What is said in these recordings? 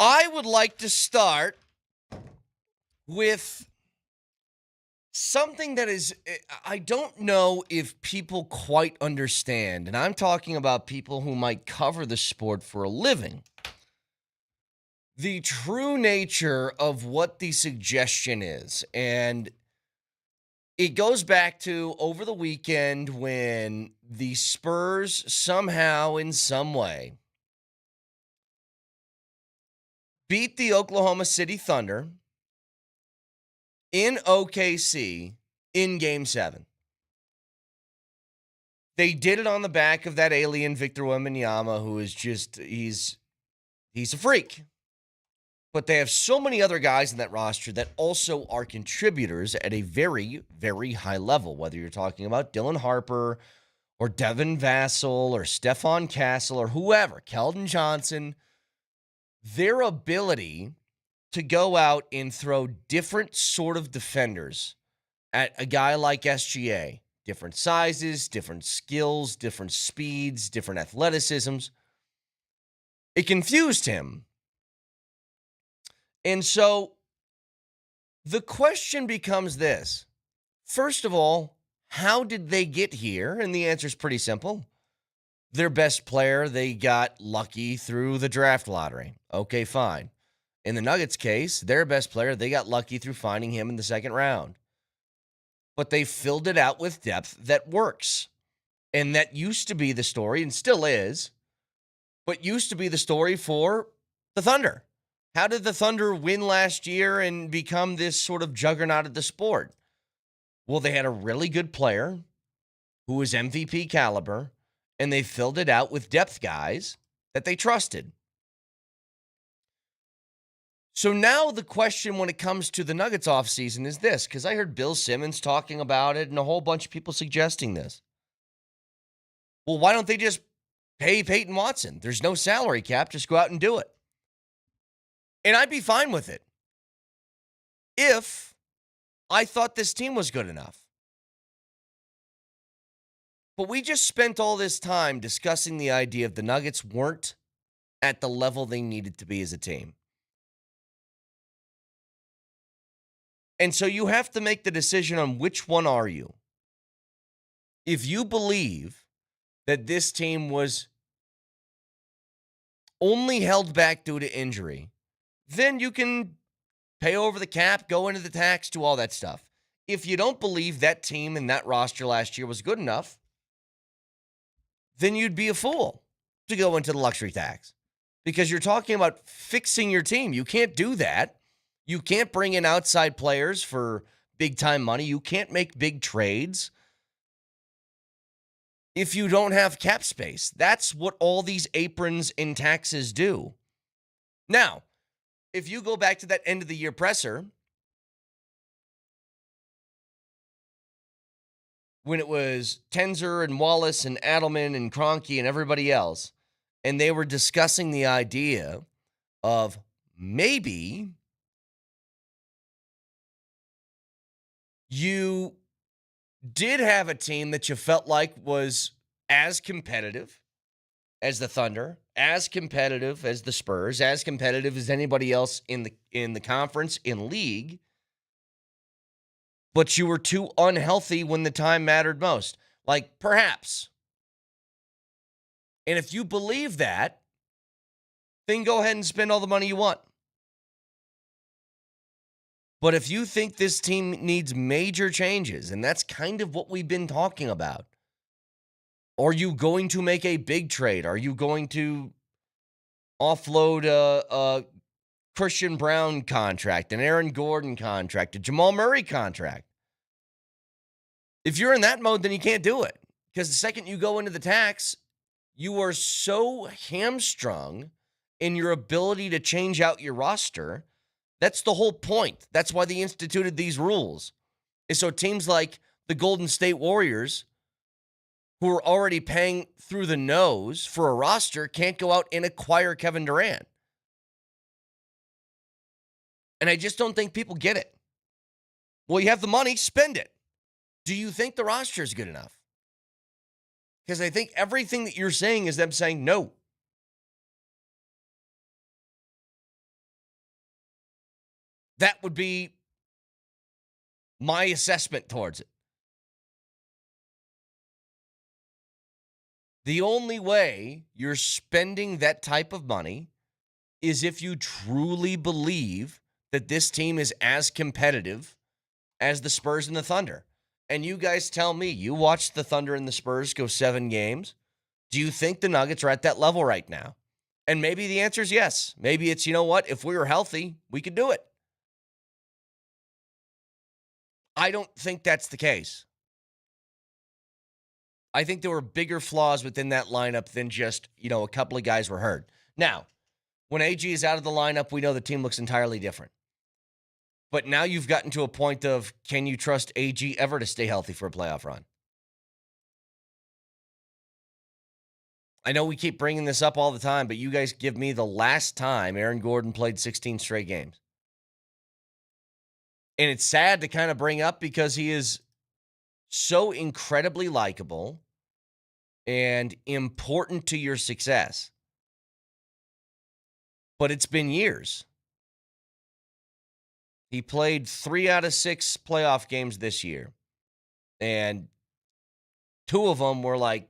I would like to start with something that is, I don't know if people quite understand, and I'm talking about people who might cover the sport for a living. The true nature of what the suggestion is. And it goes back to over the weekend when the Spurs somehow, in some way, beat the Oklahoma City Thunder in OKC in Game 7. They did it on the back of that alien Victor Wembanyama, who is just, he's a freak. But they have so many other guys in that roster that also are contributors at a very, very high level, whether you're talking about Dylan Harper or Devin Vassell or Stephon Castle or whoever, Keldon Johnson. Their ability to go out and throw different sort of defenders at a guy like SGA, different sizes, different skills, different speeds, different athleticisms, it confused him. And so the question becomes this. First of all, how did they get here? And the answer is pretty simple. Their best player, they got lucky through the draft lottery. Okay, fine. In the Nuggets case, their best player, they got lucky through finding him in the second round. But they filled it out with depth that works. And that used to be the story, and still is, but used to be the story for the Thunder. How did the Thunder win last year and become this sort of juggernaut of the sport? Well, they had a really good player who was MVP caliber, and they filled it out with depth guys that they trusted. So now the question when it comes to the Nuggets offseason is this, because I heard Bill Simmons talking about it and a whole bunch of people suggesting this. Well, why don't they just pay Peyton Watson? There's no salary cap. Just go out and do it. And I'd be fine with it if I thought this team was good enough. But we just spent all this time discussing the idea of the Nuggets weren't at the level they needed to be as a team. And so you have to make the decision on which one are you. If you believe that this team was only held back due to injury, then you can pay over the cap, go into the tax, do all that stuff. If you don't believe that team and that roster last year was good enough, then you'd be a fool to go into the luxury tax because you're talking about fixing your team. You can't do that. You can't bring in outside players for big-time money. You can't make big trades if you don't have cap space. That's what all these aprons and taxes do. Now, if you go back to that end-of-the-year presser, when it was Tenzer and Wallace and Adelman and Kroenke and everybody else, and they were discussing the idea of maybe you did have a team that you felt like was as competitive as the Thunder, as competitive as the Spurs, as competitive as anybody else in the conference, in league, but you were too unhealthy when the time mattered most. Like, perhaps. And if you believe that, then go ahead and spend all the money you want. But if you think this team needs major changes, and that's kind of what we've been talking about, are you going to make a big trade? Are you going to offload a Christian Brown contract, an Aaron Gordon contract, a Jamal Murray contract? If you're in that mode, then you can't do it. Because the second you go into the tax, you are so hamstrung in your ability to change out your roster. That's the whole point. That's why they instituted these rules. Is so teams like the Golden State Warriors, who are already paying through the nose for a roster, can't go out and acquire Kevin Durant. And I just don't think people get it. Well, you have the money, spend it. Do you think the roster is good enough? Because I think everything that you're saying is them saying no. That would be my assessment towards it. The only way you're spending that type of money is if you truly believe that this team is as competitive as the Spurs and the Thunder. And you guys tell me, you watched the Thunder and the Spurs go 7 games. Do you think the Nuggets are at that level right now? And maybe the answer is yes. Maybe it's, you know what, if we were healthy, we could do it. I don't think that's the case. I think there were bigger flaws within that lineup than just, a couple of guys were hurt. Now, when AG is out of the lineup, we know the team looks entirely different. But now you've gotten to a point of, can you trust AG ever to stay healthy for a playoff run? I know we keep bringing this up all the time, but you guys give me the last time Aaron Gordon played 16 straight games. And it's sad to kind of bring up because he is so incredibly likable and important to your success. But it's been years. He played 3 out of 6 playoff games this year. And 2 of them were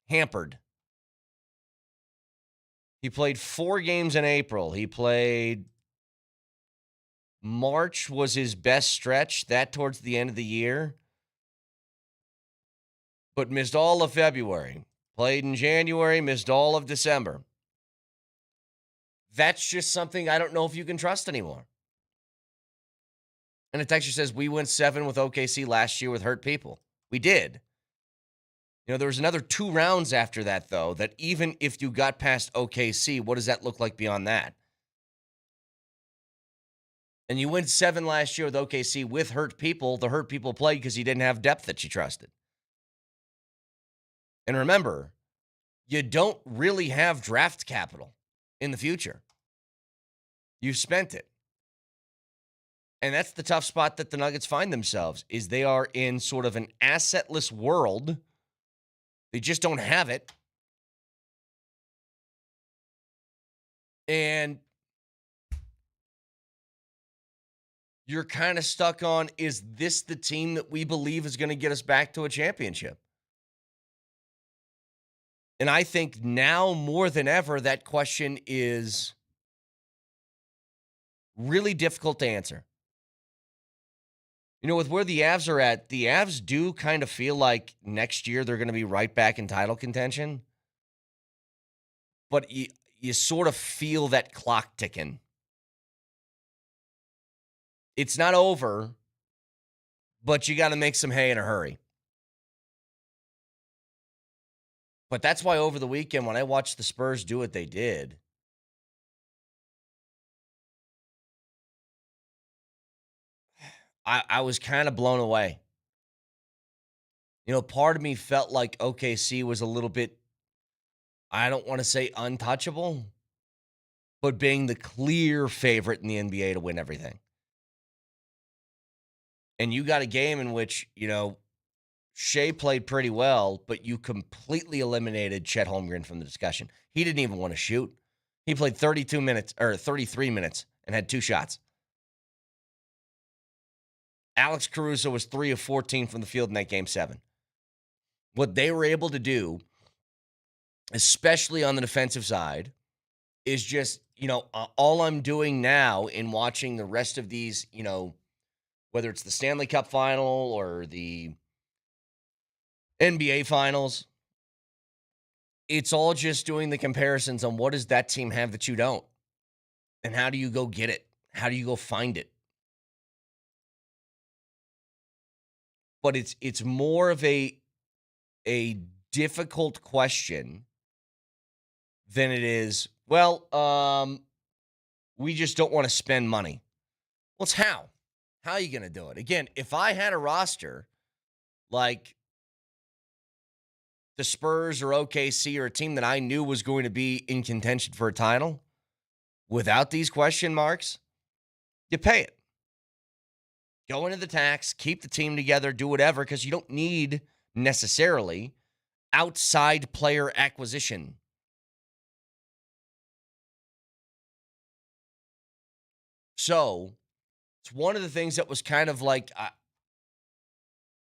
hampered. He played 4 games in April. He played March was his best stretch, that towards the end of the year. But missed all of February. Played in January, missed all of December. That's just something I don't know if you can trust anymore. And a texture says, we went 7 with OKC last year with hurt people. We did. There was another 2 rounds after that, though, that even if you got past OKC, what does that look like beyond that? And you went 7 last year with OKC with hurt people. The hurt people played because you didn't have depth that you trusted. And remember, you don't really have draft capital in the future. You've spent it. And that's the tough spot that the Nuggets find themselves, is they are in sort of an assetless world. They just don't have it. And you're kind of stuck on, is this the team that we believe is going to get us back to a championship? And I think now more than ever, that question is really difficult to answer. With where the Avs are at, the Avs do kind of feel like next year they're going to be right back in title contention. But you sort of feel that clock ticking. It's not over, but you got to make some hay in a hurry. But that's why over the weekend, when I watched the Spurs do what they did, I was kind of blown away. Part of me felt like OKC was a little bit, I don't want to say untouchable, but being the clear favorite in the NBA to win everything. And you got a game in which, Shea played pretty well, but you completely eliminated Chet Holmgren from the discussion. He didn't even want to shoot. He played 33 minutes and had 2 shots. Alex Caruso was 3 of 14 from the field in that game 7. What they were able to do, especially on the defensive side, is just, all I'm doing now in watching the rest of these, whether it's the Stanley Cup final or the NBA finals, it's all just doing the comparisons on what does that team have that you don't? And how do you go get it? How do you go find it? But it's more of a difficult question than it is, we just don't want to spend money. Well, it's how. How are you going to do it? Again, if I had a roster like the Spurs or OKC or a team that I knew was going to be in contention for a title, without these question marks, you pay it. Go into the tax, keep the team together, do whatever, because you don't need necessarily outside player acquisition. So It's one of the things that was kind of like,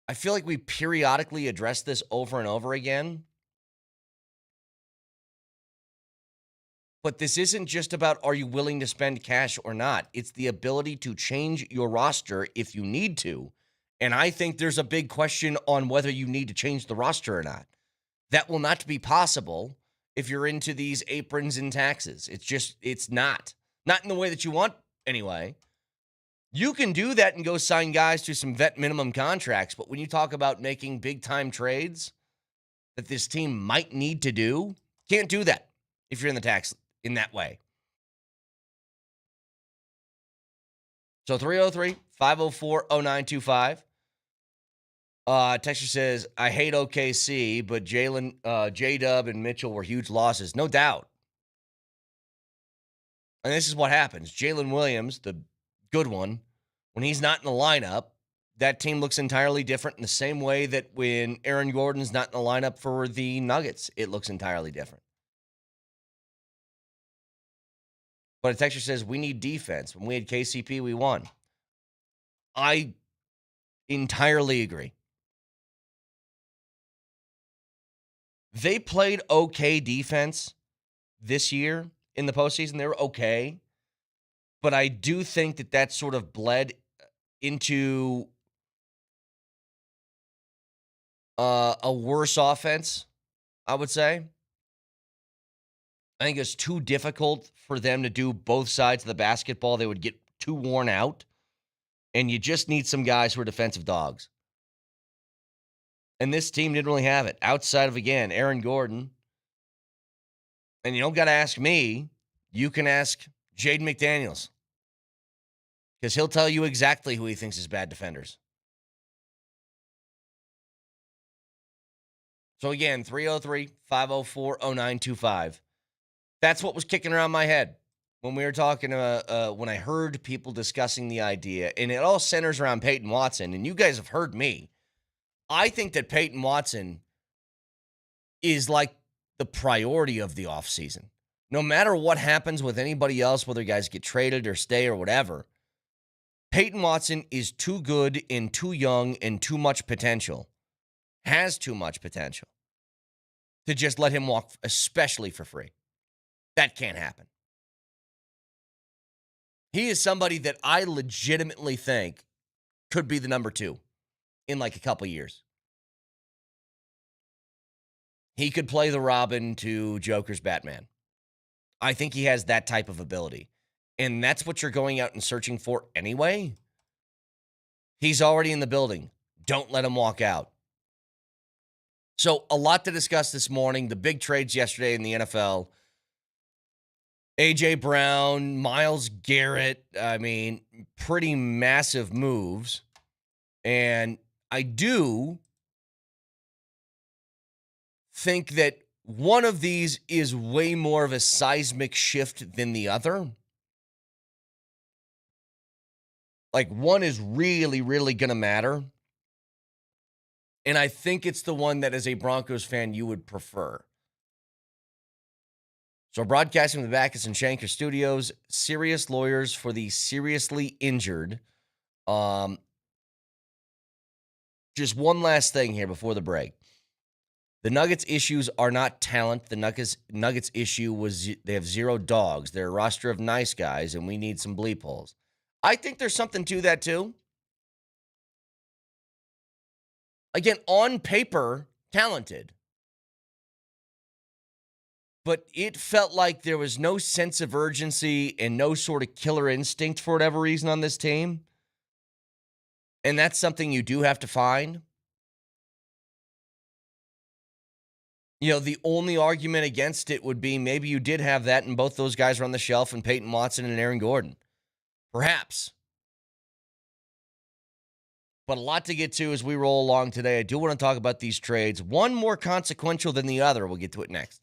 I feel like we periodically address this over and over again. But this isn't just about are you willing to spend cash or not. It's the ability to change your roster if you need to. And I think there's a big question on whether you need to change the roster or not. That will not be possible if you're into these aprons and taxes. It's not. Not in the way that you want anyway. You can do that and go sign guys to some vet minimum contracts. But when you talk about making big time trades that this team might need to do, can't do that if you're in the tax in that way. So 303-504-0925. Texture says, I hate OKC, but J-Dub, and Mitchell were huge losses. No doubt. And this is what happens. Jalen Williams, the good one, when he's not in the lineup, that team looks entirely different in the same way that when Aaron Gordon's not in the lineup for the Nuggets, it looks entirely different. But a texture says, we need defense. When we had KCP, we won. I entirely agree. They played okay defense this year in the postseason. They were okay. But I do think that sort of bled into a worse offense, I would say. I think it's too difficult for them to do both sides of the basketball. They would get too worn out. And you just need some guys who are defensive dogs. And this team didn't really have it. Outside of, again, Aaron Gordon. And you don't got to ask me. You can ask Jaden McDaniels. Because he'll tell you exactly who he thinks is bad defenders. So again, 303-504-0925. That's what was kicking around my head when we were talking, when I heard people discussing the idea. And it all centers around Peyton Watson. And you guys have heard me. I think that Peyton Watson is like the priority of the offseason. No matter what happens with anybody else, whether guys get traded or stay or whatever, Peyton Watson is too good and too young and too much potential, has too much potential to just let him walk, especially for free. That can't happen. He is somebody that I legitimately think could be the number 2 in like a couple years. He could play the Robin to Joker's Batman. I think he has that type of ability. And that's what you're going out and searching for anyway. He's already in the building. Don't let him walk out. So a lot to discuss this morning. The big trades yesterday in the NFL. A.J. Brown, Myles Garrett. I mean, pretty massive moves. And I do think that one of these is way more of a seismic shift than the other. Like, one is really, really going to matter. And I think it's the one that, as a Broncos fan, you would prefer. So, broadcasting from the Backus and Shanker Studios, serious lawyers for the seriously injured. Just one last thing here before the break. The Nuggets' issues are not talent. The Nuggets' issue was they have 0 dogs. They're a roster of nice guys, and we need some bleep holes. I think there's something to that, too. Again, on paper, talented. But it felt like there was no sense of urgency and no sort of killer instinct for whatever reason on this team. And that's something you do have to find. You know, the only argument against it would be maybe you did have that and both those guys are on the shelf and Peyton Watson and Aaron Gordon. Perhaps. But a lot to get to as we roll along today. I do want to talk about these trades. One more consequential than the other. We'll get to it next.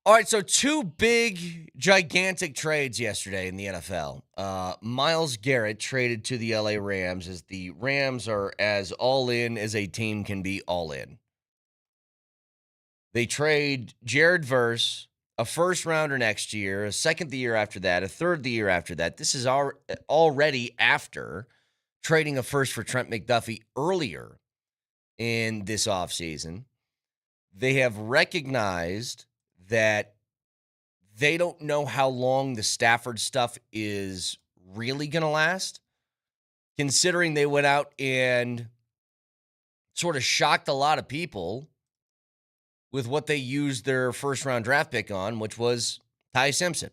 All right, so two big, gigantic trades yesterday in the NFL. Myles Garrett traded to the LA Rams as the Rams are as all in as a team can be all in. They trade Jared Verse, a first rounder next year, a second the year after that, a third the year after that. This is already after trading a first for Trent McDuffie earlier in this offseason. They have recognized that they don't know how long the Stafford stuff is really going to last, considering they went out and sort of shocked a lot of people with what they used their first-round draft pick on, which was Ty Simpson.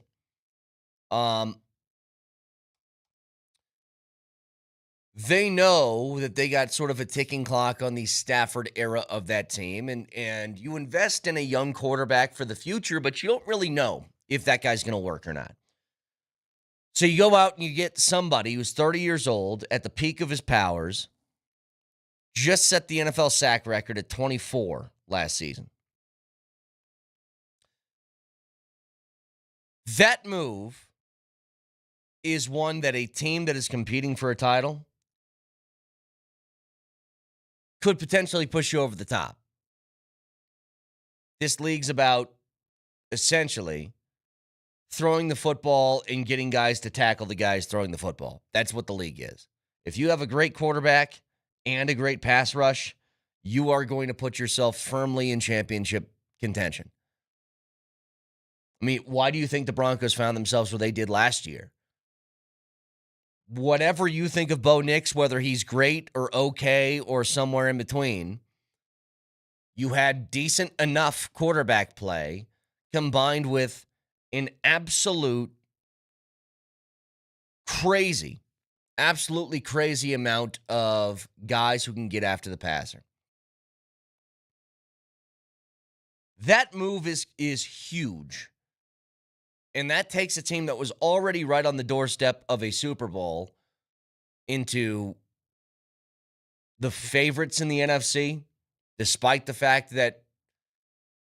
They know that they got sort of a ticking clock on the Stafford era of that team, and you invest in a young quarterback for the future, but you don't really know if that guy's going to work or not. So you go out and you get somebody who's 30 years old at the peak of his powers, just set the NFL sack record at 24 last season. That move is one that a team that is competing for a title could potentially push you over the top. This league's about essentially throwing the football and getting guys to tackle the guys throwing the football. That's what the league is. If you have a great quarterback and a great pass rush, you are going to put yourself firmly in championship contention. I mean, why do you think the Broncos found themselves where they did last year? Whatever you think of Bo Nix, whether he's great or okay or somewhere in between, you had decent enough quarterback play combined with an absolutely crazy amount of guys who can get after the passer. That move is huge. And that takes a team that was already right on the doorstep of a Super Bowl into the favorites in the NFC, despite the fact that,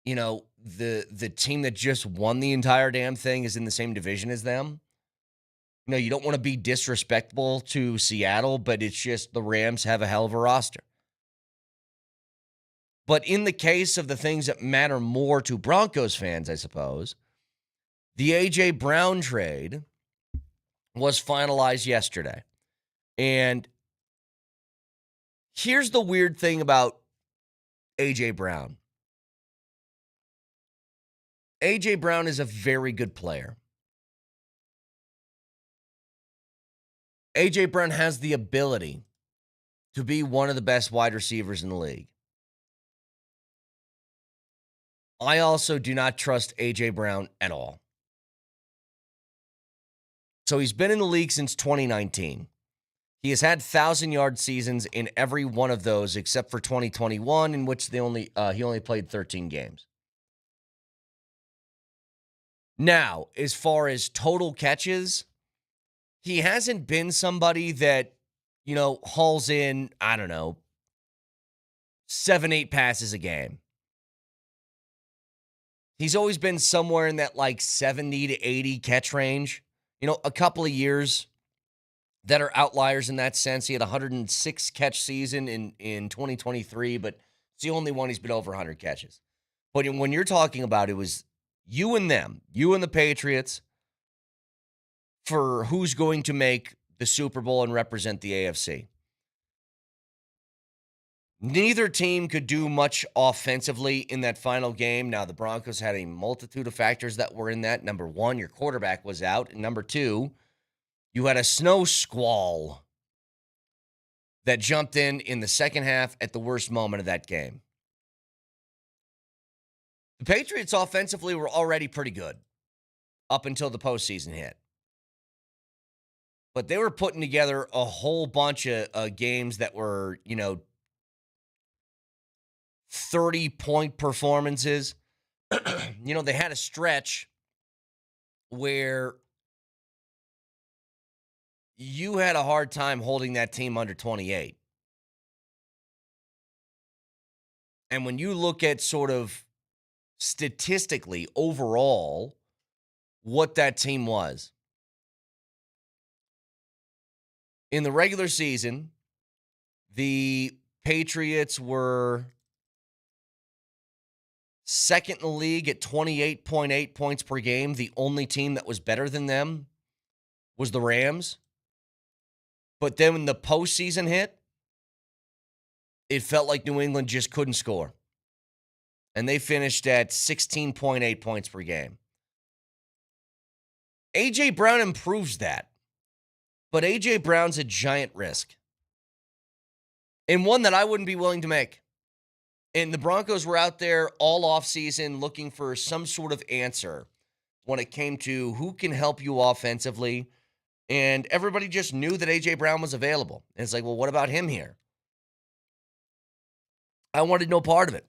you know, the team that just won the entire damn thing is in the same division as them. You know, you don't want to be disrespectful to Seattle, but it's just the Rams have a hell of a roster. But in the case of the things that matter more to Broncos fans, I suppose, the A.J. Brown trade was finalized yesterday. And here's the weird thing about A.J. Brown. A.J. Brown is a very good player. A.J. Brown has the ability to be one of the best wide receivers in the league. I also do not trust A.J. Brown at all. So he's been in the league since 2019. He has had 1,000-yard seasons in every one of those except for 2021, in which he only played 13 games. Now, as far as total catches, he hasn't been somebody that, you know, hauls in, 7-8 passes a game. He's always been somewhere in that like 70 to 80 catch range. You know, a couple of years that are outliers in that sense. He had a 106 catch season in 2023, but it's the only one he's been over 100 catches. But when you're talking about it was you and them, you and the Patriots, for who's going to make the Super Bowl and represent the AFC. Neither team could do much offensively in that final game. Now, the Broncos had a multitude of factors that were in that. Number one, your quarterback was out. And number two, you had a snow squall that jumped in the second half at the worst moment of that game. The Patriots offensively were already pretty good up until the postseason hit. But they were putting together a whole bunch of games that were, 30-point performances. They had a stretch where you had a hard time holding that team under 28. And when you look at sort of statistically, overall, what that team was. In the regular season, the Patriots were second in the league at 28.8 points per game. The only team that was better than them was the Rams. But then when the postseason hit, it felt like New England just couldn't score. And they finished at 16.8 points per game. A.J. Brown improves that. But A.J. Brown's a giant risk. And one that I wouldn't be willing to make. And the Broncos were out there all offseason looking for some sort of answer when it came to who can help you offensively. And everybody just knew that A.J. Brown was available. And it's like, well, what about him here? I wanted no part of it.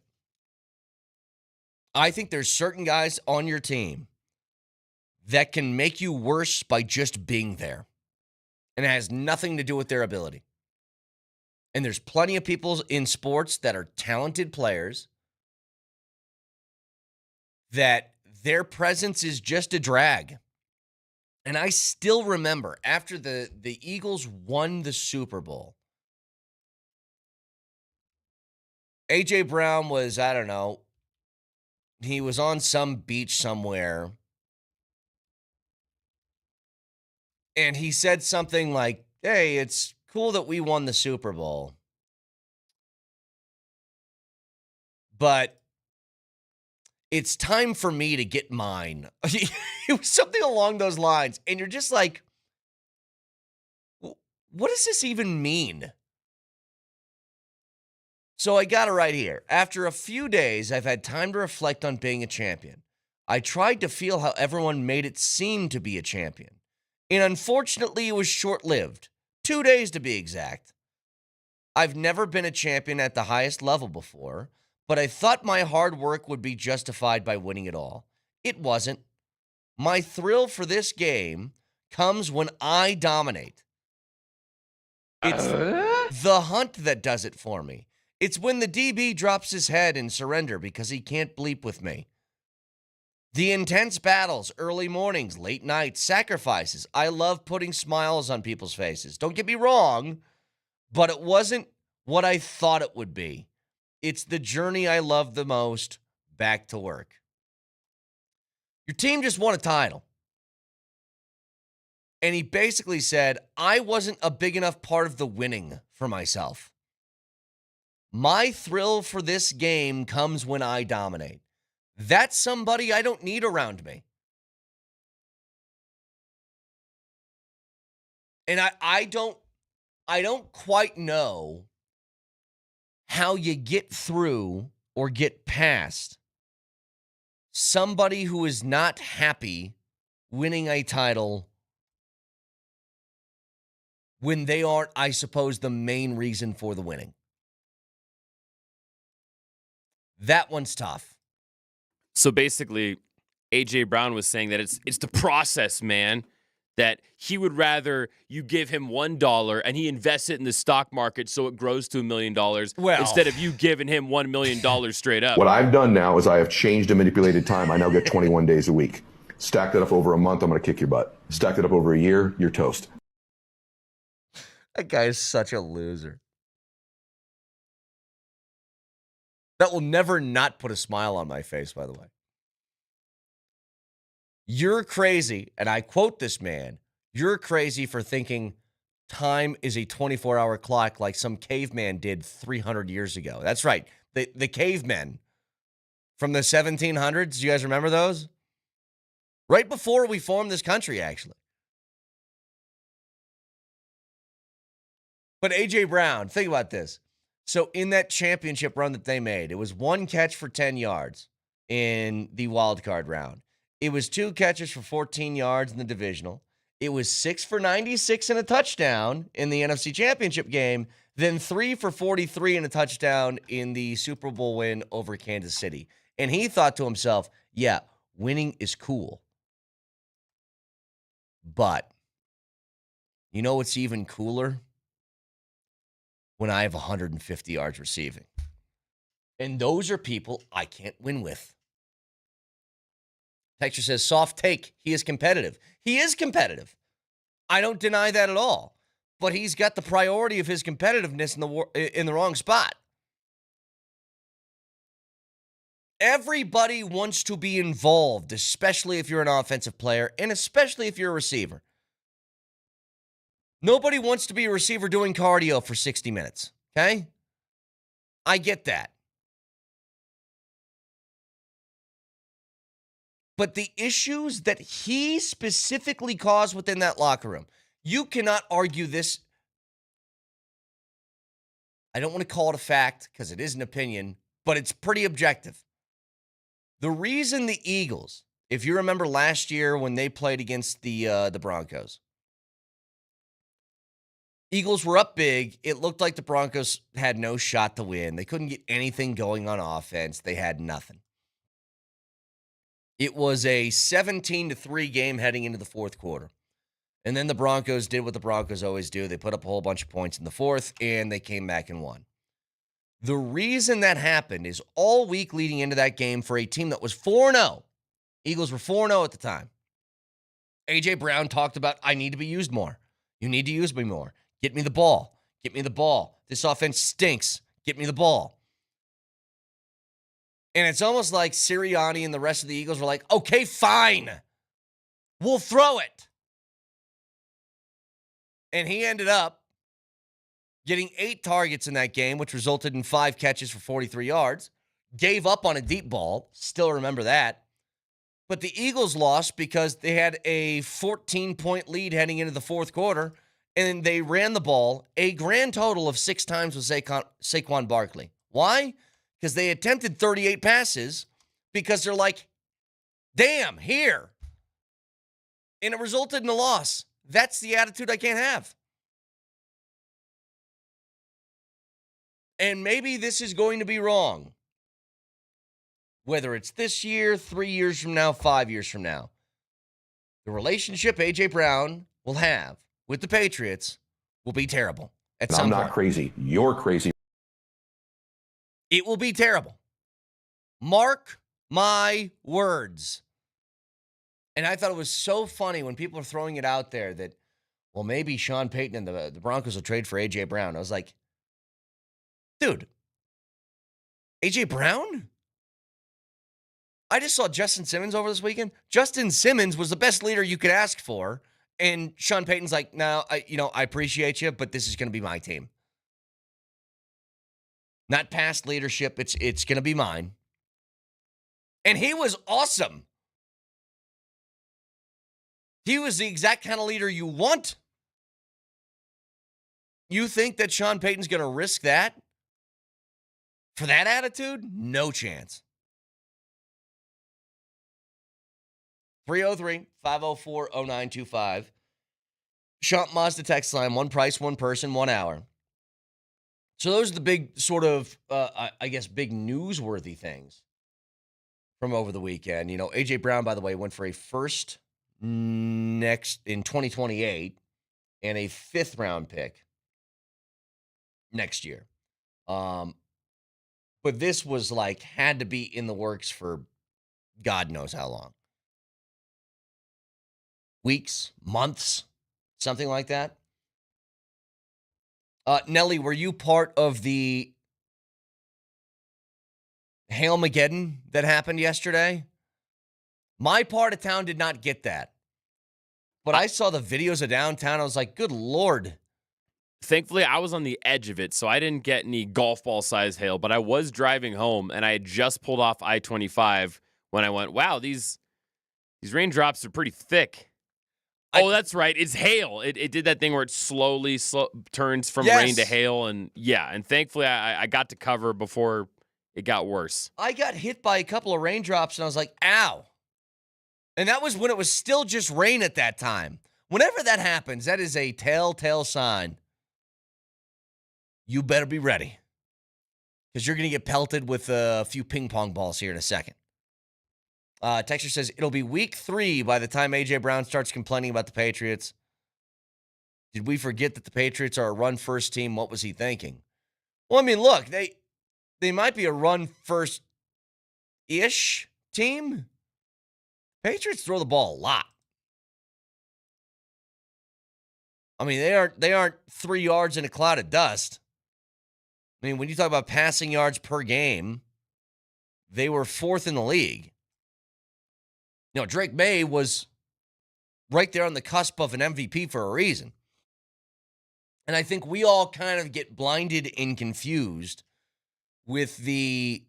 I think there's certain guys on your team that can make you worse by just being there. And it has nothing to do with their ability. And there's plenty of people in sports that are talented players that their presence is just a drag. And I still remember after the Eagles won the Super Bowl, A.J. Brown was, I don't know, he was on some beach somewhere. And he said something like, hey, it's cool that we won the Super Bowl, but it's time for me to get mine. It was something along those lines. And you're just like, what does this even mean? So I got it right here. After a few days, I've had time to reflect on being a champion. I tried to feel how everyone made it seem to be a champion. And unfortunately, it was short-lived. 2 days to be exact. I've never been a champion at the highest level before, but I thought my hard work would be justified by winning it all. It wasn't. My thrill for this game comes when I dominate. It's the hunt that does it for me. It's when the DB drops his head in surrender because he can't bleep with me. The intense battles, early mornings, late nights, sacrifices. I love putting smiles on people's faces. Don't get me wrong, but it wasn't what I thought it would be. It's the journey I love the most, back to work. Your team just won a title. And he basically said, I wasn't a big enough part of the winning for myself. My thrill for this game comes when I dominate. That's somebody I don't need around me. And I don't quite know how you get through or get past somebody who is not happy winning a title when they aren't, I suppose, the main reason for the winning. That one's tough. So basically, A.J. Brown was saying that it's the process, man, that he would rather you give him $1 and he invests it in the stock market so it grows to $1 million instead of you giving him $1 million straight up. What I've done now is I have changed and manipulated time. I now get 21 days a week. Stack that up over a month, I'm going to kick your butt. Stack that up over a year, you're toast. That guy is such a loser. That will never not put a smile on my face, by the way. You're crazy, and I quote this man, you're crazy for thinking time is a 24-hour clock like some caveman did 300 years ago. That's right. The cavemen from the 1700s, do you guys remember those? Right before we formed this country, actually. But A.J. Brown, think about this. So in that championship run that they made, it was one catch for 10 yards in the wild card round. It was 2 catches for 14 yards in the divisional. It was 6 for 96 and a touchdown in the NFC Championship game, then 3 for 43 and a touchdown in the Super Bowl win over Kansas City. And he thought to himself, yeah, winning is cool. But you know what's even cooler? When I have 150 yards receiving. And those are people I can't win with. Texture says, soft take. He is competitive. He is competitive. I don't deny that at all. But he's got the priority of his competitiveness in the wrong spot. Everybody wants to be involved, especially if you're an offensive player and especially if you're a receiver. Nobody wants to be a receiver doing cardio for 60 minutes, okay? I get that. But the issues that he specifically caused within that locker room, you cannot argue this. I don't want to call it a fact because it is an opinion, but it's pretty objective. The reason the Eagles, if you remember last year when they played against the Broncos, Eagles were up big. It looked like the Broncos had no shot to win. They couldn't get anything going on offense. They had nothing. It was a 17-3 game heading into the fourth quarter. And then the Broncos did what the Broncos always do. They put up a whole bunch of points in the fourth, and they came back and won. The reason that happened is all week leading into that game for a team that was 4-0. Eagles were 4-0 at the time. A.J. Brown talked about, I need to be used more. You need to use me more. Get me the ball. Get me the ball. This offense stinks. Get me the ball. And it's almost like Sirianni and the rest of the Eagles were like, okay, fine. We'll throw it. And he ended up getting 8 targets in that game, which resulted in 5 catches for 43 yards. Gave up on a deep ball. Still remember that. But the Eagles lost because they had a 14-point lead heading into the fourth quarter, and they ran the ball a grand total of 6 times with Saquon Barkley. Why? Because they attempted 38 passes because they're like, damn, here. And it resulted in a loss. That's the attitude I can't have. And maybe this is going to be wrong. Whether it's this year, 3 years from now, 5 years from now. The relationship A.J. Brown will have with the Patriots will be terrible at some point. I'm not crazy. You're crazy. It will be terrible. Mark my words. And I thought it was so funny when people are throwing it out there that, well, maybe Sean Payton and the Broncos will trade for A.J. Brown. I was like, dude, A.J. Brown? I just saw Justin Simmons over this weekend. Justin Simmons was the best leader you could ask for. And Sean Payton's like, no, I appreciate you, but this is going to be my team. Not past leadership. It's going to be mine. And he was awesome. He was the exact kind of leader you want. You think that Sean Payton's going to risk that? For that attitude? No chance. 303-504-0925. Shop Mazda text line, one price, one person, 1 hour. So those are the big sort of, big newsworthy things from over the weekend. You know, A.J. Brown, by the way, went for a first next in 2028 and a 5th round pick next year. But this was like, had to be in the works for God knows how long. Weeks, months, something like that. Nelly, were you part of the Hail-Mageddon that happened yesterday? My part of town did not get that. But I saw the videos of downtown. I was like, good Lord. Thankfully, I was on the edge of it, so I didn't get any golf ball size hail, but I was driving home, and I had just pulled off I-25 when I went, wow, these raindrops are pretty thick. That's right. It's hail. It did that thing where it slowly turns from rain to hail. And thankfully I got to cover before it got worse. I got hit by a couple of raindrops and I was like, ow. And that was when it was still just rain at that time. Whenever that happens, that is a telltale sign. You better be ready. Because you're going to get pelted with a few ping pong balls here in a second. Texture says, it'll be week 3 by the time A.J. Brown starts complaining about the Patriots. Did we forget that the Patriots are a run-first team? What was he thinking? Well, I mean, look, they might be a run-first-ish team. Patriots throw the ball a lot. I mean, they aren't 3 yards in a cloud of dust. I mean, when you talk about passing yards per game, they were 4th in the league. You know, Drake May was right there on the cusp of an MVP for a reason. And I think we all kind of get blinded and confused with the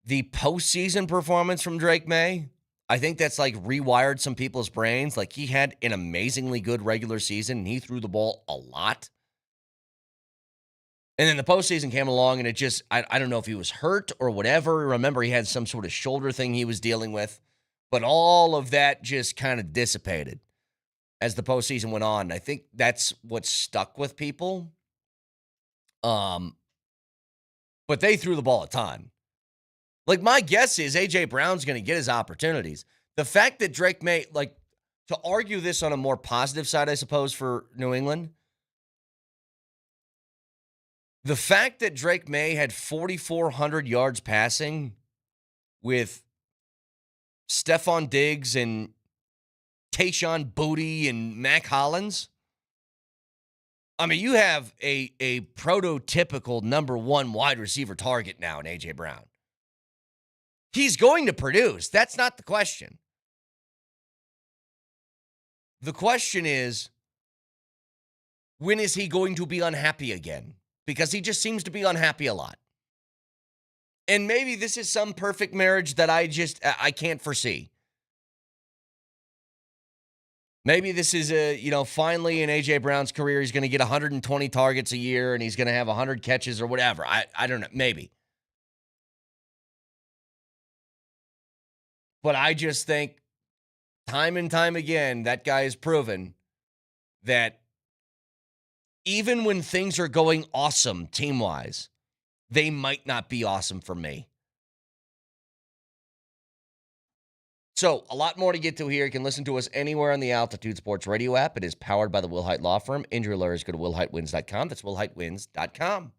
postseason performance from Drake May. I think that's like rewired some people's brains. Like, he had an amazingly good regular season and he threw the ball a lot. And then the postseason came along and it just, I don't know if he was hurt or whatever. Remember, he had some sort of shoulder thing he was dealing with. But all of that just kind of dissipated as the postseason went on. I think that's what stuck with people. But they threw the ball a ton. Like, my guess is A.J. Brown's going to get his opportunities. The fact that Drake May, like, to argue this on a more positive side, I suppose, for New England, the fact that Drake May had 4,400 yards passing with Stephon Diggs and Tayshaun Boutte and Mac Hollins, I mean, you have a prototypical number 1 wide receiver target now in A.J. Brown. He's going to produce. That's not the question. The question is, when is he going to be unhappy again? Because he just seems to be unhappy a lot. And maybe this is some perfect marriage that I can't foresee. Maybe this is finally in A.J. Brown's career, he's going to get 120 targets a year and he's going to have 100 catches or whatever. I don't know. Maybe. But I just think time and time again, that guy has proven that even when things are going awesome team-wise, they might not be awesome for me. So, a lot more to get to here. You can listen to us anywhere on the Altitude Sports Radio app. It is powered by the Will Hite Law Firm. Injury lawyers, go to willhitewins.com. That's willhitewins.com.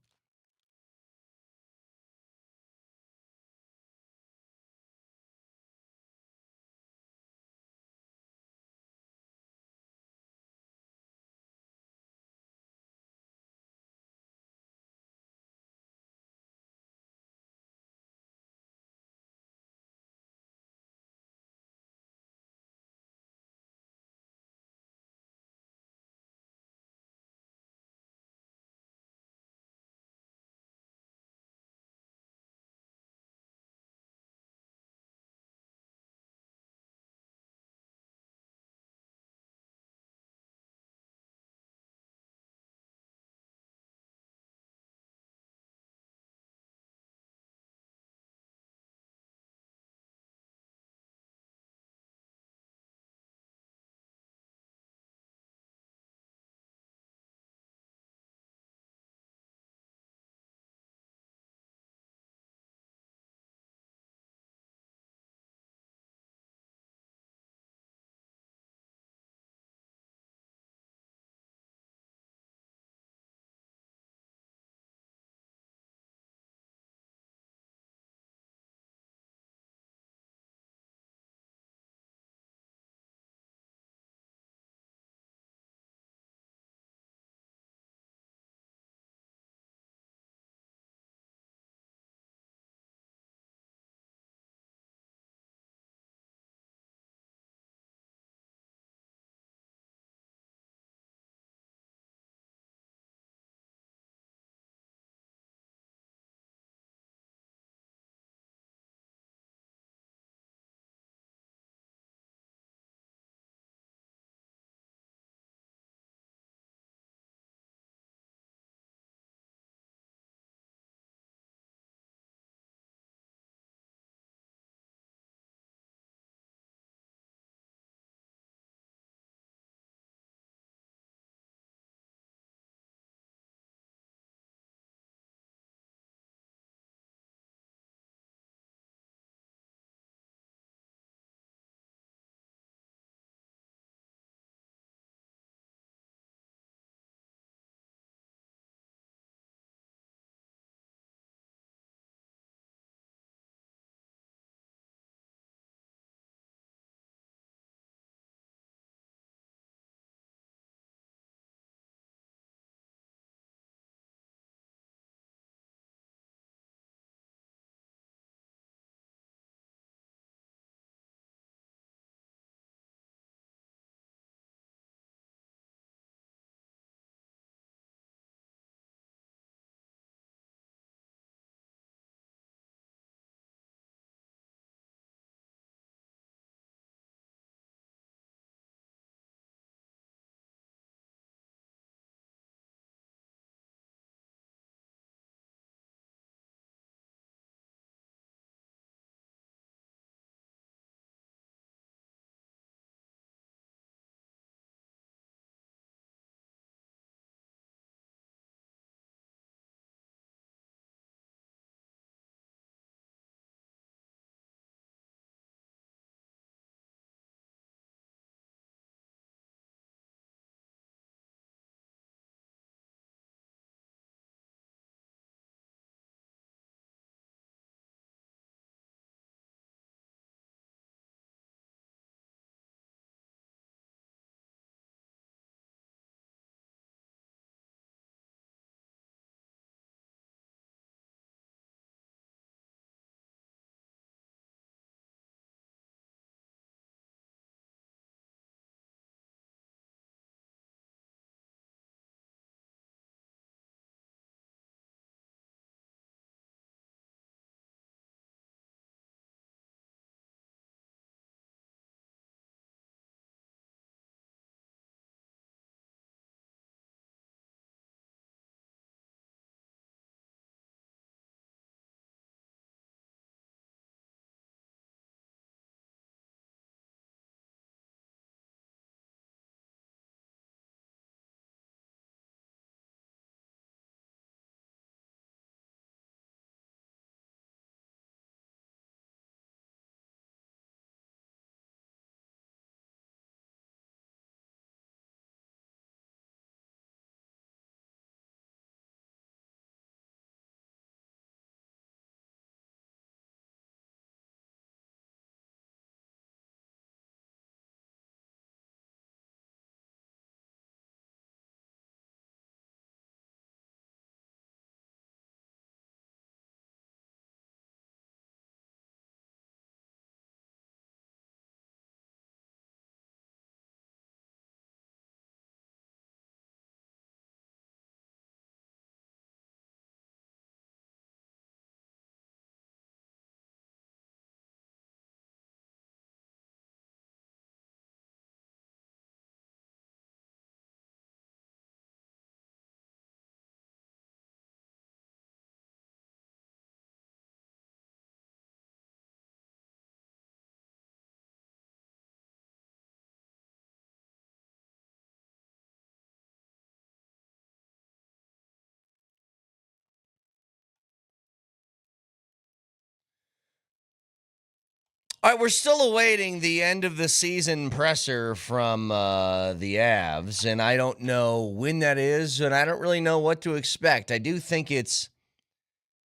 All right, we're still awaiting the end of the season presser from the Avs, and I don't know when that is, and I don't really know what to expect. I do think it's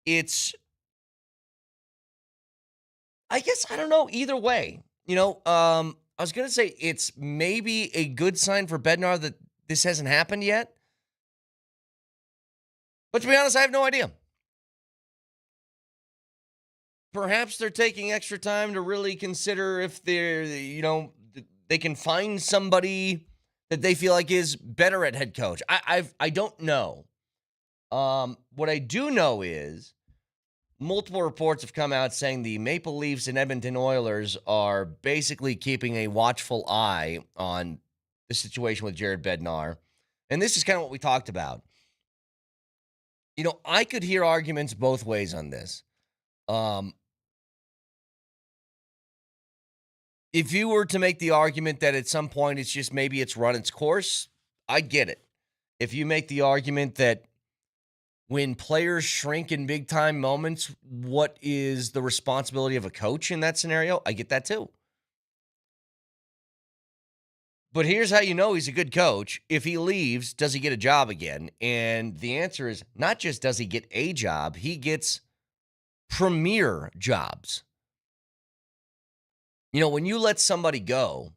I guess I don't know either way. I was gonna say it's maybe a good sign for Bednar that this hasn't happened yet. But to be honest, I have no idea. Perhaps they're taking extra time to really consider if they can find somebody that they feel like is better at head coach. I don't know. What I do know is multiple reports have come out saying the Maple Leafs and Edmonton Oilers are basically keeping a watchful eye on the situation with Jared Bednar. And this is kind of what we talked about. I could hear arguments both ways on this. If you were to make the argument that at some point it's just maybe it's run its course, I get it. If you make the argument that when players shrink in big-time moments, what is the responsibility of a coach in that scenario? I get that too. But here's how you know he's a good coach. If he leaves, does he get a job again? And the answer is not just does he get a job, he gets premier jobs. When you let somebody go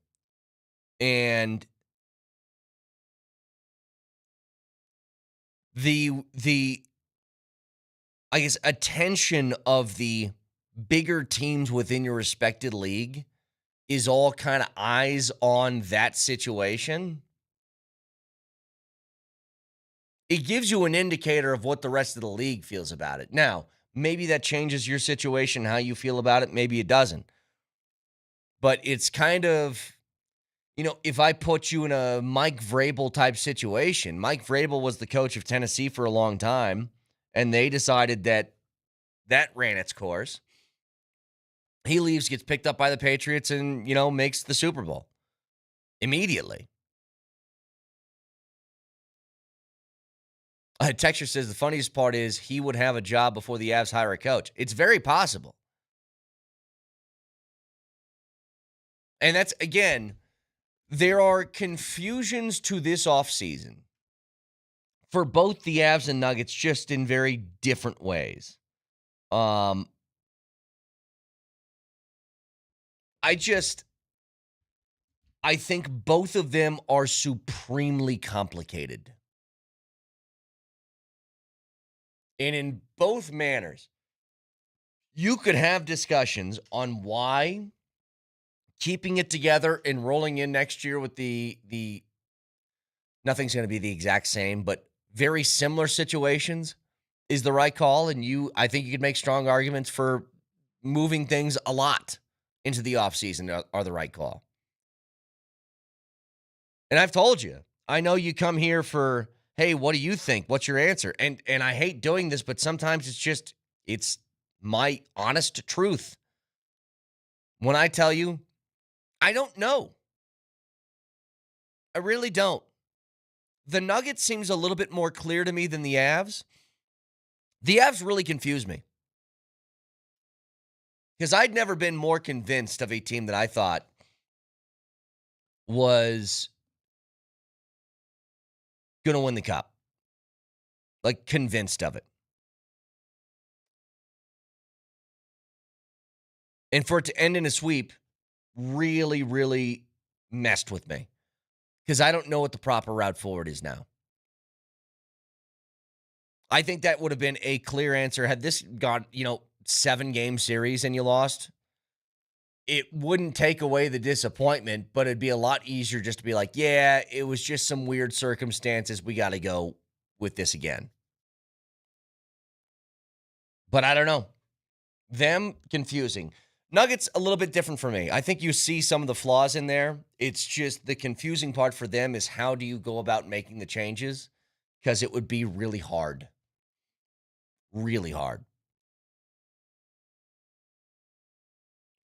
and the I guess attention of the bigger teams within your respected league is all kind of eyes on that situation, it gives you an indicator of what the rest of the league feels about it. Now, maybe that changes your situation, how you feel about it. Maybe it doesn't. But it's kind of, if I put you in a Mike Vrabel type situation, Mike Vrabel was the coach of Tennessee for a long time, and they decided that ran its course. He leaves, gets picked up by the Patriots, and, makes the Super Bowl immediately. Texture says the funniest part is he would have a job before the Avs hire a coach. It's very possible. And that's, again, there are confusions to this offseason for both the Avs and Nuggets, just in very different ways. I think both of them are supremely complicated. And in both manners, you could have discussions on why keeping it together and rolling in next year with the nothing's going to be the exact same, but very similar situations is the right call. And I think you could make strong arguments for moving things a lot into the offseason are the right call. And I've told you, I know you come here for, hey, what do you think? What's your answer? And I hate doing this, but sometimes it's my honest truth. When I tell you, I don't know. I really don't. The Nuggets seems a little bit more clear to me than the Avs. The Avs really confuse me. Because I'd never been more convinced of a team that I thought was going to win the Cup. Like, convinced of it. And for it to end in a sweep really, really messed with me. Because I don't know what the proper route forward is now. I think that would have been a clear answer. Had this gone, 7-game series and you lost, it wouldn't take away the disappointment, but it'd be a lot easier just to be like, yeah, it was just some weird circumstances. We got to go with this again. But I don't know. Them, confusing. Nuggets, a little bit different for me. I think you see some of the flaws in there. It's just the confusing part for them is how do you go about making the changes? Because it would be really hard. Really hard.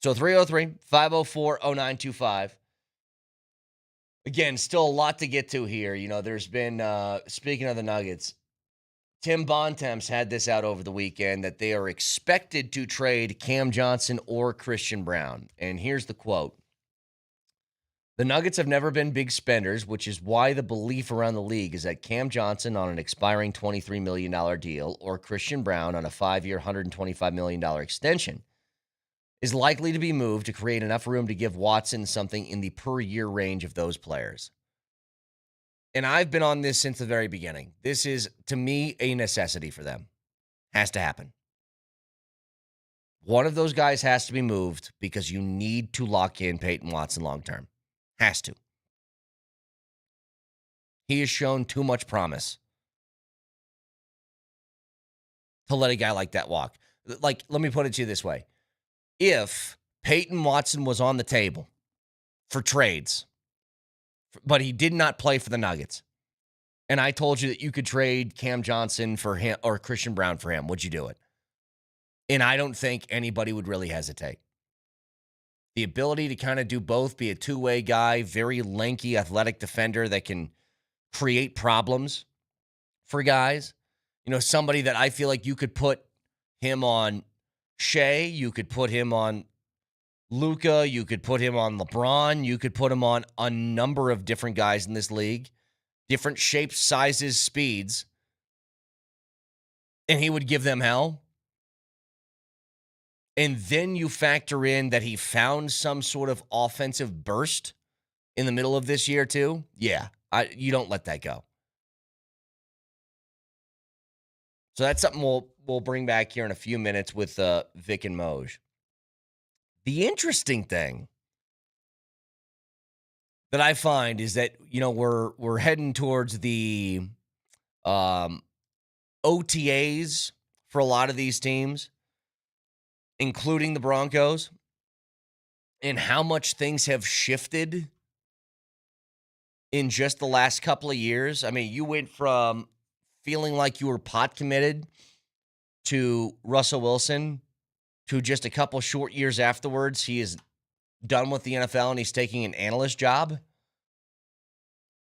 So 303-504-0925. Again, still a lot to get to here. There's been, speaking of the Nuggets, Tim Bontemps had this out over the weekend that they are expected to trade Cam Johnson or Christian Brown. And here's the quote. The Nuggets have never been big spenders, which is why the belief around the league is that Cam Johnson on an expiring $23 million deal or Christian Brown on a 5-year, $125 million extension is likely to be moved to create enough room to give Watson something in the per-year range of those players. And I've been on this since the very beginning. This is, to me, a necessity for them. Has to happen. One of those guys has to be moved because you need to lock in Peyton Watson long-term. Has to. He has shown too much promise to let a guy like that walk. Like, let me put it to you this way. If Peyton Watson was on the table for trades, but he did not play for the Nuggets, and I told you that you could trade Cam Johnson for him or Christian Brown for him, would you do it? And I don't think anybody would really hesitate. The ability to kind of do both, be a two-way guy, very lanky, athletic defender that can create problems for guys. You know, somebody that I feel like you could put him on Shea, you could put him on Luka, you could put him on LeBron, you could put him on a number of different guys in this league, different shapes, sizes, speeds, and he would give them hell. And then you factor in that he found some sort of offensive burst in the middle of this year too. Yeah, you don't let that go. So that's something we'll bring back here in a few minutes with Vic and Moj. The interesting thing that I find is that, you know, we're heading towards the OTAs for a lot of these teams, including the Broncos, and how much things have shifted in just the last couple of years. I mean, you went from feeling like you were pot committed to Russell Wilson to just a couple short years afterwards, he is done with the NFL and he's taking an analyst job.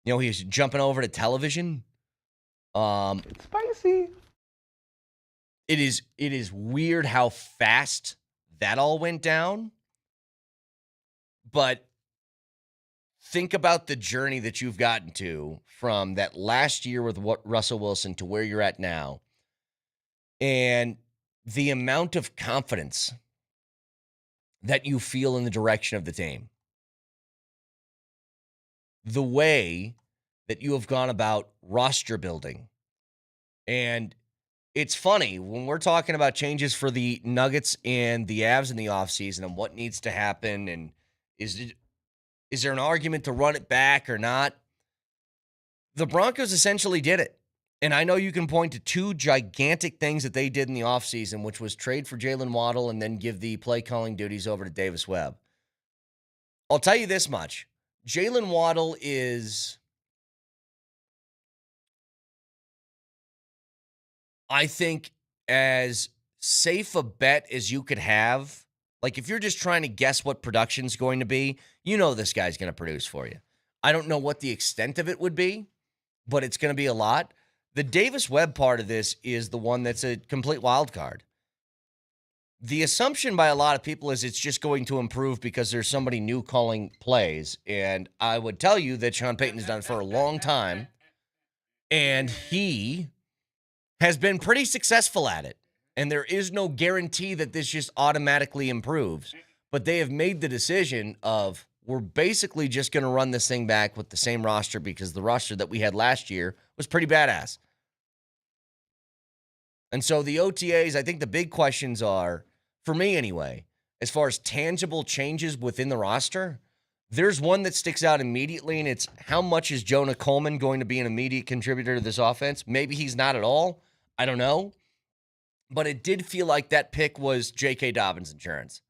You know, he's jumping over to television. It's spicy. It is weird how fast that all went down. But think about the journey that you've gotten to from that last year with Russell Wilson to where you're at now. And the amount of confidence that you feel in the direction of the team. The way that you have gone about roster building. And it's funny, when we're talking about changes for the Nuggets and the Avs in the offseason and what needs to happen, and is there an argument to run it back or not? The Broncos essentially did it. And I know you can point to two gigantic things that they did in the offseason, which was trade for Jalen Waddle and then give the play calling duties over to Davis Webb. I'll tell you this much. Jalen Waddle is, I think, as safe a bet as you could have. Like, if you're just trying to guess what production's going to be, you know this guy's going to produce for you. I don't know what the extent of it would be, but it's going to be a lot. The Davis Webb part of this is the one that's a complete wild card. The assumption by a lot of people is it's just going to improve because there's somebody new calling plays. And I would tell you that Sean Payton has done it for a long time, and he has been pretty successful at it. And there is no guarantee that this just automatically improves. But they have made the decision of, we're basically just going to run this thing back with the same roster because the roster that we had last year was pretty badass. And so the OTAs, I think the big questions are, for me anyway, as far as tangible changes within the roster, there's one that sticks out immediately, and it's how much is Jonah Coleman going to be an immediate contributor to this offense? Maybe he's not at all. I don't know. But it did feel like that pick was J.K. Dobbins insurance.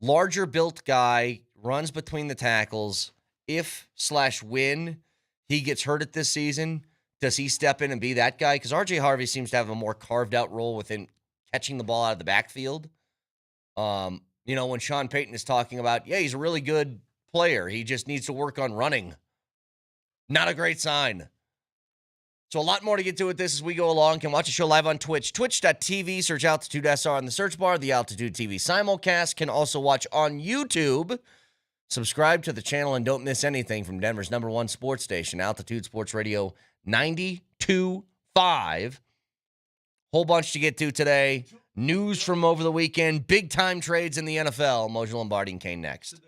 Larger built guy, runs between the tackles. If/when he gets hurt at this season, does he step in and be that guy? Because R.J. Harvey seems to have a more carved out role within catching the ball out of the backfield. When Sean Payton is talking about, yeah, he's a really good player. He just needs to work on running. Not a great sign. So a lot more to get to with this as we go along. You can watch the show live on Twitch, twitch.tv, search Altitude SR in the search bar. The Altitude TV simulcast can also watch on YouTube. Subscribe to the channel and don't miss anything from Denver's #1 sports station, Altitude Sports Radio 92.5. Whole bunch to get to today. News from over the weekend. Big time trades in the NFL. Moser, Lombardi, and Kane next.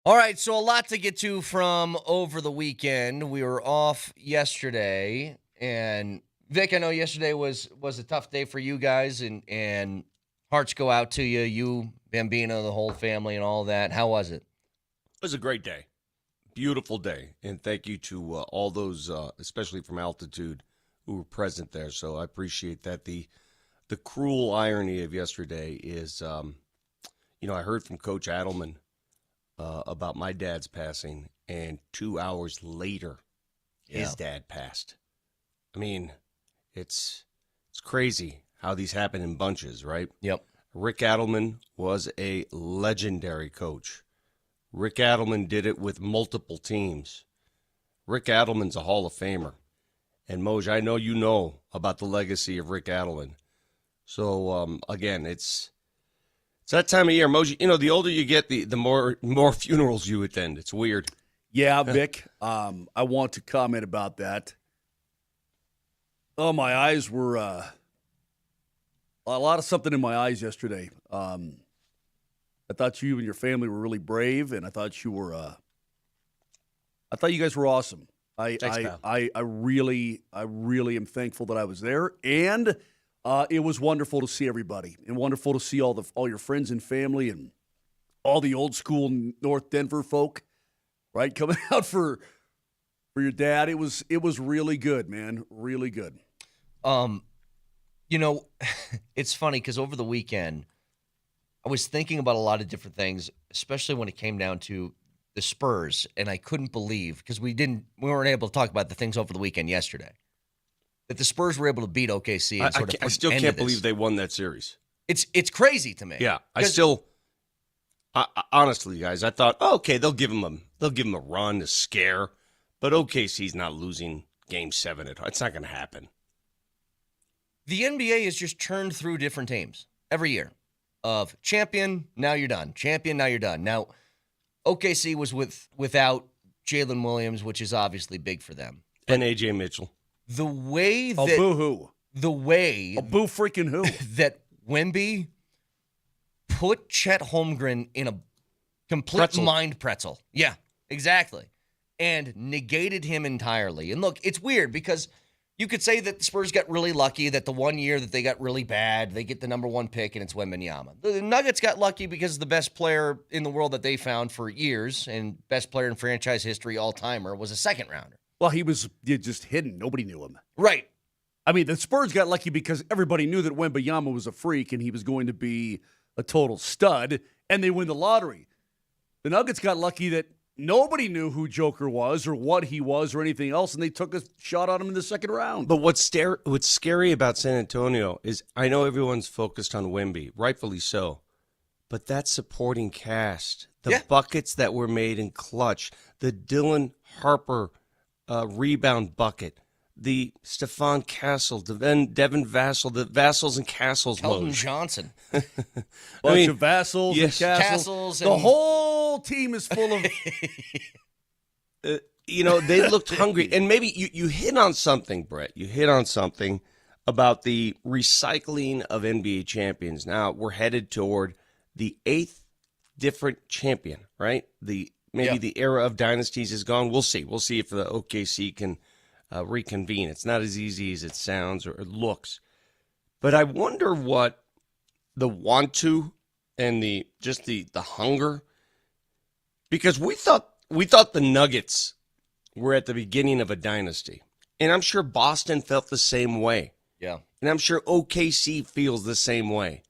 All right, so a lot to get to from over the weekend. We were off yesterday, and Vic, I know yesterday was a tough day for you guys, and hearts go out to you, Bambino, the whole family, and all that. How was it? It was a great day. Beautiful day. And thank you to all those, especially from altitude, who were present there. So I appreciate that. The cruel irony of yesterday is, I heard from Coach Adelman about my dad's passing, and 2 hours later, his dad passed. I mean, it's crazy how these happen in bunches, right? Yep. Rick Adelman was a legendary coach. Rick Adelman did it with multiple teams. Rick Adelman's a Hall of Famer. And Moser, I know you know about the legacy of Rick Adelman. So, again, it's that time of year. Moser, the older you get, the more funerals you attend. It's weird. Yeah, Vic, I want to comment about that. Oh, my eyes were a lot of something in my eyes yesterday. I thought you and your family were really brave, and I thought you were. I thought you guys were awesome. Thanks, pal. I really am thankful that I was there, and it was wonderful to see everybody, and wonderful to see all your friends and family, and all the old school North Denver folk, right, coming out for your dad. It was really good, man, really good. It's funny because over the weekend, I was thinking about a lot of different things, especially when it came down to the Spurs, and I couldn't believe, because we weren't able to talk about the things over the weekend yesterday, that the Spurs were able to beat OKC. And I still can't believe they won that series. It's crazy to me. Yeah, honestly, guys, I thought, okay, they'll give him a run, a scare, but OKC's not losing Game 7 at home. It's not going to happen. The NBA has just churned through different teams every year. Of champion, now you're done. Champion, now you're done. Now, OKC was without Jalen Williams, which is obviously big for them. And AJ Mitchell. The way that boo-hoo. The way boo freaking who that Wemby put Chet Holmgren in a complete mind pretzel. Yeah, exactly. And negated him entirely. And look, it's weird because you could say that the Spurs got really lucky that the 1 year that they got really bad, they get the number 1 pick, and it's Wembanyama. The Nuggets got lucky because the best player in the world that they found for years and best player in franchise history all-timer was a second-rounder. Well, he was just hidden. Nobody knew him. Right. I mean, the Spurs got lucky because everybody knew that Wembanyama was a freak and he was going to be a total stud, and they win the lottery. The Nuggets got lucky that nobody knew who Joker was or what he was or anything else, and they took a shot on him in the second round. But what's scary about San Antonio is I know everyone's focused on Wemby, rightfully so, but that supporting cast, the buckets that were made in clutch, the Dylan Harper rebound bucket, the Stephon Castle, the Devin Vassell, the Vassals and Castles. Elton Johnson. Bunch of Vassals and Castles. The whole team is full of... they looked hungry. And maybe you hit on something, Brett. You hit on something about the recycling of NBA champions. Now we're headed toward the 8th different champion, right? The era of dynasties is gone. We'll see. We'll see if the OKC can reconvene. It's not as easy as it sounds or it looks. But I wonder what the want to and the hunger, because we thought the Nuggets were at the beginning of a dynasty. And I'm sure Boston felt the same way. Yeah. And I'm sure OKC feels the same way.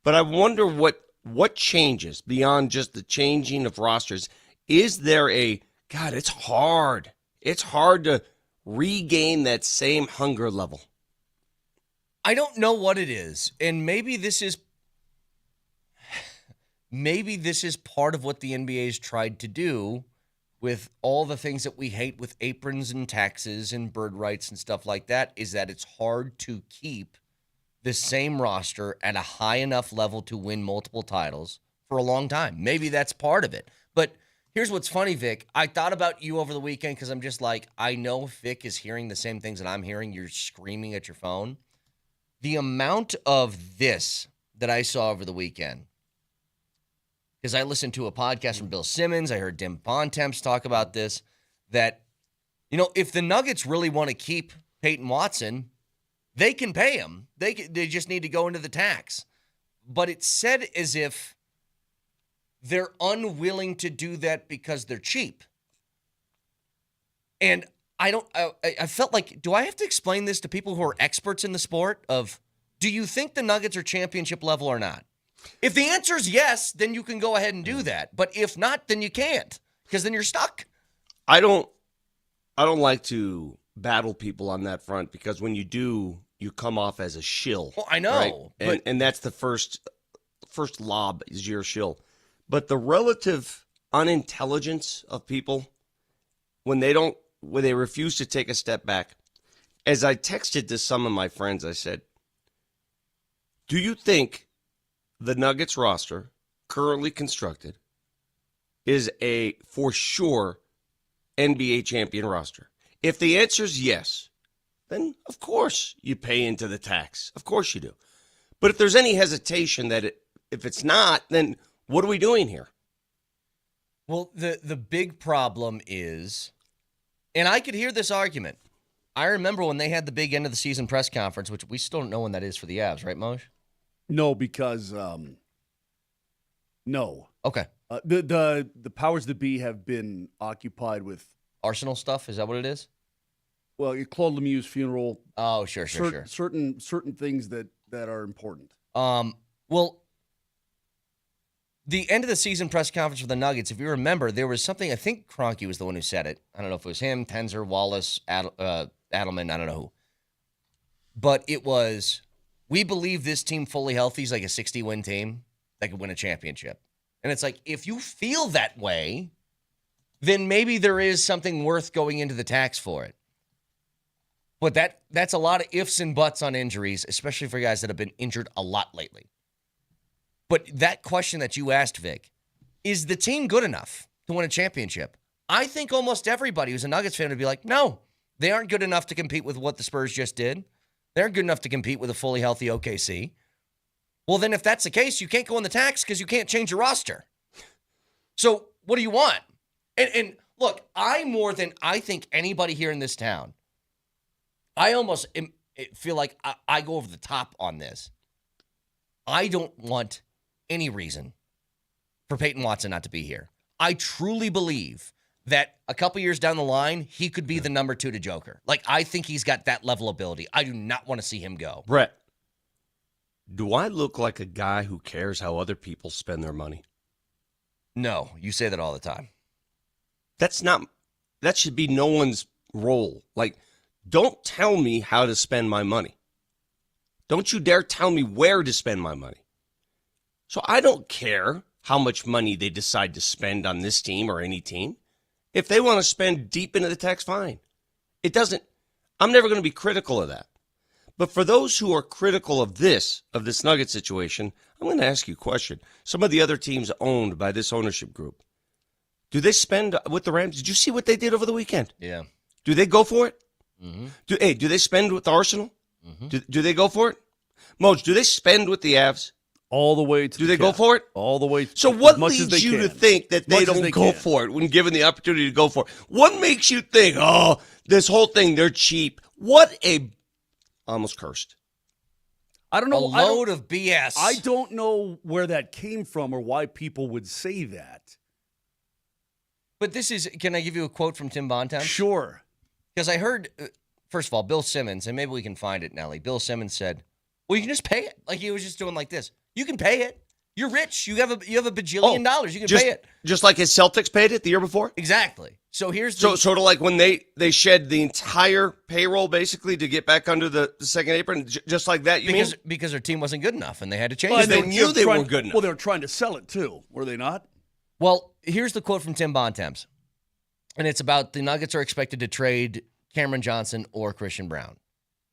But I wonder what changes beyond just the changing of rosters. Is there it's hard. It's hard to regain that same hunger level. I don't know what it is. And maybe this is part of what the NBA has tried to do with all the things that we hate with aprons and taxes and bird rights and stuff like that, is that it's hard to keep the same roster at a high enough level to win multiple titles for a long time. Maybe that's part of it. But here's what's funny, Vic. I thought about you over the weekend because I'm just like, I know Vic is hearing the same things that I'm hearing. You're screaming at your phone. The amount of this that I saw over the weekend, because I listened to a podcast from Bill Simmons. I heard Tim Bontemps talk about this, that, if the Nuggets really want to keep Peyton Watson, they can pay him. They just need to go into the tax. But it's said as if they're unwilling to do that because they're cheap. And I felt like, do I have to explain this to people who are experts in the sport of, do you think the Nuggets are championship level or not? If the answer is yes, then you can go ahead and do that. But if not, then you can't, because then you're stuck. I don't like to battle people on that front, because when you do, you come off as a shill. Well, I know. Right? And that's the first lob is your shill. But the relative unintelligence of people when they refuse to take a step back. As I texted to some of my friends, I said, do you think the Nuggets roster currently constructed is a for sure NBA champion roster? If the answer is yes, then of course you pay into the tax. Of course you do. But if there's any hesitation that if it's not, then what are we doing here? Well, the big problem is, and I could hear this argument. I remember when they had the big end of the season press conference, which we still don't know when that is for the Avs, right, Moj? No, because no. Okay. The powers that be have been occupied with Arsenal stuff. Is that what it is? Well, Claude Lemieux's funeral. Oh, sure. Certain things that are important. Well, the end of the season press conference for the Nuggets, if you remember, there was something, I think Kroenke was the one who said it. I don't know if it was him, Tenzer, Wallace, Adelman, I don't know who. But it was, we believe this team fully healthy is like a 60-win team that could win a championship. And it's like, if you feel that way, then maybe there is something worth going into the tax for it. But that's a lot of ifs and buts on injuries, especially for guys that have been injured a lot lately. But that question that you asked, Vic, is the team good enough to win a championship? I think almost everybody who's a Nuggets fan would be like, no, they aren't good enough to compete with what the Spurs just did. They aren't good enough to compete with a fully healthy OKC. Well, then if that's the case, you can't go in the tax because you can't change your roster. So what do you want? And look, I think anybody here in this town, I almost feel like I go over the top on this. I don't want any reason for Peyton Watson not to be here. I truly believe that a couple years down the line, he could be the number 2 to Joker. Like, I think he's got that level of ability. I do not want to see him go. Brett, do I look like a guy who cares how other people spend their money? No, you say that all the time. That should be no one's role. Like, don't tell me how to spend my money. Don't you dare tell me where to spend my money. So I don't care how much money they decide to spend on this team or any team. If they want to spend deep into the tax, fine. I'm never going to be critical of that. But for those who are critical of this Nugget situation, I'm going to ask you a question. Some of the other teams owned by this ownership group, do they spend with the Rams? Did you see what they did over the weekend? Yeah. Do they go for it? Mm-hmm. Do they spend with Arsenal? Mm-hmm. Do they go for it? Moj, do they spend with the Avs? All the way to Do they go for it? All the way. So what leads you to think that they don't go for it when given the opportunity to go for it? What makes you think, oh, this whole thing, they're cheap? Almost cursed. I don't know. A load of BS. I don't know where that came from or why people would say that. But can I give you a quote from Tim Bontemps? Sure. Because I heard, first of all, Bill Simmons, and maybe we can find it, Nelly. Bill Simmons said, well, you can just pay it. Like he was just doing like this. You can pay it. You're rich. You have a bajillion dollars. You can pay it. Just like his Celtics paid it the year before? Exactly. So here's sort of like when they shed the entire payroll basically to get back under the second apron, just like that, because their team wasn't good enough and they had to change it. They knew they weren't good enough. Well, they were trying to sell it too, were they not? Well, here's the quote from Tim Bontemps. And it's about the Nuggets are expected to trade Cameron Johnson or Christian Brown.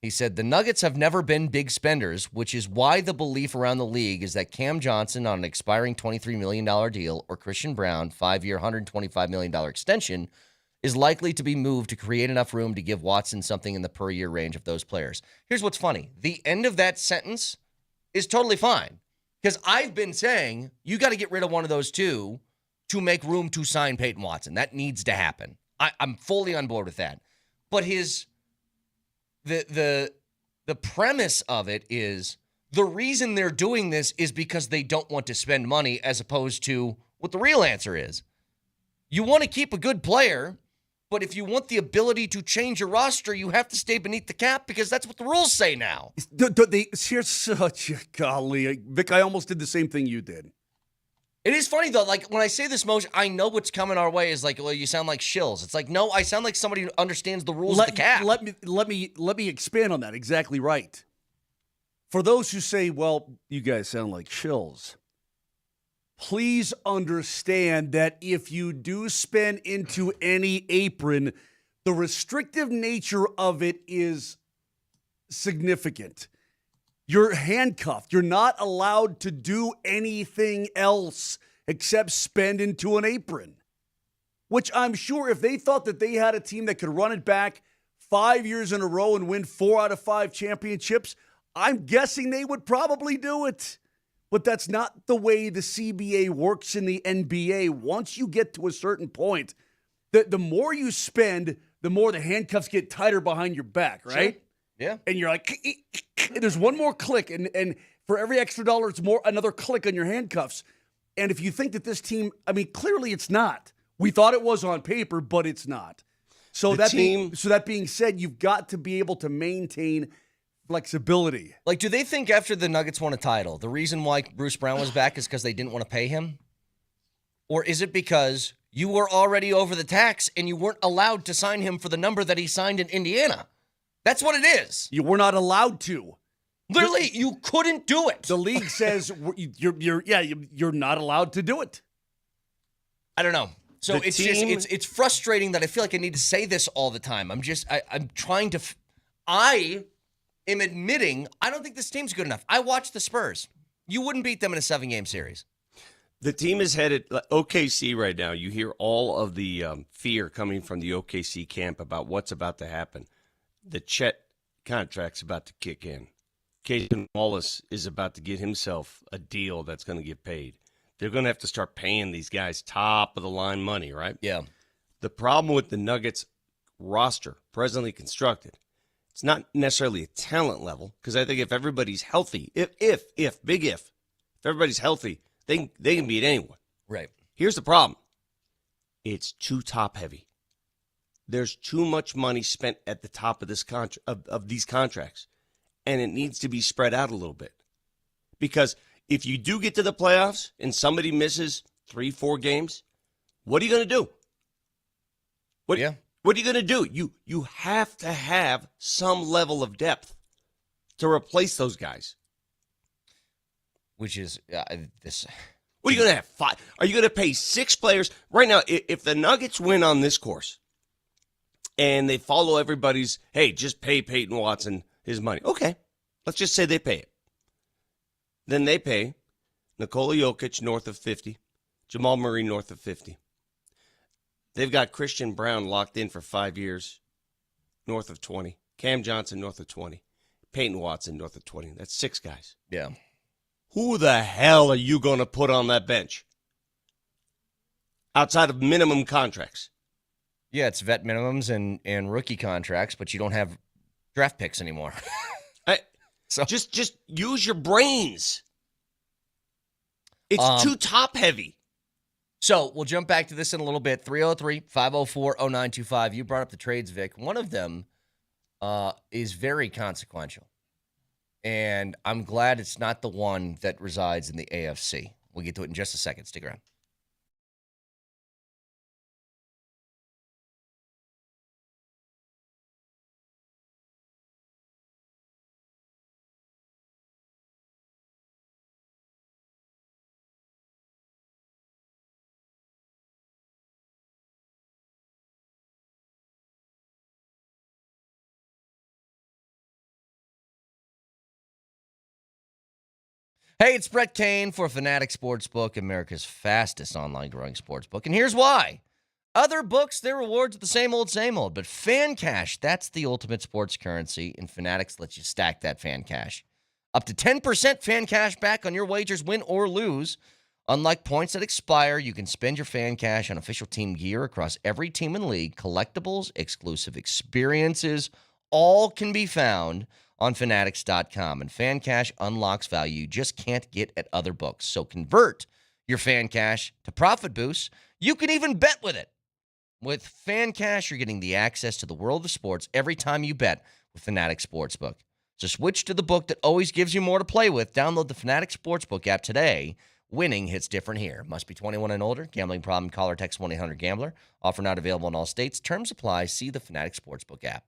He said, the Nuggets have never been big spenders, which is why the belief around the league is that Cam Johnson on an expiring $23 million deal or Christian Brown, 5-year, $125 million extension, is likely to be moved to create enough room to give Watson something in the per year range of those players. Here's what's funny. The end of that sentence is totally fine. Because I've been saying you got to get rid of one of those two to make room to sign Peyton Watson. That needs to happen. I'm fully on board with that. But the premise of it is the reason they're doing this is because they don't want to spend money, as opposed to what the real answer is. You want to keep a good player, but if you want the ability to change your roster, you have to stay beneath the cap because that's what the rules say now. Here's such a golly. Vic, I almost did the same thing you did. It is funny, though. Like, when I say this, Moser, I know what's coming our way is like, well, you sound like shills. It's like, no, I sound like somebody who understands the rules of the cap. Let me expand on that. Exactly right. For those who say, well, you guys sound like shills, please understand that if you do spend into any apron, the restrictive nature of it is significant. You're handcuffed. You're not allowed to do anything else except spend into an apron, which I'm sure if they thought that they had a team that could run it back 5 years in a row and win 4 out of 5 championships, I'm guessing they would probably do it. But that's not the way the CBA works in the NBA. Once you get to a certain point, the more you spend, the more the handcuffs get tighter behind your back, right? Sure. Yeah. And you're like, there's one more click, and for every extra dollar, it's another click on your handcuffs. And if you think that this team, I mean, clearly it's not. We thought it was on paper, but it's not. So that being said, you've got to be able to maintain flexibility. Like, do they think after the Nuggets won a title, the reason why Bruce Brown was back is because they didn't want to pay him? Or is it because you were already over the tax and you weren't allowed to sign him for the number that he signed in Indiana? That's what it is. You were not allowed to. Literally, you couldn't do it. The league says you're not allowed to do it. I don't know. So it's frustrating that I feel like I need to say this all the time. I'm trying to. I am admitting I don't think this team's good enough. I watched the Spurs. You wouldn't beat them in a 7-game series. The team is headed OKC right now. You hear all of the fear coming from the OKC camp about what's about to happen. The Chet contract's about to kick in. Casey Wallace is about to get himself a deal that's going to get paid. They're going to have to start paying these guys top-of-the-line money, right? Yeah. The problem with the Nuggets roster, presently constructed, it's not necessarily a talent level, because I think if everybody's healthy, if everybody's healthy, they can beat anyone. Right. Here's the problem. It's too top-heavy. There's too much money spent at the top of this of these contracts, and it needs to be spread out a little bit. Because if you do get to the playoffs and somebody misses 3-4 games, what are you going to do? What are you going to do? You have to have some level of depth to replace those guys. Which is this. What are you going to have? 5? Are you going to pay 6 players? Right now, if the Nuggets win on this course and they follow everybody's, hey, just pay Peyton Watson his money. Okay, let's just say they pay it. Then they pay Nikola Jokic north of 50, Jamal Murray north of 50. They've got Christian Brown locked in for 5 years, north of 20. Cam Johnson north of 20. Peyton Watson north of 20. That's 6 guys. Yeah. Who the hell are you going to put on that bench? Outside of minimum contracts. Yeah, it's vet minimums and rookie contracts, but you don't have draft picks anymore. So just use your brains. It's too top heavy. So we'll jump back to this in a little bit. 303-504-0925. You brought up the trades, Vic. One of them is very consequential. And I'm glad it's not the one that resides in the AFC. We'll get to it in just a second. Stick around. Hey, it's Brett Kane for Fanatic Sportsbook, America's fastest online growing sportsbook. And here's why. Other books, their rewards are the same old, but Fan Cash, that's the ultimate sports currency, and Fanatics lets you stack that Fan Cash. Up to 10% fan cash back on your wagers, win or lose. Unlike points that expire, you can spend your fan cash on official team gear across every team in the league. Collectibles, exclusive experiences, all can be found on Fanatics.com. And fan cash unlocks value you just can't get at other books. So convert your fan cash to profit boosts. You can even bet with it. With fan cash, you're getting the access to the world of sports every time you bet with Fanatics Sportsbook. So switch to the book that always gives you more to play with. Download the Fanatics Sportsbook app today. Winning hits different here. Must be 21 and older. Gambling problem, call or text 1-800-GAMBLER. Offer not available in all states. Terms apply. See the Fanatics Sportsbook app.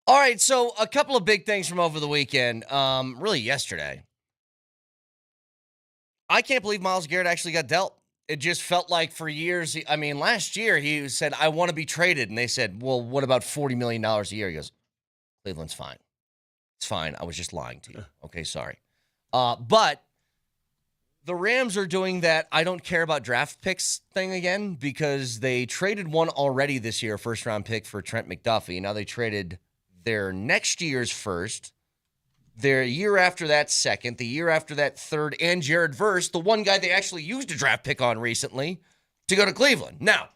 All right, so a couple of big things from over the weekend, really yesterday. I can't believe Myles Garrett actually got dealt. It just felt like for years, last year he said, I want to be traded. And they said, well, what about $40 million a year? He goes, Cleveland's fine. It's fine. I was just lying to you. Okay, sorry. But the Rams are doing that I don't care about draft picks thing again because they traded one already this year, first-round pick for Trent McDuffie. Now they traded their next year's first, their year after that second, the year after that third, and Jared Verse, the one guy they actually used a draft pick on recently, to go to Cleveland. Now,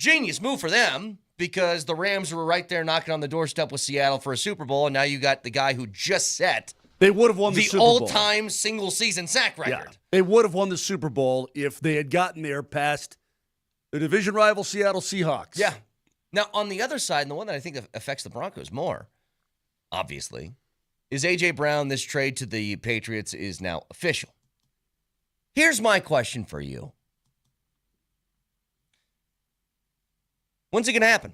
Genius move for them because the Rams were right there knocking on the doorstep with Seattle for a Super Bowl, and now you got the guy who just set They would have won the Super Bowl. all-time single-season sack record. Yeah, they would have won the Super Bowl if they had gotten there past the division rival Seattle Seahawks. Yeah. Now, on the other side, and the one that I think affects the Broncos more, obviously, is A.J. Brown. This trade to the Patriots is now official. Here's my question for you. When's it going to happen?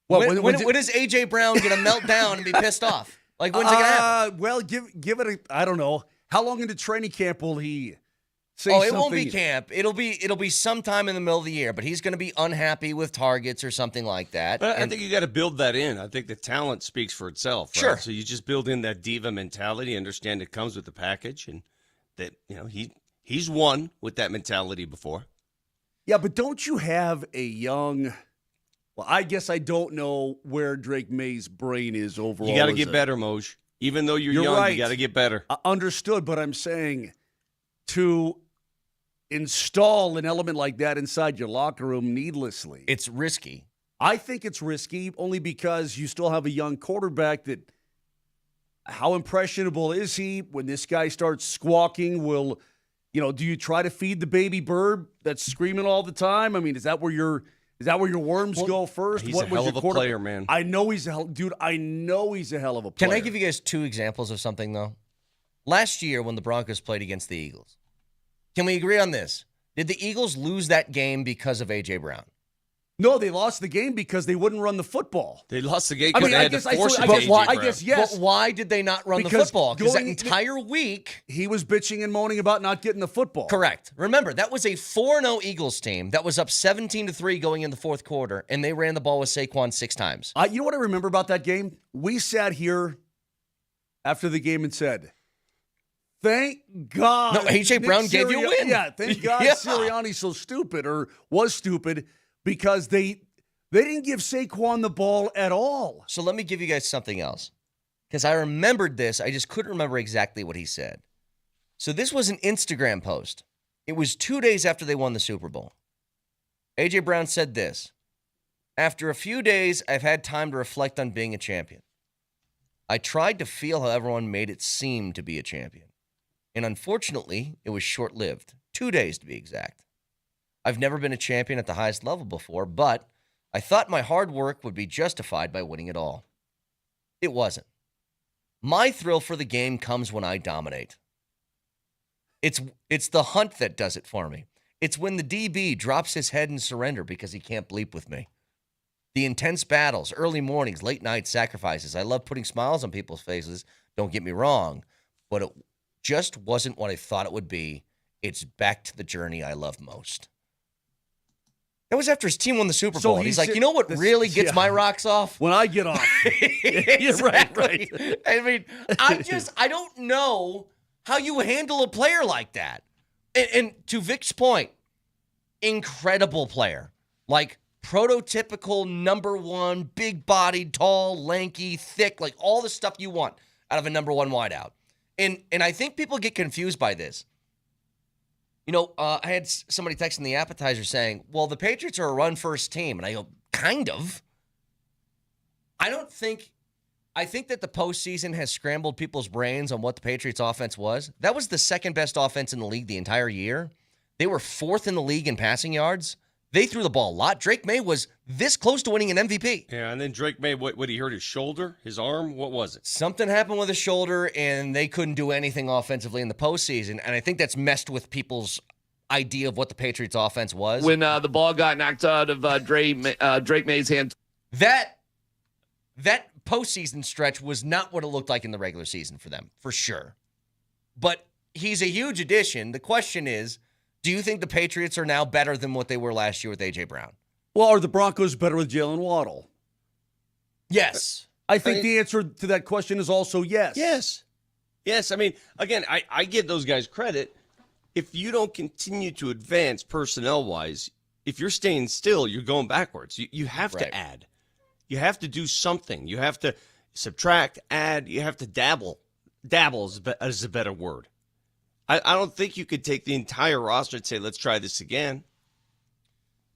Well, when is A.J. Brown going to melt down and be pissed off? Like, when's it going to happen? Well, give it I don't know. How long into training camp will he say it something? won't be camp. It'll be sometime in the middle of the year, but he's going to be unhappy with targets or something like that. But I think you got to build that in. I think the talent speaks for itself. Right? Sure. So you just build in that diva mentality, understand it comes with the package, and that he's won with that mentality before. Yeah, but don't you have a young? Well, I guess I don't know where Drake May's brain is overall. You got to get better, Moj. Even though you're young, right. you got to get better. Understood, but I'm saying to install an element like that inside your locker room needlessly. It's risky. I think it's risky only because you still have a young quarterback that how impressionable is he when this guy starts squawking? Do you try to feed the baby bird that's screaming all the time? I mean, is that where your worms go first? He's a hell of a player, man. I know he's a hell of a player. Can I give you guys two examples of something, though? Last year when the Broncos played against the Eagles, can we agree on this? Did the Eagles lose that game because of A.J. Brown? No, they lost the game because they wouldn't run the football. They lost the game because they had to force it to A.J. I Brown. guess yes. But why did they not run the Because football? Because that going- entire week... He was bitching and moaning about not getting the football. Correct. Remember, that was a 4-0 Eagles team that was up 17-3 going in the fourth quarter, and they ran the ball with Saquon 6 times. You know what I remember about that game? We sat here after the game and said, thank God. No, A.J. Brown gave you a win. Yeah, thank God Yeah. Sirianni's so stupid or was stupid because they didn't give Saquon the ball at all. So let me give you guys something else. Because I remembered this. I just couldn't remember exactly what he said. So this was an Instagram post. It was 2 days after they won the Super Bowl. A.J. Brown said this. After a few days, I've had time to reflect on being a champion. I tried to feel how everyone made it seem to be a champion. And unfortunately, it was short-lived. 2 days to be exact. I've never been a champion at the highest level before, but I thought my hard work would be justified by winning it all. It wasn't. My thrill for the game comes when I dominate. It's the hunt that does it for me. It's when the DB drops his head in surrender because he can't bleep with me. The intense battles, early mornings, late night sacrifices. I love putting smiles on people's faces. Don't get me wrong, but it just wasn't what I thought it would be. It's back to the journey I love most. That was after his team won the Super Bowl. And he's like, you know what really gets my rocks off? When I get off. Exactly. Right. I mean, I don't know how you handle a player like that. And to Vic's point, incredible player. Like prototypical number one, big-bodied, tall, lanky, thick, like all the stuff you want out of a number one wideout. And I think people get confused by this. You know, I had somebody texting the appetizer saying, well, the Patriots are a run-first team. And I go, kind of. I think that the postseason has scrambled people's brains on what the Patriots offense was. That was the second best offense in the league the entire year. They were fourth in the league in passing yards. They threw the ball a lot. Drake May was this close to winning an MVP. Yeah, and then Drake May, what he hurt his shoulder, his arm? What was it? Something happened with his shoulder, and they couldn't do anything offensively in the postseason. And I think that's messed with people's idea of what the Patriots offense was. When the ball got knocked out of Drake May's hand. That postseason stretch was not what it looked like in the regular season for them, for sure. But he's a huge addition. The question is, do you think the Patriots are now better than what they were last year with A.J. Brown? Well, are the Broncos better with Jalen Waddle? Yes. I think the answer to that question is also yes. Yes. I mean, again, I give those guys credit. If you don't continue to advance personnel-wise, if you're staying still, you're going backwards. You have to add. You have to do something. You have to subtract, add. You have to dabble. Dabble is a better word. I don't think you could take the entire roster and say, let's try this again.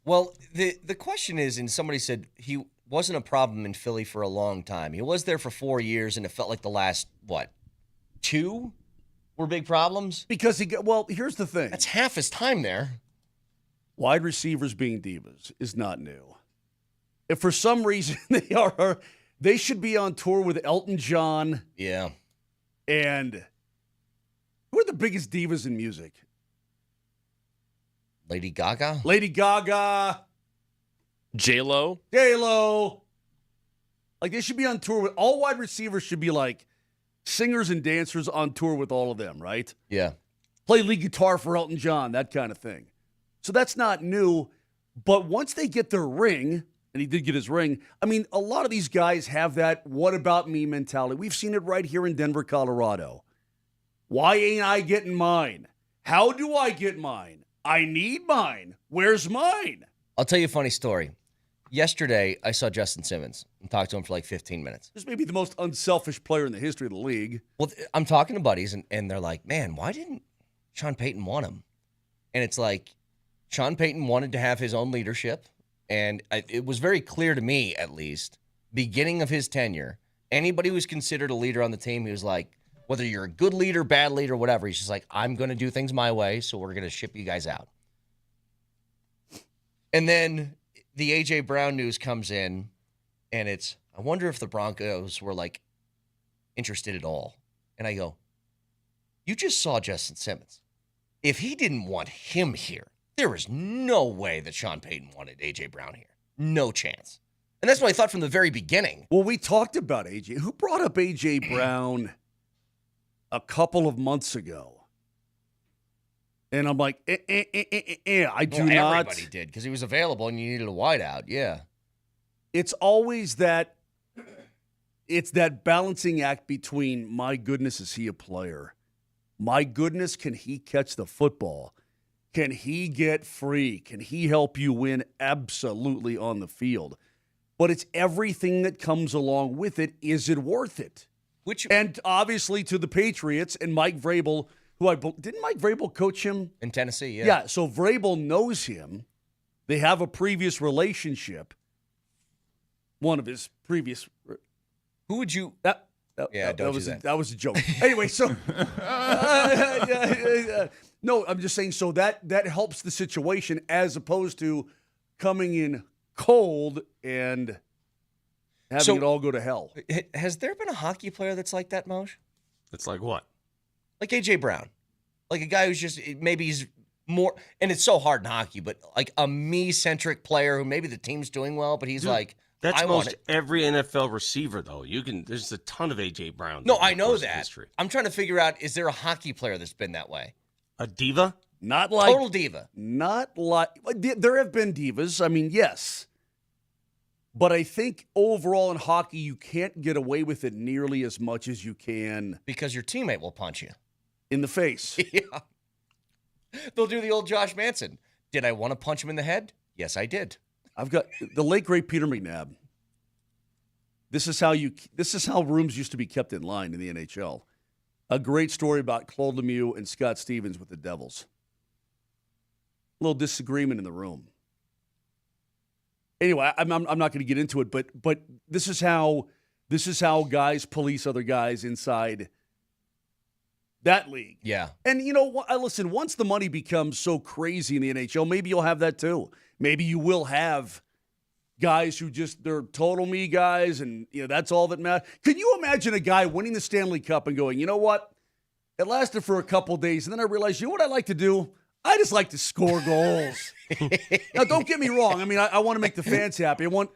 Well, the question is, and somebody said he wasn't a problem in Philly for a long time. He was there for 4 years, and it felt like the last, 2 were big problems? Because here's the thing. That's half his time there. Wide receivers being divas is not new. If for some reason they should be on tour with Elton John. Yeah. And who are the biggest divas in music? Lady Gaga? Lady Gaga. J-Lo. J-Lo. Like, they should be on tour with, all wide receivers should be like singers and dancers on tour with all of them, right? Yeah. Play lead guitar for Elton John, that kind of thing. So that's not new. But once they get their ring, and he did get his ring, I mean, a lot of these guys have that what about me mentality. We've seen it right here in Denver, Colorado. Why ain't I getting mine? How do I get mine? I need mine. Where's mine? I'll tell you a funny story. Yesterday, I saw Justin Simmons and talked to him for like 15 minutes. This may be the most unselfish player in the history of the league. Well, I'm talking to buddies, and they're like, man, why didn't Sean Payton want him? And it's like, Sean Payton wanted to have his own leadership, and it was very clear to me, at least, beginning of his tenure, anybody who was considered a leader on the team, he was like, whether you're a good leader, bad leader, whatever, he's just like, I'm going to do things my way, so we're going to ship you guys out. And then the A.J. Brown news comes in, and it's, I wonder if the Broncos were, like, interested at all. And I go, you just saw Justin Simmons. If he didn't want him here, there is no way that Sean Payton wanted A.J. Brown here. No chance. And that's what I thought from the very beginning. Well, we talked about A.J. Who brought up A.J. Brown a couple of months ago? And I'm like, I do not. Everybody did, because he was available and you needed a wideout, yeah. It's always that, it's that balancing act between, my goodness, is he a player? My goodness, can he catch the football? Can he get free? Can he help you win? Absolutely on the field. But it's everything that comes along with it. Is it worth it? And obviously to the Patriots and Mike Vrabel, didn't Mike Vrabel coach him? In Tennessee, yeah. Yeah, so Vrabel knows him. They have a previous relationship. One of his previous. Who would you? That was a joke. Anyway, so no, I'm just saying. So that helps the situation as opposed to coming in cold and having it all go to hell. Has there been a hockey player that's like that, Moj? It's like what? Like A.J. Brown. Like a guy who's just, maybe he's more, and it's so hard in hockey, but like a me-centric player who maybe the team's doing well, but he's like, that's most every NFL receiver, though. There's a ton of A.J. Browns. No, I know that. I'm trying to figure out, is there a hockey player that's been that way? A diva? Not like. Total diva. Not like. There have been divas. I mean, yes. But I think overall in hockey, you can't get away with it nearly as much as you can. Because your teammate will punch you. In the face. Yeah. They'll do the old Josh Manson. Did I want to punch him in the head? Yes, I did. I've got the late great Peter McNabb. This is how rooms used to be kept in line in the NHL. A great story about Claude Lemieux and Scott Stevens with the Devils. A little disagreement in the room. Anyway, I'm not going to get into it, but this is how guys police other guys inside that league. Yeah. And you know what? Listen, once the money becomes so crazy in the NHL, maybe you'll have that too. Maybe you will have guys who they're total me guys, and that's all that matters. Can you imagine a guy winning the Stanley Cup and going, you know what? It lasted for a couple of days, and then I realized, you know what I like to do? I just like to score goals. Now, don't get me wrong. I mean, I want to make the fans happy. I want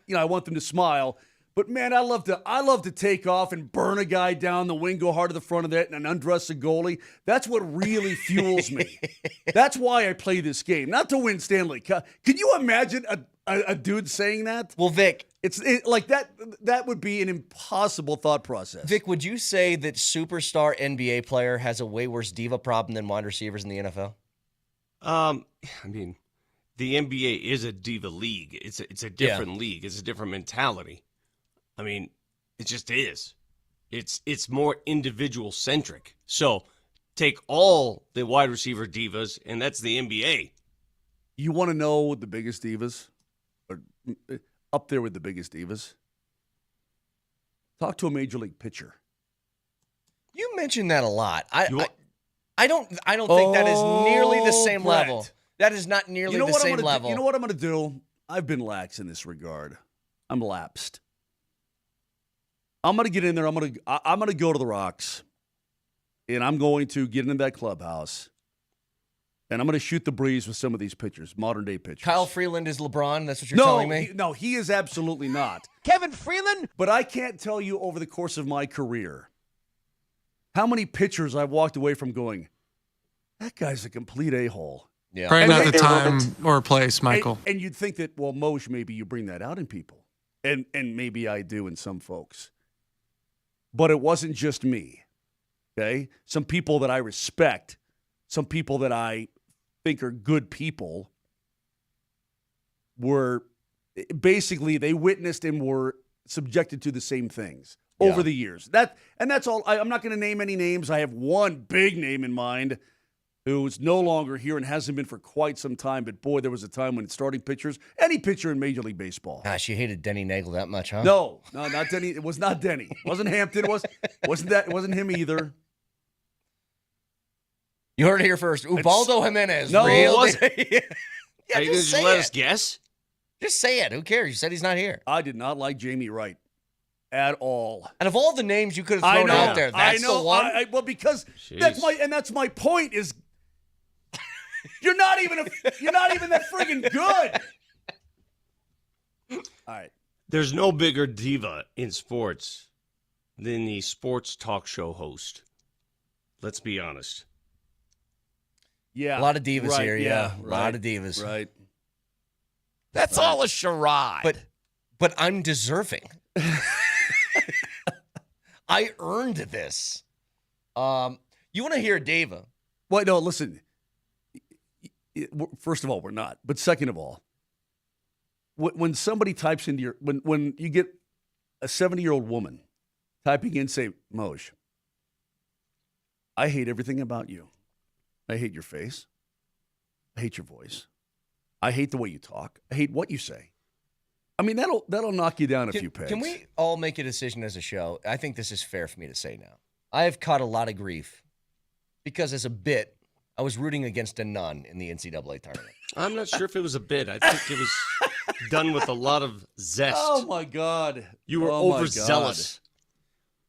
them to smile. But man, I love to take off and burn a guy down the wing, go hard to the front of that, and undress a goalie. That's what really fuels me. That's why I play this game, not to win Stanley Cup. Can you imagine a dude saying that? Well, Vic, it's like that. That would be an impossible thought process. Vic, would you say that superstar NBA player has a way worse diva problem than wide receivers in the NFL? I mean, the NBA is a diva league. It's a different league. It's a different mentality. I mean, it just is. It's more individual centric. So take all the wide receiver divas, and that's the NBA. You want to know the biggest divas? Or up there with the biggest divas? Talk to a major league pitcher. You mentioned that a lot. I don't think that is nearly the same Brett. level. That is not nearly the same level. You know what I'm going to do? I've been lax in this regard. I'm lapsed. I'm going to get in there. I'm going to go to the Rocks, and I'm going to get into that clubhouse, and I'm going to shoot the breeze with some of these pitchers, modern-day pitchers. Kyle Freeland is LeBron? That's what you're telling me? He is absolutely not. Kevin Freeland? But I can't tell you over the course of my career how many pitchers I've walked away from going, that guy's a complete a-hole. Yeah. Probably not the time or place, Michael. And you'd think that, well, Moj, maybe you bring that out in people. And maybe I do in some folks. But it wasn't just me, okay? Some people that I respect, some people that I think are good people were basically, they witnessed and were subjected to the same things over the years. That's all. I'm not going to name any names. I have one big name in mind who's no longer here and hasn't been for quite some time. But, boy, there was a time when starting pitchers, any pitcher in Major League Baseball. Gosh, you hated Denny Nagel that much, huh? No, not Denny. It was not Denny. It wasn't Hampton. It wasn't him either. You heard it here first. Ubaldo Jimenez. No, real it wasn't. yeah, Are you going to just just say let it. us guess? Just say it. Who cares? You said he's not here. I did not like Jamie Wright at all. And of all the names you could have thrown out there, that's I know. the one. Well, because Jeez. that's my point is you're not even that friggin' good. All right. There's no bigger diva in sports than the sports talk show host. Let's be honest. Yeah. A lot of divas here, yeah. A Right, lot of divas. Right. That's all a charade. But I'm deserving. I earned this. You want to hear a diva? Well, no, listen. First of all, we're not. But second of all, when somebody types into your when you get a 70-year-old woman typing in, say, Moj, I hate everything about you. I hate your face. I hate your voice. I hate the way you talk. I hate what you say. I mean, that'll knock you down a few pegs. Can we all make a decision as a show? I think this is fair for me to say now. I have caught a lot of grief because as a bit, I was rooting against a nun in the NCAA tournament. I'm not sure if it was a bit. I think it was done with a lot of zest. Oh, my God. You were Oh, my overzealous.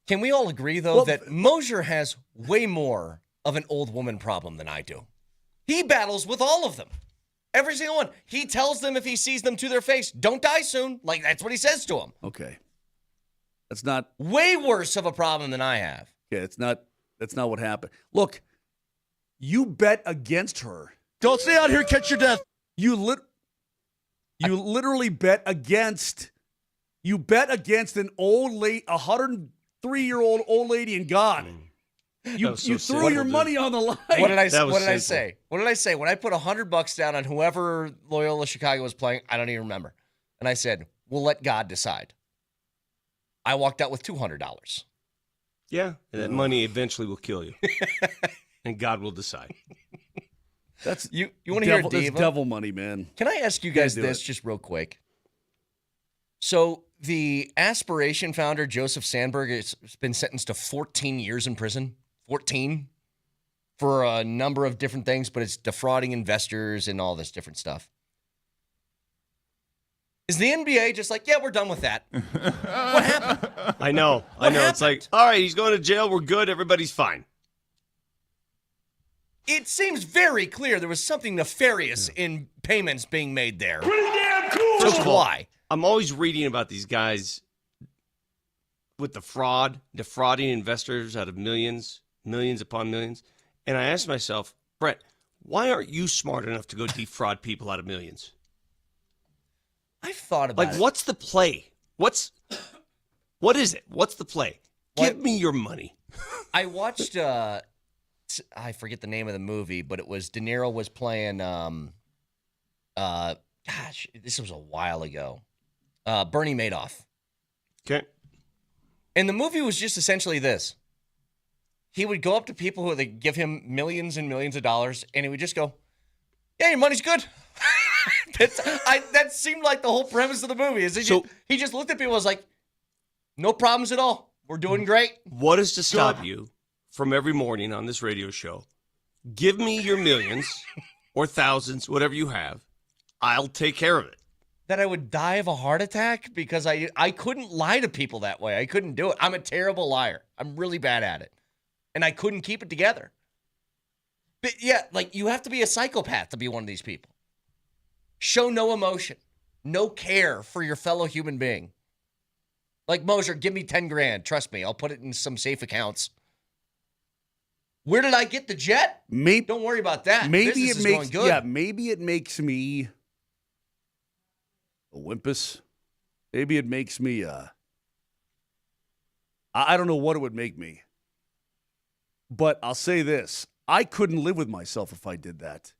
Can we all agree, though, that Moser has way more of an old woman problem than I do? He battles with all of them. Every single one. He tells them if he sees them to their face, don't die soon. Like, that's what he says to them. Okay. That's not Way worse of a problem than I have. okay. That's not what happened. Look, you bet against her. Don't stay out here and catch your death. You literally bet against. You bet against an old lady, 103-year-old old lady in God. You threw your money on the line. What did I simple. say? What did I say? When I put $100 down on whoever Loyola Chicago was playing, I don't even remember. And I said, we'll let God decide. I walked out with $200. Yeah, and that money eventually will kill you. And God will decide. That's You want to hear a that's diva? devil money, man. Can I ask you guys do this it. just real quick? So the Aspiration founder, Joseph Sandberg, has been sentenced to 14 years in prison. 14 for a number of different things, but it's defrauding investors and all this different stuff. Is the NBA just like, yeah, we're done with that? What happened? I know. It's like, all right, he's going to jail. We're good. Everybody's fine. It seems very clear there was something nefarious in payments being made there. First of all, why? I'm always reading about these guys with the fraud, defrauding investors out of millions upon millions. And I asked myself, Brett, why aren't you smart enough to go defraud people out of millions? I've thought about it. What's the play? What is it? What's the play? Give me your money. I watched, I forget the name of the movie, but it was De Niro was playing, this was a while ago, Bernie Madoff. Okay. And the movie was just essentially this. He would go up to people who would give him millions and millions of dollars, and he would just go, Yeah, your money's good. That seemed like the whole premise of the movie. He just looked at people and was like, no problems at all. We're doing great. What is to stop you from every morning on this radio show? Give me your millions or thousands, whatever you have. I'll take care of it. That I would die of a heart attack because I couldn't lie to people that way. I couldn't do it. I'm a terrible liar. I'm really bad at it. And I couldn't keep it together. But yeah, like you have to be a psychopath to be one of these people. Show no emotion, no care for your fellow human being. Like Moser, give me 10 grand. Trust me, I'll put it in some safe accounts. Where did I get the jet? Don't worry about that. Maybe Business is going good. Yeah, maybe it makes me a wimpus. Maybe it makes me I don't know what it would make me. But I'll say this. I couldn't live with myself if I did that.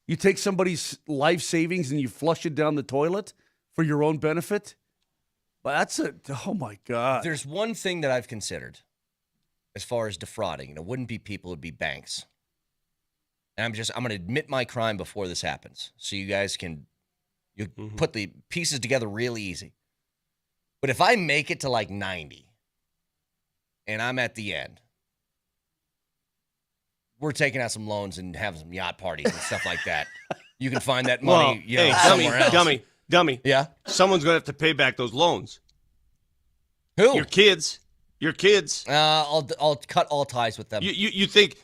You take somebody's life savings and you flush it down the toilet for your own benefit? But oh my God. There's one thing that I've considered as far as defrauding, and it wouldn't be people, it'd be banks. And I'm going to admit my crime before this happens. So you guys can put the pieces together really easy. But if I make it to like 90 and I'm at the end, we're taking out some loans and having some yacht parties and stuff like that. You can find that money somewhere else. Dummy. Yeah? Someone's going to have to pay back those loans. Who? Your kids. I'll cut all ties with them. You think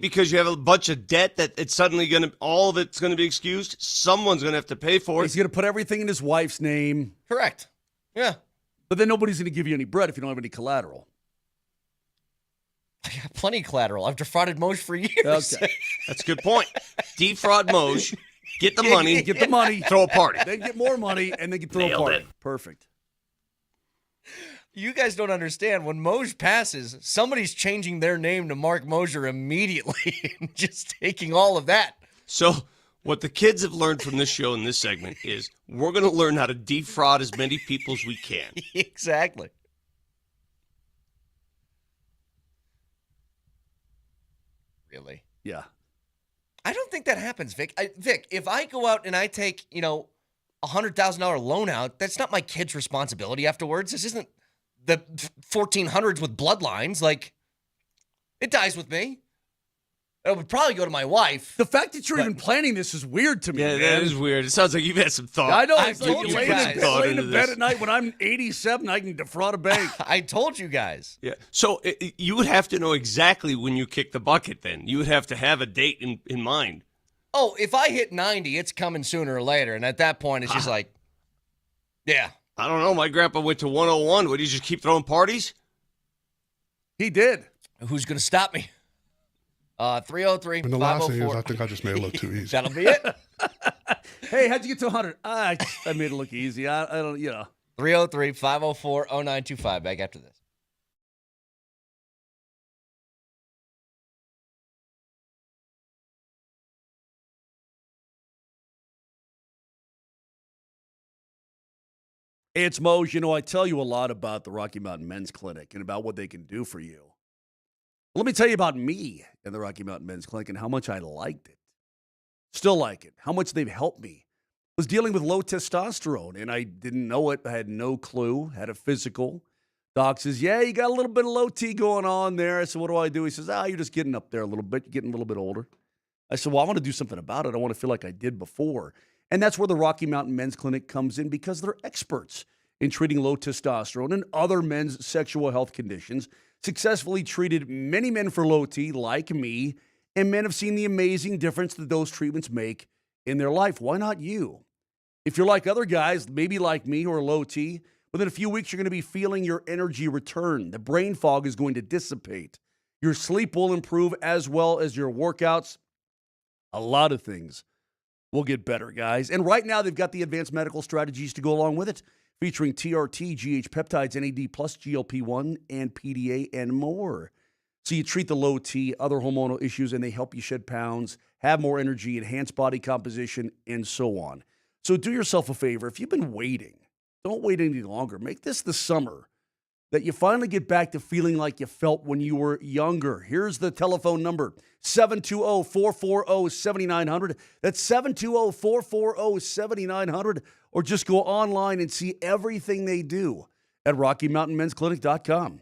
because you have a bunch of debt that it's suddenly all of it's going to be excused? Someone's going to have to pay for it. He's going to put everything in his wife's name. Correct. Yeah. But then nobody's going to give you any bread if you don't have any collateral. I got plenty of collateral. I've defrauded Moj for years. Okay. That's a good point. Defraud Moj, get the money, throw a party. Then get more money, and then throw a party. Perfect. You guys don't understand. When Moj passes, somebody's changing their name to Mark Moser immediately and just taking all of that. So what the kids have learned from this show in this segment is we're going to learn how to defraud as many people as we can. Exactly. Really? Yeah. I don't think that happens, Vic. Vic, if I go out and I take, $100,000 loan out, that's not my kid's responsibility afterwards. This isn't the 1400s with bloodlines. Like, it dies with me. It would probably go to my wife. The fact that you're even planning this is weird to me. Yeah, that is weird. It sounds like you've had some thought. I know. I told you guys. Laying in bed at night when I'm 87, I can defraud a bank. I told you guys. Yeah. So you would have to know exactly when you kick the bucket then. You would have to have a date in mind. Oh, if I hit 90, it's coming sooner or later. And at that point, it's just like, yeah. I don't know. My grandpa went to 101. Would he just keep throwing parties? He did. Who's going to stop me? 303 And the last thing is, I think I just made it look too easy. That'll be it. Hey, how'd you get to 100? I made it look easy. I don't, 303-504-0925. Back after this. It's Moj. I tell you a lot about the Rocky Mountain Men's Clinic and about what they can do for you. Let me tell you about me and the Rocky Mountain Men's Clinic and how much I liked it. Still like it. How much they've helped me. Was dealing with low testosterone, and I didn't know it. I had no clue. Had a physical. Doc says, yeah, you got a little bit of low T going on there. I said, what do I do? He says, you're just getting up there a little bit. You're getting a little bit older. I said, well, I want to do something about it. I want to feel like I did before. And that's where the Rocky Mountain Men's Clinic comes in because they're experts in treating low testosterone and other men's sexual health conditions. Successfully treated many men for low T, like me, and men have seen the amazing difference that those treatments make in their life. Why not you? If you're like other guys, maybe like me, who are low T, within a few weeks, you're going to be feeling your energy return. The brain fog is going to dissipate. Your sleep will improve as well as your workouts. A lot of things will get better, guys. And right now, they've got the advanced medical strategies to go along with it, featuring TRT, GH peptides, NAD+, GLP-1, and PDA, and more. So you treat the low T, other hormonal issues, and they help you shed pounds, have more energy, enhance body composition, and so on. So do yourself a favor. If you've been waiting, don't wait any longer. Make this the summer that you finally get back to feeling like you felt when you were younger. Here's the telephone number, 720-440-7900. That's 720-440-7900. Or just go online and see everything they do at RockyMountainMen'sClinic.com.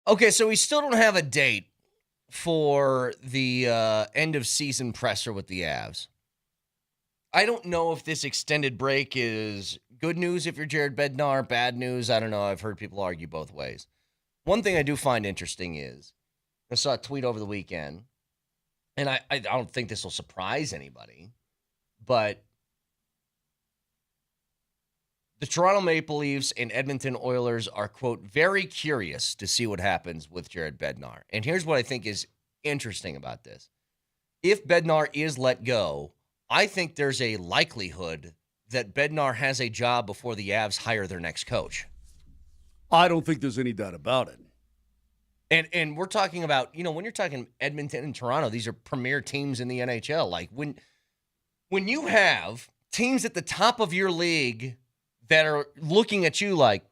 Okay, so we still don't have a date for the end of season presser with the Avs. I don't know if this extended break is good news if you're Jared Bednar, bad news. I don't know. I've heard people argue both ways. One thing I do find interesting is I saw a tweet over the weekend, and I don't think this will surprise anybody, but the Toronto Maple Leafs and Edmonton Oilers are, quote, very curious to see what happens with Jared Bednar. And here's what I think is interesting about this. If Bednar is let go, I think there's a likelihood that Bednar has a job before the Avs hire their next coach. I don't think there's any doubt about it. And we're talking about, when you're talking Edmonton and Toronto, these are premier teams in the NHL. Like when you have teams at the top of your league that are looking at you like,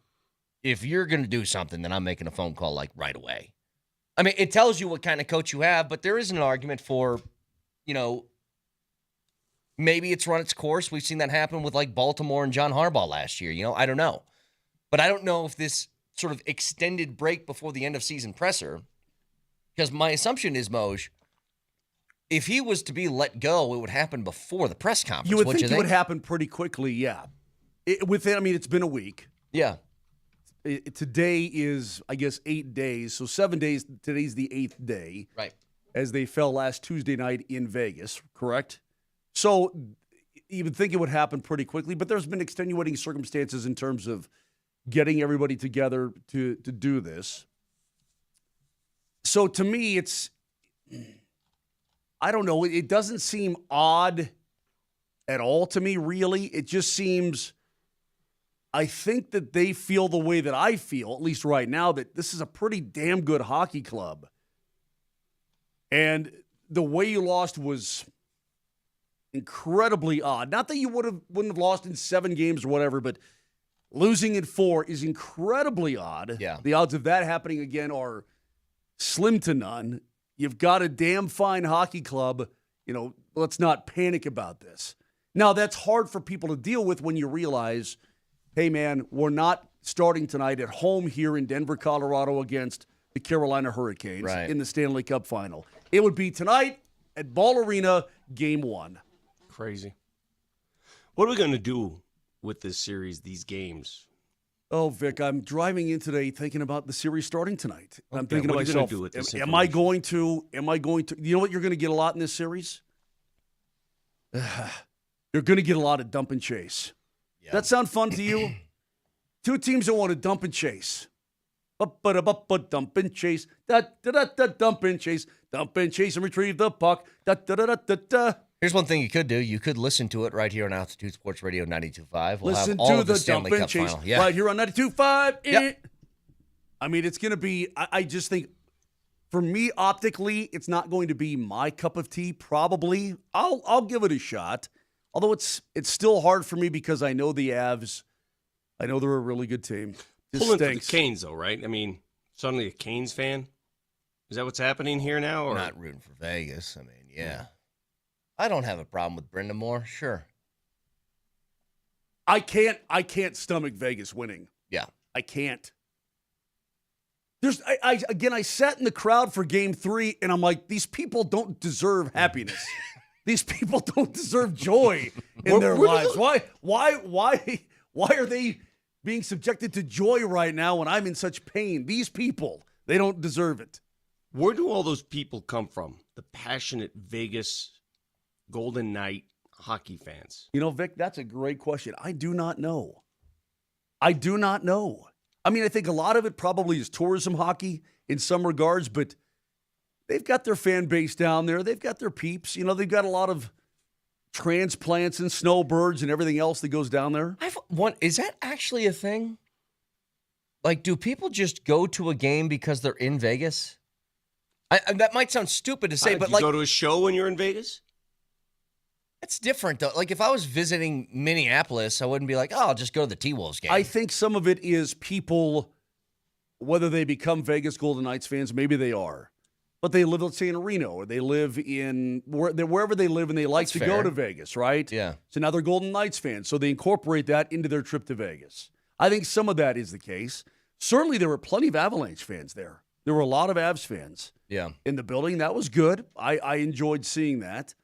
if you're going to do something, then I'm making a phone call like right away. I mean, it tells you what kind of coach you have, but there is an argument for, maybe it's run its course. We've seen that happen with like Baltimore and John Harbaugh last year. I don't know. But I don't know if this sort of extended break before the end of season presser, because my assumption is, Moj, if he was to be let go, it would happen before the press conference. You would think it would happen pretty quickly, yeah. It's been a week. Yeah. Today is, I guess, 8 days. So 7 days. Today's the 8th day. Right. As they fell last Tuesday night in Vegas, correct? So you would think it would happen pretty quickly, but there's been extenuating circumstances in terms of getting everybody together to do this. So to me, I don't know. It doesn't seem odd at all to me, really. It just seems, I think that they feel the way that I feel, at least right now, that this is a pretty damn good hockey club. And the way you lost was incredibly odd. Not that you wouldn't have lost in 7 games or whatever, but losing in 4 is incredibly odd. Yeah. The odds of that happening again are slim to none. You've got a damn fine hockey club. Let's not panic about this. Now, that's hard for people to deal with when you realize, hey, man, we're not starting tonight at home here in Denver, Colorado against the Carolina Hurricanes in the Stanley Cup final. It would be tonight at Ball Arena, Game 1. Crazy. What are we going to do with this series, these games? Oh, Vic, I'm driving in today thinking about the series starting tonight. Okay, I'm thinking to what are you myself, gonna do with this am I going to, you know what you're going to get a lot in this series? You're going to get a lot of dump and chase. Yeah. That sound fun to you? 2 teams that want to dump and chase. Dump and chase. Dump and chase. Dump and chase and retrieve the puck. Here's one thing you could do. You could listen to it right here on Altitude Sports Radio 92.5. We'll Listen have all to of the the Stanley dump and Cup chase final. Yeah. right here on 92.5. Yep. I mean, it's going to be, I just think, for me, optically, it's not going to be my cup of tea, probably. I'll give it a shot. Although it's still hard for me because I know the Avs. I know they're a really good team. Just Pulling for the stinks. Canes, though, right? I mean, suddenly a Canes fan? Is that what's happening here now? Or Not rooting for Vegas. I mean, yeah. I don't have a problem with Brendan Moore. Sure. I can't stomach Vegas winning. Yeah. I can't. I sat in the crowd for Game 3, and I'm like, these people don't deserve happiness. These people don't deserve joy in their lives. Why are they being subjected to joy right now when I'm in such pain? These people, they don't deserve it. Where do all those people come from? The passionate Vegas Golden Knight hockey fans. Vic, that's a great question. I do not know. I mean, I think a lot of it probably is tourism hockey in some regards, but they've got their fan base down there. They've got their peeps. They've got a lot of transplants and snowbirds and everything else that goes down there. Is that actually a thing? Like, do people just go to a game because they're in Vegas? That might sound stupid to say, but you go to a show when you're in Vegas? It's different, though. Like, if I was visiting Minneapolis, I wouldn't be like, I'll just go to the T-Wolves game. I think some of it is people, whether they become Vegas Golden Knights fans, maybe they are, but they live, let's say, in Reno, or they live in wherever they live, and they like to go to Vegas, right? Yeah. So now they're Golden Knights fans, so they incorporate that into their trip to Vegas. I think some of that is the case. Certainly, there were plenty of Avalanche fans there. There were a lot of Avs fans in the building. That was good. I enjoyed seeing that.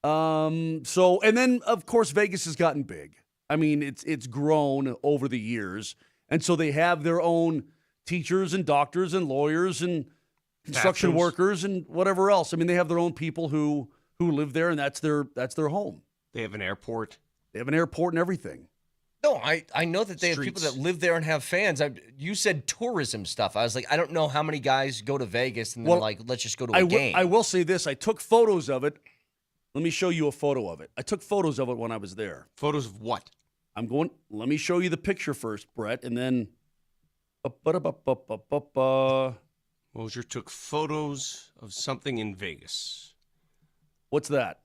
And then, of course, Vegas has gotten big. I mean, it's grown over the years. And so they have their own teachers and doctors and lawyers and construction workers and whatever else. I mean, they have their own people who live there, and that's their home. They have an airport. They have an airport and everything. No, I know that they have people that live there and have fans. You said tourism stuff. I was like, I don't know how many guys go to Vegas and then let's just go to a game. I will say this. I took photos of it. Let me show you a photo of it. I took photos of it when I was there. Photos of what? Let me show you the picture first, Brett, and then. Moser took photos of something in Vegas. What's that?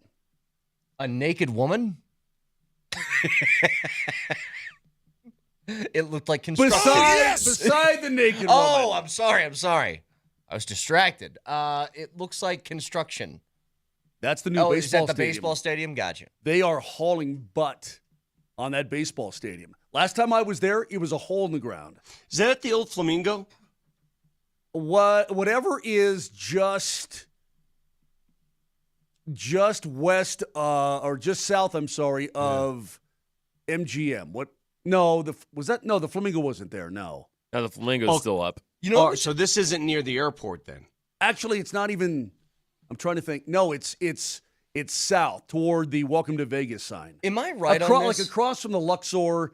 A naked woman? It looked like construction. Beside the naked Oh, woman. I'm sorry. I was distracted. It looks like construction. That's the new Oh, baseball is that the stadium. baseball stadium? Gotcha. They are hauling butt on that baseball stadium. Last time I was there, it was a hole in the ground. Is that at the old Flamingo? Whatever is just west or just south, I'm sorry, of MGM. What? No, the Flamingo wasn't there. No. Now the Flamingo's still up. You know, So this isn't near the airport then? Actually, it's not even. I'm trying to think. No, it's south toward the Welcome to Vegas sign. am I right on this? Like across from the Luxor,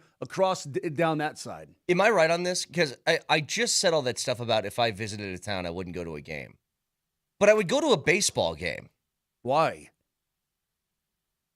down that side. Am I right on this? Because I just said all that stuff about if I visited a town, I wouldn't go to a game. But I would go to a baseball game. Why?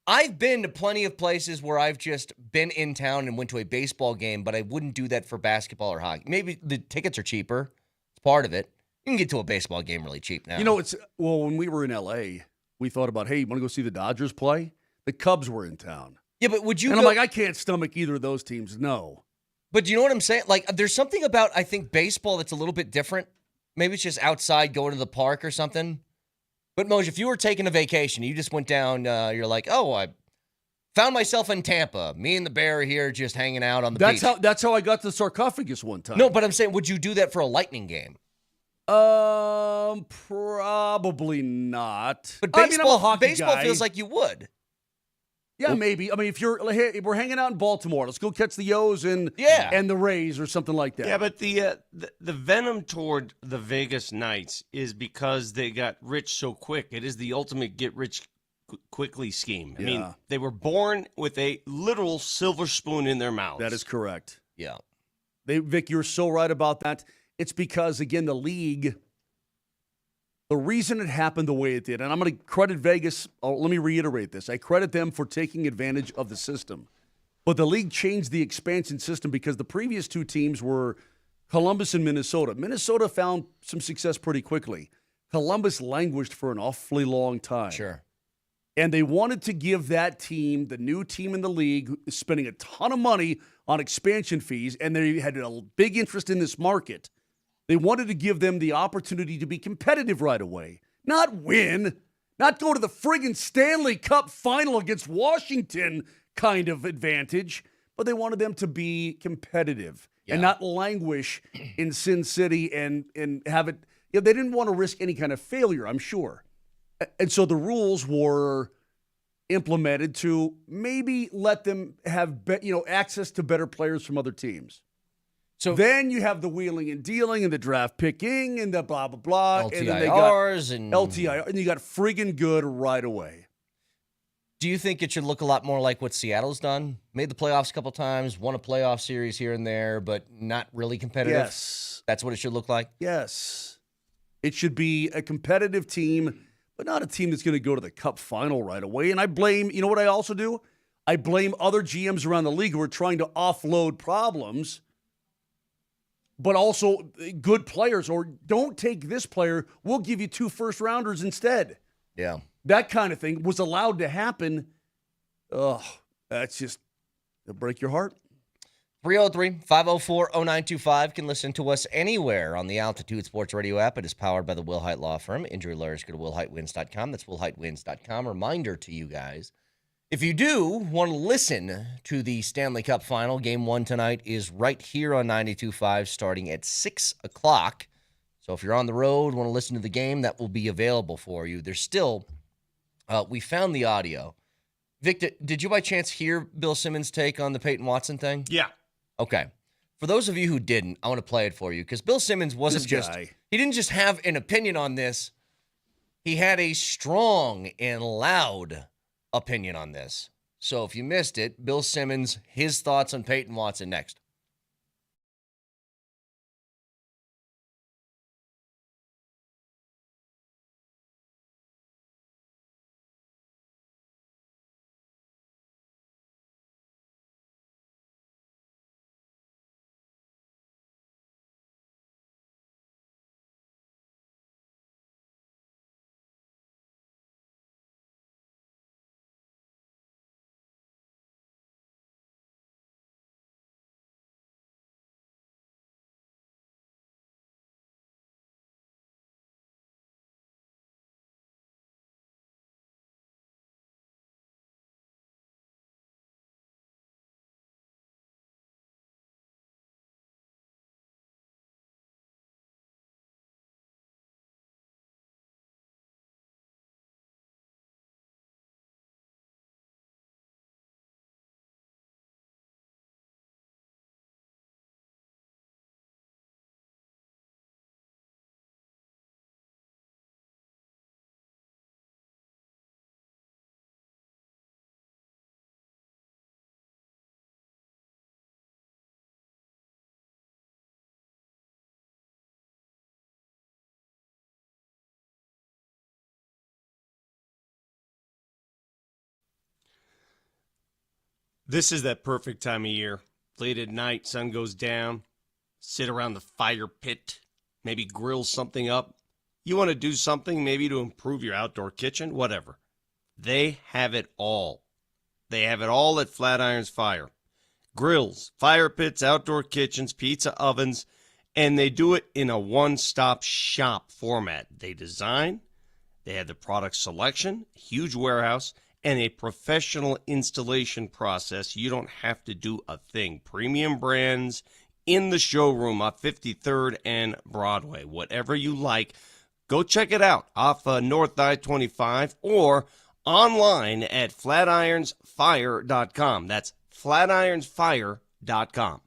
I've been to plenty of places where I've just been in town and went to a baseball game, but I wouldn't do that for basketball or hockey. Maybe the tickets are cheaper. It's part of it. You can get to a baseball game really cheap now. You know, when we were in L.A., we thought about, hey, you want to go see the Dodgers play? The Cubs were in town. Yeah, but would you And I'm like, I can't stomach either of those teams. No. But do you know what I'm saying? Like, there's something about, I think, baseball that's a little bit different. Maybe it's just outside going to the park or something. But, Moj, if you were taking a vacation, you just went down, you're like, oh, I found myself in Tampa. Me and the bear here just hanging out on the beach. That's how I got to the sarcophagus one time. No, but I'm saying, would you do that for a Lightning game? Probably not. But I'm baseball, a hockey baseball guy. feels like you would. Yeah, maybe. I mean, if we're hanging out in Baltimore, let's go catch the O's and the Rays or something like that. Yeah, but the venom toward the Vegas Knights is because they got rich so quick. It is the ultimate get rich quickly scheme. I mean, they were born with a literal silver spoon in their mouths. That is correct. Yeah. Vic, you're so right about that. It's because, again, the league, the reason it happened the way it did, and I'm going to credit Vegas. Let me reiterate this. I credit them for taking advantage of the system. But the league changed the expansion system because the previous two teams were Columbus and Minnesota. Minnesota found some success pretty quickly. Columbus languished for an awfully long time. Sure. And they wanted to give that team, the new team in the league, spending a ton of money on expansion fees, and they had a big interest in this market. They wanted to give them the opportunity to be competitive right away. Not win, not go to the friggin' Stanley Cup final against Washington kind of advantage, but they wanted them to be competitive and not languish in Sin City and have it. They didn't want to risk any kind of failure, I'm sure. And so the rules were implemented to maybe let them have access to better players from other teams. So then you have the wheeling and dealing and the draft picking and the blah, blah, blah. LTIRs and then they got and LTIR, and you got friggin' good right away. Do you think it should look a lot more like what Seattle's done? Made the playoffs a couple times, won a playoff series here and there, but not really competitive? Yes. That's what it should look like? Yes. It should be a competitive team, but not a team that's going to go to the Cup final right away. And I blame, you know what I also do? I blame other GMs around the league who are trying to offload problems, but also good players, or don't take this player, we'll give you 2 first-rounders instead. Yeah. That kind of thing was allowed to happen. Ugh, that's just, it'll break your heart. 303-504-0925 can listen to us anywhere on the Altitude Sports Radio app. It is powered by the Will Hite Law Firm. Injury lawyers go to willhitewins.com. That's willhitewins.com. Reminder to you guys, if you do want to listen to the Stanley Cup Final, Game 1 tonight is right here on 92.5 starting at 6 o'clock. So if you're on the road, want to listen to the game, that will be available for you. There's still, we found the audio. Vic, did you by chance hear Bill Simmons' take on the Peyton Watson thing? Yeah. Okay. For those of you who didn't, I want to play it for you because Bill Simmons wasn't he didn't just have an opinion on this. He had a strong and loud opinion on this. So if you missed it, Bill Simmons, his thoughts on Peyton Watson next. This is that perfect time of year. Late at night, sun goes down, sit around the fire pit, maybe grill something up. You want to do something maybe to improve your outdoor kitchen, whatever. They have it all. They have it all at Flatirons Fire. Grills, fire pits, outdoor kitchens, pizza ovens, and they do it in a one-stop shop format. They design, they have the product selection, huge warehouse, and a professional installation process. You don't have to do a thing. Premium brands in the showroom off 53rd and Broadway. Whatever you like, go check it out off North I-25 or online at flatironsfire.com. That's flatironsfire.com.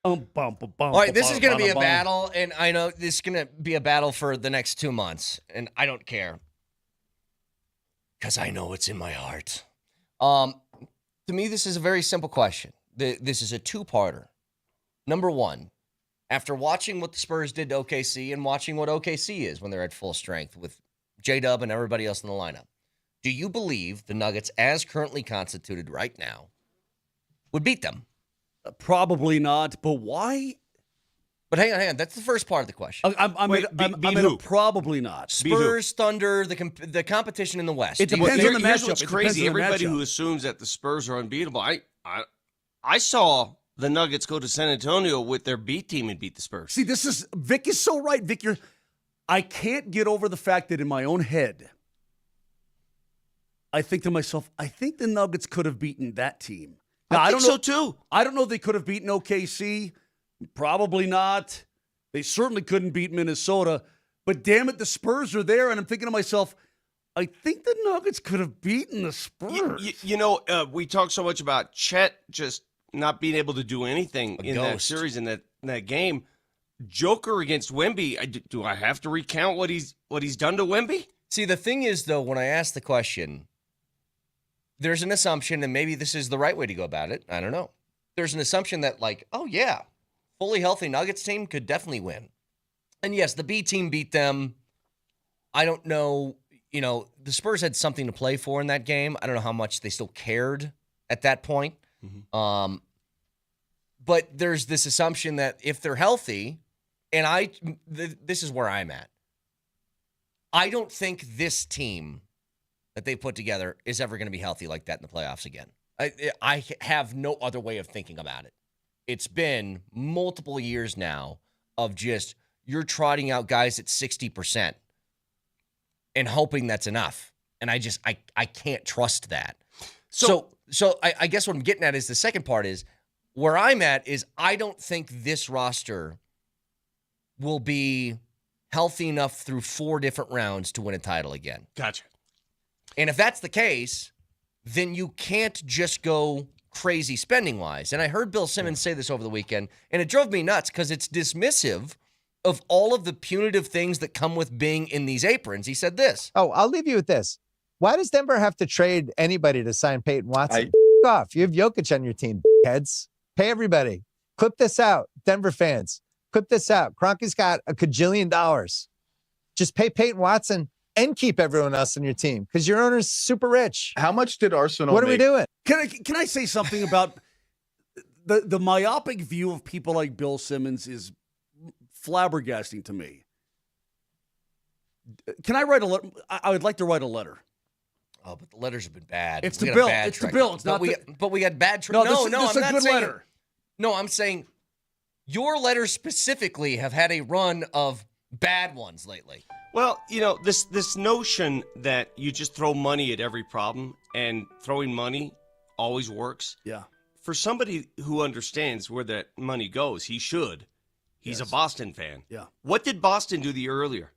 All right, this is going to be a battle, and I know this is going to be a battle for the next 2 months, and I don't care because I know it's in my heart. To me, this is a very simple question. This is a two-parter. Number one, after watching what the Spurs did to OKC and watching what OKC is when they're at full strength with J-Dub and everybody else in the lineup, do you believe the Nuggets, as currently constituted right now, would beat them? Probably not, but why? But hang on. That's the first part of the question. I'm in a probably not. Spurs, Thunder, the competition in the West. It depends on the Here's matchup. what's crazy. Everybody who assumes that the Spurs are unbeatable, I saw the Nuggets go to San Antonio with their B team and beat the Spurs. See, Vic is so right. Vic, I can't get over the fact that in my own head, I think to myself, I think the Nuggets could have beaten that team. Now, I think so too. I don't know if they could have beaten OKC. Probably not. They certainly couldn't beat Minnesota. But damn it, the Spurs are there, and I'm thinking to myself, I think the Nuggets could have beaten the Spurs. We talk so much about Chet just not being able to do anything in that series, in that game. Joker against Wemby, do I have to recount what he's done to Wemby? See, the thing is, though, when I ask the question, there's an assumption, and maybe this is the right way to go about it. I don't know. There's an assumption that, like, oh, yeah, fully healthy Nuggets team could definitely win. And, yes, the B team beat them. I don't know. The Spurs had something to play for in that game. I don't know how much they still cared at that point. Mm-hmm. But there's this assumption that if they're healthy, and this is where I'm at. I don't think this team that they put together is ever going to be healthy like that in the playoffs again. I have no other way of thinking about it. It's been multiple years now of just you're trotting out guys at 60%. And hoping that's enough. And I can't trust that. So I guess what I'm getting at is the second part is where I'm at is I don't think this roster will be healthy enough through 4 different rounds to win a title again. Gotcha. And if that's the case, then you can't just go crazy spending-wise. And I heard Bill Simmons say this over the weekend, and it drove me nuts because it's dismissive of all of the punitive things that come with being in these aprons. He said this. Oh, I'll leave you with this. Why does Denver have to trade anybody to sign Peyton Watson? Off. You have Jokic on your team, heads. Pay everybody. Clip this out, Denver fans. Clip this out. Kroenke's got $1 kajillion. Just pay Peyton Watson and keep everyone else on your team because your owner's super rich. How much did Arsenal What are we doing? Can I say something about the myopic view of people like Bill Simmons is flabbergasting to me. Can I write a letter? I would like to write a letter. Oh, but the letters have been bad. It's the bill. It's the bill. It's not. But we got bad. No, this is a good letter. No, I'm saying your letters specifically have had a run of bad ones lately. Well, this notion that you just throw money at every problem and throwing money always works. Yeah. For somebody who understands where that money goes, he should. He's a Boston fan. Yeah. What did Boston do the year earlier?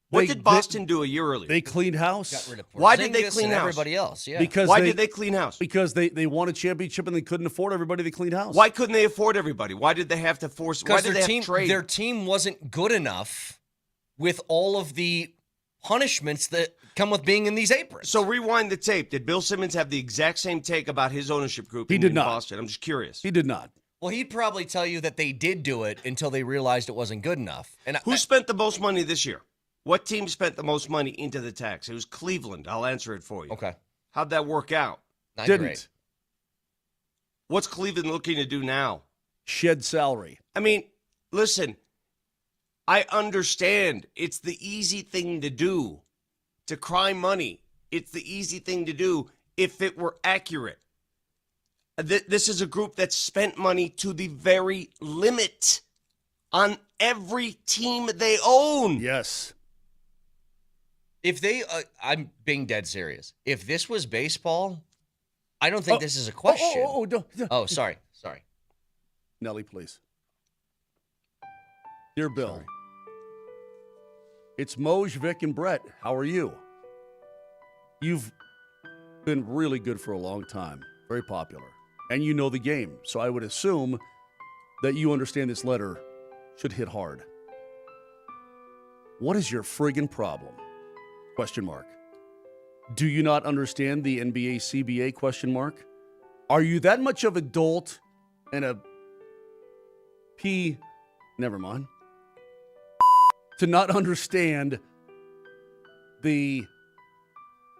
What did Boston do a year earlier? They cleaned house. Got rid of Why did they clean house? Everybody else, yeah. Why did they clean house? Because they won a championship and they couldn't afford everybody. They cleaned house. Why couldn't they afford everybody? Why did they have to force? Why did their team wasn't good enough with all of the punishments that come with being in these aprons. So rewind the tape. Did Bill Simmons have the exact same take about his ownership group? He did not. Boston. I'm just curious. He did not. Well, he'd probably tell you that they did do it until they realized it wasn't good enough. And who spent the most money this year? What team spent the most money into the tax? It was Cleveland. I'll answer it for you. Okay. How'd that work out? Not Didn't. Great. What's Cleveland looking to do now? Shed salary. I mean, listen, I understand it's the easy thing to do, to cry money. It's the easy thing to do if it were accurate. This is a group that spent money to the very limit on every team they own. Yes. If they, I'm being dead serious. If this was baseball, I don't think this is a question. Oh, sorry. Nelly, please. Dear Bill, it's Moj, Vic, and Brett. How are you? You've been really good for a long time. Very popular. And you know the game. So I would assume that you understand this letter should hit hard. What is your friggin' problem? Question mark. Do you not understand the NBA CBA? Question mark. Are you that much of a dolt and a never mind, to not understand the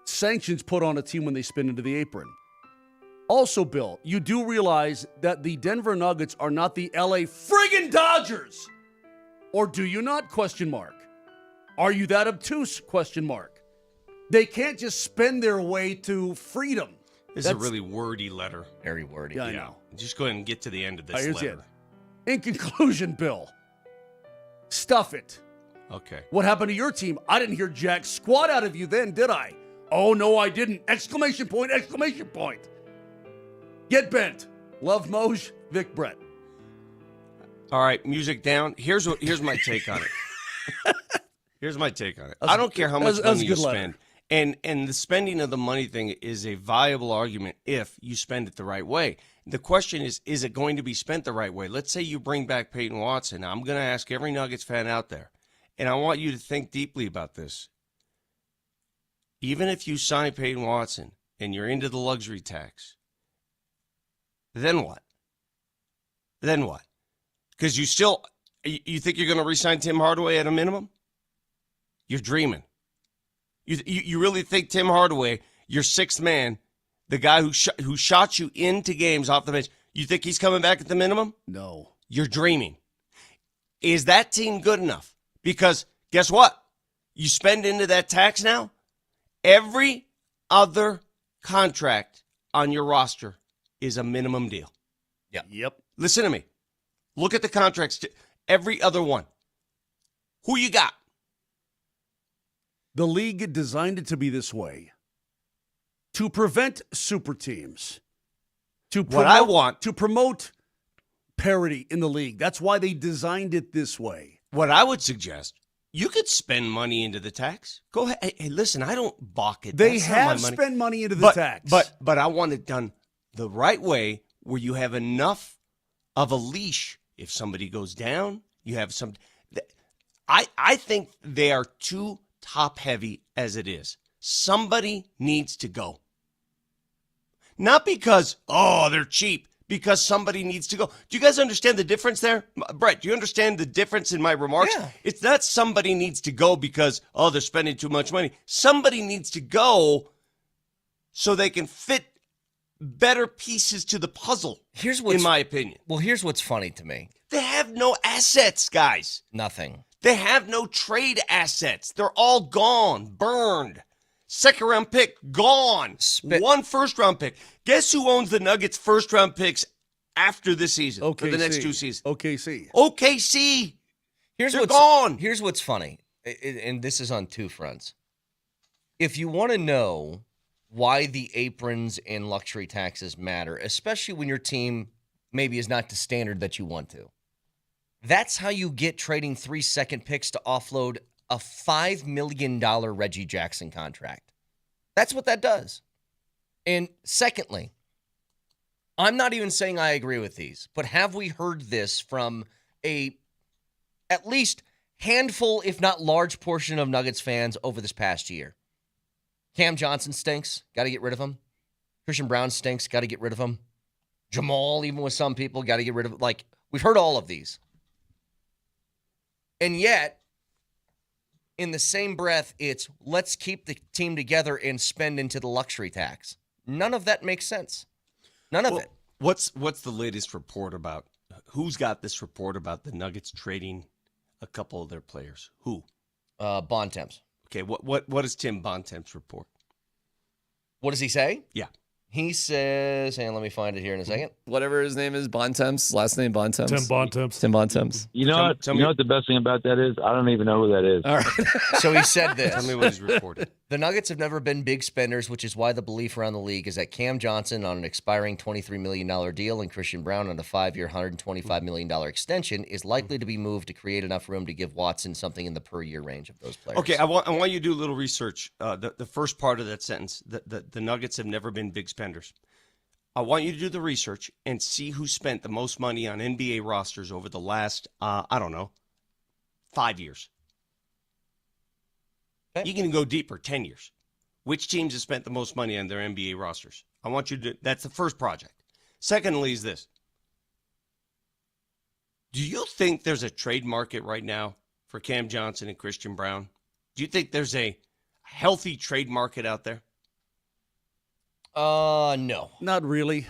sanctions put on a team when they spin into the apron? Also, Bill, you do realize that the Denver Nuggets are not the LA friggin' Dodgers. Or do you not? Question mark. Are you that obtuse? Question mark. They can't just spend their way to freedom. This is a really wordy letter. Very wordy. Yeah, I know. Just go ahead and get to the end of this Here's letter. it. In conclusion, Bill, stuff it. Okay. What happened to your team? I didn't hear jack squat out of you then, did I? Oh, no, I didn't. Exclamation point, exclamation point. Get bent. Love, Moj, Vic, Brett. All right, music down. Here's my take on it. Here's my take on it. I don't care how much money you spend. And the spending of the money thing is a viable argument if you spend it the right way. The question is it going to be spent the right way? Let's say you bring back Peyton Watson. Now, I'm going to ask every Nuggets fan out there, and I want you to think deeply about this. Even if you sign Peyton Watson and you're into the luxury tax, then what? Then what? Because you think you're going to re-sign Tim Hardaway at a minimum? You're dreaming. You really think Tim Hardaway, your sixth man, the guy who shot you into games off the bench, you think he's coming back at the minimum? No. You're dreaming. Is that team good enough? Because guess what? You spend into that tax now, every other contract on your roster is a minimum deal. Yep. Listen to me. Look at the contracts. Every other one. Who you got? The league designed it to be this way to prevent super teams. To promote parity in the league. That's why they designed it this way. What I would suggest, you could spend money into the tax. Go ahead. Hey, listen, I don't balk it. They have spent money into the tax. But I want it done the right way where you have enough of a leash. If somebody goes down, you have some. I think they are too top heavy as it is. Somebody needs to go. Not because, they're cheap, because somebody needs to go. Do you guys understand the difference there? Brett, do you understand the difference in my remarks? Yeah. It's not somebody needs to go because, they're spending too much money. Somebody needs to go so they can fit better pieces to the puzzle, in my opinion. Well, here's what's funny to me. They have no assets, guys. Nothing. They have no trade assets. They're all gone, burned. Second-round pick, gone. One first-round pick. Guess who owns the Nuggets' first-round picks after this season? OKC. For the next two seasons? OKC. They're gone. Here's what's funny, and this is on two fronts. If you want to know why the aprons and luxury taxes matter, especially when your team maybe is not the standard that you want to, that's how you get trading 3 second picks to offload a $5 million Reggie Jackson contract. That's what that does. And secondly, I'm not even saying I agree with these, but have we heard this from at least handful, if not large portion of Nuggets fans over this past year? Cam Johnson stinks. Got to get rid of him. Christian Brown stinks. Got to get rid of him. Jamal, even with some people, got to get rid of him. Like, we've heard all of these. And yet, in the same breath, it's let's keep the team together and spend into the luxury tax. None of that makes sense. None of it. What's the latest report about? Who's got this report about the Nuggets trading a couple of their players? Who? Bontemps. Okay, what is Tim Bontemps' report? What does he say? Yeah. He says, and let me find it here in a second. Whatever his name is, Bontemps, last name Bontemps. Tim Bontemps. Tim Bontemps. You know what? You know what the best thing about that is? I don't even know who that is. All right. So he said this. Tell me what he's reported. The Nuggets have never been big spenders, which is why the belief around the league is that Cam Johnson on an expiring $23 million deal and Christian Brown on a 5-year, $125 million extension is likely to be moved to create enough room to give Watson something in the per-year range of those players. Okay, I want you to do a little research. The first part of that sentence, the Nuggets have never been big spenders. I want you to do the research and see who spent the most money on NBA rosters over the last, 5 years. Okay. You can go deeper, 10 years. Which teams have spent the most money on their NBA rosters? I want you to, that's the first project. Secondly is this. Do you think there's a trade market right now for Cam Johnson and Christian Brown? Do you think there's a healthy trade market out there? No. Not really.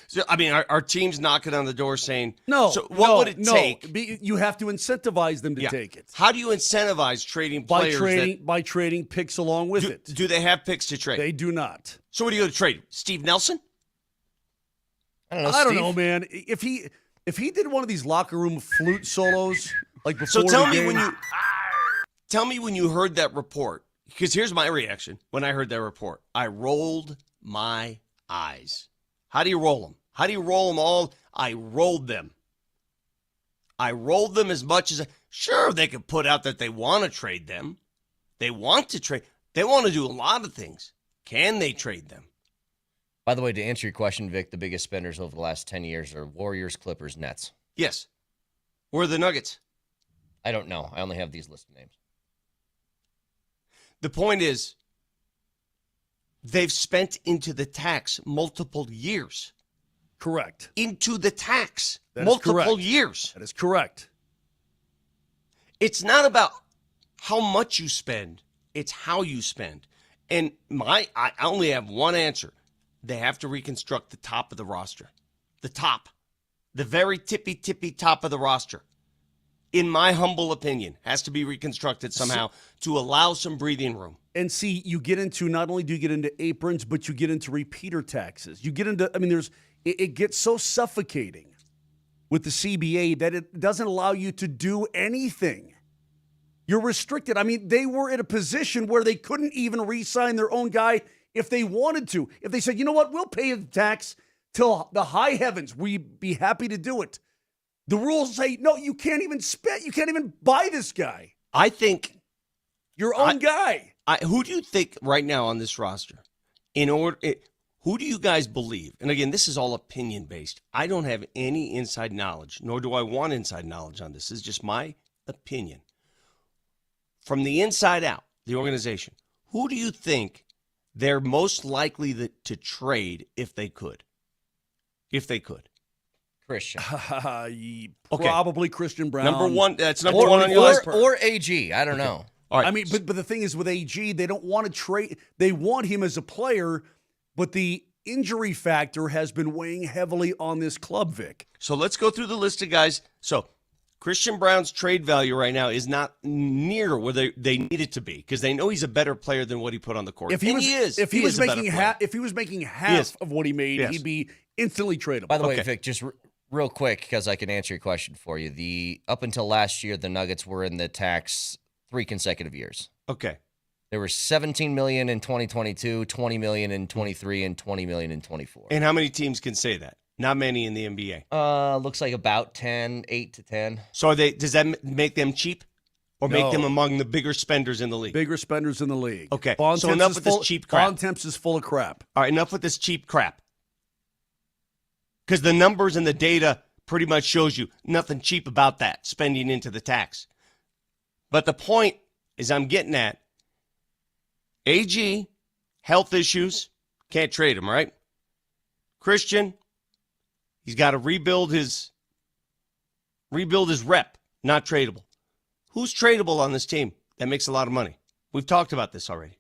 So, I mean, are teams knocking on the door saying, no? So what would it take? You have to incentivize them to take it. How do you incentivize trading players? By trading picks along with it. Do they have picks to trade? They do not. So what are you going to trade? Steve Nelson? I don't know. I don't know, man. If he did one of these locker room flute solos like before, so tell me when you heard that report. Because here's my reaction when I heard that report. I rolled my eyes. How do you roll them? How do you roll them all? I rolled them. I rolled them as much as sure, they could put out that they want to trade them. They want to trade. They want to do a lot of things. Can they trade them? By the way, to answer your question, Vic, the biggest spenders over the last 10 years are Warriors, Clippers, Nets. Yes. Where are the Nuggets? I don't know. I only have these listed names. The point is, they've spent into the tax multiple years. Correct. Into the tax That is multiple correct. years. That is correct. It's not about how much you spend. It's how you spend. And I only have one answer. They have to reconstruct the top of the roster. The top. The very tippy top of the roster. In my humble opinion, has to be reconstructed somehow to allow some breathing room. And see, you get into, not only do you get into aprons, but you get into repeater taxes. You get into, I mean, it gets so suffocating with the CBA that it doesn't allow you to do anything. You're restricted. I mean, they were in a position where they couldn't even re-sign their own guy if they wanted to. If they said, you know what, we'll pay the tax till the high heavens, we'd be happy to do it. The rules say, no, you can't even spend, you can't even buy this guy. I think your own guy. Who do you think right now on this roster, who do you guys believe? And again, this is all opinion based. I don't have any inside knowledge, nor do I want inside knowledge on this. This is just my opinion. From the inside out, the organization, who do you think they're most likely to trade if they could? If they could. Christian. Probably Christian Brown. Number one. That's number one on your list. Or AG. I don't know. All right. I mean, but the thing is with AG, they don't want to trade. They want him as a player, but the injury factor has been weighing heavily on this club, Vic. So let's go through the list of guys. So Christian Brown's trade value right now is not near where they need it to be because they know he's a better player than what he put on the court. If he was making half of what he made, he'd be instantly tradable. By the way, Vic, just real quick, because I can answer your question for you. Up until last year, the Nuggets were in the tax 3 consecutive years. Okay. There were $17 million in 2022, $20 million in 23, and $20 million in 24. And how many teams can say that? Not many in the NBA. Looks like about 10, 8 to 10. So does that make them cheap? Or make them among the bigger spenders in the league? Bigger spenders in the league. Okay, so enough with this cheap crap. Bontemps is full of crap. All right, enough with this cheap crap. Because the numbers and the data pretty much shows you nothing cheap about that, spending into the tax. But the point is I'm getting at, AG, health issues, can't trade him, right? Christian, he's got to rebuild his rep, not tradable. Who's tradable on this team that makes a lot of money? We've talked about this already.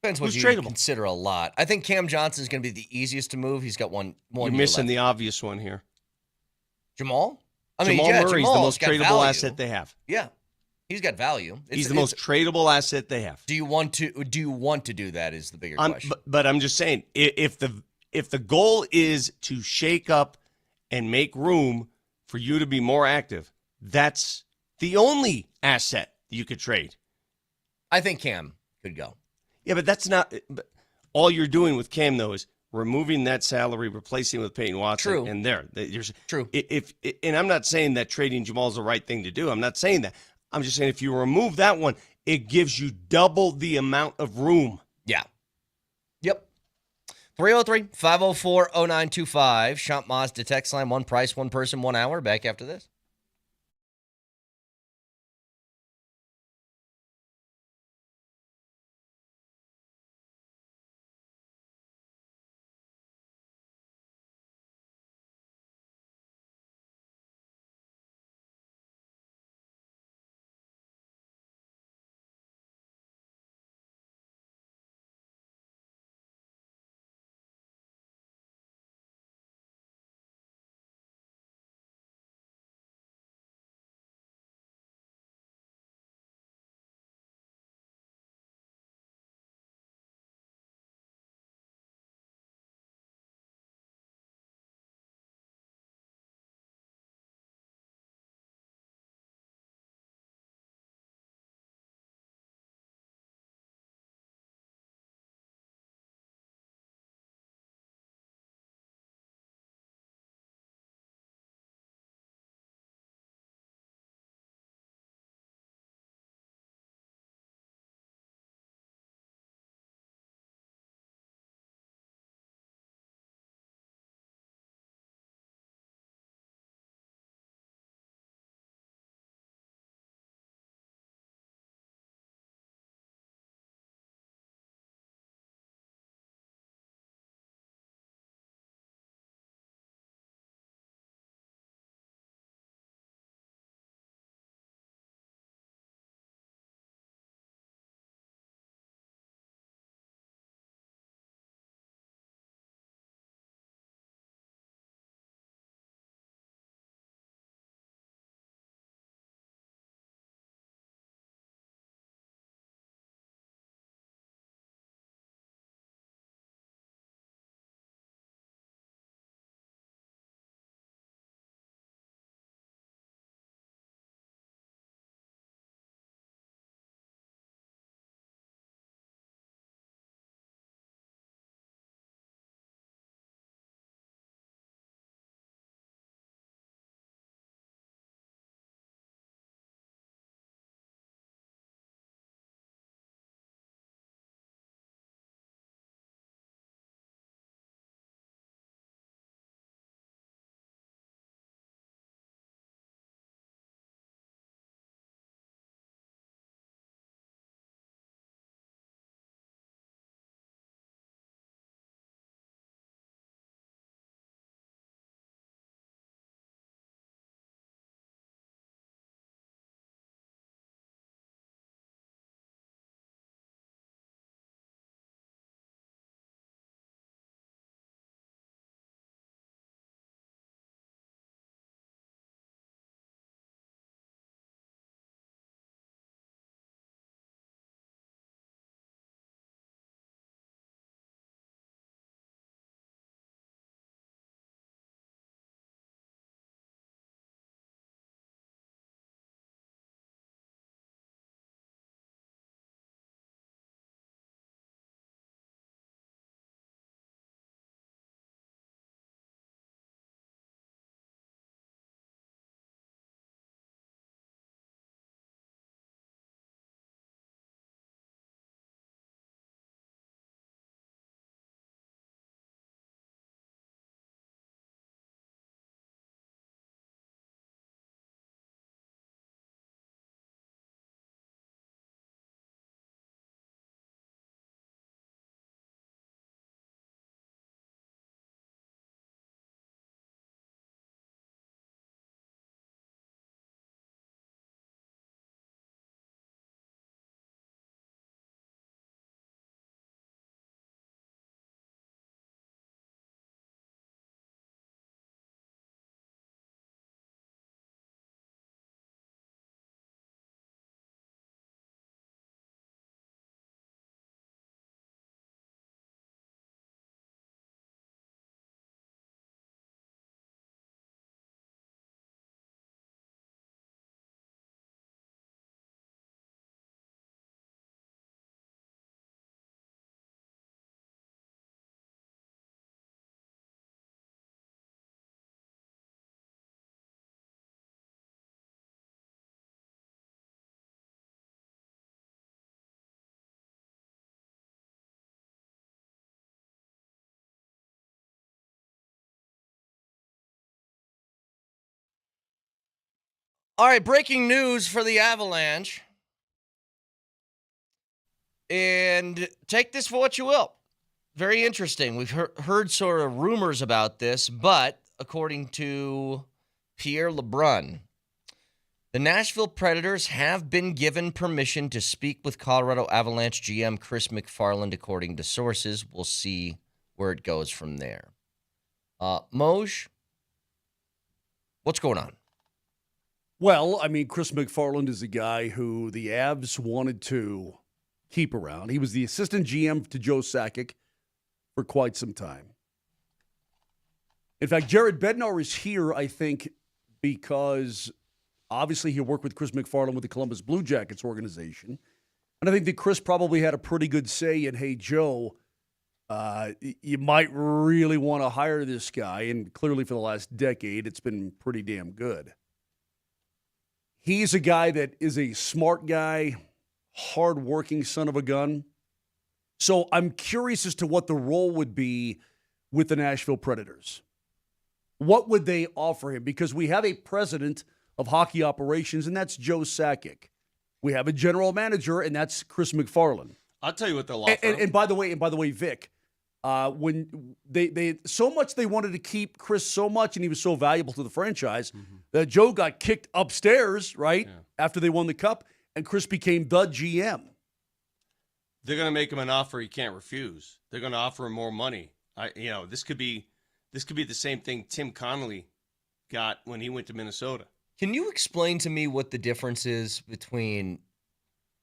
Depends what you consider a lot. I think Cam Johnson's going to be the easiest to move. He's got one You're year missing left. the obvious one here. Jamal? Jamal Murray's the most tradable asset they have. Yeah. He's got value. He's the most tradable asset they have. Do you want to do that is the bigger question. But I'm just saying, if the goal is to shake up and make room for you to be more active, that's the only asset you could trade. I think Cam could go. Yeah, but that's not. But all you're doing with Cam though is removing that salary, replacing it with Peyton Watson. True. And True. And I'm not saying that trading Jamal is the right thing to do. I'm not saying that. I'm just saying if you remove that one, it gives you double the amount of room. Yeah. Yep. 303-504-0925. Shop Mazda text line. One price, one person, 1 hour. Back after this. All right, breaking news for the Avalanche. And take this for what you will. Very interesting. We've heard sort of rumors about this, but according to Pierre LeBrun, the Nashville Predators have been given permission to speak with Colorado Avalanche GM Chris MacFarland, according to sources. We'll see where it goes from there. Moj, what's going on? Well, I mean, Chris MacFarland is a guy who the Avs wanted to keep around. He was the assistant GM to Joe Sakic for quite some time. In fact, Jared Bednar is here, I think, because obviously he'll work with Chris MacFarland with the Columbus Blue Jackets organization. And I think that Chris probably had a pretty good say in, hey, Joe, you might really want to hire this guy. And clearly for the last decade, it's been pretty damn good. He's a guy that is a smart guy, hard-working son of a gun. So I'm curious as to what the role would be with the Nashville Predators. What would they offer him? Because we have a president of hockey operations, and that's Joe Sakic. We have a general manager, and that's Chris MacFarland. I'll tell you what they'll offer. And by the way, Vic, when they so much they wanted to keep Chris so much, and he was so valuable to the franchise, that Joe got kicked upstairs, right, after they won the Cup, and Chris became the GM. They're going to make him an offer he can't refuse. They're going to offer him more money. This could be the same thing Tim Connolly got when he went to Minnesota. Can you explain to me what the difference is between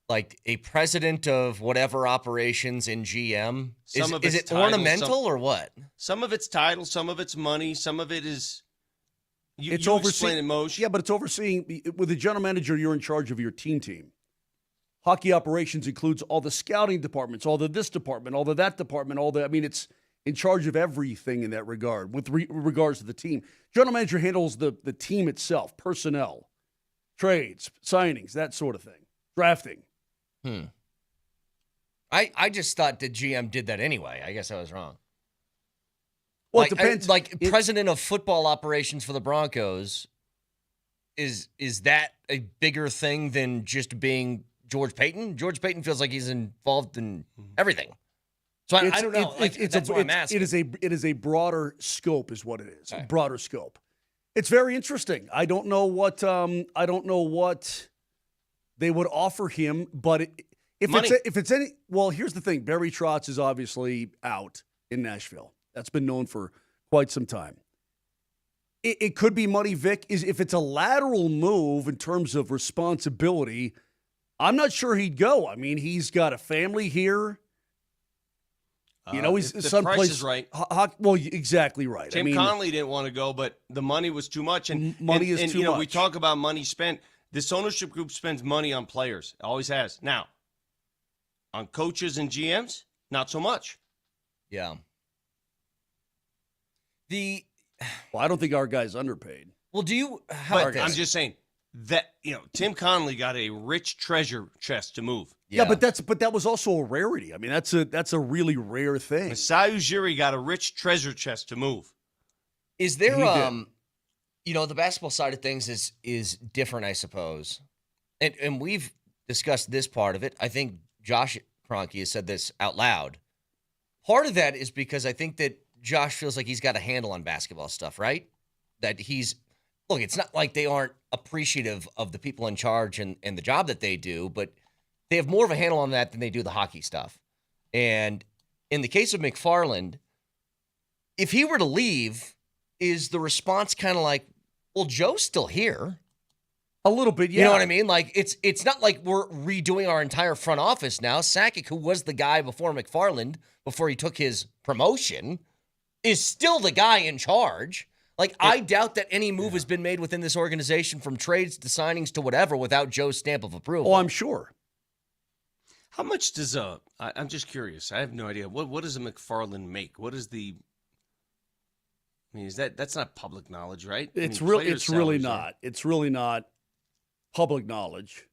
like a president of whatever operations and GM? Is it ornamental or what? Some of it's title, some of it's money, some of it is It's you overseeing emotion. Yeah, but it's overseeing. With a general manager, you're in charge of your team. Hockey operations includes all the scouting departments, all the this department, all the that department, it's in charge of everything in that regard with regards to the team. General manager handles the team itself, personnel, trades, signings, that sort of thing, drafting. I just thought the GM did that anyway. I guess I was wrong. Well, it depends. President of football operations for the Broncos, is that a bigger thing than just being George Payton? George Payton feels like he's involved in everything. So I don't know. That's what I'm asking. It is a broader scope, is what it is. Okay. Broader scope. It's very interesting. I don't know what they would offer him, but if it's any, well, here's the thing. Barry Trotz is obviously out in Nashville. That's been known for quite some time. It could be money, Vic. If it's a lateral move in terms of responsibility, I'm not sure he'd go. I mean, he's got a family here. He's the someplace. Price is right. Well, exactly right. Tim Connolly didn't want to go, but the money was too much. And money is too much. We talk about money spent. This ownership group spends money on players. It always has. Now, on coaches and GMs, not so much. Yeah. Well, I don't think our guy's underpaid. Well, I'm just saying that Tim Connolly got a rich treasure chest to move. Yeah, but that was also a rarity. I mean, that's a really rare thing. Masai Ujiri got a rich treasure chest to move. Is there the basketball side of things is different, I suppose. And we've discussed this part of it. I think Josh Kroenke has said this out loud. Part of that is because I think that Josh feels like he's got a handle on basketball stuff, right? That it's not like they aren't appreciative of the people in charge and the job that they do, but they have more of a handle on that than they do the hockey stuff. And in the case of MacFarland, if he were to leave, is the response kind of like, well, Joe's still here? A little bit, yeah. You know what I mean? Like, it's not like we're redoing our entire front office now. Sakic, who was the guy before MacFarland, before he took his promotion, is still the guy in charge. Like, I doubt that any move has been made within this organization, from trades to signings to whatever, without Joe's stamp of approval. Oh, I'm sure. How much does I'm just curious. I have no idea. What does a MacFarland make? What is the? I mean, that's not public knowledge, right? It's really not. It's really not public knowledge.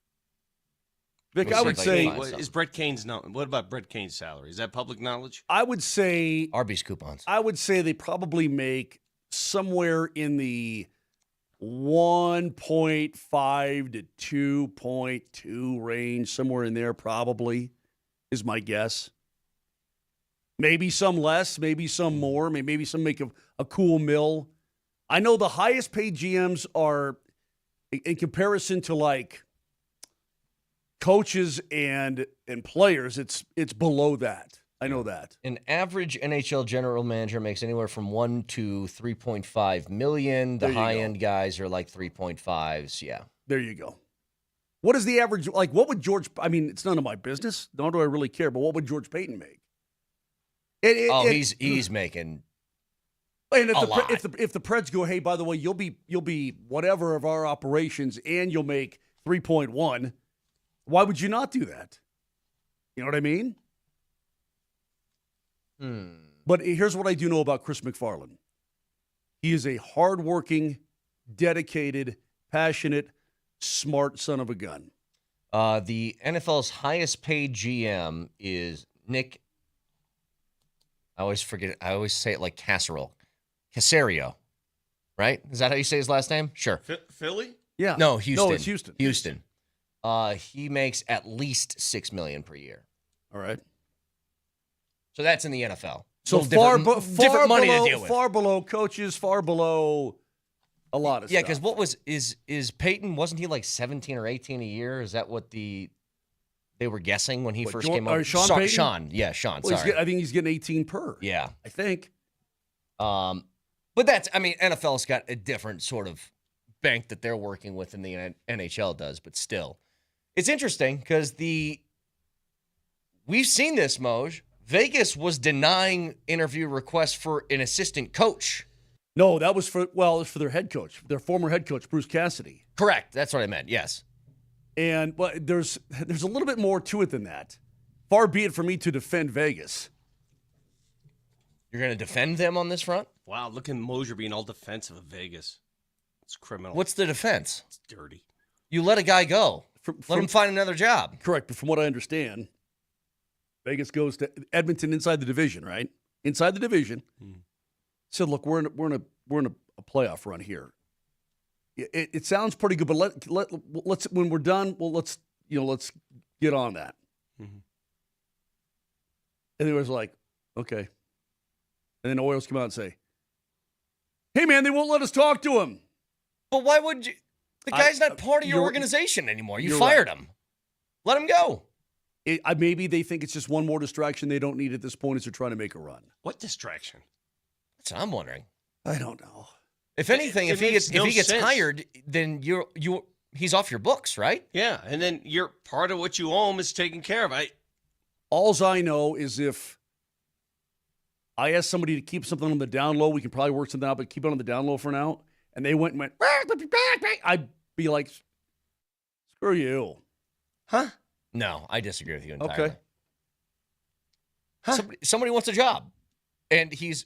Vic, I would say, is Brett Kane's what about Brett Kane's salary? Is that public knowledge? I would say Arby's coupons. I would say they probably make somewhere in the 1.5 to 2.2 range, somewhere in there probably is my guess. Maybe some less, maybe some more, maybe some make a cool mill. I know the highest paid GMs are, in comparison to like coaches and players, it's below that. I know that. An average NHL general manager makes anywhere from 1 to 3.5 million. The high-end guys are like 3.5s. Yeah. There you go. What is the average? Like, what would George? I mean, it's none of my business. Nor do I really care. But what would George Payton make? He's making. And if the Preds go, hey, by the way, you'll be whatever of our operations, and you'll make 3.1. Why would you not do that? You know what I mean? But here's what I do know about Chris MacFarland. He is a hardworking, dedicated, passionate, smart son of a gun. The NFL's highest paid GM is Nick. I always forget it. I always say it like Caserio, right? Is that how you say his last name? Sure. Philly? Yeah. No, Houston. No, it's Houston. Houston. He makes at least $6 million per year. All right. So that's in the NFL. So different money below, to deal with. Far below coaches, far below a lot of stuff. Yeah, because what was is Peyton? Wasn't he like 17 or 18 a year? Is that what they were guessing when he first came up? Sean Payton? Sean. Yeah, Sean. Well, sorry. I think he's getting 18 per. Yeah, I think. But NFL's got a different sort of bank that they're working with than the NHL does. But still, it's interesting because we've seen this, Moj. Vegas was denying interview requests for an assistant coach. No, that was it was for their head coach, their former head coach, Bruce Cassidy. Correct. That's what I meant. Yes. And there's a little bit more to it than that. Far be it for me to defend Vegas. You're going to defend them on this front? Wow, look at Moser being all defensive of Vegas. It's criminal. What's the defense? It's dirty. You let a guy go. Let him find another job. Correct, but from what I understand, Vegas goes to Edmonton inside the division, right? Inside the division. Said, look, we're in a playoff run here. It sounds pretty good, but let's when we're done, let's get on that. And it was like, okay. And then the Oilers come out and say, hey man, they won't let us talk to him. But why would you? The guy's not part of your organization anymore. You fired him. Let him go. Maybe they think it's just one more distraction they don't need at this point as they're trying to make a run. What distraction? That's what I'm wondering. I don't know. If anything, if he gets hired, then he's off your books, right? Yeah, and then you're part of what you own is taken care of. Alls I know is if I asked somebody to keep something on the down low, we can probably work something out, but keep it on the down low for now. And they went, I'd be like, screw you. Huh? No, I disagree with you entirely. Okay. Huh? Somebody wants a job, and he's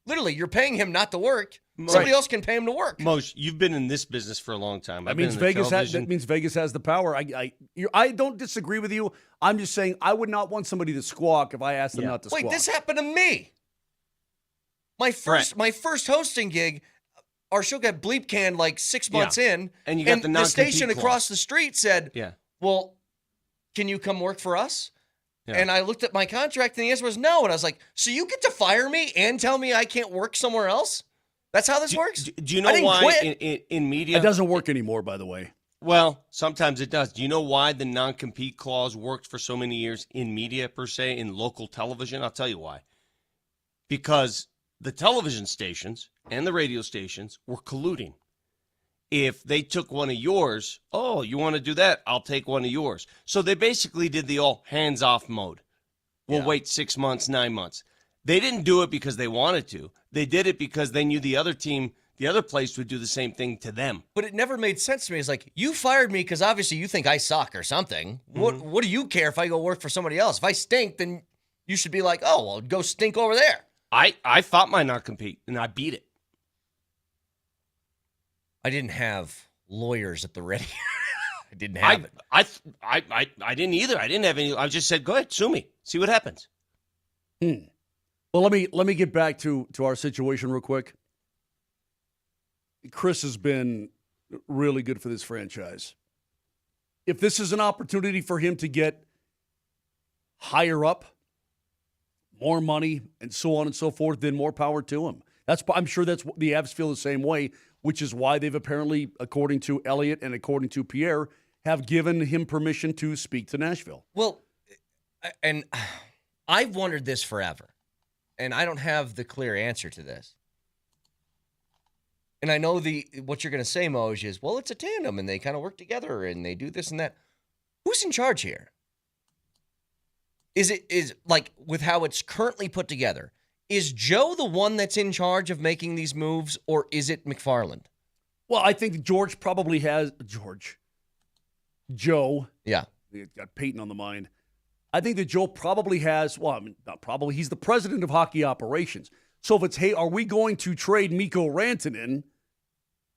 literally, you're paying him not to work. Somebody else can pay him to work. Moj, you've been in this business for a long time. That means Vegas has the power. I don't disagree with you. I'm just saying I would not want somebody to squawk if I asked them not to squawk. Wait, this happened to me. My first hosting gig, our show got bleep canned like 6 months in, and you got the station across the street said, "Yeah, well, can you come work for us?" Yeah. And I looked at my contract, and the answer was no. And I was like, so you get to fire me and tell me I can't work somewhere else? That's how this works? Do you know why in media? It doesn't work anymore, by the way. Well, sometimes it does. Do you know why the non-compete clause worked for so many years in media, per se, in local television? I'll tell you why. Because the television stations and the radio stations were colluding. If they took one of yours, oh, you want to do that? I'll take one of yours. So they basically did the all hands-off mode. We'll wait 6 months, 9 months. They didn't do it because they wanted to. They did it because they knew the other team, the other place would do the same thing to them. But it never made sense to me. It's like, you fired me because obviously you think I suck or something. What do you care if I go work for somebody else? If I stink, then you should be like, oh, well, go stink over there. I fought my non-compete, and I beat it. I didn't have lawyers at the ready. I didn't have it. I didn't either. I didn't have any. I just said, go ahead, sue me. See what happens. Well, let me get back to our situation real quick. Chris has been really good for this franchise. If this is an opportunity for him to get higher up, more money, and so on and so forth, then more power to him. I'm sure that's the Avs feel the same way, which is why they've apparently, according to Elliott and according to Pierre, have given him permission to speak to Nashville. Well, and I've wondered this forever, and I don't have the clear answer to this. And I know what you're going to say, Moj, is, well, it's a tandem, and they kind of work together, and they do this and that. Who's in charge here? Is like, with how it's currently put together, is Joe the one that's in charge of making these moves, or is it MacFarland? Well, I think George probably has Joe. Yeah. Got Peyton on the mind. I think that Joe probably has, well, I mean, not probably, he's the president of hockey operations. So if it's, hey, are we going to trade Mikko Rantanen?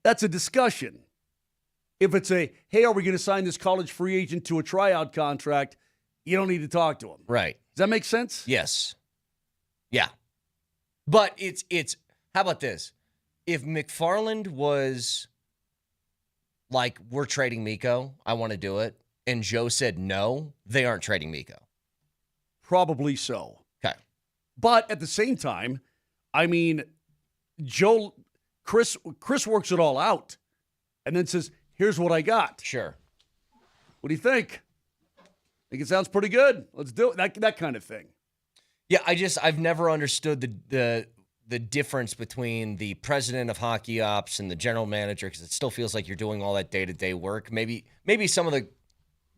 That's a discussion. If it's a, hey, are we going to sign this college free agent to a tryout contract? You don't need to talk to him. Right. Does that make sense? Yes. Yeah. But it's how about this? If MacFarland was like, we're trading Mikko, I want to do it, and Joe said no, they aren't trading Mikko. Probably so. Okay. But at the same time, I mean, Chris works it all out and then says, here's what I got. Sure. What do you think? Think it sounds pretty good. Let's do it. That kind of thing. Yeah, I've never understood the difference between the president of hockey ops and the general manager, because it still feels like you're doing all that day-to-day work. Maybe some of the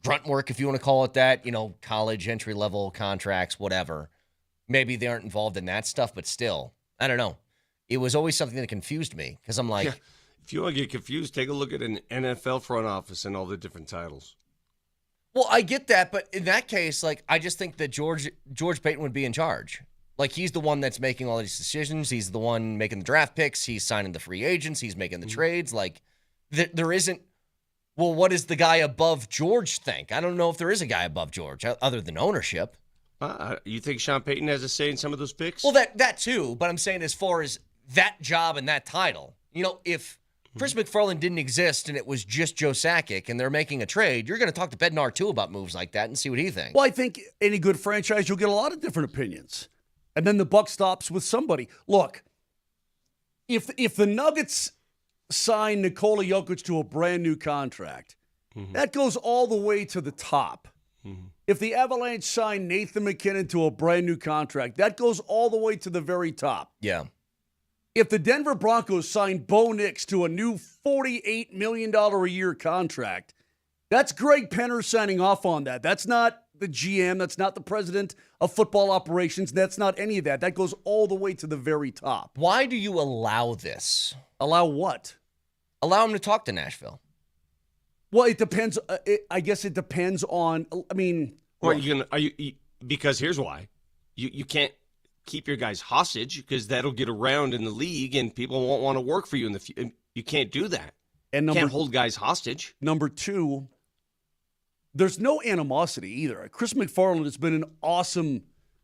grunt work, if you want to call it that, college entry-level contracts, whatever. Maybe they aren't involved in that stuff, but still, I don't know. It was always something that confused me, because I'm like... Yeah. If you want to get confused, take a look at an NFL front office and all the different titles. Well, I get that, but in that case, like, I just think that George Payton would be in charge. Like, he's the one that's making all these decisions. He's the one making the draft picks. He's signing the free agents. He's making the trades. Like, there isn't, well, what does the guy above George think? I don't know if there is a guy above George other than ownership. You think Sean Payton has a say in some of those picks? Well, that too, but I'm saying as far as that job and that title, if Chris MacFarland didn't exist and it was just Joe Sakic and they're making a trade, you're going to talk to Bednar too about moves like that and see what he thinks. Well, I think any good franchise, you'll get a lot of different opinions. And then the buck stops with somebody. Look, if the Nuggets sign Nikola Jokic to a brand new contract, that goes all the way to the top. If the Avalanche sign Nathan McKinnon to a brand new contract, that goes all the way to the very top. Yeah. If the Denver Broncos sign Bo Nix to a new $48 million a year contract, that's Greg Penner signing off on that. That's not the GM. That's not the president of football operations. That's not any of that. That goes all the way to the very top. Why do you allow this? Allow what? Allow him to talk to Nashville. Well, it depends. I guess it depends on, because here's why. You can't keep your guys hostage, because that'll get around in the league and people won't want to work for you in the future. You can't do that. And you can't hold guys hostage. Number two, there's no animosity either. Chris MacFarland has been an awesome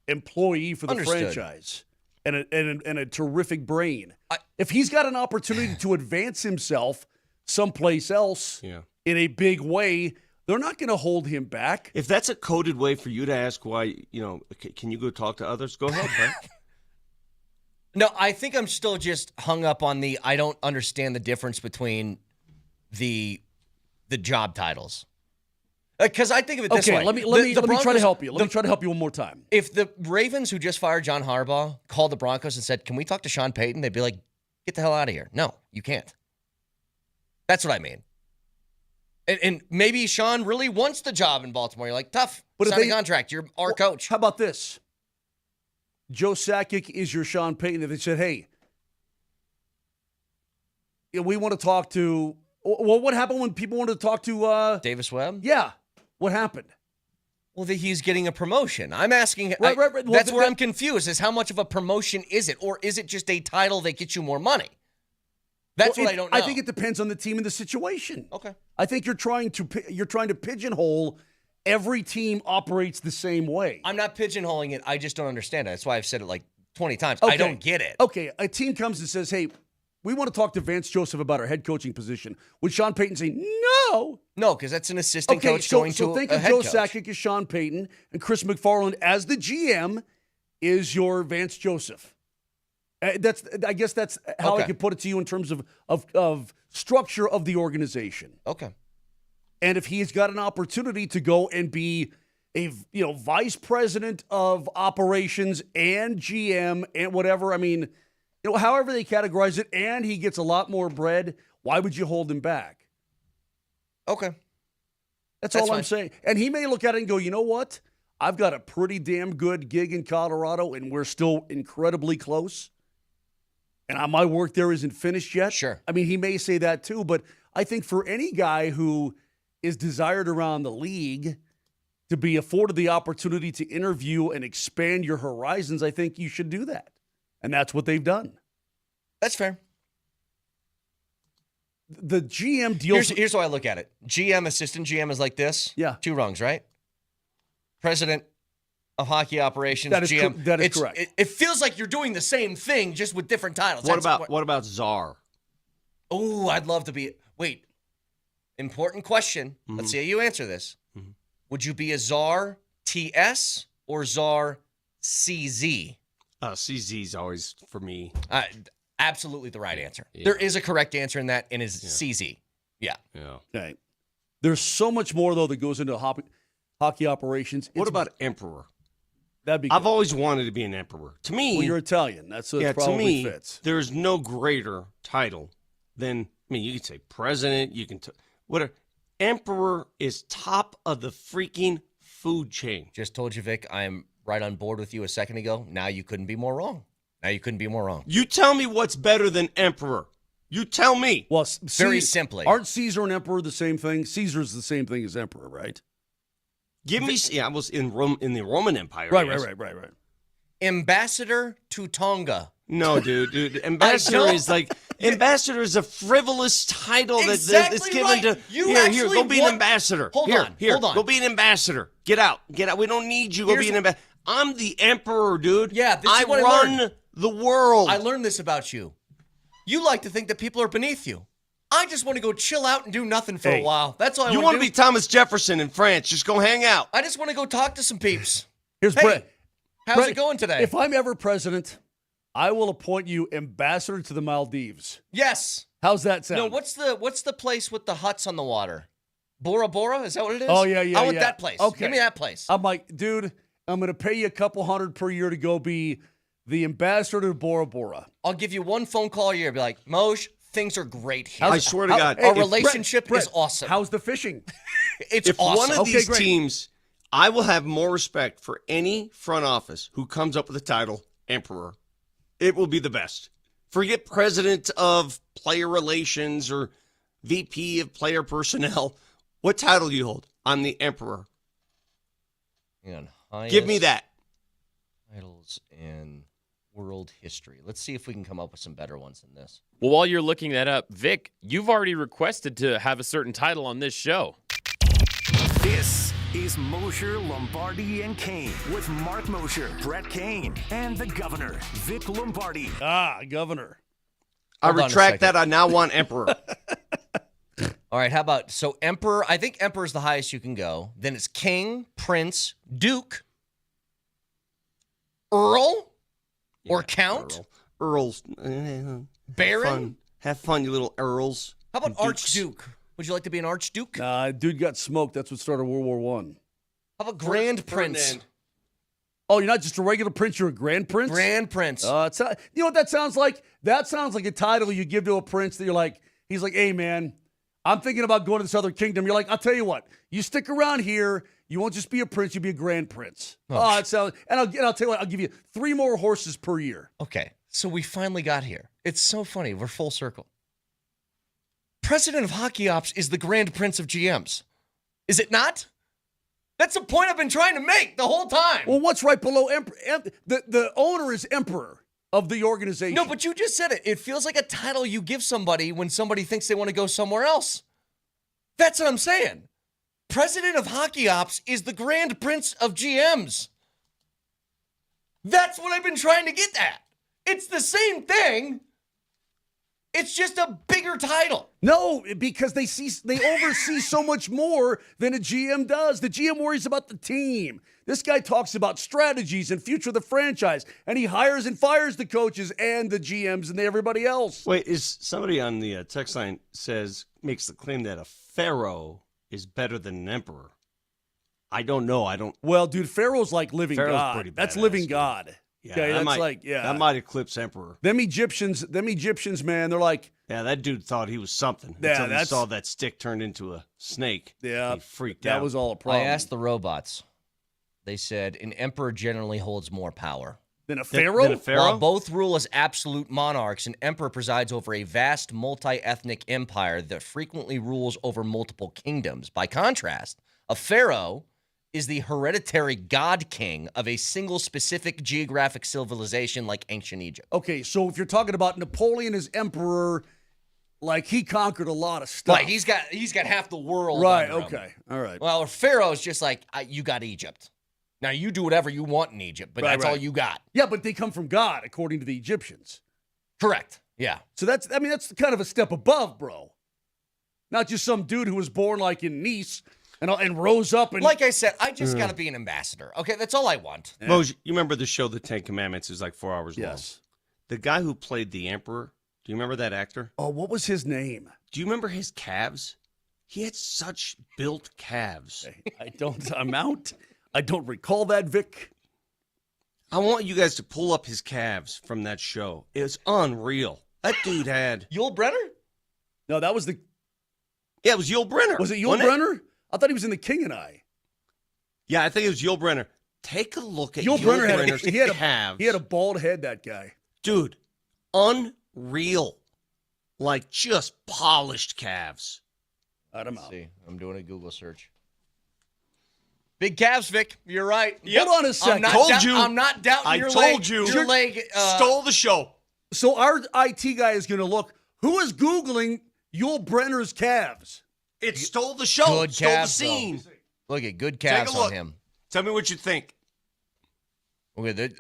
employee for the franchise and a terrific brain. If he's got an opportunity to advance himself someplace else in a big way, they're not going to hold him back. If that's a coded way for you to ask why, can you go talk to others? Go ahead, Brett. No, I think I'm still just hung up on I don't understand the difference between the job titles. Because I think of it this way. Let me try to help you. Let me try to help you one more time. If the Ravens, who just fired John Harbaugh, called the Broncos and said, can we talk to Sean Payton? They'd be like, get the hell out of here. No, you can't. That's what I mean. And maybe Sean really wants the job in Baltimore. You're like, tough. But sign a contract. You're our coach. How about this? Joe Sakic is your Sean Payton. If they said, hey, we want to talk to... Well, what happened when people wanted to talk to... Davis Webb? Yeah. What happened? Well, he's getting a promotion. I'm asking... Right. Well, that's where I'm confused, is how much of a promotion is it? Or is it just a title that gets you more money? That's what I don't know. I think it depends on the team and the situation. Okay. I think you're trying to pigeonhole every team operates the same way. I'm not pigeonholing it. I just don't understand it. That's why I've said it like 20 times. Okay. I don't get it. Okay. A team comes and says, hey, We want to talk to Vance Joseph about our head coaching position. Would Sean Payton say no? No, because that's an assistant coach so going to think a of head Joe coach. Sakic as Sean Payton and Chris MacFarland as the GM is your Vance Joseph. I guess that's how I could put it to you in terms of structure of the organization. Okay. And if he's got an opportunity to go and be a vice president of operations and GM and whatever, I mean, however they categorize it, and he gets a lot more bread, why would you hold him back? Okay. That's all I'm saying. And he may look at it and go, you know what? I've got a pretty damn good gig in Colorado, and we're still incredibly close. And my work there isn't finished yet. Sure. I mean, he may say that too, but I think for any guy who is desired around the league to be afforded the opportunity to interview and expand your horizons, I think you should do that. And that's what they've done. That's fair. The GM deals... Here's how I look at it. GM, assistant GM is like this. Yeah. 2 rungs, right? President of hockey operations, that is GM. That is correct. It feels like you're doing the same thing, just with different titles. What about czar? Oh, I'd love to be... Wait. Important question. Mm-hmm. Let's see how you answer this. Mm-hmm. Would you be a czar TS or czar CZ? CZ is always, for me. Absolutely the right answer. Yeah. There is a correct answer in that, and is CZ. Yeah. Okay. There's so much more, though, that goes into hockey operations. What about emperor? That'd be good. I've always wanted to be an emperor. To me... Well, you're Italian. That's probably to me, fits. There's no greater title than... you could say president, you can... whatever. Emperor is top of the freaking food chain. Just told you, Vic, I am right on board with you a second ago. Now you couldn't be more wrong. You tell me what's better than emperor. You tell me. Well, very simply. Aren't Caesar and emperor the same thing? Caesar's the same thing as emperor, right? Give me... I was in Rome, in the Roman Empire. Right. Ambassador to Tonga. No, dude. Ambassador is a frivolous title that's given to... Here, go be an ambassador. Hold on. Go be an ambassador. Get out. We don't need you. Go be an ambassador. I'm the emperor, dude. Yeah, this is what I run the world. I learned this about you. You like to think that people are beneath you. I just want to go chill out and do nothing for a while. That's all I want to do. You want to be Thomas Jefferson in France. Just go hang out. I just want to go talk to some peeps. Here's Brett. How's it going today? If I'm ever president, I will appoint you ambassador to the Maldives. Yes. How's that sound? No, what's the place with the huts on the water? Bora Bora? Is that what it is? Oh, yeah. I want that place. Okay. Give me that place. I'm like, dude, I'm going to pay you a couple $100 per year to go be the ambassador to Bora Bora. I'll give you one phone call a year. Be like, Moj, things are great here. I swear to God. Our relationship is awesome. How's the fishing? It's if awesome. One of these teams, I will have more respect for any front office who comes up with the title emperor. It will be the best. Forget president of player relations or VP of player personnel. What title do you hold? I'm the emperor. Give me that. Titles in world history. Let's see if we can come up with some better ones than this. Well, while you're looking that up, Vic, you've already requested to have a certain title on this show. This is Moser, Lombardi, and Kane with Mark Moser, Brett Kane, and the governor, Vic Lombardi. Governor. I retract that. I now want emperor. All right, how about, so emperor, I think emperor is the highest you can go. Then it's king, prince, duke, earl, or count. Earls. Baron. Have fun, you little earls. How about archduke? Would you like to be an archduke? Dude got smoked. That's what started World War I. How about grand prince? Oh, you're not just a regular prince, you're a grand prince? Grand prince. You know what that sounds like? That sounds like a title you give to a prince that you're like, he's like, hey, man, I'm thinking about going to this other kingdom. You're like, I'll tell you what, you stick around here, you won't just be a prince, you'll be a grand prince. It sounds, and I'll tell you what, I'll give you 3 more horses per year. Okay, so we finally got here. It's so funny. We're full circle. President of Hockey Ops is the grand prince of GMs. Is it not? That's the point I've been trying to make the whole time. Well, what's right below emperor? The owner is emperor of the organization. No, but you just said it. It feels like a title you give somebody when somebody thinks they want to go somewhere else. That's what I'm saying. President of Hockey Ops is the grand prince of GMs. That's what I've been trying to get at. It's the same thing. It's just a bigger title. No, because they oversee so much more than a GM does. The GM worries about the team. This guy talks about strategies and future of the franchise, and he hires and fires the coaches and the GMs and everybody else. Wait, is somebody on the text line makes the claim that a pharaoh is better than an emperor? I don't know. Well, dude, Pharaoh's like living Pharaoh's God. pretty That's badass, living dude. God. Yeah, Okay, that might eclipse emperor. Them Egyptians, man, they're like, yeah, that dude thought he was something until he saw that stick turned into a snake. Yeah, he freaked That out. was all a problem. I asked the robots. They said an emperor generally holds more power. Than a pharaoh? While both rule as absolute monarchs, an emperor presides over a vast multi-ethnic empire that frequently rules over multiple kingdoms. By contrast, a pharaoh is the hereditary god king of a single specific geographic civilization like ancient Egypt. Okay, so if you're talking about Napoleon as emperor, like he conquered a lot of stuff. Right, he's got half the world. Right, under him. okay, all right. Well, a pharaoh's just like, you got Egypt. Now you do whatever you want in Egypt, but that's all you got. Yeah, but they come from God, according to the Egyptians. Correct. Yeah. So that's kind of a step above, bro. Not just some dude who was born like in Nice and rose up and. Like I said, I just got to be an ambassador. Okay, that's all I want. Yeah. Moj, you remember the show The Ten Commandments? It was like 4 hours long. Yes. The guy who played the emperor, do you remember that actor? Oh, what was his name? Do you remember his calves? He had such built calves. I don't. I'm out. I don't recall that, Vic. I want you guys to pull up his calves from that show. It was unreal. That dude had... Yul Brynner? No, that was the... Yeah, it was Yul Brynner. Was it Yul Brynner? I thought he was in The King and I. Yeah, I think it was Yul Brynner. Take a look at Yul Brynner's calves. He had a bald head, that guy. Dude, unreal. Like, just polished calves. I'm out. See, I'm doing a Google search. Big calves, Vic. You're right. Yep. Hold on a second. I'm not doubting your leg. Your leg stole the show. So our IT guy is going to look. Who is Googling Yul Brynner's calves? It stole the show. Good stole calves, the scene. Look at good calves Take a look. on him. Tell me what you think. Pretty come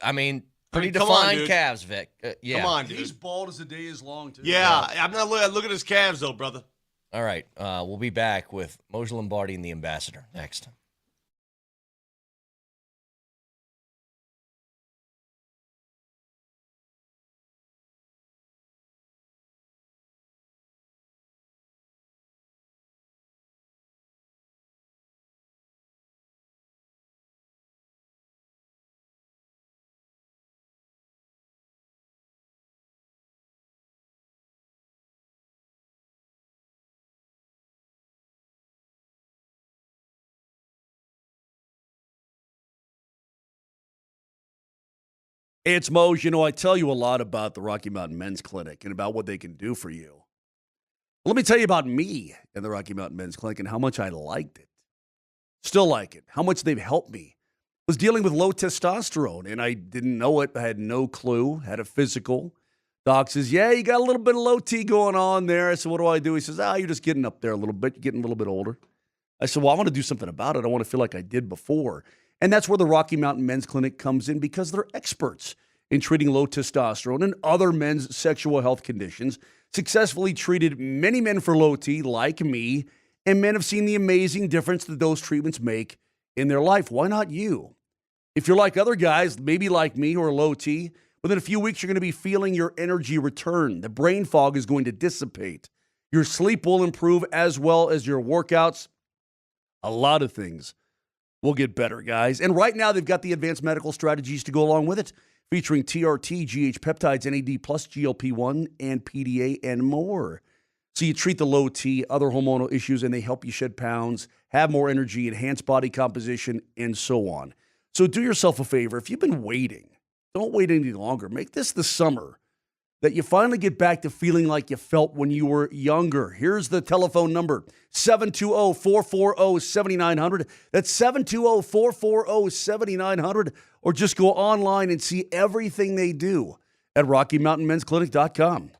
on, defined dude. calves, Vic. Yeah. Come on, dude. He's bald as the day is long, too. Yeah, I'm not looking. Look at his calves, though, brother. All right. We'll be back with Moser Lombardi and the Ambassador next. It's Moj. You know, I tell you a lot about the Rocky Mountain Men's Clinic and about what they can do for you. Let me tell you about me and the Rocky Mountain Men's Clinic and how much I liked it. Still like it. How much they've helped me. I was dealing with low testosterone, and I didn't know it. I had no clue. Had a physical. Doc says, yeah, you got a little bit of low T going on there. I said, what do I do? He says, you're just getting up there a little bit. You're getting a little bit older. I said, well, I want to do something about it. I want to feel like I did before. And that's where the Rocky Mountain Men's Clinic comes in because they're experts in treating low testosterone and other men's sexual health conditions, successfully treated many men for low T like me, and men have seen the amazing difference that those treatments make in their life. Why not you? If you're like other guys, maybe like me, who are low T, within a few weeks you're going to be feeling your energy return. The brain fog is going to dissipate. Your sleep will improve as well as your workouts. A lot of things will get better, guys. And right now, they've got the advanced medical strategies to go along with it, featuring TRT, GH peptides, NAD+, GLP-1, and PDA, and more. So you treat the low T, other hormonal issues, and they help you shed pounds, have more energy, enhance body composition, and so on. So do yourself a favor. If you've been waiting, don't wait any longer. Make this the summer that you finally get back to feeling like you felt when you were younger. Here's the telephone number, 720-440-7900. That's 720-440-7900. Or just go online and see everything they do at RockyMountainMen'sClinic.com.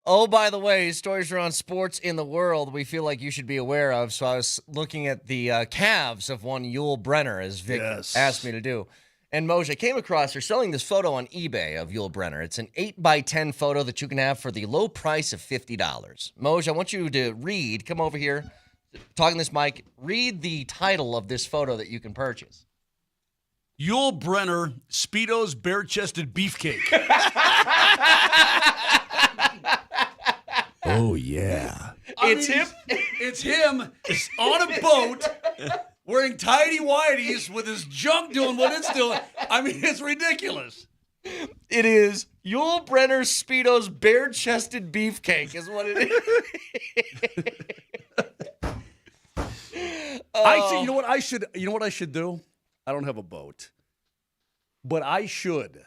Oh, by the way, stories around sports in the world we feel like you should be aware of. So I was looking at the calves of one Yul Brenner, as Vic asked me to do. And Moser came across, they're selling this photo on eBay of Yul Brenner. It's an 8x10 photo that you can have for the low price of $50. Moser, I want you to read, come over here, talking this mic, read the title of this photo that you can purchase. Yul Brenner, Speedo's bare-chested beefcake. Oh, yeah. It's him on a boat wearing tighty-whities with his junk doing what it's doing. I mean, it's ridiculous. It is Yul Brenner's Speedo's bare-chested beefcake is what it is. You know what I should do? I don't have a boat. But I should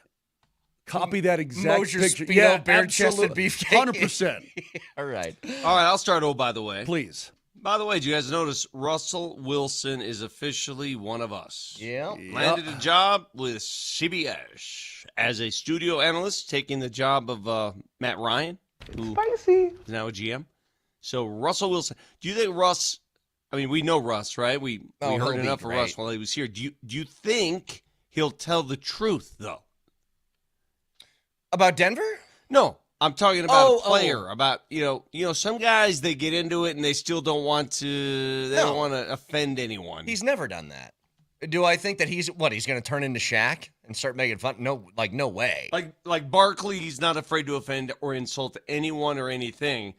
copy that exact Moser picture. Speedo bare-chested beefcake. 100%. All right. All right, I'll start. Oh, by the way. Please. By the way, did you guys notice Russell Wilson is officially one of us? Yeah. Landed a job with CBS as a studio analyst, taking the job of Matt Ryan, who is now a GM. So Russell Wilson. Do you think Russ, I mean, we know Russ, right? We heard enough of Russ while he was here. Do you think he'll tell the truth, though? About Denver? No. I'm talking about a player. About some guys, they get into it and they still don't want to. They don't want to offend anyone. He's never done that. Do I think that he's going to turn into Shaq and start making fun? No, no way. Like Barkley, he's not afraid to offend or insult anyone or anything.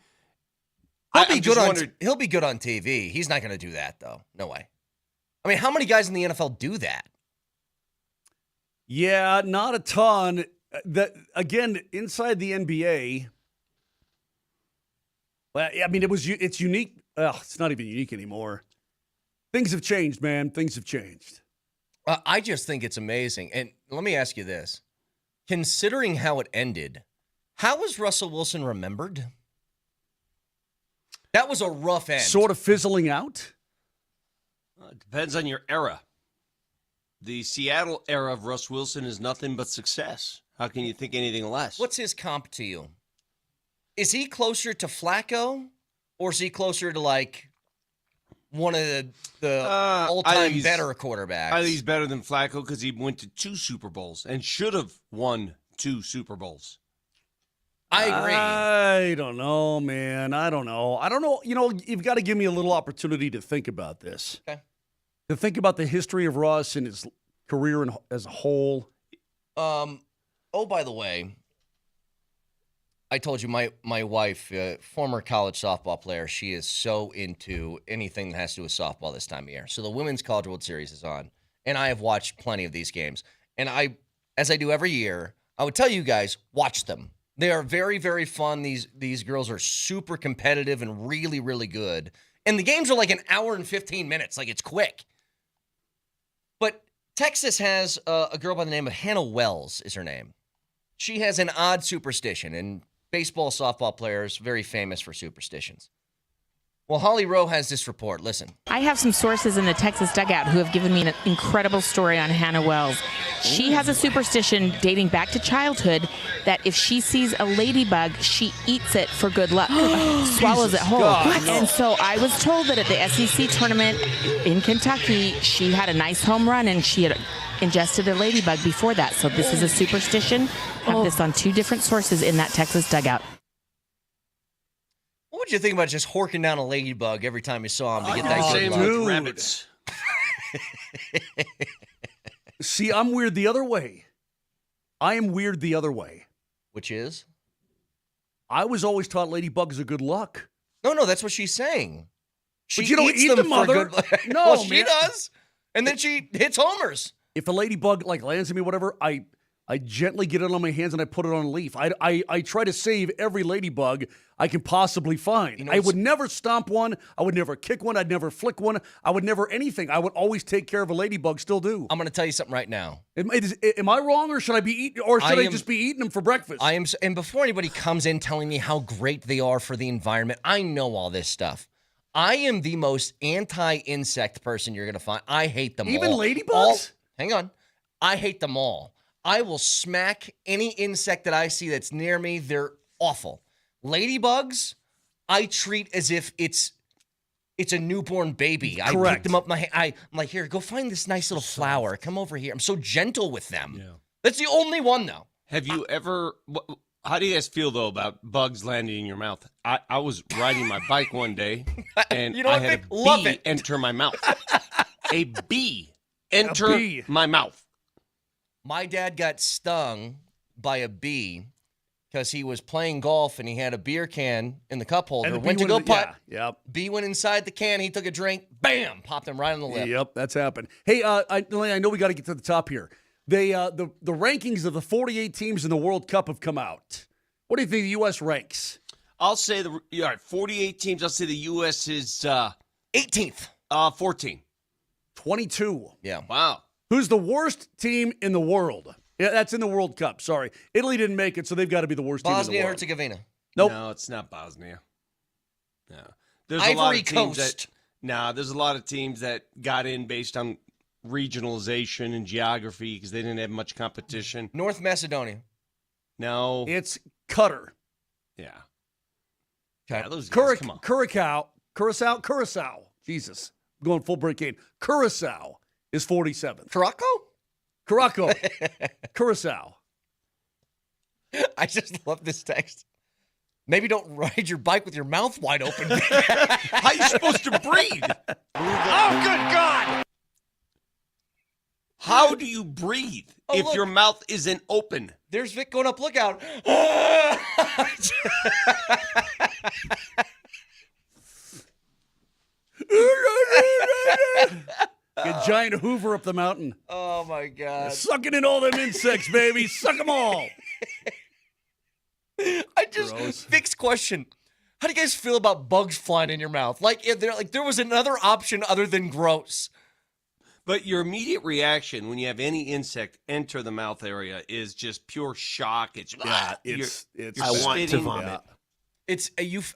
He'll be good on TV. He's not going to do that though. No way. I mean, how many guys in the NFL do that? Yeah, not a ton. Again, inside the NBA, well, I mean, it's unique. It's not even unique anymore. Things have changed, man. Things have changed. I just think it's amazing. And let me ask you this. Considering how it ended, how was Russell Wilson remembered? That was a rough end. Sort of fizzling out? It depends on your era. The Seattle era of Russ Wilson is nothing but success. How can you think anything less? What's his comp to you? Is he closer to Flacco, or is he closer to like one of the all-time better quarterbacks? I think he's better than Flacco because he went to 2 Super Bowls and should have won 2 Super Bowls. I agree. I don't know, man. I don't know. You know, you've got to give me a little opportunity to think about this. Okay. To think about the history of Russ and his career as a whole. Oh, by the way, I told you my wife, former college softball player, she is so into anything that has to do with softball this time of year. So the Women's College World Series is on, and I have watched plenty of these games. And as I do every year, I would tell you guys, watch them. They are very, very fun. These girls are super competitive and really, really good. And the games are like an hour and 15 minutes. Like, it's quick. But Texas has a girl by the name of Hannah Wells is her name. She has an odd superstition, and baseball, softball players, very famous for superstitions. Well, Holly Rowe has this report. Listen. I have some sources in the Texas dugout who have given me an incredible story on Hannah Wells. She has a superstition dating back to childhood that if she sees a ladybug, she eats it for good luck, swallows it whole. And so I was told that at the SEC tournament in Kentucky, she had a nice home run and she had ingested a ladybug before that. So this is a superstition. Have this on 2 different sources in that Texas dugout. What would you think about just horking down a ladybug every time you saw him to get that good luck? With rabbits. See, I'm weird the other way. I am weird the other way. Which is? I was always taught ladybugs are good luck. No, that's what she's saying. But you don't eat them, mother. No, well, she does. And then she hits homers. If a ladybug lands on me, whatever, I gently get it on my hands and I put it on a leaf. I try to save every ladybug I can possibly find. I would never stomp one. I would never kick one. I'd never flick one. I would never anything. I would always take care of a ladybug. Still do. I'm going to tell you something right now. Am I wrong, or should I be eating, or should I just be eating them for breakfast? I am. And before anybody comes in telling me how great they are for the environment, I know all this stuff. I am the most anti-insect person you're going to find. I hate them all. Even ladybugs? Hang on. I hate them all. I will smack any insect that I see that's near me. They're awful. Ladybugs, I treat as if it's a newborn baby. I Correct. pick them up I'm like, here, go find this nice little flower. Come over here. I'm so gentle with them. Yeah. That's the only one, though. Have you ever? How do you guys feel though about bugs landing in your mouth? I was riding my bike one day, and You know I what, had Vic? a Love bee it. enter my mouth. A bee enter my mouth. My dad got stung by a bee because he was playing golf and he had a beer can in the cup holder. And the Went bee to go went in the- putt. yeah, yep. Bee went inside the can. He took a drink. Bam! Popped him right on the lip. Yep, that's happened. Hey, I know we got to get to the top here. The rankings of the 48 teams in the World Cup have come out. What do you think the U.S. ranks? I'll say 48 teams. I'll say the U.S. is 18th. 14. 22. Yeah. Wow. Who's the worst team in the world? Yeah, that's in the World Cup. Sorry. Italy didn't make it, so they've got to be the worst team in the world. Bosnia-Herzegovina. Nope. No, it's not Bosnia. No. There's Ivory a lot of teams Coast. there's a lot of teams that got in based on regionalization and geography because they didn't have much competition. North Macedonia. No. It's Qatar. Yeah. Okay. Yeah, those guys, come on. Curacao. Jesus. I'm going full break in. Curacao is 47th. Curacao. Curacao. I just love this text. Maybe don't ride your bike with your mouth wide open. How are you supposed to breathe? Oh, good God! How do you breathe if look. your mouth isn't open? There's Vic going up. Look out. A giant Hoover up the mountain. Oh, my God. Sucking in all them insects, baby. Suck them all. Vic's question. How do you guys feel about bugs flying in your mouth? If there was another option other than gross. But your immediate reaction when you have any insect enter the mouth area is just pure shock. It's you're I want to spitting. vomit.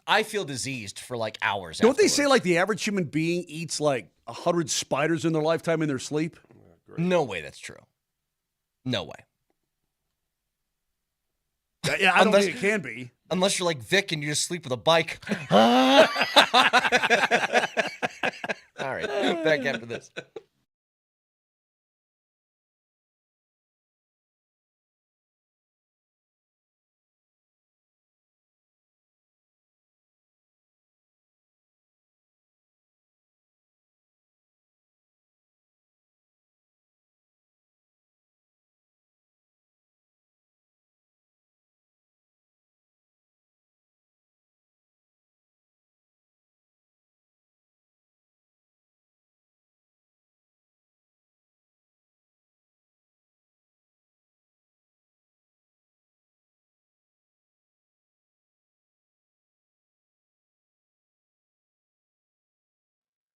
I feel diseased for hours. Don't they afterwards. say the average human being eats 100 spiders in their lifetime in their sleep? No way that's true. No way. Yeah, I don't think it can be. Unless you're like Vic and you just sleep with a bike. All right, back after this.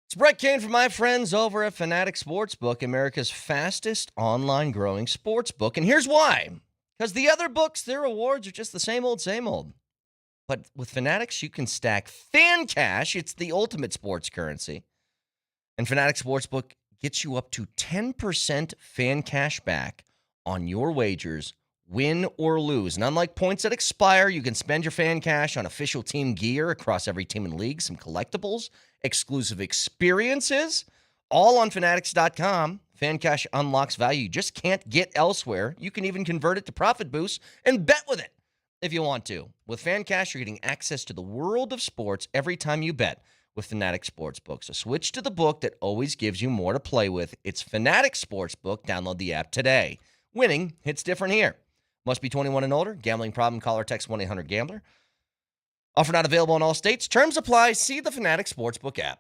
It's Brett Kane from my friends over at Fanatic Sportsbook, America's fastest online growing sportsbook. And here's why. Because the other books, their rewards are just the same old, same old. But with Fanatics, you can stack fan cash. It's the ultimate sports currency. And Fanatic Sportsbook gets you up to 10% fan cash back on your wagers, win or lose. And unlike points that expire, you can spend your fan cash on official team gear across every team in the league, some collectibles, exclusive experiences, all on Fanatics.com. Fan cash unlocks value you just can't get elsewhere. You can even convert it to profit boosts and bet with it if you want to. With fan cash, you're getting access to the world of sports every time you bet with Fanatic Sportsbook. So switch to the book that always gives you more to play with. It's Fanatic Sportsbook. Download the app today. Winning hits different here. Must be 21 and older. Gambling problem, call or text 1-800-GAMBLER. Offer not available in all states. Terms apply. See the Fanatic Sportsbook app.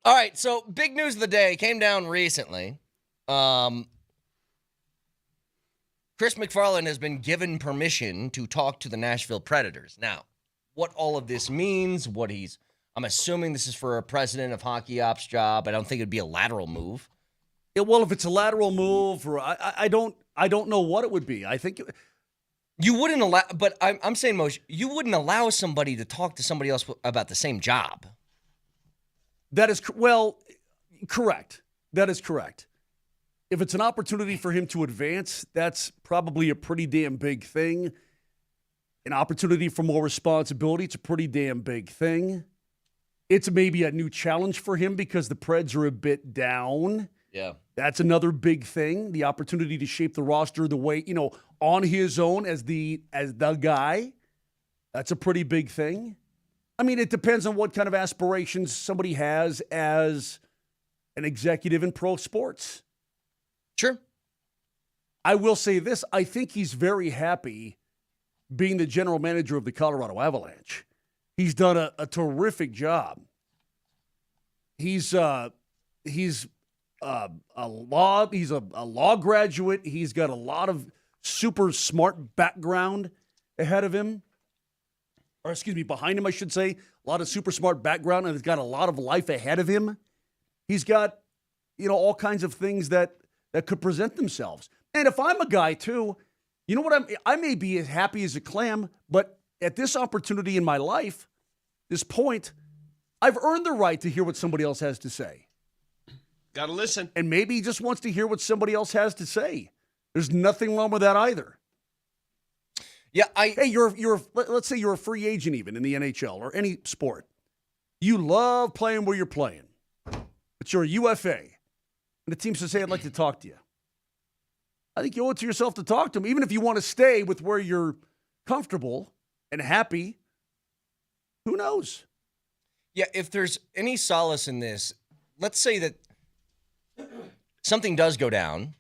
All right, so big news of the day came down recently. Chris MacFarland has been given permission to talk to the Nashville Predators. Now, what all of this means, I'm assuming this is for a president of hockey ops job. I don't think it'd be a lateral move. Yeah, well, if it's a lateral move, or I don't know what it would be. I think you wouldn't allow, but I'm saying, Moshe, you wouldn't allow somebody to talk to somebody else about the same job. That is correct. That is correct. If it's an opportunity for him to advance, that's probably a pretty damn big thing. An opportunity for more responsibility, it's a pretty damn big thing. It's maybe a new challenge for him because the Preds are a bit down. Yeah. That's another big thing. The opportunity to shape the roster the way, on his own as the guy. That's a pretty big thing. I mean, it depends on what kind of aspirations somebody has as an executive in pro sports. Sure. I will say this. I think he's very happy being the general manager of the Colorado Avalanche. He's done a terrific job. He's a law graduate. He's got a lot of super smart background ahead of him. Or behind him, I should say. A lot of super smart background, and he's got a lot of life ahead of him. He's got, all kinds of things that could present themselves. And if I'm a guy too, you know what? I may be as happy as a clam, but at this opportunity in my life, this point, I've earned the right to hear what somebody else has to say. Got to listen. And maybe he just wants to hear what somebody else has to say. There's nothing wrong with that either. Yeah, let's say you're a free agent even in the NHL or any sport. You love playing where you're playing, but you're a UFA. And the team says, hey, I'd like to talk to you. I think you owe it to yourself to talk to them, even if you want to stay with where you're comfortable and happy. Who knows? Yeah, if there's any solace in this, let's say that something does go down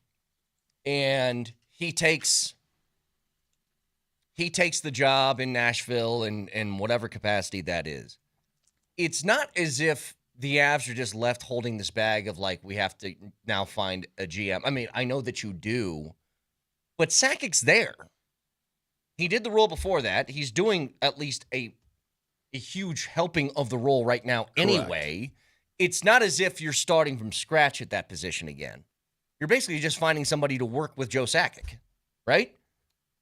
and he takes the job in Nashville in whatever capacity that is. It's not as if the Avs are just left holding this bag of we have to now find a GM. I mean, I know that you do, but Sakic's there. He did the role before that. He's doing at least a huge helping of the role right now anyway. Correct. It's not as if you're starting from scratch at that position again. You're basically just finding somebody to work with Joe Sakic, right?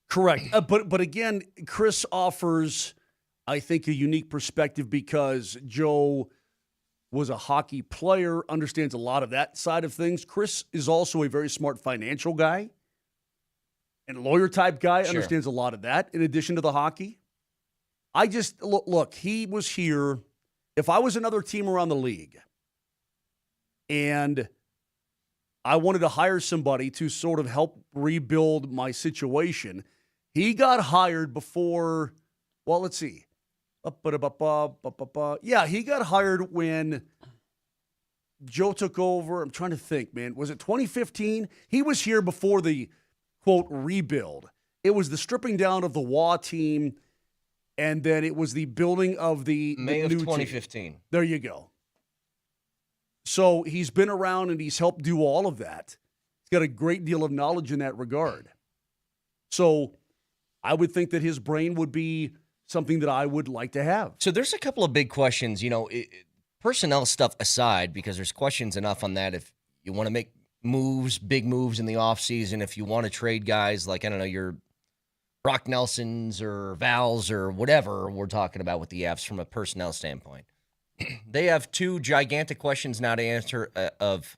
Correct. But again, Chris offers, I think, a unique perspective because Joe was a hockey player, understands a lot of that side of things. Chris is also a very smart financial guy and lawyer-type guy, Sure. Understands a lot of that in addition to the hockey. I just, look, he was here. If I was another team around the league and I wanted to hire somebody to sort of help rebuild my situation, he got hired before, well, let's see. Yeah, he got hired when Joe took over. I'm trying to think, man. Was it 2015? He was here before the, quote, rebuild. It was the stripping down of the WA team, and then it was the building of the May of new 2015. team. There you go. So he's been around and he's helped do all of that. He's got a great deal of knowledge in that regard. So I would think that his brain would be something that I would like to have. So there's a couple of big questions, personnel stuff aside, because there's questions enough on that. If you want to make moves, big moves in the offseason, if you want to trade guys like, I don't know, your Brock Nelsons or Vals or whatever we're talking about with the Avs from a personnel standpoint. They have two gigantic questions now to answer of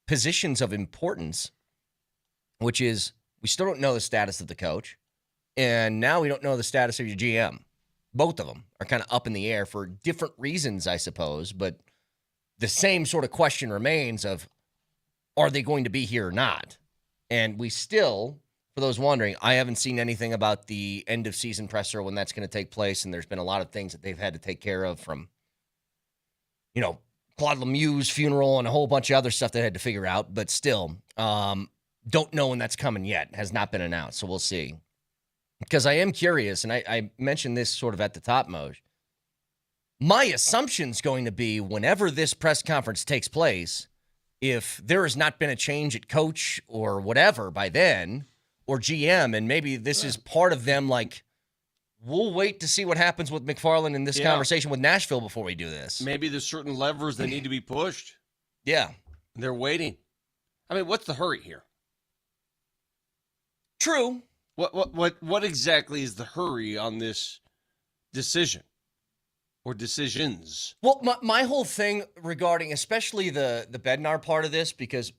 positions of importance, which is we still don't know the status of the coach, and now we don't know the status of your GM. Both of them are kind of up in the air for different reasons, I suppose, but the same sort of question remains of, are they going to be here or not? And we still, for those wondering, I haven't seen anything about the end of season presser when that's going to take place, and there's been a lot of things that they've had to take care of from, Claude Lemieux's funeral and a whole bunch of other stuff they had to figure out, but still, don't know when that's coming yet. Has not been announced, so we'll see. Because I am curious, and I mentioned this sort of at the top, Moj. My assumption's going to be whenever this press conference takes place, if there has not been a change at coach or whatever by then, or GM, and maybe this is part of them like, we'll wait to see what happens with MacFarland in this conversation with Nashville before we do this. Maybe there's certain levers that need to be pushed. Yeah. They're waiting. I mean, what's the hurry here? True. What exactly is the hurry on this decision or decisions? Well, my whole thing regarding especially the Bednar part of this, because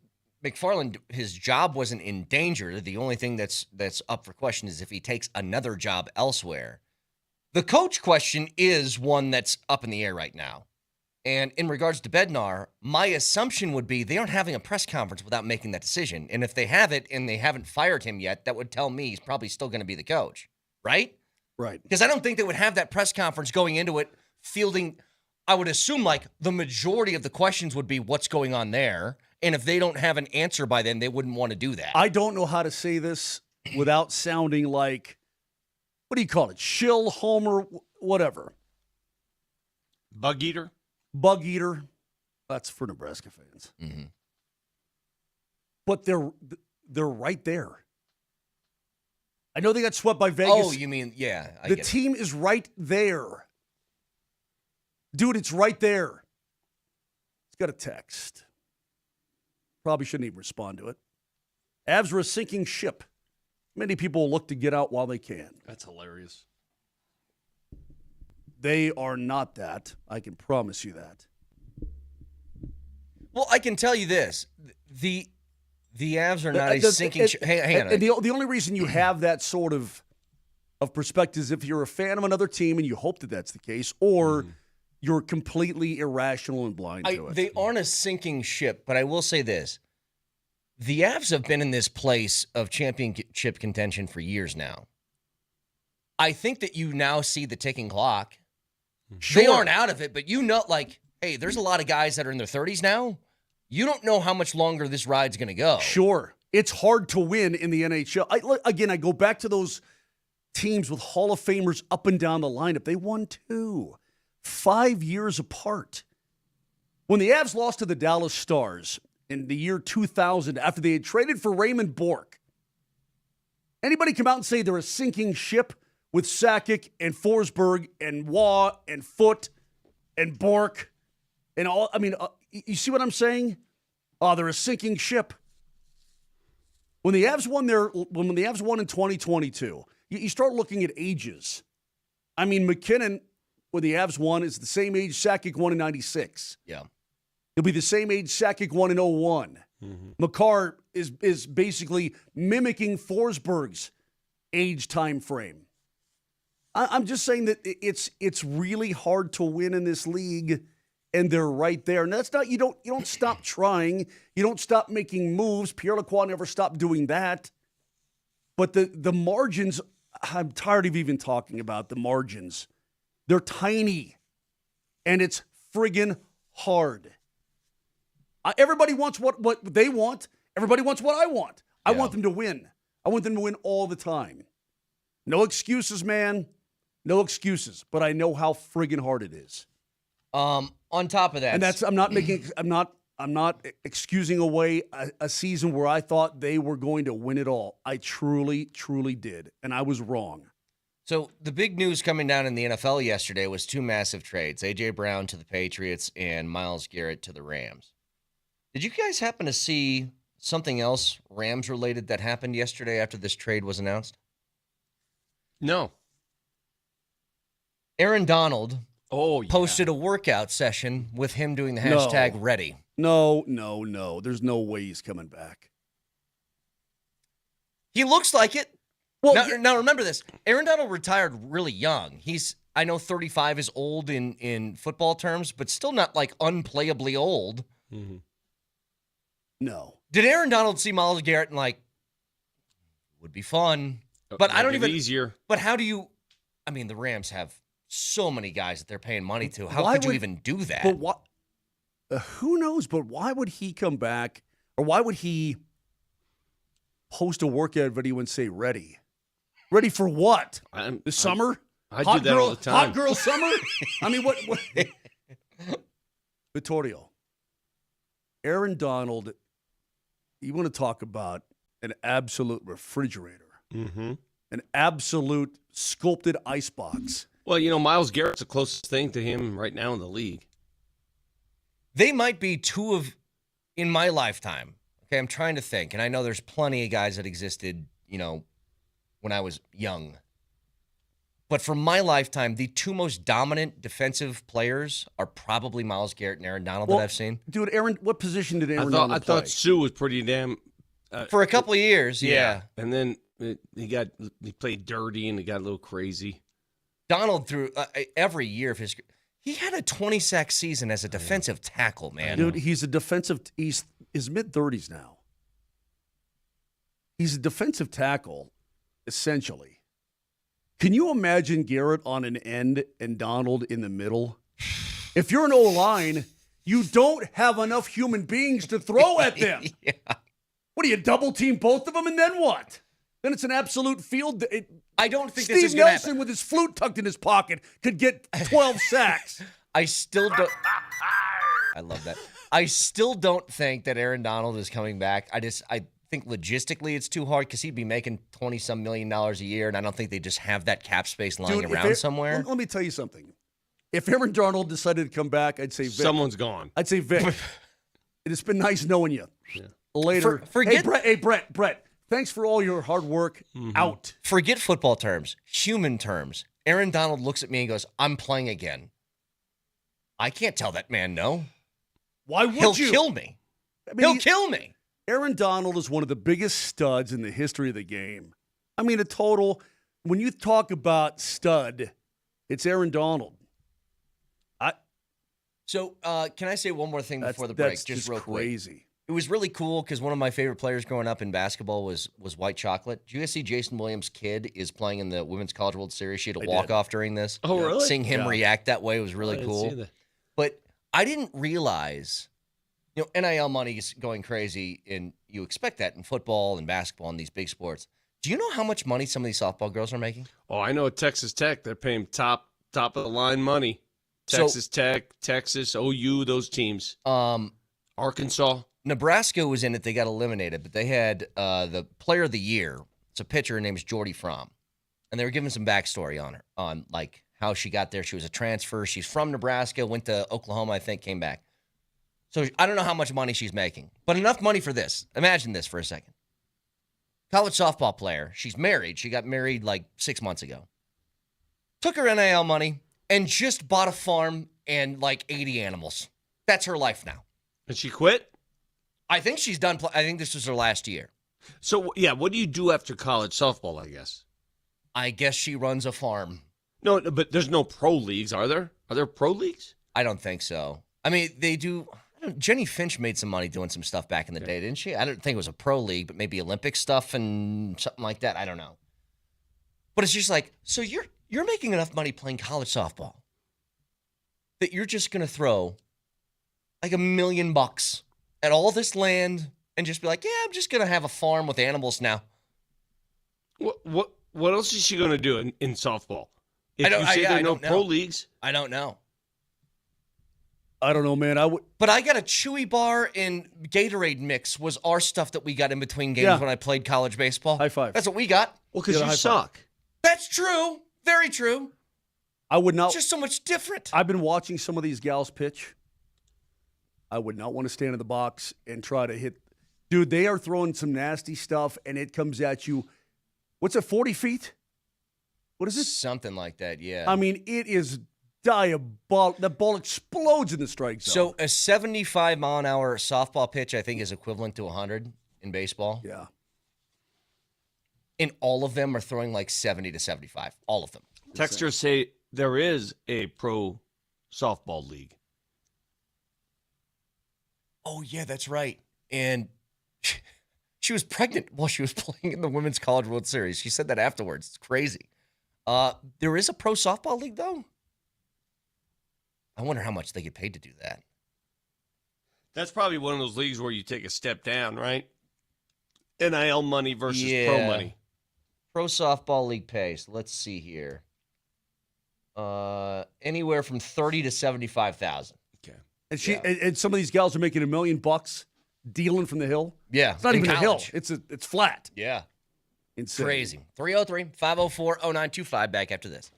MacFarland, his job wasn't in danger. The only thing that's up for question is if he takes another job elsewhere. The coach question is one that's up in the air right now. And in regards to Bednar, my assumption would be they aren't having a press conference without making that decision. And if they have it and they haven't fired him yet, that would tell me he's probably still going to be the coach, right? Right. Because I don't think they would have that press conference going into it fielding, I would assume like the majority of the questions would be what's going on there. And if they don't have an answer by then, they wouldn't want to do that. I don't know how to say this without sounding like, what do you call it? Shill, homer, whatever. Bug eater? Bug eater. That's for Nebraska fans. Mm-hmm. But they're right there. I know they got swept by Vegas. Oh, you mean, yeah. The team is right there. Dude, it's right there. He's got a text. Probably shouldn't even respond to it. Avs are a sinking ship. Many people look to get out while they can. That's hilarious. They are not that. I can promise you that. Well, I can tell you this. The Avs are not a sinking ship. Hang on. And the only reason you have that sort of perspective is if you're a fan of another team and you hope that that's the case, or you're completely irrational and blind to it. They aren't a sinking ship, but I will say this. The Avs have been in this place of championship contention for years now. I think that you now see the ticking clock. Sure. They aren't out of it, but you know, like, hey, there's a lot of guys that are in their 30s now. You don't know how much longer this ride's going to go. Sure. It's hard to win in the NHL. I go back to those teams with Hall of Famers up and down the lineup. They won 2, 5 years apart. When the Avs lost to the Dallas Stars in the year 2000 after they had traded for Raymond Bourque, anybody come out and say they're a sinking ship with Sakic and Forsberg and Waugh and Foote and Bourque and all? I mean, you see what I'm saying? Oh, they're a sinking ship. When the Avs won in 2022, you start looking at ages. I mean, McKinnon, when the Avs won, is the same age Sakic won in 96. Yeah. He'll be the same age Sakic won in 01. Mm-hmm. Makar is basically mimicking Forsberg's age time frame. I'm just saying that it's really hard to win in this league, and they're right there. And that's not, you don't stop trying. You don't stop making moves. Pierre Lacroix never stopped doing that. But the margins, I'm tired of even talking about the margins. They're tiny, and it's friggin' hard. Everybody wants what they want. Everybody wants what I want. I want them to win. I want them to win all the time. No excuses, man. No excuses. But I know how friggin' hard it is. On top of that, and I'm not excusing away a season where I thought they were going to win it all. I truly, truly did, and I was wrong. So the big news coming down in the NFL yesterday was 2 massive trades: A.J. Brown to the Patriots and Myles Garrett to the Rams. Did you guys happen to see something else Rams-related that happened yesterday after this trade was announced? No. Aaron Donald posted a workout session with him doing the hashtag ready. No. There's no way he's coming back. He looks like it. Well, now remember this. Aaron Donald retired really young. I know 35 is old in football terms, but still not like unplayably old. Mm-hmm. No. Did Aaron Donald see Myles Garrett and like, would be fun? But I don't even. Easier. But how do you? I mean, the Rams have so many guys that they're paying money to. How could you even do that? But what? Who knows? But why would he come back, or why would he post a workout video and say ready? Ready for what? The summer? I do that all the time. Hot girl summer? I mean, what? Vittorio, Aaron Donald, you want to talk about an absolute refrigerator. Mm-hmm. An absolute sculpted icebox. Well, Myles Garrett's the closest thing to him right now in the league. They might be two of, in my lifetime. Okay, I'm trying to think, and I know there's plenty of guys that existed, when I was young. But for my lifetime, the two most dominant defensive players are probably Myles Garrett and Aaron Donald that I've seen. Dude, Aaron, what position did Aaron Donald play? I thought Sue was pretty damn... for a couple of years, yeah. And then he played dirty and he got a little crazy. Donald threw every year of his... He had a 20-sack season as a defensive tackle, man. Dude, he's his mid-30s now. He's a defensive tackle, essentially. Can you imagine Garrett on an end and Donald in the middle? If you're an O-line, you don't have enough human beings to throw at them. Yeah. What do you double-team both of them, and then what? Then it's an absolute field. I don't think Steve this is going to happen. Nelson with his flute tucked in his pocket could get 12 sacks. I still don't. I love that. I still don't think that Aaron Donald is coming back. I think logistically it's too hard because he'd be making $20-some million a year, and I don't think they just have that cap space lying around somewhere. Let me tell you something. If Aaron Donald decided to come back, I'd say Vic. Someone's gone. I'd say Vic. It's been nice knowing you. Yeah. Later. Forget. Hey, Brett. Thanks for all your hard work. Out. Forget football terms. Human terms. Aaron Donald looks at me and goes, "I'm playing again." I can't tell that man no. Why would He'll you? kill me. He'll kill me. Aaron Donald is one of the biggest studs in the history of the game. I mean, when you talk about stud, it's Aaron Donald. So, can I say one more thing before the break? Just real crazy. Quick. It was really cool because one of my favorite players growing up in basketball was White Chocolate. Did you guys see Jason Williams' kid is playing in the Women's College World Series? She had a walk-off during this. Oh, really? Seeing him react that way was really cool. But I didn't realize, NIL money is going crazy, and you expect that in football and basketball and these big sports. Do you know how much money some of these softball girls are making? Oh, I know at Texas Tech, they're paying top of the line money. Texas Tech, Texas, OU, those teams. Arkansas. Nebraska was in it. They got eliminated, but they had the player of the year. It's a pitcher. Her name is Jordy Fromm. And they were giving some backstory on her, on like how she got there. She was a transfer. She's from Nebraska, went to Oklahoma, I think, came back. So I don't know how much money she's making, but enough money for this. Imagine this for a second. College softball player. She's married. She got married like 6 months ago. Took her NIL money and just bought a farm and like 80 animals. That's her life now. And she quit? I think she's done. I think this was her last year. So, yeah, what do you do after college softball, I guess? I guess she runs a farm. No, but there's no pro leagues, are there? Are there pro leagues? I don't think so. I mean, they do. Jenny Finch made some money doing some stuff back in the day, didn't she? I don't think it was a pro league, but maybe Olympic stuff and something like that. I don't know. But it's just like, so you're making enough money playing college softball that you're just going to throw like $1 million at all this land and just be like, yeah, I'm just going to have a farm with animals now. What else is she going to do in softball? If you say there are no pro leagues. I don't know. I don't know, man. But I got a Chewy bar and Gatorade mix was our stuff that we got in between games when I played college baseball. High five. That's what we got. Well, because you suck. That's true. Very true. I would not. It's just so much different. I've been watching some of these gals pitch. I would not want to stand in the box and try to hit. Dude, they are throwing some nasty stuff, and it comes at you. What's it, 40 feet? What is it? Something like that, yeah. I mean, it is diabolical. The ball explodes in the strike zone. So a 75-mile-an-hour softball pitch, I think, is equivalent to 100 in baseball. Yeah. And all of them are throwing like 70 to 75. All of them. Texters say there is a pro softball league. Oh, yeah, that's right. And she was pregnant while she was playing in the Women's College World Series. She said that afterwards. It's crazy. There is a pro softball league, though. I wonder how much they get paid to do that. That's probably one of those leagues where you take a step down, right? NIL money versus pro money. Pro softball league pay. So let's see here. Anywhere from 30 to 75,000. Okay. And and some of these gals are making $1 million dealing from the hill. Yeah, It's not in even college. a hill. It's flat. Yeah. Insane. Crazy. 303-504-0925. Back after this.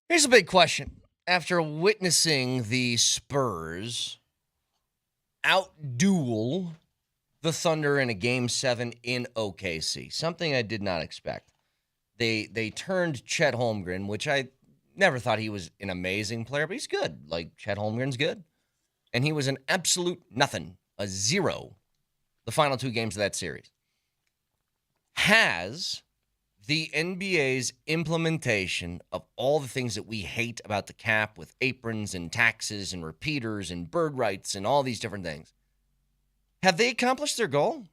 Here's a big question. After witnessing the Spurs outduel the Thunder in a Game 7 in OKC, something I did not expect. They turned Chet Holmgren, which I never thought he was an amazing player, but he's good. Like, Chet Holmgren's good. And he was an absolute nothing, a 0, the final 2 games of that series. Has the NBA's implementation of all the things that we hate about the cap with aprons and taxes and repeaters and bird rights and all these different things, have they accomplished their goal?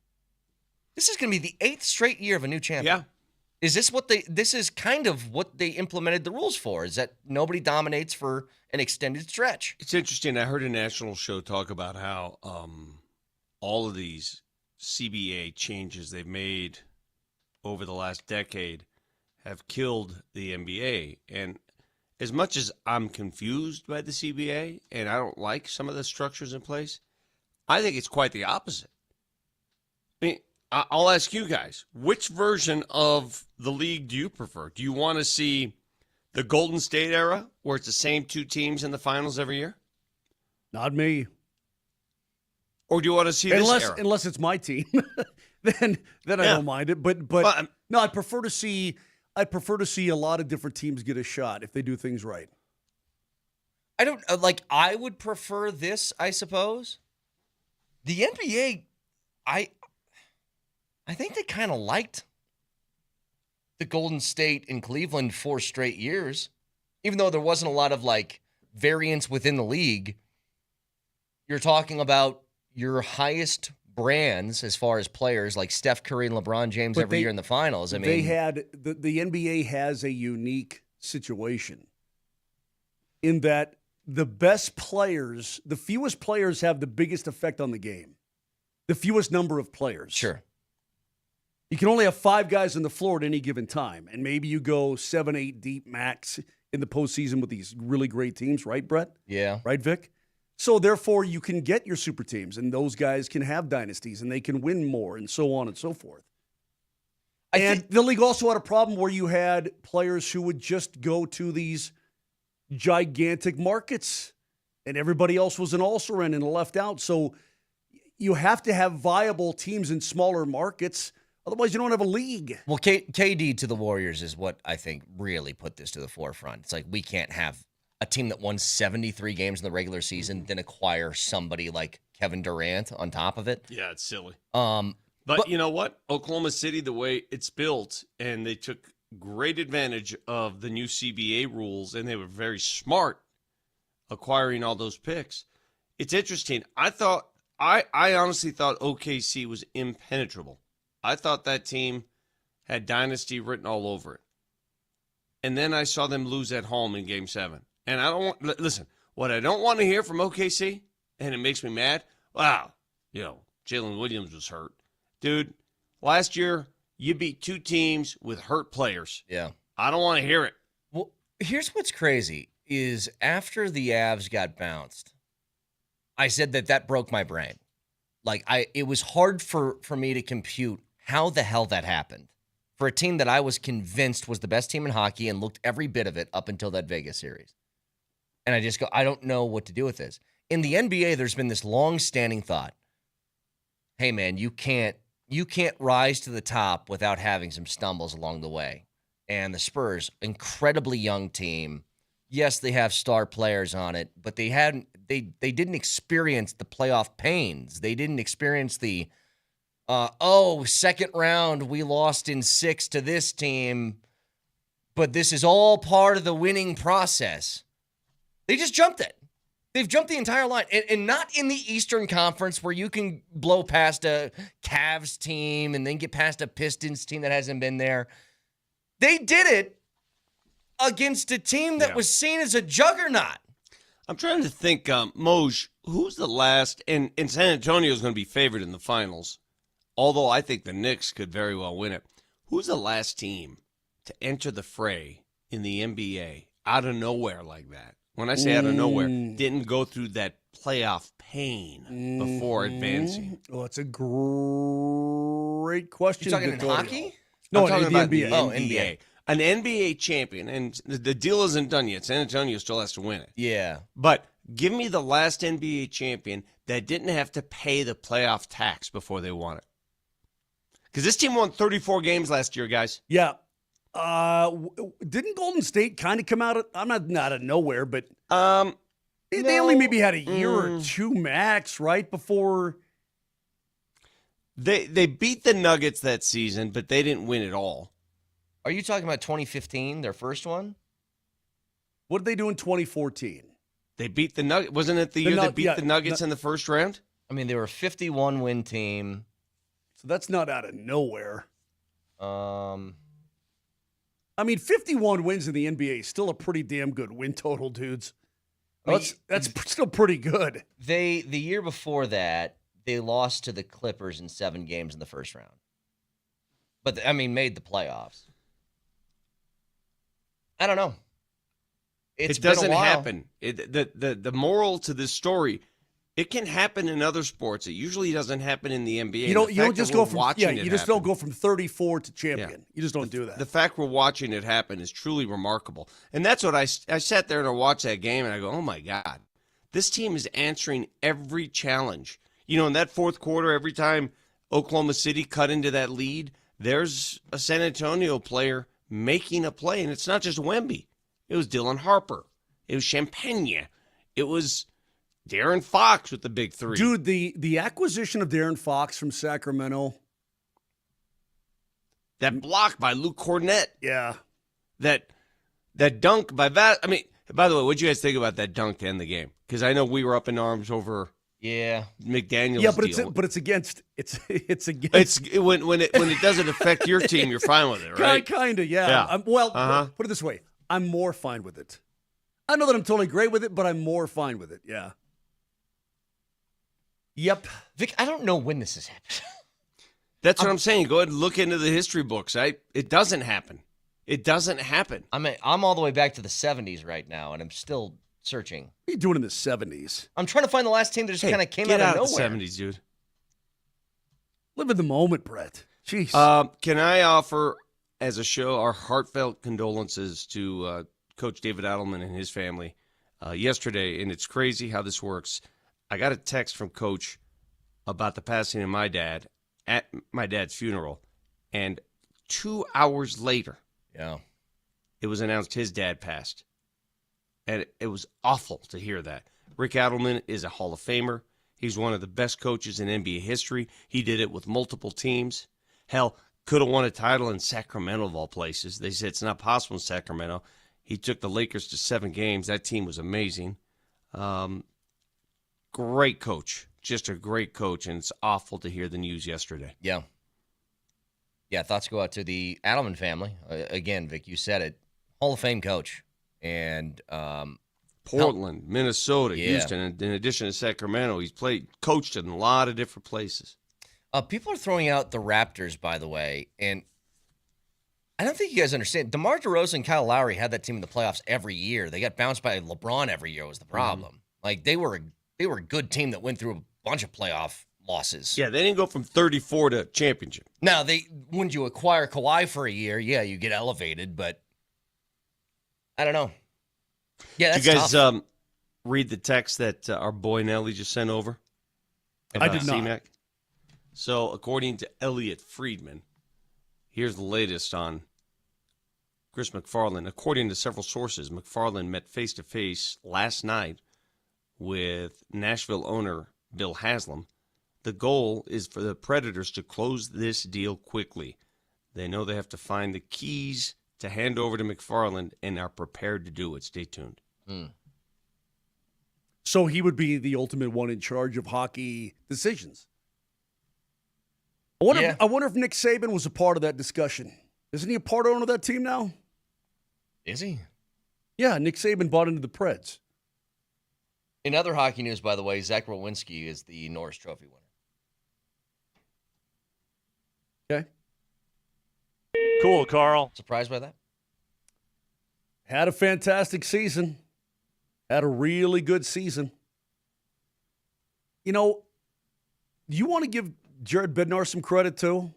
This is going to be the 8th straight year of a new champion. Yeah. Is this this is kind of what they implemented the rules for, is that nobody dominates for an extended stretch. It's interesting. I heard a national show talk about how all of these CBA changes they've made over the last decade have killed the NBA. And as much as I'm confused by the CBA and I don't like some of the structures in place, I think it's quite the opposite. I mean, I'll ask you guys, which version of the league do you prefer? Do you want to see the Golden State era where it's the same 2 teams in the finals every year? Not me. Or do you want to see this era? Unless it's my team, then I don't mind it. But no, I prefer to see a lot of different teams get a shot if they do things right. I don't I would prefer this, I suppose. The NBA, I think they kind of liked the Golden State and Cleveland 4 straight years, even though there wasn't a lot of variance within the league. You're talking about your highest brands as far as players like Steph Curry and LeBron James every year in the finals. I mean, they had the NBA has a unique situation in that the best players, the fewest players have the biggest effect on the game. The fewest number of players. Sure. You can only have 5 guys on the floor at any given time, and maybe you go 7, 8 deep max in the postseason with these really great teams, right, Brett? Yeah. Right, Vic? So, therefore, you can get your super teams, and those guys can have dynasties, and they can win more, and so on and so forth. The league also had a problem where you had players who would just go to these gigantic markets, and everybody else was an also-ran and left out. So you have to have viable teams in smaller markets. Otherwise, you don't have a league. Well, KD to the Warriors is what I think really put this to the forefront. It's like we can't have a team that won 73 games in the regular season, then acquire somebody like Kevin Durant on top of it. Yeah, it's silly. But you know what? Oklahoma City, the way it's built, and they took great advantage of the new CBA rules, and they were very smart acquiring all those picks. It's interesting. I honestly thought OKC was impenetrable. I thought that team had dynasty written all over it. And then I saw them lose at home in Game 7. And I don't want, listen, what I don't want to hear from OKC, and it makes me mad, wow, Jalen Williams was hurt. Dude, last year, you beat 2 teams with hurt players. Yeah. I don't want to hear it. Well, here's what's crazy is after the Avs got bounced, I said that broke my brain. It was hard for me to compute how the hell that happened for a team that I was convinced was the best team in hockey and looked every bit of it up until that Vegas series. And I just go, I don't know what to do with this. In the NBA, there's been this long-standing thought, hey, man, you can't rise to the top without having some stumbles along the way. And the Spurs, incredibly young team. Yes, they have star players on it, but they didn't experience the playoff pains. They didn't experience the second round we lost in 6 to this team, but this is all part of the winning process. They just jumped it. They've jumped the entire line, and not in the Eastern Conference where you can blow past a Cavs team and then get past a Pistons team that hasn't been there. They did it against a team that was seen as a juggernaut. I'm trying to think, Moj, who's the last, and San Antonio is going to be favored in the finals, although I think the Knicks could very well win it. Who's the last team to enter the fray in the NBA out of nowhere like that? When I say out of nowhere, didn't go through that playoff pain before advancing. Well, it's a great question. You're talking in hockey? No, I'm talking about NBA. Oh, NBA. An NBA champion, and the deal isn't done yet. San Antonio still has to win it. Yeah. But give me the last NBA champion that didn't have to pay the playoff tax before they won it? Because this team won 34 games last year, guys. Yeah. Didn't Golden State kind of come out I'm not out of nowhere, but they only maybe had a year or two max, right, before. They beat the Nuggets that season, but they didn't win it all. Are you talking about 2015, their first one? What did they do in 2014? They beat the Nuggets. Wasn't it the year they beat the Nuggets in the first round? I mean, they were a 51-win team. So that's not out of nowhere. I mean, 51 wins in the NBA is still a pretty damn good win total, dudes. That's still pretty good. The year before that, they lost to the Clippers in 7 games in the first round. But, made the playoffs. I don't know. It doesn't happen. The moral to this story, it can happen in other sports. It usually doesn't happen in the NBA. You don't just go from don't go from 34 to champion. Yeah. You just don't do that. The fact we're watching it happen is truly remarkable. And that's what I sat there and I watched that game and I go, oh my God, this team is answering every challenge. In that fourth quarter, every time Oklahoma City cut into that lead, there's a San Antonio player making a play, and it's not just Wemby. It was Dylan Harper. It was Champagne. It was De'Aaron Fox with the big three. Dude, the acquisition of De'Aaron Fox from Sacramento. That block by Luke Cornett. Yeah. That dunk by by the way, what'd you guys think about that dunk to end the game? Because I know we were up in arms over McDaniel's deal. But it's against when it doesn't affect your team, you're fine with it, right? Kind of, yeah. Put it this way. I'm more fine with it. I know that I'm totally great with it, but I'm more fine with it. Yeah. Yep. Vic, I don't know when this has happened. That's what I'm saying. Go ahead and look into the history books. It doesn't happen. It doesn't happen. I'm all the way back to the 70s right now, and I'm still searching. What are you doing in the 70s? I'm trying to find the last team that just kind of came out of nowhere. The 70s, dude. Live in the moment, Brett. Jeez. Can I offer, as a show, our heartfelt condolences to Coach David Adelman and his family yesterday, and it's crazy how this works. I got a text from Coach about the passing of my dad at my dad's funeral, and 2 hours later, it was announced his dad passed. And it was awful to hear that. Rick Adelman is a Hall of Famer. He's one of the best coaches in NBA history. He did it with multiple teams. Hell, could have won a title in Sacramento, of all places. They said it's not possible in Sacramento. He took the Lakers to 7 games. That team was amazing. Great coach. Just a great coach, and it's awful to hear the news yesterday. Yeah. Yeah, thoughts go out to the Adelman family. Again, Vic, you said it. Hall of Fame coach. And Portland, Minnesota, Houston, and in addition to Sacramento, he's coached in a lot of different places. People are throwing out the Raptors, by the way, and I don't think you guys understand. DeMar DeRozan and Kyle Lowry had that team in the playoffs every year. They got bounced by LeBron every year was the problem. Mm-hmm. Like they were a good team that went through a bunch of playoff losses. Yeah, they didn't go from 34 to championship. Now, when you acquire Kawhi for a year, you get elevated, but I don't know. Yeah, that's Did you guys tough. Read the text that our boy Nelly just sent over? I did not. CMAC? So, according to Elliot Friedman, here's the latest on Chris MacFarland. According to several sources, MacFarland met face-to-face last night with Nashville owner Bill Haslam. The goal is for the Predators to close this deal quickly. They know they have to find the keys to hand over to MacFarland and are prepared to do it. Stay tuned. So he would be the ultimate one in charge of hockey decisions. I wonder if Nick Saban was a part of that discussion. Isn't he a part owner of that team now? Is he? Yeah, Nick Saban bought into the Preds. In other hockey news, by the way, Zach Rowinski is the Norris Trophy winner. Okay. Cool, Carl. Surprised by that? Had a fantastic season. Had a really good season. You know, you want to give Jared Bednar some credit, too?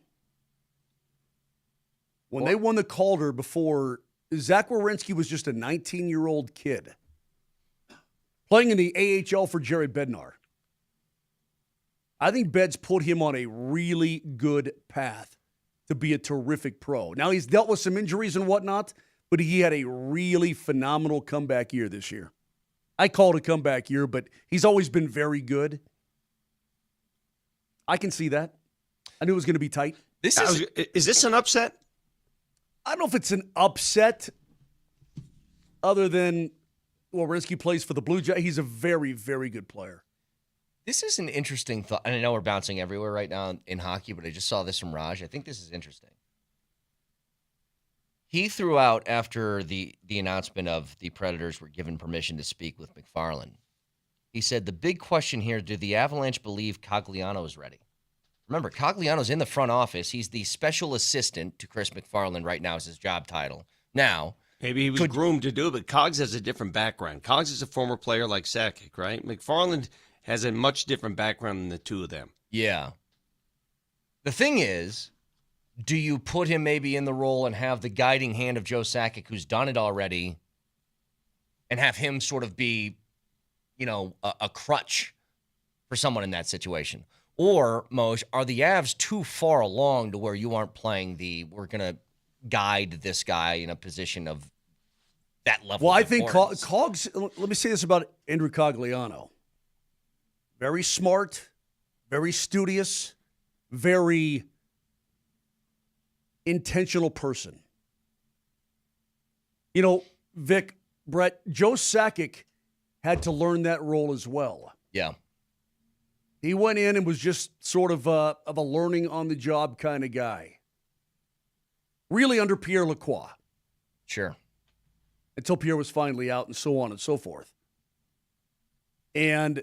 When they won the Calder before, Zach Werenski was just a 19-year-old kid playing in the AHL for Jared Bednar. I think Bed's put him on a really good path to be a terrific pro. Now, he's dealt with some injuries and whatnot, but he had a really phenomenal comeback year this year. I call it a comeback year, but he's always been very good. I can see that. I knew it was going to be tight. Is this an upset? I don't know if it's an upset other than Werenski plays for the Blue Jays. He's a very, very good player. This is an interesting thought. And I know we're bouncing everywhere right now in hockey, but I just saw this from Raj. I think this is interesting. He threw out after the announcement of the Predators were given permission to speak with MacFarland. He said, the big question here, do the Avalanche believe Cogliano is ready? Remember, Cogliano's in the front office. He's the special assistant to Chris MacFarland right now is his job title. Now, maybe he was groomed to do it, but Cogs has a different background. Cogs is a former player like Sakic, right? MacFarland has a much different background than the two of them. Yeah. The thing is, do you put him maybe in the role and have the guiding hand of Joe Sakic, who's done it already, and have him sort of be, a crutch for someone in that situation? Or, Moj, are the Avs too far along to where you aren't playing we're going to guide this guy in a position of that level? Well, of I think Cogs, let me say this about Andrew Cogliano. Very smart, very studious, very intentional person. Vic, Brett, Joe Sakic had to learn that role as well. Yeah. He went in and was just sort of a learning on the job kind of guy. Really under Pierre Lacroix. Sure. Until Pierre was finally out and so on and so forth. And,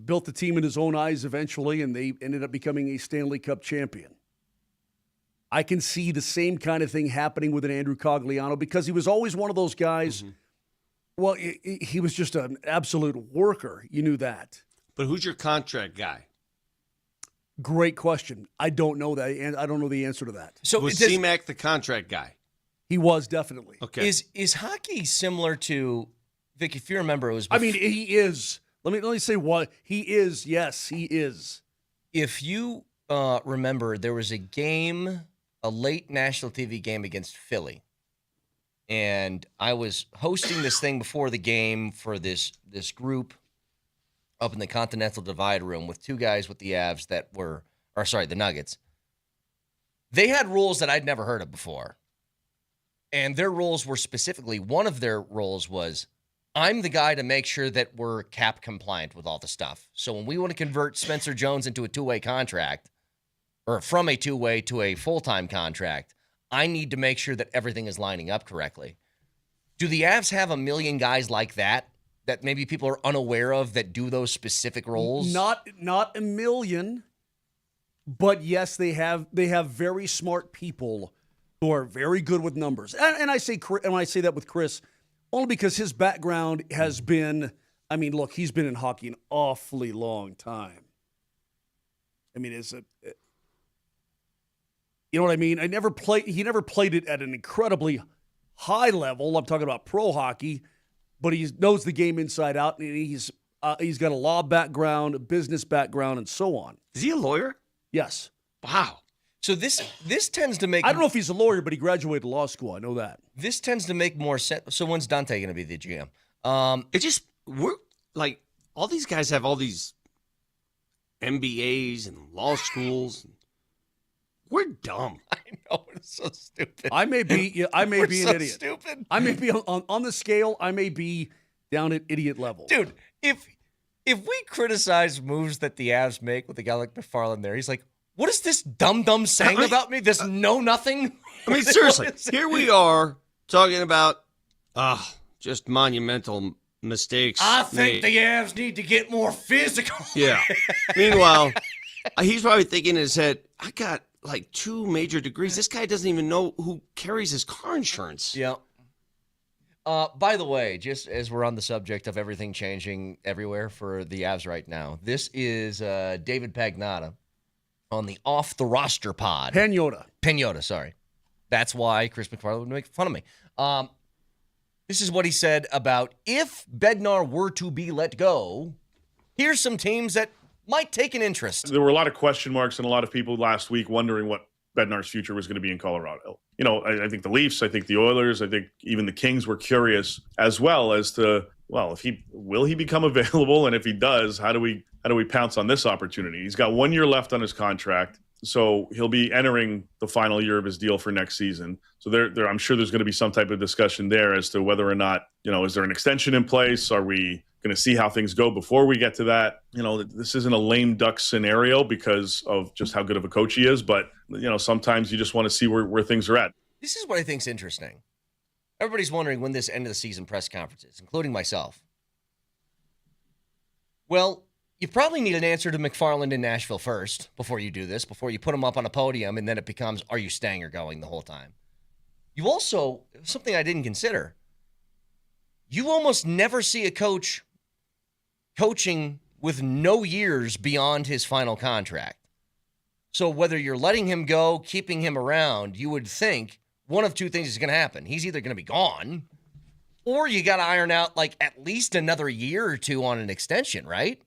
built the team in his own eyes eventually, and they ended up becoming a Stanley Cup champion. I can see the same kind of thing happening with an Andrew Cogliano because he was always one of those guys. Mm-hmm. Well, he was just an absolute worker. You knew that. But who's your contract guy? Great question. I don't know that, and I don't know the answer to that. So was DMac the contract guy? He was definitely. Okay. Is hockey similar to Vic? If you remember, it was. He is. Let me say what he is. Yes, he is. If you remember, there was a game, a late national TV game against Philly, and I was hosting this thing before the game for this group up in the Continental Divide room with two guys with the Avs the Nuggets. They had rules that I'd never heard of before. And their rules were specifically, one of their rules was, I'm the guy to make sure that we're cap compliant with all the stuff. So when we want to convert Spencer Jones into a two-way contract, or from a two-way to a full-time contract, I need to make sure that everything is lining up correctly. Do the Avs have a million guys like that maybe people are unaware of that do those specific roles? Not a million, but yes, they have very smart people who are very good with numbers. And I say that with Chris only because his background has been, look, he's been in hockey an awfully long time. You know what I mean? He never played it at an incredibly high level. I'm talking about pro hockey. But he knows the game inside out, and he's got a law background, a business background, and so on. Is he a lawyer? Yes. Wow. So this tends to make... I don't know if he's a lawyer, but he graduated law school. I know that. This tends to make more sense. So when's Dante going to be the GM? We're like, all these guys have all these MBAs and law schools. We're dumb. I know, it's so stupid. I may be an idiot. Stupid. I may be on the scale. I may be down at idiot level. Dude, if we criticize moves that the Avs make with a guy like MacFarland there, he's like, what is this dumb saying about me? This know-nothing? Seriously, here we are talking about just monumental mistakes. I think the Avs need to get more physical. Yeah. Meanwhile, he's probably thinking in his head, I got like 2 major degrees. This guy doesn't even know who carries his car insurance. Yeah. By the way, just as we're on the subject of everything changing everywhere for the Avs right now, this is David Pagnotta on the Off the Roster pod. Pagnotta, sorry. That's why Chris MacFarland would make fun of me. This is what he said about if Bednar were to be let go, here's some teams that might take an interest. There were a lot of question marks and a lot of people last week wondering what Bednar's future was going to be in Colorado. You know, I think the Leafs, I think the Oilers, I think even the Kings were curious as well as to, well, will he become available, and if he does, how do we pounce on this opportunity? He's got 1 year left on his contract, so he'll be entering the final year of his deal for next season. So I'm sure there's going to be some type of discussion there as to whether or not, you know, is there an extension in place? Are we going to see how things go before we get to that? You know, this isn't a lame duck scenario because of just how good of a coach he is, but, you know, sometimes you just want to see where things are at. This is what I think is interesting. Everybody's wondering when this end of the season press conference is, including myself. Well, you probably need an answer to MacFarland in Nashville first before you do this, before you put him up on a podium, and then it becomes, are you staying or going the whole time? You also, something I didn't consider, you almost never see a coach coaching with no years beyond his final contract. So whether you're letting him go, keeping him around, you would think one of two things is going to happen. He's either going to be gone, or you got to iron out like at least another year or two on an extension, right?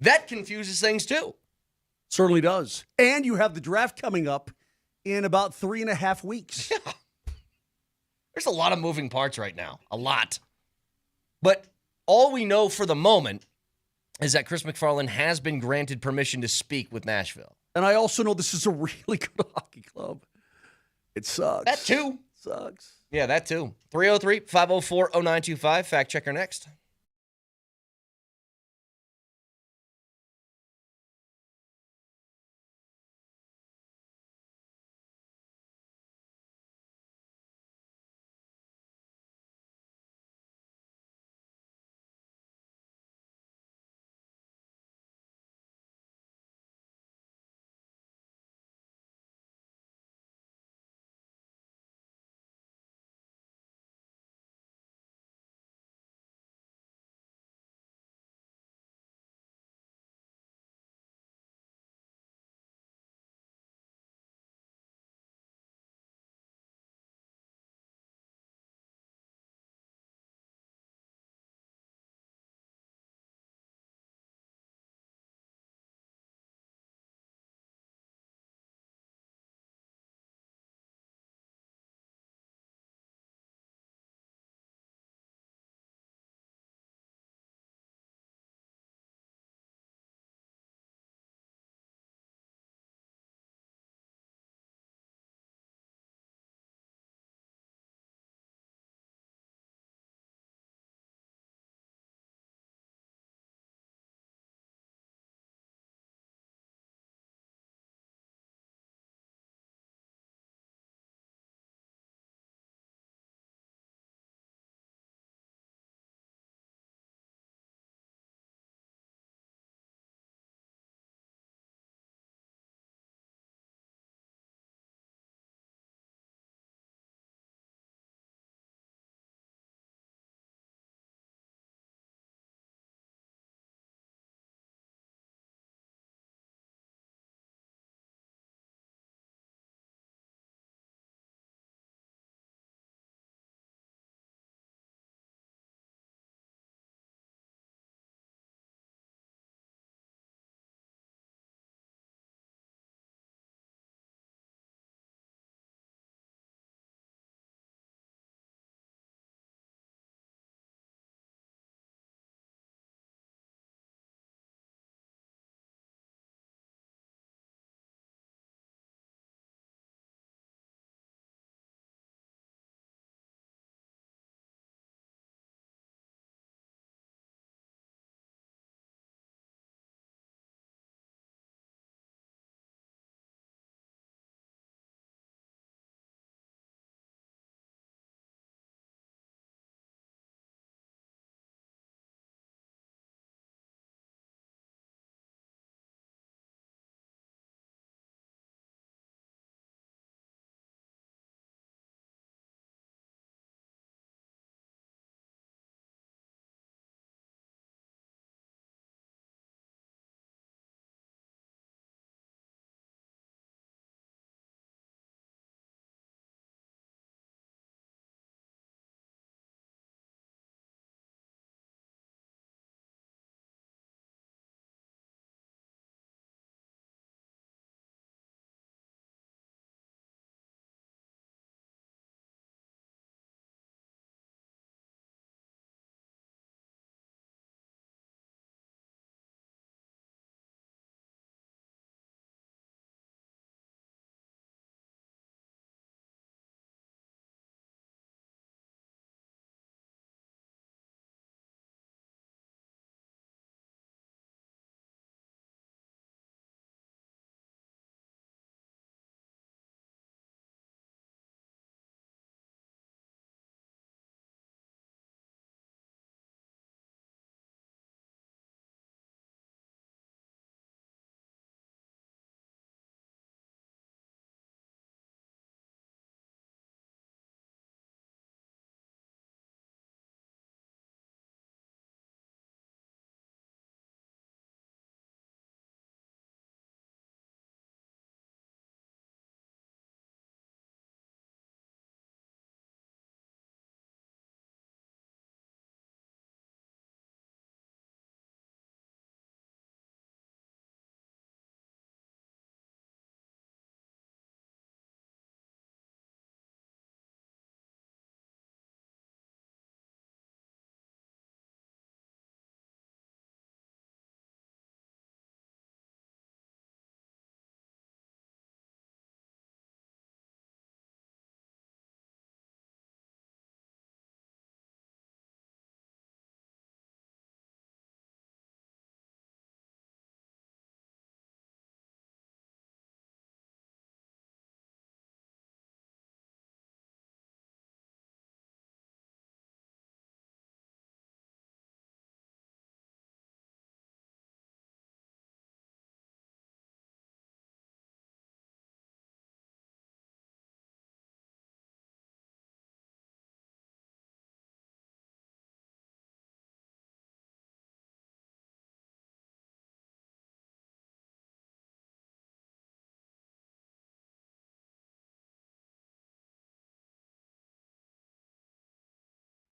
That confuses things too. Certainly does. And you have the draft coming up in about 3.5 weeks. Yeah. There's a lot of moving parts right now. A lot. But all we know for the moment is that Chris MacFarland has been granted permission to speak with Nashville. And I also know this is a really good hockey club. It sucks. That too. Sucks. Yeah, that too. 303-504-0925. Fact checker next.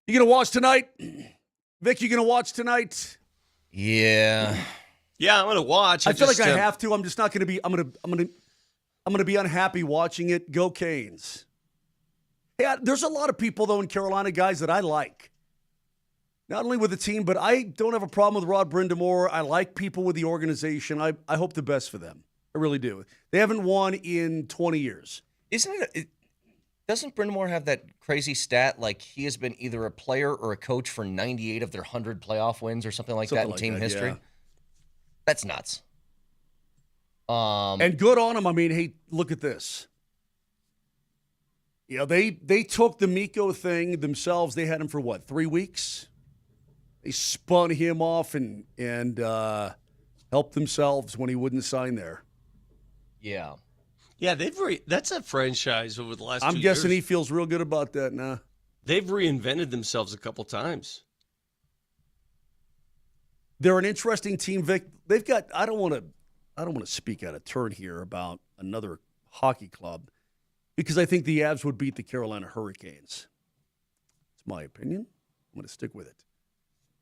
You going to watch tonight? Vic, you going to watch tonight? Yeah. Yeah, I'm going to watch. I feel like I have to. I'm just not going to be. I'm going to be unhappy watching it. Go Canes. Yeah, there's a lot of people though in Carolina, guys, that I like. Not only with the team, but I don't have a problem with Rod Brindamore. I like people with the organization. I hope the best for them. I really do. They haven't won in 20 years. Doesn't Brindamore have that crazy stat like he has been either a player or a coach for 98 of their 100 playoff wins or something like that in team history? Yeah. That's nuts. And good on them. I mean, hey, look at this. You know, they took the Miko thing themselves. They had him for what, 3 weeks? They spun him off and helped themselves when he wouldn't sign there. Yeah. Yeah, that's a franchise over the last 2 years. I'm guessing he feels real good about that now. They've reinvented themselves a couple times. They're an interesting team, Vic. They've got I don't want to speak out of turn here about another hockey club because I think the Avs would beat the Carolina Hurricanes. It's my opinion. I'm going to stick with it.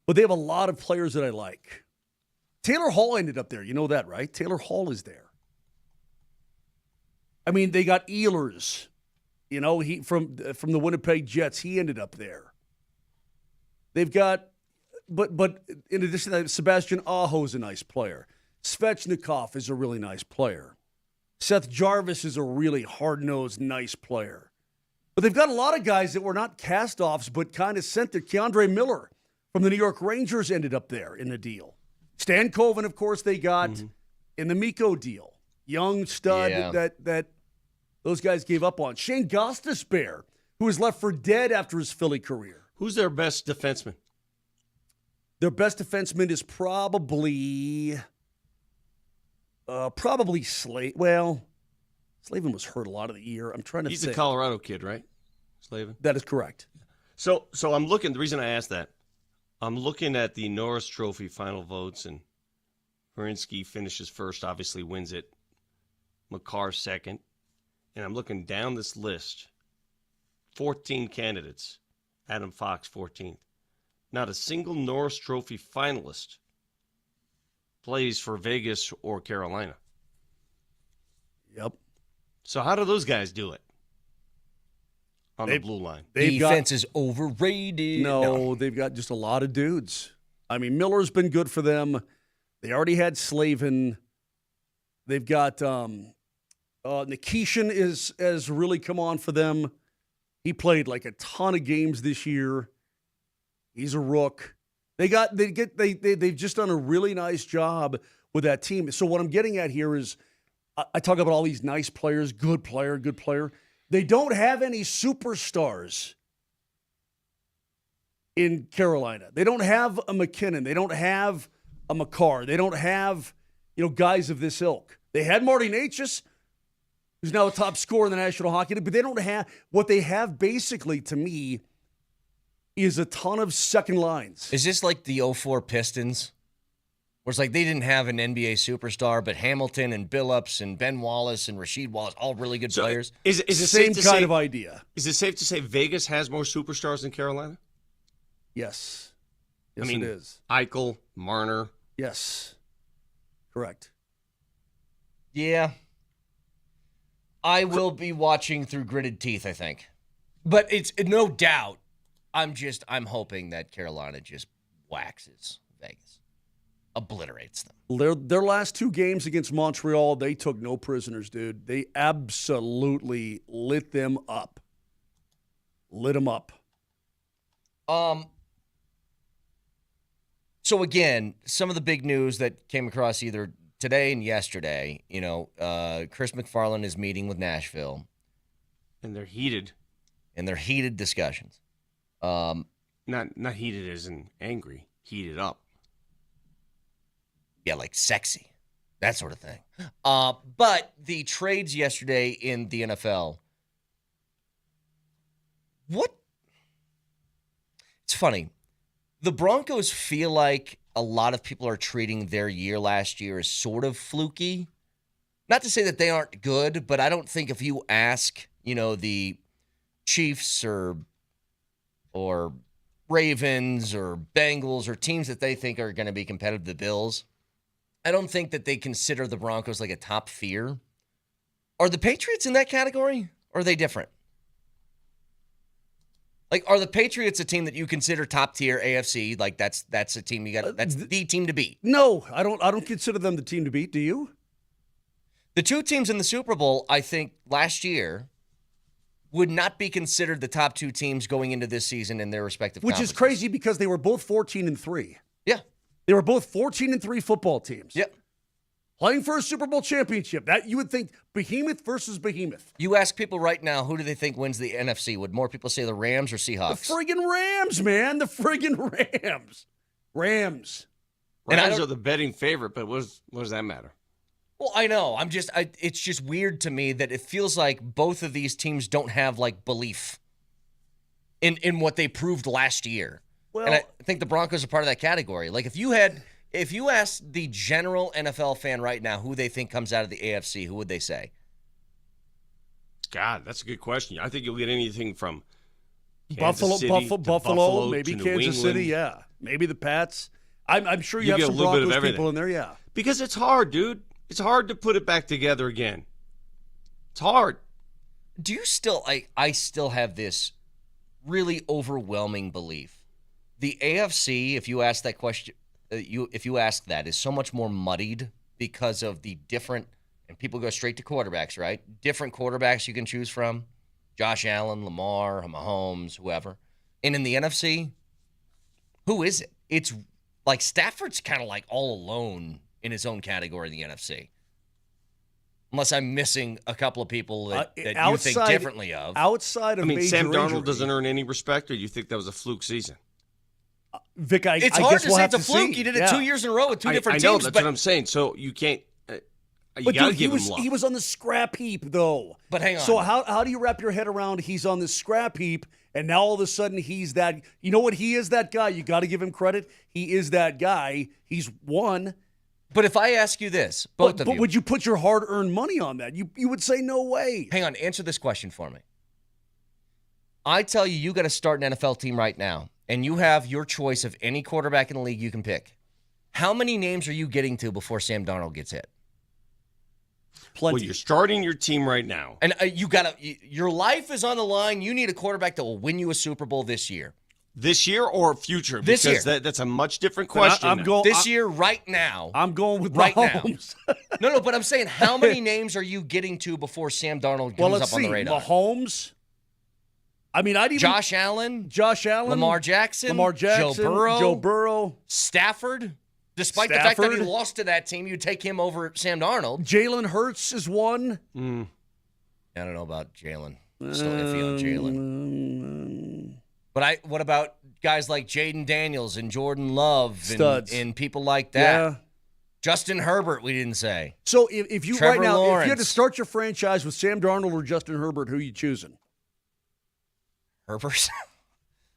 But they have a lot of players that I like. Taylor Hall ended up there. You know that, right? Taylor Hall is there. I mean, they got Ehlers. You know, he from the Winnipeg Jets. He ended up there. They've got, but in addition to that, Sebastian Aho is a nice player. Svechnikov is a really nice player. Seth Jarvis is a really hard-nosed, nice player. But they've got a lot of guys that were not cast-offs, but kind of sent there. Keandre Miller from the New York Rangers ended up there in the deal. Stan Coven, of course, they got in the Miko deal. Young stud that those guys gave up on. Shane Gostisbehere, who was left for dead after his Philly career. Who's their best defenseman? Their best defenseman is probably Slade. Well, Slavin was hurt a lot of the year. I'm trying to think. He's a Colorado kid, right? Slavin? That is correct. So I'm looking, the reason I asked that, I'm looking at the Norris Trophy final votes, and Werenski finishes first, obviously wins it. Makar second. And I'm looking down this list. 14 candidates. Adam Fox, 14th. Not a single Norris Trophy finalist plays for Vegas or Carolina. Yep. So how do those guys do it on the blue line? Defense is overrated. No, they've got just a lot of dudes. I mean, Miller's been good for them. They already had Slavin. They've got Nikishin has really come on for them. He played like a ton of games this year. He's a rook. They've just done a really nice job with that team. So what I'm getting at here is I talk about all these nice players, good player. They don't have any superstars in Carolina. They don't have a McKinnon. They don't have a Makar. They don't have, guys of this ilk. They had Marty Necas, who's now a top scorer in the National Hockey League, but they don't have what they have basically to me is a ton of second lines. Is this like the 04 Pistons? Where it's like they didn't have an NBA superstar, but Hamilton and Billups and Ben Wallace and Rasheed Wallace, all really good players. Is it same kind of idea? Is it safe to say Vegas has more superstars than Carolina? Yes. I mean, it is. Eichel, Marner. Yes. Correct. Yeah. I will be watching through gritted teeth, I think. But it's no doubt. I'm hoping that Carolina just waxes Vegas. Obliterates them. Their last two games against Montreal, they took no prisoners, dude. They absolutely lit them up. Lit them up. So again, some of the big news that came across either today and yesterday, Chris MacFarland is meeting with Nashville. And they're heated. And they're heated discussions. Not heated as in angry, heated up. Yeah, like sexy. That sort of thing. But the trades yesterday in the NFL. It's funny. The Broncos feel like a lot of people are treating their year last year as sort of fluky. Not to say that they aren't good, but I don't think if you ask, the Chiefs or Ravens or Bengals or teams that they think are going to be competitive, the Bills, I don't think that they consider the Broncos like a top fear. Are the Patriots in that category, or are they different? Like, are the Patriots a team that you consider top tier AFC? Like, that's a team that's the team to beat. No, I don't consider them the team to beat. Do you? The two teams in the Super Bowl, I think, last year would not be considered the top two teams going into this season in their respective Which conferences. is crazy because they were both 14-3. Yeah. They were both 14-3 football teams. Yep. Playing for a Super Bowl championship. That you would think behemoth versus behemoth. You ask people right now, who do they think wins the NFC? Would more people say the Rams or Seahawks? The friggin' Rams, man. The friggin' Rams. Rams. Rams are the betting favorite, but what does that matter? Well, I know. It's just weird to me that it feels like both of these teams don't have like belief in what they proved last year. Well, and I think the Broncos are part of that category. Like if you asked the general NFL fan right now who they think comes out of the AFC, who would they say? God, that's a good question. I think you'll get anything from Buffalo, maybe to New Kansas England. City, yeah. Maybe the Pats. I'm sure you have get a some little bit of Broncos everything. people in there, yeah. Because it's hard, dude. It's hard to put it back together again. It's hard. Do you still I still have this really overwhelming belief. The AFC, if you ask that question, if you ask that, is so much more muddied because of the different, and people go straight to quarterbacks, right? Different quarterbacks you can choose from. Josh Allen, Lamar, Mahomes, whoever. And in the NFC, who is it? It's like Stafford's kind of like all alone in his own category in the NFC. Unless I'm missing a couple of people that you think differently of. Outside of major Sam Darnold injury, doesn't earn any respect, or you think that was a fluke season? Vic, it's I hard guess to we'll say have it's a to fluke. see. He did it 2 years in a row with two different teams. I know, that's what I'm saying. So you can't you got to give him love. He was on the scrap heap, though. But hang on. So how do you wrap your head around he's on the scrap heap, and now all of a sudden he's that – you know what? He is that guy. You got to give him credit. He is that guy. He's won. But if I ask you this, both of you. But would you put your hard-earned money on that? You would say no way. Hang on. Answer this question for me. I tell you got to start an NFL team right now, and you have your choice of any quarterback in the league you can pick. How many names are you getting to before Sam Darnold gets hit? Plenty. Well, you're starting your team right now. And your life is on the line. You need a quarterback that will win you a Super Bowl this year. This year or future? This because year. That's a much different question. This year, right now. I'm going with right Mahomes. now. No, but I'm saying how many names are you getting to before Sam Darnold comes up on the radar? Mahomes. I mean, I'd even Josh Allen, Lamar Jackson, Joe Burrow, Stafford. Despite the fact that he lost to that team, you take him over Sam Darnold. Jalen Hurts is one. I don't know about Jalen. Still iffy on Jalen. But what about guys like Jaden Daniels and Jordan Love and people like that? Yeah. Justin Herbert, we didn't say. So if you Trevor right now, Lawrence. if you had to start your franchise with Sam Darnold or Justin Herbert, who are you choosing? Herbert.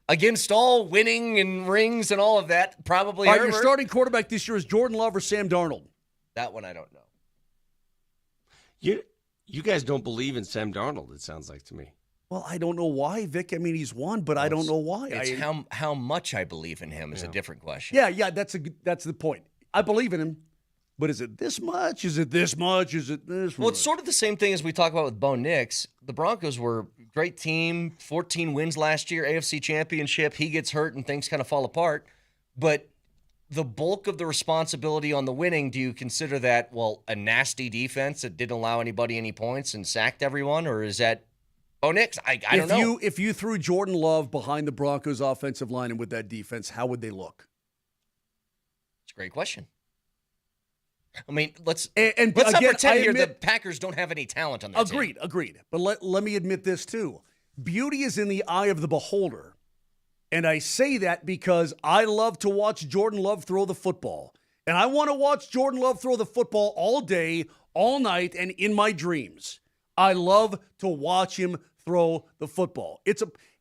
Against all winning and rings and all of that, probably Herbert. Your starting quarterback this year is Jordan Love or Sam Darnold? That one I don't know. You guys don't believe in Sam Darnold, it sounds like to me. Well, I don't know why, Vic. I mean, he's won, but I don't know why. It's how much I believe in him is a different question. Yeah, that's the point. I believe in him, but is it this much? Is it this much? Is it this much? Well, it's sort of the same thing as we talk about with Bo Nix. The Broncos were a great team, 14 wins last year, AFC Championship. He gets hurt and things kind of fall apart. But the bulk of the responsibility on the winning, do you consider that, a nasty defense that didn't allow anybody any points and sacked everyone? Or is that Bo Nix? I don't know. If you threw Jordan Love behind the Broncos offensive line and with that defense, how would they look? It's a great question. I mean, let's not pretend here that Packers don't have any talent on their team. Agreed. But let me admit this, too. Beauty is in the eye of the beholder. And I say that because I love to watch Jordan Love throw the football. And I want to watch Jordan Love throw the football all day, all night, and in my dreams. I love to watch him throw the football.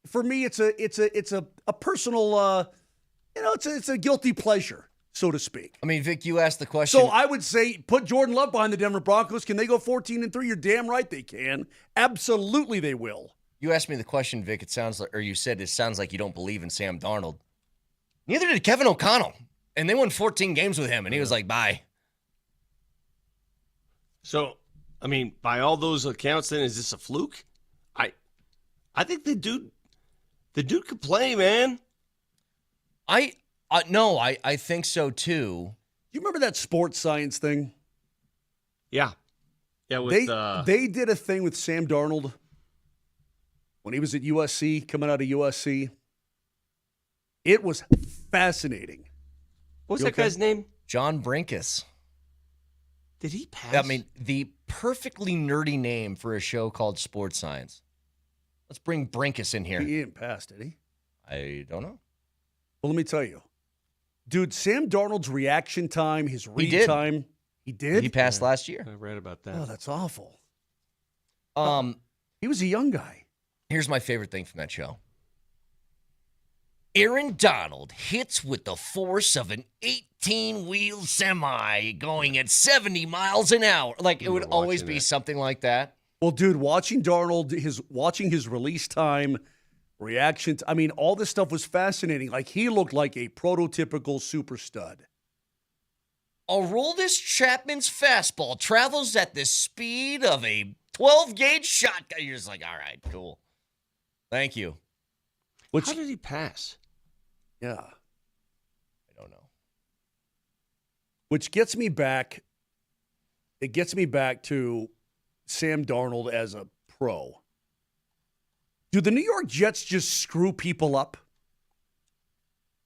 For me, it's a personal, it's a guilty pleasure, so to speak. I mean, Vic, you asked the question. So I would say put Jordan Love behind the Denver Broncos. Can they go 14-3? You're damn right they can. Absolutely they will. You asked me the question, Vic. It sounds like, or you said it sounds like you don't believe in Sam Darnold. Neither did Kevin O'Connell. And they won 14 games with him, and he was like, bye. So, I mean, by all those accounts, then, is this a fluke? I think the dude could play, man. I think so, too. You remember that sports science thing? Yeah. Yeah, they did a thing with Sam Darnold when he was at USC, coming out of USC. It was fascinating. What's that guy's name? John Brinkus. Did he pass? I mean, the perfectly nerdy name for a show called Sports Science. Let's bring Brinkus in here. He didn't pass, did he? I don't know. Well, let me tell you. Dude, Sam Darnold's reaction time, his read time. He did? He passed last year. I read about that. Oh, that's awful. He was a young guy. Here's my favorite thing from that show. Aaron Donald hits with the force of an 18-wheel semi going at 70 miles an hour. Like, it would always be something like that. Well, dude, watching Darnold, watching his release time, reactions, I mean, all this stuff was fascinating. Like, he looked like a prototypical super stud. Aroldis Chapman's fastball travels at the speed of a 12-gauge shotgun. You're just like, all right, cool. Thank you. How did he pass? Yeah. I don't know. Which gets me back. It gets me back to Sam Darnold as a pro. Do the New York Jets just screw people up?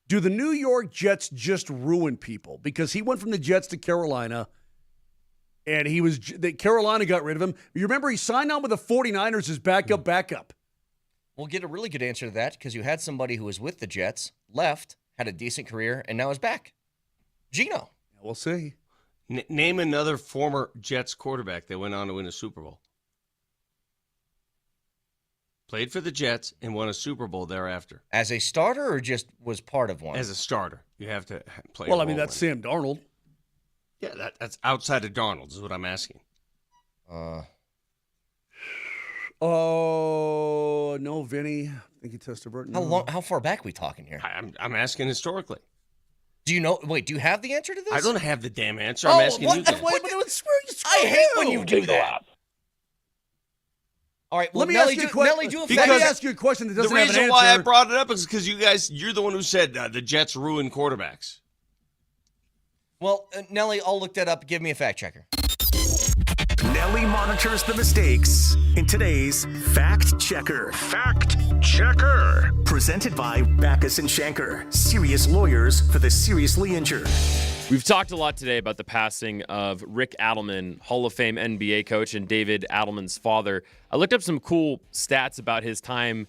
Do the New York Jets just ruin people? Because he went from the Jets to Carolina, and Carolina got rid of him. You remember he signed on with the 49ers as backup. We'll get a really good answer to that because you had somebody who was with the Jets, left, had a decent career, and now is back. Geno. We'll see. Name another former Jets quarterback that went on to win a Super Bowl. Played for the Jets and won a Super Bowl thereafter. As a starter or just was part of one? As a starter. You have to play. Well, I mean, that's Sam Darnold. Yeah, that's outside of Darnold is what I'm asking. Oh, no, Vinny. I think he tested Burton. How far back are we talking here? I'm asking historically. Do you know? Wait, do you have the answer to this? I don't have the damn answer. I'm asking you guys. I hate when you do that. All right, well, let me Nelly, ask you a question. do a Let me ask you a question that doesn't have an answer. The reason why I brought it up is because you're the one who said the Jets ruin quarterbacks. Well, Nelly, I'll look that up. Give me a fact checker. Nelly monitors the mistakes in today's Fact Checker. Fact Checker. Presented by Backus and Shanker, serious lawyers for the seriously injured. We've talked a lot today about the passing of Rick Adelman, Hall of Fame NBA coach, and David Adelman's father. I looked up some cool stats about his time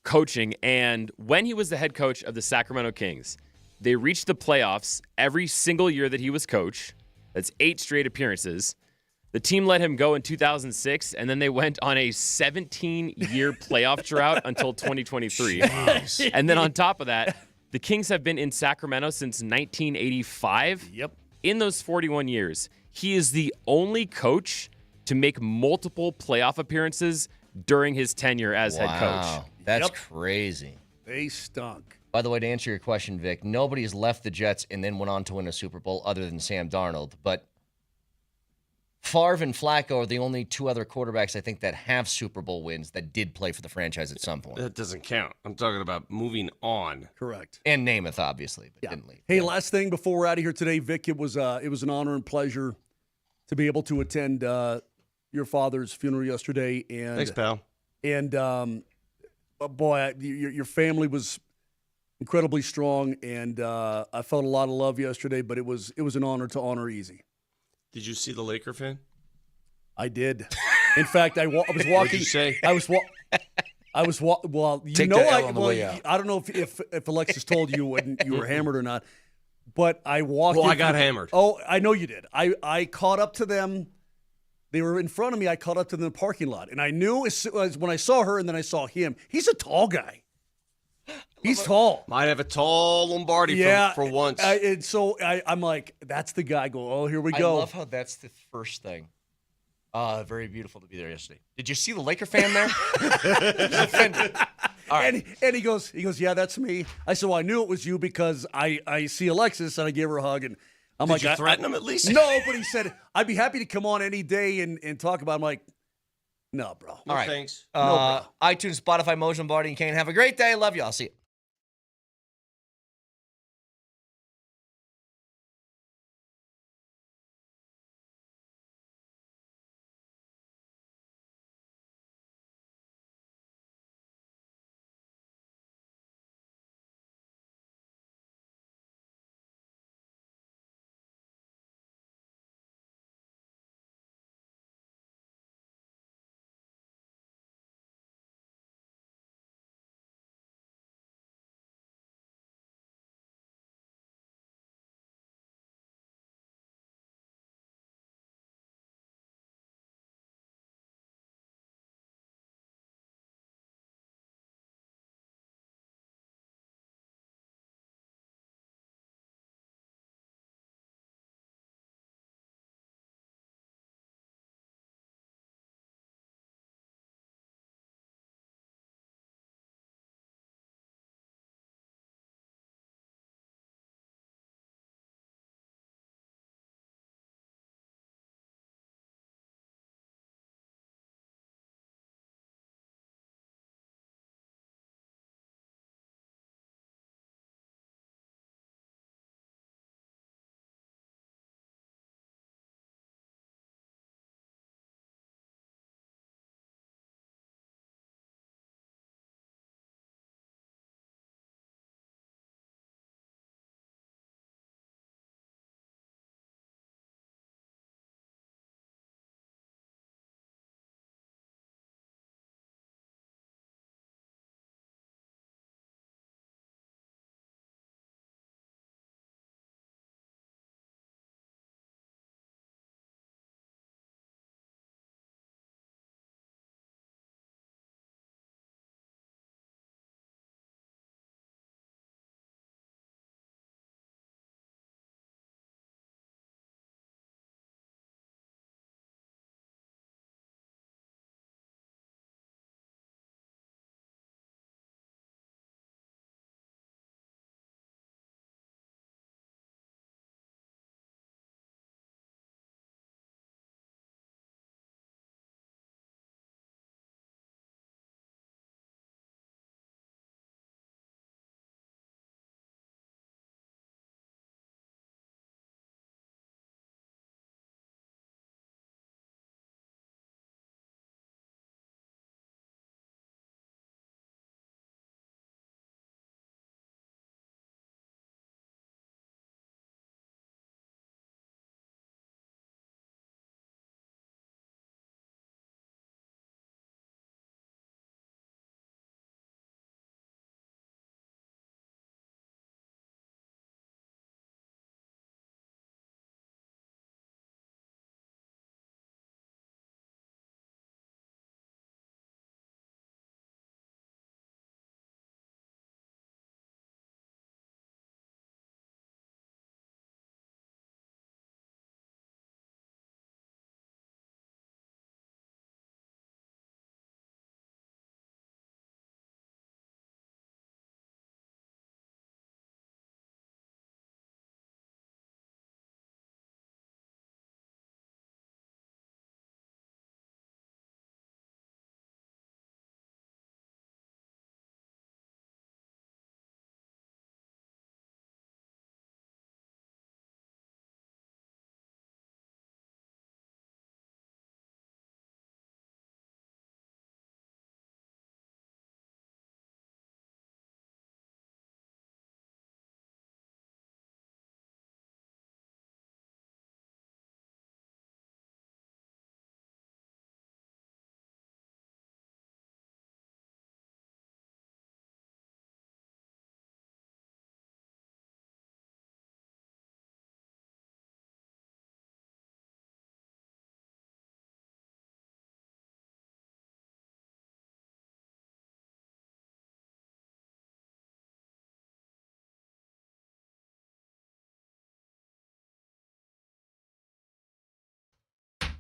coaching, and when he was the head coach of the Sacramento Kings, they reached the playoffs every single year that he was coach. That's 8 straight appearances. The team let him go in 2006, and then they went on a 17-year playoff drought until 2023. Jeez. And then on top of that, the Kings have been in Sacramento since 1985. Yep. In those 41 years, he is the only coach to make multiple playoff appearances during his tenure as head coach. That's crazy. They stunk. By the way, to answer your question, Vic, nobody has left the Jets and then went on to win a Super Bowl other than Sam Darnold. But Favre and Flacco are the only 2 other quarterbacks, I think, that have Super Bowl wins that did play for the franchise at some point. That doesn't count. I'm talking about moving on. Correct. And Namath, obviously, but didn't leave. Hey, last thing before we're out of here today, Vic, it was an honor and pleasure to be able to attend your father's funeral yesterday. And thanks, pal. And boy, your family was incredibly strong, and I felt a lot of love yesterday. But it was an honor to honor Easy. Did you see the Laker fan? I did. In fact, I was walking. What did you say? I was well. You Take know, that L on the way out. I don't know if Alexis told you when you were hammered or not, but I walked. Well, I got hammered. Oh, I know you did. I caught up to them. They were in front of me. I caught up to them in the parking lot, and I knew as when I saw her, and then I saw him. He's a tall guy. He's tall. Might have a tall Lombardi for once. I'm like, that's the guy. I go, oh, here we go. I love how that's the first thing. Very beautiful to be there yesterday. Did you see the Laker fan there? He's offended. All right. And he goes, yeah, that's me. I said, well, I knew it was you because I see Alexis, and I gave her a hug, and I'm Did like, you threaten him at least? No, but he said, I'd be happy to come on any day and talk about it. I'm like, no, bro. All right. Thanks. iTunes, Spotify, Moser, Lombardi, and Kane. Have a great day. Love you. I'll see you.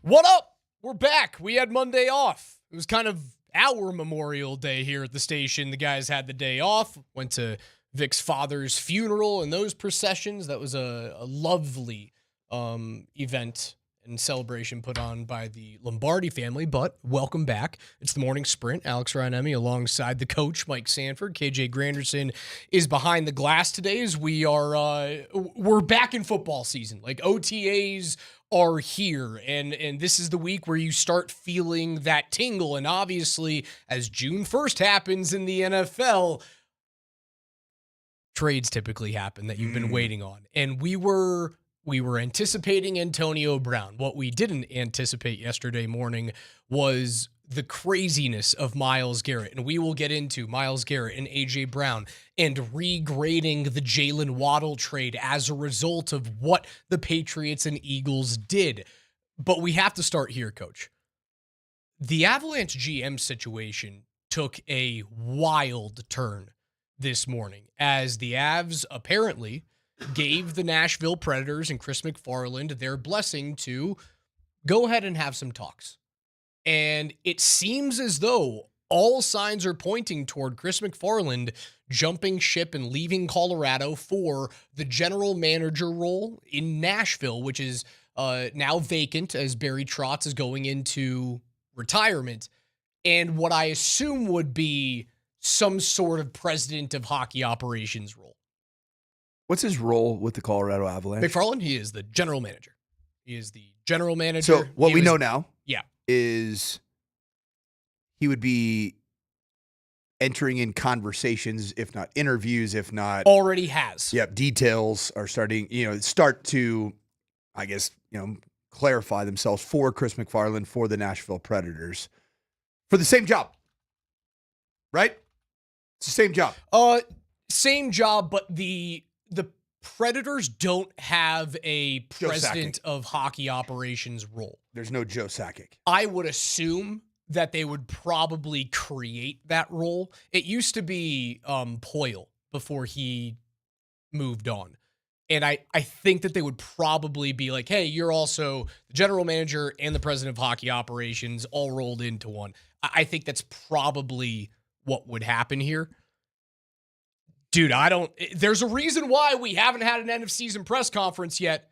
What up? We're back. We had Monday off. It was kind of our Memorial Day here at the station. The guys had the day off, went to Vic's father's funeral and those processions. That was a lovely event and celebration put on by the Lombardi family, but welcome back. It's the morning sprint. Alex Ryanemi alongside the coach, Mike Sanford. KJ Granderson is behind the glass today as we're back in football season. Like OTAs are here, and this is the week where you start feeling that tingle. And obviously, as June 1st happens in the NFL, trades typically happen that you've been waiting on. And we were anticipating Antonio Brown. What we didn't anticipate yesterday morning was the craziness of Myles Garrett. And we will get into Myles Garrett and A.J. Brown and regrading the Jalen Waddle trade as a result of what the Patriots and Eagles did. But we have to start here, Coach. The Avalanche GM situation took a wild turn this morning as the Avs apparently gave the Nashville Predators and Chris MacFarland their blessing to go ahead and have some talks. And it seems as though all signs are pointing toward Chris MacFarland jumping ship and leaving Colorado for the general manager role in Nashville, which is now vacant as Barry Trotz is going into retirement. And what I assume would be some sort of president of hockey operations role. What's his role with the Colorado Avalanche? MacFarland, he is the general manager. He is the general manager. So what we know now is he would be entering in conversations, if not interviews, if not... Already has. Yep, details are starting, start to, I guess, clarify themselves for Chris MacFarland, for the Nashville Predators, for the same job. Right? It's the same job. Same job, but the Predators don't have a president of hockey operations role. There's no Joe Sakic. I would assume that they would probably create that role. It used to be Poyle before he moved on. And I think that they would probably be like, hey, you're also the general manager and the president of hockey operations all rolled into one. I think that's probably what would happen here. Dude, there's a reason why we haven't had an end of season press conference yet.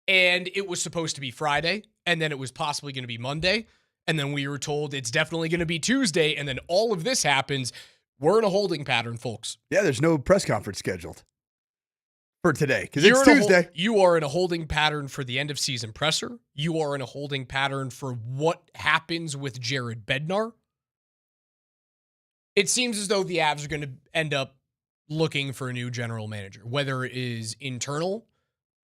And it was supposed to be Friday, and then it was possibly going to be Monday. And then we were told it's definitely going to be Tuesday. And then all of this happens. We're in a holding pattern, folks. Yeah, there's no press conference scheduled for today because it's Tuesday. You are in a holding pattern for the end of season presser. You are in a holding pattern for what happens with Jared Bednar. It seems as though the Avs are going to end up looking for a new general manager, whether it is internal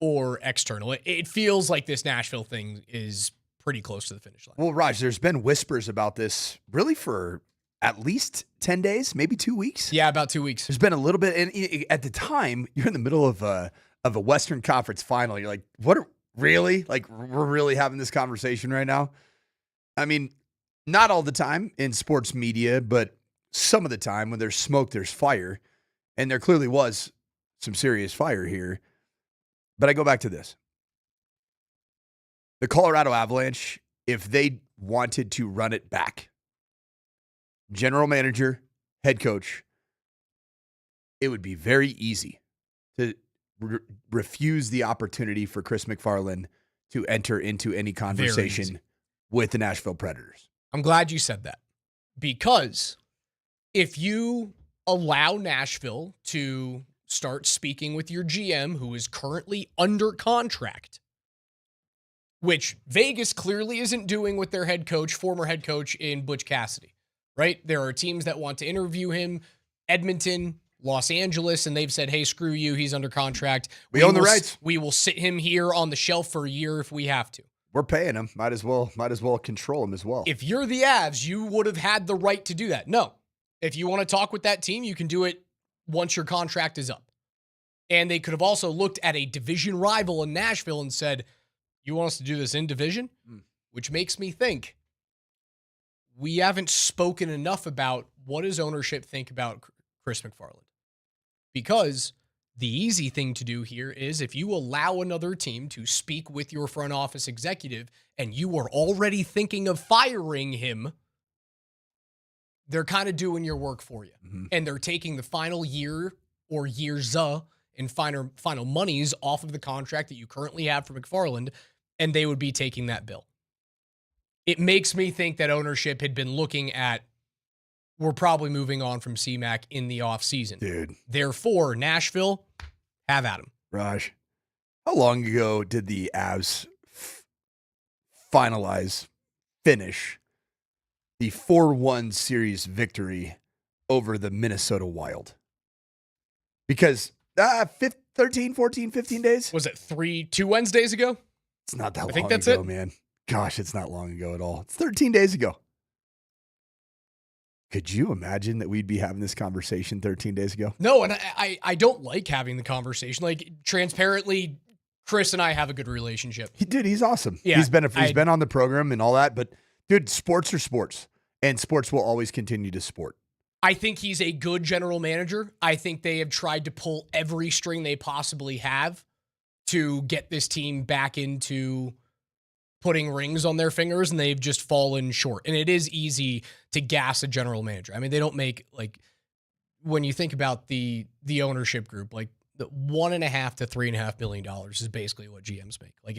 or external. It feels like this Nashville thing is pretty close to the finish line. Well, Raj, there's been whispers about this really for at least 10 days, maybe 2 weeks. Yeah, about 2 weeks. There's been a little bit. And at the time, you're in the middle of a Western Conference final. You're like, really? Like, we're really having this conversation right now? I mean, not all the time in sports media, but some of the time when there's smoke, there's fire. And there clearly was some serious fire here. But I go back to this. The Colorado Avalanche, if they wanted to run it back, general manager, head coach, it would be very easy to refuse the opportunity for Chris MacFarland to enter into any conversation with the Nashville Predators. I'm glad you said that. Because if you allow Nashville to start speaking with your GM, who is currently under contract, which Vegas clearly isn't doing with their head coach, former head coach in Butch Cassidy, right? There are teams that want to interview him, Edmonton, Los Angeles, and they've said, hey, screw you, he's under contract. We own the rights. We will sit him here on the shelf for a year if we have to. We're paying him. Might as well control him as well. If you're the Avs, you would have had the right to do that. No. If you want to talk with that team, you can do it once your contract is up. And they could have also looked at a division rival in Nashville and said, you want us to do this in division? Which makes me think we haven't spoken enough about what does ownership think about Chris MacFarland? Because The easy thing to do here is if you allow another team to speak with your front office executive and you are already thinking of firing him, they're kind of doing your work for you. Mm-hmm. And they're taking the final year or years and final monies off of the contract that you currently have for MacFarland, and they would be taking that bill. It makes me think that ownership had been looking at, we're probably moving on from CMAC in the offseason. Dude. Therefore, Nashville, have at him. Raj, how long ago did the Avs finish the 4-1 series victory over the Minnesota Wild? Because 13, 14, 15 days? Was it 2 Wednesdays ago? It's not that long think that's ago, it. man. Gosh, it's not long ago at all. It's 13 days ago. Could you imagine that we'd be having this conversation 13 days ago? No, and I don't like having the conversation. Like, transparently, Chris and I have a good relationship. Dude, he's awesome. Yeah, he's been on the program and all that, but dude, sports are sports, and sports will always continue to sport. I think he's a good general manager. I think they have tried to pull every string they possibly have to get this team back into putting rings on their fingers, and they've just fallen short. And it is easy to gas a general manager. I mean, they don't make, like, when you think about the ownership group, like the $1.5 to $3.5 billion is basically what GMs make. Like,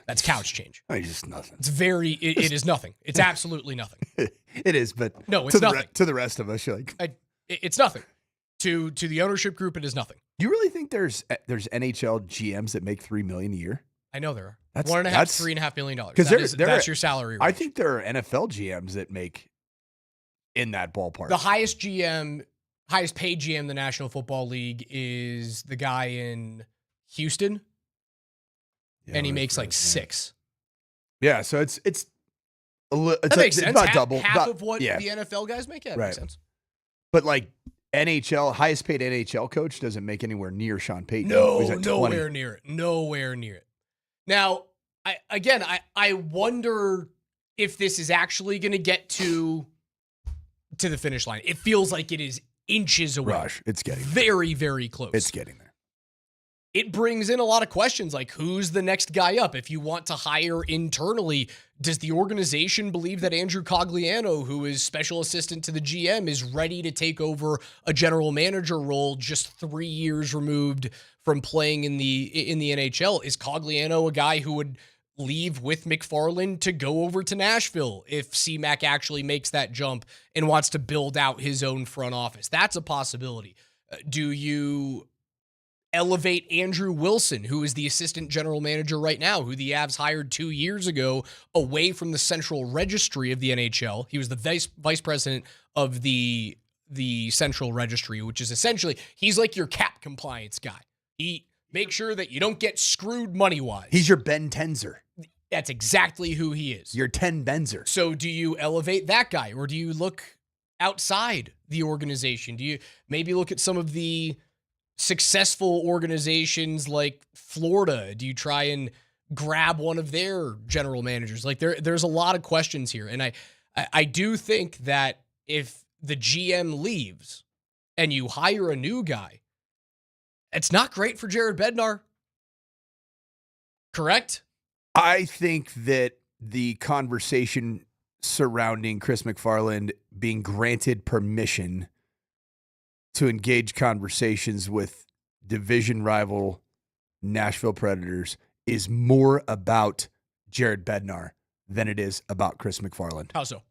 that's couch change. It's just nothing. It's it is nothing. It's absolutely nothing. It is, but no, it's nothing. To the rest of us, you're like, it's nothing. To the ownership group, it is nothing. You really think there's NHL GMs that make $3 million a year? I know there are. That's $1.5 to $3.5 billion. Because that's your salary range. I think there are NFL GMs that make in that ballpark. The highest paid GM in the National Football League is the guy in Houston, and he makes like $6. Yeah, so it's that makes sense. About double. Half of what the NFL guys make. Yeah, that makes sense. But like highest paid NHL coach doesn't make anywhere near Sean Payton. Nowhere near it. Nowhere near it. Now, I wonder if this is actually going to get to the finish line. It feels like it is inches away. Rush, it's getting very, very close. It's getting there. It brings in a lot of questions, like who's the next guy up? If you want to hire internally, does the organization believe that Andrew Cogliano, who is special assistant to the GM, is ready to take over a general manager role just 3 years removed from playing in the NHL? Is Cogliano a guy who would leave with MacFarland to go over to Nashville if CMAC actually makes that jump and wants to build out his own front office? That's a possibility. Do you elevate Andrew Wilson, who is the assistant general manager right now, who the Avs hired 2 years ago, away from the central registry of the NHL? He was the vice president of the central registry, which is essentially, he's like your cap compliance guy. He makes sure that you don't get screwed money-wise. He's your Ben Tenzer. That's exactly who he is. Your 10 Benzer. So do you elevate that guy, or do you look outside the organization? Do you maybe look at some of the successful organizations like Florida? Do you try and grab one of their general managers? Like there's a lot of questions here. And I do think that if the GM leaves and you hire a new guy, it's not great for Jared Bednar. Correct? I think that the conversation surrounding Chris MacFarland being granted permission to engage conversations with division rival Nashville Predators is more about Jared Bednar than it is about Chris MacFarland. How so?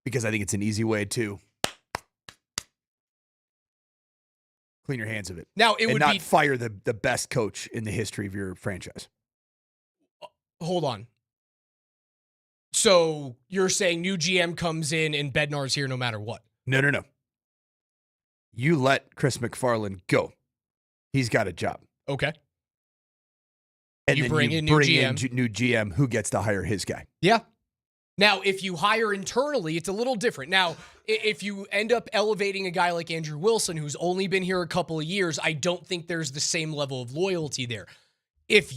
Because I think it's an easy way to clean your hands of it. Now, it would not be fire the best coach in the history of your franchise. Hold on. So you're saying new GM comes in and Bednar's here no matter what? No. You let Chris MacFarland go. He's got a job. Okay. And you then bring you in bring new in new GM who gets to hire his guy. Yeah. Now, if you hire internally, it's a little different. Now, if you end up elevating a guy like Andrew Wilson, who's only been here a couple of years, I don't think there's the same level of loyalty there. If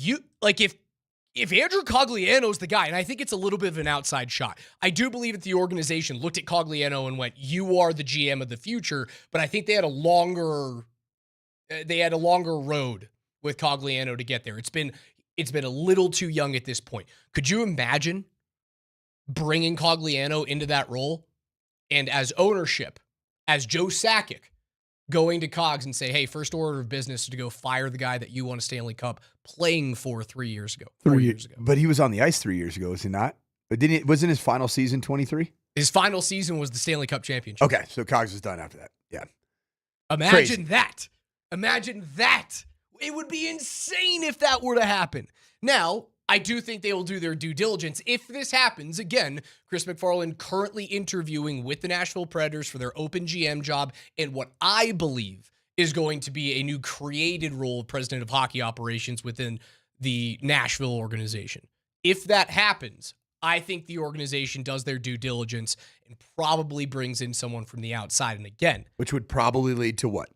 Andrew Cogliano's the guy, and I think it's a little bit of an outside shot, I do believe that the organization looked at Cogliano and went, you are the GM of the future, but I think they had a longer They had a longer road with Cogliano to get there. It's been a little too young at this point. Could you imagine bringing Cogliano into that role and as ownership, as Joe Sakic, going to Cogs and say, hey, first order of business is to go fire the guy that you won a Stanley Cup playing for 4 years ago. But he was on the ice 3 years ago, was he not? But wasn't his final season 23? His final season was the Stanley Cup championship. Okay, so Cogs was done after that. Yeah. Imagine that. Imagine that. It would be insane if that were to happen. Now, I do think they will do their due diligence. If this happens, again, Chris MacFarland currently interviewing with the Nashville Predators for their open GM job and what I believe is going to be a new created role of president of hockey operations within the Nashville organization. If that happens, I think the organization does their due diligence and probably brings in someone from the outside. And again, which would probably lead to what?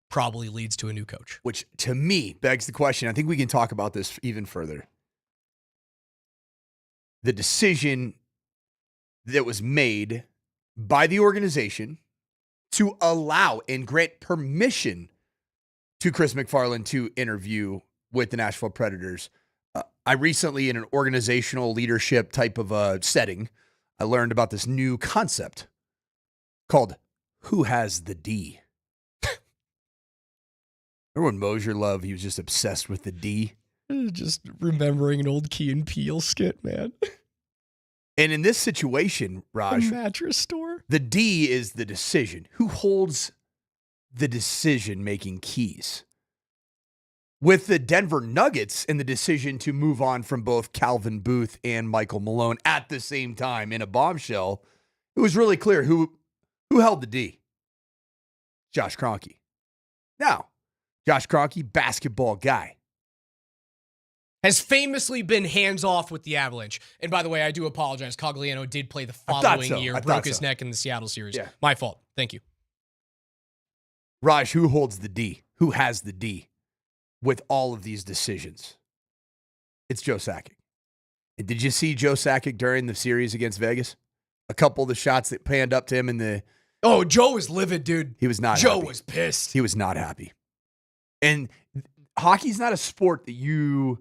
Probably leads to a new coach. Which, to me, begs the question. I think we can talk about this even further. The decision that was made by the organization to allow and grant permission to Chris MacFarland to interview with the Nashville Predators. I recently, in an organizational leadership type of a setting, I learned about this new concept called Who Has the D? Remember when Moser loved, he was just obsessed with the D? Just remembering an old Key and Peele skit, man. And in this situation, Raj, the mattress store, the D is the decision. Who holds the decision-making keys? With the Denver Nuggets and the decision to move on from both Calvin Booth and Michael Malone at the same time in a bombshell, it was really clear who held the D. Josh Kroenke. Now, Josh Kroenke, basketball guy, has famously been hands-off with the Avalanche. And by the way, I do apologize. Cogliano did play the following year, broke his neck in the Seattle series. Yeah. My fault. Thank you. Raj, who holds the D? Who has the D with all of these decisions? It's Joe Sakic. And did you see Joe Sakic during the series against Vegas? A couple of the shots that panned up to him in the... Oh, Joe was livid, dude. He was not Joe happy. was pissed. He was not happy. And hockey's not a sport that you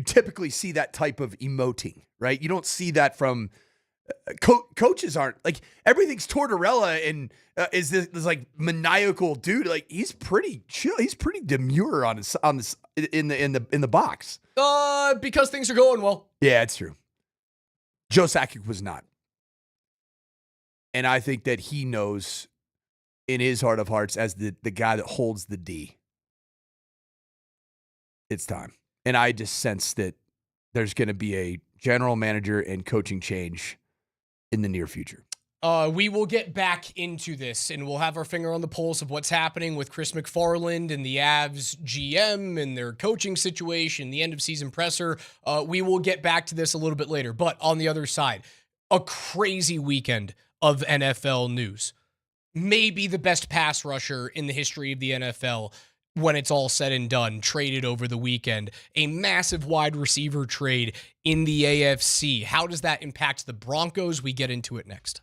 typically see that type of emoting, right? You don't see that from coaches aren't like everything's Tortorella and is this like maniacal dude. Like he's pretty chill. He's pretty demure on this in the box. Because things are going well. Yeah, it's true. Joe Sakic was not. And I think that he knows in his heart of hearts as the guy that holds the D. It's time. And I just sense that there's going to be a general manager and coaching change in the near future. We will get back into this, and we'll have our finger on the pulse of what's happening with Chris MacFarland and the Avs GM and their coaching situation, the end-of-season presser. We will get back to this a little bit later. But on the other side, a crazy weekend of NFL news. Maybe the best pass rusher in the history of the NFL when it's all said and done, traded over the weekend. A massive wide receiver trade in the AFC. How does that impact the Broncos? We get into it next.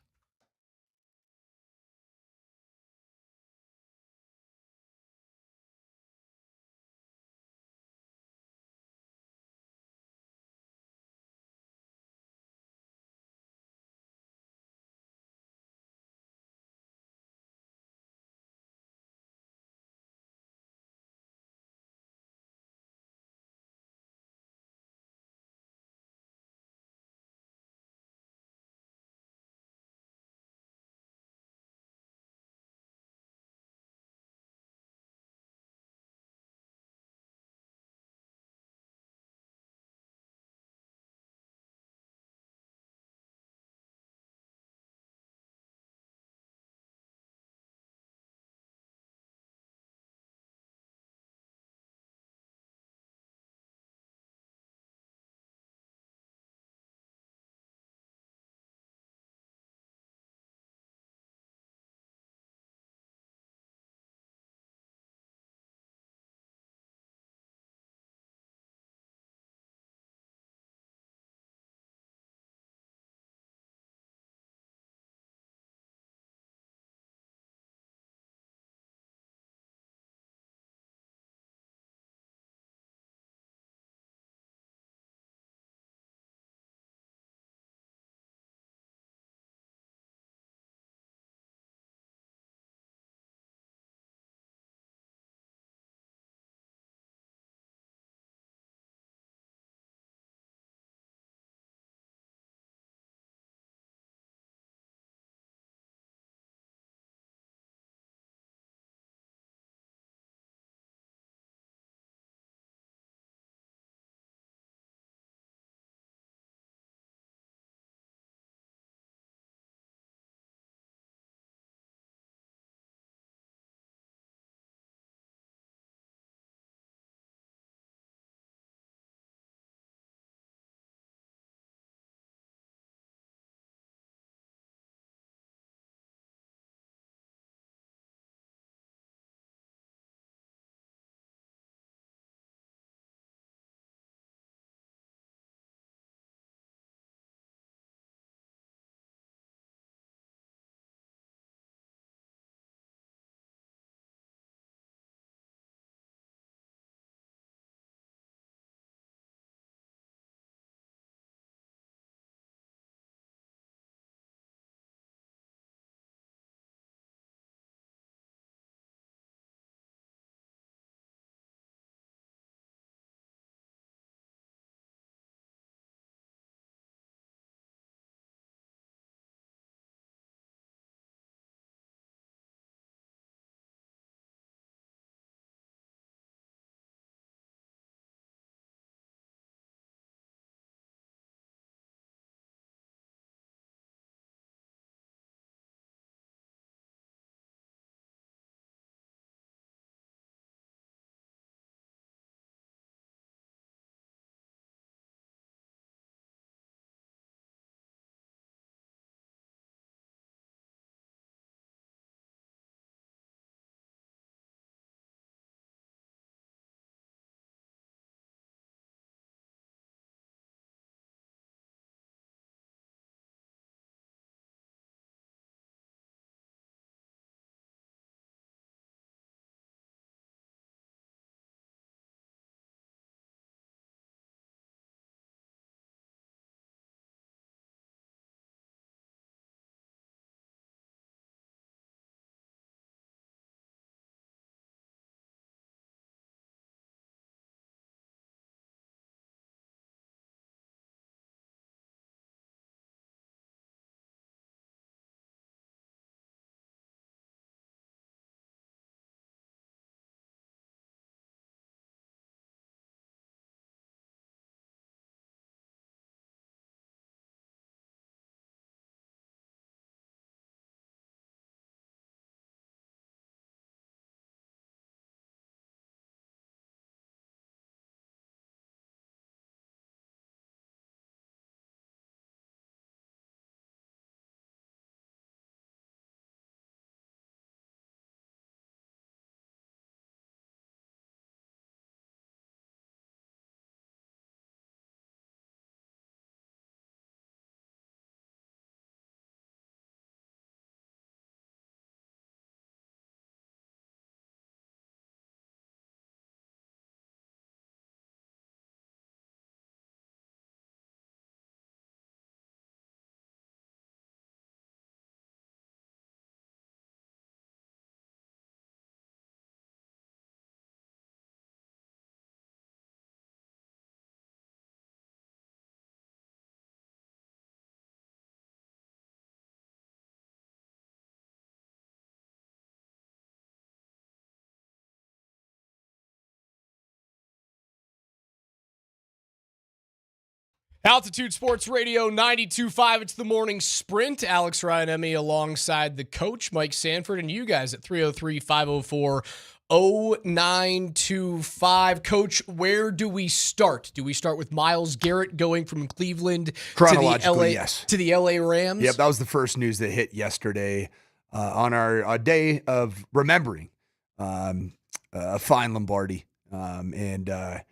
Altitude Sports Radio 92.5. It's the morning sprint. Alex Ryan-Emmy alongside the coach, Mike Sanford, and you guys at 303-504-0925. Coach, where do we start? Do we start with Myles Garrett going from Cleveland Chronologically, yes. to the LA Rams? Yep, that was the first news that hit yesterday on our day of remembering a fine Lombardi. I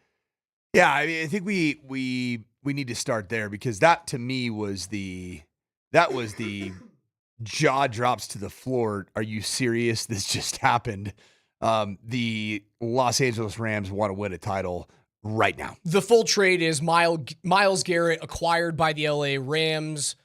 think we need to start there because that to me was the jaw drops to the floor. Are you serious? This just happened. The Los Angeles Rams want to win a title right now. The full trade is Myles Garrett acquired by the LA Rams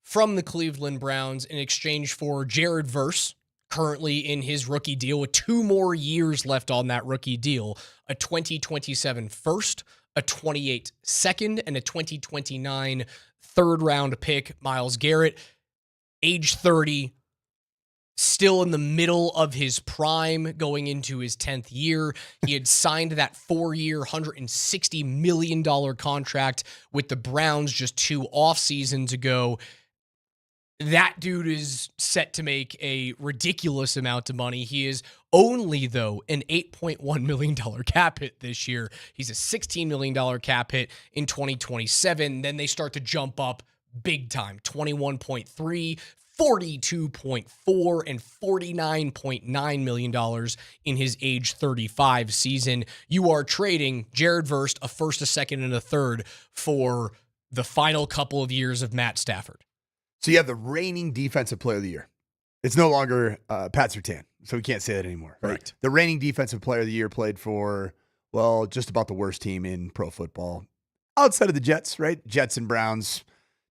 from the Cleveland Browns in exchange for Jared Verse, currently in his rookie deal with 2 more years left on that rookie deal, a 2027 first, a 28 second, and a 2029 third round pick. Myles Garrett, age 30, still in the middle of his prime, going into his 10th year. He had signed that 4-year, $160 million contract with the Browns just 2 off seasons ago. That dude is set to make a ridiculous amount of money. He is only, though, an $8.1 million cap hit this year. He's a $16 million cap hit in 2027. Then they start to jump up big time. 21.3, 42.4, and $49.9 million in his age 35 season. You are trading Jared Verse, a first, a second, and a third for the final couple of years of Matt Stafford. So you have the reigning defensive player of the year. It's no longer Pat Surtain, so we can't say that anymore. Right? The reigning defensive player of the year played for, well, just about the worst team in pro football. Outside of the Jets, right? Jets and Browns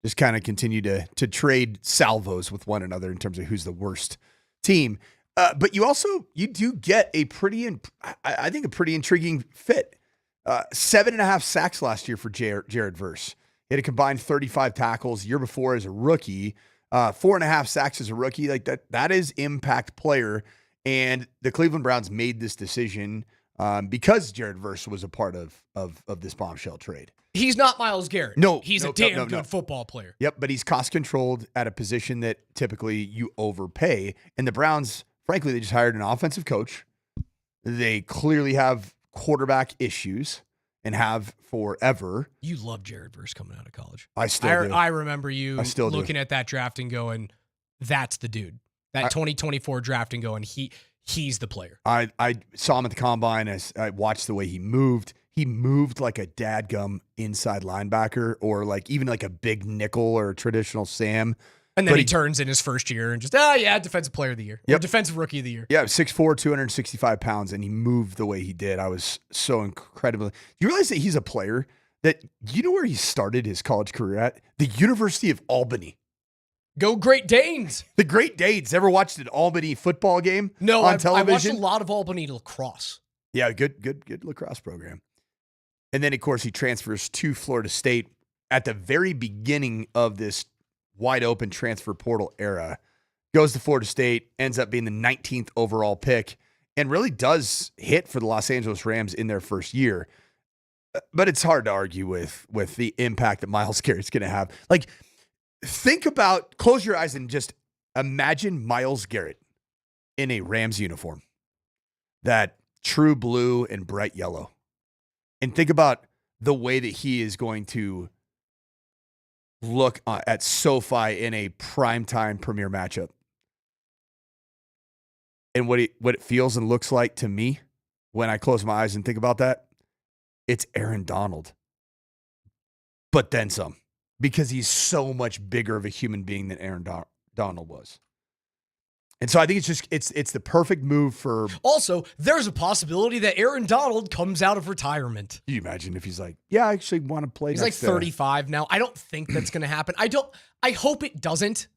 just kind of continue to trade salvos with one another in terms of who's the worst team. But you do get a pretty intriguing fit. 7.5 sacks last year for Jared Verse. He had a combined 35 tackles year before as a rookie, 4.5 sacks as a rookie. Like that is impact player. And the Cleveland Browns made this decision because Jared Verse was a part of this bombshell trade. He's not Myles Garrett. No, he's a damn good football player. Yep, but he's cost controlled at a position that typically you overpay. And the Browns, frankly, they just hired an offensive coach. They clearly have quarterback issues. And have forever. You love Jared Verse coming out of college. I still do. I remember you looking do. At that draft and going, that's the dude. That 2024 draft and going, he's the player. I saw him at the combine as I watched the way he moved. He moved like a dadgum inside linebacker or like even like a big nickel or a traditional Sam. And then he turns in his first year and just, defensive player of the year. Yep. Or defensive rookie of the year. Yeah, 6'4", 265 pounds, and he moved the way he did. I was so incredibly... Do you realize that he's a player that... You know where he started his college career at? The University of Albany. Go Great Danes! The Great Danes. Ever watched an Albany football game on television? I watched a lot of Albany lacrosse. Yeah, good lacrosse program. And then, of course, he transfers to Florida State at the very beginning of this wide open transfer portal era, goes to Florida State, ends up being the 19th overall pick, and really does hit for the Los Angeles Rams in their first year. But it's hard to argue with the impact that Myles Garrett's going to have. Like, close your eyes and just imagine Myles Garrett in a Rams uniform, that true blue and bright yellow. And think about the way that he is going to look at SoFi in a primetime premier matchup. And what it feels and looks like to me when I close my eyes and think about that, it's Aaron Donald. But then some, because he's so much bigger of a human being than Aaron Donald was. And so I think it's the perfect move for... Also, there's a possibility that Aaron Donald comes out of retirement. Can you imagine if he's like, yeah, I actually want to play He's like 35 now. I don't think that's going to happen. I hope it doesn't.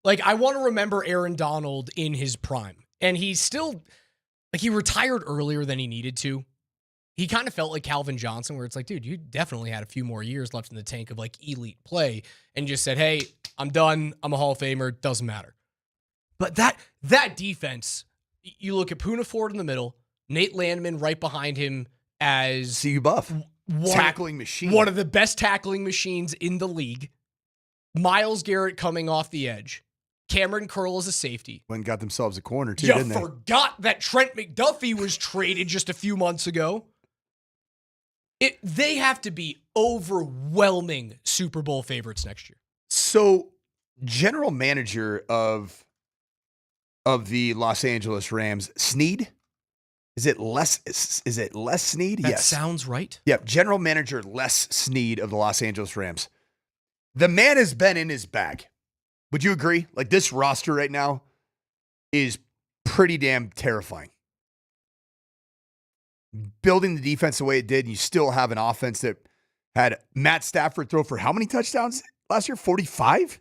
Like, I want to remember Aaron Donald in his prime. And he's still... Like, he retired earlier than he needed to. He kind of felt like Calvin Johnson, where it's like, dude, you definitely had a few more years left in the tank of, like, elite play. And just said, hey, I'm done. I'm a Hall of Famer. Doesn't matter. But that defense, you look at Poona Ford in the middle, Nate Landman right behind him as... CU Buff. tackling machine. One of the best tackling machines in the league. Myles Garrett coming off the edge. Cameron Curl is a safety. Went and got themselves a corner, too, You didn't they? forgot that Trent McDuffie was traded just a few months ago. They have to be overwhelming Super Bowl favorites next year. So, general manager of the Los Angeles Rams, Snead? Is it Les Snead? That yes. sounds right. Yep, general manager Les Snead of the Los Angeles Rams. The man has been in his bag. Would you agree? Like, this roster right now is pretty damn terrifying. Building the defense the way it did, and you still have an offense that had Matt Stafford throw for how many touchdowns last year? 45?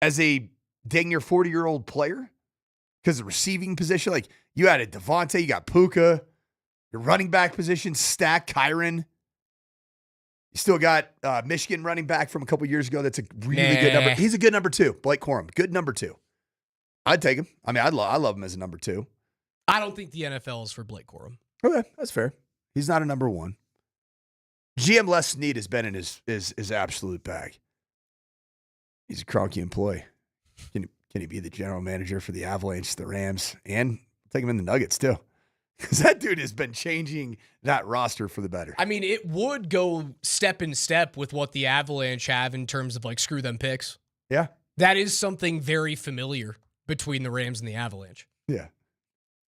As a dang near 40-year-old player? Because the receiving position, like, you had a Devontae, you got Puka, your running back position, Stack, Kyron. You still got Michigan running back from a couple years ago. That's a really good number. He's a good number 2. Blake Corum, good number 2. I'd take him. I mean, I love him as a number 2. I don't think the NFL is for Blake Corum. Okay, that's fair. He's not a number 1. GM Les Snead has been in his absolute bag. He's a Kroenke employee. Can he be the general manager for the Avalanche, the Rams, and take him in the Nuggets too? Because that dude has been changing that roster for the better. I mean, it would go step in step with what the Avalanche have in terms of like screw them picks. Yeah. That is something very familiar between the Rams and the Avalanche. Yeah.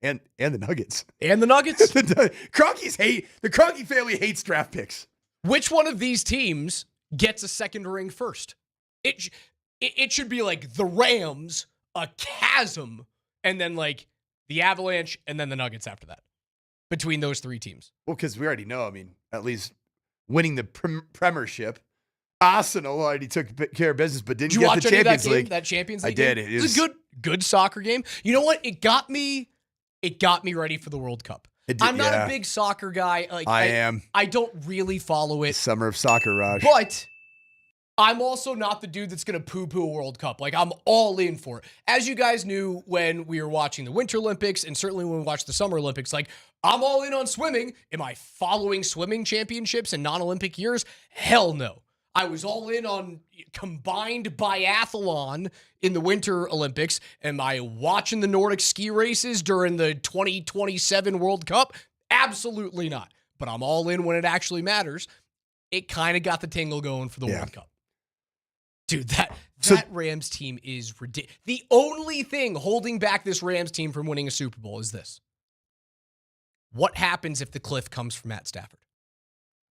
And the Nuggets. And the Nuggets. The Kroenke family hates draft picks. Which one of these teams gets a second ring first? It should be like the Rams, a chasm, and then like the Avalanche, and then the Nuggets after that. Between those 3 teams. Well, because we already know, I mean, at least winning the Premiership. Arsenal already took care of business, but didn't get the Champions League. That Champions League I did. Game? It was a good soccer game. You know what? It got me ready for the World Cup. I'm not a big soccer guy. Like I am. I don't really follow it. Summer of soccer rush. But I'm also not the dude that's going to poo-poo a World Cup. Like, I'm all in for it. As you guys knew when we were watching the Winter Olympics, and certainly when we watched the Summer Olympics, like, I'm all in on swimming. Am I following swimming championships in non-Olympic years? Hell no. I was all in on combined biathlon in the Winter Olympics. Am I watching the Nordic ski races during the 2027 World Cup? Absolutely not. But I'm all in when it actually matters. It kind of got the tingle going for the World Cup. Dude, that Rams team is ridiculous. The only thing holding back this Rams team from winning a Super Bowl is this. What happens if the cliff comes from Matt Stafford?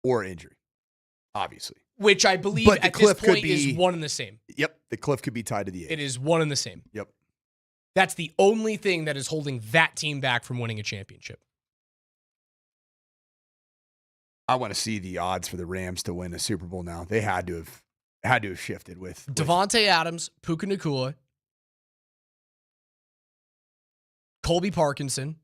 Or injury, obviously. Which I believe at this point is one and the same. Yep, the cliff could be tied to the age. It is one and the same. Yep. That's the only thing that is holding that team back from winning a championship. I want to see the odds for the Rams to win a Super Bowl now. They had to have shifted with Devontae Adams, Puka Nacua, Colby Parkinson,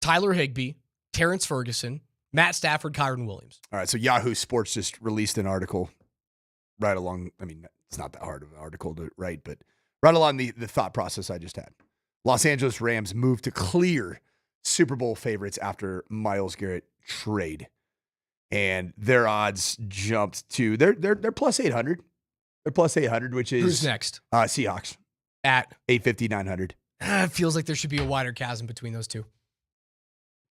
Tyler Higbee, Terrence Ferguson, Matt Stafford, Kyron Williams. All right, so Yahoo Sports just released an article right along. I mean, it's not that hard of an article to write, but right along the thought process I just had. Los Angeles Rams moved to clear Super Bowl favorites after Myles Garrett trade. And their odds jumped to they're plus 800. They're plus 800, which is who's next? Seahawks at 850, 900. It feels like there should be a wider chasm between those two.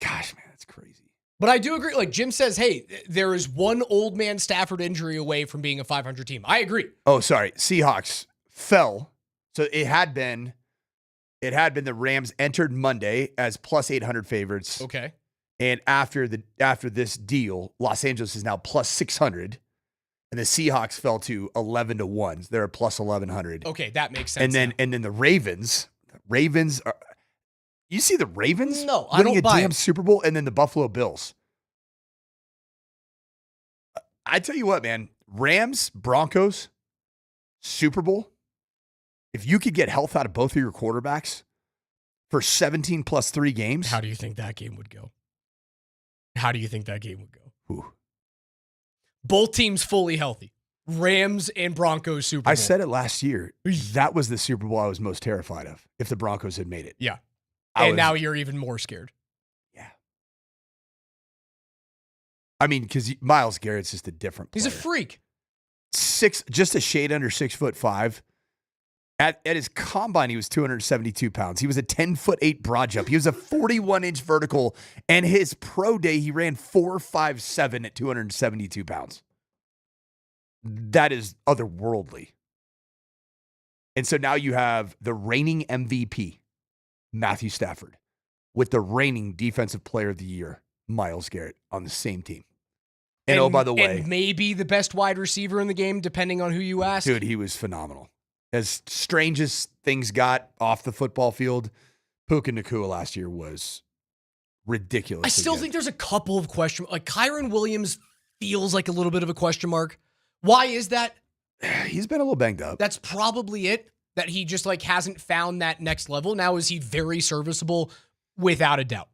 Gosh, man, that's crazy. But I do agree. Like Jim says, hey, there is one old man Stafford injury away from being a 500 team. I agree. Oh, sorry. Seahawks fell. So it had been the Rams entered Monday as plus 800 favorites. Okay. And after this deal, Los Angeles is now plus 600. And the Seahawks fell to 11-1. They're plus 1,100. Okay, that makes sense. And then the Ravens are. You see the Ravens? No, I winning don't buy a damn it. Super Bowl, and then the Buffalo Bills. I tell you what, man. Rams, Broncos, Super Bowl. If you could get health out of both of your quarterbacks for 17 plus 3 games. How do you think that game would go? Ooh. Both teams fully healthy. Rams and Broncos Super Bowl. I said it last year. That was the Super Bowl I was most terrified of if the Broncos had made it. Yeah. And now you're even more scared. Yeah. I mean, because Myles Garrett's just a different player. He's a freak. Just a shade under 6'5". At his combine, he was 272 pounds. He was a 10'8" broad jump. He was a 41-inch vertical, and his pro day, he ran 4.57 at 272 pounds. That is otherworldly. And so now you have the reigning MVP, Matthew Stafford, with the reigning Defensive Player of the Year, Myles Garrett, on the same team. And oh, by the way, and maybe the best wide receiver in the game, depending on who you ask. Dude, he was phenomenal. As strange as things got off the football field, Puka Nacua last year was ridiculous. I still think there's a couple of questions. Like Kyren Williams feels like a little bit of a question mark. Why is that? He's been a little banged up. That's probably it. That he just like hasn't found that next level. Now is he very serviceable? Without a doubt.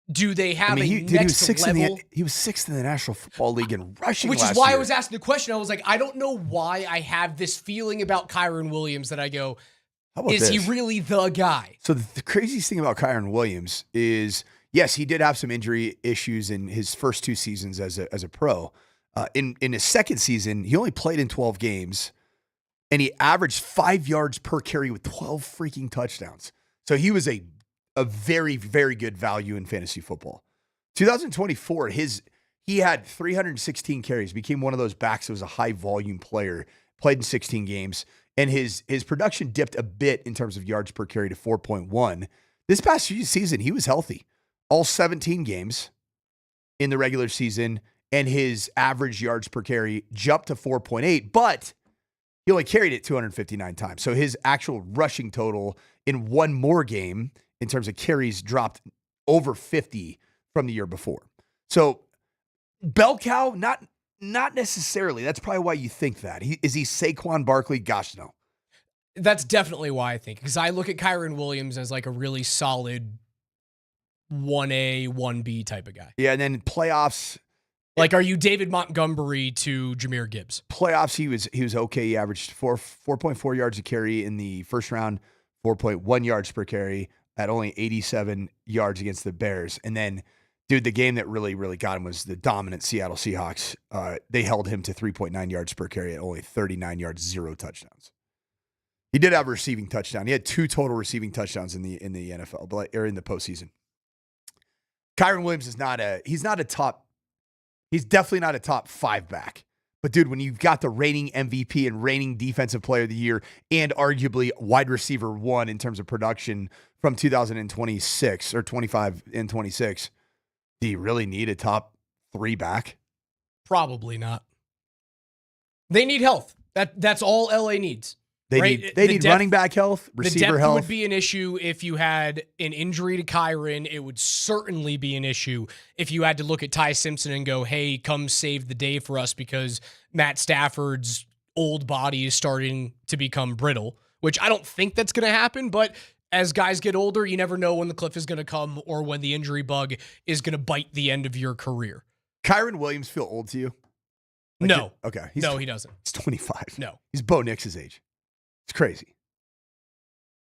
Do they have next level? He was sixth in the National Football League in rushing Which last is why year. I was asking the question. I was like, I don't know why I have this feeling about Kyren Williams that I go, is he really the guy? So the craziest thing about Kyren Williams is, yes, he did have some injury issues in his first 2 seasons as a pro. In his second season, he only played in 12 games, and he averaged 5 yards per carry with 12 freaking touchdowns. So he was a very, very good value in fantasy football. 2024, he had 316 carries, became one of those backs that was a high volume player, played in 16 games, and his production dipped a bit in terms of yards per carry to 4.1. This past season, he was healthy. All 17 games in the regular season, and his average yards per carry jumped to 4.8, but he only carried it 259 times. So his actual rushing total in one more game in terms of carries dropped over 50 from the year before. So bell cow, not necessarily. That's probably why you think that. Is he Saquon Barkley? Gosh, no. That's definitely why I think. Because I look at Kyren Williams as like a really solid 1A, 1B type of guy. Yeah, and then playoffs. Like, are you David Montgomery to Jahmyr Gibbs? Playoffs, he was okay. He averaged 4.4 yards a carry in the first round, 4.1 yards per carry at only 87 yards against the Bears. And then, dude, the game that really, really got him was the dominant Seattle Seahawks. They held him to 3.9 yards per carry at only 39 yards, 0 touchdowns. He did have a receiving touchdown. He had 2 total receiving touchdowns in the NFL, or in the postseason. Kyren Williams he's definitely not a top 5 back. But, dude, when you've got the reigning MVP and reigning Defensive Player of the Year and arguably wide receiver 1 in terms of production from 2026 or 25 and 26, do you really need a top 3 back? Probably not. They need health. That's all LA needs. They need running back health, receiver the depth health. Would be an issue if you had an injury to Kyren. It would certainly be an issue if you had to look at Ty Simpson and go, hey, come save the day for us because Matt Stafford's old body is starting to become brittle, which I don't think that's going to happen. But as guys get older, you never know when the cliff is going to come or when the injury bug is going to bite the end of your career. Kyren Williams feel old to you? No. Okay. He doesn't. He's 25. No. He's Bo Nix's age. It's crazy.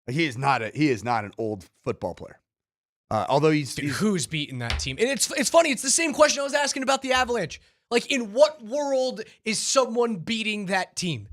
Like he is not an old football player. Although he's who's beating that team? And it's funny. It's the same question I was asking about the Avalanche. Like, in what world is someone beating that team?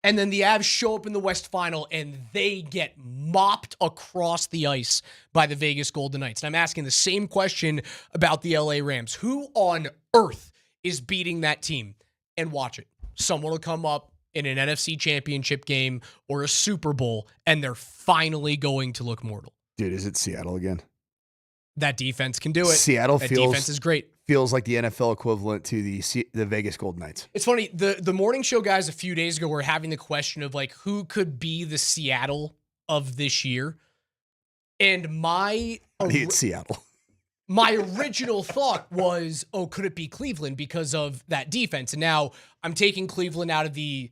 And then the Avs show up in the West Final and they get mopped across the ice by the Vegas Golden Knights. And I'm asking the same question about the LA Rams. Who on earth is beating that team? And watch it. Someone will come up in an NFC championship game or a Super Bowl, and they're finally going to look mortal. Dude, is it Seattle again? That defense can do it. That defense is great. Feels like the NFL equivalent to the Vegas Golden Knights. It's funny, the morning show guys a few days ago were having the question of like who could be the Seattle of this year. And it's Seattle. My original thought was, could it be Cleveland because of that defense? And now I'm taking Cleveland out of the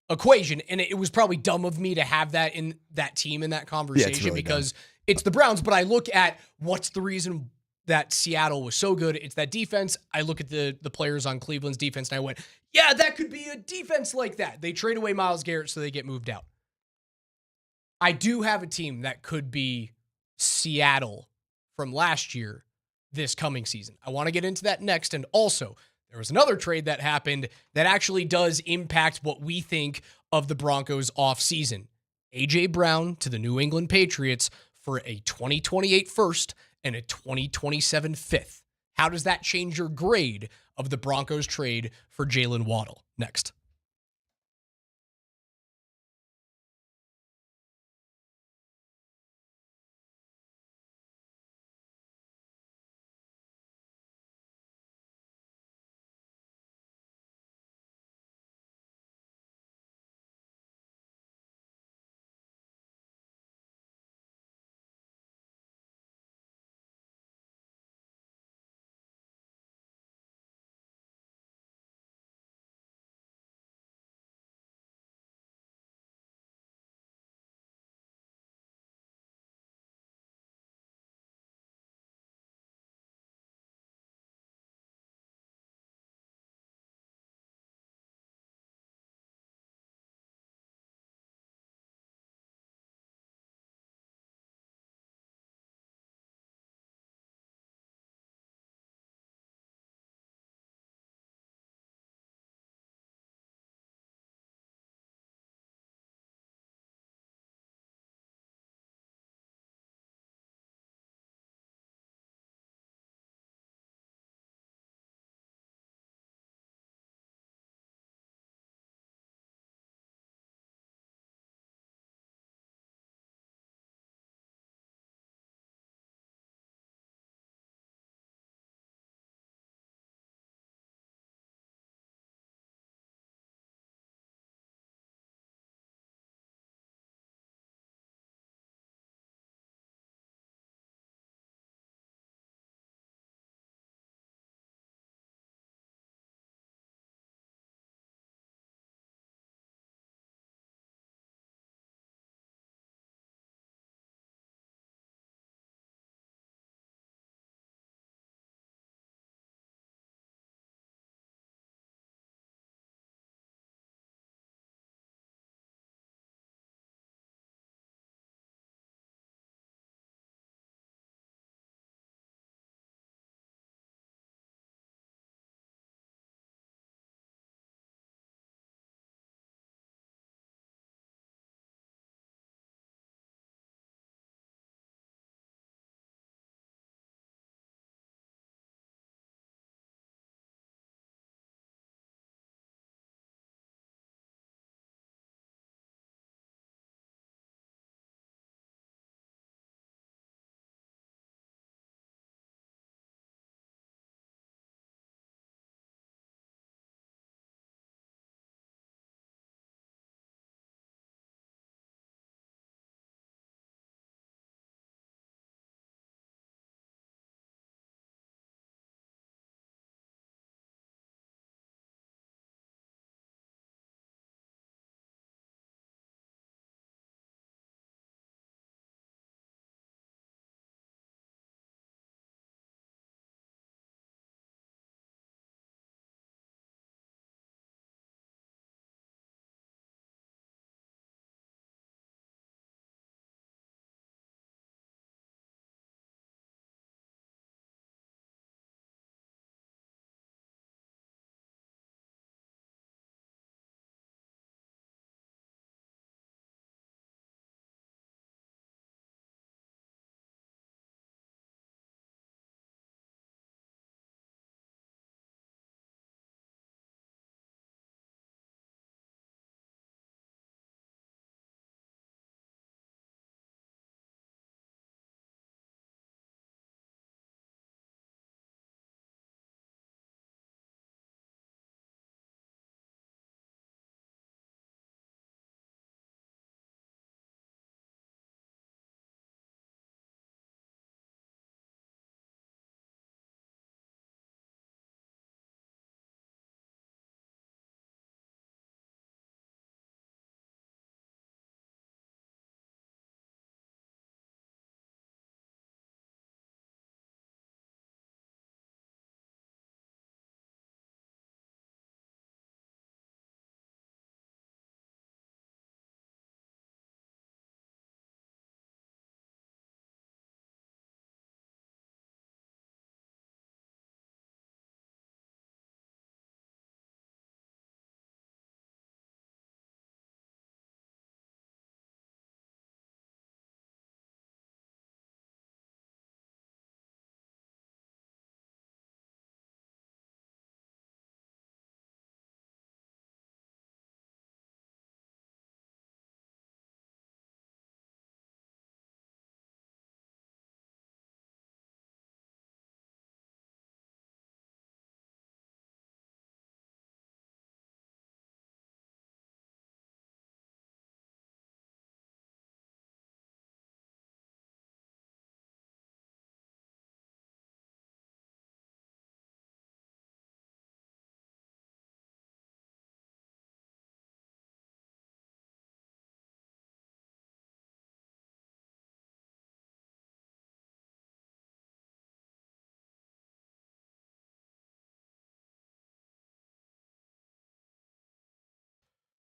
equation, and it was probably dumb of me to have that in that team in that conversation because it's the Browns. But I look at what's the reason that Seattle was so good. It's that defense. I look at the players on Cleveland's defense, and I went, yeah, that could be a defense like that. They trade away Myles Garrett so they get moved out. I do have a team that could be Seattle from last year this coming season. I want to get into that next. And also, there was another trade that happened that actually does impact what we think of the Broncos offseason. A.J. Brown to the New England Patriots for a 2028 first and a 2027 fifth. How does that change your grade of the Broncos trade for Jalen Waddle? Next.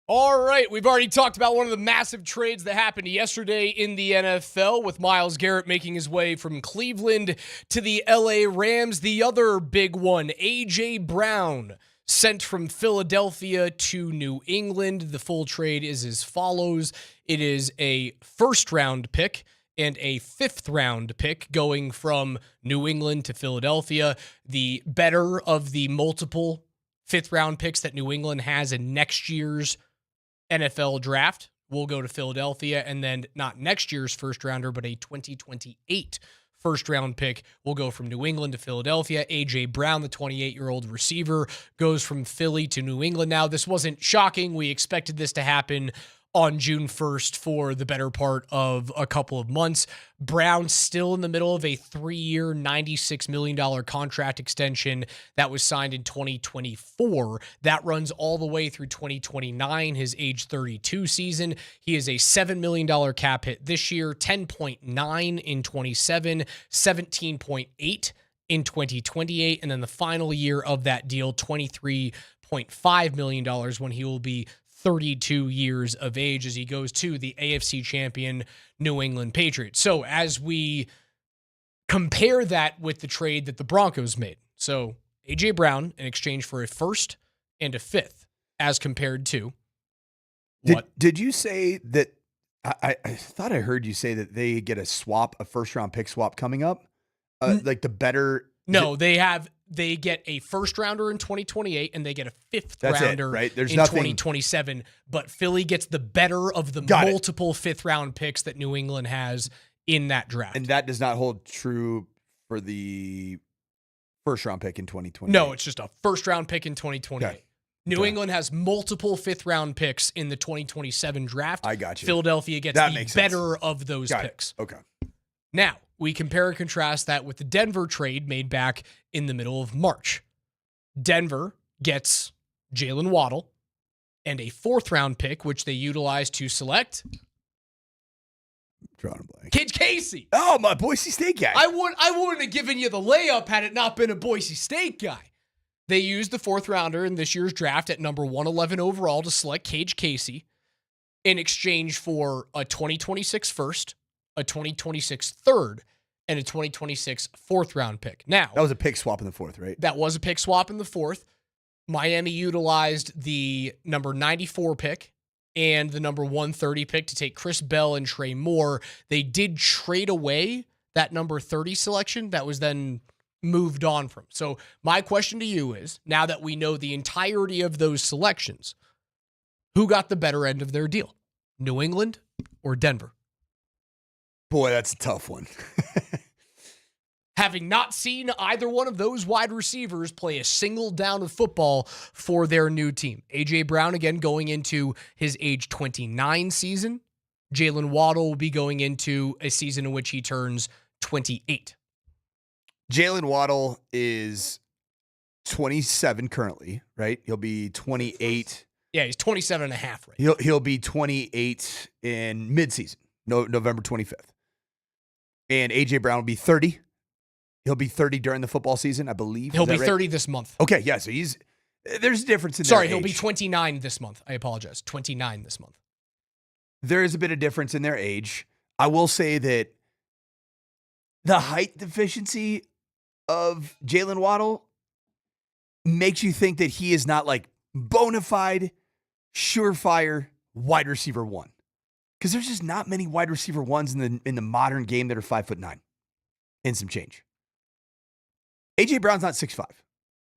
All right, we've already talked about one of the massive trades that happened yesterday in the NFL with Myles Garrett making his way from Cleveland to the LA Rams. The other big one, A.J. Brown, sent from Philadelphia to New England. The full trade is as follows. It is a first-round pick and a fifth-round pick going from New England to Philadelphia. The better of the multiple fifth-round picks that New England has in next year's NFL draft will go to Philadelphia, and then not next year's first rounder, but a 2028 first round pick will go from New England to Philadelphia. A.J. Brown, the 28-year-old receiver, goes from Philly to New England. Now, this wasn't shocking. We expected this to happen on June 1st for the better part of a couple of months. Brown still in the middle of a 3-year, $96 million contract extension that was signed in 2024. That runs all the way through 2029, his age 32 season. He is a $7 million cap hit this year, 10.9 in 27, 17.8 in 2028, and then the final year of that deal, $23.5 million when he will be 32 years of age as he goes to the AFC champion New England Patriots. So as we compare that with the trade that the Broncos made, so A.J. Brown in exchange for a first and a fifth as compared to what? Did you say that? I thought I heard you say that they get a swap, a first round pick swap coming up, like the better. No, they get a first rounder in 2028 and they get a fifth rounder right? There's in nothing... 2027. But Philly gets the better of the multiple fifth round picks that New England has in that draft. And that does not hold true for the first round pick in 2028. No, it's just a first round pick in 2028. Okay. New England has multiple fifth round picks in the 2027 draft. I got you. Philadelphia gets the better of those picks. Okay. Now, we compare and contrast that with the Denver trade made back in the middle of March. Denver gets Jalen Waddle and a fourth-round pick, which they utilized to select drawing a blank. Kid Casey. Oh, my Boise State guy. I wouldn't have given you the layup had it not been a Boise State guy. They used the fourth-rounder in this year's draft at number 111 overall to select Cage Casey in exchange for a 2026 first, a 2026 third, and a 2026 fourth-round pick. Now, that was a pick swap in the fourth, right? That was a pick swap in the fourth. Miami utilized the number 94 pick and the number 130 pick to take Chris Bell and Trey Moore. They did trade away that number 30 selection that was then moved on from. So my question to you is, now that we know the entirety of those selections, who got the better end of their deal? New England or Denver? Boy, that's a tough one. Having not seen either one of those wide receivers play a single down of football for their new team. A.J. Brown, again, going into his age 29 season. Jalen Waddle will be going into a season in which he turns 28. Jalen Waddle is 27 currently, right? He'll be 28. Yeah, he's 27 and a half right He'll be 28 in midseason, November 25th. And A.J. Brown will be 30. He'll be 30 during the football season, I believe. He'll be 30 this month. Okay, yeah, so there's a difference in Sorry, their he'll age. be 29 this month. I apologize. 29 this month. There is a bit of difference in their age. I will say that the height deficiency of Jalen Waddle makes you think that he is not like bona fide, surefire wide receiver one. Because there's just not many wide receiver ones in the modern game that are 5'9" and some change. A.J. Brown's not 6'5",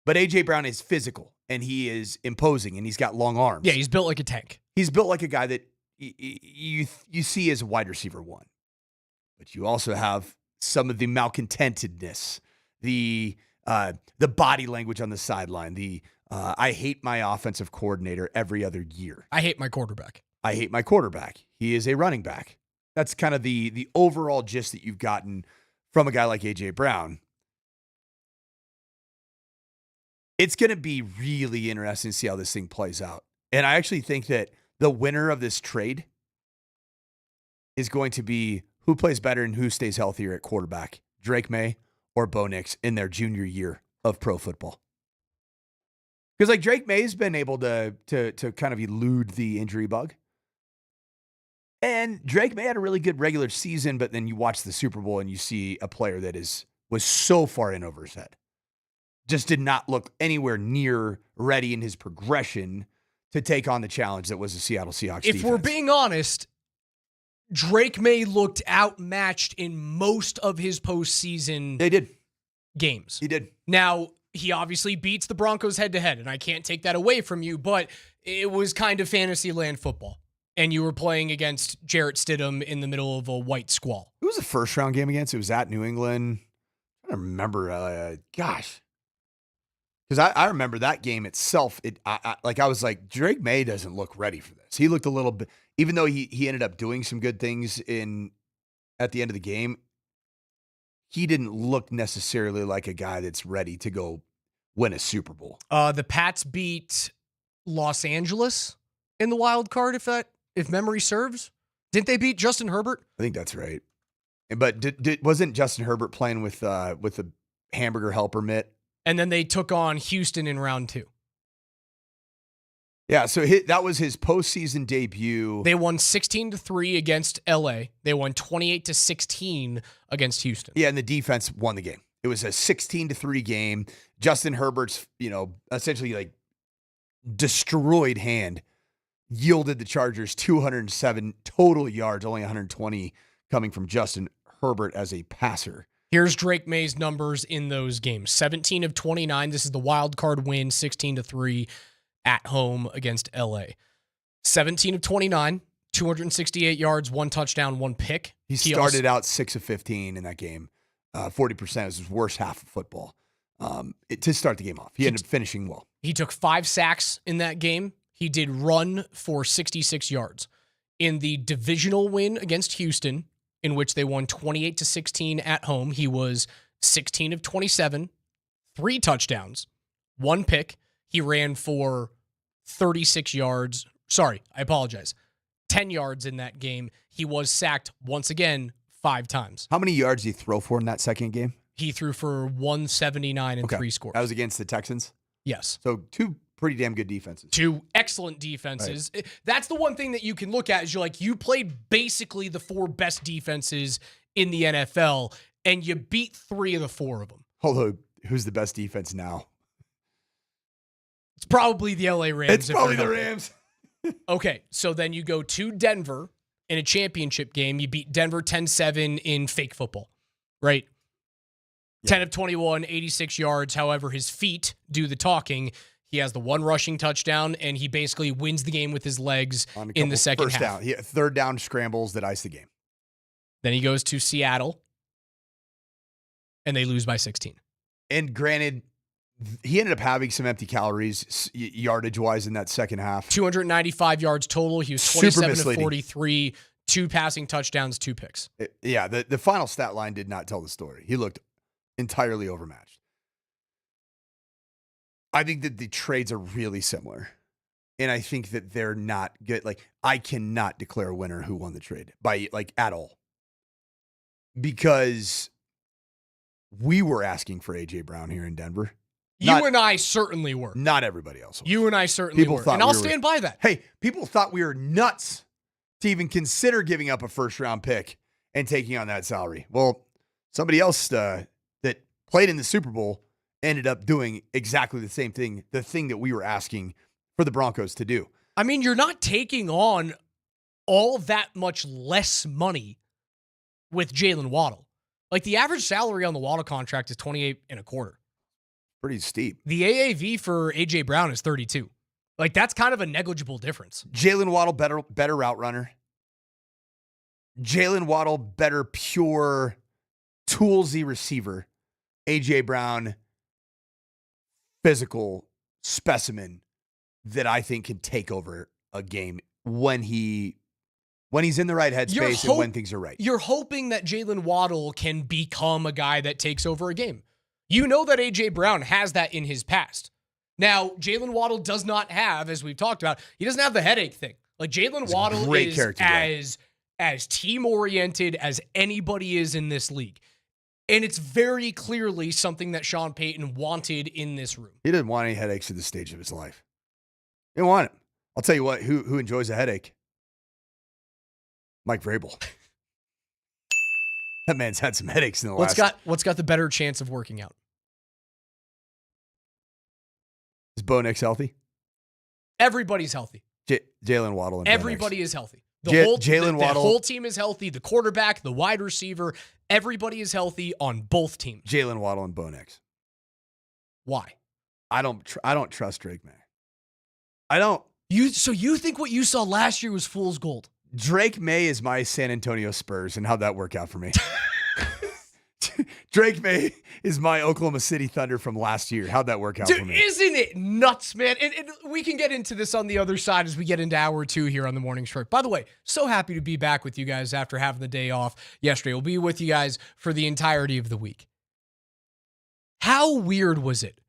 but A.J. Brown is physical and he is imposing and he's got long arms. Yeah, he's built like a tank. He's built like a guy that you see as a wide receiver one. But you also have some of the malcontentedness, the body language on the sideline, I hate my offensive coordinator every other year. I hate my quarterback. I hate my quarterback. He is a running back. That's kind of the overall gist that you've gotten from a guy like A.J. Brown. It's going to be really interesting to see how this thing plays out. And I actually think that the winner of this trade is going to be who plays better and who stays healthier at quarterback, Drake May or Bo Nix in their junior year of pro football. Because like Drake May's been able to kind of elude the injury bug. And Drake May had a really good regular season, but then you watch the Super Bowl and you see a player that was so far in over his head. Just did not look anywhere near ready in his progression to take on the challenge that was the Seattle Seahawks defense. If we're being honest, Drake May looked outmatched in most of his postseason games. He did. Now, he obviously beats the Broncos head-to-head, and I can't take that away from you, but it was kind of Fantasyland football. And you were playing against Jarrett Stidham in the middle of a white squall. Who was the first-round game against? It was at New England. I don't remember. Because I remember that game itself. I was like, Drake May doesn't look ready for this. He looked a little bit, even though he ended up doing some good things at the end of the game, he didn't look necessarily like a guy that's ready to go win a Super Bowl. The Pats beat Los Angeles in the wild card, if memory serves. Didn't they beat Justin Herbert? I think that's right. But wasn't Justin Herbert playing with a hamburger helper mitt? And then they took on Houston in round 2. Yeah, so that was his postseason debut. They won 16-3 against LA. They won 28-16 against Houston. Yeah, and the defense won the game. It was a 16-3 game. Justin Herbert's, essentially like destroyed hand yielded the Chargers 207 total yards, only 120 coming from Justin Herbert as a passer. Here's Drake May's numbers in those games. 17 of 29. This is the wild card win, 16-3 at home against LA. 17 of 29, 268 yards, 1 touchdown, 1 pick. He started out 6 of 15 in that game. 40% is his worst half of football to start the game off. He ended up finishing well. He took 5 sacks in that game. He did run for 66 yards. In the divisional win against Houston, in which they won 28-16 at home, he was 16 of 27, 3 touchdowns, 1 pick. He ran for 36 yards. Sorry, I apologize. 10 yards in that game. He was sacked once again 5 times. How many yards did he throw for in that second game? He threw for 179 and 3 scores. That was against the Texans? Yes. So 2 pretty damn good defenses. 2 excellent defenses. Right. That's the one thing that you can look at is you played basically the 4 best defenses in the NFL, and you beat 3 of the 4 of them. Although, who's the best defense now? It's probably the LA Rams. It's probably the Rams. Okay, so then you go to Denver in a championship game. You beat Denver 10-7 in fake football, right? Yeah. 10 of 21, 86 yards. However, his feet do the talking. He has the 1 rushing touchdown, and he basically wins the game with his legs in the second half. Down. Yeah, 3rd down scrambles that ice the game. Then he goes to Seattle, and they lose by 16. And granted, he ended up having some empty calories yardage-wise in that second half. 295 yards total. He was 27 of 43, 2 passing touchdowns, 2 picks. The final stat line did not tell the story. He looked entirely overmatched. I think that the trades are really similar. And I think that they're not good. Like, I cannot declare a winner who won the trade at all. Because we were asking for A.J. Brown here in Denver. You and I certainly were. Not everybody else was. You and I certainly were. And I'll stand by that. Hey, people thought we were nuts to even consider giving up a first-round pick and taking on that salary. Well, somebody else that played in the Super Bowl ended up doing exactly the same thing, the thing that we were asking for the Broncos to do. I mean, you're not taking on all that much less money with Jalen Waddle. Like, the average salary on the Waddle contract is $28.25. Pretty steep. The AAV for A.J. Brown is 32. Like, that's kind of a negligible difference. Jalen Waddle, better route runner. Jalen Waddle, better pure toolsy receiver. A.J. Brown, physical specimen that I think can take over a game when he's in the right headspace and when things are right. You're hoping that Jalen Waddle can become a guy that takes over a game. You know that A.J. Brown has that in his past. Now, Jalen Waddle does not have, as we've talked about, he doesn't have the headache thing. Like, Jalen Waddle is as team-oriented as anybody is in this league. And it's very clearly something that Sean Payton wanted in this room. He didn't want any headaches at this stage of his life. He didn't want it. I'll tell you what, who enjoys a headache? Mike Vrabel. That man's had some headaches in the last. What's got the better chance of working out? Is Bo Nix healthy? Everybody's healthy. Jalen Waddle and everybody is healthy. Jalen Waddle. The whole team is healthy. The quarterback, the wide receiver, everybody is healthy on both teams. Jalen Waddle and Bo Nix. Why? I don't trust Drake May. I don't. So you think what you saw last year was fool's gold? Drake May is my San Antonio Spurs, and how'd that work out for me? Drake May is my Oklahoma City Thunder from last year. How'd that work out for me? Isn't it nuts, man? And we can get into this on the other side as we get into hour 2 here on the Morning Short. By the way, so happy to be back with you guys after having the day off yesterday. We'll be with you guys for the entirety of the week. How weird was it?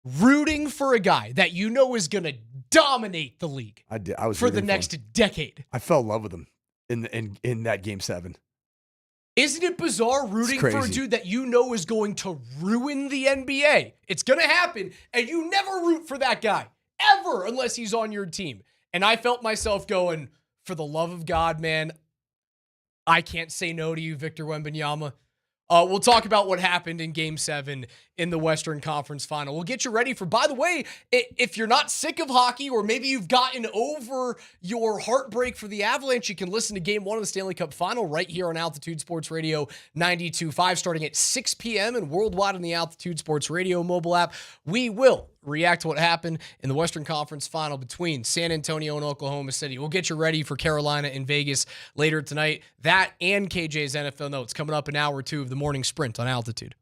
Rooting for a guy that you know is going to dominate the league. I was for the next decade. I fell in love with him in that Game 7. Isn't it bizarre rooting for a dude that you know is going to ruin the NBA? It's going to happen, and you never root for that guy, ever, unless he's on your team. And I felt myself going, for the love of God, man, I can't say no to you, Victor Wembanyama. We'll talk about what happened in Game 7 in the Western Conference Final. We'll get you ready for, by the way, if you're not sick of hockey or maybe you've gotten over your heartbreak for the Avalanche, you can listen to Game 1 of the Stanley Cup Final right here on Altitude Sports Radio 92.5 starting at 6 p.m. and worldwide on the Altitude Sports Radio mobile app. We will react to what happened in the Western Conference Final between San Antonio and Oklahoma City. We'll get you ready for Carolina and Vegas later tonight. That and KJ's NFL Notes coming up in hour 2 of the Morning Sprint on Altitude.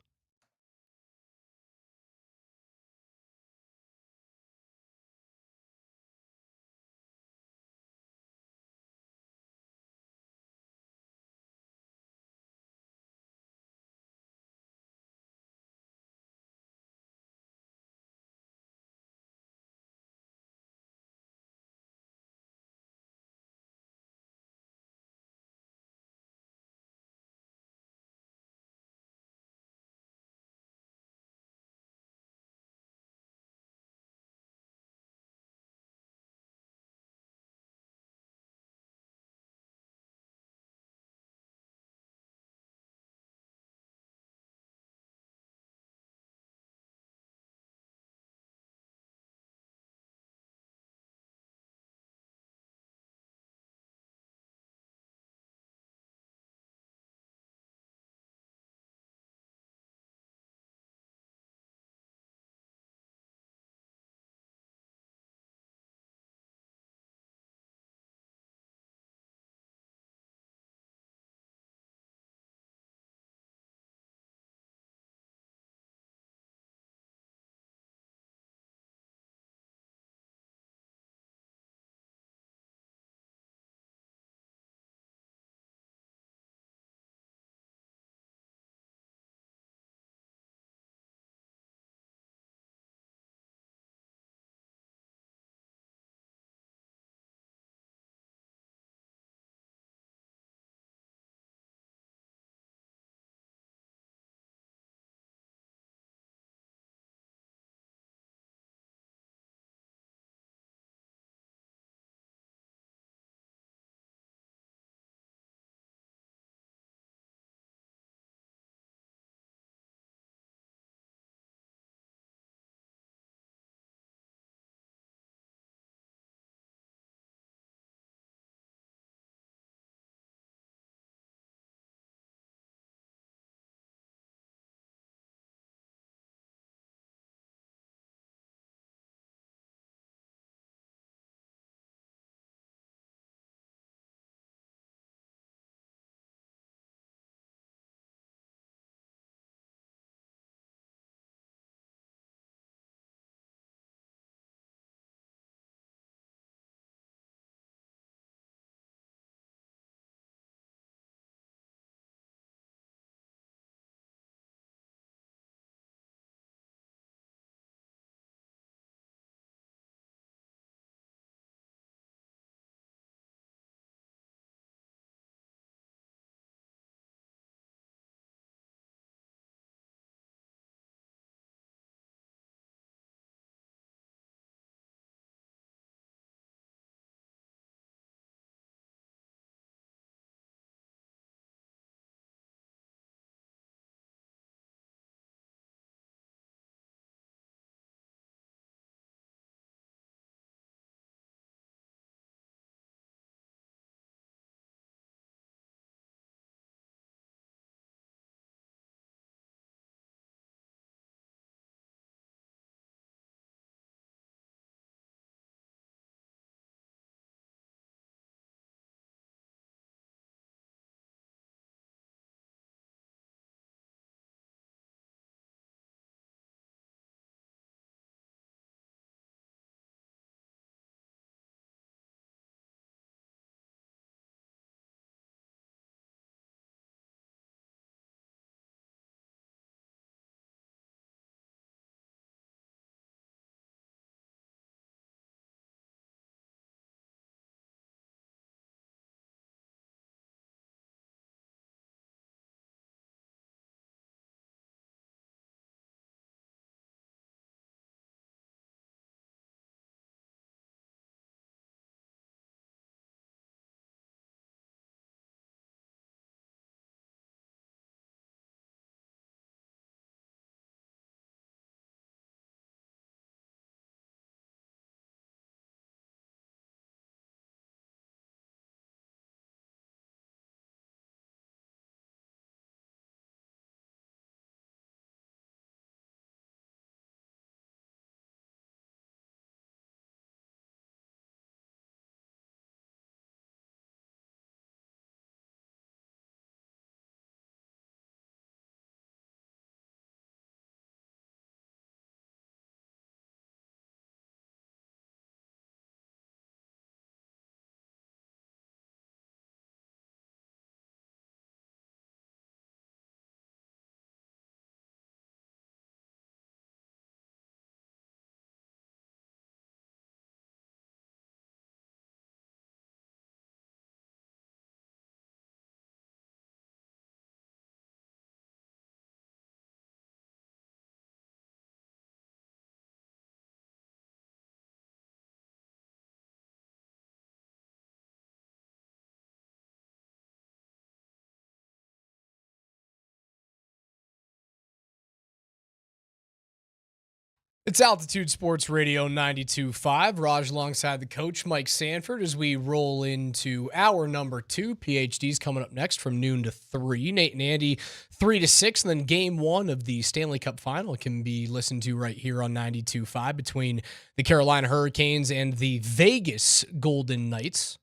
It's Altitude Sports Radio 92.5. Raj alongside the coach, Mike Sanford, as we roll into hour number 2. PhD's coming up next from noon to 3. Nate and Andy, 3 to 6. And then game 1 of the Stanley Cup Final can be listened to right here on 92.5 between the Carolina Hurricanes and the Vegas Golden Knights.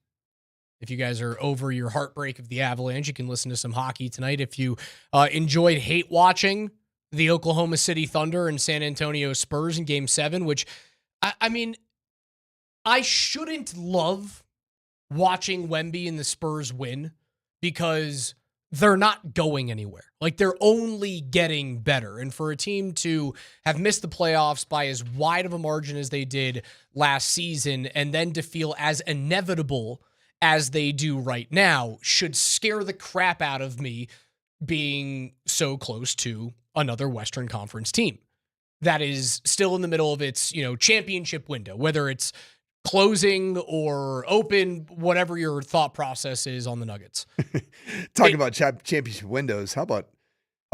If you guys are over your heartbreak of the Avalanche, you can listen to some hockey tonight. If you enjoyed hate watching the Oklahoma City Thunder and San Antonio Spurs in Game 7, which, I mean, I shouldn't love watching Wemby and the Spurs win because they're not going anywhere. Like, they're only getting better. And for a team to have missed the playoffs by as wide of a margin as they did last season and then to feel as inevitable as they do right now should scare the crap out of me, being so close to another Western Conference team that is still in the middle of its, championship window, whether it's closing or open, whatever your thought process is on the Nuggets. Talking about championship windows, how about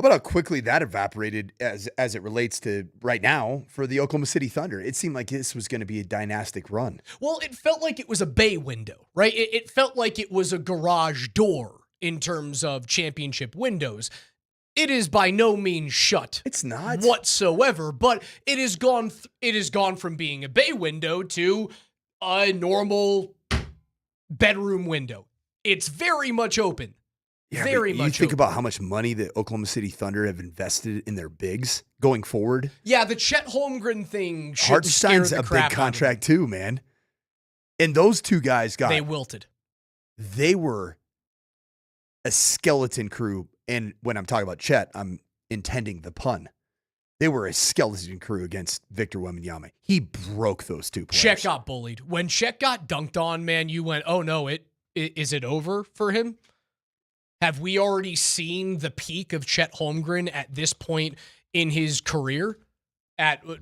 how quickly that evaporated as it relates to right now for the Oklahoma City Thunder? It seemed like this was going to be a dynastic run. Well, it felt like it was a bay window, right? It felt like it was a garage door in terms of championship windows. It is by no means shut. It's not whatsoever, but it is gone. It has gone from being a bay window to a normal bedroom window. It's very much open. Yeah, very much. You think open. about how much money the Oklahoma City Thunder have invested in their bigs going forward. Yeah, the Chet Holmgren thing should Hartenstein's scare the a crap big contract too, man. And those two guys They wilted. They were a skeleton crew. And when I'm talking about Chet, I'm intending the pun. They were a skeleton crew against Victor Wembanyama. He broke those two players. Chet got bullied. When Chet got dunked on, man, you went, oh no, is it over for him? Have we already seen the peak of Chet Holmgren at this point in his career?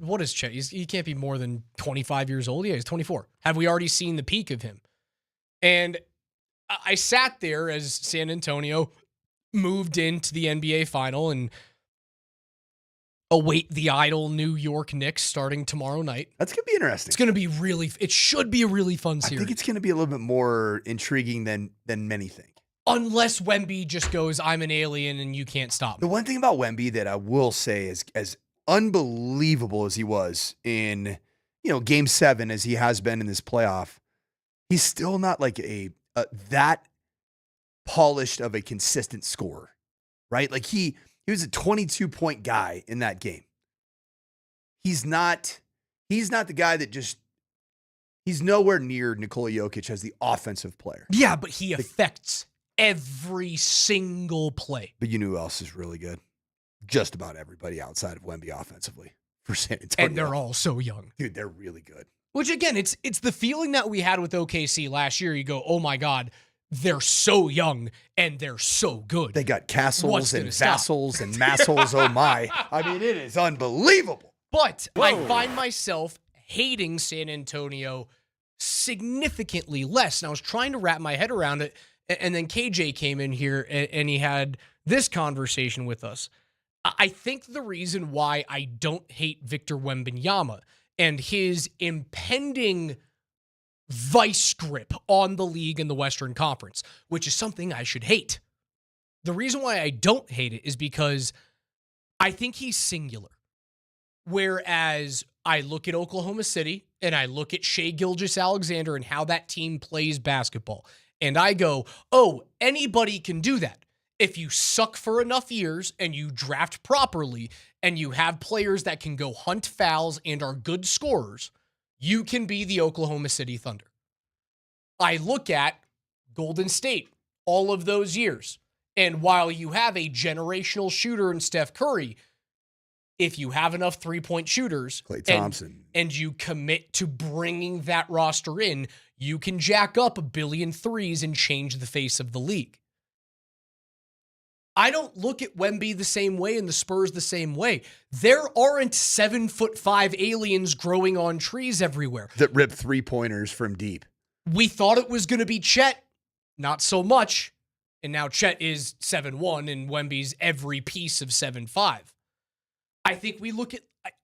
What is Chet? He can't be more than 25 years old. Yeah, he's 24. Have we already seen the peak of him? And I sat there as San Antonio moved into the NBA final and await the idle New York Knicks starting tomorrow night. That's going to be interesting. It's going to be it should be a really fun series. I think it's going to be a little bit more intriguing than many think. Unless Wemby just goes, I'm an alien and you can't stop me. The one thing about Wemby that I will say is as unbelievable as he was in, Game 7 as he has been in this playoff, he's still not like that polished of a consistent scorer, right? Like he was a 22-point guy in that game. He's not the guy that he's nowhere near Nikola Jokic as the offensive player. Yeah, but he affects every single play. But you know who else is really good? Just about everybody outside of Wemby offensively for San Antonio. And they're all so young. Dude, they're really good. Which again, it's the feeling that we had with OKC last year. You go, oh my God, they're so young and they're so good. They got Castles and Vassals and Massels. Oh my. I mean, it is unbelievable. But I find myself hating San Antonio significantly less. And I was trying to wrap my head around it. And then KJ came in here and he had this conversation with us. I think the reason why I don't hate Victor Wembanyama and his impending vice grip on the league in the Western Conference, which is something I should hate. The reason why I don't hate it is because I think he's singular. Whereas I look at Oklahoma City and I look at Shai Gilgeous-Alexander and how that team plays basketball. And I go, oh, anybody can do that. If you suck for enough years and you draft properly and you have players that can go hunt fouls and are good scorers, you can be the Oklahoma City Thunder. I look at Golden State all of those years. And while you have a generational shooter in Steph Curry, if you have enough three-point shooters Klay Thompson and you commit to bringing that roster in, you can jack up 1 billion threes and change the face of the league. I don't look at Wemby the same way and the Spurs the same way. There aren't 7'5" aliens growing on trees everywhere that rip 3-pointers from deep. We thought it was going to be Chet. Not so much. And now Chet is 7'1" and Wemby's every piece of 7'5". I think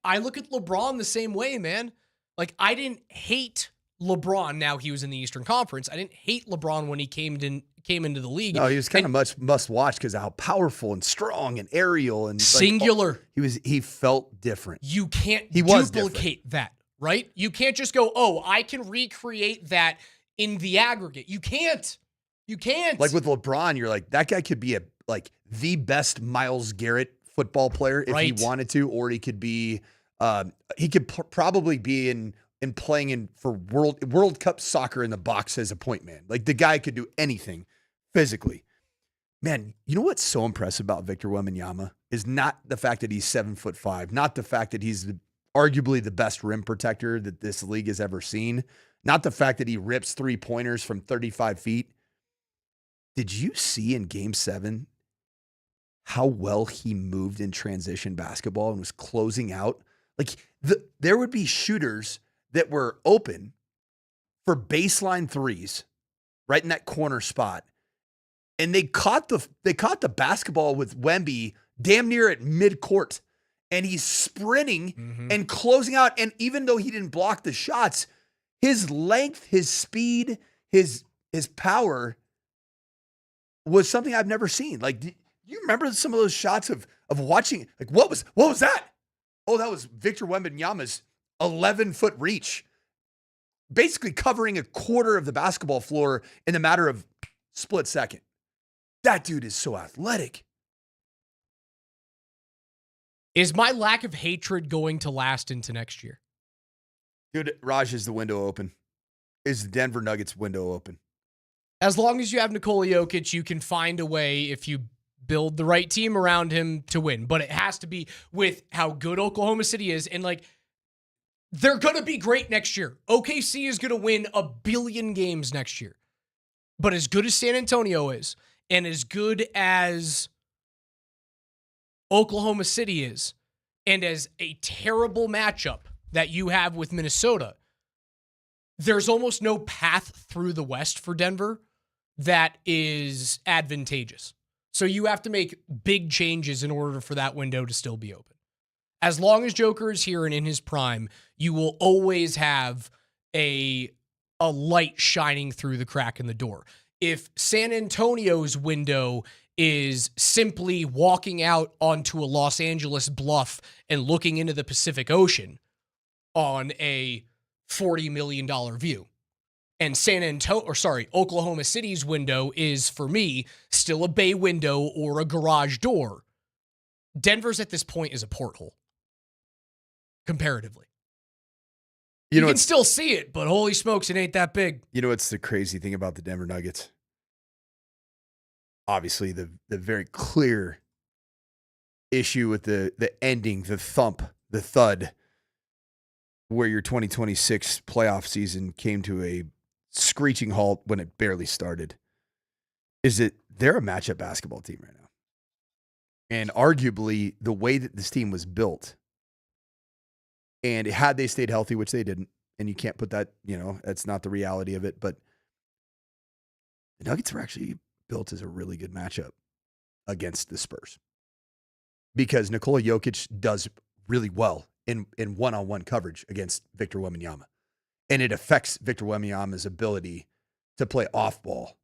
I look at LeBron the same way, man. Like, I didn't hate LeBron. Now he was in the Eastern Conference. I didn't hate LeBron when he came into the league. No, he was kind of much must watch because of how powerful and strong and aerial and singular. He felt different. You can't duplicate that, right? You can't just go, oh, I can recreate that in the aggregate. You can't. Like with LeBron, you're like, that guy could be the best Myles Garrett football player if he wanted to, or he could be he could probably be in playing for World Cup soccer in the box as a point man. Like, the guy could do anything physically. Man, you know what's so impressive about Victor Wembanyama is not the fact that he's 7'5", not the fact that he's arguably the best rim protector that this league has ever seen, not the fact that he rips 3-pointers from 35 feet. Did you see in Game 7 how well he moved in transition basketball and was closing out? Like, there would be shooters that were open for baseline threes right in that corner spot, and they caught the basketball with Wemby damn near at midcourt, and he's sprinting and closing out. And even though he didn't block the shots, his length, his speed, his power was something I've never seen. Like, do you remember some of those shots of watching? Like, what was that? Oh, that was Victor Wembanyama's 11-foot reach, basically covering a quarter of the basketball floor in a matter of split second. That dude is so athletic. Is my lack of hatred going to last into next year? Dude, Raj, is the window open? Is the Denver Nuggets window open? As long as you have Nikola Jokic, you can find a way, if you build the right team around him, to win. But it has to be with how good Oklahoma City is. And, like, they're going to be great next year. OKC is going to win 1 billion games next year. But as good as San Antonio is, and as good as Oklahoma City is, and as a terrible matchup that you have with Minnesota, there's almost no path through the West for Denver that is advantageous. So you have to make big changes in order for that window to still be open. As long as Joker is here and in his prime, you will always have a light shining through the crack in the door. If San Antonio's window is simply walking out onto a Los Angeles bluff and looking into the Pacific Ocean on a $40 million view, and Oklahoma City's window is, for me, still a bay window or a garage door, Denver's at this point is a porthole, comparatively. You can still see it, but holy smokes, it ain't that big. You know what's the crazy thing about the Denver Nuggets? Obviously, the very clear issue with the ending, the thump, the thud, where your 2026 playoff season came to a screeching halt when it barely started, is that they're a matchup basketball team right now. And arguably, the way that this team was built, and had they stayed healthy, which they didn't, and you can't put that, that's not the reality of it, but the Nuggets were actually built as a really good matchup against the Spurs. Because Nikola Jokic does really well in one-on-one coverage against Victor Wembanyama. And it affects Victor Wembanyama's ability to play off-ball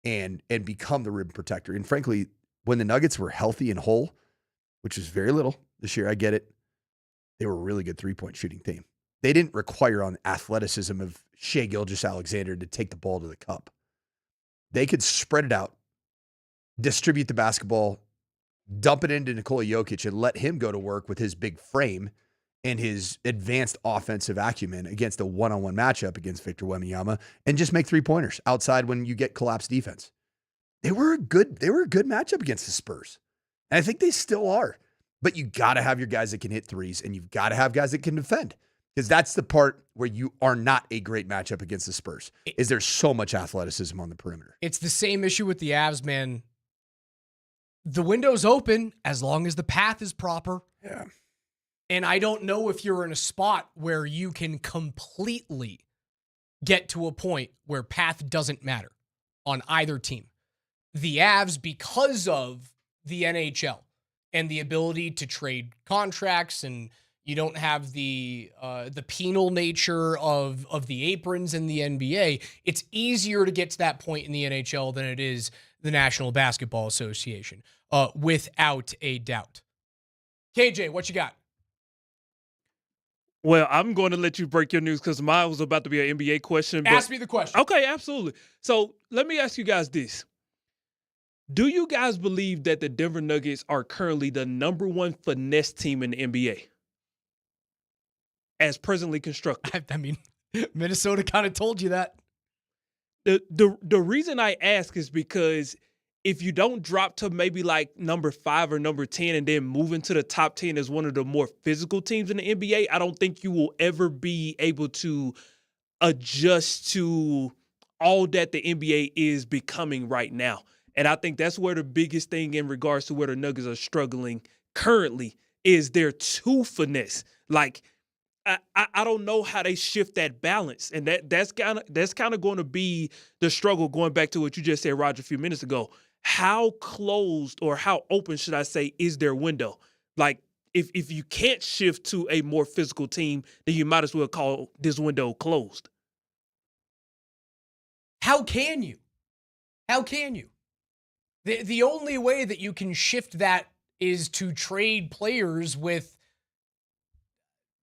and become the rim protector. And frankly, when the Nuggets were healthy and whole, which was very little this year, I get it, they were a really good three-point shooting team. They didn't require on athleticism of Shai Gilgeous-Alexander to take the ball to the cup. They could spread it out, distribute the basketball, dump it into Nikola Jokic, and let him go to work with his big frame and his advanced offensive acumen against a one-on-one matchup against Victor Wembanyama, and just make three-pointers outside when you get collapsed defense. They were a good matchup against the Spurs. And I think they still are. But you got to have your guys that can hit threes, and you've got to have guys that can defend. Because that's the part where you are not a great matchup against the Spurs, is there's so much athleticism on the perimeter. It's the same issue with the Avs, man. The window's open as long as the path is proper. Yeah. And I don't know if you're in a spot where you can completely get to a point where path doesn't matter on either team. The Avs, because of the NHL, and the ability to trade contracts, and you don't have the penal nature of the aprons in the NBA. It's easier to get to that point in the NHL than it is the National Basketball Association, without a doubt. KJ, what you got? Well, I'm going to let you break your news because mine was about to be an NBA question. But... Ask me the question. Okay, absolutely. So let me ask you guys this. Do you guys believe that the Denver Nuggets are currently the number one finesse team in the NBA? As presently constructed. I mean, Minnesota kind of told you that. The reason I ask is because if you don't drop to maybe like number 5 or number 10 and then move into the top 10 as one of the more physical teams in the NBA, I don't think you will ever be able to adjust to all that the NBA is becoming right now. And I think that's where the biggest thing in regards to where the Nuggets are struggling currently is their too finesse. Like, I don't know how they shift that balance. And that's kind of going to be the struggle, going back to what you just said, Roger, a few minutes ago. How closed, or how open, should I say, is their window? Like, if you can't shift to a more physical team, then you might as well call this window closed. How can you? How can you? The only way that you can shift that is to trade players with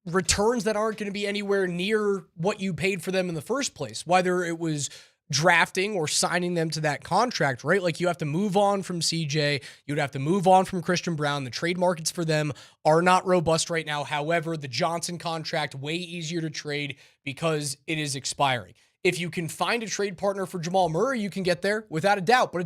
returns that aren't going to be anywhere near what you paid for them in the first place, whether it was drafting or signing them to that contract, right? Like, you have to move on from CJ. You'd have to move on from Christian Brown. The trade markets for them are not robust right now. However, the Johnson contract, way easier to trade because it is expiring. If you can find a trade partner for Jamal Murray, you can get there without a doubt, but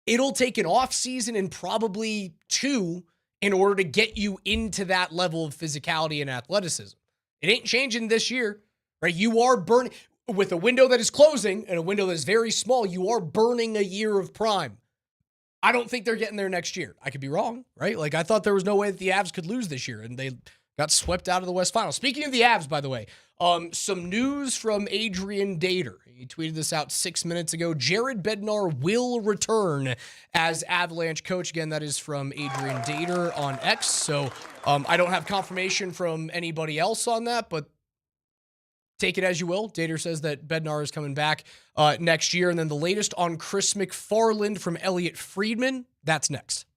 it'll take an off season and probably 2 in order to get you into that level of physicality and athleticism. It ain't changing this year, right? You are burning, with a window that is closing and a window that is very small, you are burning a year of prime. I don't think they're getting there next year. I could be wrong, right? Like, I thought there was no way that the Avs could lose this year, and they got swept out of the West Final. Speaking of the Avs, by the way, some news from Adrian Dater. He tweeted this out 6 minutes ago. Jared Bednar will return as Avalanche coach. Again, that is from Adrian Dater on X. So I don't have confirmation from anybody else on that, but take it as you will. Dater says that Bednar is coming back next year. And then the latest on Chris MacFarland from Elliot Friedman. That's next.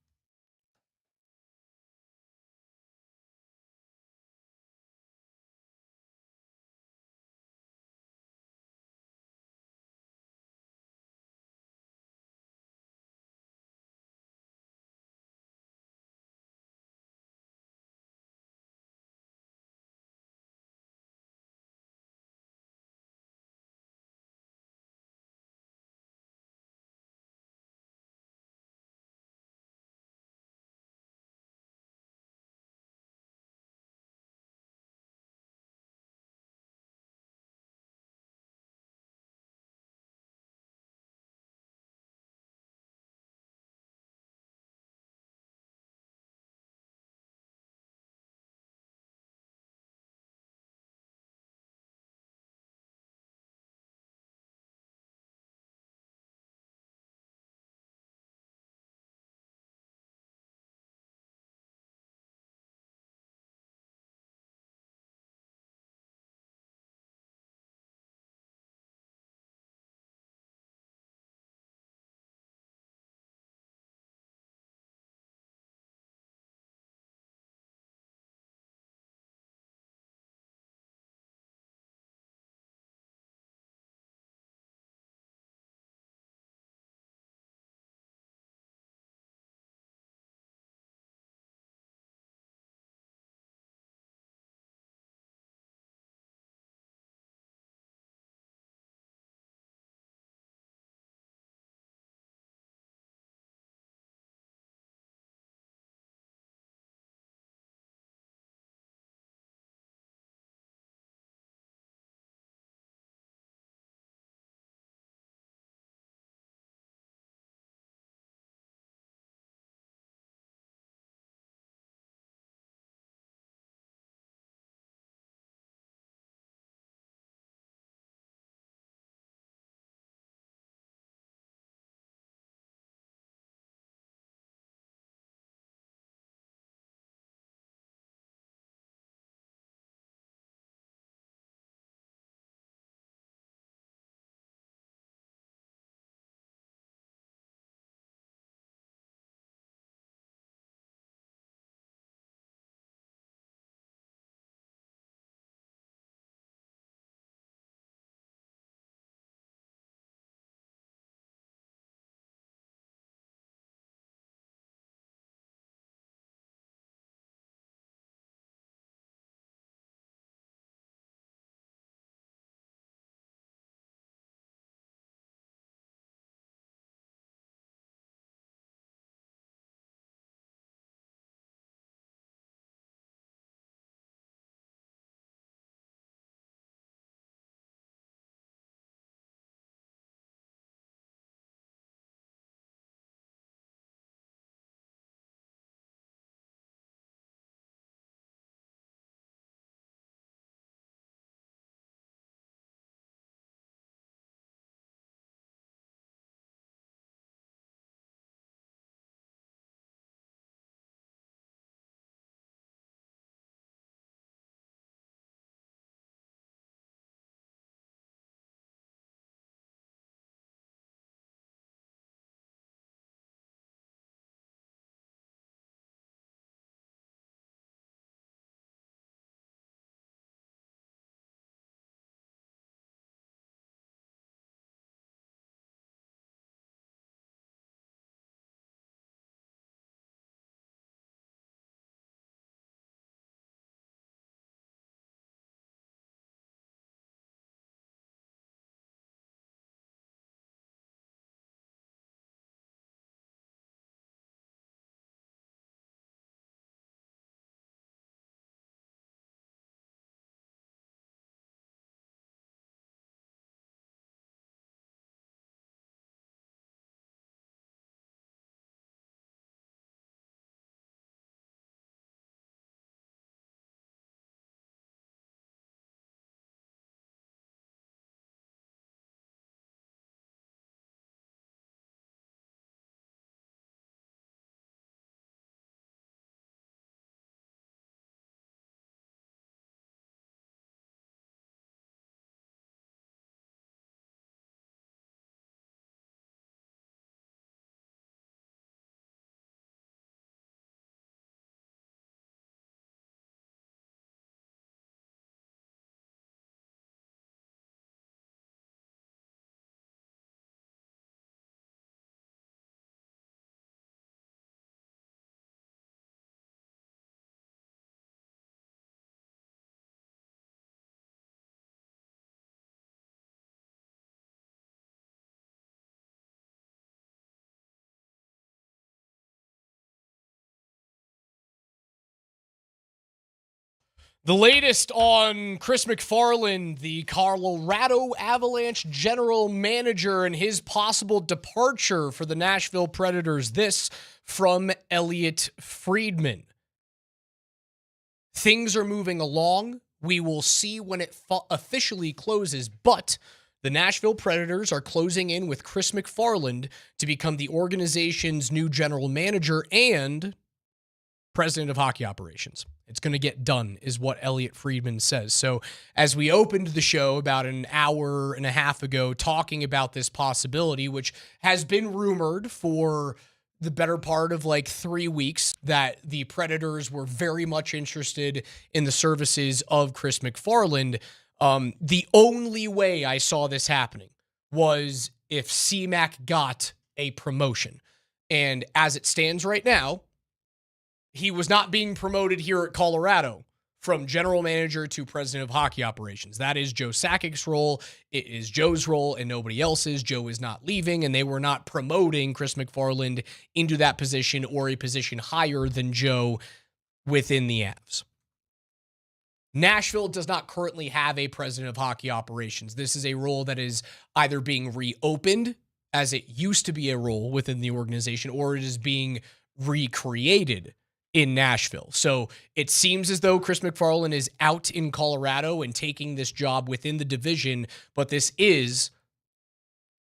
The latest on Chris MacFarland, the Colorado Avalanche general manager, and his possible departure for the Nashville Predators. This from Elliot Friedman. Things are moving along. We will see when it officially closes, but the Nashville Predators are closing in with Chris MacFarland to become the organization's new general manager and president of hockey operations. It's going to get done, is what Elliot Friedman says. So as we opened the show about an hour and a half ago talking about this possibility, which has been rumored for the better part of like 3 weeks, that the Predators were very much interested in the services of Chris MacFarland, the only way I saw this happening was if CMAC got a promotion. And as it stands right now, he was not being promoted here at Colorado from general manager to president of hockey operations. That is Joe Sakic's role. It is Joe's role and nobody else's. Joe is not leaving, and they were not promoting Chris MacFarland into that position or a position higher than Joe within the Avs. Nashville does not currently have a president of hockey operations. This is a role that is either being reopened, as it used to be a role within the organization, or it is being recreated in Nashville. So it seems as though Chris MacFarland is out in Colorado and taking this job within the division, but this is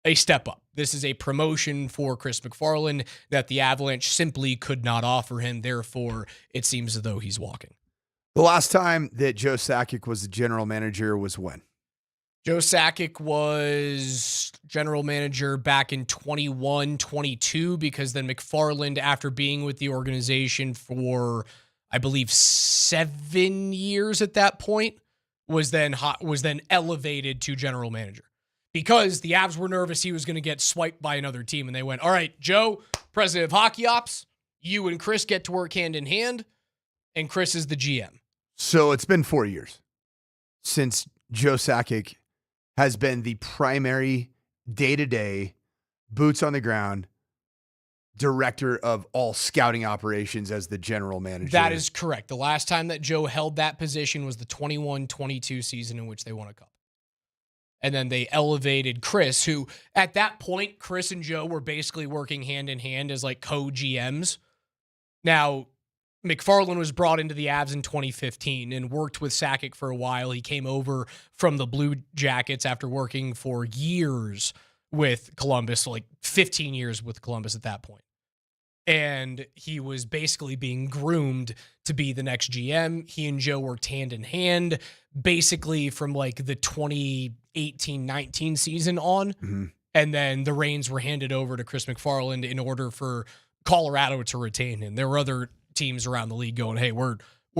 a step up. This is a promotion for Chris MacFarland that the Avalanche simply could not offer him. Therefore, it seems as though he's walking. The last time that Joe Sakic was the general manager was when? Joe Sakic was general manager back in 21-22, because then MacFarland, after being with the organization for, I believe, 7 years at that point, was then elevated to general manager. Because the Avs were nervous he was going to get swiped by another team, and they went, all right, Joe, president of hockey ops, you and Chris get to work hand in hand, and Chris is the GM. So it's been 4 years since Joe Sakic has been the primary day-to-day, boots on the ground, director of all scouting operations as the general manager. That is correct. The last time that Joe held that position was the 21-22 season in which they won a cup. And then they elevated Chris, who at that point, Chris and Joe were basically working hand in hand as like co-GMs. Now, MacFarland was brought into the Avs in 2015 and worked with Sakic for a while. He came over from the Blue Jackets after working for years with Columbus, like 15 years with Columbus at that point. And he was basically being groomed to be the next GM. He and Joe worked hand in hand, basically from like the 2018-19 season on. Mm-hmm. And then the reins were handed over to Chris MacFarland in order for Colorado to retain him. There were other teams around the league going, hey, we're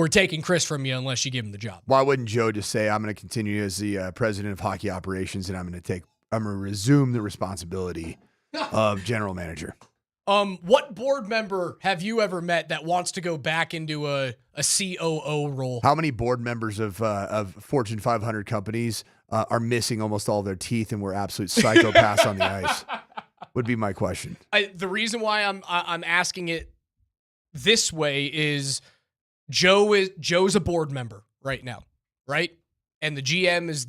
taking Chris from you unless you give him the job. Why wouldn't Joe just say, I'm going to continue as the president of hockey operations, and I'm going to resume the responsibility of general manager? What board member have you ever met that wants to go back into a COO role? How many board members of Fortune 500 companies are missing almost all their teeth and were absolute psychopaths on the ice? Would be my question. The reason why I'm asking it this way is Joe's a board member right now, right? And the GM is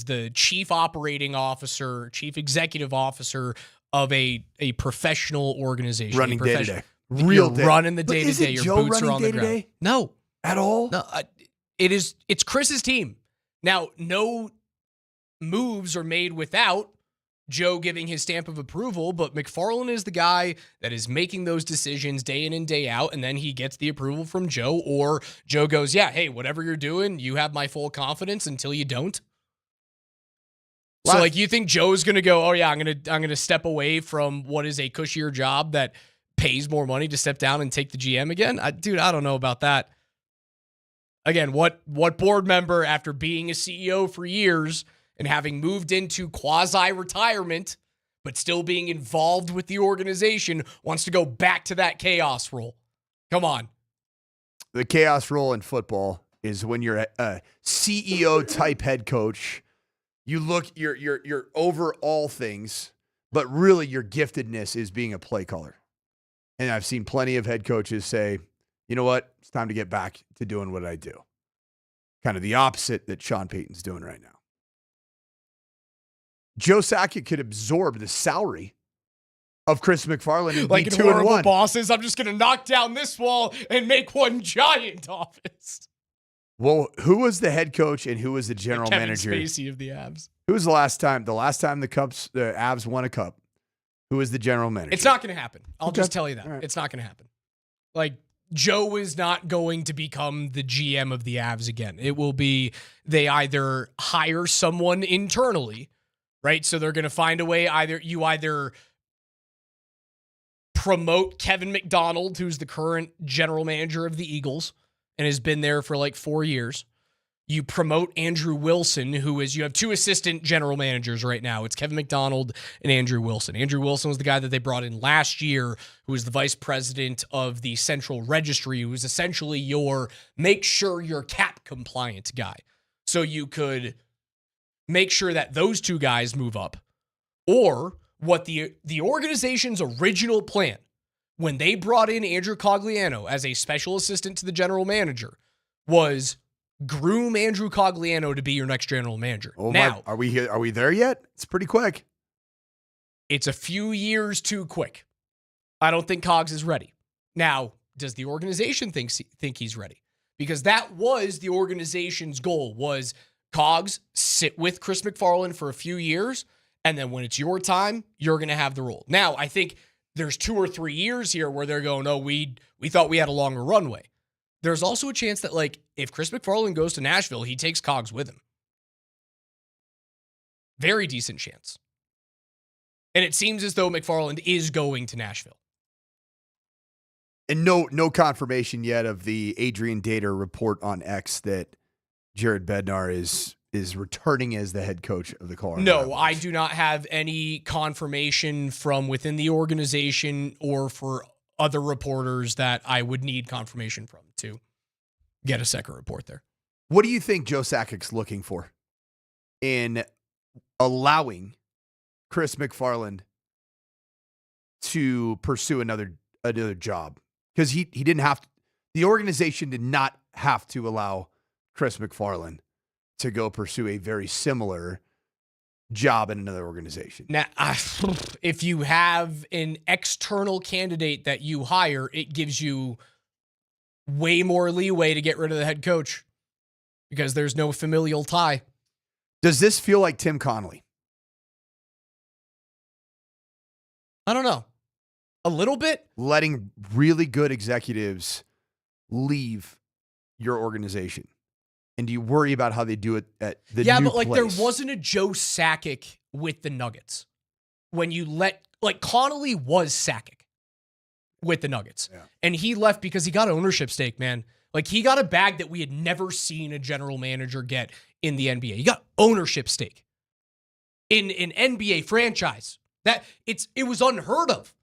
the chief operating officer, chief executive officer of a professional organization. Running day to day. Real day. Running the day to day. Your Joe boots are on the ground. Day-to-day? No. At all? No. It's Chris's team. Now, no moves are made without Joe giving his stamp of approval, but MacFarland is the guy that is making those decisions day in and day out, and then he gets the approval from Joe, or Joe goes, yeah, hey, whatever you're doing, you have my full confidence until you don't. So, like, you think Joe's going to go, oh, yeah, I'm gonna step away from what is a cushier job that pays more money to step down and take the GM again? Dude, I don't know about that. Again, what board member, after being a CEO for years and having moved into quasi-retirement, but still being involved with the organization, wants to go back to that chaos role? Come on. The chaos role in football is when you're a CEO-type head coach. You're over all things, but really your giftedness is being a play caller. And I've seen plenty of head coaches say, you know what? It's time to get back to doing what I do. Kind of the opposite that Sean Payton's doing right now. Joe Sakic could absorb the salary of Chris MacFarland and like be in 2-1. Horrible Bosses, I'm just going to knock down this wall and make one giant office. Well, who was the head coach and who was the general Kevin manager? Spacey of the Avs. Who was the last time? The last time the Avs won a cup. Who was the general manager? It's not going to happen. I'll Okay. just tell you that. All right. It's not going to happen. Like, Joe is not going to become the GM of the Avs again. It will be they either hire someone internally, right? So they're going to find a way, either promote Kevin McDonald, who's the current general manager of the Eagles and has been there for like 4 years. You promote Andrew Wilson, you have two assistant general managers right now. It's Kevin McDonald and Andrew Wilson. Andrew Wilson was the guy that they brought in last year, who was the vice president of the Central Registry, who was essentially your make sure you're cap compliant guy. So you could make sure that those two guys move up. Or what the organization's original plan, when they brought in Andrew Cogliano as a special assistant to the general manager, was groom Andrew Cogliano to be your next general manager. Oh now, are we here? Are we there yet? It's pretty quick. it's a few years too quick. I don't think Cogs is ready. Now, does the organization think he's ready? Because that was the organization's goal, was Cogs sit with Chris MacFarland for a few years, and then when it's your time, you're going to have the role. Now, I think there's 2 or 3 years here where they're going, oh, we thought we had a longer runway. There's also a chance that, like, if Chris MacFarland goes to Nashville, he takes Cogs with him. Very decent chance. And it seems as though MacFarland is going to Nashville. And no confirmation yet of the Adrian Dater report on X that Jared Bednar is returning as the head coach of the Colorado. No, I do not have any confirmation from within the organization or for other reporters that I would need confirmation from to get a second report there. What do you think Joe Sakic's looking for in allowing Chris MacFarland to pursue another job? Because he didn't have to, the organization did not have to allow Chris MacFarland to go pursue a very similar job in another organization. Now, if you have an external candidate that you hire, it gives you way more leeway to get rid of the head coach because there's no familial tie. Does this feel like Tim Connolly? I don't know. A little bit? Letting really good executives leave your organization. And do you worry about how they do it at the new but like place? there wasn't a Joe Sakic with the Nuggets. When you like Connolly was Sakic with the Nuggets. Yeah. And he left because he got ownership stake, man. Like he got a bag that we had never seen a general manager get in the NBA. He got ownership stake in an NBA franchise. It was unheard of.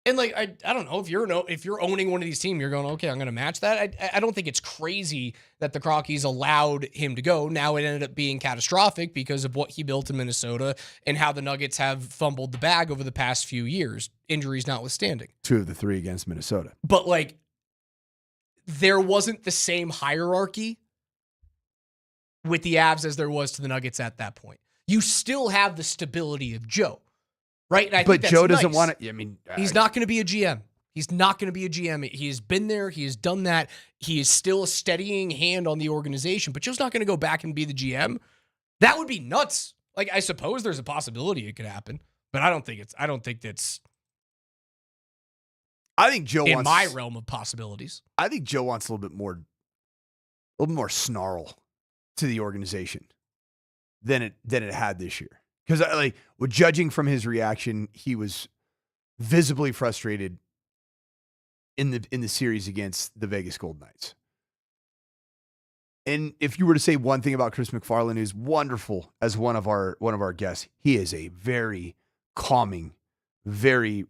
And like I don't know if you're owning one of these teams, you're going, okay, I'm going to match that. I don't think it's crazy that the Crockies allowed him to go. Now it ended up being catastrophic because of what he built in Minnesota and how the Nuggets have fumbled the bag over the past few years, injuries notwithstanding. 2 of the 3 against Minnesota. But like there wasn't the same hierarchy with the Avs as there was to the Nuggets at that point. You still have the stability of Joe. Right? And I think that's Joe doesn't nice. want to. I mean, he's not going to be a GM. He's not going to be a GM. He has been there. He has done that. He is still a steadying hand on the organization, but Joe's not going to go back and be the GM. That would be nuts. Like, I suppose there's a possibility it could happen, but I think that's I think Joe in wants, my realm of possibilities. I think Joe wants a little bit more snarl to the organization than it had this year. Because judging from his reaction, he was visibly frustrated in the series against the Vegas Golden Knights. And if you were to say one thing about Chris MacFarland, who's wonderful as one of our guests, he is a very calming, very,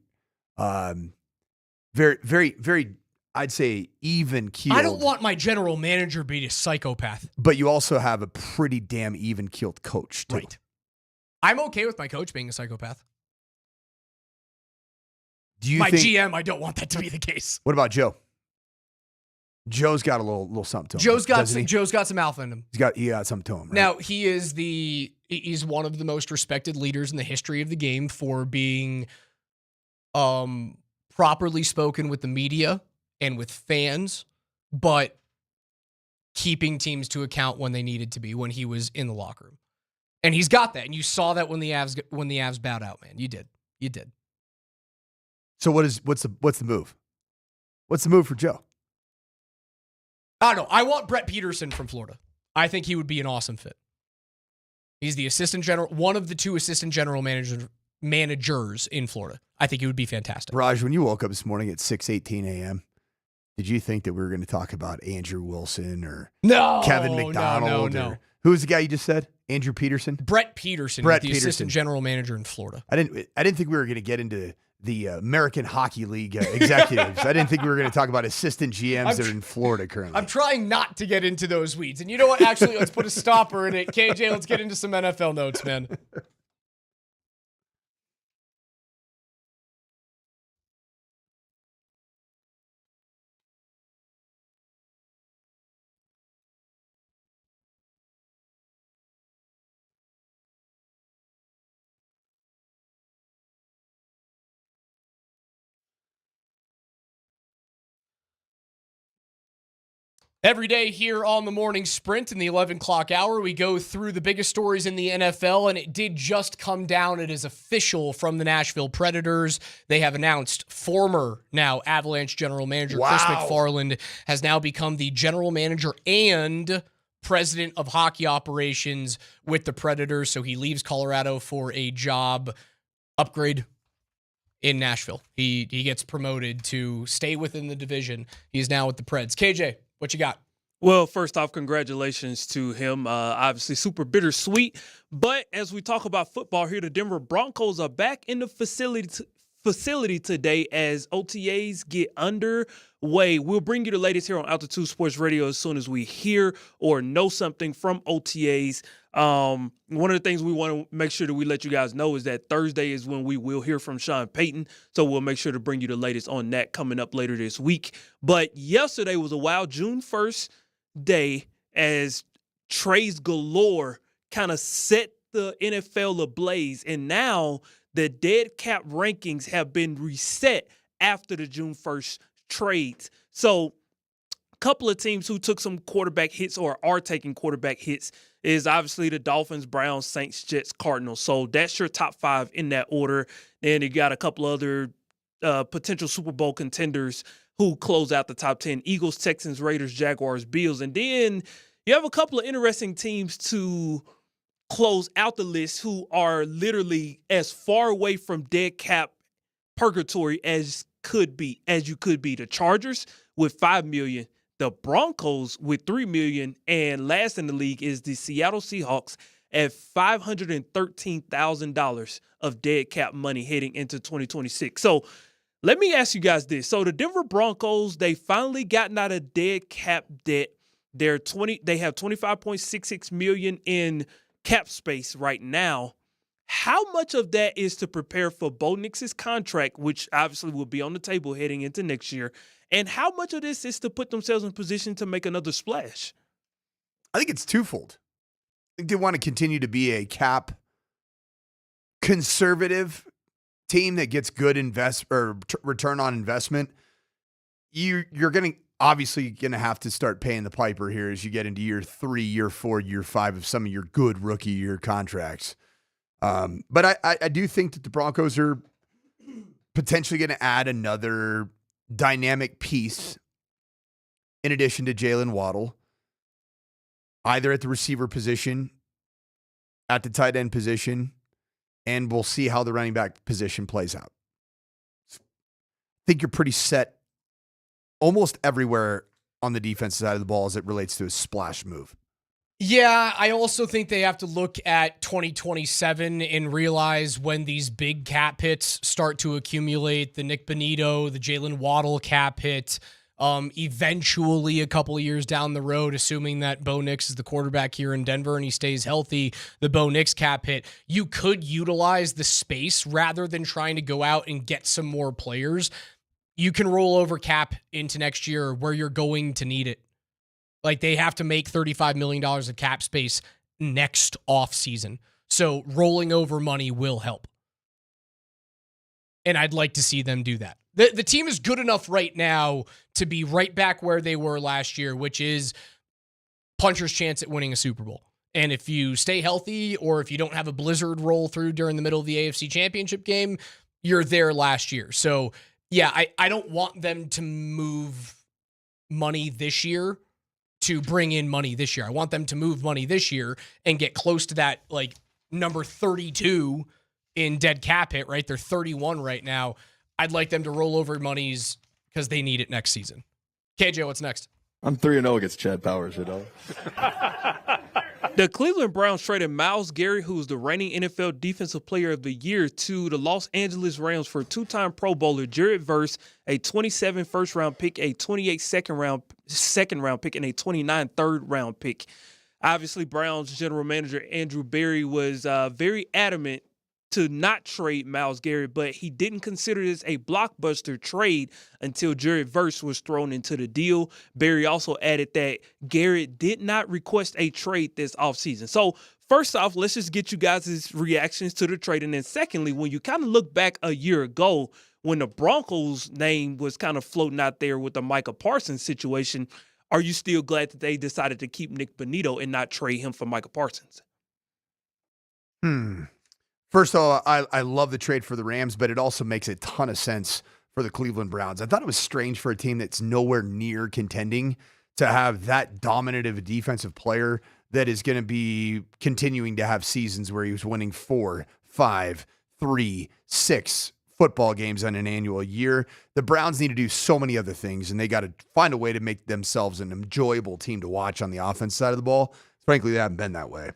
very, I'd say even keeled. I don't want my general manager to be a psychopath. But you also have a pretty damn even keeled coach, too. Right. I'm okay with my coach being a psychopath. Do you my think, GM, I don't want that to be the case. What about Joe? Joe's got a little something to him. Joe's got some alpha in him. He got something to him. Right? Now he's one of the most respected leaders in the history of the game for being properly spoken with the media and with fans, but keeping teams to account when they needed to be when he was in the locker room. And he's got that. And you saw that when the Avs bowed out, man. You did. So what's the move? What's the move for Joe? I don't know. I want Brett Peterson from Florida. I think he would be an awesome fit. He's the one of the 2 assistant general managers in Florida. I think he would be fantastic. Raj, when you woke up this morning at 6:18 a.m., did you think that we were going to talk about Andrew Wilson or Kevin McDonald? No. Who was the guy you just said? Andrew Peterson? Brett Peterson, assistant general manager in Florida. I didn't think we were going to get into the American Hockey League executives. I didn't think we were going to talk about assistant GMs that are in Florida currently. I'm trying not to get into those weeds. And you know what? Actually, let's put a stopper in it. KJ, let's get into some NFL notes, man. Every day here on the Morning Sprint in the 11 o'clock hour, we go through the biggest stories in the NFL, and it did just come down. It is official from the Nashville Predators. They have announced former now Avalanche general manager Chris MacFarland has now become the general manager and president of hockey operations with the Predators. So he leaves Colorado for a job upgrade in Nashville. He gets promoted to stay within the division. He's now with the Preds. KJ, what you got? Well, first off, congratulations to him. Obviously, super bittersweet. But as we talk about football here, the Denver Broncos are back in the facility today as OTAs get underway. We'll bring you the latest here on Altitude Sports Radio as soon as we hear or know something from OTAs. One of the things we want to make sure that we let you guys know is that Thursday is when we will hear from Sean Payton. So we'll make sure to bring you the latest on that coming up later this week. But yesterday was a wild June 1st day as trades galore kind of set the NFL ablaze. And now the dead cap rankings have been reset after the June 1st trades. So a couple of teams who took some quarterback hits or are taking quarterback hits is obviously the Dolphins, Browns, Saints, Jets, Cardinals. So that's your top 5 in that order. Then you got a couple other potential Super Bowl contenders who close out the top 10. Eagles, Texans, Raiders, Jaguars, Bills. And then you have a couple of interesting teams to close out the list who are literally as far away from dead cap purgatory as you could be. The Chargers with $5 million. The Broncos with $3 million, and last in the league is the Seattle Seahawks at $513,000 of dead cap money heading into 2026. So let me ask you guys this. So the Denver Broncos, they finally gotten out of dead cap debt. They have $25.66 million in cap space right now. How much of that is to prepare for Bo Nix's contract, which obviously will be on the table heading into next year? And how much of this is to put themselves in position to make another splash? I think it's twofold. I think they want to continue to be a cap conservative team that gets good return on investment. You're obviously going to have to start paying the piper here as you get into year 3, year 4, year 5 of some of your good rookie year contracts. But I do think that the Broncos are potentially going to add another dynamic piece in addition to Jalen Waddle, either at the receiver position, at the tight end position, and we'll see how the running back position plays out. I think you're pretty set almost everywhere on the defensive side of the ball as it relates to a splash move. Yeah, I also think they have to look at 2027 and realize when these big cap hits start to accumulate, the Nick Bonito, the Jalen Waddle cap hit, eventually a couple of years down the road, assuming that Bo Nix is the quarterback here in Denver and he stays healthy, the Bo Nix cap hit, you could utilize the space rather than trying to go out and get some more players. you can roll over cap into next year where you're going to need it. Like, they have to make $35 million of cap space next offseason. So rolling over money will help. And I'd like to see them do that. The team is good enough right now to be right back where they were last year, which is puncher's chance at winning a Super Bowl. And if you stay healthy, or if you don't have a blizzard roll through during the middle of the AFC Championship game, you're there last year. So, yeah, I don't want them to move money this year to bring in money this year. I want them to move money this year and get close to that, like, number 32 in dead cap hit, right? They're 31 right now. I'd like them to roll over monies because they need it next season. KJ, what's next? I'm 3-0 against Chad Powers, The Cleveland Browns traded Myles Garrett, who's the reigning NFL Defensive Player of the Year, to the Los Angeles Rams for two-time Pro Bowler Jared Verse, a 27 first-round pick, a 28 second-round pick, and a 29 third-round pick. Obviously, Browns general manager Andrew Berry was very adamant to not trade Myles Garrett, but he didn't consider this a blockbuster trade until Jared Verse was thrown into the deal. Berry also added that Garrett did not request a trade this offseason. So, first off, let's just get you guys' reactions to the trade. And then secondly, when you kind of look back a year ago, when the Broncos name was kind of floating out there with the Micah Parsons situation, are you still glad that they decided to keep Nick Bonito and not trade him for Micah Parsons? First of all, I love the trade for the Rams, but it also makes a ton of sense for the Cleveland Browns. I thought it was strange for a team that's nowhere near contending to have that dominant of a defensive player that is going to be continuing to have seasons where he was winning 4, 5, 3, 6 football games on an annual year. The Browns need to do so many other things, and they got to find a way to make themselves an enjoyable team to watch on the offense side of the ball. Frankly, they haven't been that way.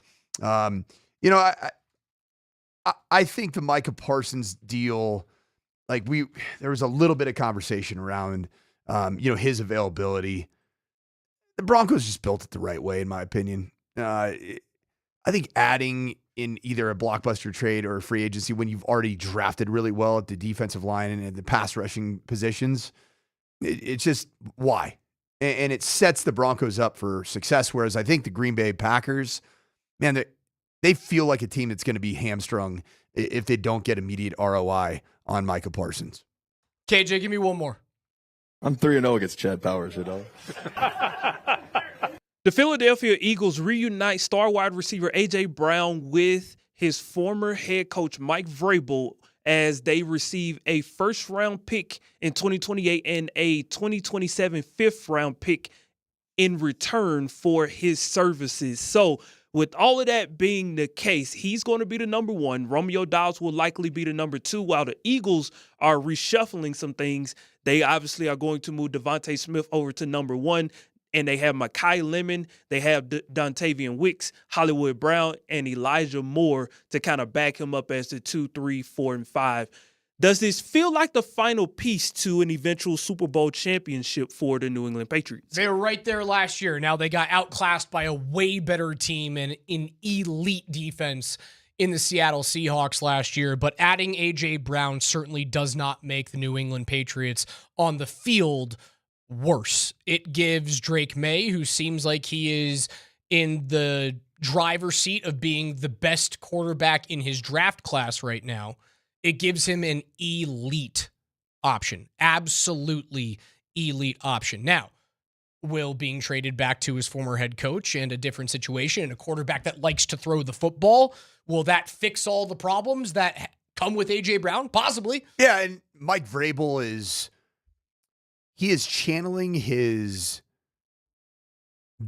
I think the Micah Parsons deal, there was a little bit of conversation around, his availability. The Broncos just built it the right way, in my opinion. I think adding in either a blockbuster trade or a free agency when you've already drafted really well at the defensive line and the pass rushing positions, it's just why? And it sets the Broncos up for success. Whereas I think the Green Bay Packers, man, they feel like a team that's going to be hamstrung if they don't get immediate ROI on Micah Parsons. KJ, give me one more. I'm 3-0 against Chad Powers, The Philadelphia Eagles reunite star wide receiver A.J. Brown with his former head coach Mike Vrabel as they receive a first-round pick in 2028 and a 2027 fifth-round pick in return for his services. So, with all of that being the case, he's going to be the number one. Romeo Doubs will likely be the number two, while the Eagles are reshuffling some things. They obviously are going to move Devontae Smith over to number one, and they have Mekhi Lemon, they have Dontavian Wicks, Hollywood Brown, and Elijah Moore to kind of back him up as the 2, 3, 4, and 5. Does this feel like the final piece to an eventual Super Bowl championship for the New England Patriots? They were right there last year. Now they got outclassed by a way better team and an elite defense in the Seattle Seahawks last year. But adding A.J. Brown certainly does not make the New England Patriots on the field worse. It gives Drake May, who seems like he is in the driver's seat of being the best quarterback in his draft class right now, it gives him an elite option. Absolutely elite option. Now, will being traded back to his former head coach and a different situation and a quarterback that likes to throw the football, will that fix all the problems that come with A.J. Brown? Possibly. Yeah, and Mike Vrabel is channeling his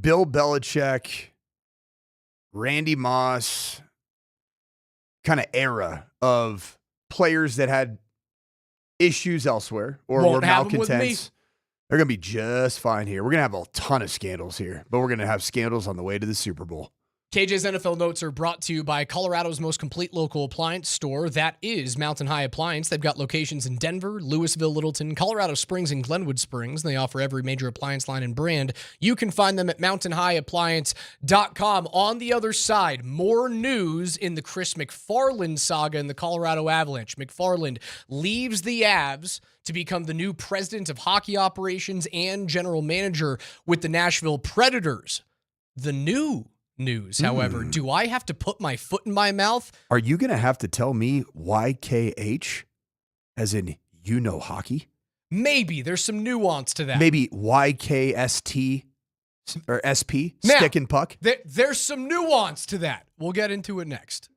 Bill Belichick, Randy Moss kind of era of players that had issues elsewhere or were malcontents. They're going to be just fine here. We're going to have a ton of scandals here, but we're going to have scandals on the way to the Super Bowl. KJ's NFL Notes are brought to you by Colorado's most complete local appliance store. That is Mountain High Appliance. They've got locations in Denver, Louisville, Littleton, Colorado Springs, and Glenwood Springs. And they offer every major appliance line and brand. You can find them at mountainhighappliance.com. On the other side, more news in the Chris MacFarland saga in the Colorado Avalanche. MacFarland leaves the Avs to become the new president of hockey operations and general manager with the Nashville Predators. The new news, however, do I have to put my foot in my mouth? Are you going to have to tell me YKH, as in you know hockey? Maybe. There's some nuance to that. Maybe YKST or SP, now, stick and puck? There's some nuance to that. We'll get into it next.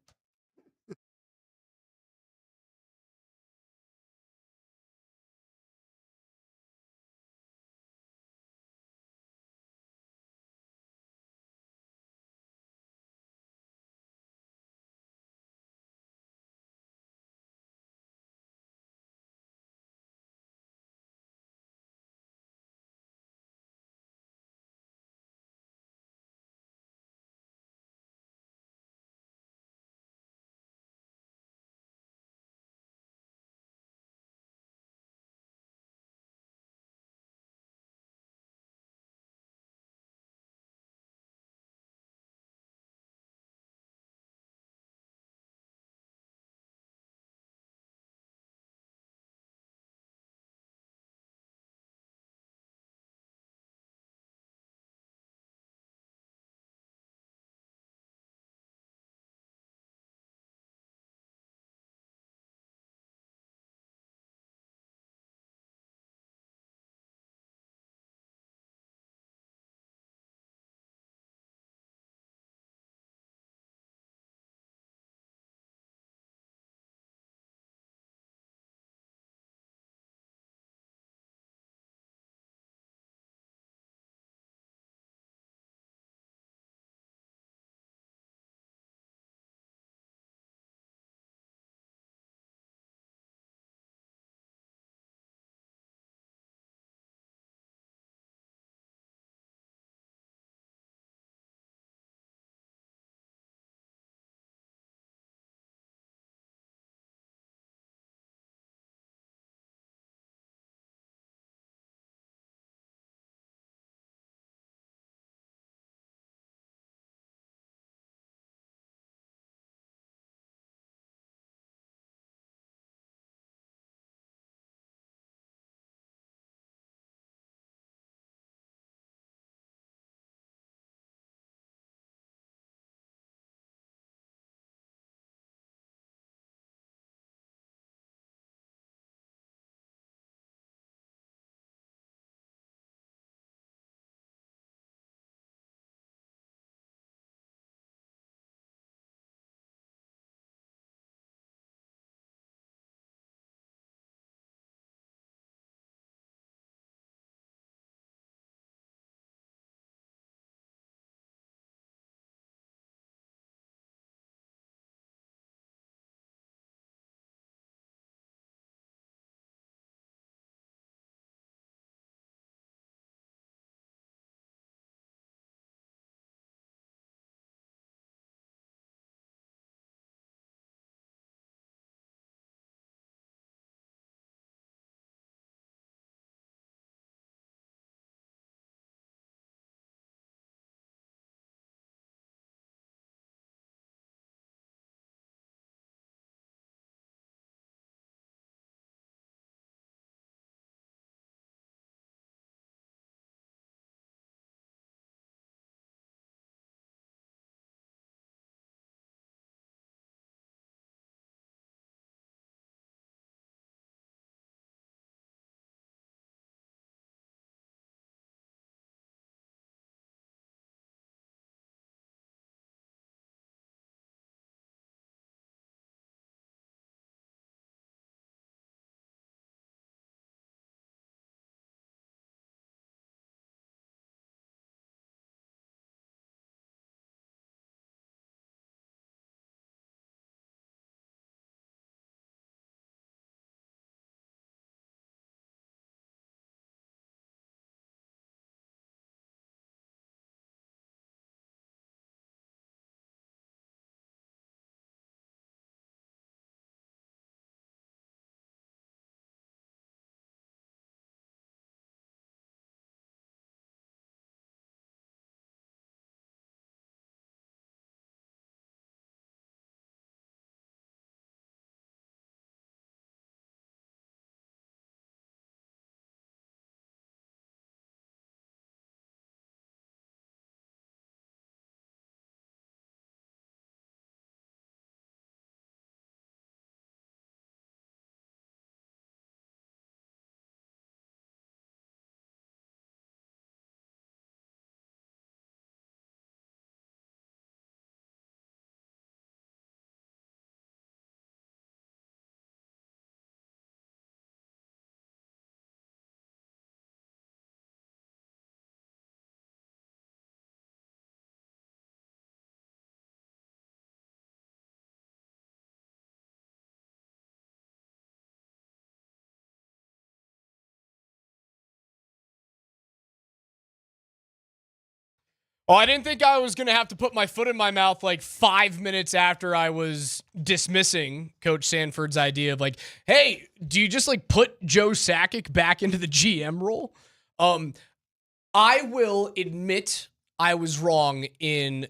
Oh, I didn't think I was going to have to put my foot in my mouth like 5 minutes after I was dismissing Coach Sanford's idea of like, hey, do you just like put Joe Sakic back into the GM role? I will admit I was wrong in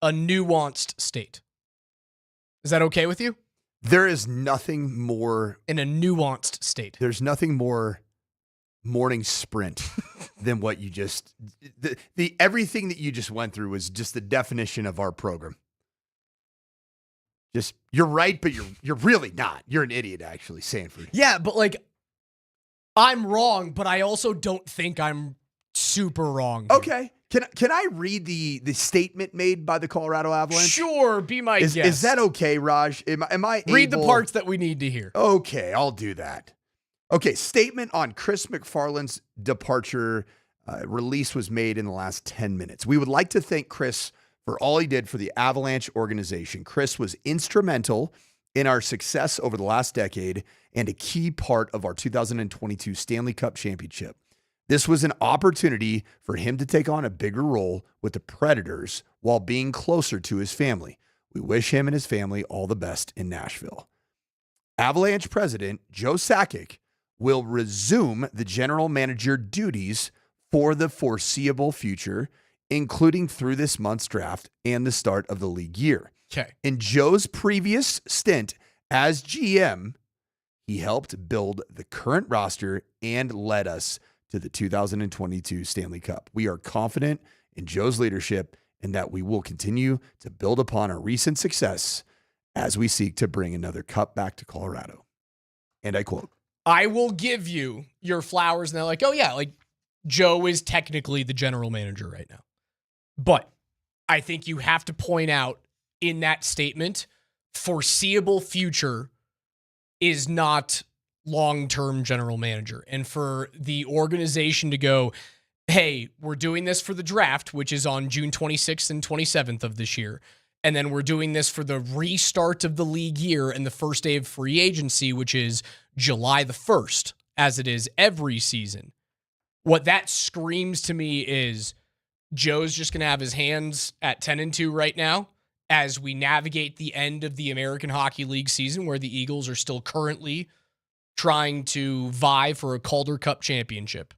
a nuanced state. Is that okay with you? There is nothing more in a nuanced state. There's nothing more morning sprint than what you just the everything that you just went through was just the definition of our program. Just you're right, but you're really not. You're an idiot, actually, Sanford. Yeah, but like I'm wrong, but I also don't think I'm super wrong here. Okay. Can I read the statement made by the Colorado Avalanche? Sure, be my guest. Is that okay, Raj? Am I read able... the parts that we need to hear? Okay, I'll do that. Okay, statement on Chris MacFarland's departure release was made in the last 10 minutes. We would like to thank Chris for all he did for the Avalanche organization. Chris was instrumental in our success over the last decade and a key part of our 2022 Stanley Cup championship. This was an opportunity for him to take on a bigger role with the Predators while being closer to his family. We wish him and his family all the best in Nashville. Avalanche president Joe Sakic will resume the general manager duties for the foreseeable future, including through this month's draft and the start of the league year. Okay. In Joe's previous stint as GM, he helped build the current roster and led us to the 2022 Stanley Cup. We are confident in Joe's leadership and that we will continue to build upon our recent success as we seek to bring another cup back to Colorado. And I quote, I will give you your flowers. And they're like, oh yeah, like Joe is technically the general manager right now. But I think you have to point out in that statement, foreseeable future is not long-term general manager. And for the organization to go, hey, we're doing this for the draft, which is on June 26th and 27th of this year. And then we're doing this for the restart of the league year and the first day of free agency, which is July the 1st, as it is every season. What that screams to me is Joe's just going to have his hands at 10-2 right now as we navigate the end of the American Hockey League season, where the Eagles are still currently trying to vie for a Calder Cup championship.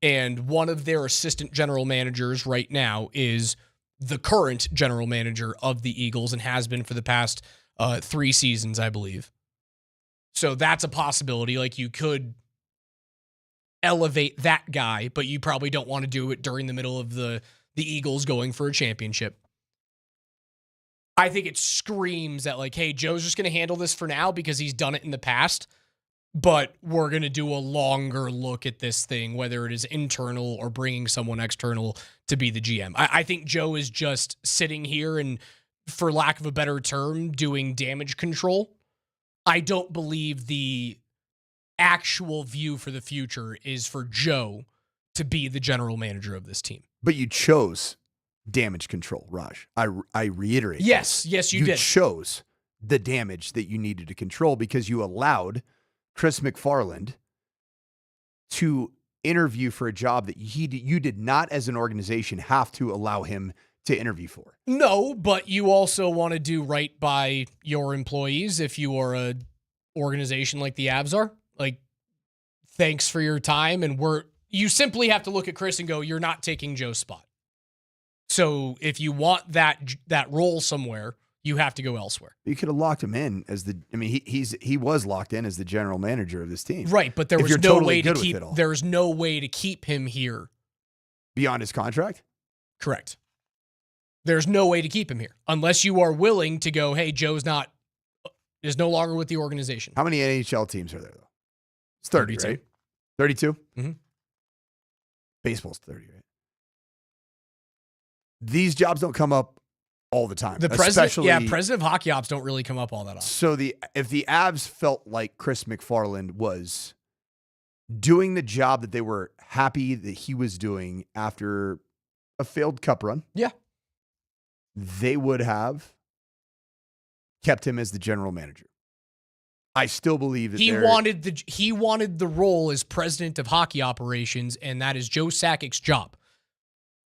And one of their assistant general managers right now is the current general manager of the Eagles and has been for the past 3 seasons, I believe. So that's a possibility. Like, you could elevate that guy, but you probably don't want to do it during the middle of the Eagles going for a championship. I think it screams that, like, hey, Joe's just going to handle this for now because he's done it in the past, but we're going to do a longer look at this thing, whether it is internal or bringing someone external to be the GM. I think Joe is just sitting here and, for lack of a better term, doing damage control. I don't believe the actual view for the future is for Joe to be the general manager of this team. But you chose damage control, Raj. I reiterate. Yes, yes, you did. You chose the damage that you needed to control because you allowed Chris MacFarland to interview for a job that you did not, as an organization, have to allow him to interview for. No, but you also want to do right by your employees if you are a organization like the Avs are. Like, thanks for your time, and you simply have to look at Chris and go, you're not taking Joe's spot. So if you want that role somewhere, you have to go elsewhere. You could have locked him in as he was locked in as the general manager of this team. Right, but there was no way to keep him here beyond his contract? Correct. There's no way to keep him here unless you are willing to go, hey, Joe's is no longer with the organization. How many NHL teams are there, though? It's 30, 32. Right? 32? Mm-hmm. Baseball's 30, right? These jobs don't come up all the time. President of hockey ops don't really come up all that often. So if the Avs felt like Chris MacFarland was doing the job that they were happy that he was doing after a failed cup run, yeah, they would have kept him as the general manager. I still believe that he wanted the role as president of hockey operations, and that is Joe Sakic's job.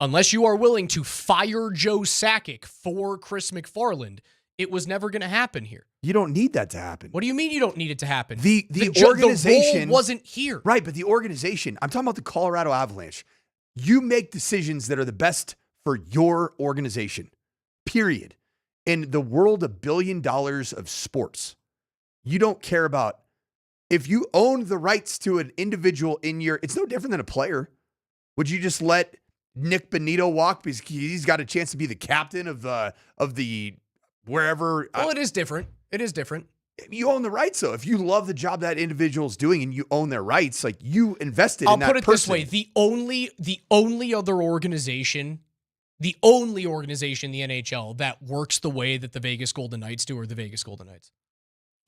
Unless you are willing to fire Joe Sakic for Chris MacFarland, it was never going to happen here. You don't need that to happen. What do you mean you don't need it to happen? The organization the role wasn't here. Right, but the organization, I'm talking about the Colorado Avalanche. You make decisions that are the best for your organization, period. In the world of $1 billion of sports, you don't care about if you own the rights to an individual it's no different than a player. Would you just let Nick Bonito walk because he's got a chance to be the captain of the wherever? Well, it is different. It is different. You own the rights, though. If you love the job that individual's doing and you own their rights, like you invested in that person. I'll put it this way. The only other organization, the only organization in the NHL that works the way that the Vegas Golden Knights do are the Vegas Golden Knights.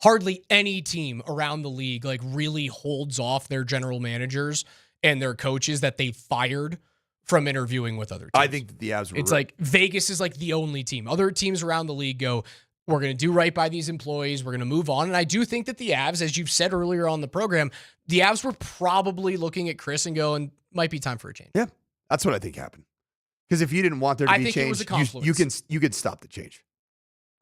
Hardly any team around the league like really holds off their general managers and their coaches that they fired from interviewing with other teams. I think that the Avs were It's like Vegas is like the only team. Other teams around the league go, we're going to do right by these employees. We're going to move on. And I do think that the Avs, as you've said earlier on the program, the Avs were probably looking at Chris and going, might be time for a change. Yeah, that's what I think happened. Because if you didn't want there to be change, you can stop the change.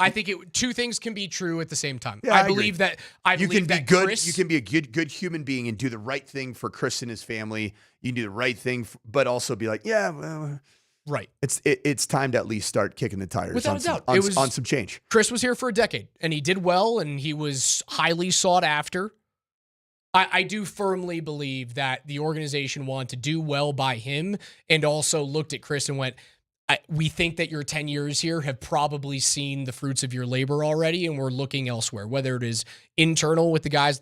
I think two things can be true at the same time. Yeah, I believe that you can be good. Chris, You can be a good human being and do the right thing for Chris and his family. You can do the right thing, but also be like, yeah, well, right. It's time to at least start kicking the tires without on a doubt. On some change. Chris was here for a decade, and he did well, and he was highly sought after. I do firmly believe that the organization wanted to do well by him and also looked at Chris and went, we think that your 10 years here have probably seen the fruits of your labor already, and we're looking elsewhere, whether it is internal with the guys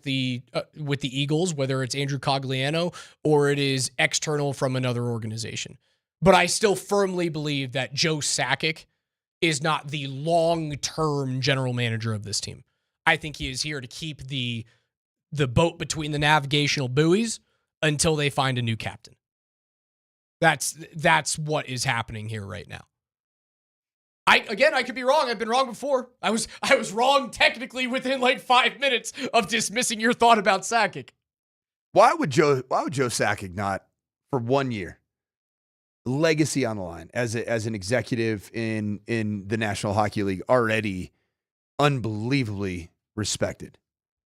with the Eagles, whether it's Andrew Cogliano, or it is external from another organization. But I still firmly believe that Joe Sakic is not the long-term general manager of this team. I think he is here to keep the boat between the navigational buoys until they find a new captain. That's what is happening here right now. I could be wrong. I've been wrong before. I was wrong technically within like 5 minutes of dismissing your thought about Sakic. Why would Joe Sakic not, for 1 year, legacy on the line as an executive in the National Hockey League, already unbelievably respected?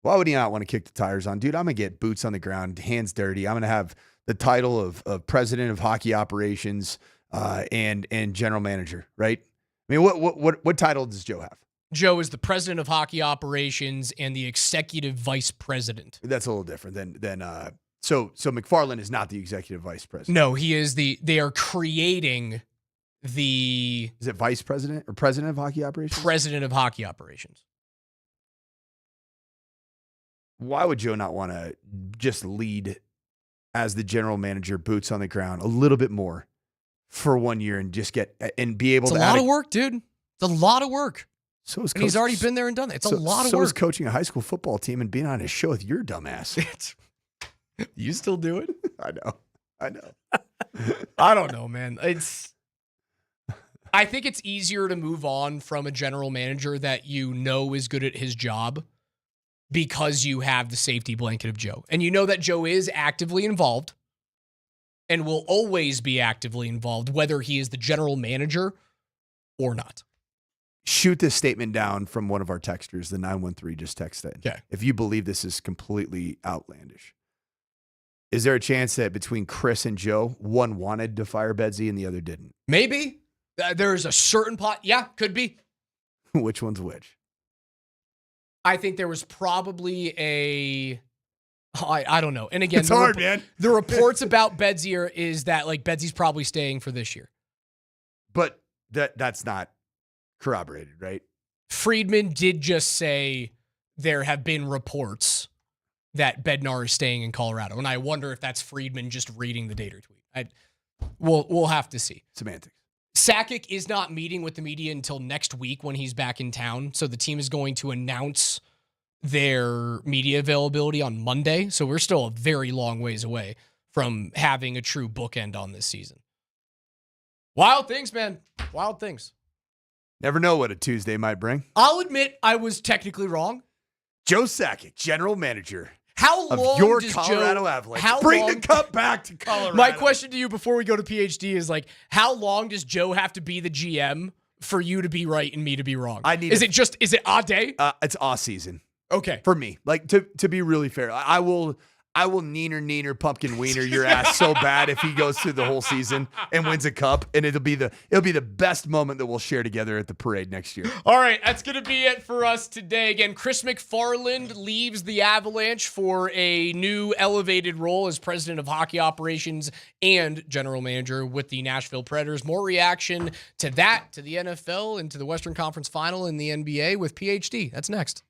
Why would he not want to kick the tires on? Dude, I'm going to get boots on the ground, hands dirty. I'm going to have the title of president of hockey operations and general manager, right? I mean, what title does Joe have? Joe is the president of hockey operations and the executive vice president. That's a little different than so MacFarland is not the executive vice president. No, he is they are creating the... Is it vice president or president of hockey operations? President of hockey operations. Why would Joe not want to just lead as the general manager, boots on the ground, a little bit more for 1 year and just get and be able to? It's a lot of work, dude. It's a lot of work. So is and he's already been there and done that. It's a lot of work. So is coaching a high school football team and being on a show with your dumbass. You still do it? I know. I don't know, man. I think it's easier to move on from a general manager that you know is good at his job because you have the safety blanket of Joe. And you know that Joe is actively involved and will always be actively involved, whether he is the general manager or not. Shoot this statement down from one of our texters, the 913 just texted. Okay. If you believe this is completely outlandish. Is there a chance that between Chris and Joe, one wanted to fire Bedsy and the other didn't? Maybe. There's a certain pot. Yeah, could be. Which one's which? I think there was probably I don't know. And again, it's hard, man. The reports about Bedzier is that like Bedsy's probably staying for this year. But that's not corroborated, right? Friedman did just say there have been reports that Bednar is staying in Colorado. And I wonder if that's Friedman just reading the Dater tweet. We'll have to see. Semantics. Sakic is not meeting with the media until next week when he's back in town. So the team is going to announce their media availability on Monday. So we're still a very long ways away from having a true bookend on this season. Wild things, man. Wild things. Never know what a Tuesday might bring. I'll admit I was technically wrong. Joe Sakic, general manager, How of long your does Colorado Joe, Avalanche. how Bring long, the cup back to Colorado. My question to you before we go to PhD is like, how long does Joe have to be the GM for you to be right and me to be wrong? Is it a day? It's off season. Okay. For me, like to be really fair, I will neener pumpkin wiener your ass so bad if he goes through the whole season and wins a cup, and it'll be the best moment that we'll share together at the parade next year. All right, that's going to be it for us today. Again, Chris MacFarland leaves the Avalanche for a new elevated role as president of hockey operations and general manager with the Nashville Predators. More reaction to that, to the NFL, and to the Western Conference Final in the NBA with PhD. That's next.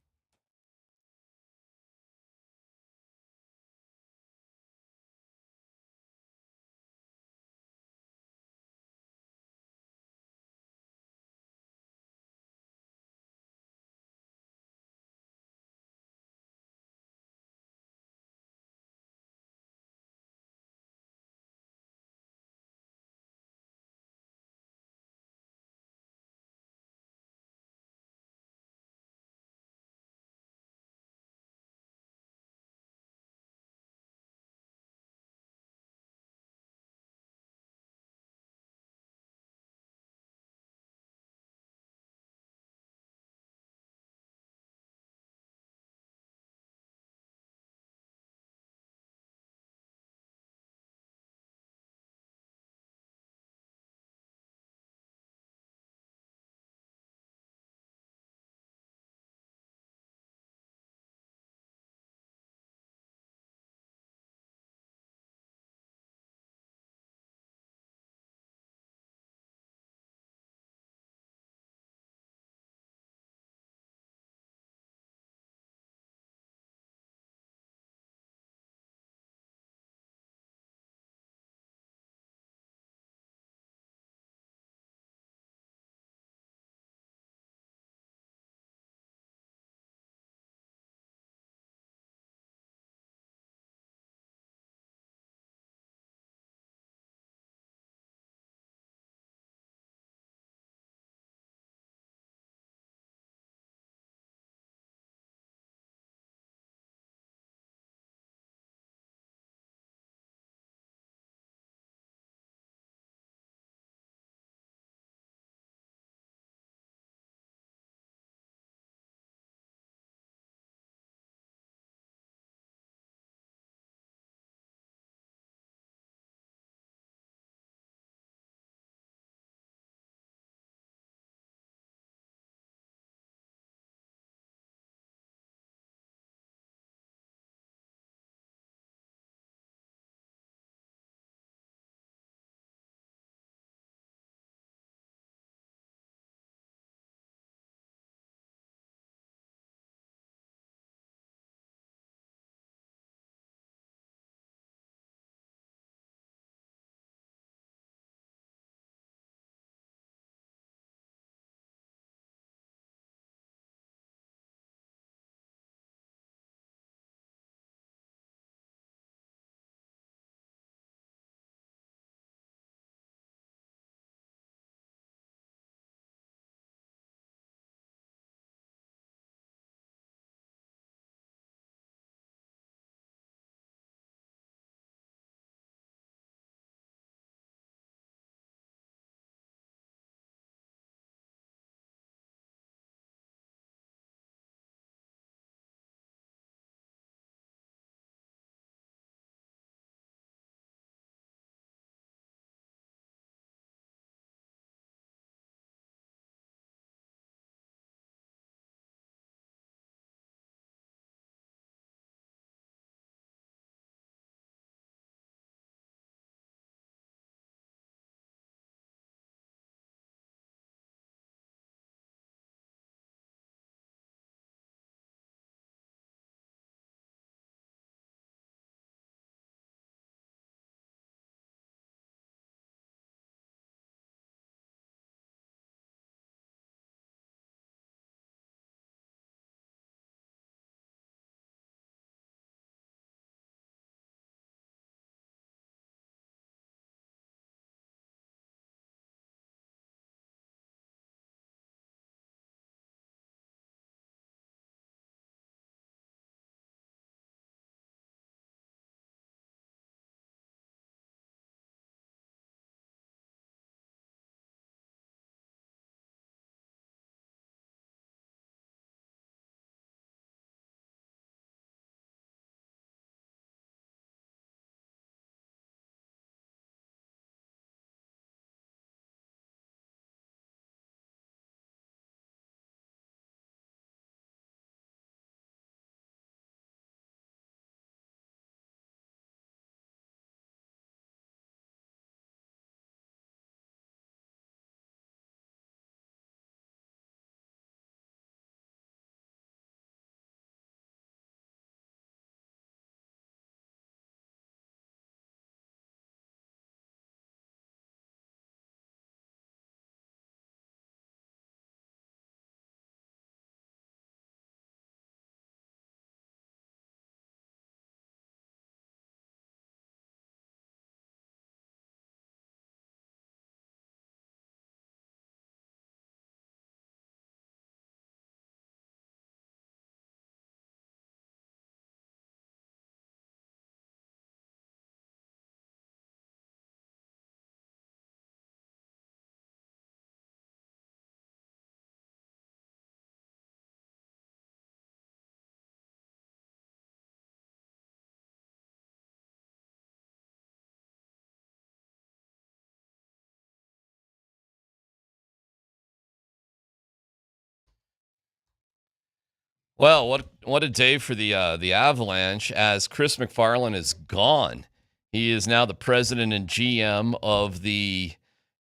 Well, what a day for the Avalanche, as Chris MacFarland is gone. He is now the president and GM of the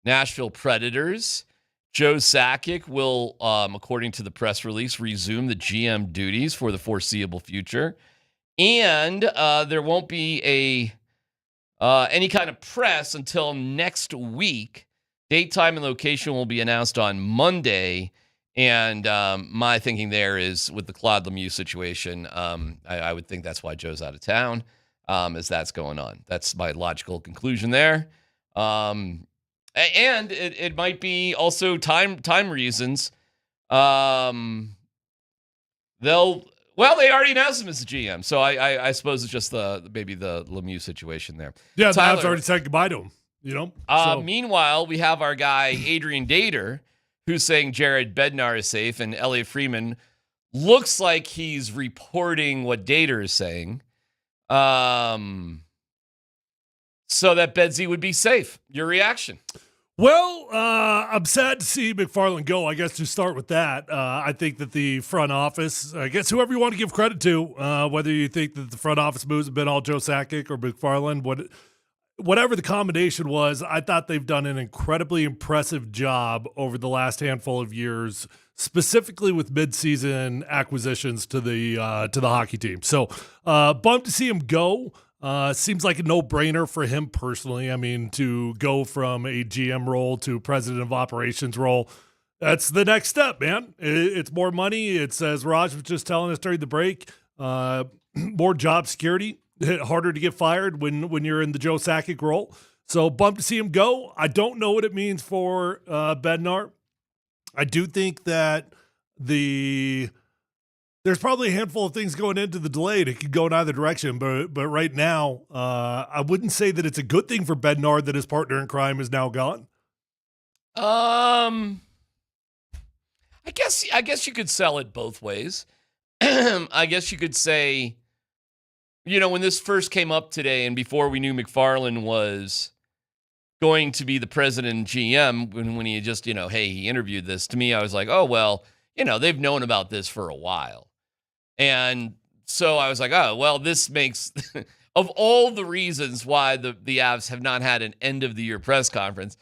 Nashville Predators. Joe Sakic will, according to the press release, resume the GM duties for the foreseeable future. And there won't be any kind of press until next week. Date, time, and location will be announced on Monday. And my thinking there is, with the Claude Lemieux situation, I would think that's why Joe's out of town, as that's going on. That's my logical conclusion there. And it might be also time reasons. They already announced him as the GM, so I suppose it's just maybe the Lemieux situation there. Yeah, the Tyler, Avs already said goodbye to him. Meanwhile, we have our guy Adrian Dater, who's saying Jared Bednar is safe, and Elliot Freeman looks like he's reporting what Dater is saying. So that Bedsy would be safe. Your reaction? Well, I'm sad to see MacFarland go, I guess, to start with that. I think that the front office, I guess whoever you want to give credit to, whether you think that the front office moves have been all Joe Sakic or MacFarland, whatever the combination was, I thought they've done an incredibly impressive job over the last handful of years, specifically with midseason acquisitions to the hockey team. So bummed to see him go. Seems like a no-brainer for him personally. I mean, to go from a GM role to president of operations role, that's the next step, man. It's more money. It's, as Raj was just telling us during the break, more job security. Harder to get fired when you're in the Joe Sakic role. So bummed to see him go. I don't know what it means for Bednar. I do think that there's probably a handful of things going into the delay. It could go in either direction, but right now, I wouldn't say that it's a good thing for Bednar that his partner in crime is now gone. I guess you could sell it both ways. I guess you could say, when this first came up today and before we knew MacFarland was going to be the president and GM, when he just, he interviewed this, to me, I was like, oh, well, they've known about this for a while. And so I was like, oh, well, this makes, of all the reasons why the Avs have not had an end-of-the-year press conference,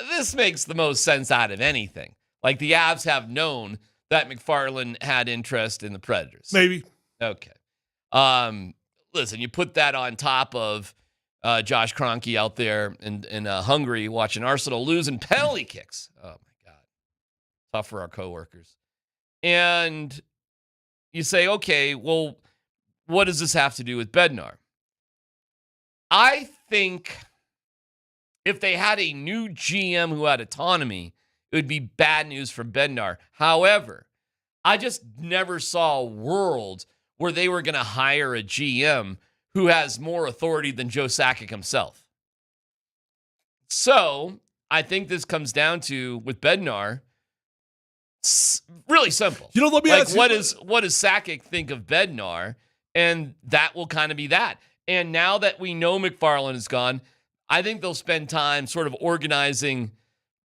this makes the most sense out of anything. Like, the Avs have known that MacFarland had interest in the Predators. Maybe. Okay. Listen, you put that on top of Josh Kroenke out there in Hungary watching Arsenal losing penalty kicks. Oh, my God. Tough for our coworkers. And you say, okay, well, what does this have to do with Bednar? I think if they had a new GM who had autonomy, it would be bad news for Bednar. However, I just never saw a world where they were going to hire a GM who has more authority than Joe Sakic himself. So I think this comes down to, with Bednar, really simple. Let me ask you, what does Sakic think of Bednar? And that will kind of be that. And now that we know MacFarland is gone, I think they'll spend time sort of organizing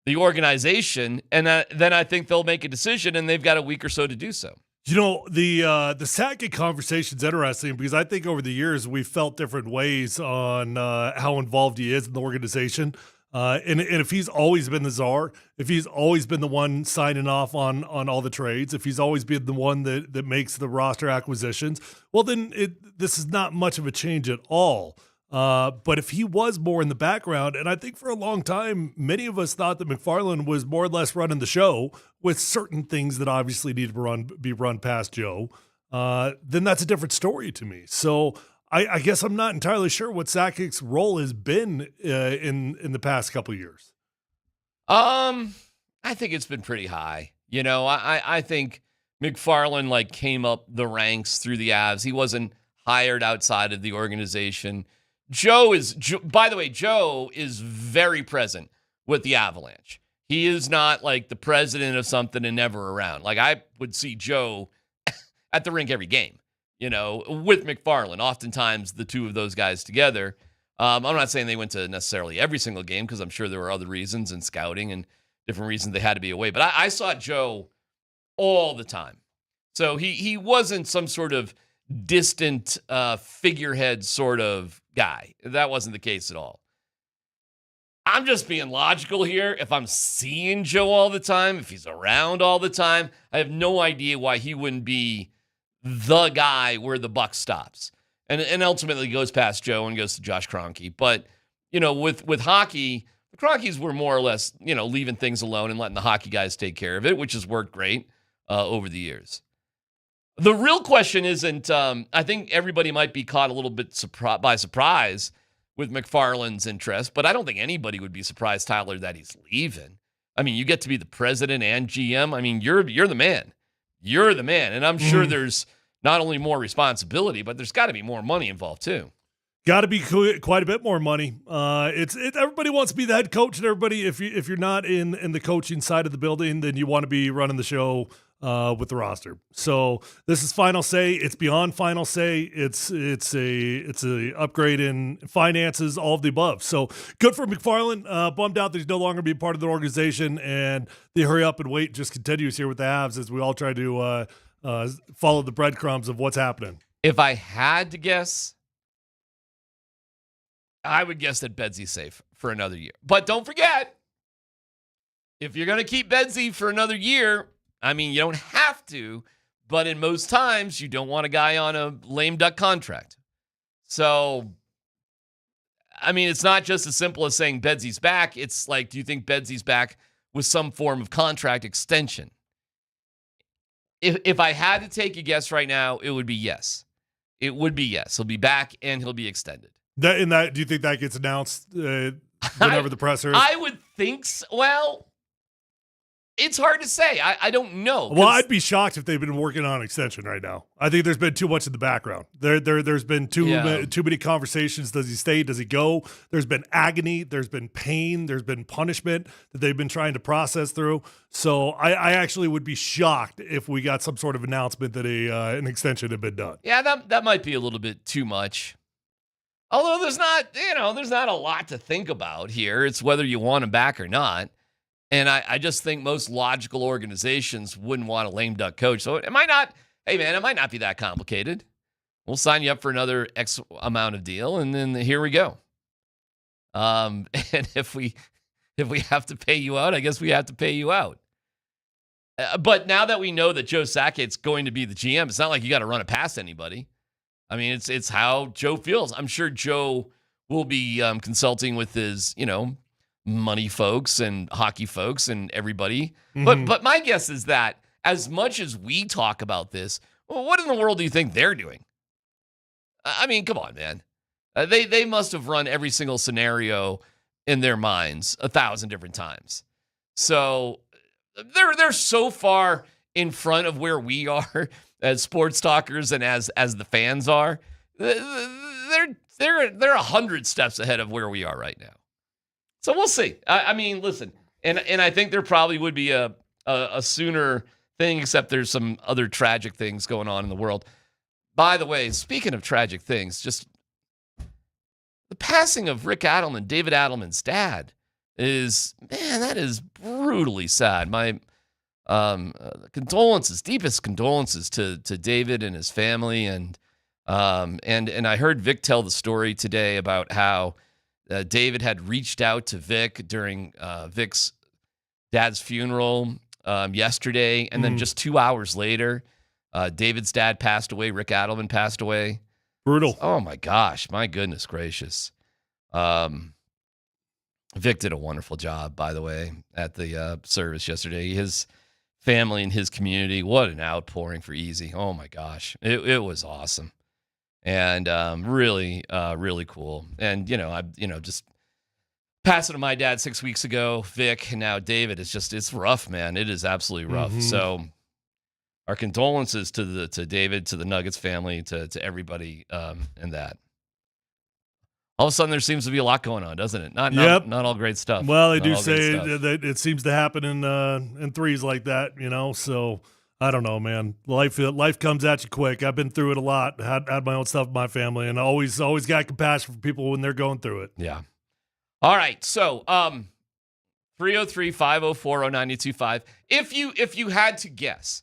the organization, and then I think they'll make a decision, and they've got a week or so to do so. The Sakic conversation's interesting because I think over the years we've felt different ways on how involved he is in the organization. And if he's always been the czar, if he's always been the one signing off on all the trades, if he's always been the one that makes the roster acquisitions, well, then this is not much of a change at all. But if he was more in the background, and I think for a long time, many of us thought that MacFarland was more or less running the show with certain things that obviously need to be run past Joe, then that's a different story to me. So I guess I'm not entirely sure what Sakic's role has been in the past couple of years. I think it's been pretty high. I think MacFarland came up the ranks through the Avs. He wasn't hired outside of the organization. Joe is very present with the Avalanche. He is not like the president of something and never around. Like, I would see Joe at the rink every game, with MacFarland. Oftentimes the two of those guys together. I'm not saying they went to necessarily every single game, because I'm sure there were other reasons and scouting and different reasons they had to be away. But I saw Joe all the time. So he wasn't some sort of distant figurehead sort of guy. That wasn't the case at all. I'm just being logical here. If I'm seeing Joe all the time, if he's around all the time, I have no idea why he wouldn't be the guy where the buck stops. And ultimately goes past Joe and goes to Josh Kroenke. But, with hockey, the Kroenkes were more or less, leaving things alone and letting the hockey guys take care of it, which has worked great over the years. The real question isn't, I think everybody might be caught a little bit by surprise with MacFarland's interest, but I don't think anybody would be surprised, Tyler, that he's leaving. I mean, you get to be the president and GM. I mean, you're the man. You're the man. And I'm sure there's not only more responsibility, but there's got to be more money involved too. Got to be quite a bit more money. It's everybody wants to be the head coach, and everybody, if you're not in the coaching side of the building, then you want to be running the show with the roster. So this is final say. It's beyond final say. It's a upgrade in finances, all of the above. So good for MacFarland. Bummed out that he's no longer be part of the organization, and the hurry up and wait just continues here with the Avs as we all try to follow the breadcrumbs of what's happening. If I had to guess, I would guess that Bedsy's safe for another year. But don't forget, if you're going to keep Bedsy for another year, I mean, you don't have to, but in most times, you don't want a guy on a lame duck contract. So, I mean, it's not just as simple as saying Bedsy's back. It's like, do you think Bedsy's back with some form of contract extension? If I had to take a guess right now, it would be yes. It would be yes. He'll be back and he'll be extended. Do you think that gets announced whenever the presser is? I would think so. Well, it's hard to say. I don't know. Well, I'd be shocked if they've been working on an extension right now. I think there's been too much in the background. There's been too many conversations. Does he stay? Does he go? There's been agony. There's been pain. There's been punishment that they've been trying to process through. So I actually would be shocked if we got some sort of announcement that an extension had been done. Yeah, that might be a little bit too much. Although there's not a lot to think about here. It's whether you want him back or not. And I just think most logical organizations wouldn't want a lame duck coach. So it might not be that complicated. We'll sign you up for another X amount of deal, and then here we go. And if we have to pay you out, I guess we have to pay you out. But now that we know that Joe Sakic's going to be the GM, it's not like you got to run it past anybody. I mean, it's how Joe feels. I'm sure Joe will be consulting with his, money folks and hockey folks and everybody. Mm-hmm. But my guess is that as much as we talk about this, well, what in the world do you think they're doing? I mean, come on, man. They must have run every single scenario in their minds 1,000 different times. So they're so far in front of where we are as sports talkers and as the fans are. They're 100 steps ahead of where we are right now. So we'll see. I mean, listen, and I think there probably would be a sooner thing, except there's some other tragic things going on in the world. By the way, speaking of tragic things, just the passing of Rick Adelman, David Adelman's dad, that is brutally sad. My condolences, deepest condolences to David and his family, and I heard Vic tell the story today about how David had reached out to Vic during Vic's dad's funeral yesterday, and then just 2 hours later, David's dad passed away. Rick Adelman passed away. Brutal. Oh my gosh, my goodness gracious. Vic did a wonderful job, by the way, at the service yesterday. His family and his community, what an outpouring for Easy. Oh my gosh, it was awesome. And really, really cool. And, I just passed it to my dad 6 weeks ago, Vic, and now David. It's rough, man. It is absolutely rough. Mm-hmm. So our condolences to David, to the Nuggets family, to everybody in that. All of a sudden, there seems to be a lot going on, doesn't it? Not all great stuff. Well, they do say that it seems to happen in threes like that, so I don't know, man. Life comes at you quick. I've been through it a lot. Had my own stuff in my family, and always got compassion for people when they're going through it. Yeah. All right. So, 303-504-0925. If you had to guess,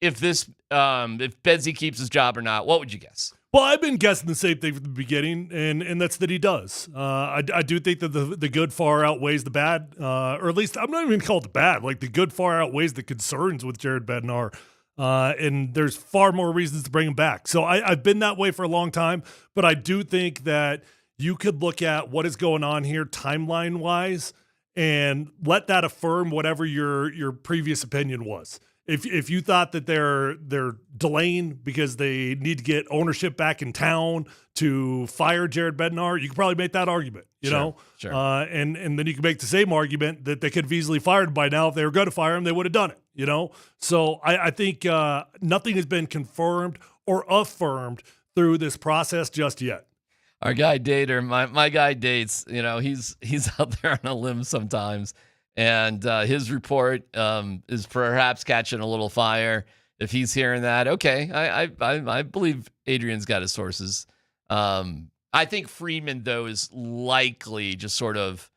if Bedsy keeps his job or not. What would you guess? Well, I've been guessing the same thing from the beginning, and that's that he does. I do think that the good far outweighs the bad, or at least I'm not even called the bad. Like the good far outweighs the concerns with Jared Bednar, and there's far more reasons to bring him back. So I've been that way for a long time, but I do think that you could look at what is going on here timeline wise and let that affirm whatever your previous opinion was. If you thought that they're delaying because they need to get ownership back in town to fire Jared Bednar, you could probably make that argument, you know? Sure. And then you can make the same argument that they could have easily fired him by now. If they were going to fire him, they would have done it, you know? So I think nothing has been confirmed or affirmed through this process just yet. Our guy Dater, my guy Dates, you know, he's out there on a limb sometimes. And his report is perhaps catching a little fire. If he's hearing that, okay, I believe Adrian's got his sources. I think Friedman, though, is likely just sort of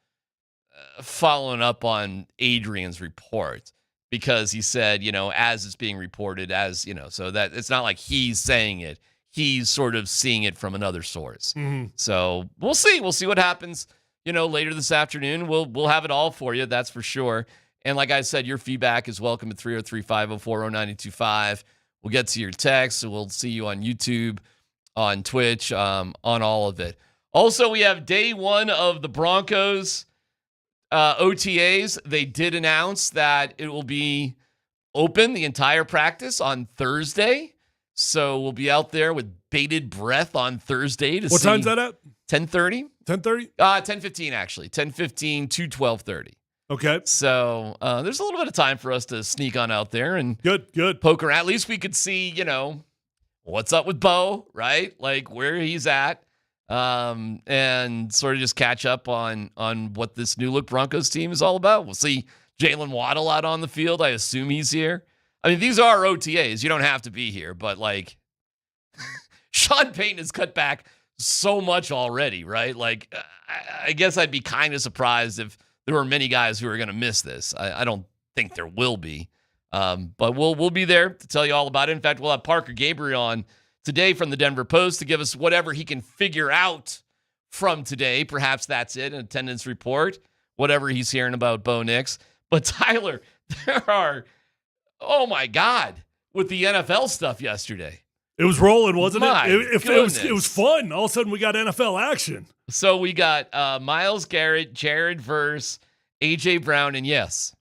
following up on Adrian's report because he said, you know, as it's being reported, as, you know, so that it's not like he's saying it. He's sort of seeing it from another source. Mm-hmm. So we'll see. We'll see what happens. You know, later this afternoon, we'll have it all for you. That's for sure. And like I said, your feedback is welcome at 303-504-0925. We'll get to your texts. We'll see you on YouTube, on Twitch, on all of it. Also, we have day one of the Broncos OTAs. They did announce that it will be open the entire practice on Thursday. So we'll be out there with bated breath on Thursday to see. What time's that at? 10:30? 10:30? 10:15 actually. 10:15 to 12:30. Okay. So there's a little bit of time for us to sneak on out there and good poke around. At least we could see, you know, what's up with Bo, right? Like where he's at, and sort of just catch up on what this new look Broncos team is all about. We'll see Jalen Waddle out on the field. I assume he's here. I mean, these are OTAs. You don't have to be here, but like Sean Payton has cut back so much already, right? Like, I guess I'd be kind of surprised if there were many guys who are going to miss this. I don't think there will be, but we'll be there to tell you all about it. In fact, we'll have Parker Gabriel on today from the Denver Post to give us whatever he can figure out from today. Perhaps that's it, an attendance report, whatever he's hearing about Bo Nix. But Tyler, there are, oh my God, with the NFL stuff yesterday. It was rolling, wasn't My it? It was fun. All of a sudden, we got NFL action. So we got Myles Garrett, Jared Verse, A.J. Brown, and yes,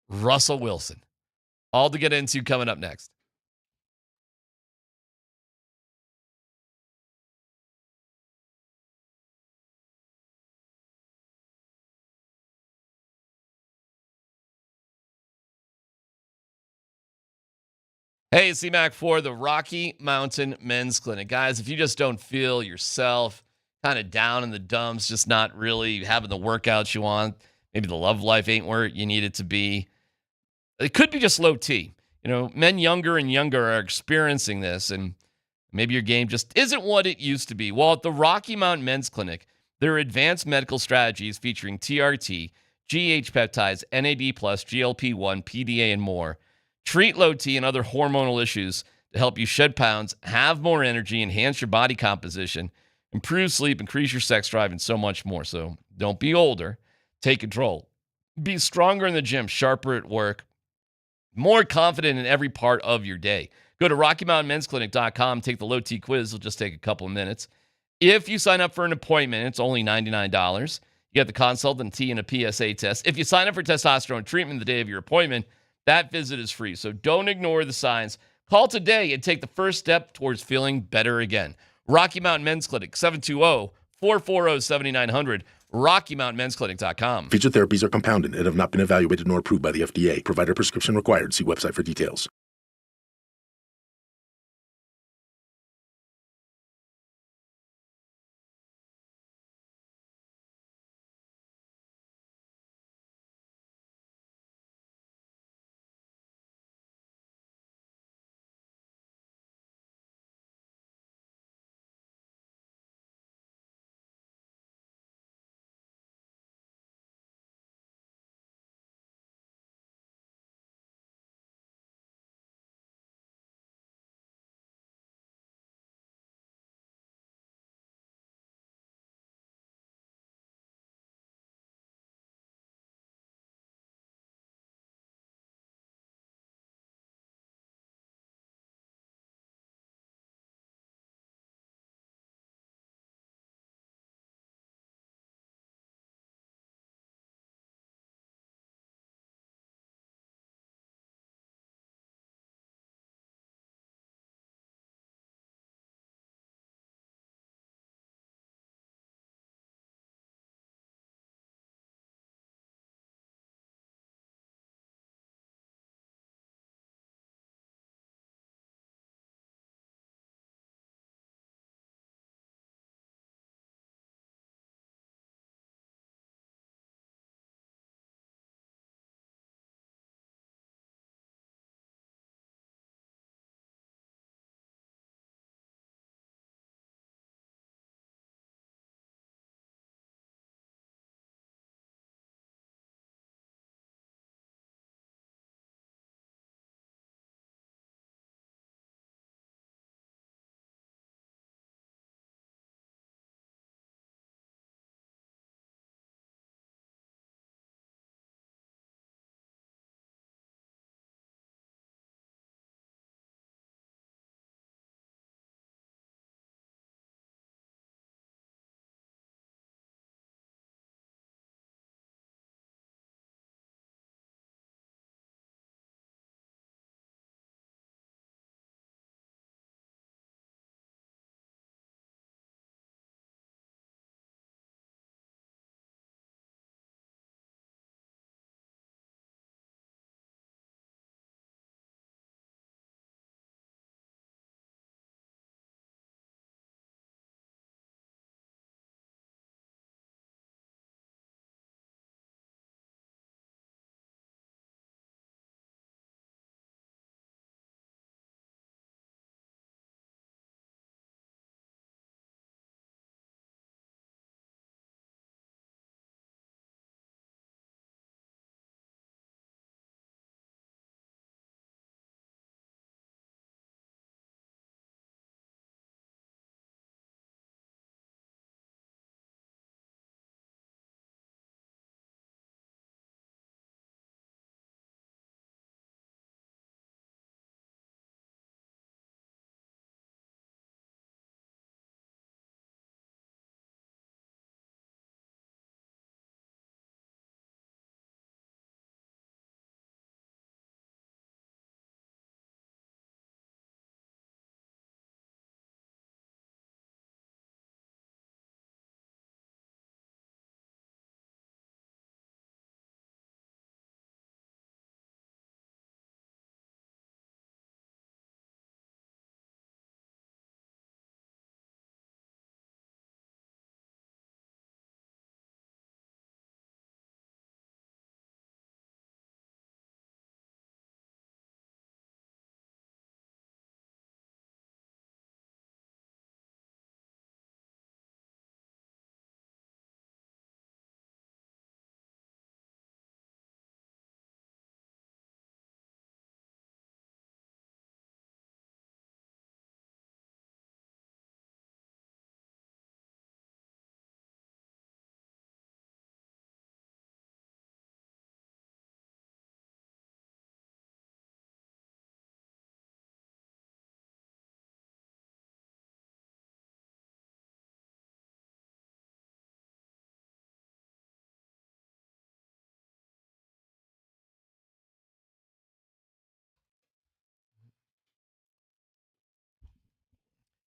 Russell Wilson. All to get into coming up next. Hey, it's DMac for the Rocky Mountain Men's Clinic. Guys, if you just don't feel yourself kind of down in the dumps, just not really having the workouts you want, maybe the love life ain't where you need it to be, it could be just low T. You know, men younger and younger are experiencing this, and maybe your game just isn't what it used to be. Well, at the Rocky Mountain Men's Clinic, there are advanced medical strategies featuring TRT, GH peptides, NAD+, GLP-1, PDA, and more. Treat low T and other hormonal issues to help you shed pounds, have more energy, enhance your body composition, improve sleep, increase your sex drive, and so much more. So don't be older. Take control. Be stronger in the gym, sharper at work, more confident in every part of your day. Go to RockyMountainMen'sClinic.com. Take the low T quiz. It'll just take a couple of minutes. If you sign up for an appointment, it's only $99. You get the consult and T and a PSA test. If you sign up for testosterone treatment the day of your appointment, that visit is free, so don't ignore the signs. Call today and take the first step towards feeling better again. Rocky Mountain Men's Clinic, 720-440-7900, RockyMountainMen'sClinic.com. Featured therapies are compounded and have not been evaluated nor approved by the FDA. Provider prescription required. See website for details.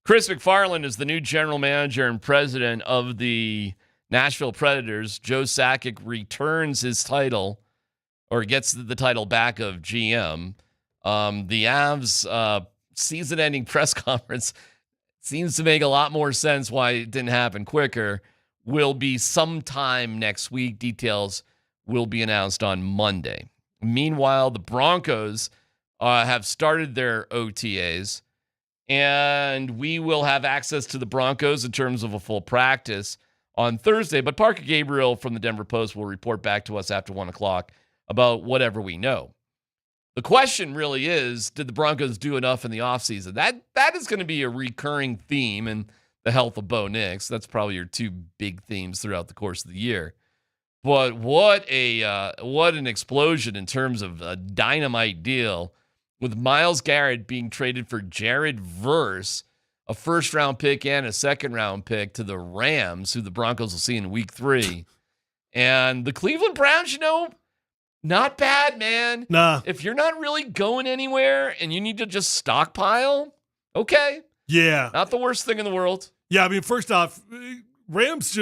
Chris MacFarland is the new general manager and president of the Nashville Predators. Joe Sakic returns his title, or gets the title back of GM. The Avs season-ending press conference seems to make a lot more sense why it didn't happen quicker. Will be sometime next week. Details will be announced on Monday. Meanwhile, the Broncos have started their OTAs, and we will have access to the Broncos in terms of a full practice on Thursday. But Parker Gabriel from the Denver Post will report back to us after 1 o'clock about whatever we know. The question really is, did the Broncos do enough in the offseason? That is going to be a recurring theme in the health of Bo Nix. That's probably your two big themes throughout the course of the year. But what an explosion in terms of a dynamite deal with Myles Garrett being traded for Jared Verse, a first-round pick and a second-round pick to the Rams, who the Broncos will see in Week 3. And the Cleveland Browns, not bad, man. Nah. If you're not really going anywhere and you need to just stockpile, okay. Yeah. Not the worst thing in the world. Yeah, I mean, first off, Rams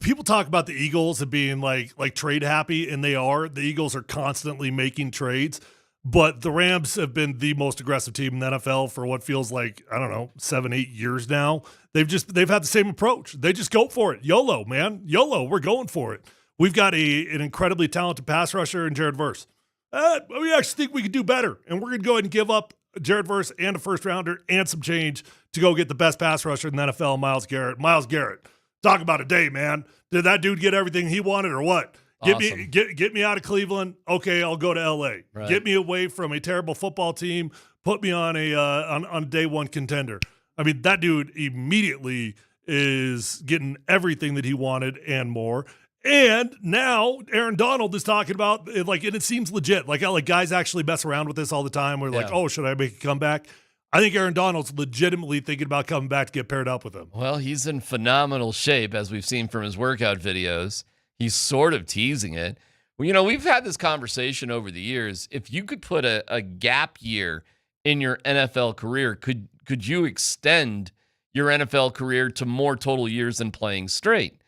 people talk about the Eagles and being like trade happy, and they are. The Eagles are constantly making trades. But the Rams have been the most aggressive team in the NFL for what feels like, 7-8 years now. They've had the same approach. They just go for it. YOLO, man. YOLO, we're going for it. We've got an incredibly talented pass rusher in Jared Verse. We actually think we could do better, and we're going to go ahead and give up Jared Verse and a first-rounder and some change to go get the best pass rusher in the NFL, Myles Garrett. Myles Garrett, talk about a day, man. Did that dude get everything he wanted or what? Awesome. Get me out of Cleveland. Okay, I'll go to L.A. Right. Get me away from a terrible football team. Put me on a day one contender. I mean, that dude immediately is getting everything that he wanted and more. And now Aaron Donald is talking about and it seems legit. Like guys actually mess around with this all the time. We're like, oh, should I make a comeback? I think Aaron Donald's legitimately thinking about coming back to get paired up with him. Well, he's in phenomenal shape, as we've seen from his workout videos. He's sort of teasing it. Well, we've had this conversation over the years. If you could put a gap year in your NFL career, could you extend your NFL career to more total years than playing straight?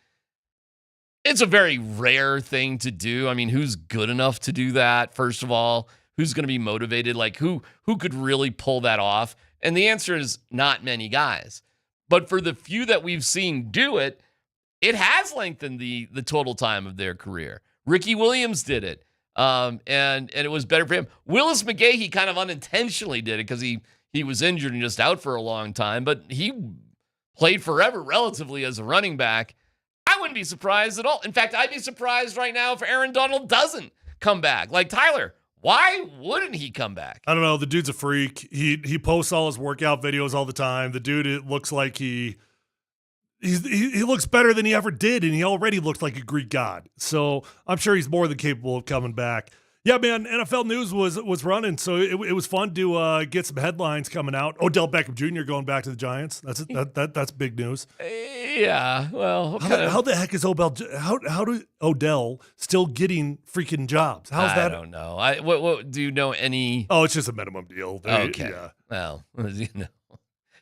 It's a very rare thing to do. I mean, who's good enough to do that? First of all, who's going to be motivated? Like who could really pull that off? And the answer is not many guys. But for the few that we've seen do it, it has lengthened the total time of their career. Ricky Williams did it, and it was better for him. Willis McGahee kind of unintentionally did it because he was injured and just out for a long time, but he played forever relatively as a running back. I wouldn't be surprised at all. In fact, I'd be surprised right now if Aaron Donald doesn't come back. Like Tyler, why wouldn't he come back? I don't know. The dude's a freak. He posts all his workout videos all the time. The dude, it looks like he looks better than he ever did, and he already looked like a Greek god. So I'm sure he's more than capable of coming back. Yeah, man, NFL news was running, so it was fun to get some headlines coming out. Odell Beckham Jr. going back to the Giants. That's big news. Yeah, well, okay. How the heck is Odell still getting freaking jobs? How's that? I don't know. What do you know any? Oh, it's just a minimum deal. Okay. Yeah. Well,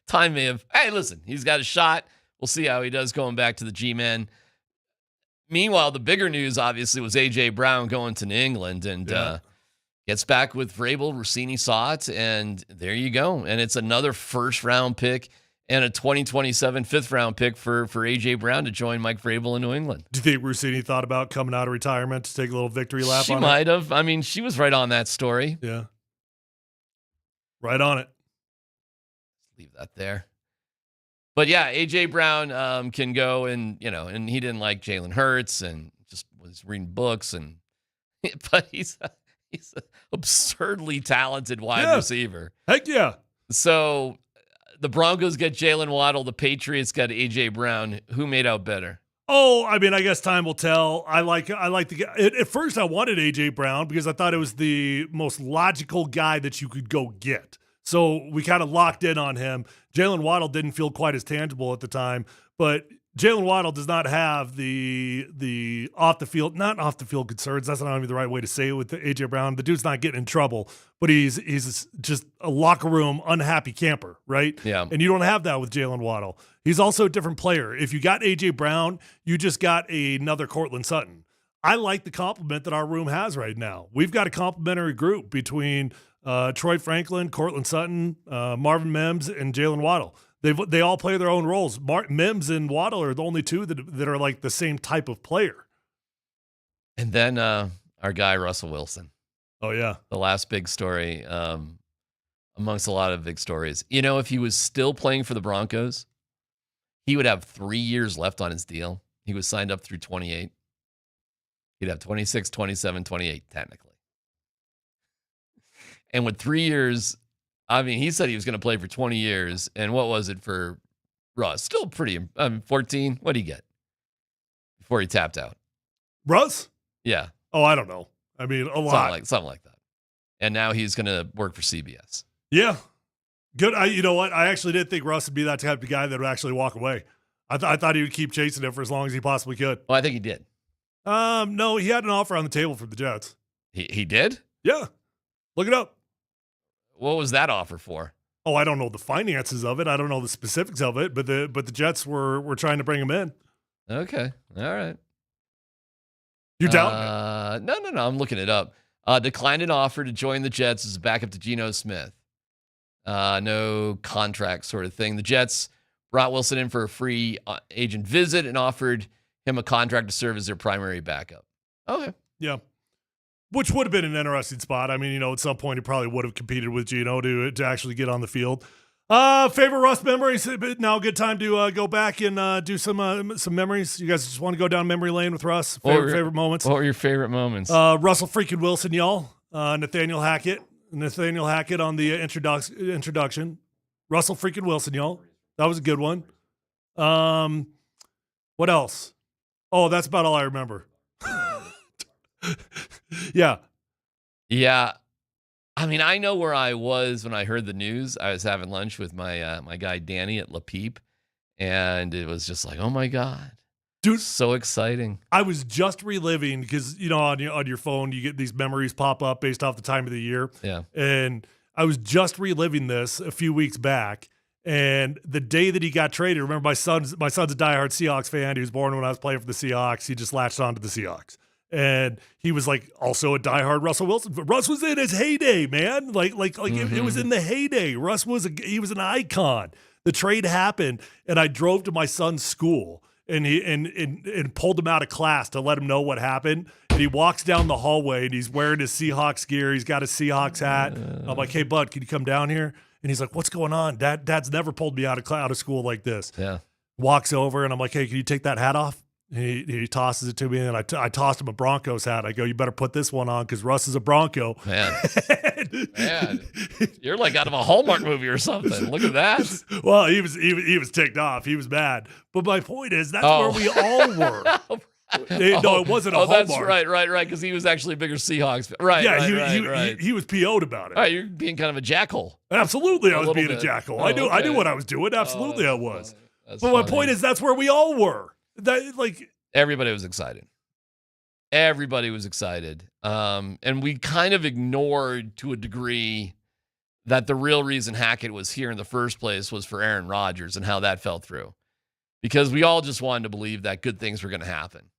time may have. Hey, listen, he's got a shot. We'll see how he does going back to the G-Men. Meanwhile, the bigger news, obviously, was A.J. Brown going to New England and gets back with Vrabel. Rossini saw it, and there you go. And it's another first-round pick and a 2027 fifth-round pick for A.J. Brown to join Mike Vrabel in New England. Do you think Rossini thought about coming out of retirement to take a little victory lap She on might have. I mean, she was right on that story. Yeah. Right on it. Leave that there. But yeah, A.J. Brown can go and he didn't like Jalen Hurts and just was reading books but he's an absurdly talented wide receiver. Heck yeah. So the Broncos get Jalen Waddle, the Patriots got A.J. Brown. Who made out better? Oh, I mean, I guess time will tell. I like the at first I wanted A.J. Brown because I thought it was the most logical guy that you could go get. So we kind of locked in on him. Jalen Waddle didn't feel quite as tangible at the time, but Jalen Waddle does not have the off the field concerns. That's not even the right way to say it with AJ Brown. The dude's not getting in trouble, but he's just a locker room unhappy camper, right? Yeah. And you don't have that with Jalen Waddle. He's also a different player. If you got AJ Brown, you just got another Cortland Sutton. I like the compliment that our room has right now. We've got a complimentary group between Troy Franklin, Cortland Sutton, Marvin Mims, and Jalen Waddle. They all play their own roles. Mims and Waddle are the only two that are like the same type of player. And then our guy, Russell Wilson. Oh, yeah. The last big story amongst a lot of big stories. You know, if he was still playing for the Broncos, he would have 3 years left on his deal. He was signed up through 28. He'd have 26, 27, 28, technically. And with 3 years, I mean, he said he was going to play for 20 years. And what was it for Russ? Still pretty, 14. What did he get before he tapped out? Russ? Yeah. Oh, I don't know. I mean, a lot. Something like that. And now he's going to work for CBS. Yeah. Good. You know what? I actually did think Russ would be that type of guy that would actually walk away. I thought he would keep chasing it for as long as he possibly could. Well, I think he did. No, he had an offer on the table from the Jets. He did? Yeah. Look it up. What was that offer for? Oh, I don't know the finances of it. I don't know the specifics of it, but the Jets were trying to bring him in. Okay. All right. You're doubting it? No. I'm looking it up. Declined an offer to join the Jets as a backup to Geno Smith. No contract sort of thing. The Jets brought Wilson in for a free agent visit and offered him a contract to serve as their primary backup. Okay. Yeah. Which would have been an interesting spot. I mean, you know, at some point he probably would have competed with Geno to actually get on the field. Favorite Russ memories? Now a good time to go back and do some memories. You guys just want to go down memory lane with Russ? Favorite moments? What were your favorite moments? Russell freaking Wilson, y'all. Nathaniel Hackett on the introduction. Russell freaking Wilson, y'all. That was a good one. What else? Oh, that's about all I remember. Yeah. Yeah. I mean, I know where I was when I heard the news. I was having lunch with my my guy Danny at La Peep, and it was just like, oh my God. Dude, so exciting. I was just reliving because, you know, on your phone, you get these memories pop up based off the time of the year. Yeah. And I was just reliving this a few weeks back. And the day that he got traded, remember my son's a diehard Seahawks fan. He was born when I was playing for the Seahawks. He just latched onto the Seahawks. And he was like also a diehard Russell Wilson. But Russ was in his heyday, man. It was in the heyday. Russ he was an icon. The trade happened, and I drove to my son's school and he pulled him out of class to let him know what happened. And he walks down the hallway and he's wearing his Seahawks gear. He's got a Seahawks hat. I'm like, hey bud, can you come down here? And he's like, what's going on? Dad's never pulled me out of school like this. Yeah. Walks over and I'm like, hey, can you take that hat off? He tosses it to me, and I tossed him a Broncos hat. I go, you better put this one on because Russ is a Bronco. Man, you're like out of a Hallmark movie or something. Look at that. Well, he was ticked off. He was mad. But my point is, that's where we all were. No, it wasn't a Hallmark. That's right. Because he was actually a bigger Seahawks fan. Right. Yeah, right. He was PO'd about it. All right, you're being kind of a jackal. Absolutely, I was being a jackal. I knew what I was doing. Absolutely, I was. But my point is, that's where we all were. Everybody was excited. And we kind of ignored to a degree that the real reason Hackett was here in the first place was for Aaron Rodgers and how that fell through. Because we all just wanted to believe that good things were going to happen.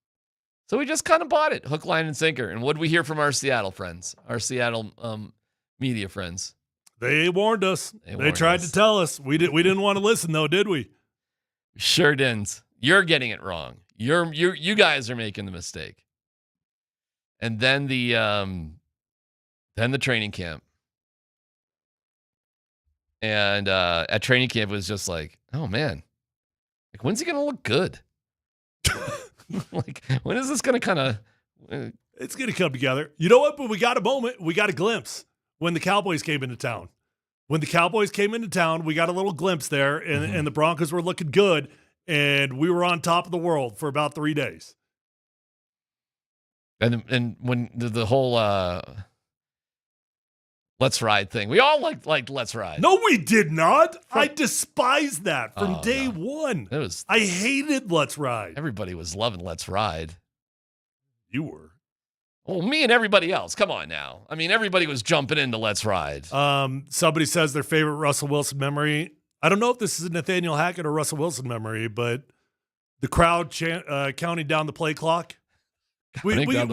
So we just kind of bought it, hook, line, and sinker. And what did we hear from our Seattle friends, our Seattle media friends? They warned us. They tried to tell us. We didn't want to listen, though, did we? Sure didn't. You're getting it wrong. You guys are making the mistake. And then the training camp. And at training camp it was just like, oh man, like when's he gonna look good? Like when is this gonna kind of? It's gonna come together. You know what? But we got a moment. We got a glimpse when the Cowboys came into town. When the Cowboys came into town, we got a little glimpse there, and the Broncos were looking good. And we were on top of the world for about 3 days. And when the whole Let's Ride thing. We all liked Let's Ride. No, we did not. I despised that from day one. I hated Let's Ride. Everybody was loving Let's Ride. You were. Well, me and everybody else. Come on now. I mean, everybody was jumping into Let's Ride. Somebody says their favorite Russell Wilson memory. I don't know if this is a Nathaniel Hackett or Russell Wilson memory, but the crowd counting down the play clock. We can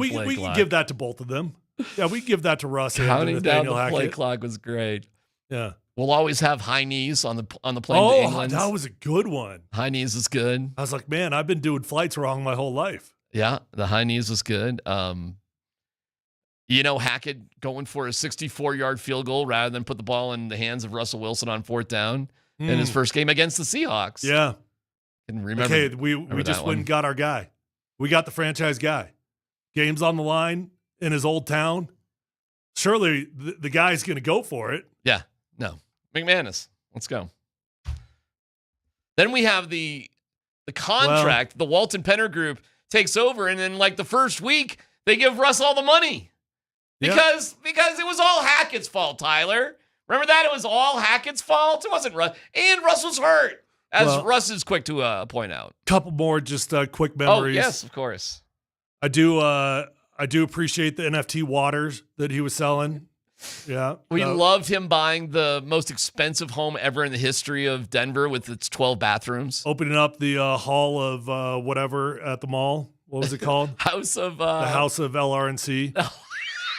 give that to both of them. Yeah, we give that to Russ. Counting down the Hackett. play clock was great. Yeah, we'll always have high knees on the plane to England. That was a good one. High knees is good. I was like, man, I've been doing flights wrong my whole life. Yeah, the high knees was good. Hackett going for a 64-yard field goal rather than put the ball in the hands of Russell Wilson on 4th down in his first game against the Seahawks. Yeah. Can remember? Okay, we just went and got our guy. We got the franchise guy. Game's on the line in his old town. Surely the guy's going to go for it. Yeah. No. McManus. Let's go. Then we have the contract. The Walton Penner Group takes over, and then the first week they give Russ all the money because it was all Hackett's fault. Tyler, remember that? It was all Hackett's fault. It wasn't Russ, and Russ was hurt, as Russ is quick to point out. Couple more just quick memories. Oh yes, of course. I do appreciate the NFT waters that he was selling. Yeah. We loved him buying the most expensive home ever in the history of Denver with its 12 bathrooms. Opening up the hall of whatever at the mall. What was it called? The House of LRNC.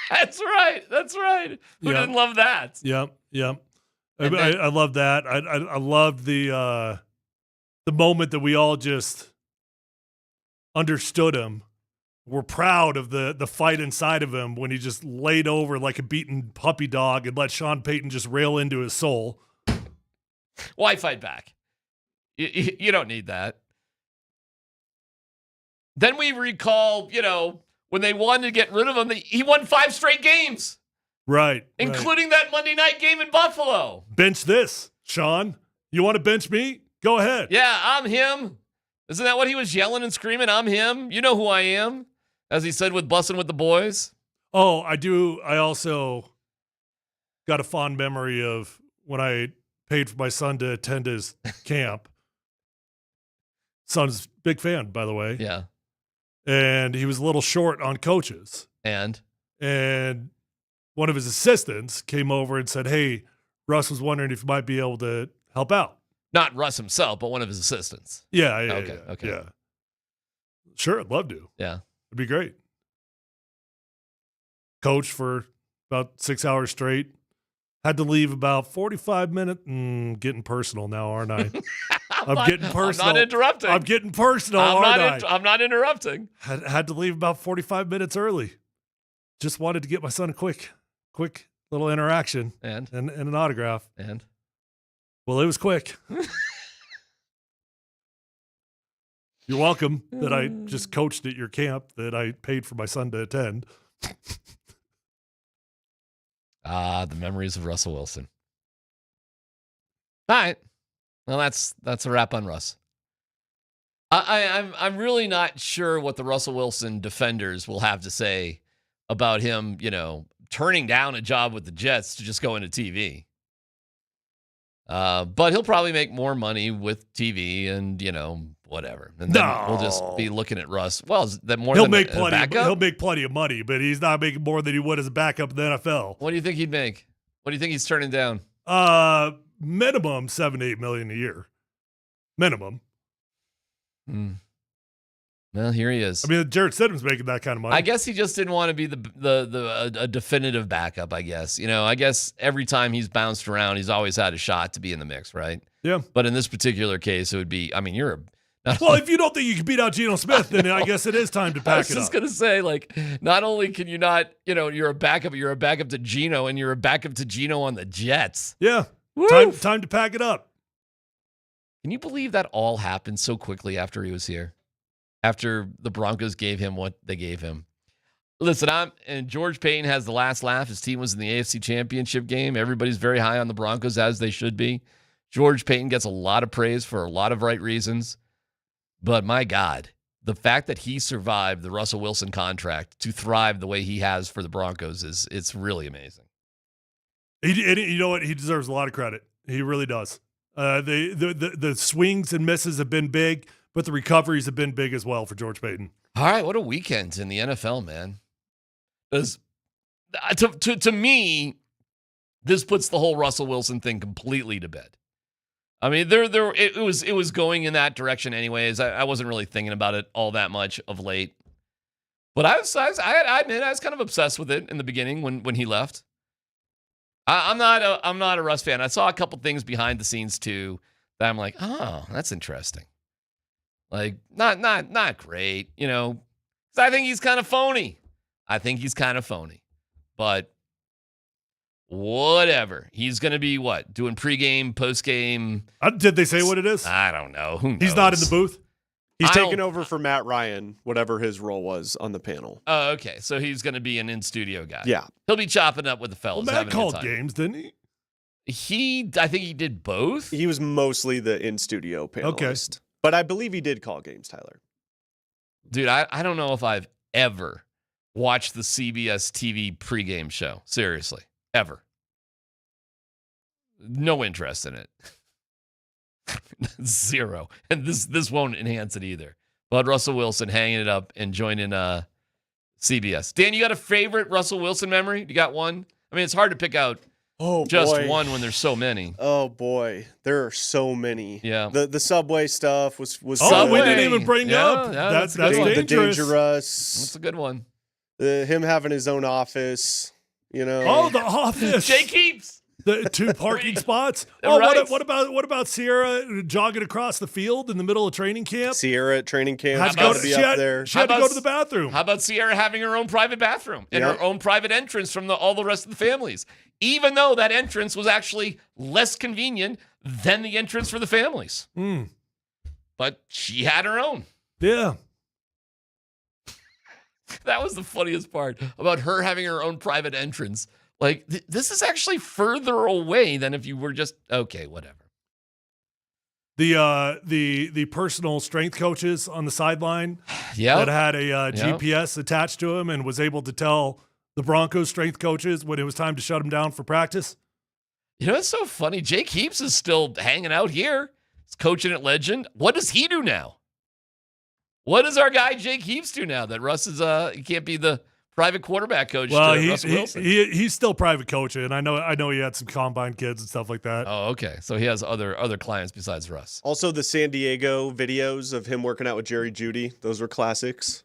That's right. Who didn't love that? Yep. I love that. I loved the moment that we all just understood him. We're proud of the fight inside of him when he just laid over like a beaten puppy dog and let Sean Payton just rail into his soul. Why fight back? You don't need that. Then we recall, when they wanted to get rid of him, he won 5 straight games. Right. Including that Monday night game in Buffalo. Bench this, Sean. You want to bench me? Go ahead. Yeah, I'm him. Isn't that what he was yelling and screaming? I'm him. You know who I am. As he said with Bussin' with the Boys. Oh, I do. I also got a fond memory of when I paid for my son to attend his camp. Son's a big fan, by the way. Yeah. And he was a little short on coaches. And one of his assistants came over and said, hey, Russ was wondering if you might be able to help out. Not Russ himself, but one of his assistants. Yeah. Okay. Sure, I'd love to. Yeah. It'd be great. Coach for about 6 hours straight. Had to leave about 45 minutes. Getting personal now, aren't I? I'm getting personal. I'm not interrupting. I'm getting personal, aren't I? I'm not interrupting. Had to leave about 45 minutes early. Just wanted to get my son a quick little interaction and an autograph. And well, it was quick. You're welcome that I just coached at your camp that I paid for my son to attend. The memories of Russell Wilson. All right. Well, that's a wrap on Russ. I'm really not sure what the Russell Wilson defenders will have to say about him, turning down a job with the Jets to just go into TV. But he'll probably make more money with TV and, whatever. And then we'll just be looking at Russ. Well, is that more than a backup? He'll make plenty of money, but he's not making more than he would as a backup in the NFL. What do you think he'd make? What do you think he's turning down? Minimum $7 to $8 million a year. Minimum. Well, here he is. I mean, Jarrett Stidham's making that kind of money. I guess he just didn't want to be a definitive backup, I guess. I guess every time he's bounced around, he's always had a shot to be in the mix, right? Yeah. But in this particular case, it would be, if you don't think you can beat out Geno Smith, then I guess it is time to pack it up. I was just going to say, not only can you not, you're a backup, but you're a backup to Geno, and you're a backup to Geno on the Jets. Yeah. Time to pack it up. Can you believe that all happened so quickly after he was here? After the Broncos gave him what they gave him. Listen, and George Payton has the last laugh. His team was in the AFC Championship game. Everybody's very high on the Broncos, as they should be. George Payton gets a lot of praise for a lot of right reasons. But my God, the fact that he survived the Russell Wilson contract to thrive the way he has for the Broncos it's really amazing. You know what? He deserves a lot of credit. He really does. The swings and misses have been big, but the recoveries have been big as well for George Paton. All right, what a weekend in the NFL, man. To me, this puts the whole Russell Wilson thing completely to bed. I mean, it was going in that direction anyways. I wasn't really thinking about it all that much of late, but I admit I was kind of obsessed with it in the beginning when he left. I'm not a Russ fan. I saw a couple things behind the scenes too that I'm like, oh, that's interesting. Like, not great, you know. 'Cause I think he's kind of phony. But whatever. He's going to be what? Doing pregame, postgame. Did they say what it is? I don't know. Who knows? He's not in the booth? He's taking over for Matt Ryan, whatever his role was on the panel. Oh, okay. So he's going to be an in-studio guy. Yeah. He'll be chopping up with the fellas. Well, Matt called games, didn't he? I think he did both. He was mostly the in-studio panelist. Okay. But I believe he did call games, Tyler. Dude, I don't know if I've ever watched the CBS TV pregame show. Seriously. Ever. No interest in it. Zero. And this won't enhance it either. But Russell Wilson hanging it up and joining CBS. Dan, you got a favorite Russell Wilson memory? You got one? I mean, it's hard to pick out one when there's so many. Oh boy, there are so many. Yeah. The Subway stuff was Subway. We didn't even bring up. That's dangerous. The Dangerous. That's a good one. Him having his own office. You know. Oh, the office. Jake Heaps. The 2 parking spots. Oh, right. What about Sierra jogging across the field in the middle of training camp? Sierra at training camp. She had to go to the bathroom. How about Sierra having her own private bathroom and her own private entrance from all the rest of the families? Even though that entrance was actually less convenient than the entrance for the families. But she had her own. Yeah. That was the funniest part about her having her own private entrance. Like, this is actually further away than if you were just, okay, whatever. The personal strength coaches on the sideline that had a GPS attached to him and was able to tell the Broncos strength coaches when it was time to shut him down for practice. You know, it's so funny. Jake Heaps is still hanging out here. He's coaching at Legend. What does he do now? What does our guy Jake Heaps do now that Russ is he can't be the private quarterback coach? Well, he's still private coaching. I know he had some combine kids and stuff like that. Oh, okay. So he has other clients besides Russ. Also, the San Diego videos of him working out with Jerry Jeudy. Those were classics.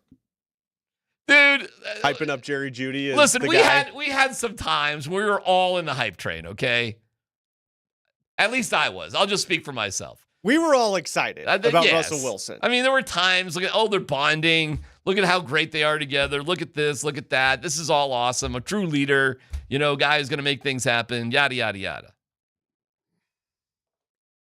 Dude, hyping up Jerry Jeudy. Listen, we had some times we were all in the hype train, okay? At least I was. I'll just speak for myself. We were all excited about Russell Wilson. I mean, there were times, they're bonding. Look at how great they are together. Look at this. Look at that. This is all awesome. A true leader, guy who's going to make things happen, yada, yada, yada.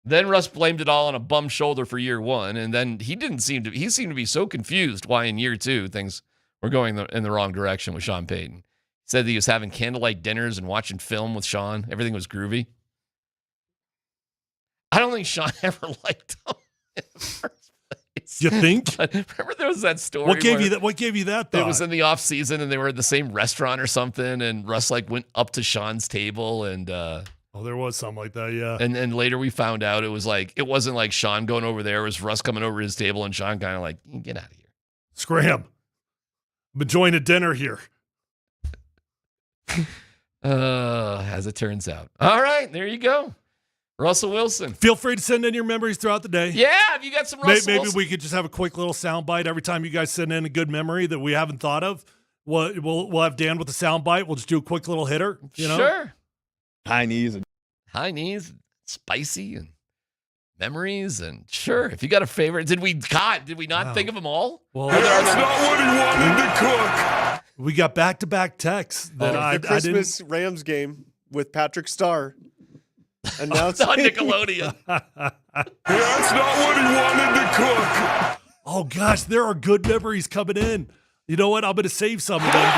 Then Russ blamed it all on a bum shoulder for year one, and then he seemed to be so confused why in year two things were going in the wrong direction with Sean Payton. He said that he was having candlelight dinners and watching film with Sean. Everything was groovy. I don't think Sean ever liked him in the first place. You think? But remember there was that story. What gave you that thought? It was in the off season and they were at the same restaurant or something, and Russ went up to Sean's table and there was something like that, yeah. And later we found out it wasn't like Sean going over there, it was Russ coming over his table and Sean kind of get out of here. Scram. I'm enjoying a dinner here. As it turns out. All right, there you go. Russell Wilson. Feel free to send in your memories throughout the day. Yeah, if you got some Russell Maybe Wilson. we could just have a quick little soundbite every time you guys send in a good memory that we haven't thought of. We'll have Dan with the soundbite. We'll just do a quick little hitter. Sure. High knees, spicy, and memories, and sure. If you got a favorite, did we not think of them all? Well, that's not what he wanted to cook. We got back-to-back texts that the Christmas Rams game with Patrick Starr. On Nickelodeon. That's not what he wanted to cook. Oh, gosh, there are good memories coming in. You know what? I'm going to save some of them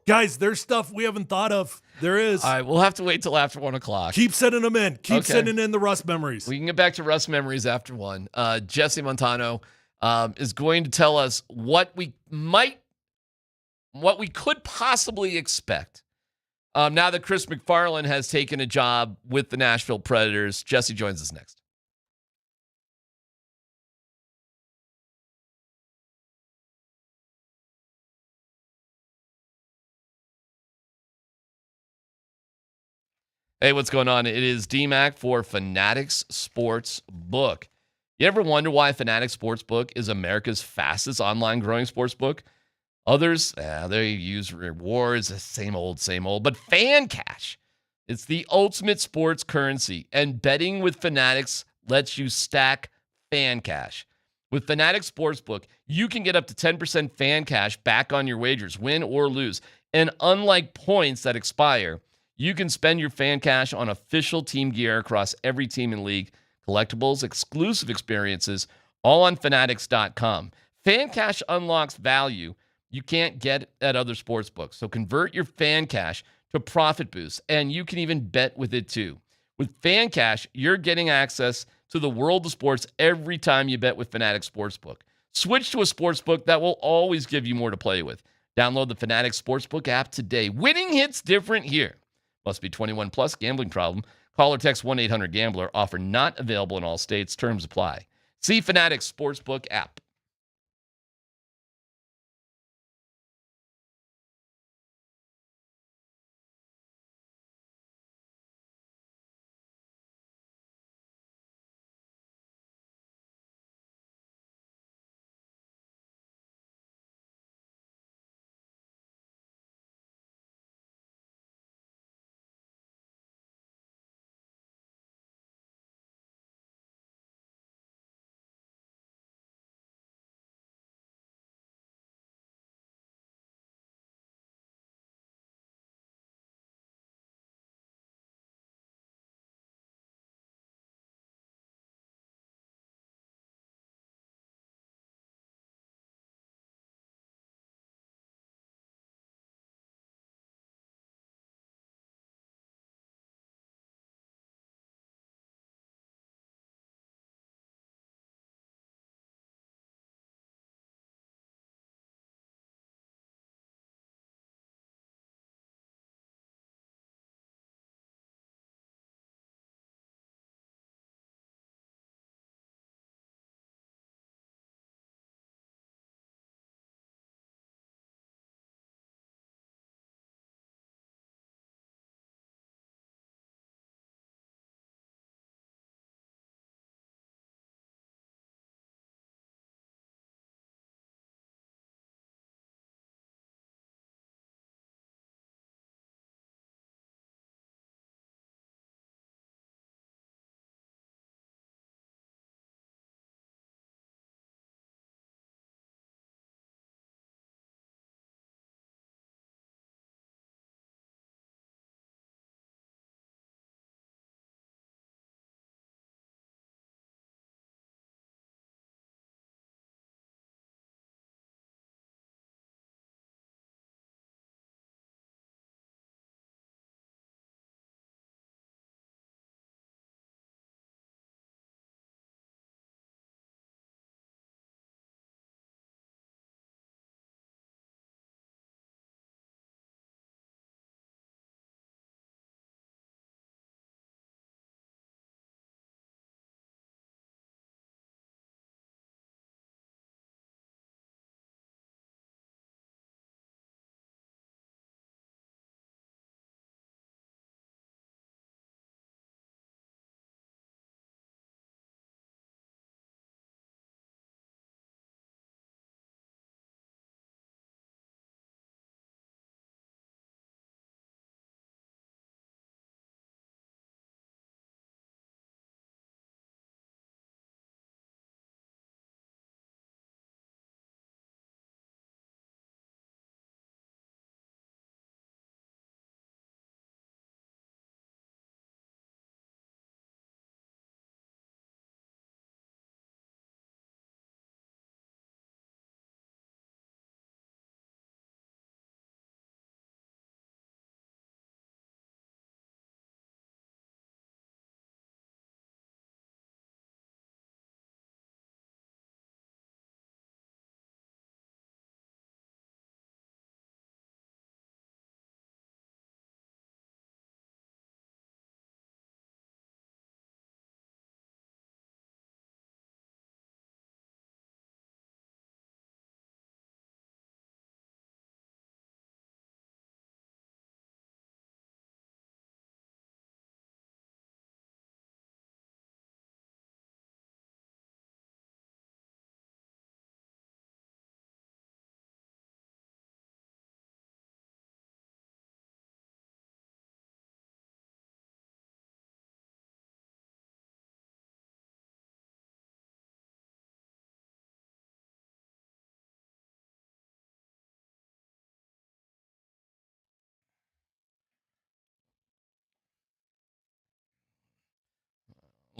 because there's stuff we haven't thought of. There is. All right, we'll have to wait till after 1 o'clock. Keep sending them in. Keep sending in the Russ memories. We can get back to Russ memories after 1. Jesse Montano is going to tell us what we might what we could possibly expect now that Chris MacFarland has taken a job with the Nashville Predators. Jesse joins us next. Hey, what's going on? It is DMac for Fanatics Sports Book. You ever wonder why Fanatics Sports Book is America's fastest online growing sports book? Others, they use rewards, same old, same old. But Fan Cash, it's the ultimate sports currency. And betting with Fanatics lets you stack Fan Cash. With Fanatics Sportsbook, you can get up to 10% Fan Cash back on your wagers, win or lose. And unlike points that expire, you can spend your Fan Cash on official team gear across every team in league, collectibles, exclusive experiences, all on Fanatics.com. Fan Cash unlocks value you can't get at other sports books. So convert your Fan Cash to profit boost, and you can even bet with it too. With Fan Cash, you're getting access to the world of sports every time you bet with Fanatics Sportsbook. Switch to a sportsbook that will always give you more to play with. Download the Fanatics Sportsbook app today. Winning hits different here. Must be 21 plus. Gambling problem. Call or text 1-800-GAMBLER. Offer not available in all states. Terms apply. See Fanatics Sportsbook app.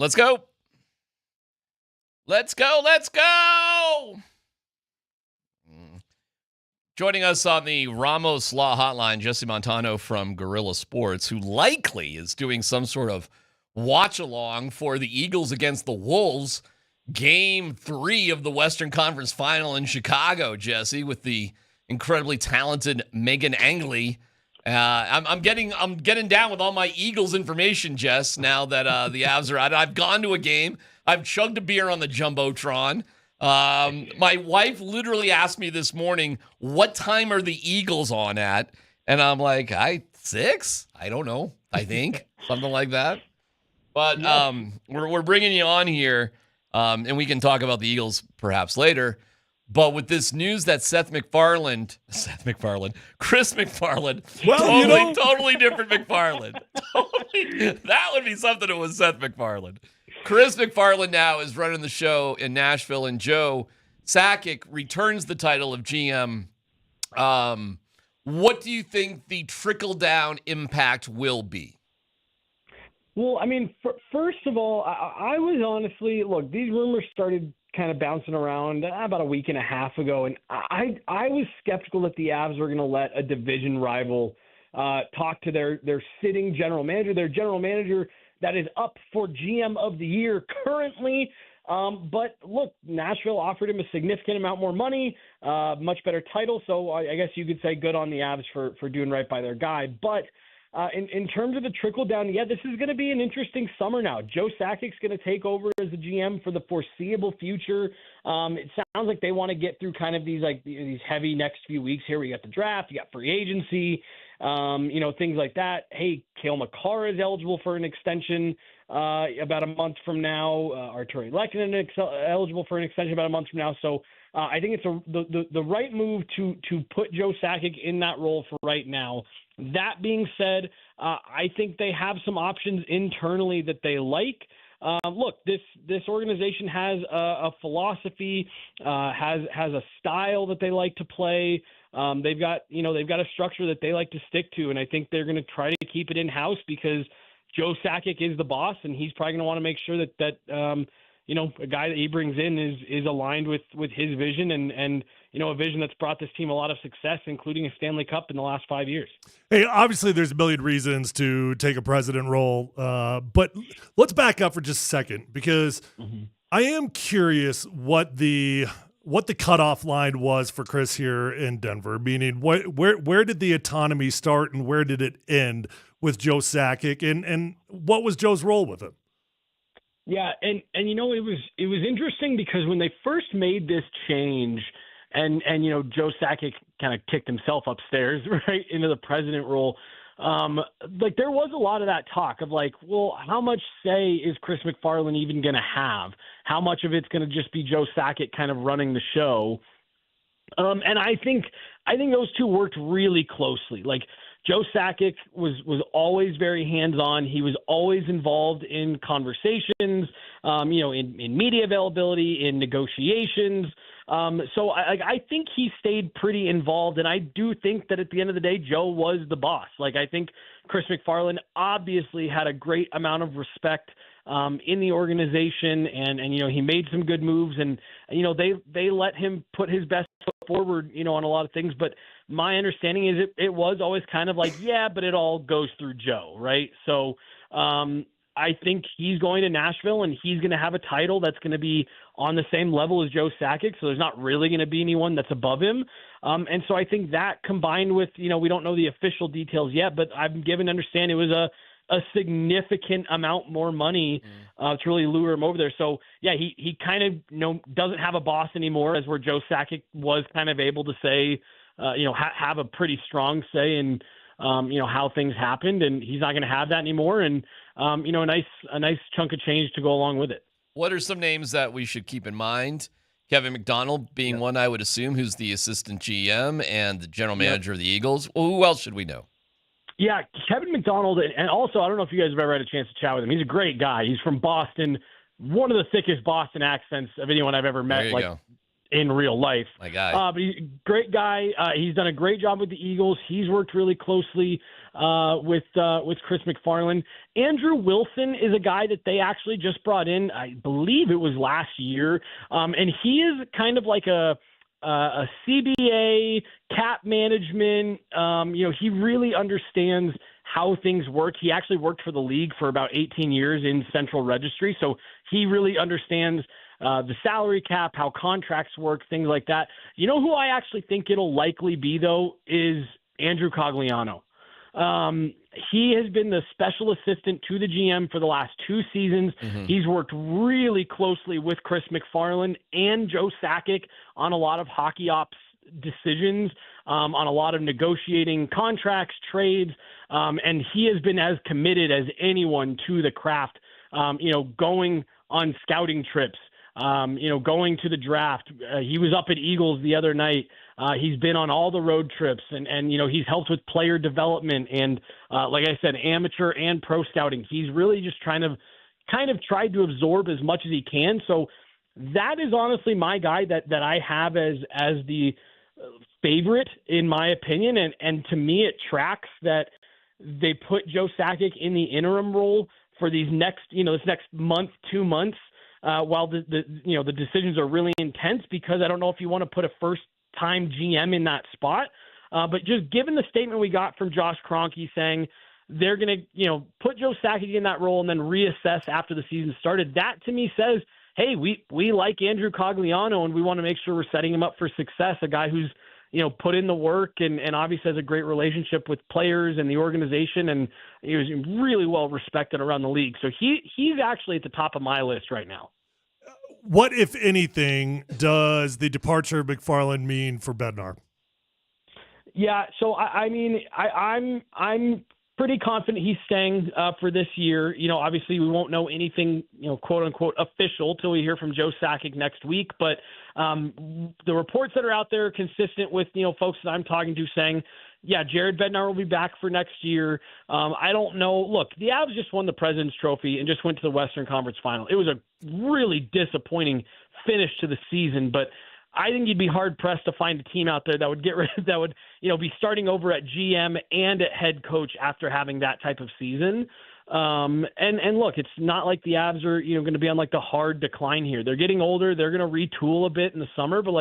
Let's go. Let's go. Let's go. Joining us on the Ramos Law Hotline, Jesse Montano from Guerrilla Sports, who likely is doing some sort of watch-along for the Eagles against the Wolves, Game 3 of the Western Conference Final in Chicago, Jesse, with the incredibly talented Megan Angley. I'm getting down with all my Eagles information, Jess, now that the Avs are out. I've gone to a game. I've chugged a beer on the Jumbotron. My wife literally asked me this morning, what time are the Eagles on at? And I'm like, 6? I don't know. I think something like that. But we're bringing you on here, and we can talk about the Eagles perhaps later. But with this news that Chris MacFarland, well, totally different MacFarland. That would be something that was Seth MacFarland. Chris MacFarland now is running the show in Nashville, and Joe Sakic returns the title of GM. What do you think the trickle-down impact will be? Well, I mean, first of all, I was honestly, look, these rumors started kind of bouncing around about a week and a half ago, and I was skeptical that the Avs were going to let a division rival talk to their sitting general manager, that is up for GM of the year currently. But look, Nashville offered him a significant amount more money, much better title. So I guess you could say good on the Avs for doing right by their guy. But in terms of the trickle down, this is going to be an interesting summer now. Joe Sakic's going to take over as the GM for the foreseeable future. It sounds like they want to get through kind of these heavy next few weeks here. We got the draft, you got free agency, things like that. Hey, Cale Makar is eligible for an extension about a month from now. Arturi Lehkonen eligible for an extension about a month from now. So I think it's the right move to put Joe Sakic in that role for right now. That being said, I think they have some options internally that they like. Look, this organization has a philosophy, has a style that they like to play. They've got a structure that they like to stick to, and I think they're going to try to keep it in house because Joe Sakic is the boss, and he's probably going to want to make sure that a guy that he brings in is aligned with his vision and a vision that's brought this team a lot of success, including a Stanley Cup in the last 5 years. Hey, obviously there's a million reasons to take a president role, but let's back up for just a second because I am curious what the cutoff line was for Chris here in Denver, meaning where did the autonomy start and where did it end with Joe Sakic, and what was Joe's role with him? Yeah, and it was interesting because when they first made this change, and Joe Sakic kind of kicked himself upstairs right into the president role. There was a lot of that talk of well, how much say is Chris MacFarland even going to have? How much of it's going to just be Joe Sakic kind of running the show? And I think those two worked really closely. Joe Sakic was always very hands-on. He was always involved in conversations, in media availability, in negotiations. So I think he stayed pretty involved, and I do think that at the end of the day, Joe was the boss. I think Chris MacFarland obviously had a great amount of respect in the organization, and he made some good moves, and they let him put his best foot forward, on a lot of things. But my understanding is it was always kind of but it all goes through Joe, right? So I think he's going to Nashville, and he's going to have a title that's going to be on the same level as Joe Sakic. So there's not really going to be anyone that's above him. And so I think that combined with, we don't know the official details yet, but I'm given to understand it was a significant amount more money to really lure him over there. So yeah, he kind of, doesn't have a boss anymore, as where Joe Sakic was kind of able to say, have a pretty strong say in, how things happened, and he's not going to have that anymore. And, a nice chunk of change to go along with it. What are some names that we should keep in mind? Kevin McDonald being one, I would assume, who's the assistant GM and the general manager of the Eagles. Well, who else should we know? Yeah, Kevin McDonald, and also, I don't know if you guys have ever had a chance to chat with him. He's a great guy. He's from Boston, one of the thickest Boston accents of anyone I've ever met. There you go. in real life. My guy. But he's a great guy. He's done a great job with the Eagles. He's worked really closely with Chris MacFarland. Andrew Wilson is a guy that they actually just brought in. I believe it was last year, and he is kind of like a CBA cap management. He really understands how things work. He actually worked for the league for about 18 years in central registry, so he really understands the salary cap, how contracts work, things like that. You know who I actually think it'll likely be, though, is Andrew Cogliano. He has been the special assistant to the GM for the last 2 seasons. Mm-hmm. He's worked really closely with Chris MacFarland and Joe Sakic on a lot of hockey ops decisions, on a lot of negotiating contracts, trades, and he has been as committed as anyone to the craft, going on scouting trips, going to the draft. He was up at Eagles the other night. He's been on all the road trips and he's helped with player development and, like I said, amateur and pro scouting. He's really just kind of tried to absorb as much as he can. So that is honestly my guy that I have as the favorite in my opinion. And to me, it tracks that they put Joe Sakic in the interim role for these this next month, 2 months, while the decisions are really intense, because I don't know if you want to put a first-time GM in that spot. But just given the statement we got from Josh Kroenke saying they're going to, put Joe Sakic in that role and then reassess after the season started, that to me says, hey, we like Andrew Cogliano and we want to make sure we're setting him up for success, a guy who's, put in the work and obviously has a great relationship with players and the organization, and he was really well respected around the league. So he's actually at the top of my list right now. What, if anything, does the departure of MacFarland mean for Bednar? Yeah, so I'm pretty confident he's staying for this year. Obviously we won't know anything, quote unquote official till we hear from Joe Sakic next week. But the reports that are out there are consistent with, folks that I'm talking to saying, yeah, Jared Bednar will be back for next year. I don't know. Look, the Avs just won the President's Trophy and just went to the Western Conference Final. It was a really disappointing finish to the season, but I think you'd be hard pressed to find a team out there that would be starting over at GM and at head coach after having that type of season. And look, it's not like the Avs are, going to be on like the hard decline here. They're getting older. They're going to retool a bit in the summer, but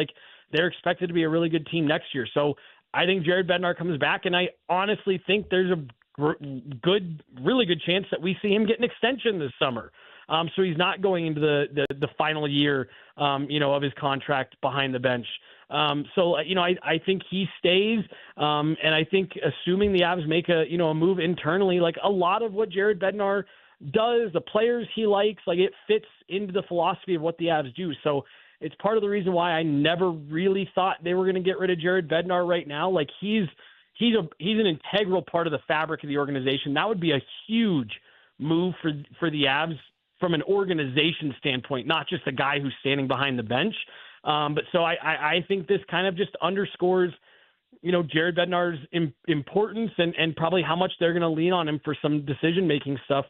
they're expected to be a really good team next year. So I think Jared Bednar comes back, and I honestly think there's a really good chance that we see him get an extension this summer. So he's not going into the final year, of his contract behind the bench. So I think he stays, and I think assuming the Avs make a move internally, like a lot of what Jared Bednar does, the players he likes, it fits into the philosophy of what the Avs do. So it's part of the reason why I never really thought they were going to get rid of Jared Bednar right now. He's an integral part of the fabric of the organization. That would be a huge move for the Avs from an organization standpoint, not just a guy who's standing behind the bench. But so I think this kind of just underscores, Jared Bednar's importance and probably how much they're going to lean on him for some decision-making stuff,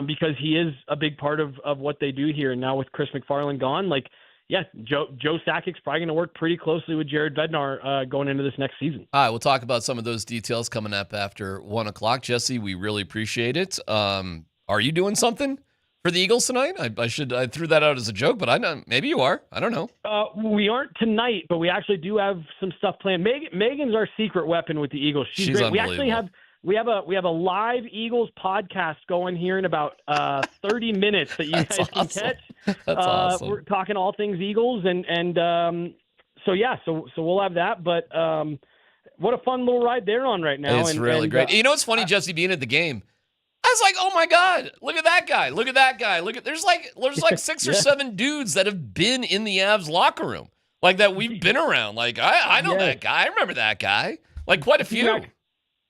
because he is a big part of what they do here. And now with Chris MacFarland gone, Joe Sakic's probably going to work pretty closely with Jared Bednar going into this next season. All right, we'll talk about some of those details coming up after 1 o'clock. Jesse, we really appreciate it. Are you doing something for the Eagles tonight? I threw that out as a joke, but I know maybe you are. I don't know. We aren't tonight, but we actually do have some stuff planned. Megan's our secret weapon with the Eagles. She's great. We actually have a live Eagles podcast going here in about 30 minutes that you guys can catch. That's awesome. We're talking all things Eagles, and so we'll have that. But what a fun little ride they're on right now. It's really great. It's funny, Jesse, being at the game. I was like, oh my God, look at that guy. Look at that guy. There's like 6 or 7 dudes that have been in the Avs locker room, that we've been around. I know that guy. I remember that guy. Quite a few.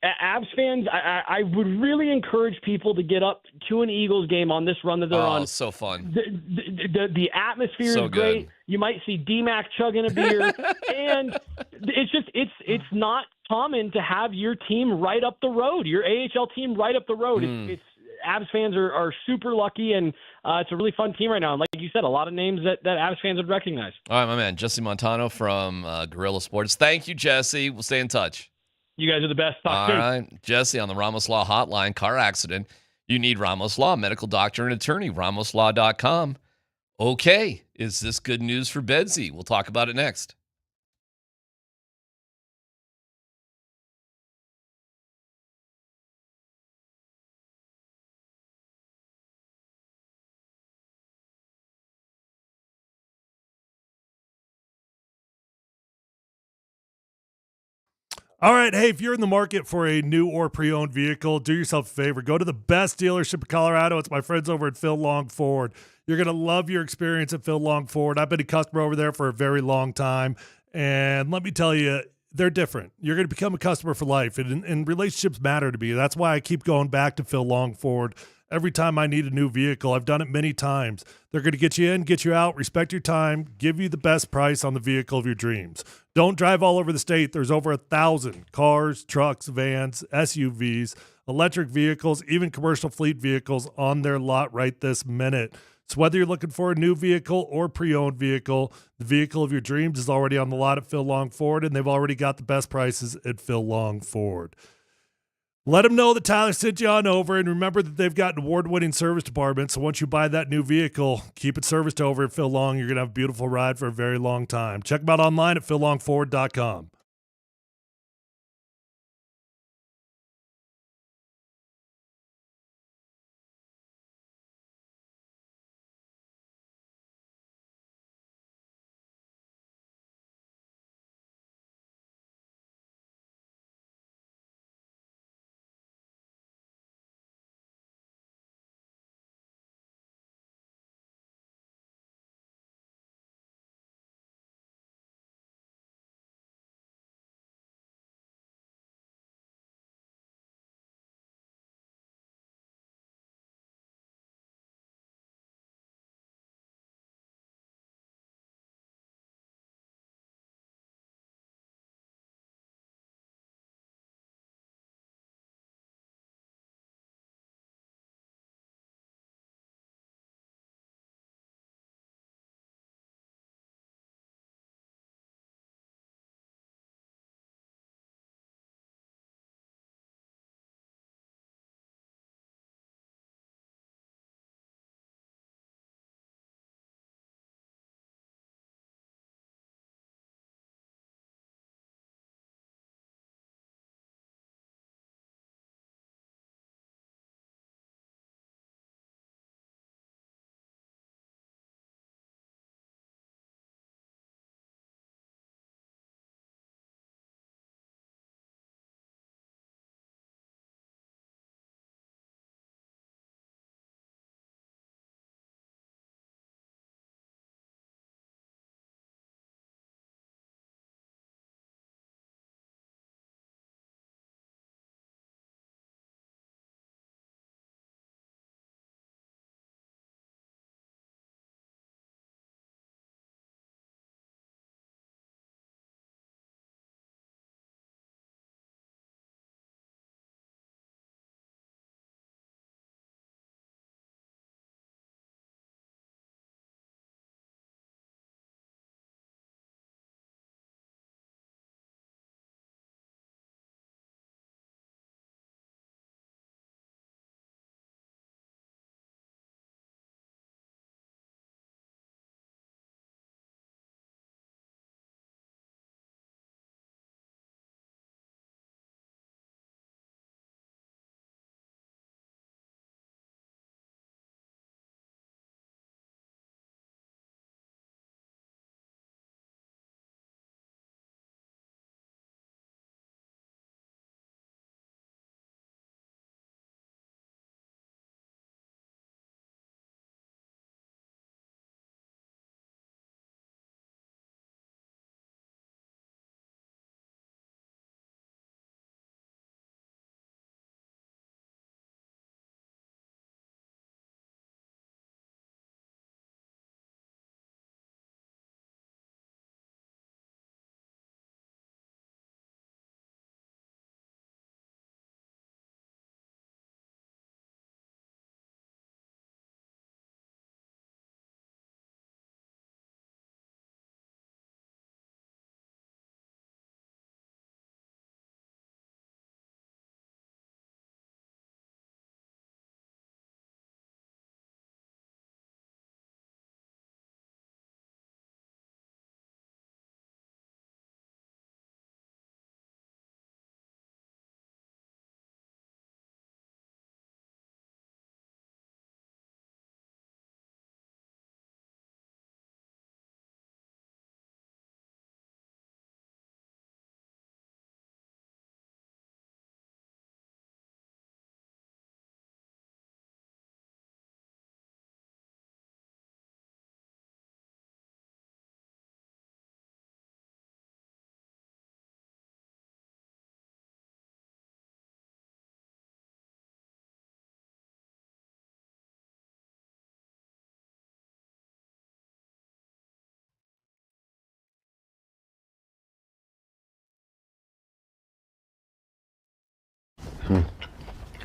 Avs fans, I would really encourage people to get up to an Eagles game on this run that they're on. Oh, so fun. The atmosphere so is great. Good. You might see DMac chugging a beer. And it's not common to have your team right up the road, your AHL team right up the road. It's Avs fans are super lucky, and it's a really fun team right now. And like like you said, a lot of names that Avs fans would recognize. All right, my man, Jesse Montano from Guerrilla Sports. Thank you, Jesse. We'll stay in touch. You guys are the best. Talk soon. All right. Jesse on the Ramos Law Hotline, car accident. You need Ramos Law, medical doctor and attorney, ramoslaw.com. Okay, is this good news for Bedsy? We'll talk about it next. All right. Hey, if you're in the market for a new or pre-owned vehicle, do yourself a favor. Go to the best dealership in Colorado. It's my friends over at Phil Long Ford. You're going to love your experience at Phil Long Ford. I've been a customer over there for a very long time. And let me tell you, they're different. You're going to become a customer for life. And relationships matter to me. That's why I keep going back to Phil Long Ford. Every time I need a new vehicle, I've done it many times. They're going to get you in, get you out, respect your time, give you the best price on the vehicle of your dreams. Don't drive all over the state. There's over 1,000 cars, trucks, vans, SUVs, electric vehicles, even commercial fleet vehicles on their lot right this minute. So whether you're looking for a new vehicle or pre-owned vehicle, the vehicle of your dreams is already on the lot at Phil Long Ford, and they've already got the best prices at Phil Long Ford. Let them know that Tyler sent you on over, and remember that they've got an award-winning service department, so once you buy that new vehicle, keep it serviced over at Phil Long. You're going to have a beautiful ride for a very long time. Check them out online at phillongford.com.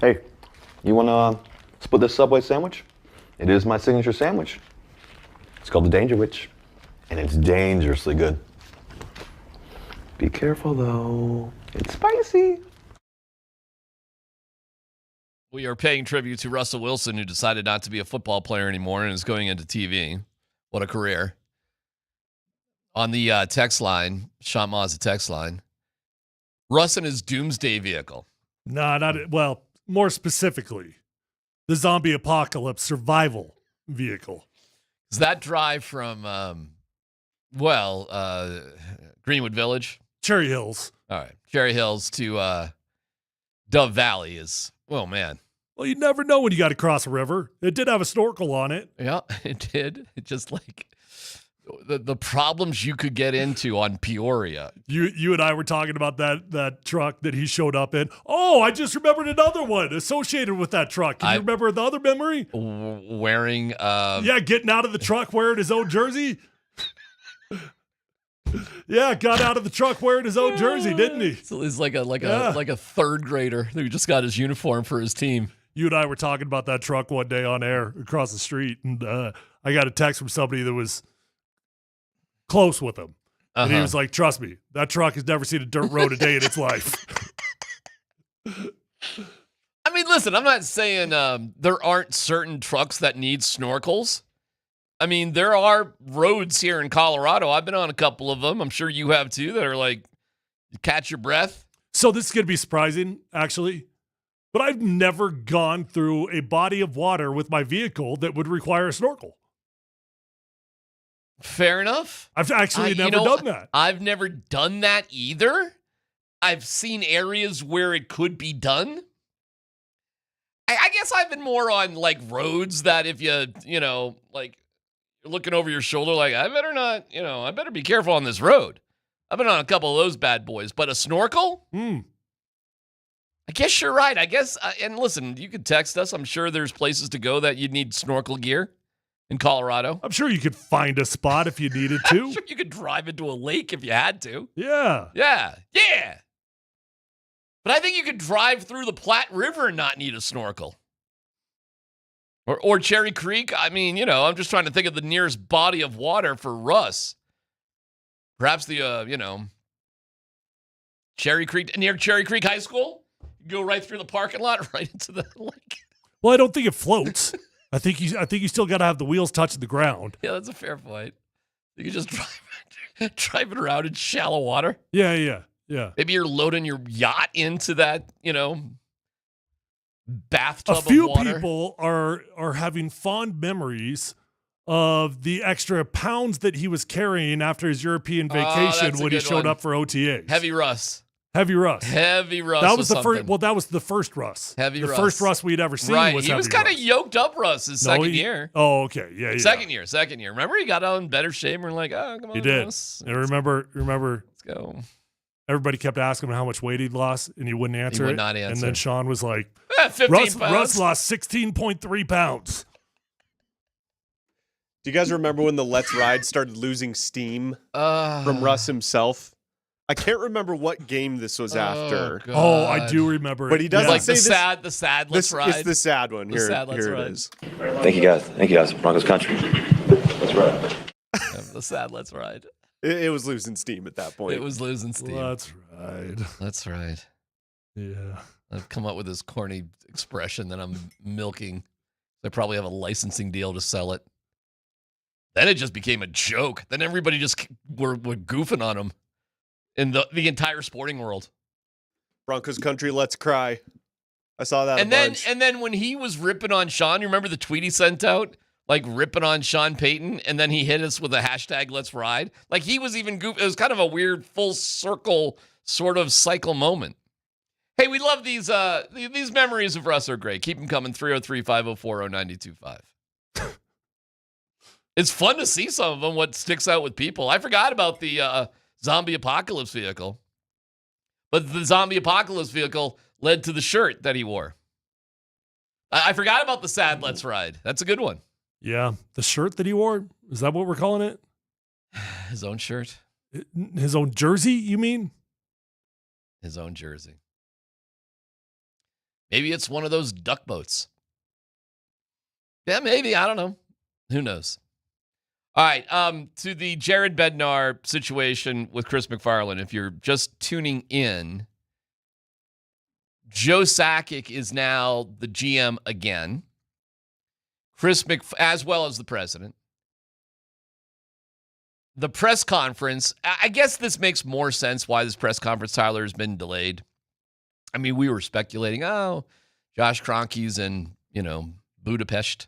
Hey, you want to split this Subway sandwich? It is my signature sandwich. It's called the Danger Witch, and it's dangerously good. Be careful, though. It's spicy. We are paying tribute to Russell Wilson, who decided not to be a football player anymore and is going into TV. What a career. On the text line, Sean Mazza text line, Russ and his doomsday vehicle. No, well, more specifically, the zombie apocalypse survival vehicle. Is that drive from, Greenwood Village? Cherry Hills. All right. Cherry Hills to Dove Valley is, oh, man. Well, you never know when you got to cross a river. It did have a snorkel on it. Yeah, it did. It just like the problems you could get into on Peoria. You and I were talking about that truck that he showed up in. Oh, I just remembered another one associated with that truck. Can you remember the other memory? Wearing getting out of the truck wearing his own jersey. Yeah, got out of the truck wearing his own jersey, didn't he? So he's like a third grader who just got his uniform for his team. You and I were talking about that truck one day on air across the street, and I got a text from somebody that was close with him. And he was like, trust me, that truck has never seen a dirt road a day in its life. I mean, listen, I'm not saying there aren't certain trucks that need snorkels. I mean, there are roads here in Colorado. I've been on a couple of them. I'm sure you have too, that are like, you catch your breath. So this is going to be surprising, actually. But I've never gone through a body of water with my vehicle that would require a snorkel. Fair enough. I've actually never done that. I've never done that either. I've seen areas where it could be done. I guess I've been more on like roads that if like you're looking over your shoulder, like I better be careful on this road. I've been on a couple of those bad boys, but a snorkel? I guess you're right. I guess, and listen, you could text us. I'm sure there's places to go that you'd need snorkel gear in Colorado. I'm sure you could find a spot if you needed to. I'm sure you could drive into a lake if you had to. Yeah. Yeah. But I think you could drive through the Platte River and not need a snorkel. Or Cherry Creek. I mean, I'm just trying to think of the nearest body of water for Russ. Perhaps the, Cherry Creek, near Cherry Creek High School. Go right through the parking lot, right into the lake. Well, I don't think it floats. I think you still got to have the wheels touching the ground. Yeah, that's a fair point. You can just drive it around in shallow water. Yeah. Maybe you're loading your yacht into that, bathtub of water. A few people are having fond memeries of the extra pounds that he was carrying after his European vacation when he showed up for OTAs. Heavy Russ. Heavy Russ. That was the first. Well, that was the first Russ. The first Russ we'd ever seen was he was kind of yoked up Russ his second year. Oh, okay. Yeah. Second year. Remember, he got out in better shape. We're like, oh, come on. He did. Russ. And remember. Let's go. Everybody kept asking him how much weight he'd lost, and he wouldn't answer He would it. not answer. And then Sean was like, 15 pounds. Russ lost 16.3 pounds. Do you guys remember when the Let's Ride started losing steam from Russ himself? I can't remember what game this was after. God. Oh, I do remember it. But he doesn't say the sad Let's Ride. It's the sad one. Here it is. Thank you guys. Broncos country. Let's ride. The sad Let's Ride. It was losing steam at that point. It was losing steam. That's right. Yeah. I've come up with this corny expression that I'm milking. I probably have a licensing deal to sell it. Then it just became a joke. Then everybody just were goofing on him in the entire sporting world. Broncos country, let's cry. I saw that and then when he was ripping on Sean, you remember the tweet he sent out? Like ripping on Sean Payton, and then he hit us with a hashtag Let's Ride. Like he was even goofy. It was kind of a weird full circle sort of cycle moment. Hey, we love these memories of Russ are great. Keep them coming. 303-504-0925. It's fun to see some of them, what sticks out with people. I forgot about the zombie apocalypse vehicle. But the zombie apocalypse vehicle led to the shirt that he wore. I forgot about the sad Let's Ride. That's a good one. Yeah. The shirt that he wore? Is that what we're calling it? His own shirt? His own jersey, you mean? His own jersey. Maybe it's one of those duck boats. Yeah, maybe. I don't know. Who knows? All right. To the Jared Bednar situation with Chris MacFarland, if you're just tuning in, Joe Sakic is now the GM again. As well as the president. The press conference, I guess this makes more sense why this press conference, Tyler, has been delayed. I mean, we were speculating, Josh Kroenke's in, Budapest.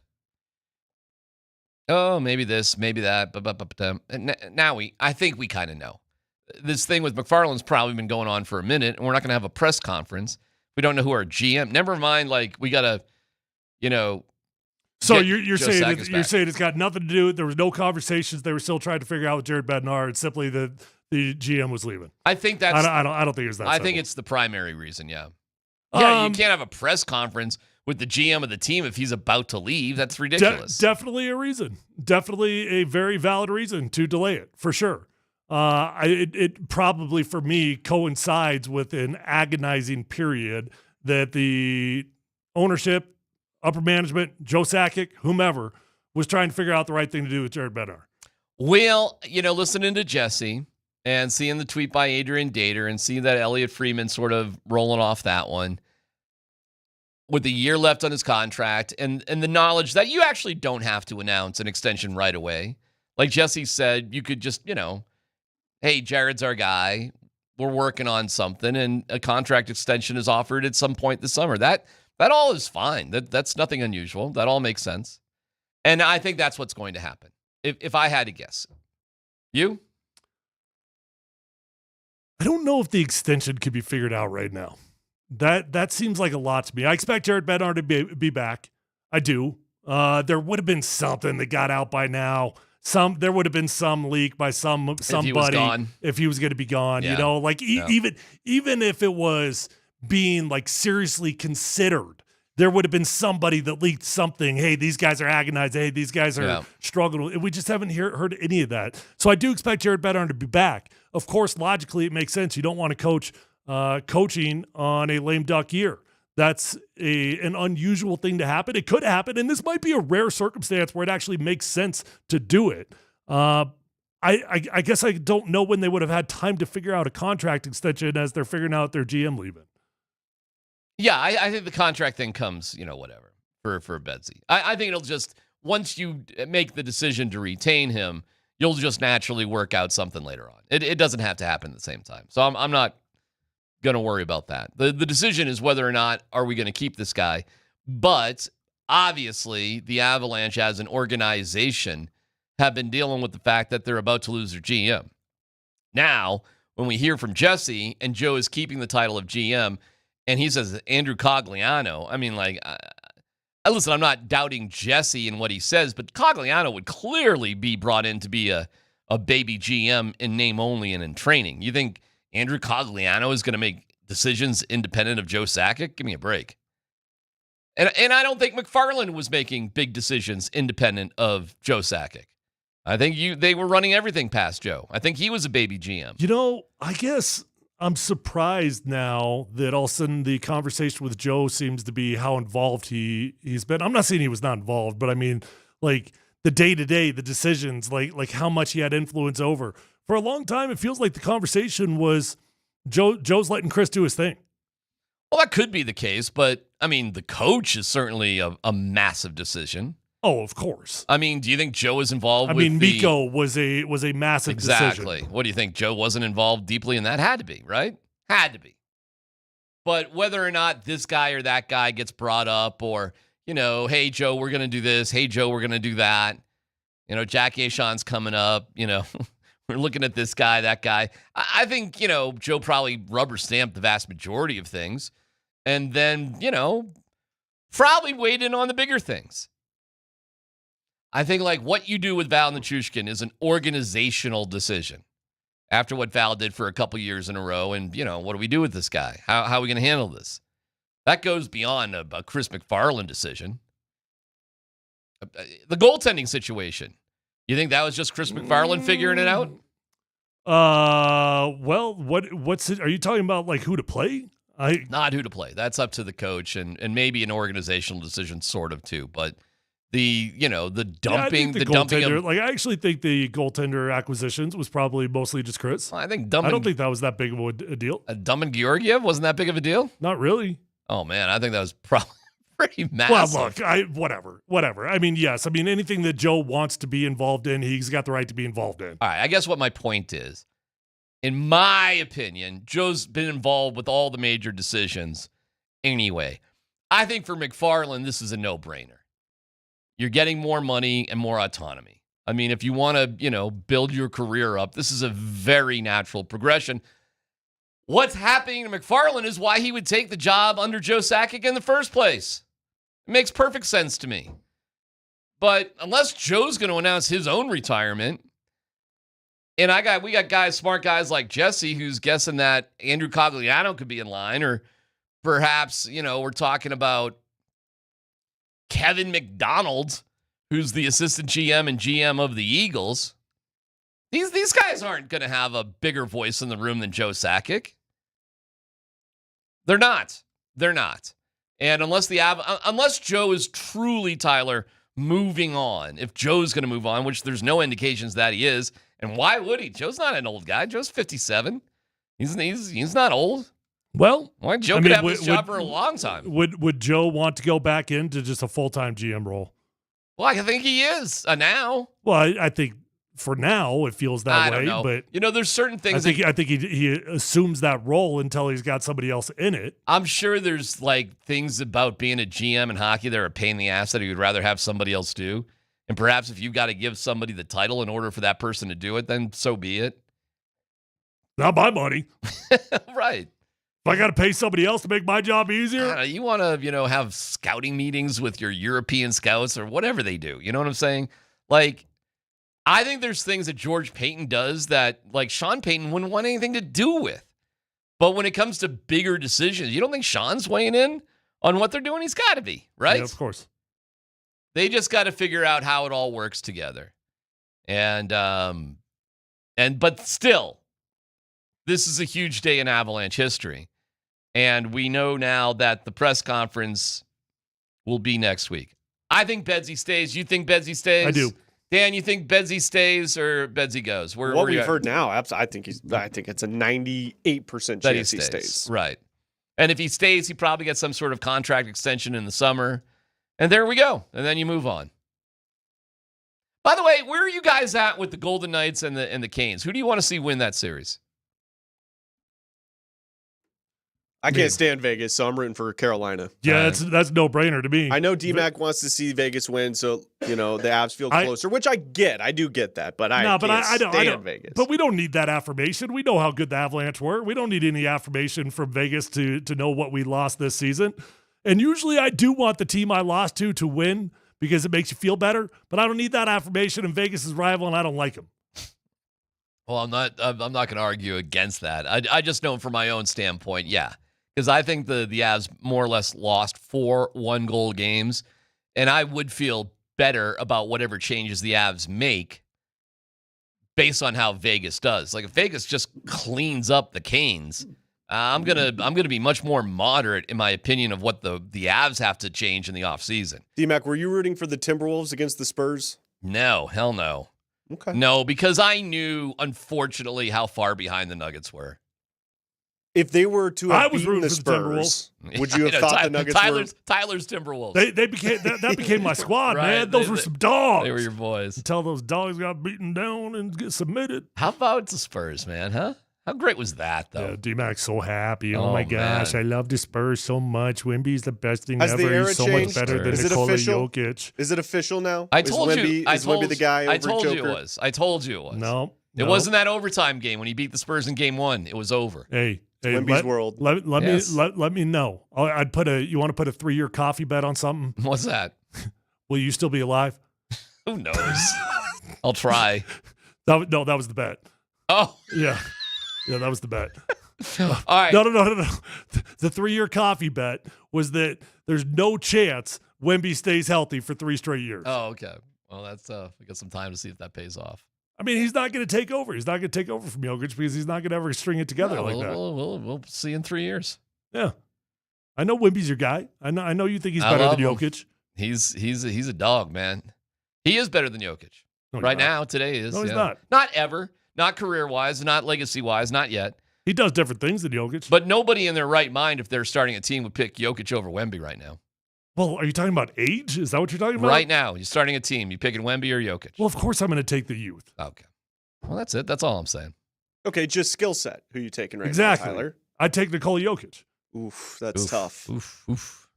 Oh, maybe this, maybe that. Now I think we kind of know. This thing with MacFarland's probably been going on for a minute, and we're not going to have a press conference. We don't know who our GM. Never mind, we got to, So you're saying it's got nothing to do. There was no conversations. They were still trying to figure out with Jared Bednar. It's simply that the GM was leaving. I think that's. I don't think it's that. I think it's the primary reason. Yeah. Yeah, you can't have a press conference with the GM of the team if he's about to leave. That's ridiculous. Definitely a reason. Definitely a very valid reason to delay it, for sure. It probably, for me, coincides with an agonizing period that the ownership, upper management, Joe Sakic, whomever, was trying to figure out the right thing to do with Jared Bednar. Well, listening to Jesse and seeing the tweet by Adrian Dater and seeing that Elliot Freeman sort of rolling off that one with a year left on his contract and the knowledge that you actually don't have to announce an extension right away. Like Jesse said, you could just, hey, Jared's our guy. We're working on something, and a contract extension is offered at some point this summer. That all is fine. That's nothing unusual. That all makes sense. And I think that's what's going to happen. If I had to guess. You? I don't know if the extension could be figured out right now. That seems like a lot to me. I expect Jared Bednar to be back. I do. There would have been something that got out by now. There would have been some leak by somebody if he was going to be gone. Yeah. Even if it was being seriously considered, there would have been somebody that leaked something. Hey, these guys are agonized. Hey, these guys are struggling. We just haven't heard any of that. So I do expect Jared Bednar to be back. Of course, logically, it makes sense. You don't want to coach coaching on a lame duck year. That's an unusual thing to happen. It could happen, and this might be a rare circumstance where it actually makes sense to do it. I guess I don't know when they would have had time to figure out a contract extension as they're figuring out their GM leaving. Yeah, I think the contract thing comes, whatever, for Bedsy. I think it'll just, once you make the decision to retain him, you'll just naturally work out something later on. It doesn't have to happen at the same time. So I'm not going to worry about that. The decision is whether or not are we going to keep this guy. But obviously, the Avalanche as an organization have been dealing with the fact that they're about to lose their GM. Now, when we hear from Jesse and Joe is keeping the title of GM, and he says Andrew Cogliano, I mean, listen, I'm not doubting Jesse and what he says, but Cogliano would clearly be brought in to be a baby GM in name only and in training. You think Andrew Cogliano is going to make decisions independent of Joe Sakic? Give me a break. And I don't think MacFarland was making big decisions independent of Joe Sakic. I think they were running everything past Joe. I think he was a baby GM. I guess I'm surprised now that all of a sudden the conversation with Joe seems to be how involved he's been. I'm not saying he was not involved, but I mean, the day-to-day, the decisions, how much he had influence over. For a long time, it feels like the conversation was Joe's letting Chris do his thing. Well, that could be the case, but, I mean, the coach is certainly a massive decision. Oh, of course. I mean, do you think Joe is involved with Mikko was a massive decision. Exactly. What do you think? Joe wasn't involved deeply in that? Had to be, right? Had to be. But whether or not this guy or that guy gets brought up or, hey, Joe, we're going to do this. Hey, Joe, we're going to do that. Jack Aishon's coming up. We're looking at this guy, that guy. I think, Joe probably rubber stamped the vast majority of things and then, probably weighed in on the bigger things. I think what you do with Val Nichushkin is an organizational decision after what Val did for a couple years in a row. And, what do we do with this guy? How are we going to handle this? That goes beyond a Chris MacFarland decision. The goaltending situation. You think that was just Chris MacFarland figuring it out? Well, what's it? Are you talking about who to play? Not who to play. That's up to the coach and maybe an organizational decision, sort of too. But the dumping, the dumping goaltender. of, Like I actually think the goaltender acquisitions was probably mostly just Chris. I think I don't think that was that big of a deal. Dumping Georgiev wasn't that big of a deal. Not really. Oh man, I think that was probably pretty massive. Well, look, whatever. I mean, yes. I mean, anything that Joe wants to be involved in, he's got the right to be involved in. All right, I guess what my point is, in my opinion, Joe's been involved with all the major decisions anyway. I think for MacFarland, this is a no-brainer. You're getting more money and more autonomy. I mean, if you want to, build your career up, this is a very natural progression. What's happening to MacFarland is why he would take the job under Joe Sakic in the first place. It makes perfect sense to me. But unless Joe's going to announce his own retirement, and we got guys, smart guys like Jesse, who's guessing that Andrew Cogliano could be in line, or perhaps, we're talking about Kevin McDonald, who's the assistant GM and GM of the Eagles. These guys aren't going to have a bigger voice in the room than Joe Sakic. They're not. And unless Joe is truly, Tyler, moving on, if Joe's going to move on, which there's no indications that he is, and why would he? Joe's not an old guy. Joe's 57. He's not old. Well, Joe could have this job for a long time. Would Joe want to go back into just a full-time GM role? Well, I think he is now. Well, I think for now it feels that way. I don't know. But there's certain things. I think he assumes that role until he's got somebody else in it. I'm sure there's things about being a GM in hockey that are a pain in the ass that he would rather have somebody else do. And perhaps if you've got to give somebody the title in order for that person to do it, then so be it. Not my money. Right. If I got to pay somebody else to make my job easier? You want to, have scouting meetings with your European scouts or whatever they do. You know what I'm saying? I think there's things that George Payton does that, Sean Payton wouldn't want anything to do with. But when it comes to bigger decisions, you don't think Sean's weighing in on what they're doing? He's got to be, right? Yeah, of course. They just got to figure out how it all works together. But still, this is a huge day in Avalanche history. And we know now that the press conference will be next week. I think Bedsy stays. You think Bedsy stays? I do. Dan, you think Bedsy stays or Bedsy goes? What we've heard now, I think it's a 98% chance he stays. Right. And if he stays, he probably gets some sort of contract extension in the summer. And there we go. And then you move on. By the way, where are you guys at with the Golden Knights and the Canes? Who do you want to see win that series? I can't stand Vegas, so I'm rooting for Carolina. Yeah, that's no brainer to me. I know DMac wants to see Vegas win, so the Avs feel closer, which I get. I do get that, but I don't stand Vegas. But we don't need that affirmation. We know how good the Avalanche were. We don't need any affirmation from Vegas to know what we lost this season. And usually I do want the team I lost to win because it makes you feel better. But I don't need that affirmation. And Vegas is rival, and I don't like them. Well, I'm not going to argue against that. I just know from my own standpoint, yeah. Because I think the Avs more or less lost 4 one-goal games, and I would feel better about whatever changes the Avs make based on how Vegas does. If Vegas just cleans up the Canes, I'm gonna be much more moderate in my opinion of what the Avs have to change in the offseason. DMac, were you rooting for the Timberwolves against the Spurs? No, hell no. Okay. No, because I knew, unfortunately, how far behind the Nuggets were. If they were to have beaten the Spurs, would you have thought the Nuggets were? Tyler's Timberwolves. They became that became my squad, right? Man. Those were some dogs. They were your boys. Until those dogs got beaten down and get submitted. How about the Spurs, man? Huh? How great was that, though? Yeah, D-Mac's so happy. Oh my gosh, I love the Spurs so much. Wemby's the best thing Has ever. The era He's so changed? much better than Nikola Jokic. Is it official now? I told you. Is Wemby the guy over I told Joker? you it was. I told you it was. No. It wasn't that overtime game when he beat the Spurs in game 1. It was over. Hey, Wemby's world. Let me know. I'd you want to put a 3-year coffee bet on something? What's that? Will you still be alive? Who knows? I'll try. That was the bet. Oh. Yeah. Yeah, that was the bet. All right. No. The 3-year coffee bet was that there's no chance Wemby stays healthy for 3 straight years. Oh, okay. Well, that's we got some time to see if that pays off. I mean, he's not going to take over. He's not going to take over from Jokic because he's not going to ever string it together like that. We'll see in 3 years. Yeah. I know Wimby's your guy. I know you think he's I better love than him. Jokic. He's a dog, man. He is better than Jokic. No, he's Right not. now, today he is. No, he's yeah. not. Not ever. Not career-wise, not legacy-wise, not yet. He does different things than Jokic. But nobody in their right mind, if they're starting a team, would pick Jokic over Wemby right now. Well, are you talking about age? Is that what you're talking about? Right now, you're starting a team. You picking Wemby or Jokic? Well, of course I'm going to take the youth. Okay. Well, that's it. That's all I'm saying. Okay, just skill set. Who you taking right Exactly. now, Tyler? I'd take Nikola Jokic. Oof, that's tough. Oof.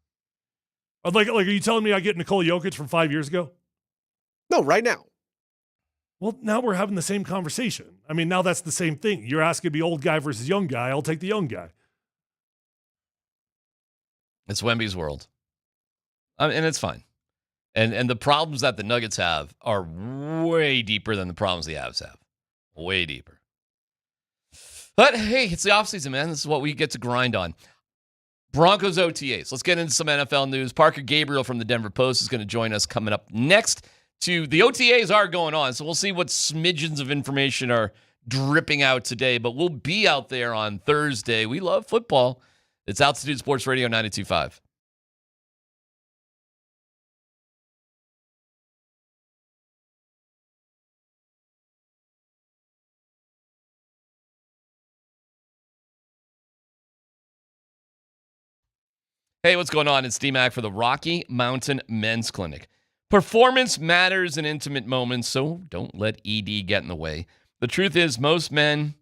Like, are you telling me I get Nikola Jokic from 5 years ago? No, right now. Well, now we're having the same conversation. I mean, now that's the same thing. You're asking me old guy versus young guy. I'll take the young guy. It's Wemby's world. And it's fine. And the problems that the Nuggets have are way deeper than the problems the Avs have. Way deeper. But hey, it's the offseason, man. This is what we get to grind on. Broncos OTAs. Let's get into some NFL news. Parker Gabriel from the Denver Post is going to join us coming up next. The OTAs are going on, so we'll see what smidgens of information are dripping out today. But we'll be out there on Thursday. We love football. It's Altitude Sports Radio 92.5. Hey, what's going on? It's DMac for the Rocky Mountain Men's Clinic. Performance matters in intimate moments, so don't let ED get in the way. The truth is, most men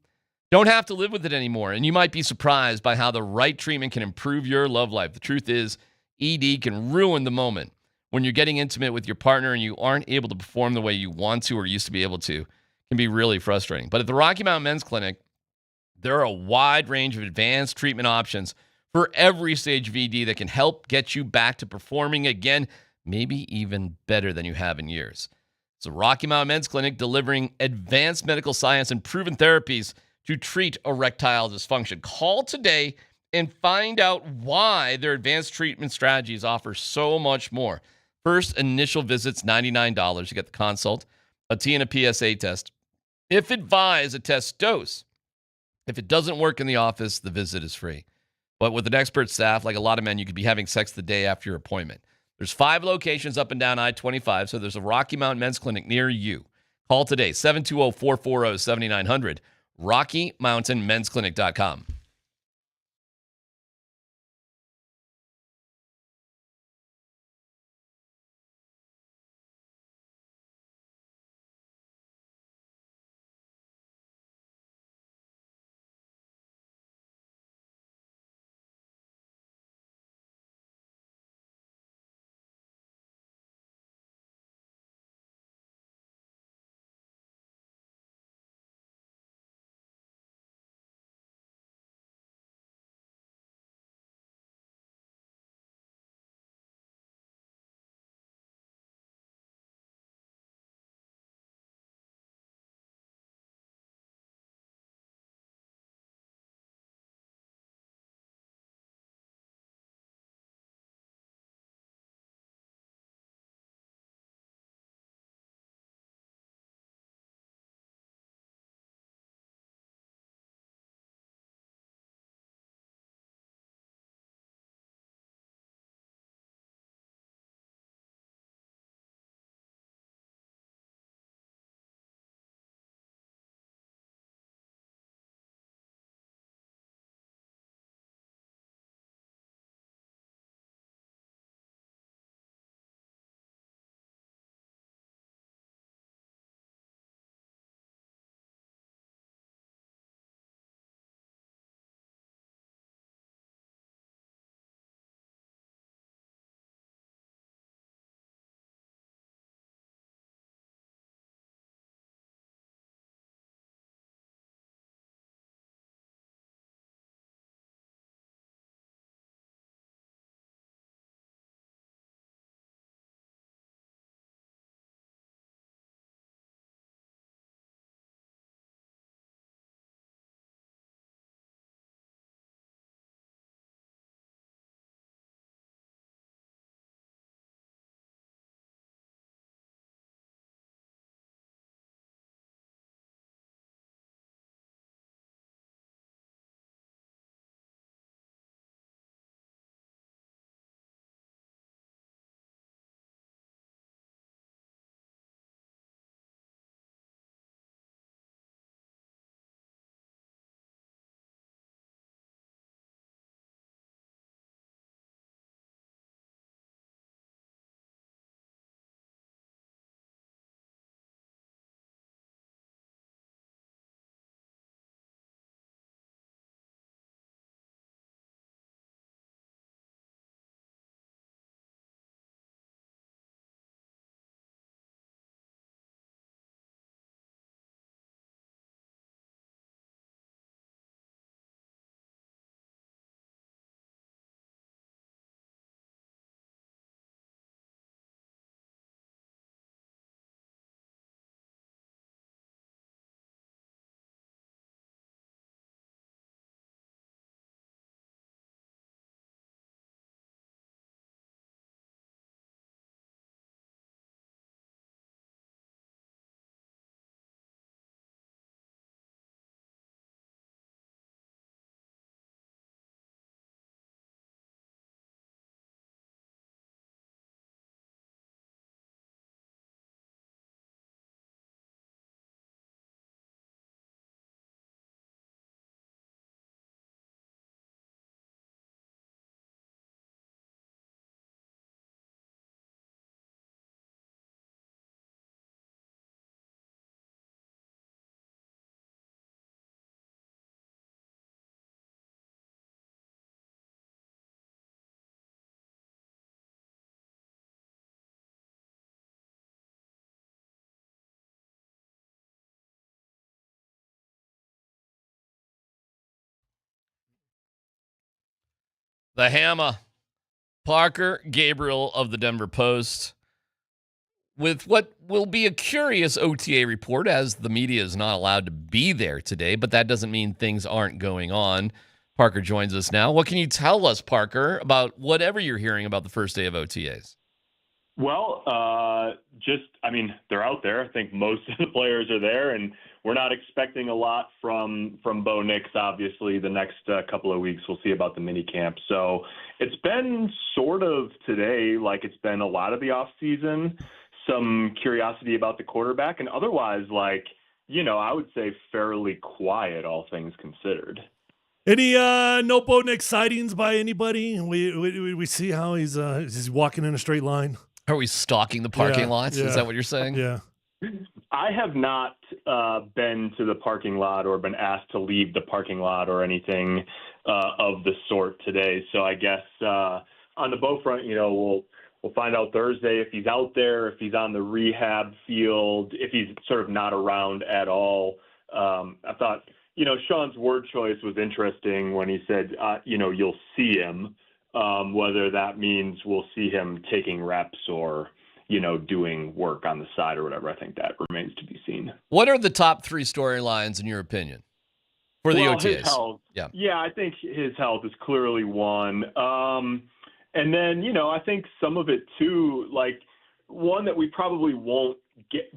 don't have to live with it anymore, and you might be surprised by how the right treatment can improve your love life. The truth is, ED can ruin the moment. When you're getting intimate with your partner and you aren't able to perform the way you want to or used to be able to, it can be really frustrating. But at the Rocky Mountain Men's Clinic, there are a wide range of advanced treatment options for every stage of ED that can help get you back to performing again, maybe even better than you have in years. It's the Rocky Mountain Men's Clinic delivering advanced medical science and proven therapies to treat erectile dysfunction. Call today and find out why their advanced treatment strategies offer so much more. First initial visit's $99. You get the consult, a T and a PSA test. If advised, a test dose. If it doesn't work in the office, the visit is free. But with an expert staff, like a lot of men, you could be having sex the day after your appointment. There's 5 locations up and down I-25, so there's a Rocky Mountain Men's Clinic near you. Call today, 720-440-7900, RockyMountainMen'sClinic.com. The Hammer, Parker Gabriel of the Denver Post, with what will be a curious OTA report, as the media is not allowed to be there today, but that doesn't mean things aren't going on. Parker joins us now. What can you tell us, Parker, about whatever you're hearing about the first day of OTAs? Well, they're out there. I think most of the players are there, and we're not expecting a lot from Bo Nix, obviously. The next couple of weeks, we'll see about the mini camp. So it's been sort of today like it's been a lot of the offseason, some curiosity about the quarterback, and otherwise, I would say fairly quiet, all things considered. Any no Bo Nix sightings by anybody? We see how he's walking in a straight line. Are we stalking the parking lots? Yeah. Is that what you're saying? Yeah. I have not been to the parking lot or been asked to leave the parking lot or anything of the sort today. So I guess on the Bo front, we'll find out Thursday if he's out there, if he's on the rehab field, if he's sort of not around at all. I thought, Sean's word choice was interesting when he said, you'll see him, whether that means we'll see him taking reps or, doing work on the side or whatever. I think that remains to be seen. What are the top 3 storylines in your opinion for the OTAs? His health. Yeah, I think his health is clearly one. And then, I think some of it too, one that we probably won't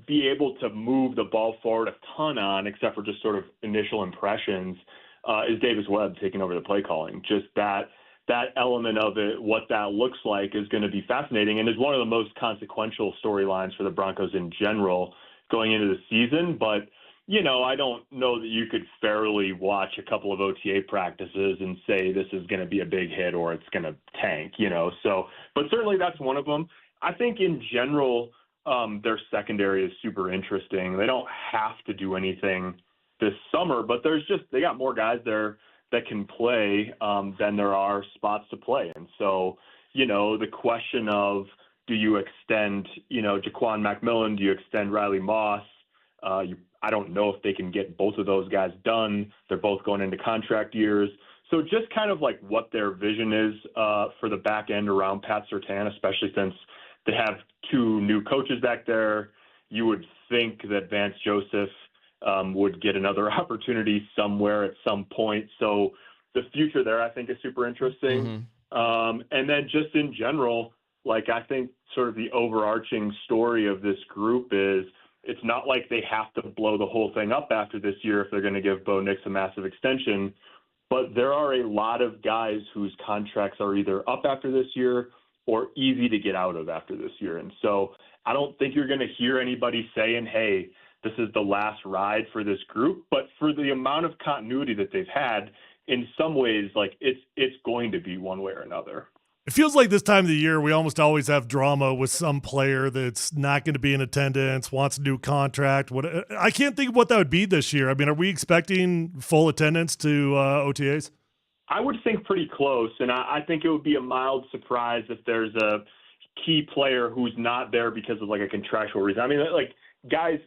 be able to move the ball forward a ton on, except for just sort of initial impressions, is Davis Webb taking over the play calling. Just that element of it, what that looks like, is going to be fascinating and is one of the most consequential storylines for the Broncos in general going into the season. But, I don't know that you could fairly watch a couple of OTA practices and say this is going to be a big hit or it's going to tank, So, but certainly that's one of them. I think in general, their secondary is super interesting. They don't have to do anything this summer, but they got more guys there that can play than there are spots to play. And so, the question of, do you extend, Jaquan McMillan? Do you extend Riley Moss? I don't know if they can get both of those guys done. They're both going into contract years. So just kind of like what their vision is for the back end around Pat Surtain, especially since they have 2 new coaches back there. You would think that Vance Joseph would get another opportunity somewhere at some point. So the future there, I think, is super interesting. And then just in general, I think sort of the overarching story of this group is it's not like they have to blow the whole thing up after this year if they're going to give Bo Nix a massive extension. But there are a lot of guys whose contracts are either up after this year or easy to get out of after this year. And so I don't think you're going to hear anybody saying, hey, this is the last ride for this group. But for the amount of continuity that they've had, in some ways, it's going to be one way or another. It feels like this time of the year, we almost always have drama with some player that's not going to be in attendance, wants a new contract. I can't think of what that would be this year. I mean, are we expecting full attendance to OTAs? I would think pretty close, and I think it would be a mild surprise if there's a key player who's not there because of a contractual reason. I mean, guys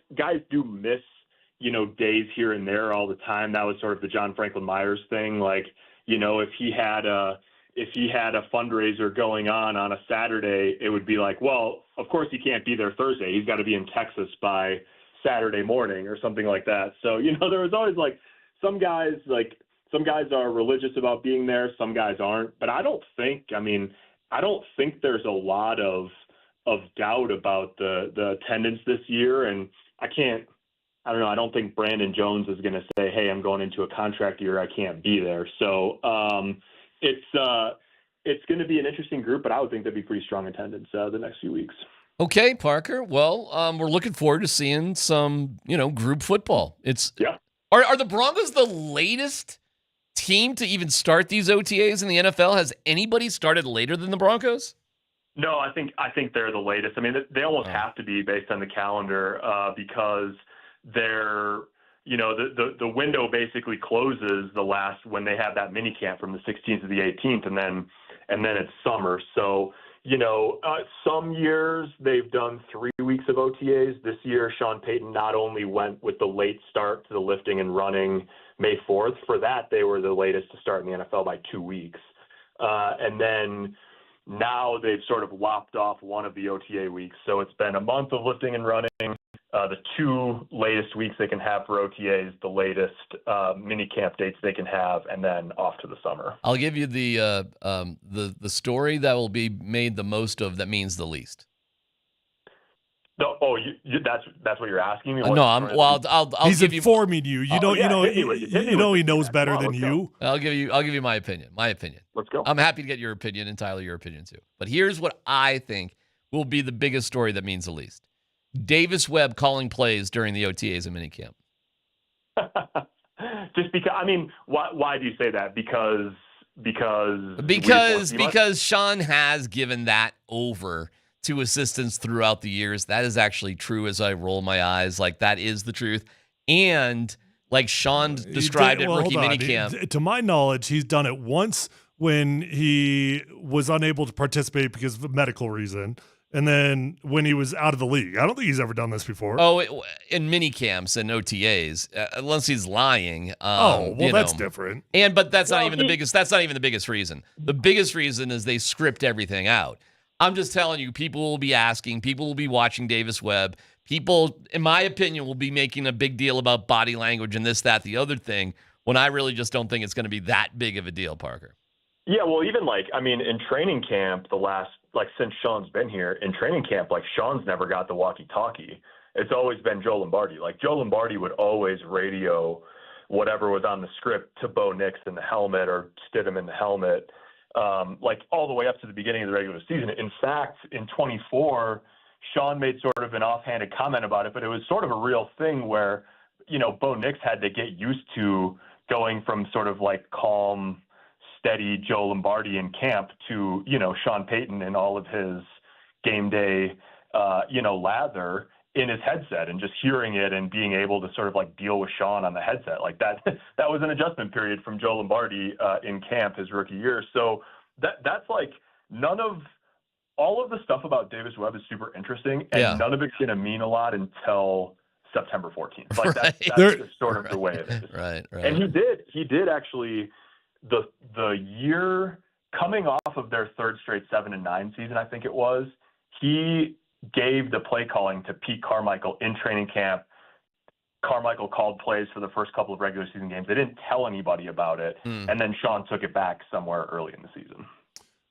do miss, days here and there all the time. That was sort of the John Franklin Myers thing. If he had a fundraiser going on a Saturday, it would be well, of course he can't be there Thursday. He's got to be in Texas by Saturday morning or something like that. So, there was always some guys are religious about being there. Some guys aren't, but I don't think there's a lot of doubt about the attendance this year. And I don't think Brandon Jones is going to say, hey, I'm going into a contract year, I can't be there. So, it's going to be an interesting group, but I would think there'd be pretty strong attendance the next few weeks. Okay, Parker. Well, we're looking forward to seeing some, group football. Are the Broncos the latest team to even start these OTAs in the NFL? Has anybody started later than the Broncos? No, I think they're the latest. I mean, they almost have to be based on the calendar because they're. The window basically closes when they have that mini camp from the 16th to the 18th, and then it's summer. So, some years they've done 3 weeks of OTAs. This year, Sean Payton not only went with the late start to the lifting and running May 4th. For that, they were the latest to start in the NFL by 2 weeks. And then now they've sort of lopped off one of the OTA weeks. So it's been a month of lifting and running. The 2 latest weeks they can have for OTAs, the latest mini camp dates they can have, and then off to the summer. I'll give you the story that will be made the most of that means the least. No, that's what you're asking me? No, I'll He's give you. informing you. You know he knows better than you. I'll give you my opinion. Let's go. I'm happy to get your opinion and Tyler your opinion too. But here's what I think will be the biggest story that means the least. Davis Webb calling plays during the OTAs and minicamp. Just because, why do you say that? Because Sean has given that over to assistants throughout the years. That is actually true as I roll my eyes. Like, that is the truth. And like Sean described at rookie minicamp. To my knowledge, he's done it once when he was unable to participate because of a medical reason. And then when he was out of the league. I don't think he's ever done this before. Oh, in mini camps and OTAs, unless he's lying. That's different. But that's not even the biggest. That's not even the biggest reason. The biggest reason is they script everything out. I'm just telling you, people will be asking, people will be watching Davis Webb. People, in my opinion, will be making a big deal about body language and this, that, the other thing, when I really just don't think it's going to be that big of a deal, Parker. Yeah, well, even in training camp, since Sean's been here, in training camp, Sean's never got the walkie-talkie. It's always been Joe Lombardi. Joe Lombardi would always radio whatever was on the script to Bo Nix in the helmet or Stidham in the helmet, all the way up to the beginning of the regular season. In fact, in 24, Sean made sort of an offhanded comment about it, but it was sort of a real thing where, Bo Nix had to get used to going from sort of calm, steady Joe Lombardi in camp to, Sean Payton and all of his game day, lather in his headset and just hearing it and being able to sort of deal with Sean on the headset like that. That was an adjustment period from Joe Lombardi in camp his rookie year. So that's all of the stuff about Davis Webb is super interesting, and none of it's going to mean a lot until September 14th. That's just sort of the way it is. Right. And he did actually, the year coming off of their third straight 7-9 season, I think it was, he gave the play calling to Pete Carmichael in training camp. Carmichael called plays for the first couple of regular season games. They didn't tell anybody about it, and then Sean took it back somewhere early in the season.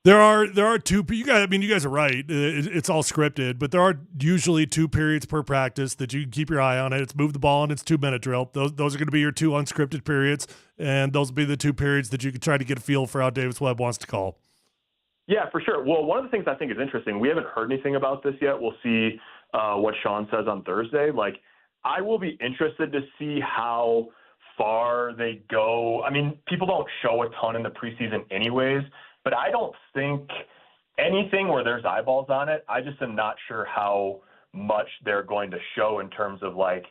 There are two. You guys are right. It's all scripted, but there are usually 2 periods per practice that you can keep your eye on it. It's move the ball and it's 2-minute drill. Those are going to be your 2 unscripted periods, and those will be the 2 periods that you can try to get a feel for how Davis Webb wants to call. Yeah, for sure. Well, one of the things I think is interesting, we haven't heard anything about this yet. We'll see what Sean says on Thursday. I will be interested to see how far they go. People don't show a ton in the preseason anyways, but I don't think anything where there's eyeballs on it, I just am not sure how much they're going to show in terms of I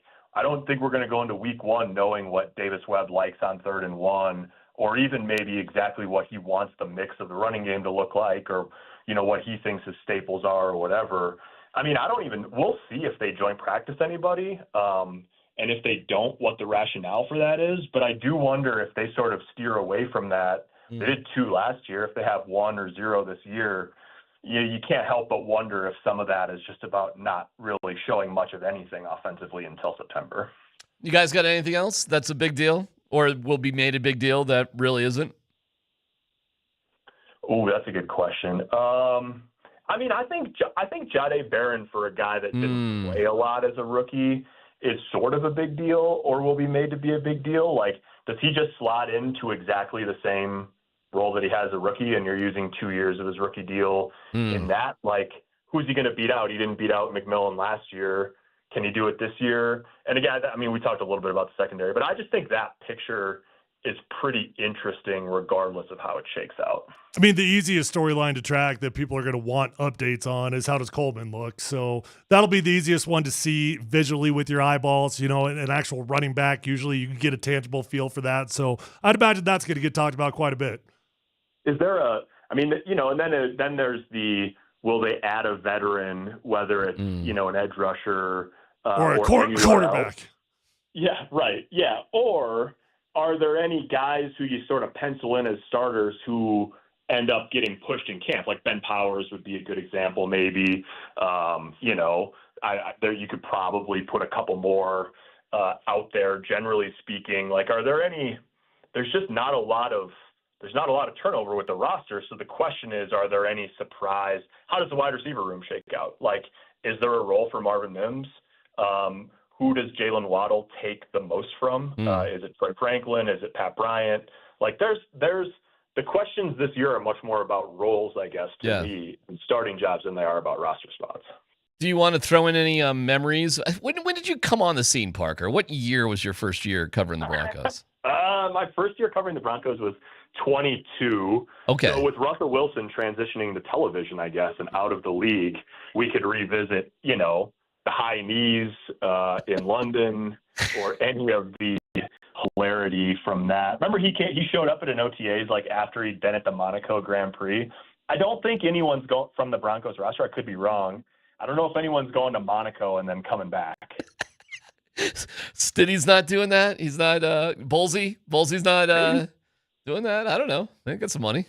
don't think we're going to go into week 1 knowing what Davis Webb likes on 3rd and 1, or even maybe exactly what he wants the mix of the running game to look like, or, what he thinks his staples are or whatever. We'll see if they joint practice anybody. And if they don't, what the rationale for that is. But I do wonder if they sort of steer away from that. They did 2 last year. If they have 1 or 0 this year, you can't help but wonder if some of that is just about not really showing much of anything offensively until September. You guys got anything else that's a big deal or will be made a big deal that really isn't? Oh, that's a good question. I think Jahdae Barron, for a guy that didn't play a lot as a rookie, is sort of a big deal, or will be made to be a big deal. Does he just slot into exactly the same role that he has as a rookie, and you're using 2 years of his rookie deal in that? Who's he going to beat out? He didn't beat out McMillan last year. Can he do it this year? And again, we talked a little bit about the secondary, but I just think that picture is pretty interesting regardless of how it shakes out. The easiest storyline to track that people are going to want updates on is how does Coleman look. So that'll be the easiest one to see visually with your eyeballs. An actual running back, usually you can get a tangible feel for that. So I'd imagine that's going to get talked about quite a bit. Is there and then there's will they add a veteran, whether it's, an edge rusher or a quarterback? Else? Yeah, right. Yeah. Or are there any guys who you sort of pencil in as starters who end up getting pushed in camp. Like Ben Powers would be a good example, maybe. There you could probably put a couple more out there. Generally speaking, like, are there any? There's just not a lot of turnover with the roster. So the question is, are there any surprise? How does the wide receiver room shake out? Like, is there a role for Marvin Mims? Who does Jalen Waddle take the most from? Is it Troy Franklin? Is it Pat Bryant? Like, there's the questions this year are much more about roles, I guess, to me, and starting jobs than they are about roster spots. Do you want to throw in any memories? When did you come on the scene, Parker? What year was your first year covering the Broncos? My first year covering the Broncos was 22. Okay. So with Russell Wilson transitioning to television, I guess, and out of the league, we could revisit, the high knees in London or any of the hilarity from that. Remember, he showed up at an OTAs like after he'd been at the Monaco Grand Prix. I don't think anyone's going from the Broncos roster. I could be wrong. I don't know if anyone's going to Monaco and then coming back. Stiddy's not doing that. He's not Bolsey. Bolsey's not doing that. I don't know. They got some money.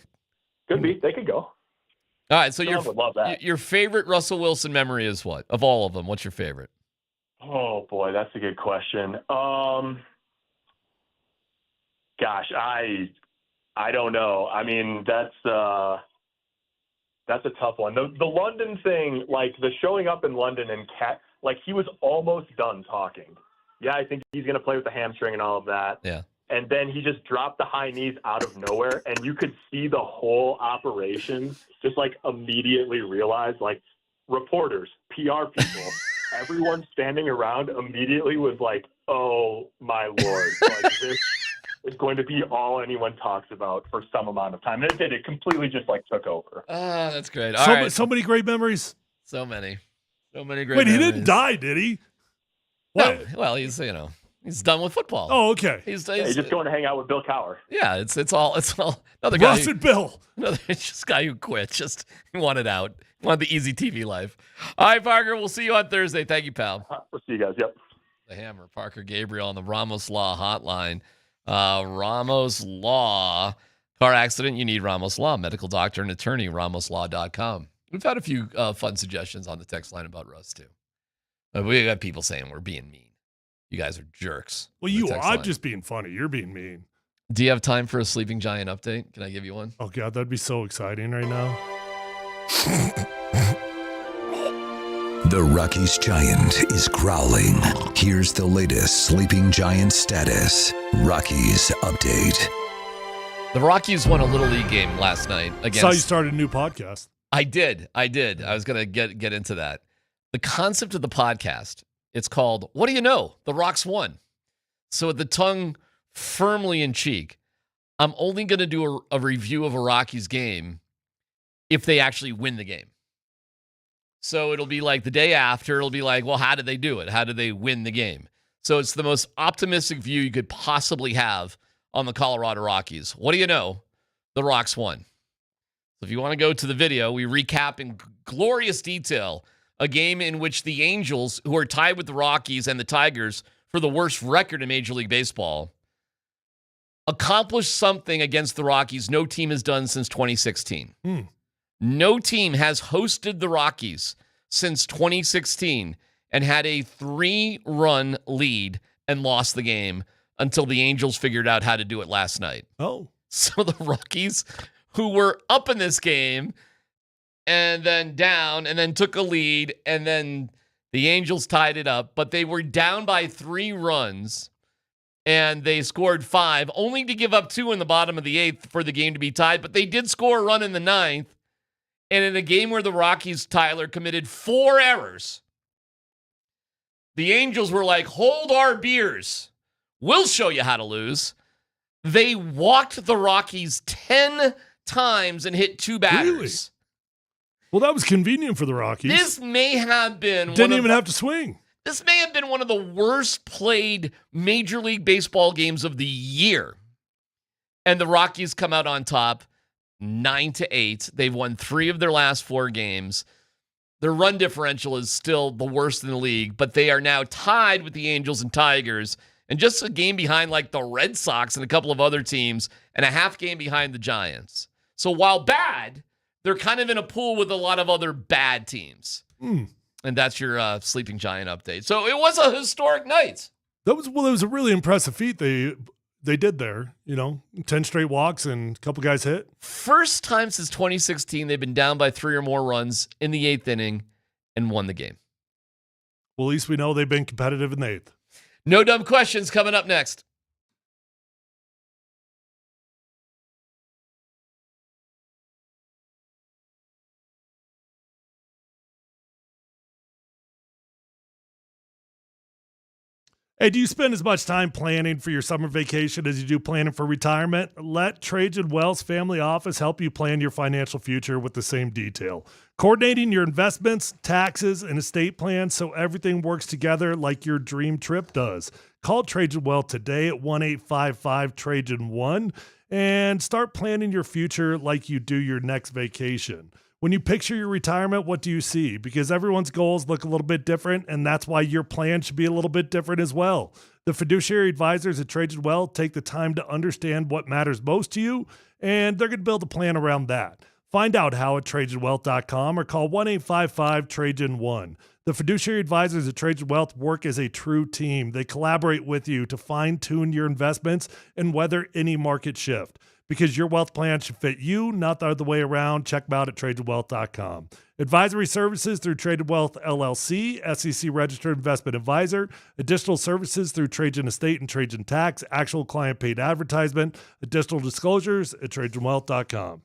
Could be. They could go. All right. So Someone would love that. your favorite Russell Wilson memory is what? Of all of them, what's your favorite? Oh boy, that's a good question. Gosh, I don't know. I mean, that's a tough one. The London thing, like the showing up in London and like he was almost done talking. Yeah, I think he's going to play with the hamstring and all of that. Yeah. And then he just dropped the high knees out of nowhere, and you could see the whole operation just like immediately realize, like reporters, PR people, everyone standing around immediately was like, "Oh my Lord, like this is going to be all anyone talks about for some amount of time." And it did. It completely just like took over. That's great. All right. So many great memories. So many great Wait, memories. he didn't die, did he? No. Well, he's done with football. Oh, okay. He's just going to hang out with Bill Cowher. Yeah, it's all another guy. Russ and Bill. Another just guy who quit. Just he wanted out. He wanted the easy TV life. All right, Parker. We'll see you on Thursday. Thank you, pal. We'll see you guys. Yep. The Hammer, Parker Gabriel on the Ramos Law Hotline. Ramos Law. Car accident, you need Ramos Law. Medical doctor and attorney, ramoslaw.com. We've had a few fun suggestions on the text line about Russ, too. We got people saying we're being mean. You guys are jerks. Well, you are. I'm just being funny. You're being mean. Do you have time for a Sleeping Giant update? Can I give you one? Oh, God, that'd be so exciting right now. The Rockies Giant is growling. Here's the latest Sleeping Giant status. Rockies update. The Rockies won a Little League game last night against... Saw you started a new podcast. I did. I was going to get into that. The concept of the podcast, it's called, What Do You Know? The Rocks Won. So with the tongue firmly in cheek, I'm only going to do a review of a Rockies game if they actually win the game. So it'll be like the day after, it'll be like, well, how did they do it? How did they win the game? So it's the most optimistic view you could possibly have on the Colorado Rockies. What do you know? The Rocks won. So if you want to go to the video, we recap in glorious detail a game in which the Angels, who are tied with the Rockies and the Tigers for the worst record in Major League Baseball, accomplished something against the Rockies no team has done since 2016. No team has hosted the Rockies since 2016 and had a 3-run lead and lost the game until the Angels figured out how to do it last night. Oh. So the Rockies, who were up in this game and then down and then took a lead and then the Angels tied it up, but they were down by 3 runs and they scored 5, only to give up 2 in the bottom of the 8th for the game to be tied, but they did score a run in the 9th. And in a game where the Rockies, Tyler, committed 4 errors, the Angels were like, hold our beers. We'll show you how to lose. They walked the Rockies 10 times and hit 2 batters. Really? Well, that was convenient for the Rockies. This may have been... Didn't even have to swing. This may have been one of the worst played Major League Baseball games of the year. And the Rockies come out on top 9-8. They've won 3 of their last 4 games. Their run differential is still the worst in the league, but they are now tied with the Angels and Tigers and just a game behind like the Red Sox and a couple of other teams and a half game behind the Giants. So while bad, they're kind of in a pool with a lot of other bad teams. And that's your sleeping giant update. So it was a historic night. It was a really impressive feat they did there. 10 straight walks and a couple guys hit. First time since 2016 they've been down by 3 or more runs in the 8th inning and won the game. Well, at least we know they've been competitive in the 8th. No dumb questions coming up next. Hey, do you spend as much time planning for your summer vacation as you do planning for retirement? Let Trajan Wealth's family office help you plan your financial future with the same detail. Coordinating your investments, taxes, and estate plans so everything works together like your dream trip does. Call Trajan Wealth today at 1-855-TRAJAN-1 and start planning your future like you do your next vacation. When you picture your retirement, what do you see? Because everyone's goals look a little bit different, and that's why your plan should be a little bit different as well. The fiduciary advisors at Trajan Wealth take the time to understand what matters most to you, and they're going to build a plan around that. Find out how at TrajanWealth.com or call 1-855-TRAJAN-1. The fiduciary advisors at Trajan Wealth work as a true team. They collaborate with you to fine-tune your investments and weather any market shift. Because your wealth plan should fit you, not the other way around. Check them out at TrajanWealth.com. Advisory services through Trajan Wealth LLC, SEC registered investment advisor. Additional services through Trajan Estate and Trajan Tax. Actual client paid advertisement. Additional disclosures at TrajanWealth.com.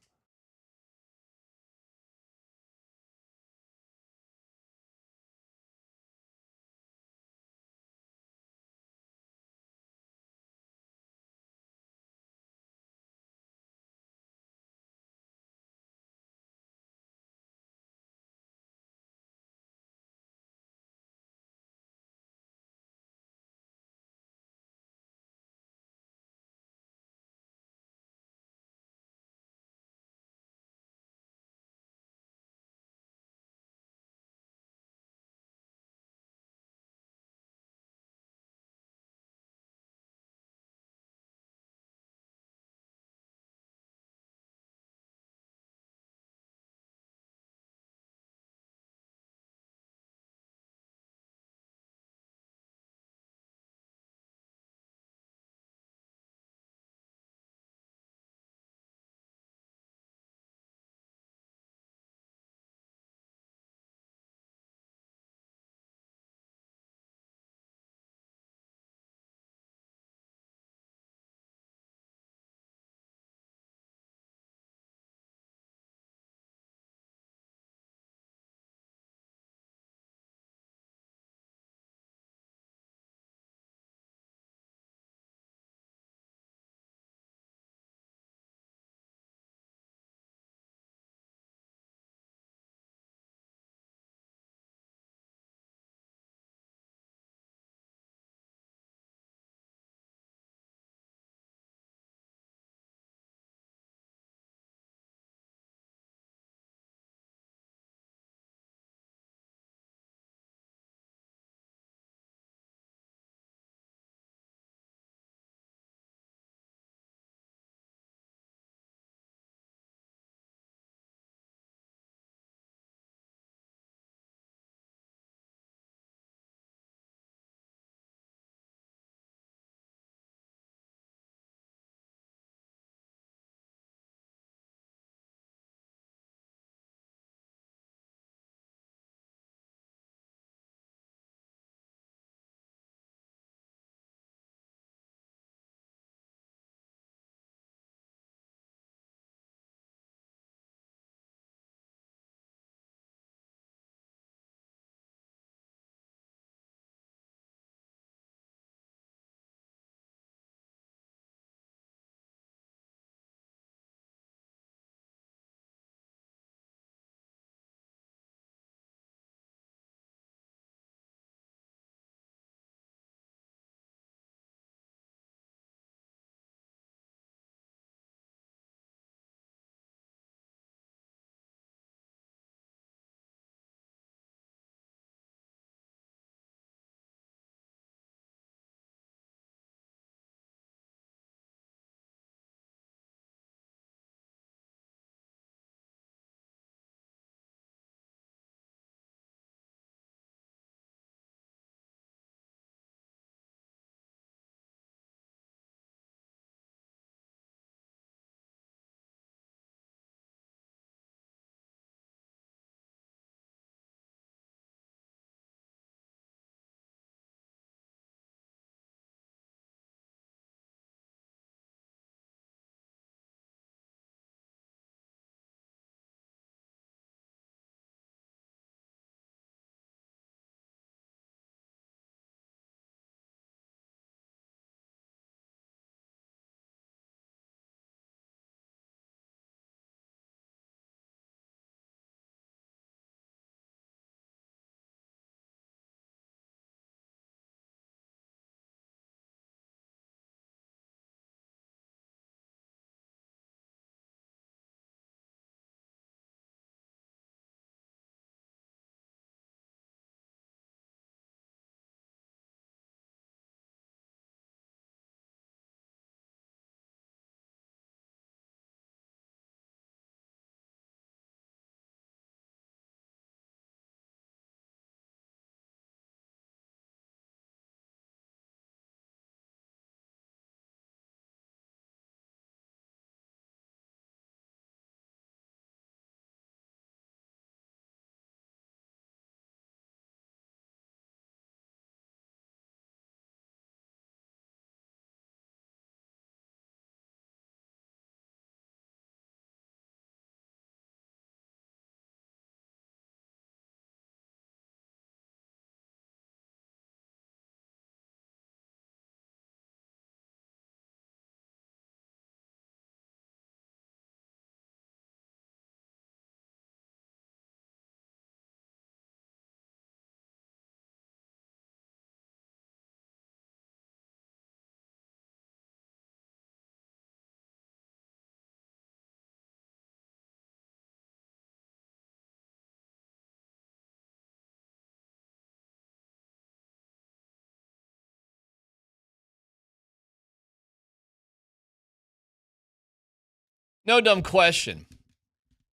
No dumb question.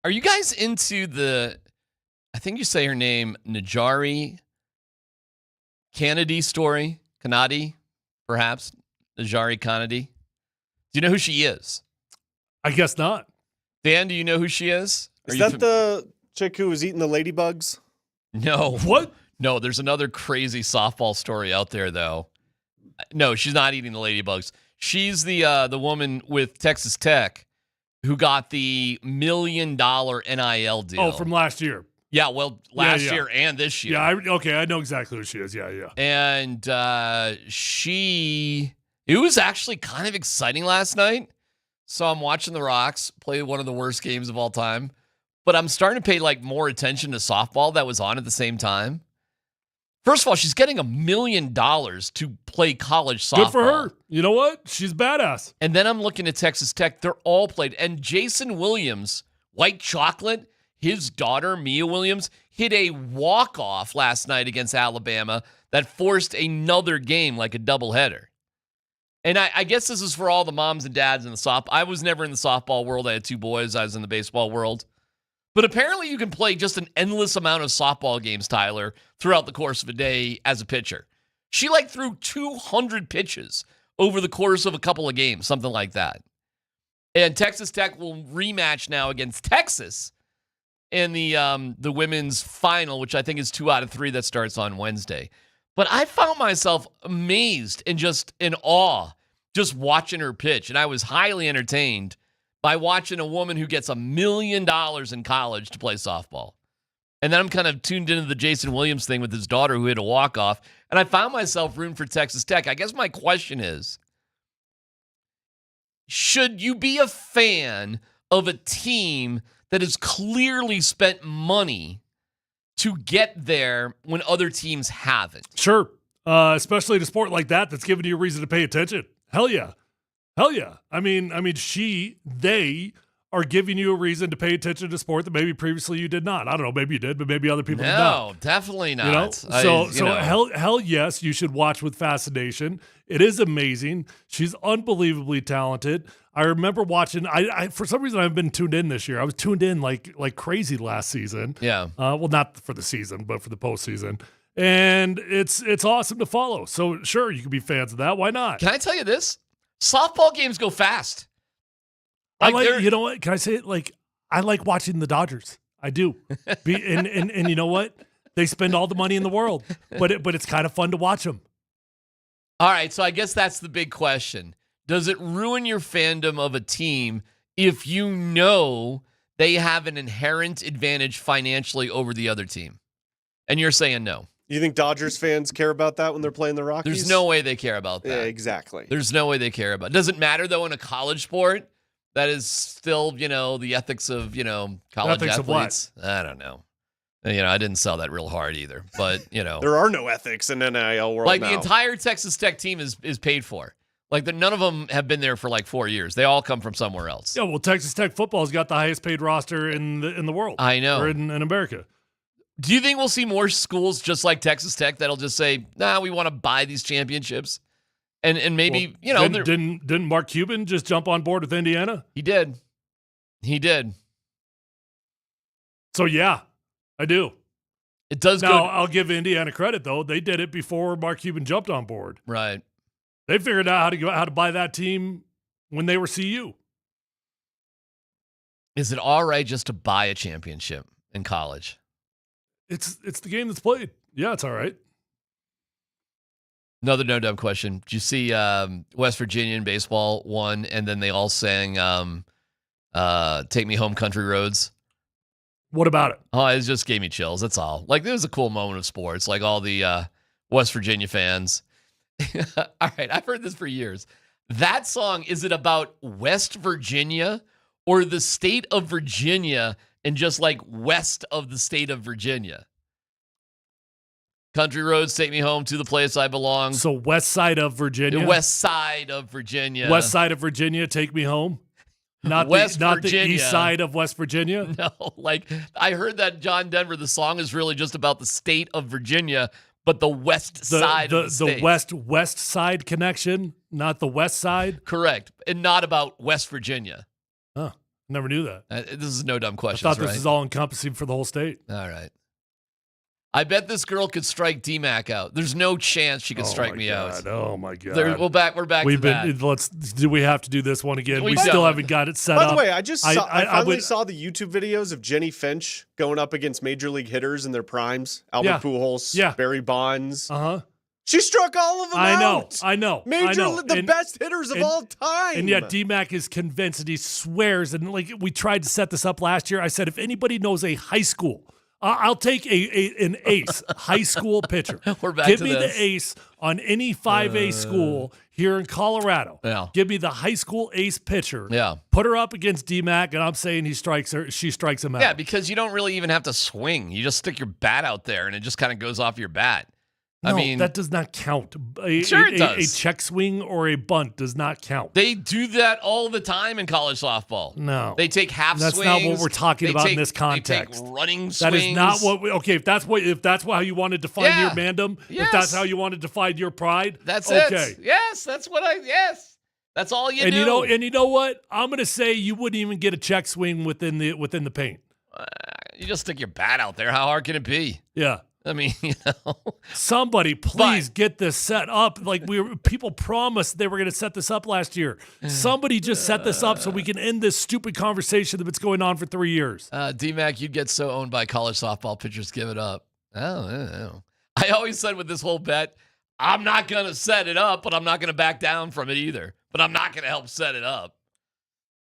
Are you guys into I think you say her name, Najari Kennedy story? Kanadi, perhaps? Najari Kennedy? Do you know who she is? I guess not. Dan, do you know who she is? Is that the chick who was eating the ladybugs? No. What? No, there's another crazy softball story out there, though. No, she's not eating the ladybugs. She's the woman with Texas Tech who got the $1 million NIL deal. Oh, from last year. Yeah, well, last year and this year. Yeah, I know exactly who she is. Yeah. And it was actually kind of exciting last night. So I'm watching the Rocks play one of the worst games of all time. But I'm starting to pay more attention to softball that was on at the same time. First of all, she's getting $1 million to play college softball. Good for her. You know what? She's badass. And then I'm looking at Texas Tech. They're all played. And Jason Williams, White Chocolate, his daughter, Mia Williams, hit a walk-off last night against Alabama that forced another game like a doubleheader. And I guess this is for all the moms and dads in the softball. I was never in the softball world. I had two boys. I was in the baseball world. But apparently you can play just an endless amount of softball games, Tyler, throughout the course of a day as a pitcher. She threw 200 pitches over the course of a couple of games, something like that. And Texas Tech will rematch now against Texas in the women's final, which I think is 2 out of 3 that starts on Wednesday. But I found myself amazed and just in awe just watching her pitch. And I was highly entertained by watching a woman who gets $1 million in college to play softball. And then I'm kind of tuned into the Jason Williams thing with his daughter who hit a walk-off. And I found myself rooting for Texas Tech. I guess my question is, should you be a fan of a team that has clearly spent money to get there when other teams haven't? Sure. Especially in a sport like that that's giving you a reason to pay attention. Hell yeah. Hell yeah. I mean, they are giving you a reason to pay attention to sport that maybe previously you did not. I don't know, maybe you did, but maybe other people did not. No, definitely not. Hell yes, you should watch with fascination. It is amazing. She's unbelievably talented. I remember watching, I for some reason I've been tuned in this year. I was tuned in like crazy last season. Yeah. Well, not for the season, but for the postseason. And it's awesome to follow. So sure, you can be fans of that. Why not? Can I tell you this? Softball games go fast. You know what? Can I say it? I like watching the Dodgers. I do. And you know what? They spend all the money in the world, but it's kind of fun to watch them. All right, so I guess that's the big question. Does it ruin your fandom of a team if you know they have an inherent advantage financially over the other team? And you're saying no. You think Dodgers fans care about that when they're playing the Rockies? There's no way they care about that. Yeah, exactly. There's no way they care about it. Does it matter, though, in a college sport? That is still, the ethics of, college ethics athletes. Of what? I don't know. I didn't sell that real hard either. But, there are no ethics in NIL world now. The entire Texas Tech team is paid for. None of them have been there for 4 years. They all come from somewhere else. Yeah, well, Texas Tech football's got the highest paid roster in the world. I know. Or in America. Do you think we'll see more schools just like Texas Tech that'll just say, nah, we want to buy these championships? And maybe, Didn't Mark Cuban just jump on board with Indiana? He did. So, yeah, I do. It does now, I'll give Indiana credit, though. They did it before Mark Cuban jumped on board. Right. They figured out how to buy that team when they were CU. Is it all right just to buy a championship in college? It's the game that's played. Yeah, it's all right. Another no-dumb question. Did you see West Virginia in baseball won, and then they all sang Take Me Home Country Roads? What about it? Oh, it just gave me chills. That's all. It was a cool moment of sports. All the West Virginia fans. All right, I've heard this for years. That song, is it about West Virginia or the state of Virginia and just west of the state of Virginia? Country roads take me home to the place I belong. So west side of Virginia. The west side of Virginia. West side of Virginia, take me home. Not the east side of West Virginia. No, I heard that John Denver, the song is really just about the state of Virginia, but the west side of the state. The west side connection, not the west side. Correct, and not about West Virginia. Huh. Never knew that. This is no dumb I questions, thought this right? is all encompassing for the whole state. All right. I bet this girl could strike DMac out. There's no chance she could strike me out. Oh my god! We're back to that. Do we have to do this one again? We don't. still haven't got it set up. By the way, I finally saw the YouTube videos of Jenny Finch going up against major league hitters in their primes. Albert Pujols, Barry Bonds. She struck all of them out. I know. The best hitters of all time. And yet DMac is convinced and he swears. And like we tried to set this up last year. I said, if anybody knows a high school, I'll take an ace high school pitcher. We're back Give to me this. the ace on any 5A school here in Colorado. Yeah. Give me the high school ace pitcher. Yeah. Put her up against DMac, and I'm saying she strikes him out. Yeah, because you don't really even have to swing. You just stick your bat out there, and it just kind of goes off your bat. No, I mean, that does not count. Sure it does. A check swing or a bunt does not count. They do that all the time in college softball. No. They take half That's swings. not what we're talking about in this They context. take running swings. That is not what okay, if that's how you want to define your mandem, if that's how you want to define your pride, That's okay. it. Yes, that's what yes. That's all you do. You know what? I'm gonna say you wouldn't even get a check swing within the paint. You just stick your bat out there. How hard can it be? Yeah. I mean, Somebody please get this set up. Like people promised they were going to set this up last year. Somebody just set this up so we can end this stupid conversation that's been going on for 3 years. DMac, you'd get so owned by college softball pitchers. Give it up. I always said with this whole bet, I'm not going to set it up, but I'm not going to back down from it either. But I'm not going to help set it up.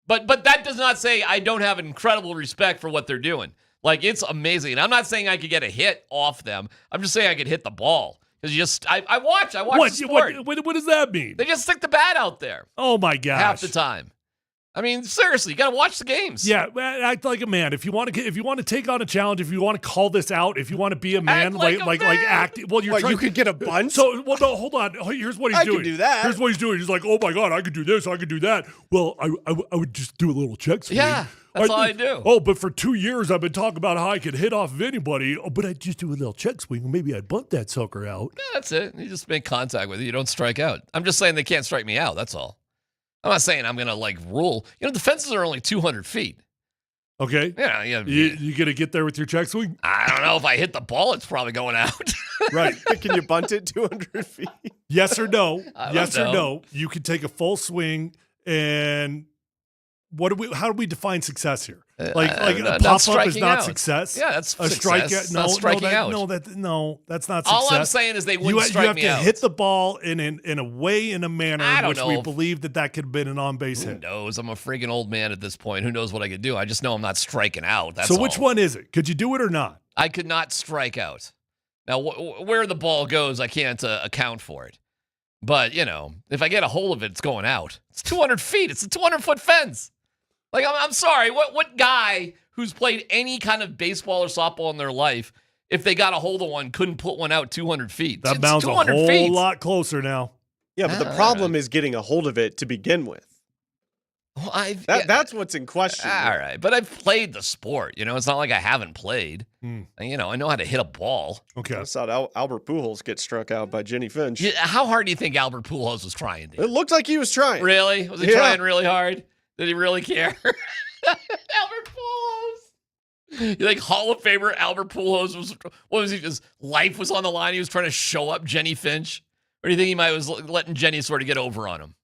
But that does not say I don't have incredible respect for what they're doing. Like, it's amazing. And I'm not saying I could get a hit off them. I'm just saying I could hit the ball. Because I watch the sport. What does that mean? They just stick the bat out there. Oh, my gosh. Half the time. I mean, seriously, you got to watch the games. Yeah, act like a man. If you want to take on a challenge, if you want to call this out, if you want to be a man, act. Well, you could get a bunch. So, no, hold on. Here's what he's doing. I can do that. Here's what he's doing. He's like, oh my god, I could do this, I could do that. Well, I would just do a little check swing. Yeah, that's all I do. Oh, but for 2 years I've been talking about how I could hit off of anybody. Oh, but I'd just do a little check swing. Maybe I'd bunt that sucker out. Yeah, that's it. You just make contact with it. You don't strike out. I'm just saying they can't strike me out. That's all. I'm not saying I'm going to rule. The fences are only 200 feet. Okay. Yeah. You going to get there with your check swing? I don't know. If I hit the ball, it's probably going out. Right. Can you bunt it 200 feet? Yes or no? Yes know. or no? You can take a full swing and how do we define success here? A pop up is not success. Yeah, that's a success. strikeout. Not striking out. That's not success. All I'm saying is they wouldn't strike me out. You have to hit the ball in a manner in which we believe that could have been an on base hit. Who knows? I'm a friggin' old man at this point. Who knows what I could do? I just know I'm not striking out. That's so all. Which one is it? Could you do it or not? I could not strike out. Now, where the ball goes, I can't account for it. But, if I get a hold of it, it's going out. It's 200 feet. It's a 200-foot fence. Like, I'm sorry. What guy who's played any kind of baseball or softball in their life, if they got a hold of one, couldn't put one out 200 feet? That bounds a whole lot closer now. Yeah, but the problem is getting a hold of it to begin with. Well, that's what's in question. All right, but I've played the sport. It's not like I haven't played. I know how to hit a ball. Okay. I saw Albert Pujols get struck out by Jenny Finch. Yeah, how hard do you think Albert Pujols was trying? It looked like he was trying. Really? Was he trying really hard? Did he really care? Albert Pujols. You think Hall of Famer Albert Pujols his life was on the line? He was trying to show up Jenny Finch? Or do you think he was letting Jenny sort of get over on him?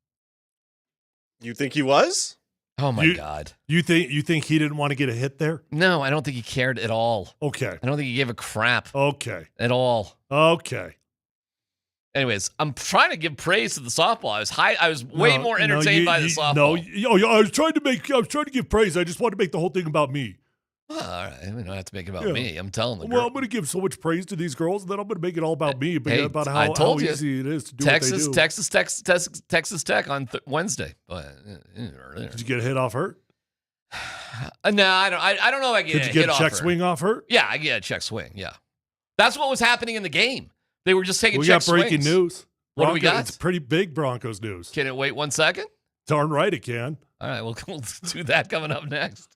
You think he was? Oh my God. You think he didn't want to get a hit there? No, I don't think he cared at all. Okay. I don't think he gave a crap. Okay. At all. Okay. Anyways, I'm trying to give praise to the softball. I was way more entertained by the softball. No, I was trying to give praise. I just wanted to make the whole thing about me. Well, all right. We don't have to make it about me. I'm telling them. Well, I'm going to give so much praise to these girls, and then I'm going to make it all about me, about how easy it is to do Texas, what they do. Texas Tech on Wednesday. Did you get a hit off hurt? No, I don't know if I get a hit off her. Did you get a check swing off hurt? Yeah, I get a check swing, yeah. That's what was happening in the game. They were just taking we check swings. We got breaking news. What do we got? It's pretty big Broncos news. Can it wait 1 second? Darn right it can. All right, we'll do that coming up next.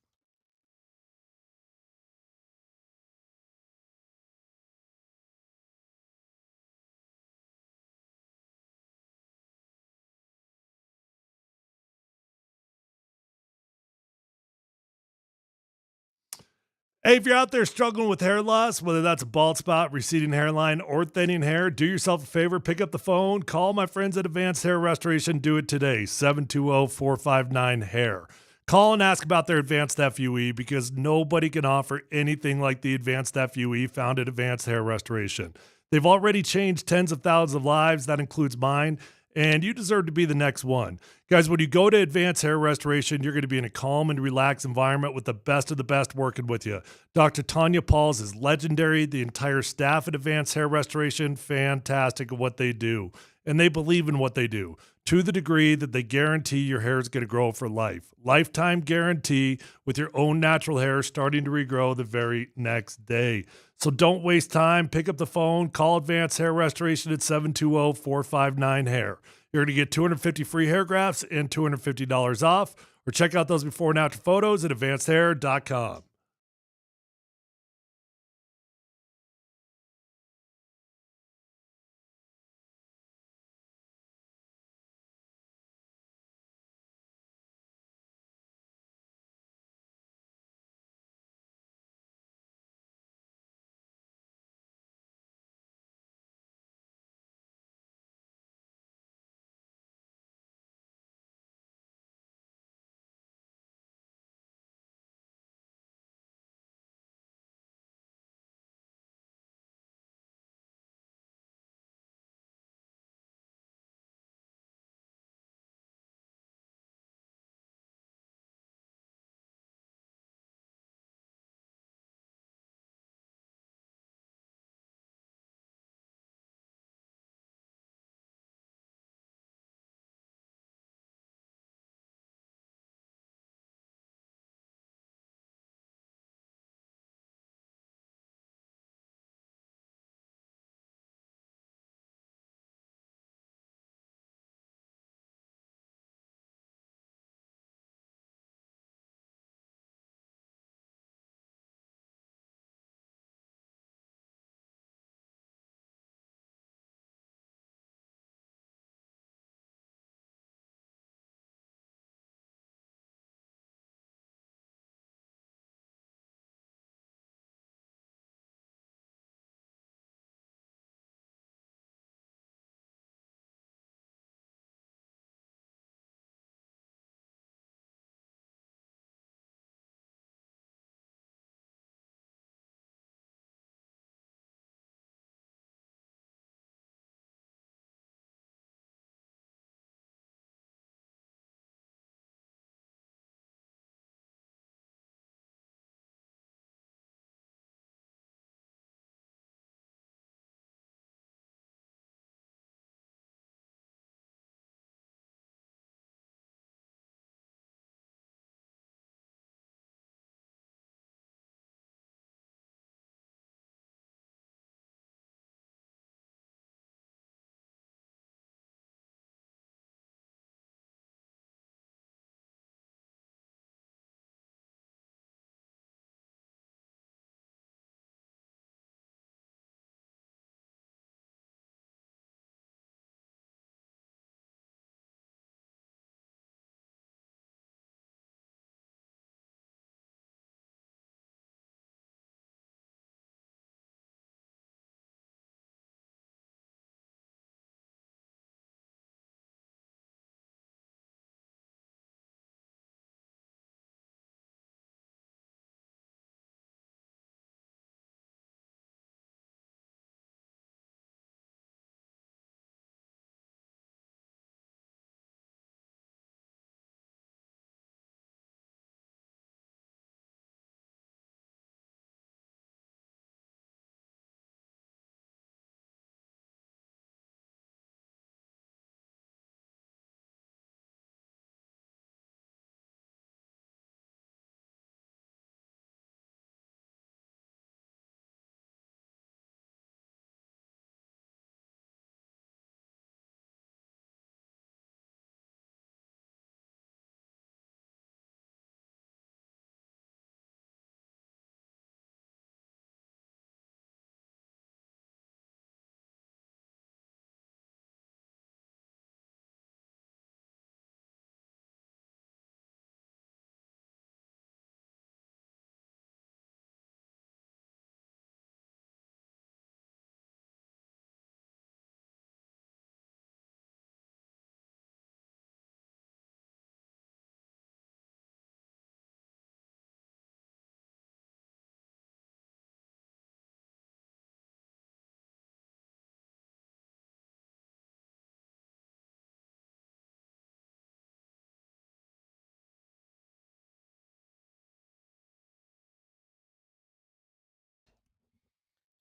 Hey, if you're out there struggling with hair loss, whether that's a bald spot, receding hairline, or thinning hair, do yourself a favor, pick up the phone, call my friends at Advanced Hair Restoration. Do it today, 720-459-HAIR. Call and ask about their Advanced FUE because nobody can offer anything like the Advanced FUE found at Advanced Hair Restoration. They've already changed tens of thousands of lives. That includes mine. And you deserve to be the next one. Guys, when you go to Advanced Hair Restoration, you're going to be in a calm and relaxed environment with the best of the best working with you. Dr. Tanya Pauls is legendary. The entire staff at Advanced Hair Restoration, fantastic at what they do. And they believe in what they do to the degree that they guarantee your hair is going to grow for life. Lifetime guarantee with your own natural hair starting to regrow the very next day. So don't waste time. Pick up the phone. Call Advanced Hair Restoration at 720-459-HAIR. You're going to get 250 free hair grafts and $250 off. Or check out those before and after photos at advancedhair.com.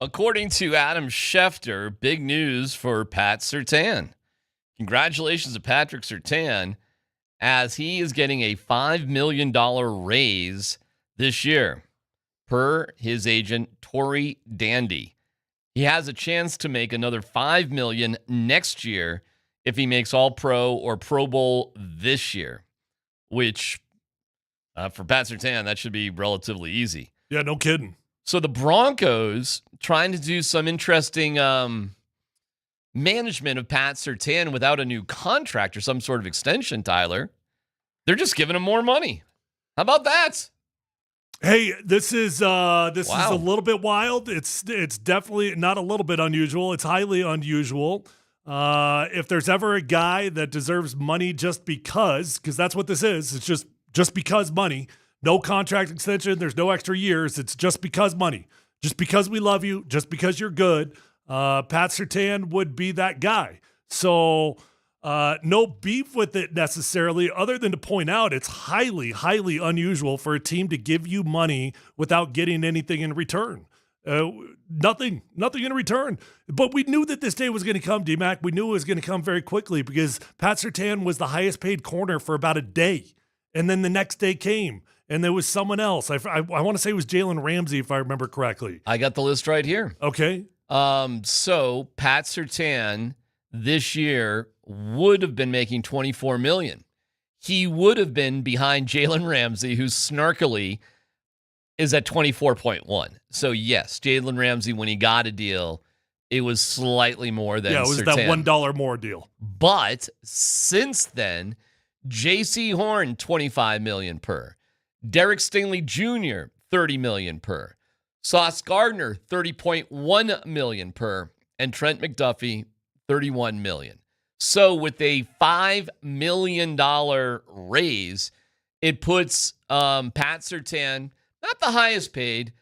According to Adam Schefter, big news for Pat Surtain. Congratulations to Patrick Surtain, as he is getting a $5 million raise this year, per his agent, Torrey Dandy. He has a chance to make another $5 million next year if he makes All-Pro or Pro Bowl this year, which for Pat Surtain, that should be relatively easy. Yeah, no kidding. So the Broncos trying to do some interesting management of Pat Surtain without a new contract or some sort of extension, Tyler. They're just giving him more money. How about that? Hey, this is a little bit wild. It's definitely not a little bit unusual. It's highly unusual. If there's ever a guy that deserves money just because that's what this is. It's just because money. No contract extension. There's no extra years. It's just because money. Just because we love you. Just because you're good. Pat Surtain would be that guy. So no beef with it necessarily, other than to point out it's highly, highly unusual for a team to give you money without getting anything in return. Nothing in return. But we knew that this day was going to come, DMac. We knew it was going to come very quickly because Pat Surtain was the highest paid corner for about a day. And then the next day came, and there was someone else. I want to say it was Jalen Ramsey, if I remember correctly. I got the list right here. Okay. So Pat Surtain this year would have been making $24 million. He would have been behind Jalen Ramsey, who snarkily is at 24.1. So yes, Jalen Ramsey, when he got a deal, it was slightly more than it was Surtain. that $1 more deal. But since then, J.C. Horn, $25 million per. Derek Stingley Jr., $30 million per. Sauce Gardner, $30.1 million per. And Trent McDuffie, $31 million. So with a $5 million raise, it puts Pat Surtain, not the highest paid,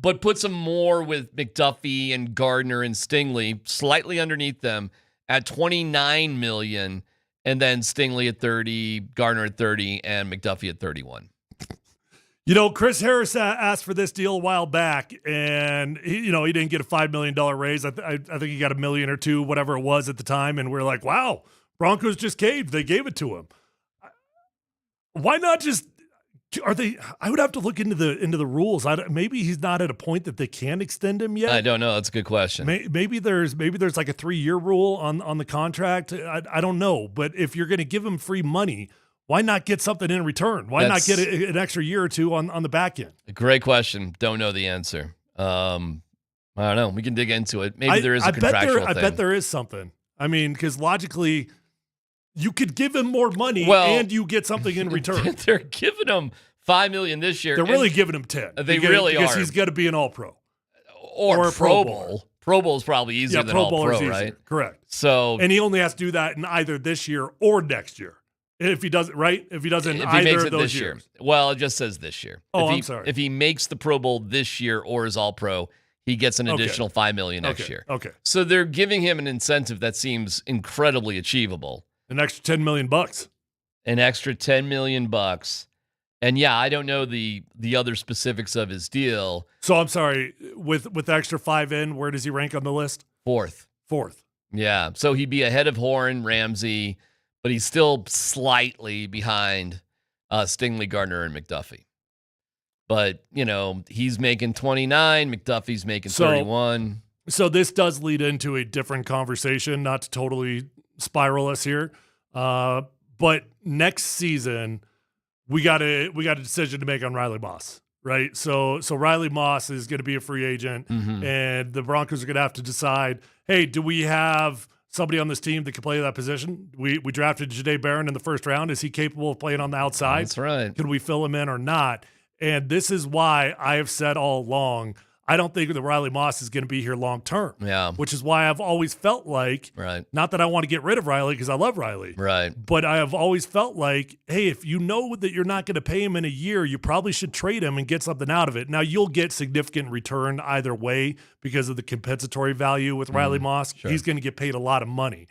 but puts him more with McDuffie and Gardner and Stingley, slightly underneath them at $29 million. And then Stingley at 30, Gardner at 30, and McDuffie at 31. You know, Chris Harris asked for this deal a while back, and he didn't get a $5 million raise. I think he got $1 million or $2 million, whatever it was at the time. And we're like, wow, Broncos just caved. They gave it to him. Why not just? Are they? I would have to look into the rules. Maybe he's not at a point that they can extend him yet. I don't know. That's a good question. Maybe there's like a 3-year rule on the contract. I don't know. But if you're going to give him free money, why not get something in return? Why not get an extra year or two on the back end? Great question. Don't know the answer. I don't know. We can dig into it. Maybe there is a contractual thing. I bet there is something. I mean, because logically, you could give him more money and you get something in return. They're giving him $5 million this year. They're really giving him 10. They really because are. He's got to be an All-Pro. Or a Pro Bowl. Pro Bowl is probably easier than All-Pro, right? Correct. So, and he only has to do that in either this year or next year. If he doesn't, right? If he doesn't if either he makes of it those this years. year. Well, it just says this year. Oh, I'm sorry. If he makes the Pro Bowl this year or is All-Pro, he gets an additional $5 million next year. Okay. So they're giving him an incentive that seems incredibly achievable. An extra $10 million. An extra $10 million. And yeah, I don't know the other specifics of his deal. So I'm sorry, with the extra 5 in, where does he rank on the list? Fourth. Yeah. So he'd be ahead of Horn, Ramsey, but he's still slightly behind Stingley, Gardner, and McDuffie. But, he's making 29, McDuffie's making 31. So this does lead into a different conversation, not to totally spiral us here. But next season, we got a decision to make on Riley Moss, right? So Riley Moss is going to be a free agent, and the Broncos are going to have to decide, hey, do we have somebody on this team that can play that position? We drafted Jahdae Barron in the first round. Is he capable of playing on the outside? That's right. Can we fill him in or not? And this is why I have said all along, I don't think that Riley Moss is going to be here long term. Yeah. Which is why I've always felt like, not that I want to get rid of Riley because I love Riley. Right. But I have always felt like, hey, if you know that you're not going to pay him in a year, you probably should trade him and get something out of it. Now, you'll get significant return either way because of the compensatory value with Riley Moss. Sure. He's going to get paid a lot of money.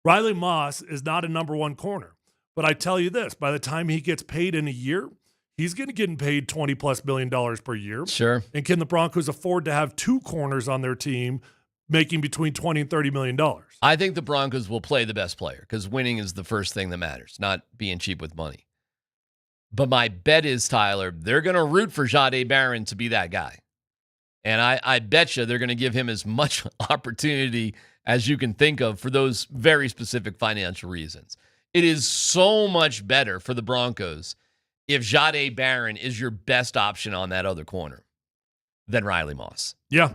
Riley Moss is not a number one corner. But I tell you this, by the time he gets paid in a year, he's going to get paid $20+ million per year. Sure. And can the Broncos afford to have two corners on their team making between $20 and $30 million? I think the Broncos will play the best player because winning is the first thing that matters, not being cheap with money. But my bet is, Tyler, they're going to root for Jahdae Barron to be that guy. And I bet you they're going to give him as much opportunity as you can think of for those very specific financial reasons. It is so much better for the Broncos if Jahdae Barron is your best option on that other corner than Riley Moss. Yeah.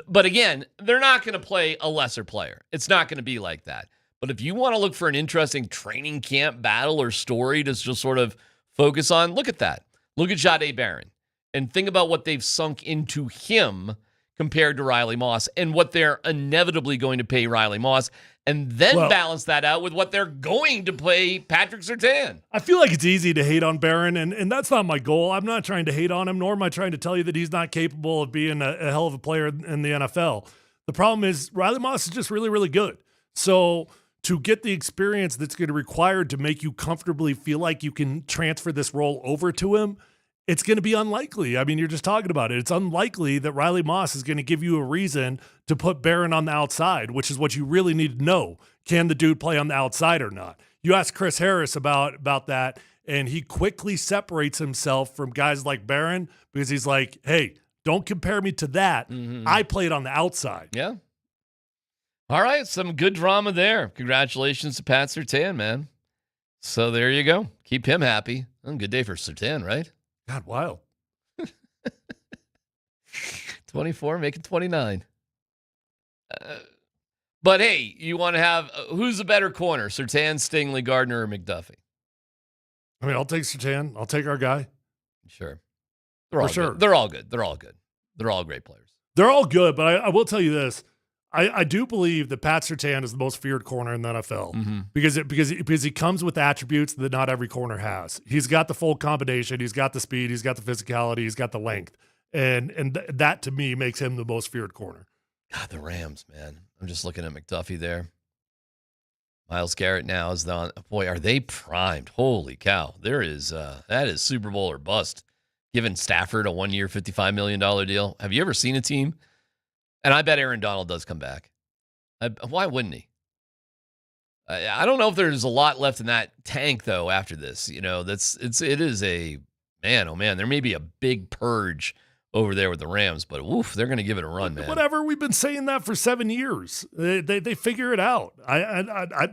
But again, they're not going to play a lesser player. It's not going to be like that. But if you want to look for an interesting training camp battle or story to just sort of focus on, look at that. Look at Jahdae Barron and think about what they've sunk into him compared to Riley Moss and what they're inevitably going to pay Riley Moss, and then balance that out with what they're going to pay Patrick Surtain. I feel like it's easy to hate on Barron, and that's not my goal. I'm not trying to hate on him, nor am I trying to tell you that he's not capable of being a hell of a player in the NFL. The problem is Riley Moss is just really, really good. So to get the experience that's going to be required to make you comfortably feel like you can transfer this role over to him, it's going to be unlikely. I mean, you're just talking about it. It's unlikely that Riley Moss is going to give you a reason to put Barron on the outside, which is what you really need to know. Can the dude play on the outside or not? You ask Chris Harris about that, and he quickly separates himself from guys like Barron because he's like, hey, don't compare me to that. I played on the outside. Yeah. All right, some good drama there. Congratulations to Pat Surtain, man. So there you go. Keep him happy. Good day for Surtain, right? God, wild. 24, making 29. But hey, you want to have who's a better corner, Surtain, Stingley, Gardner, or McDuffie? I mean, I'll take Surtain. I'll take our guy. Sure. For sure. Good. They're all good. They're all good. They're all great players. They're all good, but I will tell you this. I do believe that Pat Surtain is the most feared corner in the NFL because he comes with attributes that not every corner has. He's got the full combination. He's got the speed. He's got the physicality. He's got the length. And that, to me, makes him the most feared corner. God, the Rams, man. I'm just looking at McDuffie there. Myles Garrett now is on. Boy, are they primed. Holy cow. That is Super Bowl or bust. Giving Stafford a 1-year, $55 million deal. Have you ever seen a team? And I bet Aaron Donald does come back. Why wouldn't he? I don't know if there's a lot left in that tank, though, after this. You know, it is a, man, oh, man, there may be a big purge over there with the Rams, but woof, they're going to give it a run, man. Whatever, we've been saying that for 7 years. They figure it out.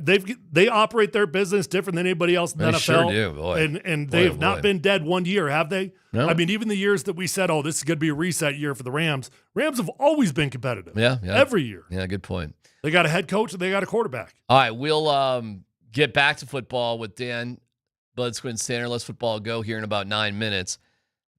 They operate their business different than anybody else in the NFL. Sure do, boy. And they have not been dead 1 year, have they? No. I mean, even the years that we said, oh, this is going to be a reset year for the Rams have always been competitive. Yeah. Every year. Yeah, good point. They got a head coach and they got a quarterback. All right, we'll get back to football with Dan Bloodsquin Standard. Let's football go here in about 9 minutes.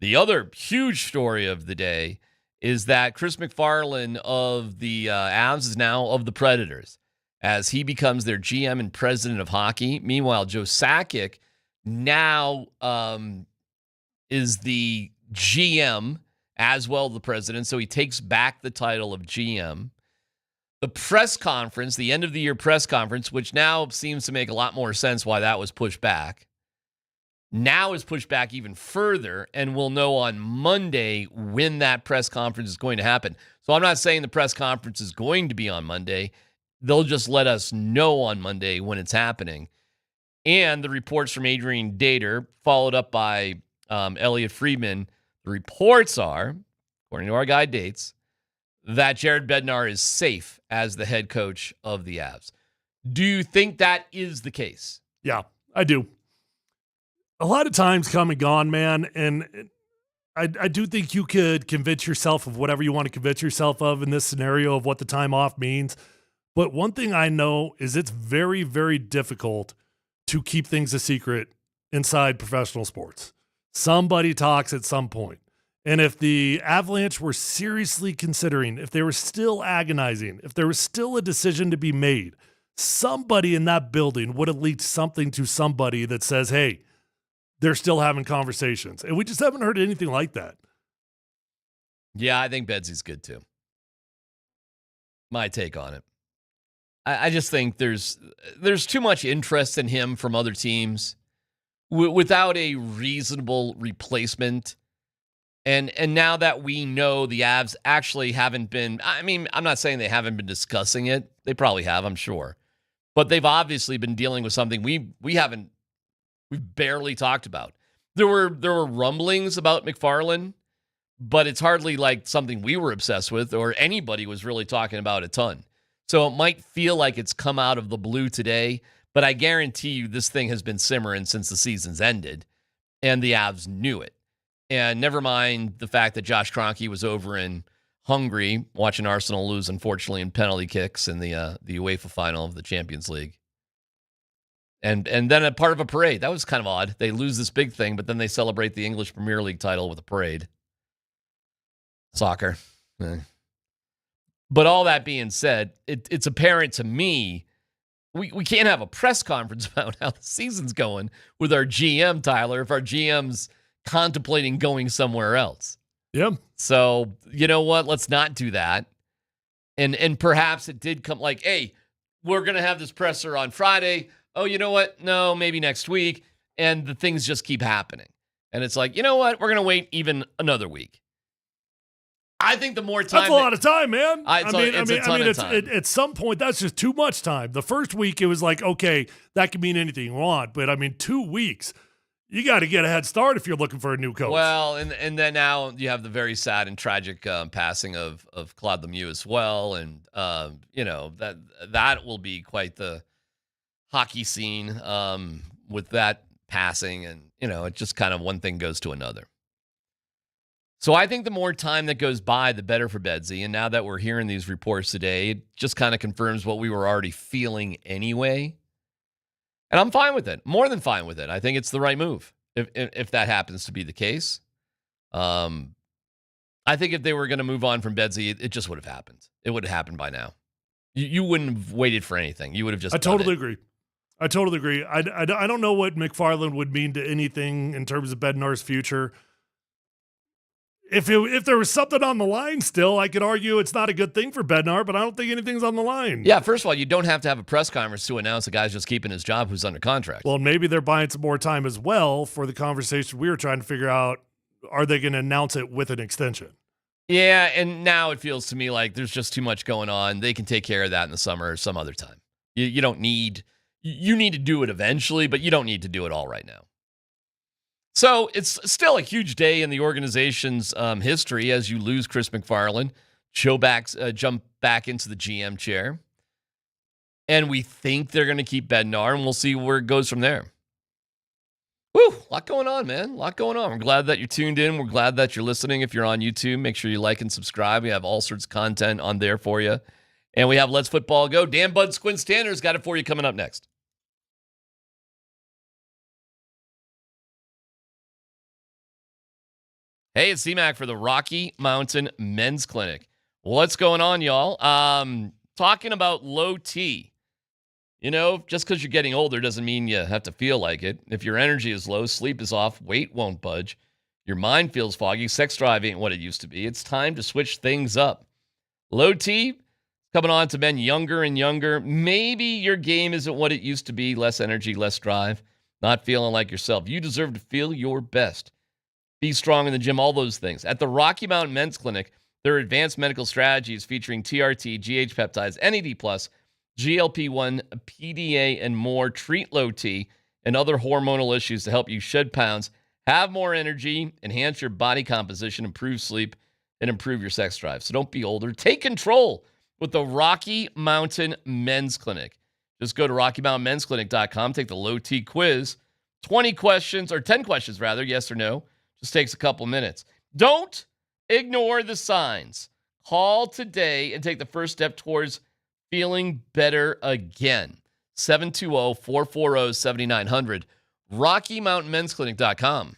The other huge story of the day is that Chris MacFarland of the Avs is now of the Predators as he becomes their GM and president of hockey. Meanwhile, Joe Sakic now is the GM as well as the president, so he takes back the title of GM. The press conference, the end of the year press conference, which now seems to make a lot more sense why that was pushed back, now is pushed back even further, and we'll know on Monday when that press conference is going to happen. So I'm not saying the press conference is going to be on Monday. They'll just let us know on Monday when it's happening. And the reports from Adrian Dater, followed up by Elliot Friedman, the reports are, according to our guy Dates, that Jared Bednar is safe as the head coach of the Avs. Do you think that is the case? Yeah, I do. A lot of times come and gone, man, and I do think you could convince yourself of whatever you want to convince yourself of in this scenario of what the time off means. But one thing I know is it's very, very difficult to keep things a secret inside professional sports. Somebody talks at some point. And if the Avalanche were seriously considering, if they were still agonizing, if there was still a decision to be made, somebody in that building would have leaked something to somebody that says, hey, they're still having conversations. And we just haven't heard anything like that. Yeah, I think Bedsy's good too. My take on it. I just think there's too much interest in him from other teams. without a reasonable replacement. And now that we know the Avs actually haven't been, I mean, I'm not saying they haven't been discussing it. They probably have, I'm sure. But they've obviously been dealing with something we've barely talked about. There were rumblings about MacFarland, but it's hardly like something we were obsessed with or anybody was really talking about a ton. So it might feel like it's come out of the blue today, but I guarantee you this thing has been simmering since the season's ended, and the Avs knew it. And never mind the fact that Josh Kroenke was over in Hungary watching Arsenal lose, unfortunately, in penalty kicks in the UEFA final of the Champions League. And then a part of a parade. That was kind of odd. They lose this big thing, but then they celebrate the English Premier League title with a parade. Soccer. But all that being said, it's apparent to me we can't have a press conference about how the season's going with our GM, Tyler, if our GM's contemplating going somewhere else. Yeah. So, you know what? Let's not do that. And perhaps it did come like, hey, we're going to have this presser on Friday. Oh, you know what? No, maybe next week. And the things just keep happening. And it's like, you know what? We're going to wait even another week. I think the more time. That's a lot of time, man. Time. At some point, that's just too much time. The first week, it was like, okay, that can mean anything you want. But 2 weeks. You got to get a head start if you're looking for a new coach. Well, and then now you have the very sad and tragic passing of Claude Lemieux as well, and that will be quite the hockey scene with that passing, and it just kind of one thing goes to another. So I think the more time that goes by, the better for Bedsy. And now that we're hearing these reports today, it just kind of confirms what we were already feeling anyway. And I'm fine with it. More than fine with it. I think it's the right move if that happens to be the case. I think if they were going to move on from Bedsy, it just would have happened. It would have happened by now. You wouldn't have waited for anything. You would have just I totally agree. I don't know what MacFarland would mean to anything in terms of Bednar's future. If there was something on the line still, I could argue it's not a good thing for Bednar, but I don't think anything's on the line. Yeah, first of all, you don't have to have a press conference to announce a guy's just keeping his job who's under contract. Well, maybe they're buying some more time as well for the conversation we were trying to figure out. Are they going to announce it with an extension? Yeah, and now it feels to me like there's just too much going on. They can take care of that in the summer or some other time. You don't need – you need to do it eventually, but you don't need to do it all right now. So it's still a huge day in the organization's history as you lose Chris MacFarland, jump back into the GM chair. And we think they're going to keep Bednar, and we'll see where it goes from there. Woo, a lot going on, man. A lot going on. We're glad that you're tuned in. We're glad that you're listening. If you're on YouTube, make sure you like and subscribe. We have all sorts of content on there for you. And we have Let's Football Go. Dan Bud Squints Tanner's got it for you coming up next. Hey, it's DMac for the Rocky Mountain Men's Clinic. What's going on, y'all? Talking about low T. Just because you're getting older doesn't mean you have to feel like it. If your energy is low, sleep is off, weight won't budge, your mind feels foggy, sex drive ain't what it used to be, it's time to switch things up. Low T, coming on to men younger and younger. Maybe your game isn't what it used to be, less energy, less drive, not feeling like yourself. You deserve to feel your best. Be strong in the gym, all those things. At the Rocky Mountain Men's Clinic, there are advanced medical strategies featuring TRT, GH peptides, NAD+, GLP-1, PDA, and more. Treat low T and other hormonal issues to help you shed pounds, have more energy, enhance your body composition, improve sleep, and improve your sex drive. So don't be older. Take control with the Rocky Mountain Men's Clinic. Just go to RockyMountainMen'sClinic.com, take the low T quiz. 10 questions, yes or no. Just takes a couple minutes. Don't ignore the signs. Call today and take the first step towards feeling better again. 720-440-7900. RockyMountainMen'sClinic.com.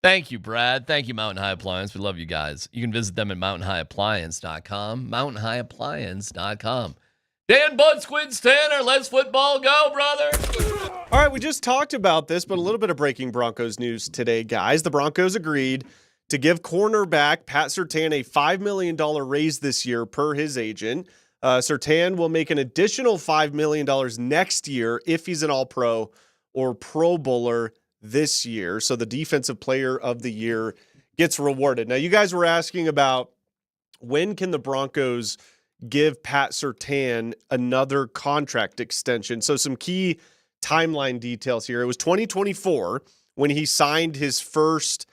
Thank you, Brad. Thank you, Mountain High Appliance. We love you guys. You can visit them at mountainhighappliance.com. Mountainhighappliance.com. Dan Bud Squids Tanner, let's football go, brother. All right, we just talked about this, but a little bit of breaking Broncos news today, guys. The Broncos agreed to give cornerback Pat Surtain a $5 million raise this year per his agent. Surtain will make an additional $5 million next year if he's an All-Pro or Pro Bowler this year. So the Defensive Player of the Year gets rewarded. Now, you guys were asking about when can the Broncos give Pat Surtain another contract extension. So some key timeline details here. It was 2024 when he signed his first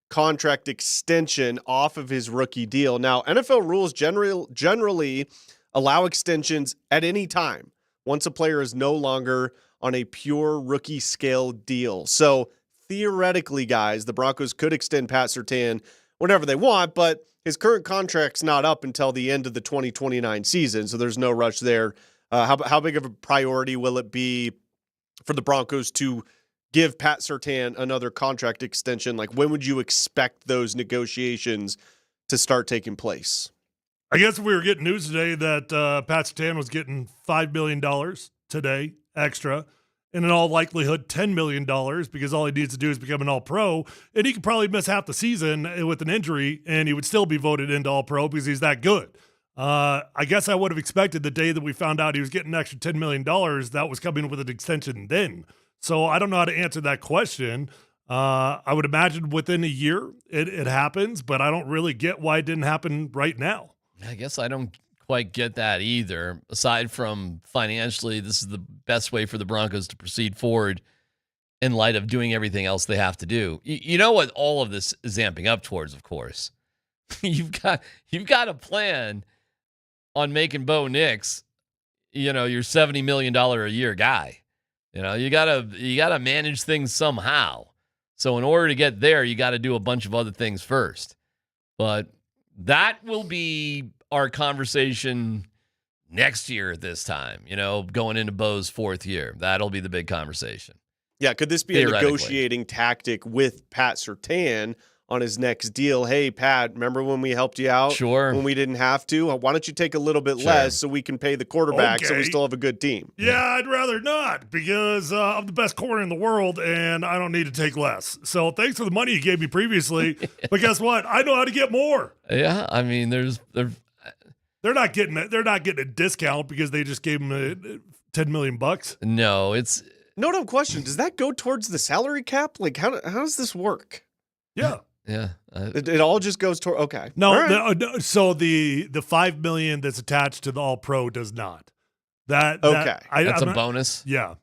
contract extension off of his rookie deal. Now, NFL rules generally allow extensions at any time once a player is no longer on a pure rookie scale deal. So theoretically, guys, the Broncos could extend Pat Surtain whenever they want, but his current contract's not up until the end of the 2029 season, so there's no rush there. How big of a priority will it be for the Broncos to give Pat Surtain another contract extension? Like, when would you expect those negotiations to start taking place? I guess we were getting news today that Pat Surtain was getting $5 million today extra, and in all likelihood $10 million, because all he needs to do is become an All-Pro, and he could probably miss half the season with an injury, and he would still be voted into All-Pro because he's that good. I guess I would have expected the day that we found out he was getting an extra $10 million, that was coming with an extension then. So I don't know how to answer that question. I would imagine within a year it happens, but I don't really get why it didn't happen right now. I guess I don't quite get that either. Aside from financially, this is the best way for the Broncos to proceed forward in light of doing everything else they have to do. You know what all of this is amping up towards, of course. You've got a plan on making Bo Nix, your $70 million a year guy. You gotta manage things somehow. So in order to get there, you got to do a bunch of other things first. But that will be our conversation next year at this time, going into Bo's fourth year. That'll be the big conversation. Yeah, could this be a negotiating tactic with Pat Surtain on his next deal? Hey, Pat, remember when we helped you out? Sure. When we didn't have to? Why don't you take a little bit less so we can pay the quarterback so we still have a good team? Yeah, I'd rather not, because I'm the best corner in the world, and I don't need to take less. So thanks for the money you gave me previously, but guess what? I know how to get more. Yeah, I mean, they're not getting a discount because they just gave him $10 million. No, it's no dumb question. Does that go towards the salary cap? Like, how does this work? Yeah. Yeah. It all just goes toward, okay. No, right. no, so the $5 million that's attached to the All-Pro does not. That's a bonus? Yeah.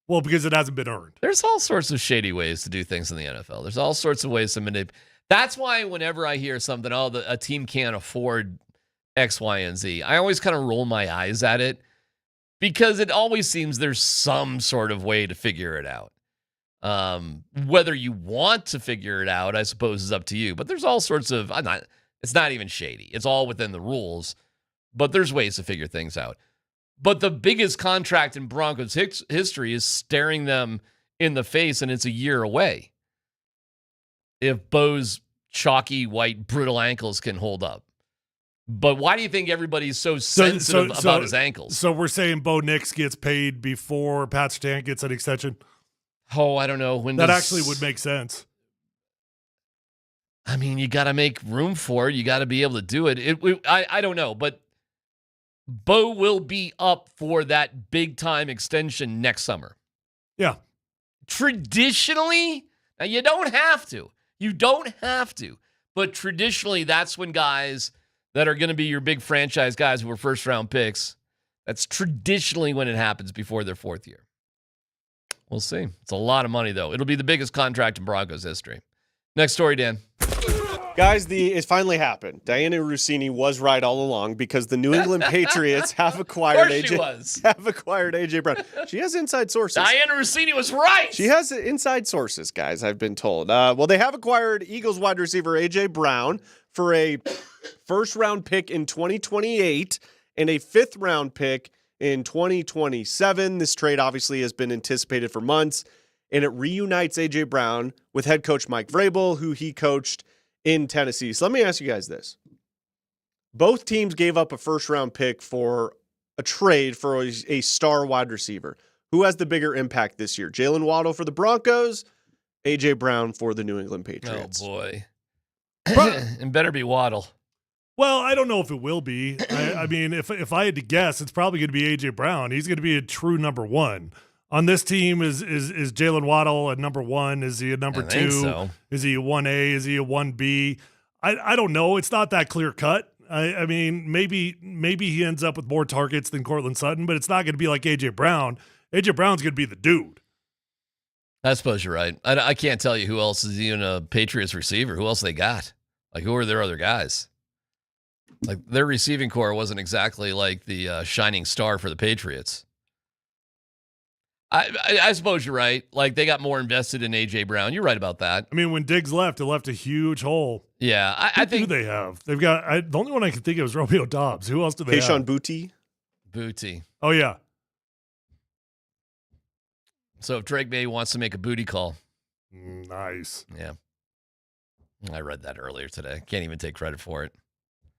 Well, because it hasn't been earned. There's all sorts of shady ways to do things in the NFL. There's all sorts of ways to manipulate. That's why whenever I hear something, a team can't afford X, Y, and Z, I always kind of roll my eyes at it, because it always seems there's some sort of way to figure it out. Whether you want to figure it out, I suppose, is up to you. But there's all sorts of, it's not even shady. It's all within the rules, but there's ways to figure things out. But the biggest contract in Broncos history is staring them in the face, and it's a year away. If Bo's chalky, white, brittle ankles can hold up. But why do you think everybody's so sensitive about his ankles? So we're saying Bo Nix gets paid before Pat Surtain gets an extension? Oh, I don't know. That actually would make sense. I mean, you got to make room for it. You got to be able to do it. I don't know, but Bo will be up for that big-time extension next summer. Yeah. Traditionally, now you don't have to. You don't have to. But traditionally, that's when guys that are going to be your big franchise guys who were first-round picks, that's traditionally when it happens before their fourth year. We'll see. It's a lot of money, though. It'll be the biggest contract in Broncos history. Next story, Dan. Guys, it finally happened. Diana Rossini was right all along, because the New England Patriots have acquired AJ Brown. She has inside sources. Diana Rossini was right. She has inside sources, guys, I've been told. Well, they have acquired Eagles wide receiver AJ Brown for a first-round pick in 2028 and a fifth-round pick in 2027. This trade obviously has been anticipated for months. and it reunites A.J. Brown with head coach Mike Vrabel, who he coached in Tennessee. So let me ask you guys this. Both teams gave up a first-round pick for a trade for a star wide receiver. Who has the bigger impact this year? Jalen Waddle for the Broncos, A.J. Brown for the New England Patriots. Oh, boy. And better be Waddle. Well, I don't know if it will be. I mean, if I had to guess, it's probably going to be A.J. Brown. He's going to be a true number one. On this team, is Jalen Waddle a number one? Is he a number two? So. Is he a 1A? Is he a 1B? I don't know. It's not that clear cut. I mean, maybe he ends up with more targets than Cortland Sutton, but it's not going to be like A.J. Brown. A.J. Brown's going to be the dude. I suppose you're right. I can't tell you who else is even a Patriots receiver. Who else they got? Like, who are their other guys? Like, their receiving core wasn't exactly like the shining star for the Patriots. I suppose you're right. Like, they got more invested in A.J. Brown. You're right about that. I mean, when Diggs left, it left a huge hole. Yeah, I think. Who do they have? They've got the only one I can think of is Romeo Dobbs. Who else do they have? Kayshon Booty. Oh, yeah. So if Drake May wants to make a booty call. Nice. Yeah. I read that earlier today. Can't even take credit for it.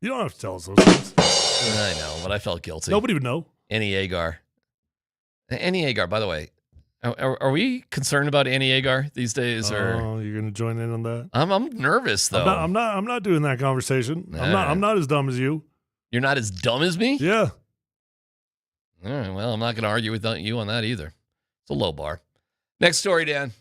You don't have to tell us those things. I know, but I felt guilty. Nobody would know. Annie Agar. Annie Agar, by the way, are we concerned about Annie Agar these days? Or you're going to join in on that? I'm nervous though. I'm not doing that conversation. I'm not as dumb as you. You're not as dumb as me? Yeah. All right. Well, I'm not going to argue with you on that either. It's a low bar. Next story, Dan.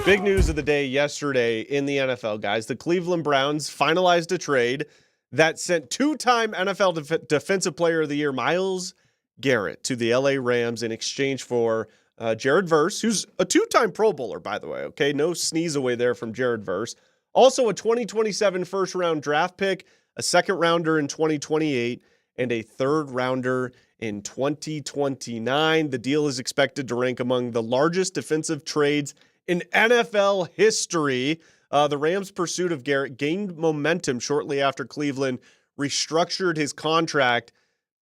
Big news of the day yesterday in the NFL, guys. The Cleveland Browns finalized a trade that sent two-time NFL Defensive Player of the Year Myles Garrett to the LA Rams in exchange for Jared Verse, who's a two-time Pro Bowler, by the way. Okay, no sneeze away there from Jared Verse. Also a 2027 first-round draft pick, a second-rounder in 2028, and a third-rounder in 2029. The deal is expected to rank among the largest defensive trades in NFL history. The Rams' pursuit of Garrett gained momentum shortly after Cleveland restructured his contract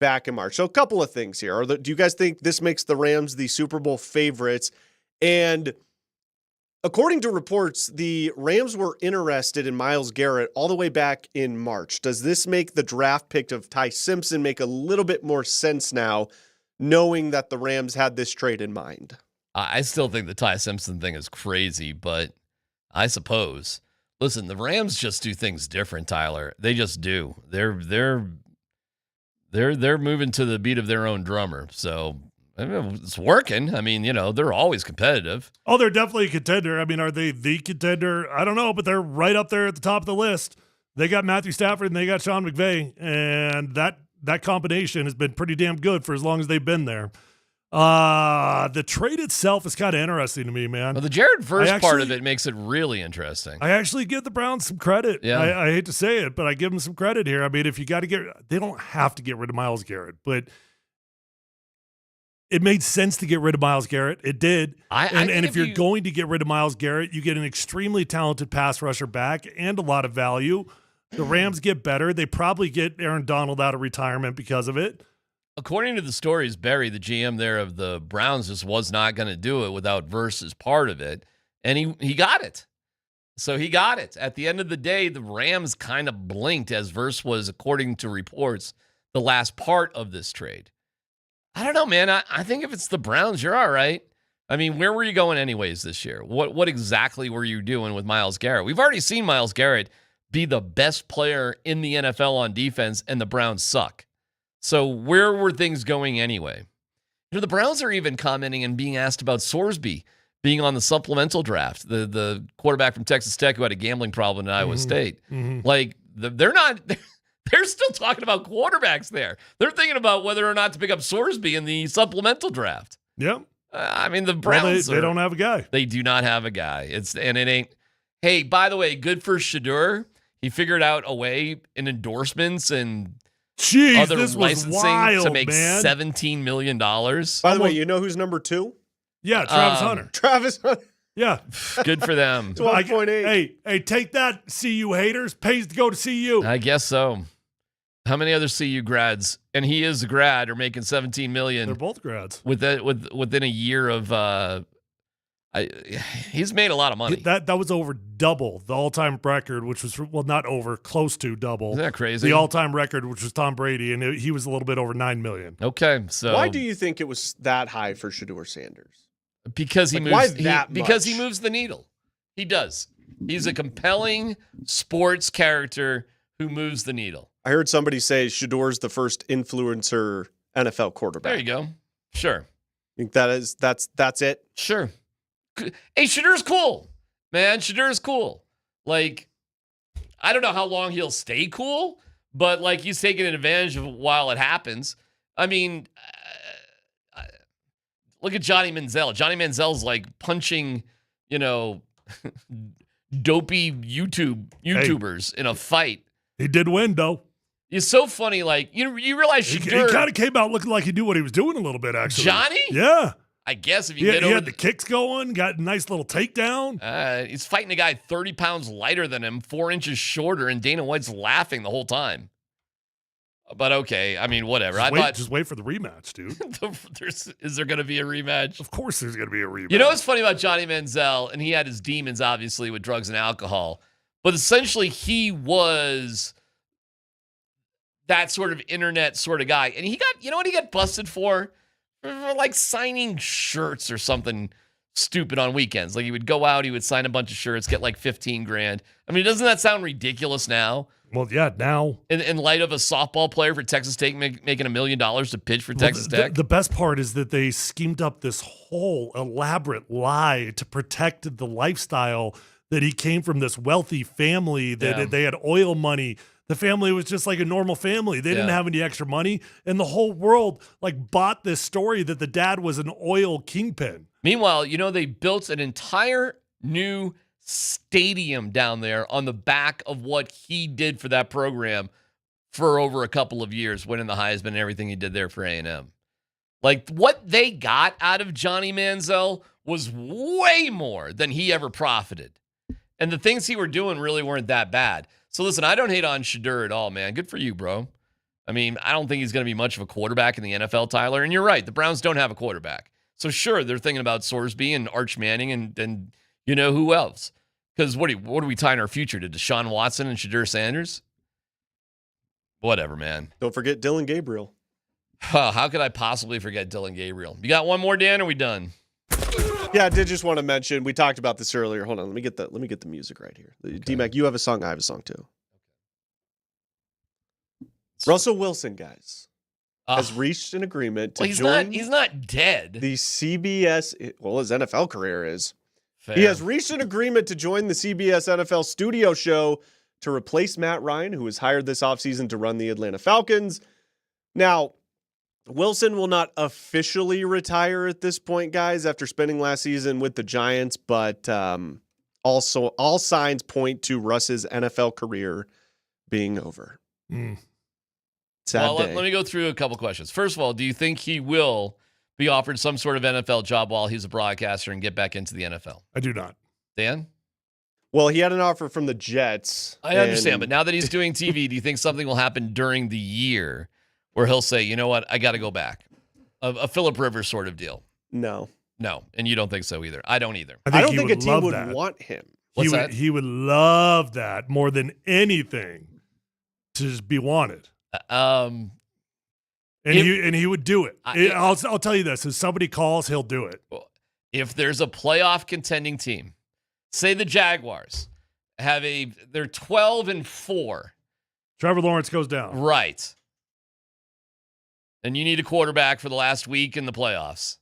back in March. So a couple of things here. Do you guys think this makes the Rams the Super Bowl favorites? And according to reports, the Rams were interested in Myles Garrett all the way back in March. Does this make the draft pick of Ty Simpson make a little bit more sense now, knowing that the Rams had this trade in mind? I still think the Ty Simpson thing is crazy, but I suppose. Listen, the Rams just do things different, Tyler. They just do. They're moving to the beat of their own drummer. So I mean, it's working. I mean, they're always competitive. Oh, they're definitely a contender. I mean, are they the contender? I don't know, but they're right up there at the top of the list. They got Matthew Stafford and they got Sean McVay, and that combination has been pretty damn good for as long as they've been there. The trade itself is kind of interesting to me, man. Well, the Jared Verse part of it makes it really interesting. I actually give the Browns some credit. Yeah. I hate to say it, but I give them some credit here. I mean, if you got to they don't have to get rid of Myles Garrett, but it made sense to get rid of Myles Garrett. It did. And if you're going to get rid of Myles Garrett, you get an extremely talented pass rusher back and a lot of value. The Rams get better. They probably get Aaron Donald out of retirement because of it. According to the stories, Barry, the GM there of the Browns, just was not going to do it without Verse as part of it. And he got it. So he got it. At the end of the day, the Rams kind of blinked as Verse was, according to reports, the last part of this trade. I don't know, man. I think if it's the Browns, you're all right. I mean, where were you going anyways this year? What exactly were you doing with Myles Garrett? We've already seen Myles Garrett be the best player in the NFL on defense, and the Browns suck. So where were things going anyway? The Browns are even commenting and being asked about Sorsby being on the supplemental draft, the quarterback from Texas Tech who had a gambling problem in Iowa State. Mm-hmm. Like, they're not... They're still talking about quarterbacks there. They're thinking about whether or not to pick up Sorsby in the supplemental draft. Yep. I mean, the Browns they don't have a guy. They do not have a guy. It ain't. Hey, by the way, good for Shedeur. He figured out a way in endorsements and other this was licensing wild, to make man. $17 million. By the way, you know who's number 2? Yeah, Travis Hunter. Travis Hunter. Yeah. Good for them. 12.8. Hey, take that, CU haters. Pays to go to CU. I guess so. How many other CU grads, and he is a grad, are making $17 million? They're both grads. Within a year of He's made a lot of money. That was over double the all-time record, which was, well, not over, close to double. Isn't that crazy? The all-time record, which was Tom Brady, and he was a little bit over $9 million. Okay, so why do you think it was that high for Shedeur Sanders? Because he Like, moves. why that because much? he moves the needle. He does. He's a compelling sports character who moves the needle. I heard somebody say Shedeur's the first influencer NFL quarterback. There you go. Sure. I think that's it. Sure. Hey, Shedeur's cool, man. Shedeur's cool. Like, I don't know how long he'll stay cool, but like he's taking advantage of it while it happens. I mean, look at Johnny Manziel. Johnny Manziel's like punching, dopey YouTubers in a fight. He did win, though. It's so funny. Like, you realize He Shedeur, kind of came out looking like he knew what he was doing a little bit, actually. Johnny? Yeah. I guess if He you get over had the kicks going, got a nice little takedown. he's fighting a guy 30 pounds lighter than him, 4 inches shorter, and Dana White's laughing the whole time. But okay, I mean, whatever. Just wait for the rematch, dude. Is there going to be a rematch? Of course there's going to be a rematch. You know what's funny about Johnny Manziel? And he had his demons, obviously, with drugs and alcohol. But essentially, he was that sort of internet sort of guy. And he got, you know what he got busted for? For like signing shirts or something stupid on weekends. Like he would go out, he would sign a bunch of shirts, get like 15 grand. I mean, doesn't that sound ridiculous now? Well, yeah, now. In light of a softball player for Texas Tech making $1 million to pitch for Texas Tech? The best part is that they schemed up this whole elaborate lie to protect the lifestyle that he came from, this wealthy family, that they had oil money. The family was just like a normal family. They didn't have any extra money. And the whole world like bought this story that the dad was an oil kingpin. Meanwhile, they built an entire new stadium down there on the back of what he did for that program for over a couple of years, winning the Heisman and everything he did there for A&M. Like, what they got out of Johnny Manziel was way more than he ever profited. And the things he were doing really weren't that bad. So listen, I don't hate on Shedeur at all, man. Good for you, bro. I mean, I don't think he's going to be much of a quarterback in the NFL, Tyler. And you're right, the Browns don't have a quarterback. So sure, they're thinking about Sorsby and Arch Manning and who else. Because what are we tying our future to? Deshaun Watson and Shedeur Sanders? Whatever, man. Don't forget Dylan Gabriel. How could I possibly forget Dylan Gabriel? You got one more, Dan, or are we done? Yeah, I did just want to mention, we talked about this earlier. Hold on, let me get the music right here. Okay. DMac, you have a song, I have a song too. Russell Wilson, guys, has reached an agreement to join. He's not dead. The CBS, his NFL career is. Fair. He has reached an agreement to join the CBS NFL studio show to replace Matt Ryan, who was hired this offseason to run the Atlanta Falcons. Now, Wilson will not officially retire at this point, guys, after spending last season with the Giants, but also all signs point to Russ's NFL career being over. Sad day. Let me go through a couple questions. First of all, do you think he will be offered some sort of NFL job while he's a broadcaster and get back into the NFL? I do not. Dan? Well, he had an offer from the Jets. I understand, but now that he's doing TV, do you think something will happen during the year where he'll say, you know what, I got to go back? A Phillip Rivers sort of deal? No. And you don't think so either? I don't either. I don't think a team would want him. He would love that more than anything to just be wanted. And he would do it. I'll tell you this: if somebody calls, he'll do it. If there's a playoff contending team, say the Jaguars they're 12-4. Trevor Lawrence goes down. Right. And you need a quarterback for the last week in the playoffs.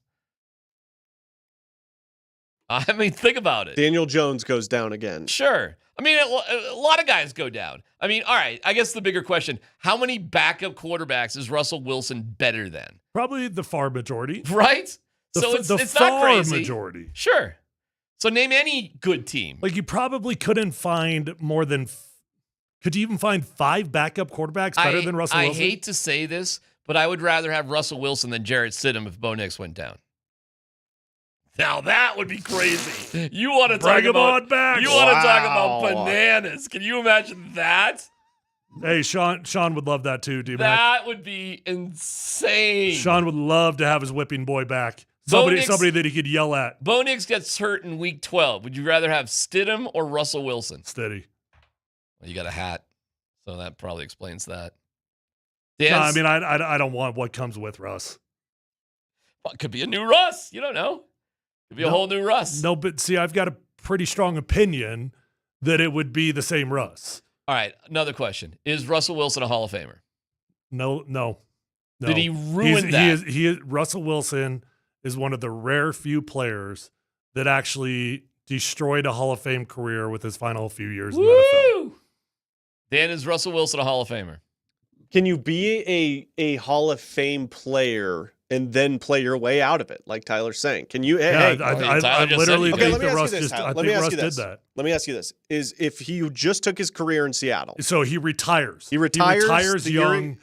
I mean, think about it. Daniel Jones goes down again. Sure. I mean, a lot of guys go down. I mean, all right, I guess the bigger question, how many backup quarterbacks is Russell Wilson better than? Probably the far majority. Right? It's not crazy. Majority. Sure. So name any good team. Like you probably couldn't find more than, could you even find 5 backup quarterbacks better than Russell Wilson? I hate to say this, but I would rather have Russell Wilson than Jarrett Stidham if Bo Nix went down. Now that would be crazy. You want to talk about back? You want to talk about bananas? Can you imagine that? Hey, Sean would love that too, DMac. That would be insane. Sean would love to have his whipping boy back. Somebody that he could yell at. Bo Nix gets hurt in week 12. Would you rather have Stidham or Russell Wilson? Steady. Well, you got a hat, so that probably explains that. No, I mean, I don't want what comes with Russ. Well, it could be a new Russ. You don't know. Could be a whole new Russ. No, but see, I've got a pretty strong opinion that it would be the same Russ. All right, another question. Is Russell Wilson a Hall of Famer? No. Did he ruin that? Russell Wilson is one of the rare few players that actually destroyed a Hall of Fame career with his final few years in the NFL. Dan, is Russell Wilson a Hall of Famer? Can you be a Hall of Fame player and then play your way out of it, like Tyler's saying? Can you? I literally think that Russ did that. Let me ask you this: is if he just took his career in Seattle, so he retires. He retires young.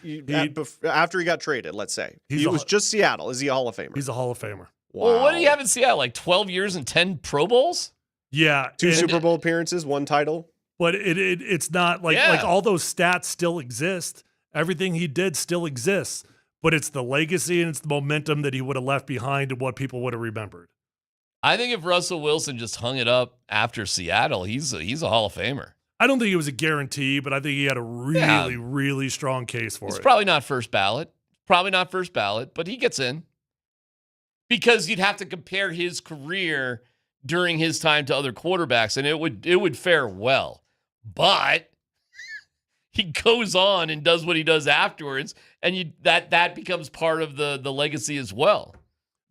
After he got traded. Let's say it was just Seattle. Is he a Hall of Famer? He's a Hall of Famer. Wow. Well, what did he have in Seattle? Like 12 years and 10 Pro Bowls? Yeah, 2 Super Bowl appearances, 1 title. But it's not like all those stats still exist. Everything he did still exists. But it's the legacy and it's the momentum that he would have left behind and what people would have remembered. I think if Russell Wilson just hung it up after Seattle, he's a Hall of Famer. I don't think it was a guarantee, but I think he had a really, really strong case for it. It's probably not first ballot. But he gets in. Because you'd have to compare his career during his time to other quarterbacks, and it would fare well. But he goes on and does what he does afterwards, and that becomes part of the legacy as well.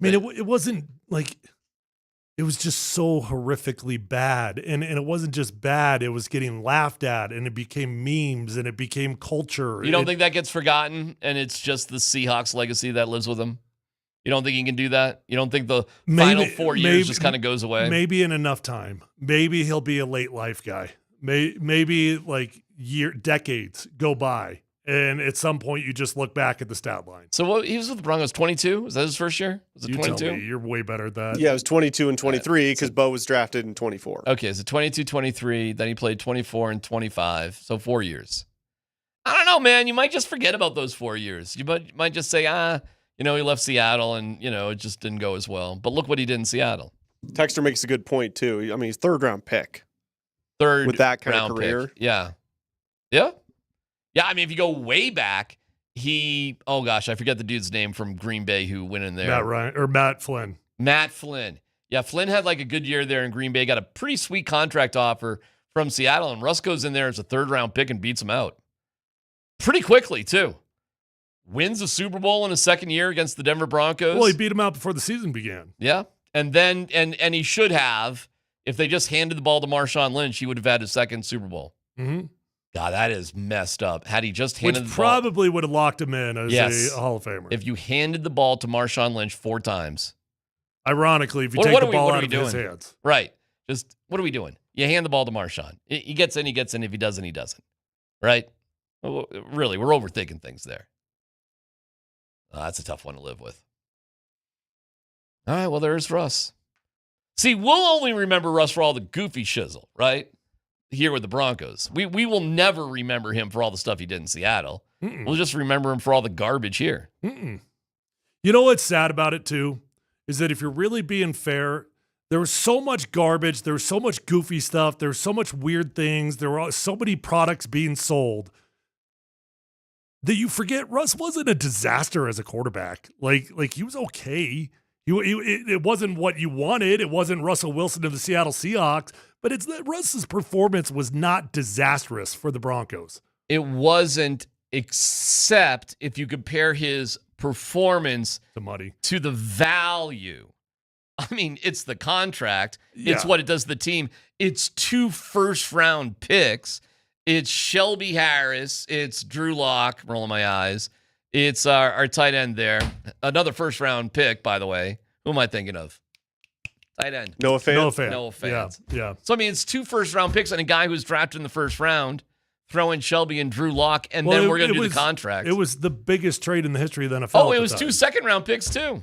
I mean, it wasn't like it was just so horrifically bad, and it wasn't just bad; it was getting laughed at, and it became memes, and it became culture. You don't think that gets forgotten, and it's just the Seahawks legacy that lives with him? You don't think he can do that? You don't think the final 4 years just kind of goes away? Maybe in enough time. Maybe he'll be a late life guy. Maybe like decades go by, and at some point you just look back at the stat line. So he was with the Broncos 22? Was that his first year? Was it 22? Tell me, you're way better at that. Yeah, it was 22 and 23 because Bo was drafted in 24. Okay, so 22, 23. Then he played 24 and 25. So 4 years. I don't know, man. You might just forget about those 4 years. You might just say, he left Seattle and, it just didn't go as well. But look what he did in Seattle. Texter makes a good point, too. I mean, he's 3rd-round pick. With that kind of career. Pick. Yeah. Yeah. Yeah, I mean, if you go way back, I forget the dude's name from Green Bay who went in there. Matt Flynn. Matt Flynn. Yeah, Flynn had like a good year there in Green Bay, got a pretty sweet contract offer from Seattle, and Russ goes in there as a 3rd-round pick and beats him out. Pretty quickly, too. Wins a Super Bowl in his 2nd year against the Denver Broncos. Well, he beat him out before the season began. Yeah. And then, and he should have, if they just handed the ball to Marshawn Lynch, he would have had his 2nd Super Bowl. Mm-hmm. God, that is messed up. Had he just handed the ball. Which probably would have locked him in as a Hall of Famer. If you handed the ball to Marshawn Lynch 4 times. Ironically, if you take the ball out of his hands. Right. Just, what are we doing? You hand the ball to Marshawn. He gets in, he gets in. If he doesn't, he doesn't. Right? Really, we're overthinking things there. That's a tough one to live with. All right, well, there's Russ. See, we'll only remember Russ for all the goofy shizzle, right? Here with the Broncos. We will never remember him for all the stuff he did in Seattle. Mm-mm. We'll just remember him for all the garbage here. Mm-mm. You know what's sad about it, too? Is that if you're really being fair, there was so much garbage, there was so much goofy stuff, there was so much weird things, there were so many products being sold that you forget Russ wasn't a disaster as a quarterback. Like he was okay. It wasn't what you wanted. It wasn't Russell Wilson of the Seattle Seahawks, but it's that Russ's performance was not disastrous for the Broncos. It wasn't, except if you compare his performance to the value. I mean, it's the contract. Yeah. It's what it does to the team. It's 2 first-round picks. It's Shelby Harris. It's Drew Lock. I'm rolling my eyes. It's our tight end there. Another first-round pick, by the way. Who am I thinking of? Tight end. Noah Fant. Noah Fant. Yeah. So, I mean, it's 2 first-round picks and a guy who's drafted in the first round. Throw in Shelby and Drew Lock, and then we're going to do the contract. It was the biggest trade in the history of the NFL. Oh, it was 2 second-round picks, too.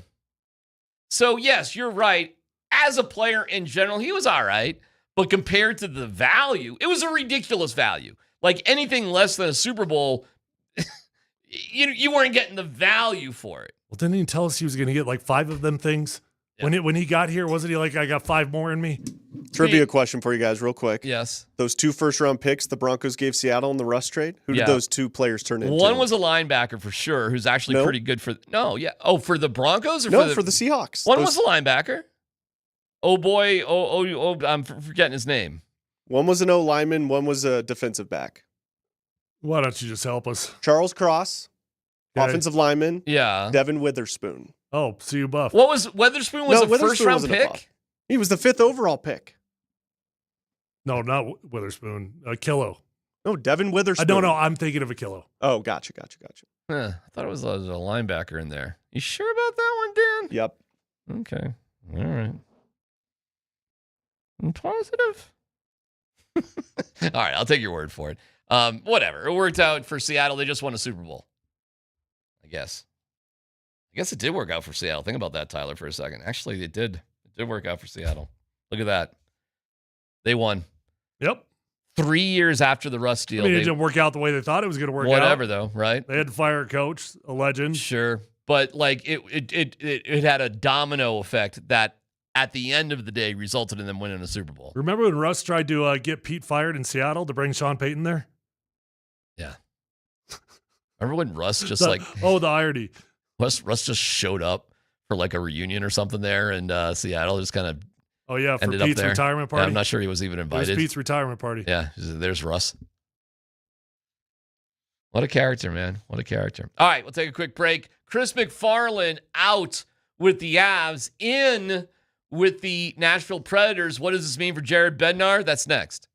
So, yes, you're right. As a player in general, he was all right. But compared to the value, it was a ridiculous value. Like anything less than a Super Bowl, you weren't getting the value for it. Well, didn't he tell us he was going to get like 5 of them things? When he got here, wasn't he like, I got 5 more in me? Trivia question for you guys, real quick. Yes. Those 2 first-round picks the Broncos gave Seattle in the Russ trade, who did those 2 players turn into? One was a linebacker for sure, who's actually pretty good for. No, yeah. Oh, for the Broncos or for the Seahawks? One was a linebacker. Oh boy. I'm forgetting his name. One was an O lineman. One was a defensive back. Why don't you just help us? Charles Cross, offensive lineman. Yeah. Devin Witherspoon. Oh, so you buff. What was Witherspoon? Was a first-round pick? He was the 5th overall pick. No, not Witherspoon. Killo. No, Devin Witherspoon. No, I'm thinking of a Killo. Oh, gotcha. I thought it was a linebacker in there. You sure about that one, Dan? Yep. Okay. All right. I'm positive. All right, I'll take your word for it. Whatever. It worked out for Seattle. They just won a Super Bowl. I guess it did work out for Seattle. Think about that, Tyler, for a second. Actually, it did. It did work out for Seattle. Look at that. They won. Yep. 3 years after the Russ deal. I mean, it didn't work out the way they thought it was going to work out. Whatever, though, right? They had to fire a coach, a legend. Sure. But, like, it had a domino effect that, at the end of the day, resulted in them winning a Super Bowl. Remember when Russ tried to get Pete fired in Seattle to bring Sean Payton there? Yeah. Remember when Russ just the irony. Russ just showed up for like a reunion or something there in Seattle. Just kind of for ended Pete's up there. retirement party. Yeah, I'm not sure he was even invited. It was Pete's retirement party. Yeah, there's Russ. What a character, man. What a character. All right, we'll take a quick break. Chris MacFarland out with the Avs, in with the Nashville Predators. What does this mean for Jared Bednar? That's next.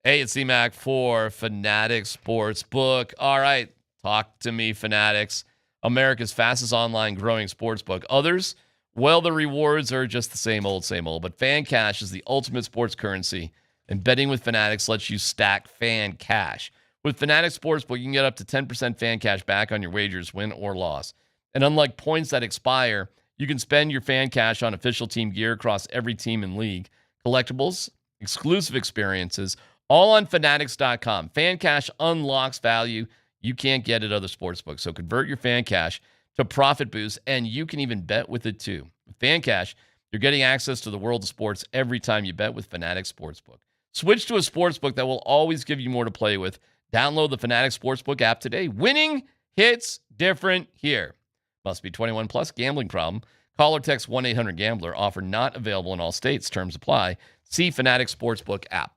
Hey, it's DMac for Fanatics Sportsbook. All right, talk to me, Fanatics. America's fastest online growing sportsbook. Others, well, the rewards are just the same old, but Fan Cash is the ultimate sports currency, and betting with Fanatics lets you stack Fan Cash. With Fanatics Sportsbook, you can get up to 10% Fan Cash back on your wagers, win or loss. And unlike points that expire, you can spend your Fan Cash on official team gear across every team and league, collectibles, exclusive experiences, all on Fanatics.com. Fan Cash unlocks value you can't get at other sportsbooks. So convert your Fan Cash to profit boost, and you can even bet with it too. With Fan Cash, you're getting access to the world of sports every time you bet with Fanatics Sportsbook. Switch to a sportsbook that will always give you more to play with. Download the Fanatics Sportsbook app today. Winning hits different here. Must be 21 plus. Gambling problem? Call or text 1-800-GAMBLER. Offer not available in all states. Terms apply. See Fanatics Sportsbook app.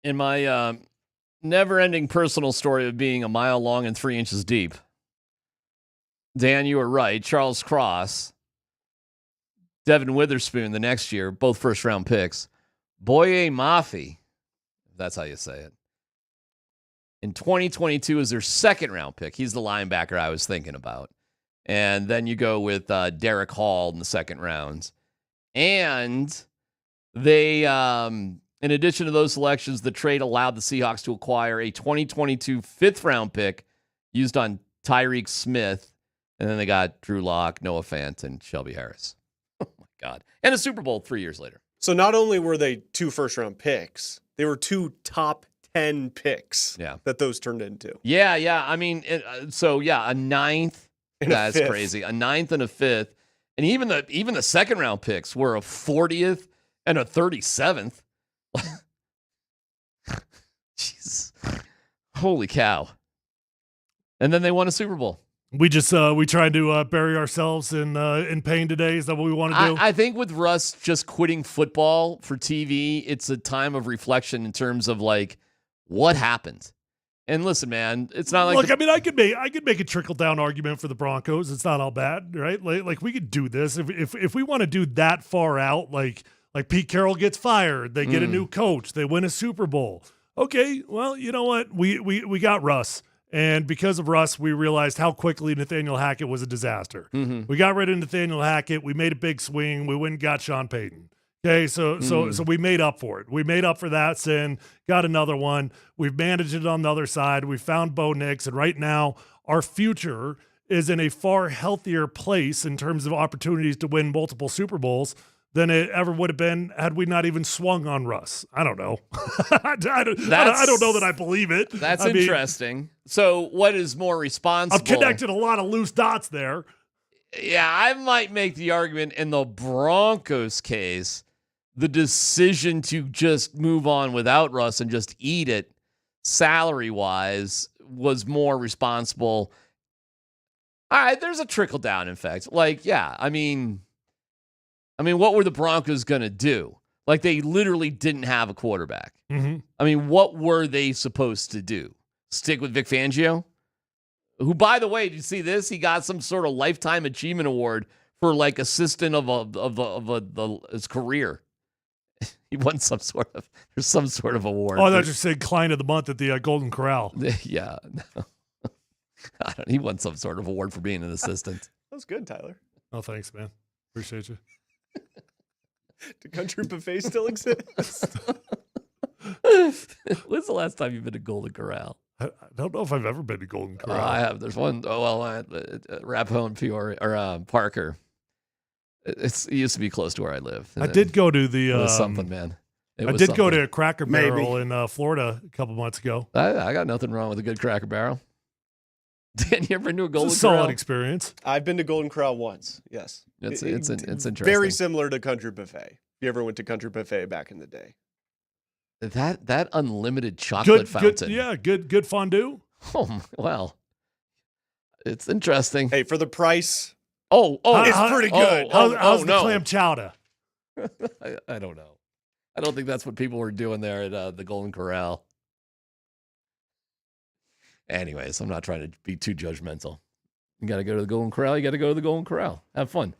In my never-ending personal story of being a mile long and 3 inches deep, Dan, you were right. Charles Cross, Devin Witherspoon the next year, both first-round picks. Boye Mafe, if that's how you say it, in 2022 is their second-round pick. He's the linebacker I was thinking about. And then you go with Derek Hall in the second round. And they, in addition to those selections, the trade allowed the Seahawks to acquire a 2022 fifth-round pick used on Tyreek Smith. And then they got Drew Lock, Noah Fant, and Shelby Harris. Oh, my God. And a Super Bowl 3 years later. So not only were they 2 first-round picks, they were 2 top 10 picks that those turned into. Yeah. I mean, a ninth. That's crazy. A ninth and a fifth. And even the second-round picks were a 40th and a 37th. Jeez. Holy cow. And then they won a Super Bowl. We just we tried to bury ourselves in pain today. Is that what we want to do? I think with Russ just quitting football for TV, it's a time of reflection in terms of like what happened. And listen, man, it's not like I could make a trickle down argument for the Broncos. It's not all bad, right? Like we could do this if we want to do that far out. Like Pete Carroll gets fired, they get a new coach, they win a Super Bowl. Okay, well, you know what? We got Russ. And because of Russ, we realized how quickly Nathaniel Hackett was a disaster. Mm-hmm. We got rid of Nathaniel Hackett. We made a big swing. We went and got Sean Payton. Okay, so we made up for it. We made up for that sin, got another one. We've managed it on the other side. We found Bo Nix, and right now our future is in a far healthier place in terms of opportunities to win multiple Super Bowls than it ever would have been had we not even swung on Russ. I don't know. I don't know that I believe it. That's interesting. So what is more responsible? I've connected a lot of loose dots there. Yeah, I might make the argument in the Broncos case, the decision to just move on without Russ and just eat it salary-wise was more responsible. All right, there's a trickle-down effect. Like, yeah, I mean, what were the Broncos going to do? Like, they literally didn't have a quarterback. Mm-hmm. I mean, what were they supposed to do? Stick with Vic Fangio? Who, by the way, did you see this? He got some sort of lifetime achievement award for like assistant of his career. He won some sort of award. Oh, I thought you said Client of the Month at the Golden Corral. Yeah, no. He won some sort of award for being an assistant. That was good, Tyler. Oh, thanks, man. Appreciate you. Do Country Buffet still exist? When's the last time you've been to Golden Corral? I don't know if I've ever been to Golden Corral. I have. There's one. Rapone, Peoria, or Parker. It used to be close to where I live. I did go to the. It was something, man. I did go to a Cracker Barrel in Florida a couple months ago. I got nothing wrong with a good Cracker Barrel. Dan, you ever been to a Golden It's a Corral? solid experience. I've been to Golden Corral once. Yes, it's interesting. Very similar to Country Buffet. If you ever went to Country Buffet back in the day. That unlimited chocolate fountain. Good fondue. Oh, well, it's interesting. Hey, for the price. It's pretty good. How's the clam chowder? I don't know. I don't think that's what people were doing there at the Golden Corral. Anyways, I'm not trying to be too judgmental. You got to go to the Golden Corral. You got to go to the Golden Corral. Have fun.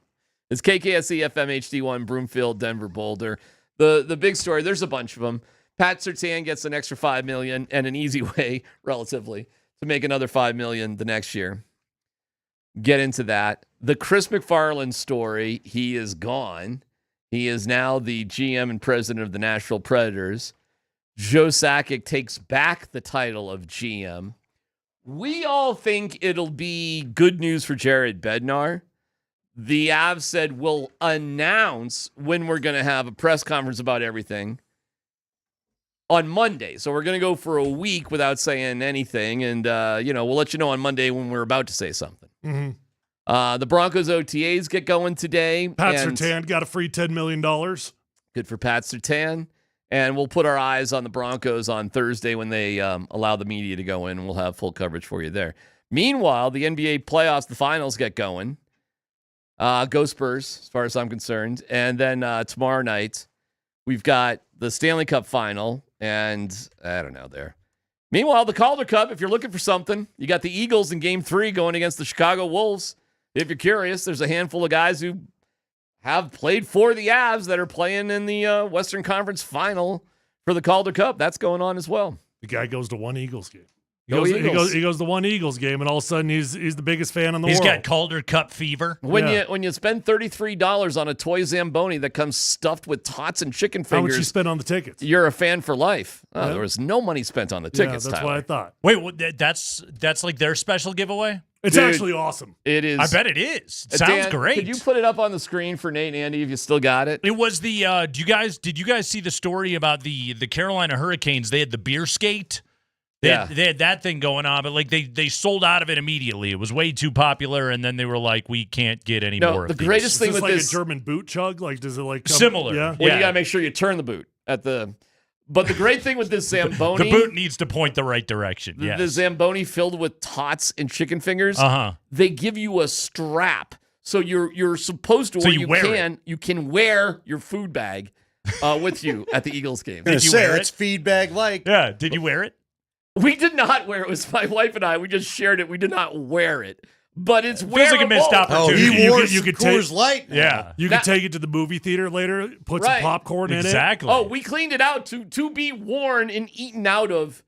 It's KKSE FM HD1, Broomfield, Denver, Boulder. The big story, there's a bunch of them. Pat Surtain gets an extra $5 million and an easy way, relatively, to make another $5 million the next year. Get into that. The Chris MacFarland story, he is gone. He is now the GM and president of the Nashville Predators. Joe Sakic takes back the title of GM. We all think it'll be good news for Jared Bednar. The Avs said we'll announce when we're going to have a press conference about everything on Monday. So we're going to go for a week without saying anything. And, we'll let you know on Monday when we're about to say something. Mm-hmm. The Broncos OTAs get going today. Pat Surtain got a free $10 million. Good for Pat Surtain. And we'll put our eyes on the Broncos on Thursday when they allow the media to go in, and we'll have full coverage for you there. Meanwhile, the NBA playoffs, the finals get going. Go Spurs, as far as I'm concerned. And then tomorrow night, we've got the Stanley Cup final, And I don't know there. Meanwhile, the Calder Cup, if you're looking for something, you got the Eagles in Game 3 going against the Chicago Wolves. If you're curious, there's a handful of guys who have played for the Avs that are playing in the Western Conference Final for the Calder Cup. That's going on as well. The guy goes to one Eagles game. He Eagles. goes to one Eagles game, and all of a sudden he's the biggest fan in the He's world. got Calder Cup fever. When you spend $33 on a toy Zamboni that comes stuffed with tots and chicken How much fingers, you spend on the tickets? you're a fan for life. Yeah. There was no money spent on the tickets. Yeah, that's Tyler. what I thought. Wait, that's like their special giveaway? It's actually awesome. It is. I bet it is. It Dan, sounds great. Could you put it up on the screen for Nate and Andy if you still got it? It was the did you guys see the story about the Carolina Hurricanes? They had the beer skate. They had that thing going on, but like they sold out of it immediately. It was way too popular, and then they were like, we can't get any more of the greatest thing Is this with like this a German boot chug? Like, does it like come, similar? Yeah. Well, you got to make sure you turn the boot at the. But the great thing with this Zamboni, the boot needs to point the right direction. the Yes. Zamboni filled with tots and chicken fingers. They give you a strap, so you're supposed to, So or you wear you can wear your food bag with you at the Eagles game. Did you wear it's feed bag like. Yeah. Did you wear it? We did not wear it. It was my wife and I. We just shared it. We did not wear it. But it's Feels like a missed wearable. opportunity. You could Coors Light. Yeah, you can take it to the movie theater later. Put some popcorn in it. Exactly. Oh, we cleaned it out to be worn and eaten out of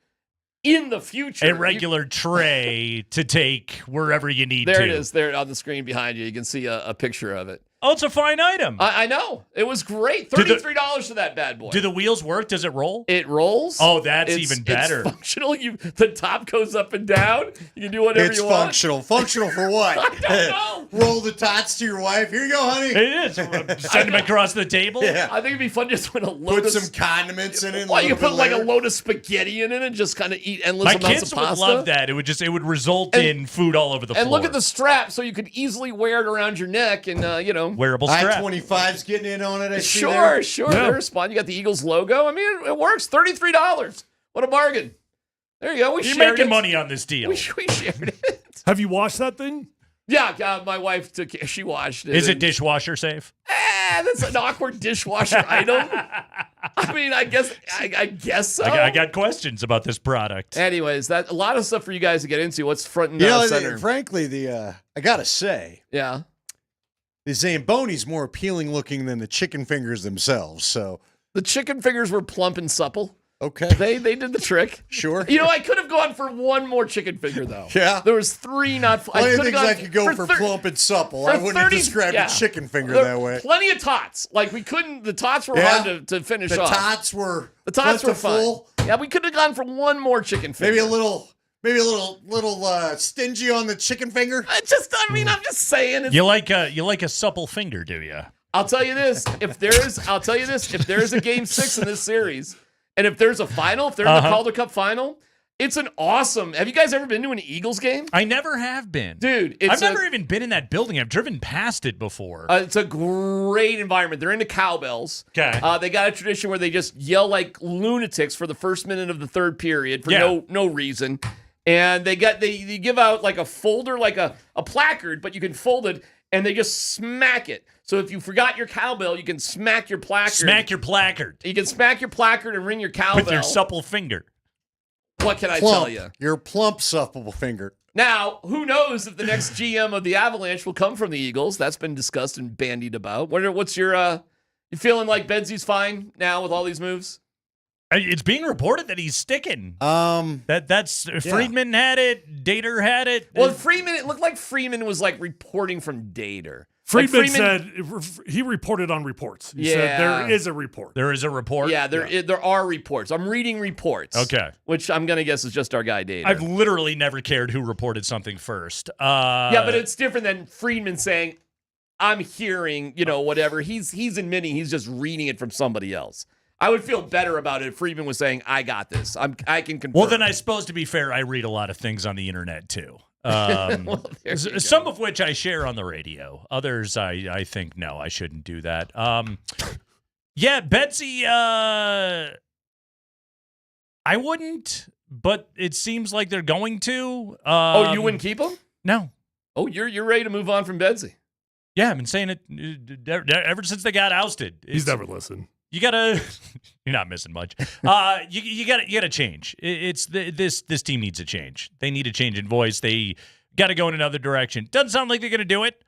in the future. A regular tray to take wherever you need There to. it is. There on the screen behind you. You can see a picture of it. Oh, it's a fine item. I know. It was great. $33 for that bad boy. Do the wheels work? Does it roll? It rolls. Oh, that's even better. It's functional. The top goes up and down. You can do whatever It's you want. functional. Functional for what? I don't know. Roll the tots to your wife. Here you go, honey. It is. Send them across the table. Yeah. I think it'd be fun just with a load Put of some condiments in it. Why you little put bit like a later. load of spaghetti in it and just kind of eat endless My amounts kids of would pasta? love that. It would result in food all over the floor. And look at the strap, so you could easily wear it around your neck and wearable strap. I-25's getting in on it. I see Sure. there. They're responding. You got the Eagles logo. I mean, it works. $33. What a bargain. There you go. You're shared making it. money on this deal. We shared it. Have you watched that thing? Yeah, my wife she watched it. Is it dishwasher safe? That's an awkward dishwasher item. I mean, I guess so. I got questions about this product. Anyways, that a lot of stuff for you guys to get into. What's front and center? Frankly, I gotta say, yeah, the Zamboni's more appealing looking than the chicken fingers themselves. So the chicken fingers were plump and supple. Okay, they did the trick. Sure. You know, I could have gone for one more chicken finger though. Yeah, there was three. Not. Only things I could go for plump and supple. I wouldn't have described a chicken finger that way. Plenty of tots. Like we couldn't. The tots were hard to finish the off. Tots were fine. Yeah, we could have gone for one more chicken finger. Maybe a little stingy on the chicken finger. I'm just saying. You like a supple finger, do you? I'll tell you this. If there is a game 6 in this series, and if there's a final, if there's a Calder Cup final, it's an awesome. Have you guys ever been to an Eagles game? I never have been, dude. I've never even been in that building. I've driven past it before. It's a great environment. They're into cowbells. Okay. They got a tradition where they just yell like lunatics for the first minute of the third period for no reason. And they give out like a folder, like a placard, but you can fold it, and they just smack it. So if you forgot your cowbell, you can smack your placard. Smack your placard. You can smack your placard and ring your cowbell. With your supple finger. What can I tell you? Your plump, supple finger. Now, who knows if the next GM of the Avalanche will come from the Eagles? That's been discussed and bandied about. What's your, you feeling like Bedsy's fine now with all these moves? It's being reported that he's sticking. That's Friedman had it. Dater had it. Well, it looked like Freeman was like reporting from Dater. Friedman said he reported on reports. He said there is a report. There is a report? Yeah, there are reports. I'm reading reports. Okay. Which I'm going to guess is just our guy Dater. I've literally never cared who reported something first. Yeah, but it's different than Friedman saying, I'm hearing, whatever. He's admitting he's just reading it from somebody else. I would feel better about it if Friedman was saying, I got this. I can confirm. Well, then I suppose, to be fair, I read a lot of things on the internet, too. Some of which I share on the radio. Others, I think, no, I shouldn't do that. Yeah, Betsy, I wouldn't, but it seems like they're going to. You wouldn't keep him? No. Oh, you're ready to move on from Betsy. Yeah, I've been saying it ever since they got ousted. He's never listened. you gotta. You're not missing much. You gotta change. This team needs a change. They need a change in voice. They got to go in another direction. Doesn't sound like they're gonna do it.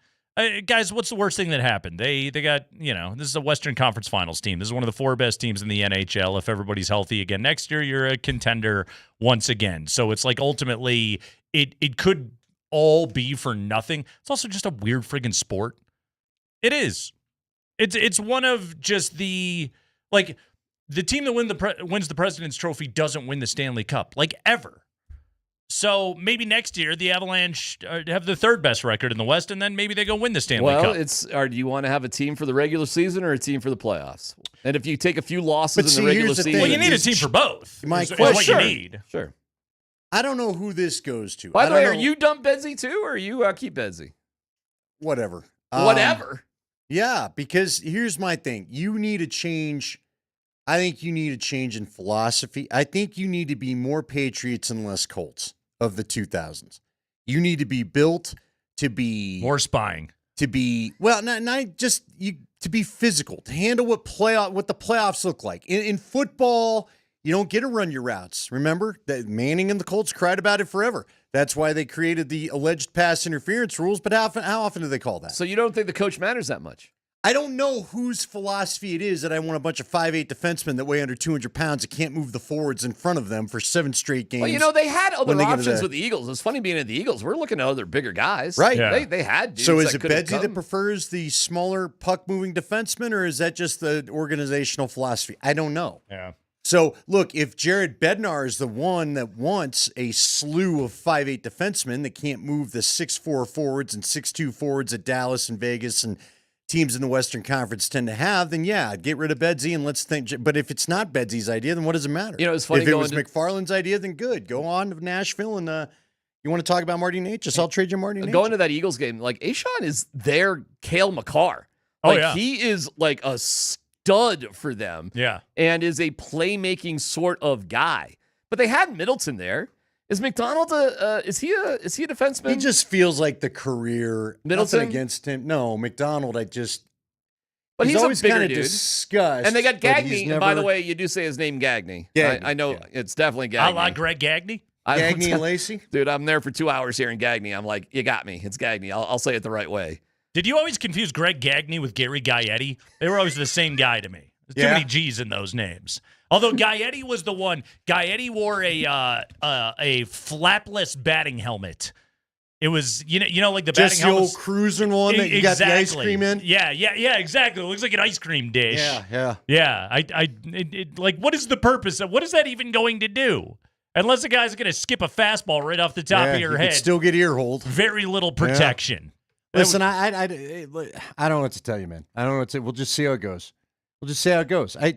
Guys, what's the worst thing that happened? They got, this is a Western Conference Finals team. This is one of the 4 best teams in the NHL. If everybody's healthy again next year, you're a contender once again. So it's like ultimately it could all be for nothing. It's also just a weird friggin' sport. It is. It's one of just the team that wins the President's Trophy doesn't win the Stanley Cup, ever. So maybe next year the Avalanche have the 3rd best record in the West, and then maybe they go win the Stanley Cup. Well, do you want to have a team for the regular season or a team for the playoffs? And if you take a few losses in the regular season, well, you need a team for both. Is what you need. Sure. I don't know who this goes to. By the way, are you dump Bedsy too, or are you keep Bedsy? Whatever. Whatever. Yeah, because here's my thing. You need a change. I think you need a change in philosophy. I think you need to be more Patriots and less Colts of the 2000s. You need to be built to be more spying. To be not just you to be physical, to handle what the playoffs look like. In football, you don't get to run your routes. Remember that Manning and the Colts cried about it forever. That's why they created the alleged pass interference rules. But how often do they call that? So you don't think the coach matters that much? I don't know whose philosophy it is that I want a bunch of 5'8" defensemen that weigh under 200 pounds that can't move the forwards in front of them for 7 straight games. Well, they had other options with the Eagles. It's funny being at the Eagles. We're looking at other bigger guys. Right. Yeah. They had dudes. So is it Bedsy that prefers the smaller puck-moving defenseman, or is that just the organizational philosophy? I don't know. Yeah. So, look, if Jared Bednar is the one that wants a slew of 5'8" defensemen that can't move the 6'4" forwards and 6'2" forwards that Dallas and Vegas and teams in the Western Conference tend to have, then yeah, get rid of Bedsy and let's think. But if it's not Bedsy's idea, then what does it matter? It's funny. If it was MacFarland's idea, then good. Go on to Nashville and you want to talk about Marty Natchez? I'll trade you Marty Natchez. Going to that Eagles game, Ashawn is their Cale Makar. He is like a stud for them. Yeah. And is a playmaking sort of guy. But they had Middleton there. Is McDonald is he a defenseman? He just feels like the career. Middleton Nothing against him. No, McDonald. But he's always a bigger kind of dude. Discussed. And they got Gagne. By the way, you do say his name Gagne. I know it's definitely Gagne. I like Greg Gagne. Gagne and Lacey. Dude, I'm there for 2 hours here in Gagne. I'm like, you got me. It's Gagne. I'll say it the right way. Did you always confuse Greg Gagne with Gary Gaetti? They were always the same guy to me. There's too many G's in those names. Although Gaetti was the one. Gaetti wore a flapless batting helmet. It was like the batting helmet. Just the old cruising one that you got the ice cream in. Yeah, exactly. It looks like an ice cream dish. Yeah. What is the purpose of what is that even going to do? Unless the guy's going to skip a fastball right off the top of your head, still get ear hold. Very little protection. Yeah. Listen, I don't know what to tell you, man. I don't know what to. We'll just see how it goes.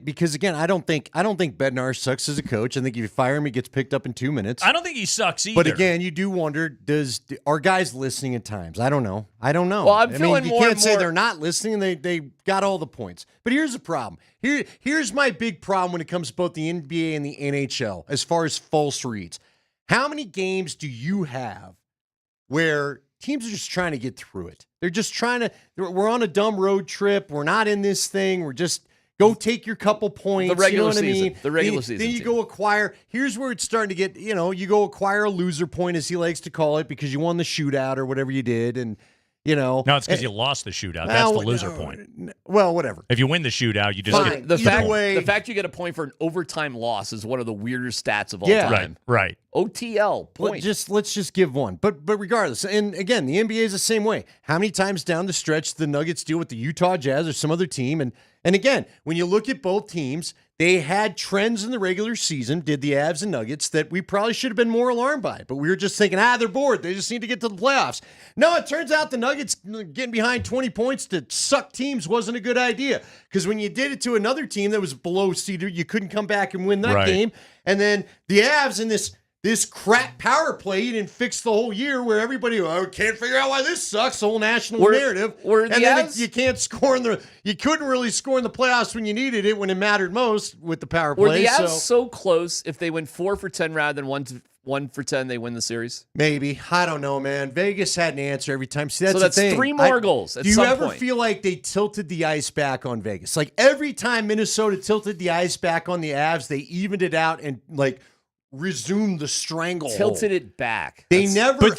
Because again, I don't think Bednar sucks as a coach. I think if you fire him, he gets picked up in 2 minutes. I don't think he sucks either. But again, you do wonder: are guys listening at times? I don't know. Well, I'm feeling you can't say they're not listening. They got all the points. But here's the problem. Here's my big problem when it comes to both the NBA and the NHL as far as false reads. How many games do you have where teams are just trying to get through it? They're just trying to. We're on a dumb road trip. We're not in this thing. We're just. Go take your couple points. The regular season. I mean? The regular season. Then you go acquire. Here's where it's starting to get, you go acquire a loser point, as he likes to call it, because you won the shootout or whatever you did. And, No, it's because you lost the shootout. That's the loser point. Well, whatever. If you win the shootout, you just Fine. get the fact you get a point for an overtime loss is one of the weirdest stats of all time. Right. OTL point. Let's just give one. But regardless, and again, the NBA is the same way. How many times down the stretch the Nuggets deal with the Utah Jazz or some other team? And again, when you look at both teams, they had trends in the regular season, did the Avs and Nuggets, that we probably should have been more alarmed by. But we were just thinking, they're bored. They just need to get to the playoffs. No, it turns out the Nuggets getting behind 20 points to suck teams wasn't a good idea. Because when you did it to another team that was below seeded, you couldn't come back and win that game. And then the Avs in this this crap power play you didn't fix the whole year where everybody can't figure out why this sucks, the whole national narrative. And then you can't score you couldn't really score in the playoffs when you needed it, when it mattered most with the power play. Were the Avs so close if they went 4 for 10 rather than 1 for 10, they win the series? Maybe. I don't know, man. Vegas had an answer every time. See, that's that's the thing. 3 more goals at Do you some ever point. feel like they tilted the ice back on Vegas? Like every time Minnesota tilted the ice back on the Avs, they evened it out and resumed the stranglehold. Tilted it back.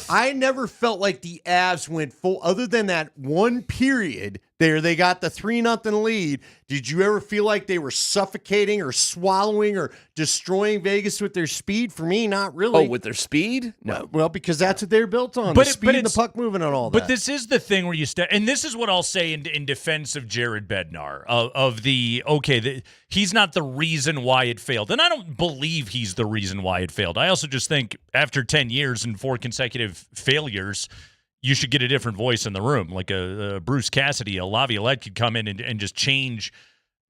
I never felt like the Avs went full, other than that one period there, they got the 3-0 lead. Did you ever feel like they were suffocating or swallowing or destroying Vegas with their speed? For me, not really. Oh, with their speed? No. Well, because that's what they're built on. But the speed and the puck moving and all that. But this is the thing where you and this is what I'll say in defense of Jared Bednar, he's not the reason why it failed. And I don't believe he's the reason why it failed. I also just think after 10 years and 4 consecutive failures, you should get a different voice in the room. Like a Bruce Cassidy, a Laviolette could come in and just change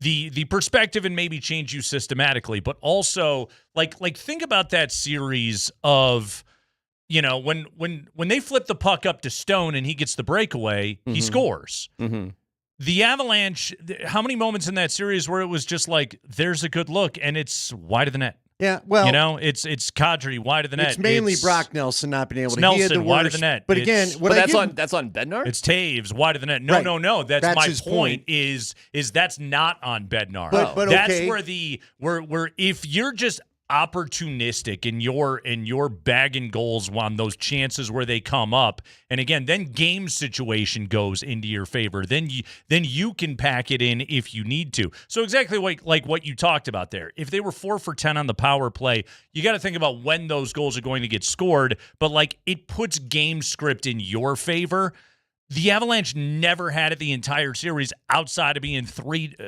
the perspective and maybe change you systematically. But also, like think about that series of, when they flip the puck up to Stone and he gets the breakaway, he scores. Mm-hmm. The Avalanche, how many moments in that series where it was just like, there's a good look and it's wide of the net? Yeah, well, it's Kadri wide of the net. It's mainly Brock Nelson not being able to. Nelson wide of the net. But again, that's on Bednar. It's Taves wide of the net. No. That's my his point. Is that's not on Bednar. But that's okay. where if you're just opportunistic in your bagging goals on those chances where they come up, and again, then game situation goes into your favor. Then you can pack it in if you need to. So exactly like what you talked about there. If they were 4 for 10 on the power play, you got to think about when those goals are going to get scored. But it puts game script in your favor. The Avalanche never had it the entire series outside of being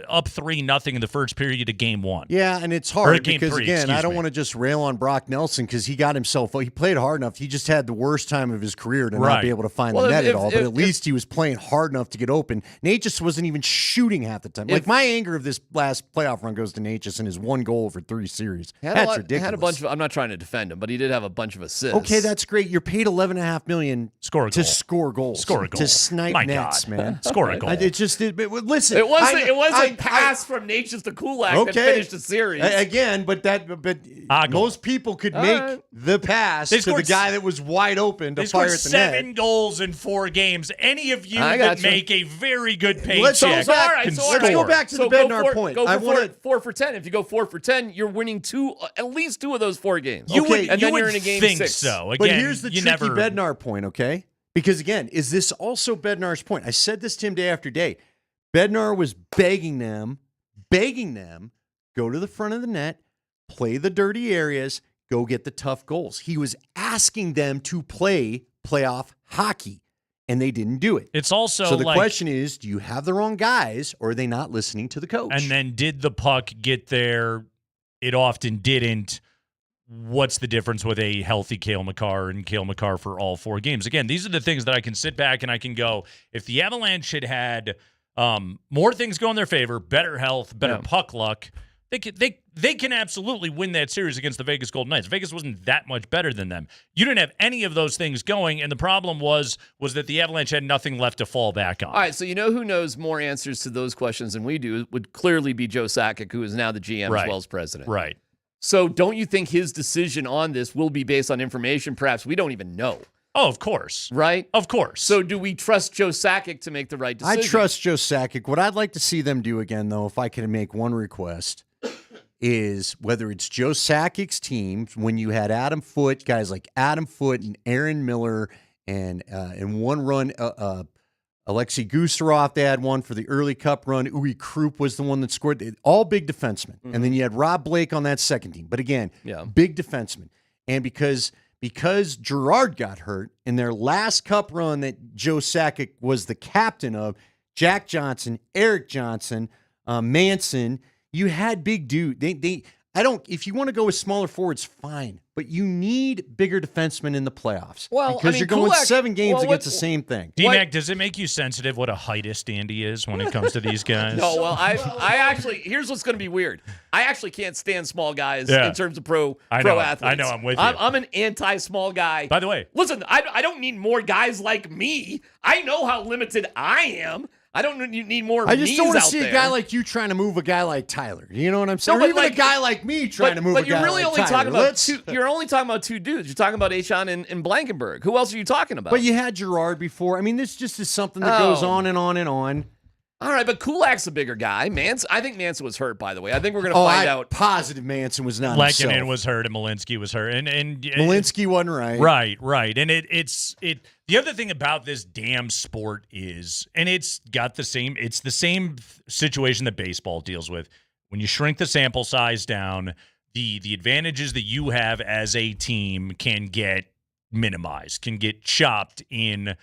up 3-0 in the first period of game 1. Yeah, and it's hard because, again, I don't want to just rail on Brock Nelson because he got himself – he played hard enough. He just had the worst time of his career to not be able to find the net at all. But at least he was playing hard enough to get open. Nate just wasn't even shooting half the time. My anger of this last playoff run goes to Nate just in his 1 goal over 3 series. That's ridiculous. Had a bunch of – I'm not trying to defend him, but he did have a bunch of assists. Okay, that's great. You're paid $11.5 million to score goals. Score a goal. To snipe nets, man. Score a goal. Listen. It was a pass from Natchez to Kulak that finished the series. Again, but most people could make the pass to the guy that was wide open to fire at the net. 7 goals in 4 games. Any of you that make a very good paycheck Let's go back to the Bednar point. Go for 4 for 10. If you go 4 for 10, you're winning at least 2 of those 4 games. You would you're in a game think 6. so. Again, but here's the tricky Bednar point, okay? Because, again, is this also Bednar's point? I said this to him day after day. Bednar was begging them, go to the front of the net, play the dirty areas, go get the tough goals. He was asking them to play playoff hockey, and they didn't do it. It's also so the question is, do you have the wrong guys, or are they not listening to the coach? And then did the puck get there? It often didn't. What's the difference with a healthy Cale Makar and Cale Makar for all 4 games? Again, these are the things that I can sit back and I can go, if the Avalanche had more things go in their favor, better health, better puck luck, they can absolutely win that series against the Vegas Golden Knights. Vegas wasn't that much better than them. You didn't have any of those things going, and the problem was that the Avalanche had nothing left to fall back on. All right, so who knows more answers to those questions than we do would clearly be Joe Sakic, who is now the GM as well as president. Right. So don't you think his decision on this will be based on information perhaps we don't even know? Oh, of course. Right? Of course. So do we trust Joe Sakic to make the right decision? I trust Joe Sakic. What I'd like to see them do again, though, if I can make one request, is whether it's Joe Sakic's team, when you had Adam Foote, guys like Adam Foote and Aaron Miller, and in one run, Alexei Gusarov, they had one for the early cup run. Uwe Krupp was the one that scored. All big defensemen. Mm-hmm. And then you had Rob Blake on that second team. But again, big defensemen. And because Gerard got hurt in their last cup run that Joe Sakic was the captain of, Jack Johnson, Eric Johnson, Manson, you had big dude. if you want to go with smaller forwards, fine. But you need bigger defensemen in the playoffs. Well, because you're going Kulak, 7 games against the same thing. DMac, does it make you sensitive what a heightist Andy is when it comes to these guys? No, well, I actually, here's what's going to be weird. I actually can't stand small guys in terms of pro athletes. I know, I'm with you. I'm an anti-small guy. By the way. Listen, I don't need more guys like me. I know how limited I am. I don't need more I just don't want to out see there. a guy like you trying to move a guy like Tyler. You know what I'm saying? No, Or but even like, a guy like me trying to move a guy you're really like only Tyler. talking about two. You're only talking about two dudes. You're talking about Achon and Blankenberg. Who else are you talking about? But you had Gerard before. I mean, this just is something that goes on and on and on. All right, but Kulak's a bigger guy. I think Manson was hurt, by the way. I think we're going to find out. Positive Manson was not Lehkonen himself. was hurt and Malinsky was hurt. And Malinsky wasn't right. Right. And it's the other thing about this damn sport is, and it's the same situation that baseball deals with. When you shrink the sample size down, the advantages that you have as a team can get minimized, can get chopped in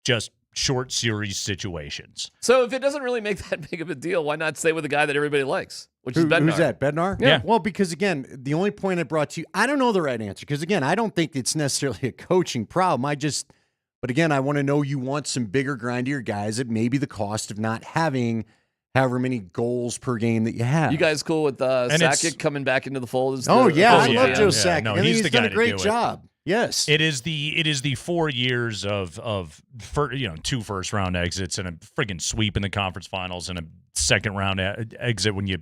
just short series situations. So if it doesn't really make that big of a deal, why not stay with the guy that everybody likes, which is Bednar? Who's that, Bednar? Yeah. Well, because, again, the only point I brought to you, I don't know the right answer. Because, again, I don't think it's necessarily a coaching problem. But, again, I want to know you want some bigger, grindier guys at maybe the cost of not having however many goals per game that you have. You guys cool with Sakic coming back into the fold? I love Joe Sakic. No, I think he's the guy done a to great do job. Yes. It is the 4 years of 2 first round exits and a friggin' sweep in the conference finals and a second round exit when you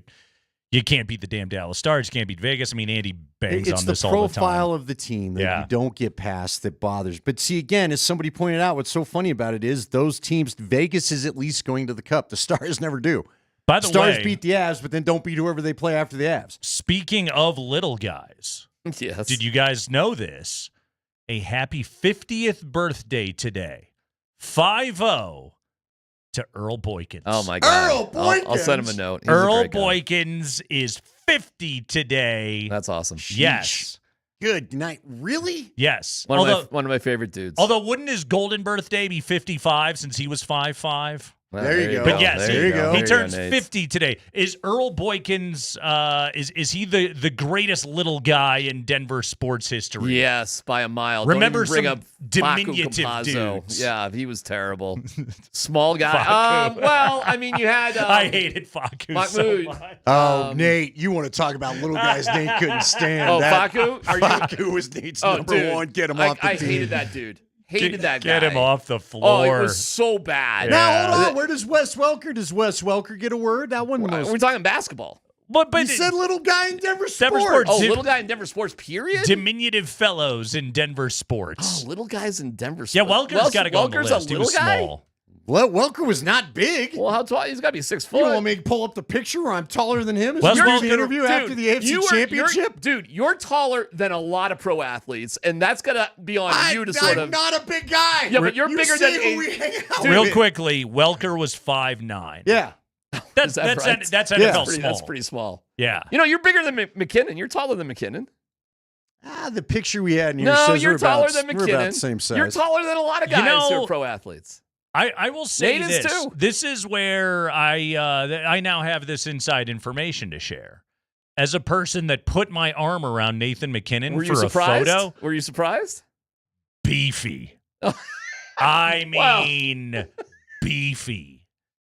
can't beat the damn Dallas Stars, you can't beat Vegas. I mean, Andy bangs on this all the time. It's the profile of the team that you don't get past that bothers. But see, again, as somebody pointed out, what's so funny about it is those teams, Vegas is at least going to the Cup. The Stars never do. By the Stars way, beat the Avs, but then don't beat whoever they play after the Avs. Speaking of little guys, yes. Did you guys know this? A happy 50th birthday today. 5-0 to Earl Boykins. Oh, my God. Earl Boykins? I'll send him a note. He's Earl a great guy. Boykins is 50 today. That's awesome. Yes. Good night. Really? Yes. One of my favorite dudes. Although, wouldn't his golden birthday be 55 since he was 5'5"? Well, there you go. But yes, there you go. he turns 50 today. Is Earl Boykins, is he the greatest little guy in Denver sports history? Yes, by a mile. Remember Don't even some bring up Facu diminutive Campazzo. dudes. Yeah, he was terrible. Small guy. Facu. I mean, you had... I hated Facu Mahmoud. so much. Oh, Nate, you want to talk about little guys Nate couldn't stand. Oh, that. Facu? Facu was Nate's number one. Get him off the I team. hated that dude. Hated that guy. Get him off the floor. Oh, it was so bad. Now, hold on. Where does Wes Welker? Does Wes Welker get a word? That one was... We're talking basketball. But he said little guy in Denver Sports. Denver Sports. Oh, little guy in Denver Sports, period? Diminutive fellows in Denver sports. Oh, little guys in Denver Sports. Yeah, Welker's got to go on the Welker's list. a He little was guy? small. Well, Welker was not big. Well, how tall? He's got to be 6 foot. You want me to pull up the picture where I'm taller than him? Is Wes this Welker- the interview after the AFC Championship? Dude, you're taller than a lot of pro athletes, and that's going to be on you to sort of... I'm not a big guy. Yeah, but you're You bigger see than... who we hang out Real with. quickly, Welker was 5'9". Yeah. That's right? NFL small. That's pretty small. Yeah. You know, you're bigger than McKinnon. You're taller than McKinnon. The picture we had in here No, says you're we're taller about, than we're McKinnon. about the same size. You're taller than a lot of guys who are pro athletes. I will say Nate is this. too. This is where I now have this inside information to share. As a person that put my arm around Nathan McKinnon Were you for surprised? a photo, Were you surprised? beefy. I mean, beefy.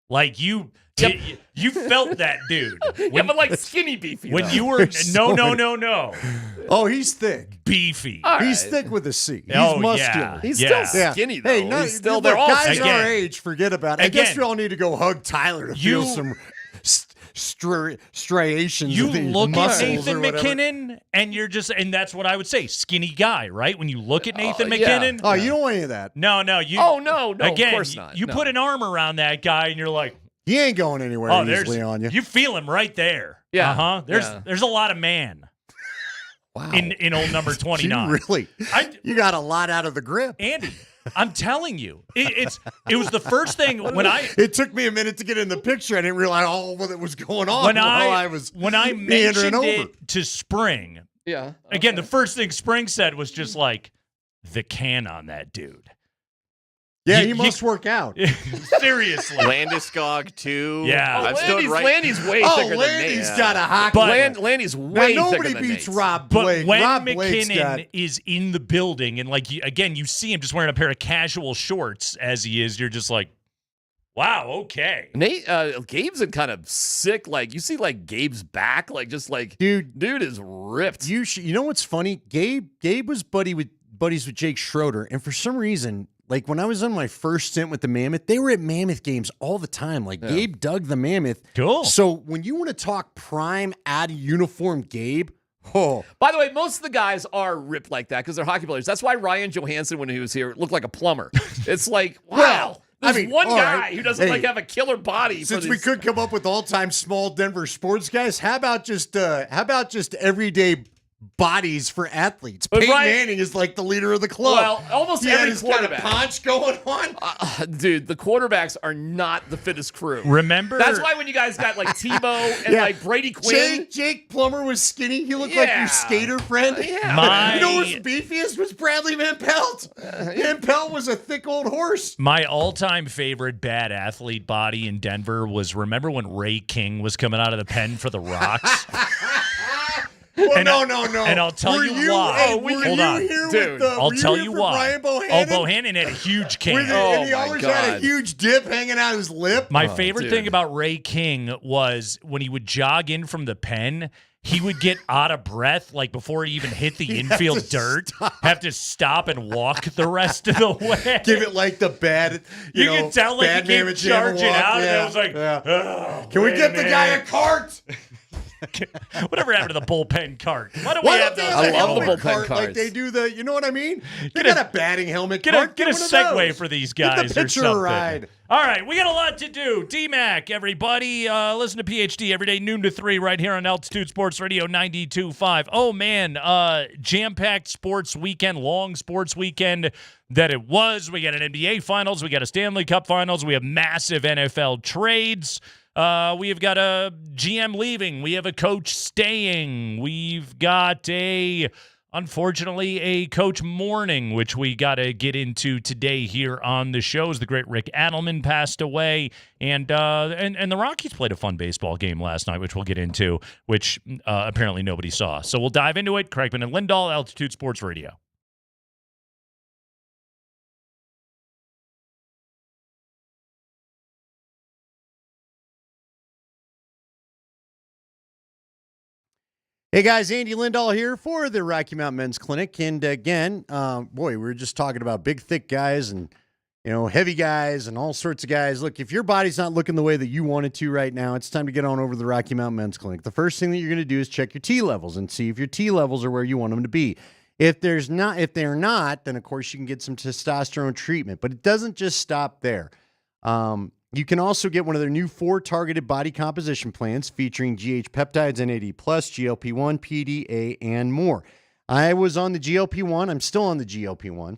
Like you felt that dude. Yeah, but like skinny beefy. When though. you were no. Oh, he's thick. Beefy. All He's right. thick with a C. He's Oh, muscular. yeah. He's Yeah. still skinny though. Hey, no, He's still look, they're all guys Again. our age. Forget about it. I guess Again. we all need to go hug Tyler to feel some striations. You of the look at muscles Nathan or whatever. McKinnon, and that's what I would say. Skinny guy, right? When you look at Nathan yeah. McKinnon. Oh, you don't want any of that. No, you. Oh no, Again, of course not. You No. put an arm around that guy, and you're like, He ain't going anywhere oh, there's easily on you. You feel him right there. Yeah. Uh-huh. There's a lot of man. Wow. In old number 29. You really? You got a lot out of the grip. Andy, I'm telling you, it was the first thing when I. It took me a minute to get in the picture. I didn't realize all what was going on When I was when I meandering mentioned over. it to Spring, Yeah. again, the first thing Spring said was just like, the can on that dude. Yeah, he must work out. Seriously. Landeskog too. Yeah. I've stood right. Landy's way Oh, thicker than Landy's Nate. got a hockey. But Landy's way now, thicker nobody than beats Nate. Rob But Blake. when Rob Blake's McKinnon is in the building and, like, again, you see him just wearing a pair of casual shorts as he is, you're just like, wow, okay. Nate, Gabe's in kind of sick. Like, you see, like, Gabe's back. Like, just like, dude is ripped. You know what's funny? Gabe was buddies with Jake Schroeder, and for some reason, like when I was on my first stint with the Mammoth, they were at Mammoth games all the time. Like Gabe dug the Mammoth. Cool. So when you want to talk prime out of uniform Gabe, oh. By the way, most of the guys are ripped like that because they're hockey players. That's why Ryan Johansson, when he was here, looked like a plumber. It's like, wow. Well, There's one all guy right. who doesn't Hey, have a killer body. Since for we these. could come up with all-time small Denver sports guys, how about just everyday bodies for athletes? But Peyton Ryan- Manning is like the leader of the club. Well, almost he had every his kind of quarterback. punch going on. Dude, the quarterbacks are not the fittest crew. Remember? That's why when you guys got like Tebow and like Brady Quinn. Jake Plummer was skinny. He looked like your skater friend. Yeah. You know who's beefiest was Bradley Van Pelt. Van Pelt was a thick old horse. My all-time favorite bad athlete body in Denver was, remember when Ray King was coming out of the pen for the Rocks? Well, And no. And I'll tell Were you why. Hey, were Hold you on. here Dude, with the, I'll were you tell here you for why. Brian Bohannon? Oh, Bohannon had a huge cane. And he always had a huge dip hanging out his lip. My favorite thing about Ray King was when he would jog in from the pen, he would get out of breath, like before he even hit the infield dirt, have to stop and walk the rest of the way. Give it like the bad, You know, can tell like bad he man kept pajama charging walk. out, and Yeah. it was like, oh, Can we wait get the guy a minute. cart? Whatever happened to the bullpen cart? Why don't Why we don't have they those? have a anymore? helmet cart like they do the, you know what I mean? They Get got a batting helmet Get cart. a one of segue those. for these Give guys the or pitcher something. a ride. All right, we got a lot to do. DMac, everybody. Listen to PhD every day, noon to 3, right here on Altitude Sports Radio 92.5. Oh, man, jam-packed sports weekend, long sports weekend that it was. We got an NBA Finals. We got a Stanley Cup Finals. We have massive NFL trades. We've got a GM leaving. We have a coach staying. We've got unfortunately, a coach mourning, which we got to get into today here on the shows. The great Rick Adelman passed away, and the Rockies played a fun baseball game last night, which we'll get into, which apparently nobody saw. So we'll dive into it. Kreckman and Lindahl, Altitude Sports Radio. Hey guys, Andy Lindahl here for the Rocky Mountain Men's Clinic, and again, we were just talking about big, thick guys and heavy guys and all sorts of guys. Look, if your body's not looking the way that you want it to right now, it's time to get on over to the Rocky Mountain Men's Clinic. The first thing that you're going to do is check your T levels and see if your T levels are where you want them to be. If they're not, then of course you can get some testosterone treatment. But it doesn't just stop there. You can also get one of their new 4 targeted body composition plans featuring GH peptides, NAD+, GLP-1, PDA, and more. I was on the GLP-1. I'm still on the GLP-1.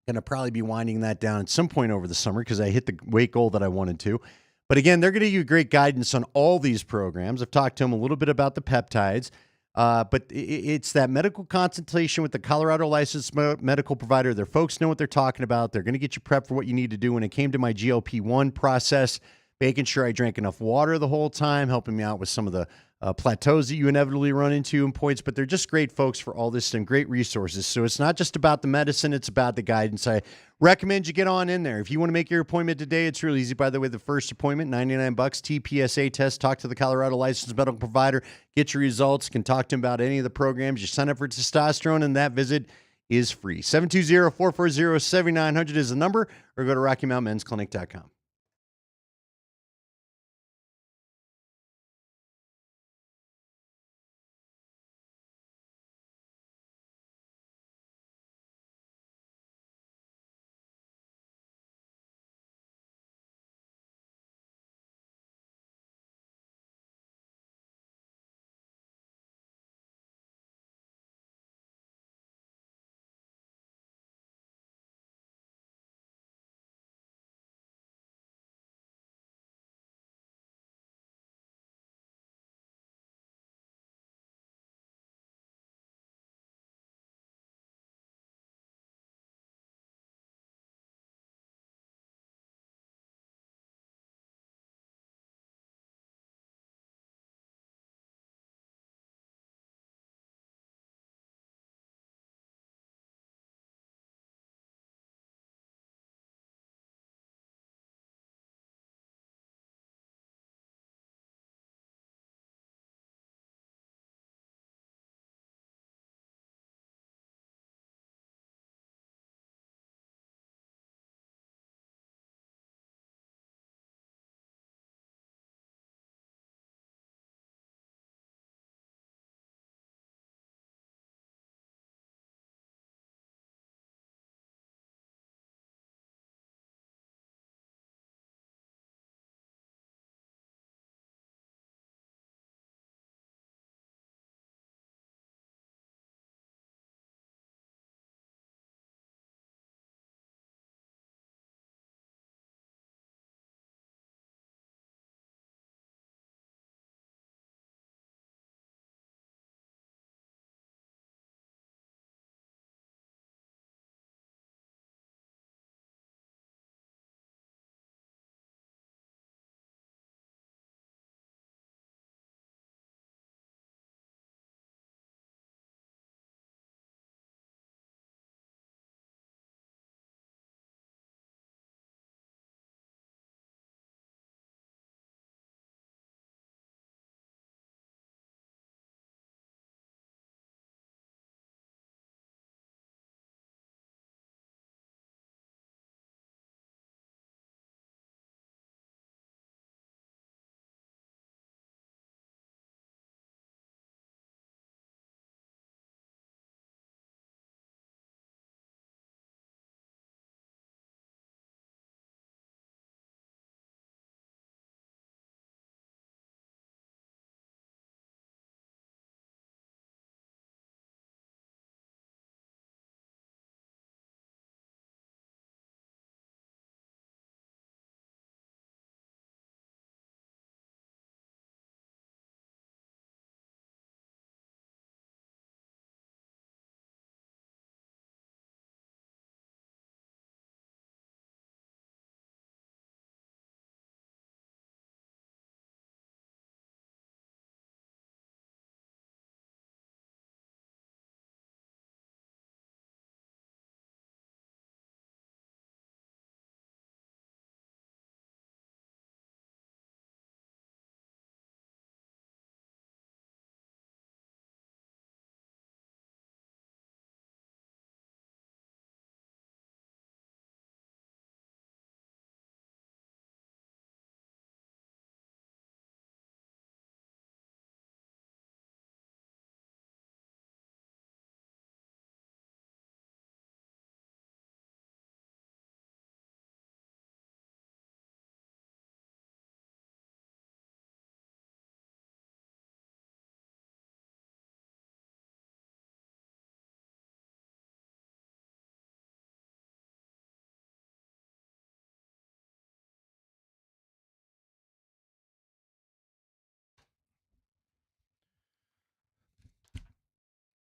Going to probably be winding that down at some point over the summer because I hit the weight goal that I wanted to. But again, they're going to give you great guidance on all these programs. I've talked to them a little bit about the peptides. But it's that medical consultation with the Colorado licensed medical provider. Their folks know what they're talking about. They're going to get you prepped for what you need to do. When it came to my GLP-1 process, making sure I drank enough water the whole time, helping me out with some of the plateaus that you inevitably run into in points. But they're just great folks for all this and great resources. So it's not just about the medicine, it's about the guidance. I recommend you get on in there. If you want to make your appointment today, it's real easy. By the way, the first appointment, $99, TPSA test, talk to the Colorado licensed medical provider, get your results, can talk to him about any of the programs. You sign up for testosterone, and that visit is free. 720-440-7900 is the number, or go to RockyMountainMen'sClinic.com.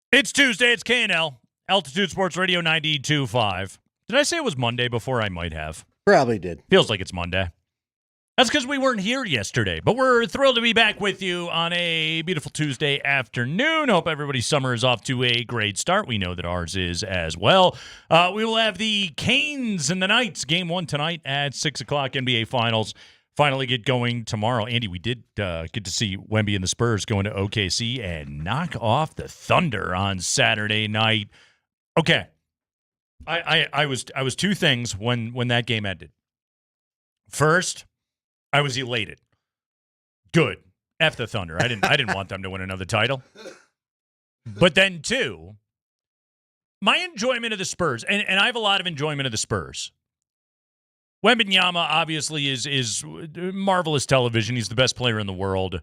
It's Tuesday. It's K&L. Altitude Sports Radio 92.5. Did I say it was Monday before? I might have. Probably did. Feels like it's Monday. That's because we weren't here yesterday, but we're thrilled to be back with you on a beautiful Tuesday afternoon. Hope everybody's summer is off to a great start. We know that ours is as well. We will have the Canes and the Knights. Game 1 tonight at 6 o'clock. NBA Finals finally get going tomorrow. Andy, we did get to see Wemby and the Spurs going to OKC and knock off the Thunder on Saturday night. Okay. I was two things when that game ended. First, I was elated. Good. F the Thunder. I didn't want them to win another title. But then two, my enjoyment of the Spurs, and I have a lot of enjoyment of the Spurs. Wembanyama obviously is marvelous television. He's the best player in the world.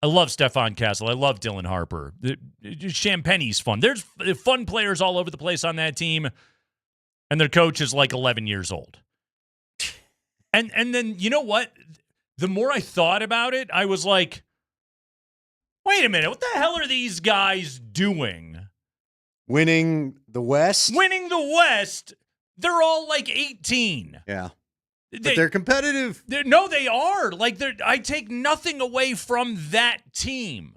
I love Stephon Castle. I love Dylan Harper. Champagne's fun. There's fun players all over the place on that team, and their coach is like 11 years old. And then, you know what? The more I thought about it, I was like, wait a minute. What the hell are these guys doing? Winning the West? Winning the West? They're all like 18. Yeah. But they're competitive. No, they are. Like, I take nothing away from that team.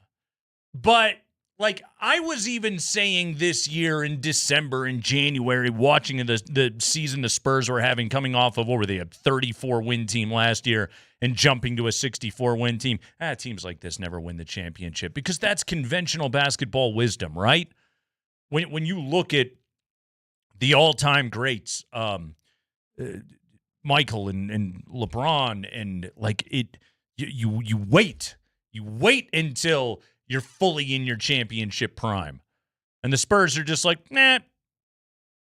But, like, I was even saying this year in December and January, watching the season the Spurs were having, coming off of, what were they, a 34-win team last year and jumping to a 64-win team. Teams like this never win the championship because that's conventional basketball wisdom, right? When you look at the all-time greats, Michael and LeBron, and like you wait until you're fully in your championship prime, and the Spurs are just like, nah,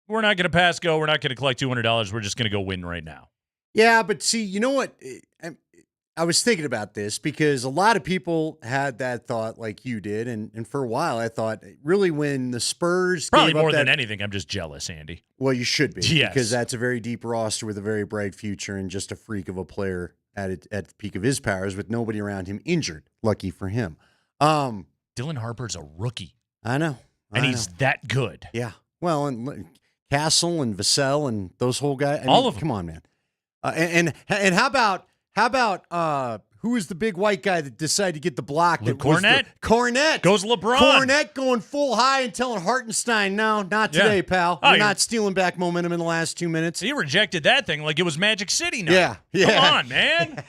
we're not going to pass go. We're not going to collect $200. We're just going to go win right now. Yeah, but see, you know what? I was thinking about this because a lot of people had that thought like you did, and for a while I thought really when the Spurs probably gave up more than anything, I'm just jealous, Andy. Well, you should be, yes, because that's a very deep roster with a very bright future and just a freak of a player at the peak of his powers with nobody around him injured. Lucky for him. Dylan Harper's a rookie. I know, and he's that good. Yeah. Well, and Castle and Vassell and those whole guys. All of them. Come on, man. And how about who was the big white guy that decided to get the block? Cornette? Cornette. Goes LeBron. Cornette going full high and telling Hartenstein, no, not today, pal. You're not stealing back momentum in the last 2 minutes. He rejected that thing like it was Magic City now. Yeah. Come on, man.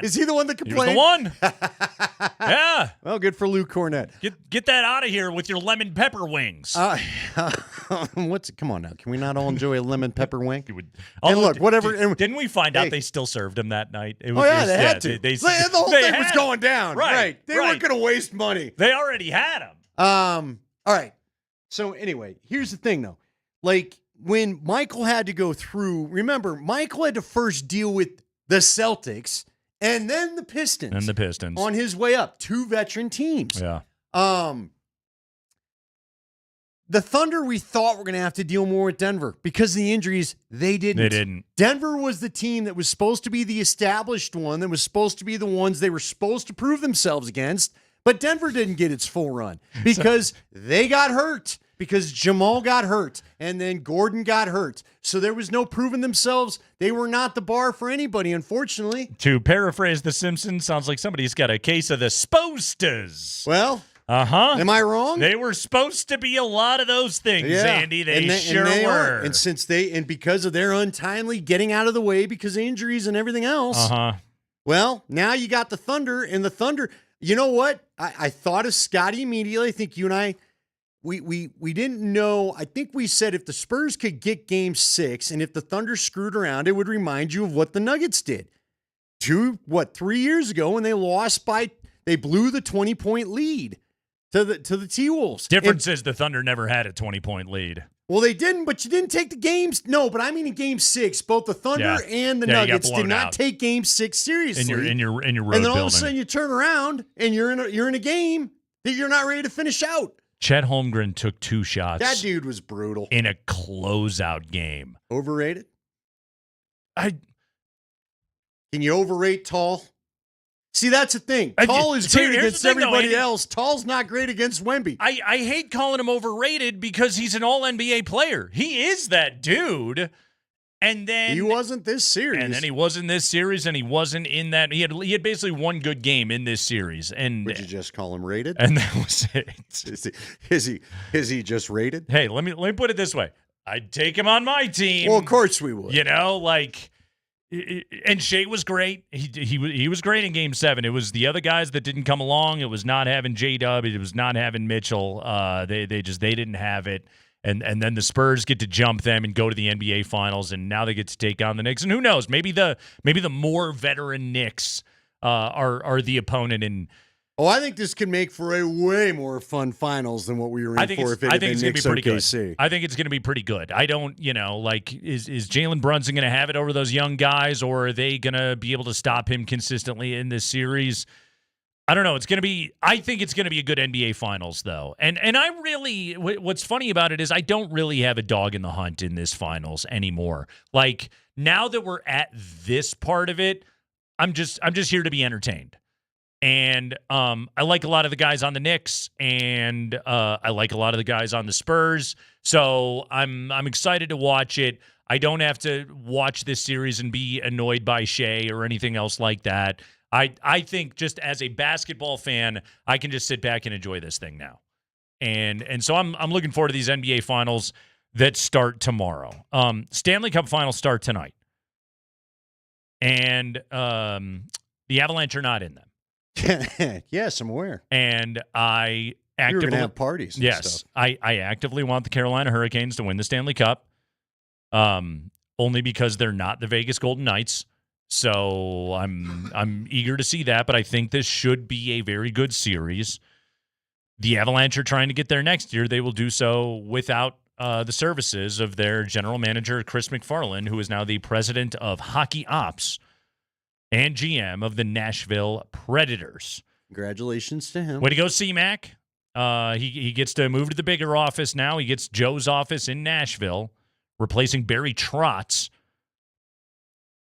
Is he the one that complained? He was the one. Yeah. Well, good for Lou Cornette. Get that out of here with your lemon pepper wings. Come on now. Can we not all enjoy a lemon pepper wing? And look, whatever. Didn't we find out they still served him that night? They had to. The whole thing was going down. Right. They weren't going to waste money. They already had him. All right. So anyway, here's the thing, though. Like, when Michael had to go through, remember, Michael had to first deal with the Celtics and then the Pistons. On his way up. Two veteran teams. Yeah. The Thunder, we thought were going to have to deal more with Denver because of the injuries. They didn't. Denver was the team that was supposed to be the established one, that was supposed to be the ones they were supposed to prove themselves against, but Denver didn't get its full run because they got hurt, because Jamal got hurt, and then Gordon got hurt. So there was no proving themselves. They were not the bar for anybody, unfortunately. To paraphrase The Simpsons, sounds like somebody's got a case of the Spostas. Well... Am I wrong? They were supposed to be a lot of those things, Andy. They sure they were. Are. And because of their untimely getting out of the way because of injuries and everything else. Well, now you got the Thunder, and the Thunder. You know what? I thought of Scotty immediately. I think you and I, we didn't know. I think we said if the Spurs could get Game 6, and if the Thunder screwed around, it would remind you of what the Nuggets did 3 years ago when they lost they blew the 20-point lead to the T-Wolves. Difference is the Thunder never had a 20-point lead. Well, they didn't, but you didn't take the games. No, but I mean in Game 6, both the Thunder and the Nuggets did not take Game 6 seriously. In your road and then all building. of a sudden you turn around and you're in a game that you're not ready to finish out. Chet Holmgren took 2 shots. That dude was brutal in a closeout game. Overrated? Can you overrate Tall? See, that's the thing. Tall is great against everybody else. Tall's not great against Wemby. I hate calling him overrated because he's an all-NBA player. He is that dude. And then he wasn't this series. And then he wasn't this series, and he wasn't in that. He had basically one good game in this series. And would you just call him rated? And that was it. Is he just rated? Hey, let me put it this way. I'd take him on my team. Well, of course we would. You know, like, and Shea was great. He was great in Game 7. It was the other guys that didn't come along. It was not having J-Dub. It was not having Mitchell. They didn't have it. And then the Spurs get to jump them and go to the NBA Finals, and now they get to take on the Knicks. And who knows? Maybe the more veteran Knicks are the opponent. And I think this could make for a way more fun finals than what we were in for if it had been Knicks OKC. I think it's going to be pretty good. I don't, like, is Jalen Brunson going to have it over those young guys, or are they going to be able to stop him consistently in this series? I don't know. I think it's going to be a good NBA Finals, though. And I really, what's funny about it is I don't really have a dog in the hunt in this Finals anymore. Like, now that we're at this part of it, I'm just here to be entertained. And I like a lot of the guys on the Knicks, and I like a lot of the guys on the Spurs. So I'm excited to watch it. I don't have to watch this series and be annoyed by Shea or anything else like that. I think just as a basketball fan, I can just sit back and enjoy this thing now. And so I'm looking forward to these NBA Finals that start tomorrow. Stanley Cup Finals start tonight. And the Avalanche are not in them. Yes, I'm aware. And I actively You're going to have parties and yes, stuff. I actively want the Carolina Hurricanes to win the Stanley Cup. Only because they're not the Vegas Golden Knights. So I'm eager to see that, but I think this should be a very good series. The Avalanche are trying to get there next year. They will do so without the services of their general manager, Chris MacFarland, who is now the president of hockey ops and GM of the Nashville Predators. Congratulations to him. Way to go, C-Mac. He gets to move to the bigger office now. He gets Joe's office in Nashville, replacing Barry Trotz.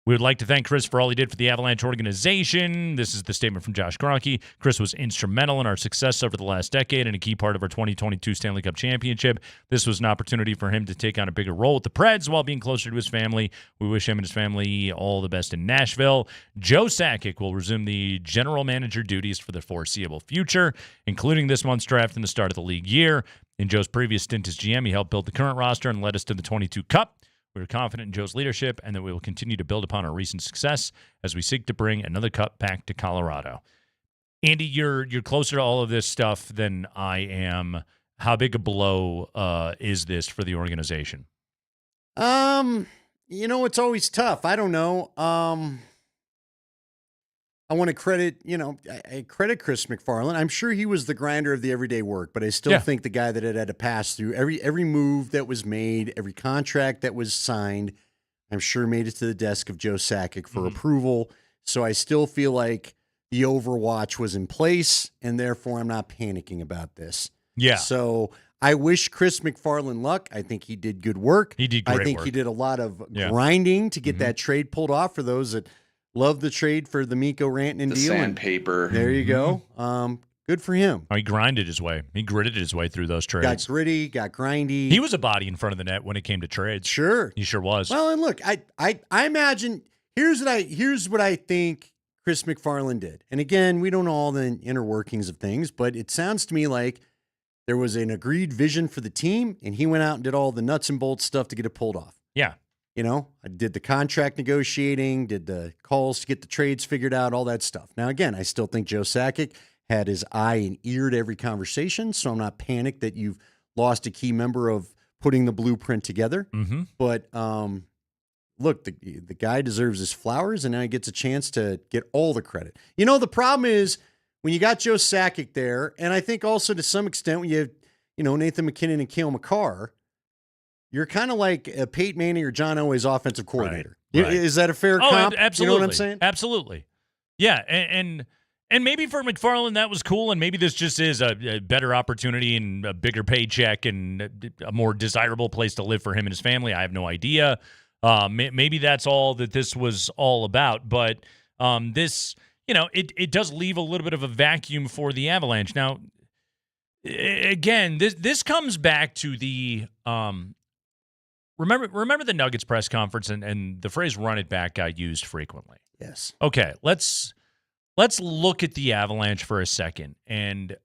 We would like to thank Chris for all he did for the Avalanche organization. This is the statement from Josh Kroenke. Chris was instrumental in our success over the last decade and a key part of our 2022 Stanley Cup championship. This was an opportunity for him to take on a bigger role with the Preds while being closer to his family. We wish him and his family all the best in Nashville. Joe Sakic will resume the general manager duties for the foreseeable future, including this month's draft and the start of the league year. In Joe's previous stint as GM, he helped build the current roster and led us to the 22 Cup. We are confident in Joe's leadership and that we will continue to build upon our recent success as we seek to bring another cup back to Colorado. Andy, you're closer to all of this stuff than I am. How big a blow is this for the organization? It's always tough. I don't know. I want to credit, I credit Chris MacFarland. I'm sure he was the grinder of the everyday work, but I still think the guy that had to pass through every move that was made, every contract that was signed, I'm sure made it to the desk of Joe Sakic for approval. So I still feel like the overwatch was in place, and therefore I'm not panicking about this. Yeah. So I wish Chris MacFarland luck. I think he did good work. He did great I think work. he did a lot of grinding to get that trade pulled off for those that love the trade for the Miko Rantanen deal. Sandpaper. There you go. Good for him. He grinded his way. He gritted his way through those trades. Got gritty, got grindy. He was a body in front of the net when it came to trades. Sure. He sure was. Well, and look, I imagine here's what I think Chris MacFarland did. And again, we don't know all the inner workings of things, but it sounds to me like there was an agreed vision for the team, and he went out and did all the nuts and bolts stuff to get it pulled off. Yeah. I did the contract negotiating, did the calls to get the trades figured out, all that stuff. Now, again, I still think Joe Sakic had his eye and ear to every conversation, so I'm not panicked that you've lost a key member of putting the blueprint together. Mm-hmm. But look, the guy deserves his flowers, and now he gets a chance to get all the credit. The problem is when you got Joe Sakic there, and I think also to some extent when you have, Nathan McKinnon and Cale Makar, you're kind of like a Peyton Manning or John Elway's offensive coordinator. Right. Is that a fair comp? Absolutely. You know what I'm saying? Absolutely. Yeah, and maybe for MacFarland that was cool, and maybe this just is a better opportunity and a bigger paycheck and a more desirable place to live for him and his family. I have no idea. Maybe that's all that this was all about. But this, it does leave a little bit of a vacuum for the Avalanche. Now, again, this comes back to the remember the Nuggets press conference and the phrase "run it back" got used frequently. Yes. Okay, let's look at the Avalanche for a second, and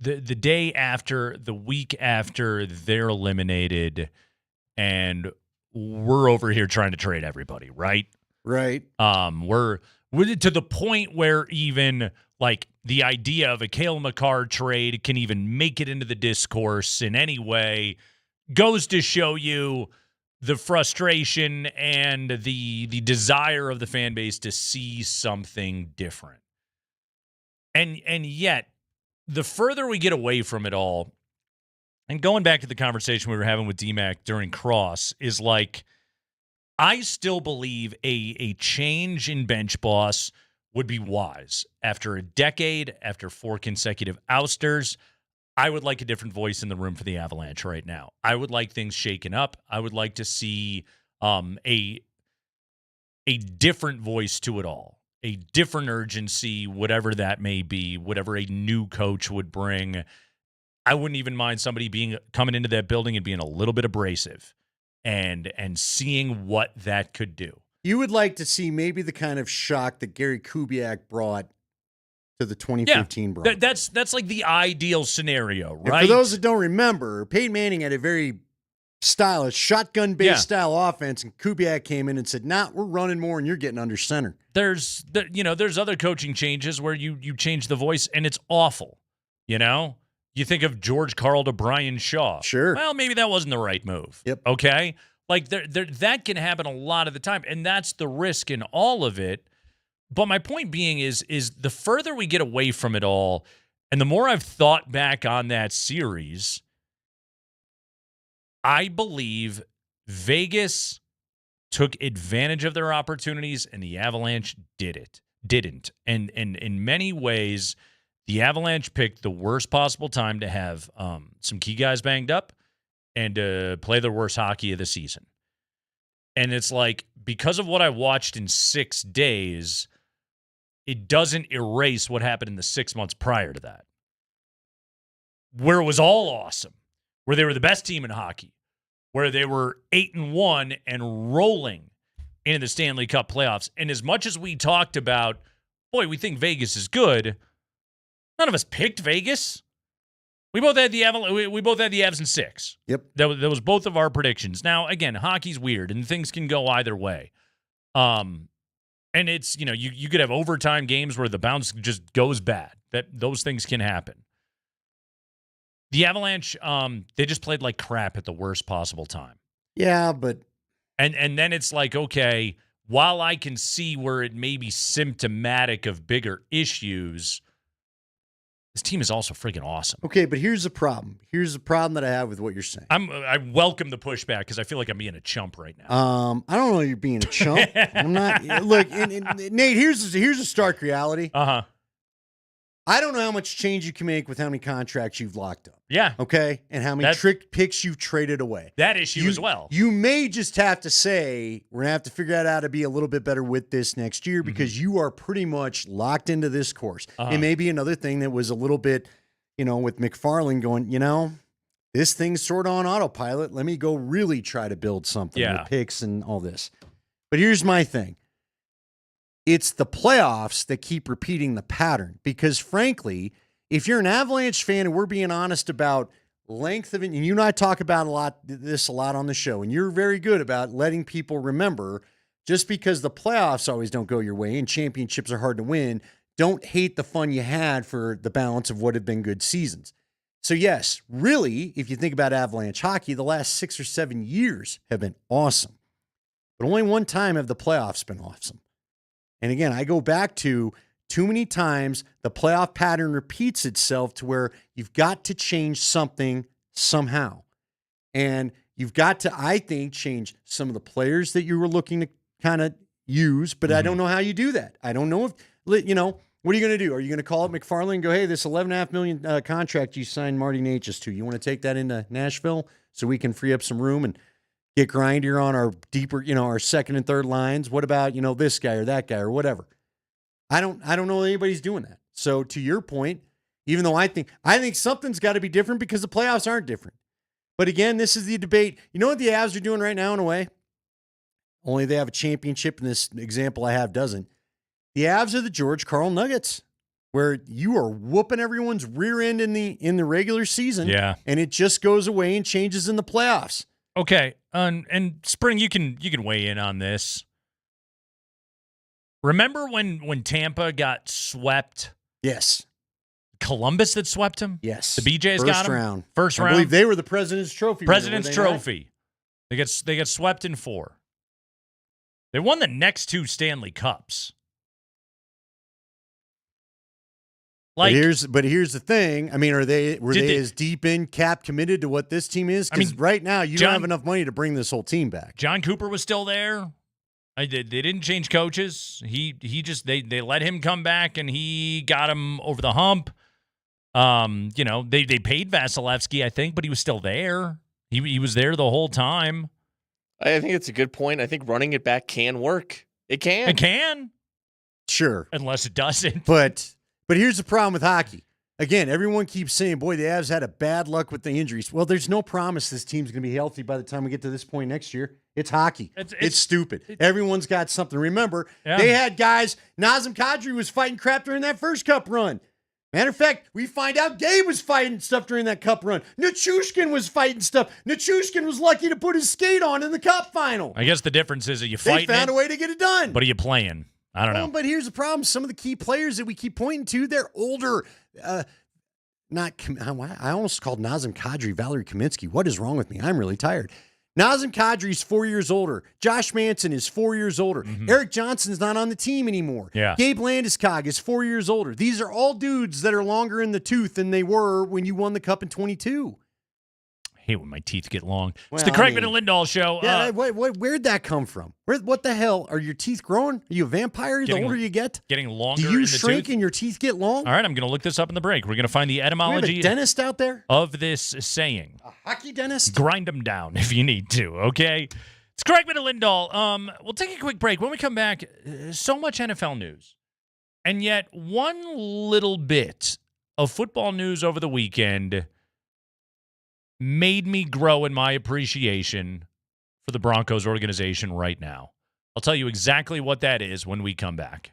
the day after, the week after they're eliminated, and we're over here trying to trade everybody, right? Right. We're to the point where even like the idea of a Cale Makar trade can even make it into the discourse in any way goes to show you the frustration and the desire of the fan base to see something different. And yet, the further we get away from it all, and going back to the conversation we were having with DMac during Cross, is like, I still believe a change in bench boss would be wise. After a decade, after 4 consecutive ousters, I would like a different voice in the room for the Avalanche right now. I would like things shaken up. I would like to see a different voice to it all, a different urgency, whatever that may be, whatever a new coach would bring. I wouldn't even mind somebody coming into that building and being a little bit abrasive and seeing what that could do. You would like to see maybe the kind of shock that Gary Kubiak brought to the 2015 Broncos. That's like the ideal scenario, right? And for those that don't remember, Peyton Manning had a very stylish shotgun-based style offense, and Kubiak came in and said, "Nah, we're running more, and you're getting under center." There's other coaching changes where you change the voice, and it's awful. You think of George Karl to Brian Shaw. Sure. Well, maybe that wasn't the right move. Yep. Okay. Like that can happen a lot of the time, and that's the risk in all of it. But my point being is the further we get away from it all, and the more I've thought back on that series, I believe Vegas took advantage of their opportunities and the Avalanche didn't. And in many ways, the Avalanche picked the worst possible time to have some key guys banged up and to play their worst hockey of the season. And it's like, because of what I watched in 6 days, it doesn't erase what happened in the 6 months prior to that, where it was all awesome, where they were the best team in hockey, where they were 8-1 and rolling into the Stanley Cup playoffs. And as much as we talked about, boy, we think Vegas is good, none of us picked Vegas. We both had the Avs in 6. Yep. That was both of our predictions. Now, again, hockey's weird and things can go either way. And it's, you could have overtime games where the bounce just goes bad. Those things can happen. The Avalanche, they just played like crap at the worst possible time. Yeah, but and then it's like, okay, while I can see where it may be symptomatic of bigger issues, this team is also freaking awesome. Okay, but here's the problem. Here's the problem that I have with what you're saying. I welcome the pushback because I feel like I'm being a chump right now. I don't know you're being a chump. I'm not. Look, Nate, here's a stark reality. Uh-huh. I don't know how much change you can make with how many contracts you've locked up. Yeah. Okay? And how many trick picks you've traded away. That issue as well. You may just have to say, we're going to have to figure out how to be a little bit better with this next year because you are pretty much locked into this course. It may be another thing that was a little bit, with MacFarland going, this thing's sort of on autopilot. Let me go really try to build something with picks and all this. But here's my thing. It's the playoffs that keep repeating the pattern because, frankly, if you're an Avalanche fan and we're being honest about length of it, and you and I talk about this a lot on the show, and you're very good about letting people remember just because the playoffs always don't go your way and championships are hard to win, don't hate the fun you had for the balance of what have been good seasons. So, yes, really, if you think about Avalanche hockey, the last 6 or 7 years have been awesome. But only one time have the playoffs been awesome. And again, I go back to too many times the playoff pattern repeats itself to where you've got to change something somehow. And you've got to, I think, change some of the players that you were looking to kind of use, but I don't know how you do that. I don't know if, what are you going to do? Are you going to call up MacFarland and go, hey, this $11.5 million contract you signed Marty Natchez to, you want to take that into Nashville so we can free up some room and get grindier on our deeper, our second and third lines? What about, this guy or that guy or whatever? I don't know anybody's doing that. So to your point, even though I think something's got to be different because the playoffs aren't different. But again, this is the debate. You know what the Avs are doing right now in a way? Only they have a championship, and this example I have doesn't. The Avs are the George Karl Nuggets, where you are whooping everyone's rear end in the regular season, and it just goes away and changes in the playoffs. Okay, and Spring, you can weigh in on this. Remember when Tampa got swept? Yes. Columbus that swept him? Yes. The BJs First got him? round. First round. I believe they were the President's Trophy. President's Trophy. They get swept in 4. They won the next 2 Stanley Cups. But here's the thing. I mean, were they as deep in cap committed to what this team is? Because right now you don't have enough money to bring this whole team back. John Cooper was still there. They didn't change coaches. He just they let him come back and he got him over the hump. They paid Vasilevsky, I think, but he was still there. He was there the whole time. I think it's a good point. I think running it back can work. It can. It can. Sure. Unless it doesn't. But here's the problem with hockey. Again, everyone keeps saying, boy, the Avs had a bad luck with the injuries. Well, there's no promise this team's going to be healthy by the time we get to this point next year. It's hockey. It's stupid. Everyone's got something. Remember, they had guys, Nazem Kadri was fighting crap during that first cup run. Matter of fact, we find out Gabe was fighting stuff during that cup run. Nichushkin was fighting stuff. Nichushkin was lucky to put his skate on in the cup final. I guess the difference is that you fight. They found a way to get it done. But are you playing? I don't know. But here's the problem. Some of the key players that we keep pointing to, they're older. I almost called Nazem Kadri Valerie Kaminsky. What is wrong with me? I'm really tired. Nazem Kadri is 4 years older. Josh Manson is 4 years older. Eric Johnson's not on the team anymore. Yeah. Gabe Landeskog is 4 years older. These are all dudes that are longer in the tooth than they were when you won the Cup in 22. I hate when my teeth get long. Well, it's the Kreckman and Lindahl show. Yeah, where'd that come from? What the hell? Are your teeth growing? Are you a vampire the older you get? Getting longer. Do you in the shrink tooth? and your teeth get long? All right, I'm going to look this up in the break. We're going to find the etymology. We have a dentist out there? Of this saying. A hockey dentist? Grind them down if you need to, okay? It's Kreckman and Lindahl. We'll take a quick break. When we come back, so much NFL news. And yet one little bit of football news over the weekend made me grow in my appreciation for the Broncos organization right now. I'll tell you exactly what that is when we come back.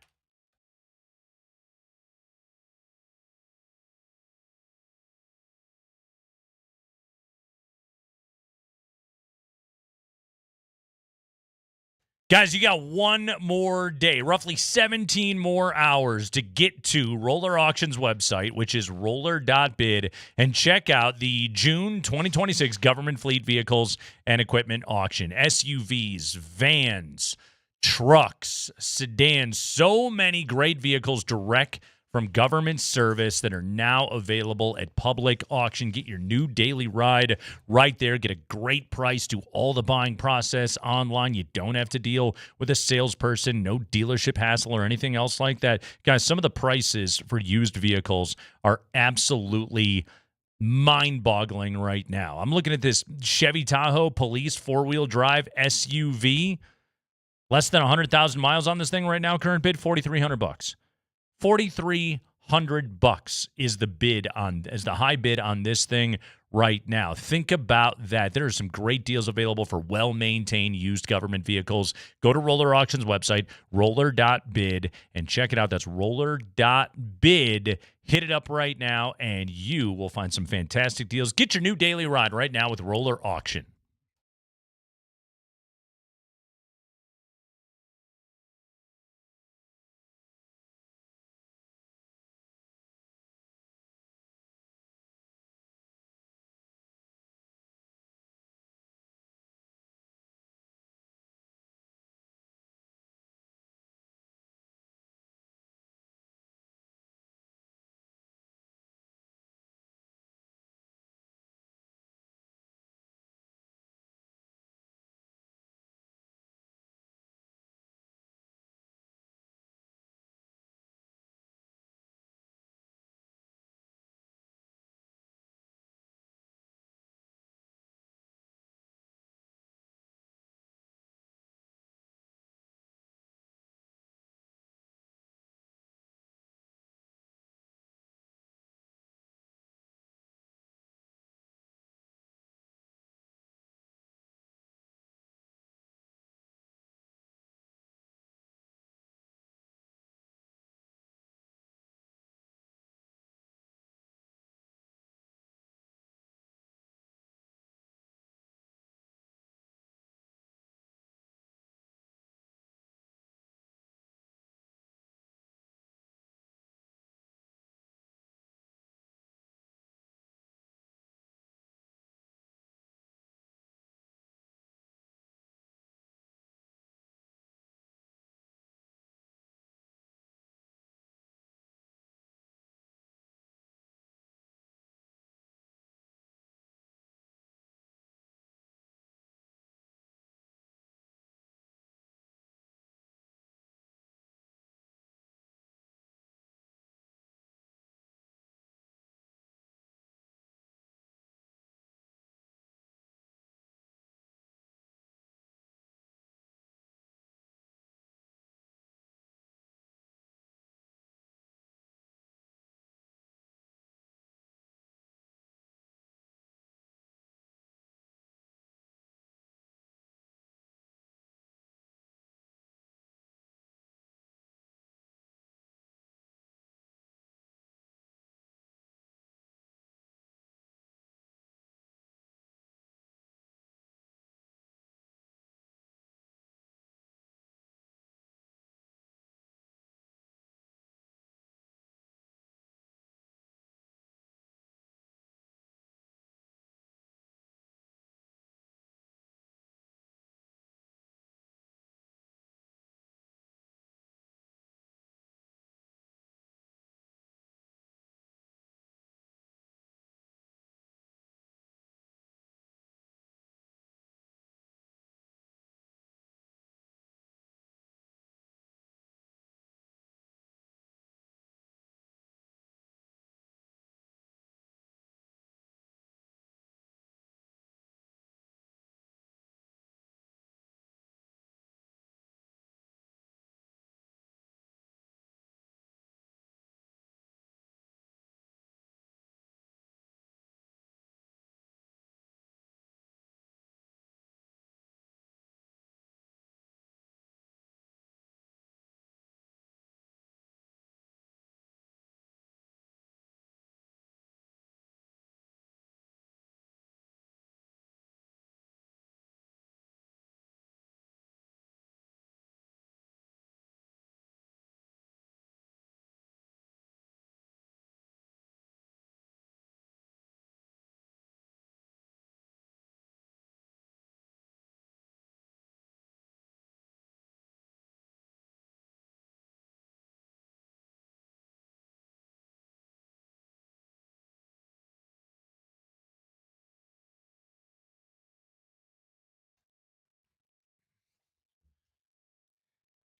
Guys, you got one more day, roughly 17 more hours to get to Roller Auctions website, which is roller.bid, and check out the June 2026 government fleet vehicles and equipment auction. SUVs, vans, trucks, sedans, so many great vehicles direct from government service that are now available at public auction. Get your new daily ride right there. Get a great price. Do all the buying process online. You don't have to deal with a salesperson, no dealership hassle or anything else like that. Guys, some of the prices for used vehicles are absolutely mind-boggling right now. I'm looking at this Chevy Tahoe Police four-wheel drive SUV. Less than 100,000 miles on this thing right now. Current bid, $4,300. $4,300 is the high bid on this thing right now. Think about that. There are some great deals available for well-maintained used government vehicles. Go to Roller Auctions website, roller.bid, and check it out. That's roller.bid. Hit it up right now, and you will find some fantastic deals. Get your new daily ride right now with Roller Auction.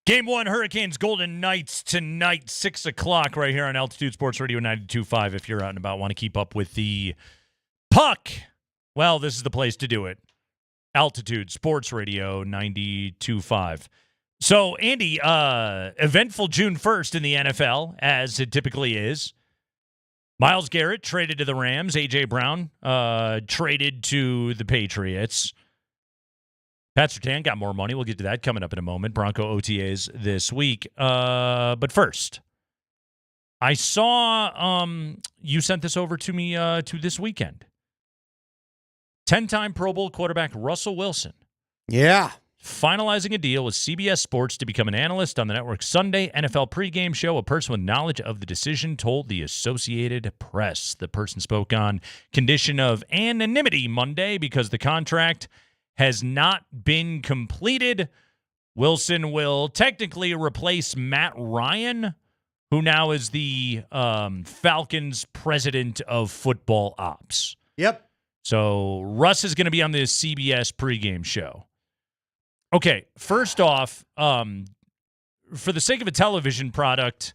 Game 1, Hurricanes, Golden Knights tonight, 6 o'clock right here on Altitude Sports Radio 92.5. If you're out and about, want to keep up with the puck, well, this is the place to do it. Altitude Sports Radio 92.5. So, Andy, eventful June 1st in the NFL, as it typically is. Myles Garrett traded to the Rams. A.J. Brown traded to the Patriots. Pat Surtain got more money. We'll get to that coming up in a moment. Bronco OTAs this week. But first, I saw you sent this over to me to this weekend. 10-time Pro Bowl quarterback Russell Wilson. Yeah. Finalizing a deal with CBS Sports to become an analyst on the network's Sunday NFL pregame show. A person with knowledge of the decision told the Associated Press. The person spoke on condition of anonymity Monday because the contract has not been completed. Wilson will technically replace Matt Ryan, who now is the Falcons president of football ops. Yep. So Russ is going to be on the CBS pregame show. Okay, first off, for the sake of a television product,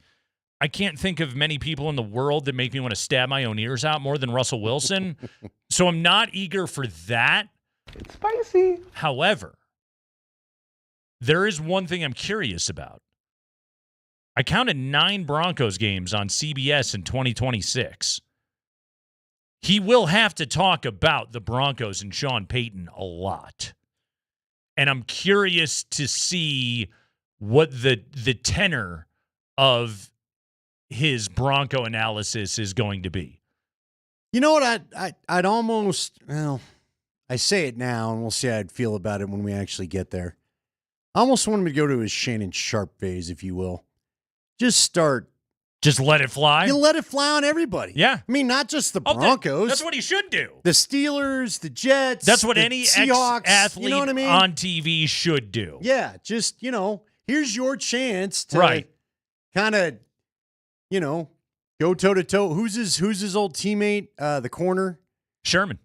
I can't think of many people in the world that make me want to stab my own ears out more than Russell Wilson. So I'm not eager for that. It's spicy. However, there is one thing I'm curious about. I counted 9 Broncos games on CBS in 2026. He will have to talk about the Broncos and Sean Payton a lot. And I'm curious to see what the tenor of his Bronco analysis is going to be. You know what? I'd almost, well, I say it now, and we'll see how I'd feel about it when we actually get there. I almost want him to go to his Shannon Sharp phase, if you will. Just let it fly? You let it fly on everybody. Yeah. I mean, not just the Broncos. That's what he should do. The Steelers, the Jets. That's what the any Seahawks, ex-athlete you know what I mean? on TV should do. Yeah, just, here's your chance to kind of, go toe-to-toe. Who's his old teammate, the corner? Sherman.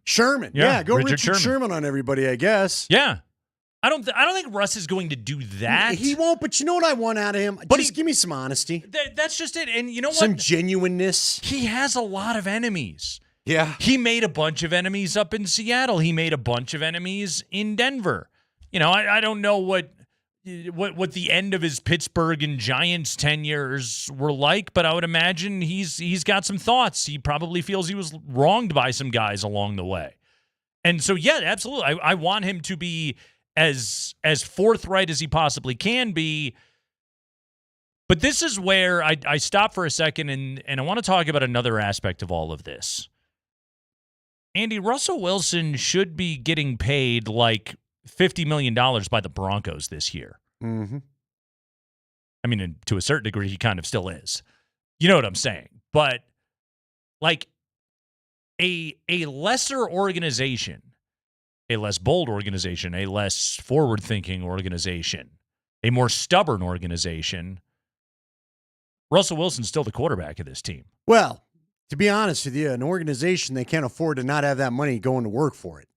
Yeah, go Richard Sherman on everybody, I guess. Yeah. I don't think Russ is going to do that. He won't, but you know what I want out of him? But just give me some honesty. That's just it. And you know what? Some genuineness. He has a lot of enemies. Yeah. He made a bunch of enemies up in Seattle. He made a bunch of enemies in Denver. I don't know what the end of his Pittsburgh and Giants tenures were like, but I would imagine he's got some thoughts. He probably feels he was wronged by some guys along the way. And so, yeah, absolutely. I want him to be as forthright as he possibly can be. But this is where I stop for a second, and I want to talk about another aspect of all of this. Andy, Russell Wilson should be getting paid like $50 million by the Broncos this year. Mm-hmm. I mean, to a certain degree, he kind of still is. You know what I'm saying? But like a lesser organization, a less bold organization, a less forward-thinking organization, a more stubborn organization, Russell Wilson's still the quarterback of this team. Well, to be honest with you, an organization, they can't afford to not have that money going to work for it.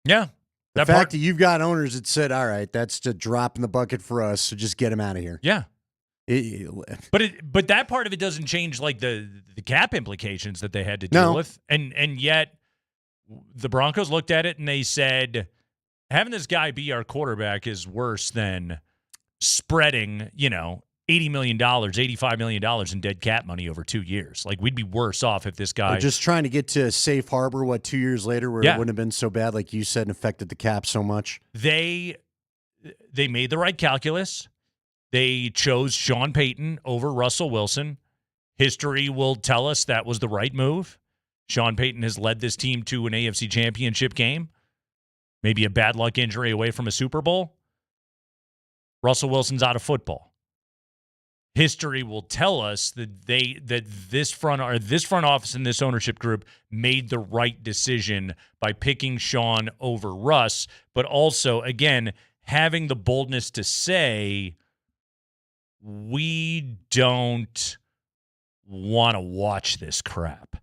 Yeah. The fact that you've got owners that said, all right, that's a drop in the bucket for us, so just get him out of here. Yeah. But that part of it doesn't change like the cap implications that they had to deal with. And yet the Broncos looked at it and they said, having this guy be our quarterback is worse than spreading, $80 million, $85 million in dead cap money over 2 years. Like, we'd be worse off if this guy... Or just trying to get to safe harbor, 2 years later, where it wouldn't have been so bad, like you said, and affected the cap so much. They made the right calculus. They chose Sean Payton over Russell Wilson. History will tell us that was the right move. Sean Payton has led this team to an AFC championship game. Maybe a bad luck injury away from a Super Bowl. Russell Wilson's out of football. History will tell us that this front office and this ownership group made the right decision by picking Sean over Russ, but also, again, having the boldness to say, we don't want to watch this crap.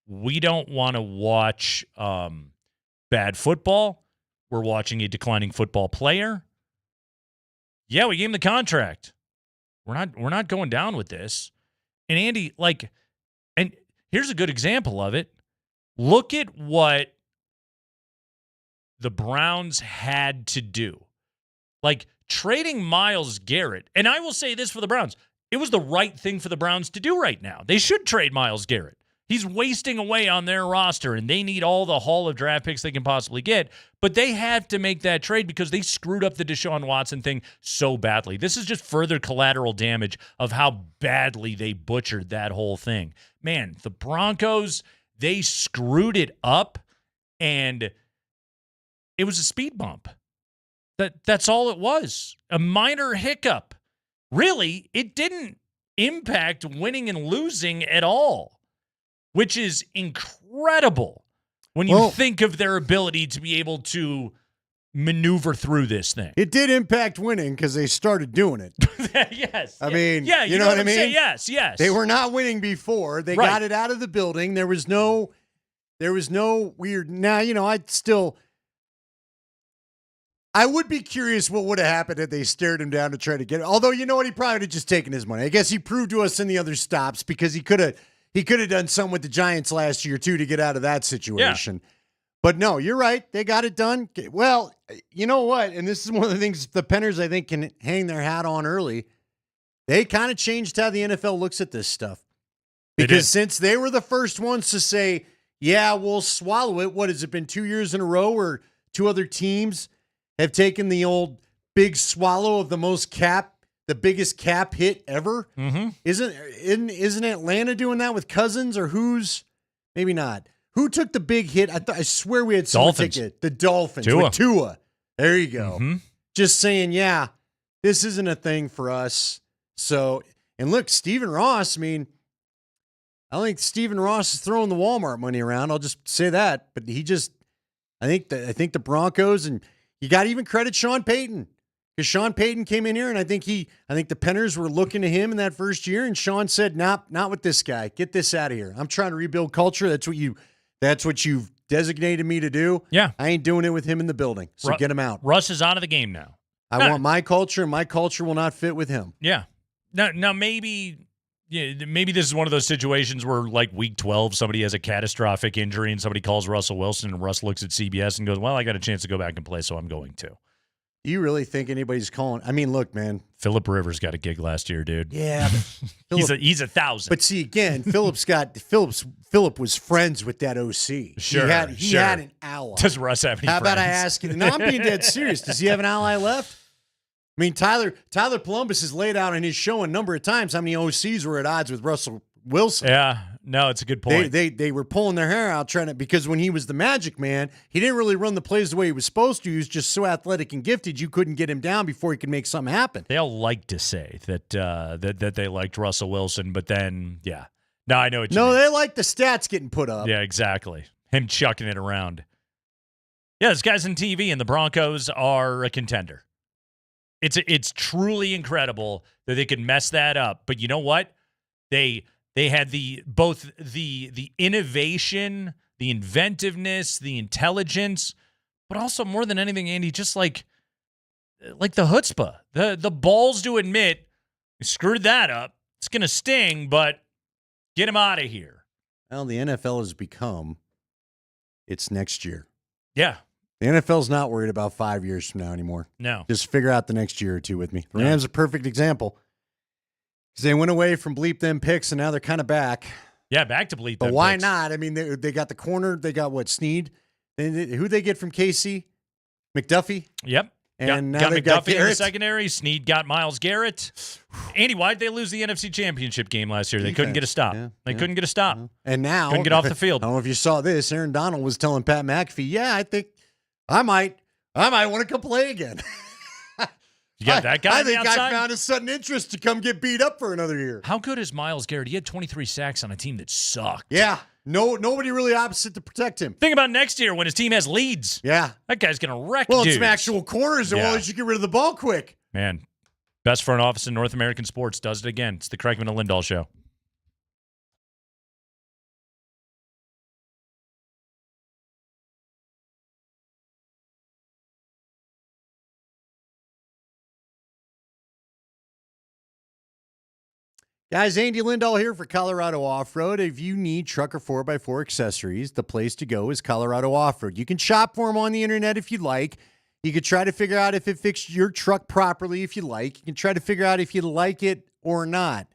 We don't want to watch bad football. We're watching a declining football player. Yeah, we gave him the contract. we're not going down with this. And Andy, like, and here's a good example of it. Look at what the Browns had to do. Like, trading Myles Garrett, and I will say this for the Browns, it was the right thing for the Browns to do right now. They should trade Myles Garrett. He's wasting away on their roster, and they need all the haul of draft picks they can possibly get. But they have to make that trade because they screwed up the Deshaun Watson thing so badly. This is just further collateral damage of how badly they butchered that whole thing. Man, the Broncos, they screwed it up, and it was a speed bump. That's all it was. A minor hiccup. Really, it didn't impact winning and losing at all. Which is incredible when you think of their ability to be able to maneuver through this thing. It did impact winning because they started doing it. Yes. I mean, yeah, you know what I mean? Saying? Yes. They were not winning before. They got it out of the building. There was no weird. Now, I would be curious what would have happened if they stared him down to try to get it. Although, you know what? He probably would have just taken his money. I guess he proved to us in the other stops because he could have done some with the Giants last year, too, to get out of that situation. Yeah. But no, you're right. They got it done. Well, you know what? And this is one of the things the Penners, I think, can hang their hat on early. They kind of changed how the NFL looks at this stuff. Because since they were the first ones to say, yeah, we'll swallow it. What has it been 2 years in a row where two other teams have taken the old big swallow of the biggest cap hit ever? Mm-hmm. Isn't Atlanta doing that with Cousins, or who's maybe not? Who took the big hit? I swear we had someone take it. The Dolphins with Tua. There you go. Mm-hmm. Just saying, yeah, this isn't a thing for us. So, and look, Stephen Ross. I mean, I don't think Stephen Ross is throwing the Walmart money around. I'll just say that. But I think the Broncos, and you got to even credit Sean Payton. Because Sean Payton came in here, and I think the Penners were looking to him in that first year, and Sean said, "Nah, not with this guy. Get this out of here. I'm trying to rebuild culture. That's what you've designated me to do. Yeah, I ain't doing it with him in the building. So get him out. Russ is out of the game now. I want my culture, and my culture will not fit with him. Yeah. Now maybe this is one of those situations where, like, week 12, somebody has a catastrophic injury, and somebody calls Russell Wilson, and Russ looks at CBS and goes, "Well, I got a chance to go back and play, so I'm going to." Do you really think anybody's calling? I mean, look, man. Phillip Rivers got a gig last year, dude. Yeah, he's 1,000. But see, again, Phillip was friends with that OC. Sure, he had an ally. Does Russ have any How friends? about I ask you? No, I'm being dead serious. Does he have an ally left? I mean, Tyler Polumbus has laid out on his show a number of times how many OCs were at odds with Russell Wilson. Yeah, no, it's a good point. They were pulling their hair out trying to, because when he was the Magic Man, he didn't really run the plays the way he was supposed to. He was just so athletic and gifted, you couldn't get him down before he could make something happen. They all like to say that that they liked Russell Wilson, but then, yeah. No, I know what you mean. They like the stats getting put up. Yeah, exactly. Him chucking it around. Yeah, this guy's in TV, and the Broncos are a contender. It's truly incredible that they could mess that up. But you know what? They had both the innovation, the inventiveness, the intelligence, but also more than anything, Andy, just like the chutzpah, the balls to admit we screwed that up. It's gonna sting, but get him out of here. Well, the NFL has become it's next year. Yeah. The NFL's not worried about 5 years from now anymore. No. Just figure out the next year or two with me. The Rams are a perfect example. Because they went away from bleep them picks, and now they're kind of back. Yeah, back to bleep them But why picks. not? I mean, they got the corner. They got what, Snead? Who'd they get from KC? McDuffie? Yep. And now got they've McDuffie got in the Garrett. secondary. Snead got Myles Garrett. Andy, why did they lose the NFC Championship game last year? They couldn't get a stop. They couldn't get a stop. And now couldn't get off the field. I don't know if you saw this. Aaron Donald was telling Pat McAfee, "Yeah, I think I might want to come play again." You got that guy I on the think outside? I found a sudden interest to come get beat up for another year. How good is Myles Garrett? He had 23 sacks on a team that sucked. Yeah. Nobody really opposite to protect him. Think about next year when his team has leads. Yeah. That guy's going to wreck Well, it's dudes. some actual corners that won't let you get rid of the ball quick. Man, best front office in North American sports does it again. It's the Kreckman and Lindahl Show. Guys, Andy Lindahl here for Colorado Off-Road. If you need truck or 4x4 accessories, the place to go is Colorado Off-Road. You can shop for them on the internet if you'd like. You could try to figure out if it fixed your truck properly if you like. You can try to figure out if you like it or not,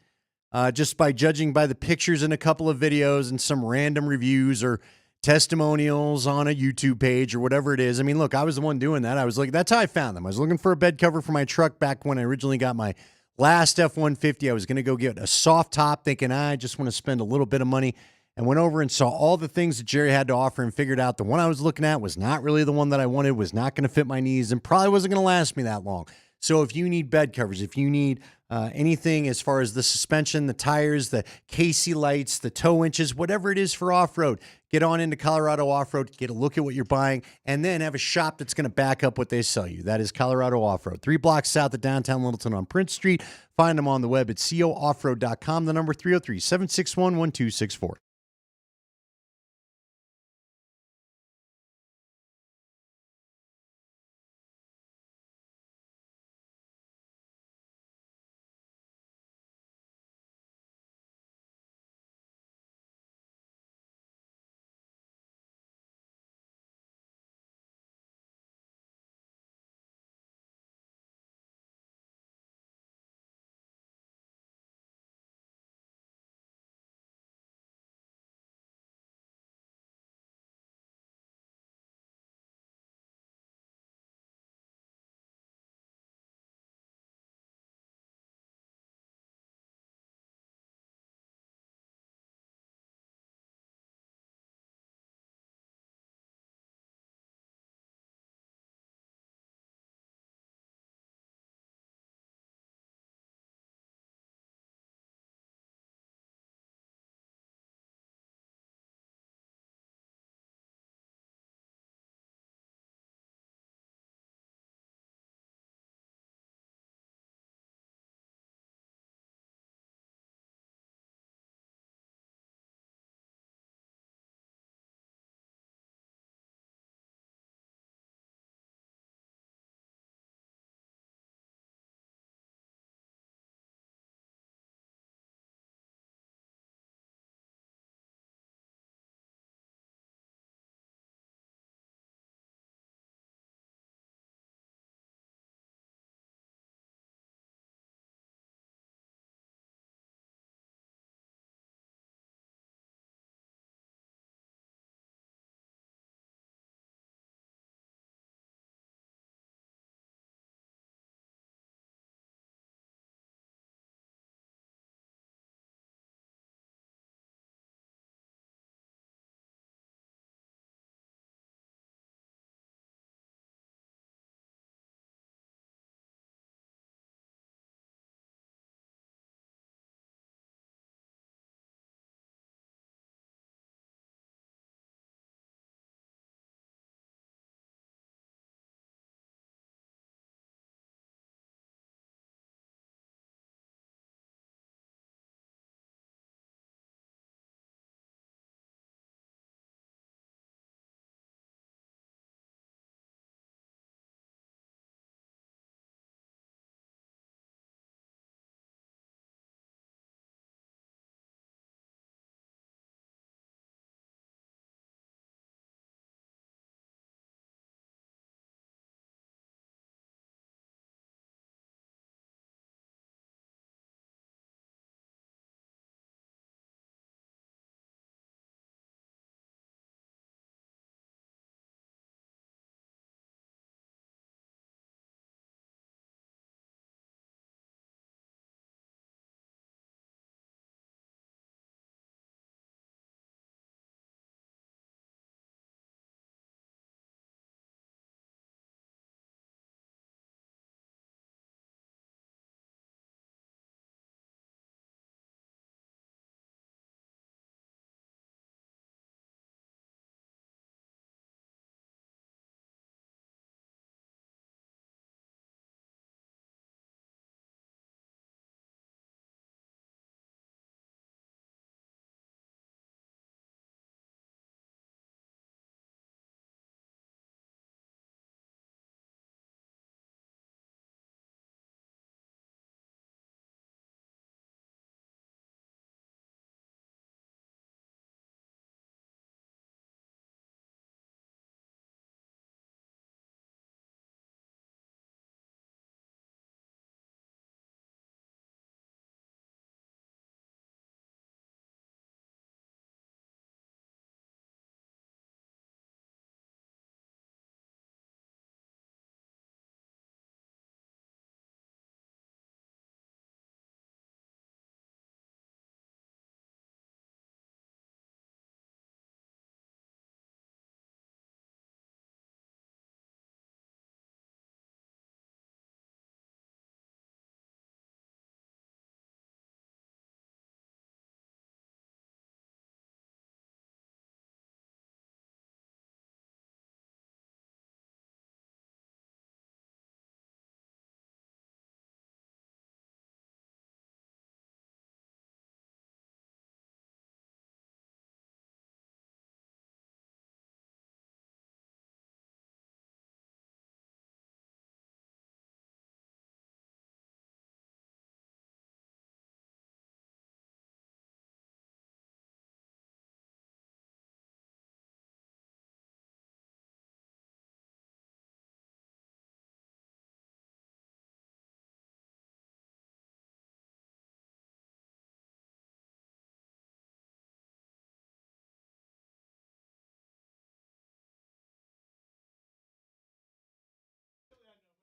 just by judging by the pictures in a couple of videos and some random reviews or testimonials on a YouTube page or whatever it is. I mean, look, I was the one doing that. I was like, that's how I found them. I was looking for a bed cover for my truck back when I originally got my last F-150. I was going to go get a soft top thinking I just want to spend a little bit of money, and went over and saw all the things that Jerry had to offer and figured out the one I was looking at was not really the one that I wanted, was not going to fit my needs, and probably wasn't going to last me that long. So if you need bed covers, if you need anything as far as the suspension, the tires, the KC lights, the tow inches, whatever it is for off-road, get on into Colorado Off-Road, get a look at what you're buying, and then have a shop that's going to back up what they sell you. That is Colorado Off-Road. 3 blocks south of downtown Littleton on Prince Street. Find them on the web at cooffroad.com, the number 303-761-1264.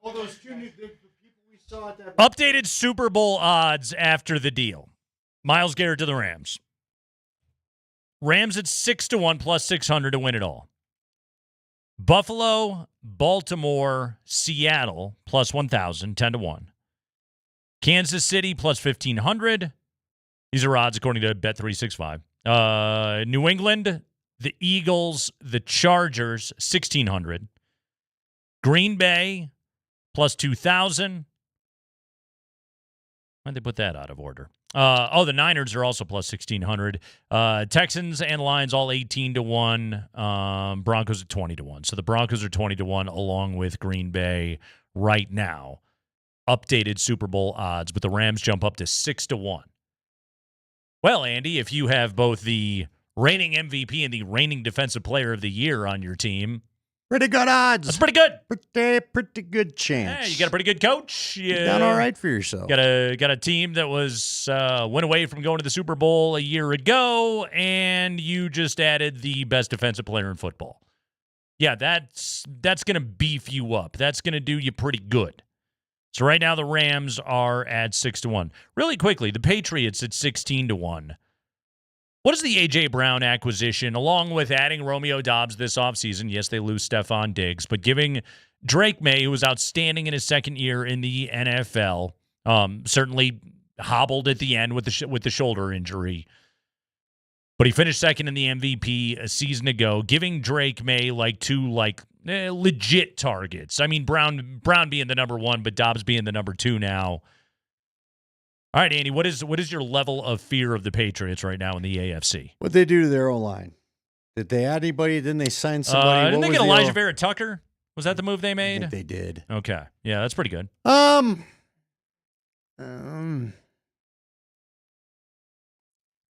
All those two new the people we saw at that. Updated Super Bowl odds after the deal. Myles Garrett to the Rams. Rams at 6-1 plus 600 to win it all. Buffalo, Baltimore, Seattle plus 1,000, 10-1. Kansas City plus 1,500. These are odds according to Bet365. New England, the Eagles, the Chargers, 1,600. Green Bay plus 2,000. Why'd they put that out of order? The Niners are also plus 1,600. Texans and Lions all 18-1. Broncos at 20-1. So the Broncos are 20-1 along with Green Bay right now. Updated Super Bowl odds, but the Rams jump up to 6-1. Well, Andy, if you have both the reigning MVP and the reigning Defensive Player of the Year on your team, Pretty good odds. that's pretty good. Pretty good chance. Yeah, you got a pretty good coach. You've done all right for yourself. Got a team that was went away from going to the Super Bowl a year ago, and you just added the best defensive player in football. Yeah, that's going to beef you up. That's going to do you pretty good. So right now the Rams are at 6-1. Really quickly, the Patriots at 16-1. What is the A.J. Brown acquisition, along with adding Romeo Doubs this offseason? Yes, they lose Stephon Diggs, but giving Drake May, who was outstanding in his second year in the NFL, certainly hobbled at the end with the shoulder injury, but he finished second in the MVP a season ago, giving Drake May two legit targets. I mean, Brown being the number one, but Doubs being the number two now. All right, Andy, what is your level of fear of the Patriots right now in the AFC? What'd they do to their O-line? Did they add anybody? Didn't they sign somebody? Didn't they get Elijah Vera Tucker? Was that the move they made? I think they did. Okay. Yeah, that's pretty good.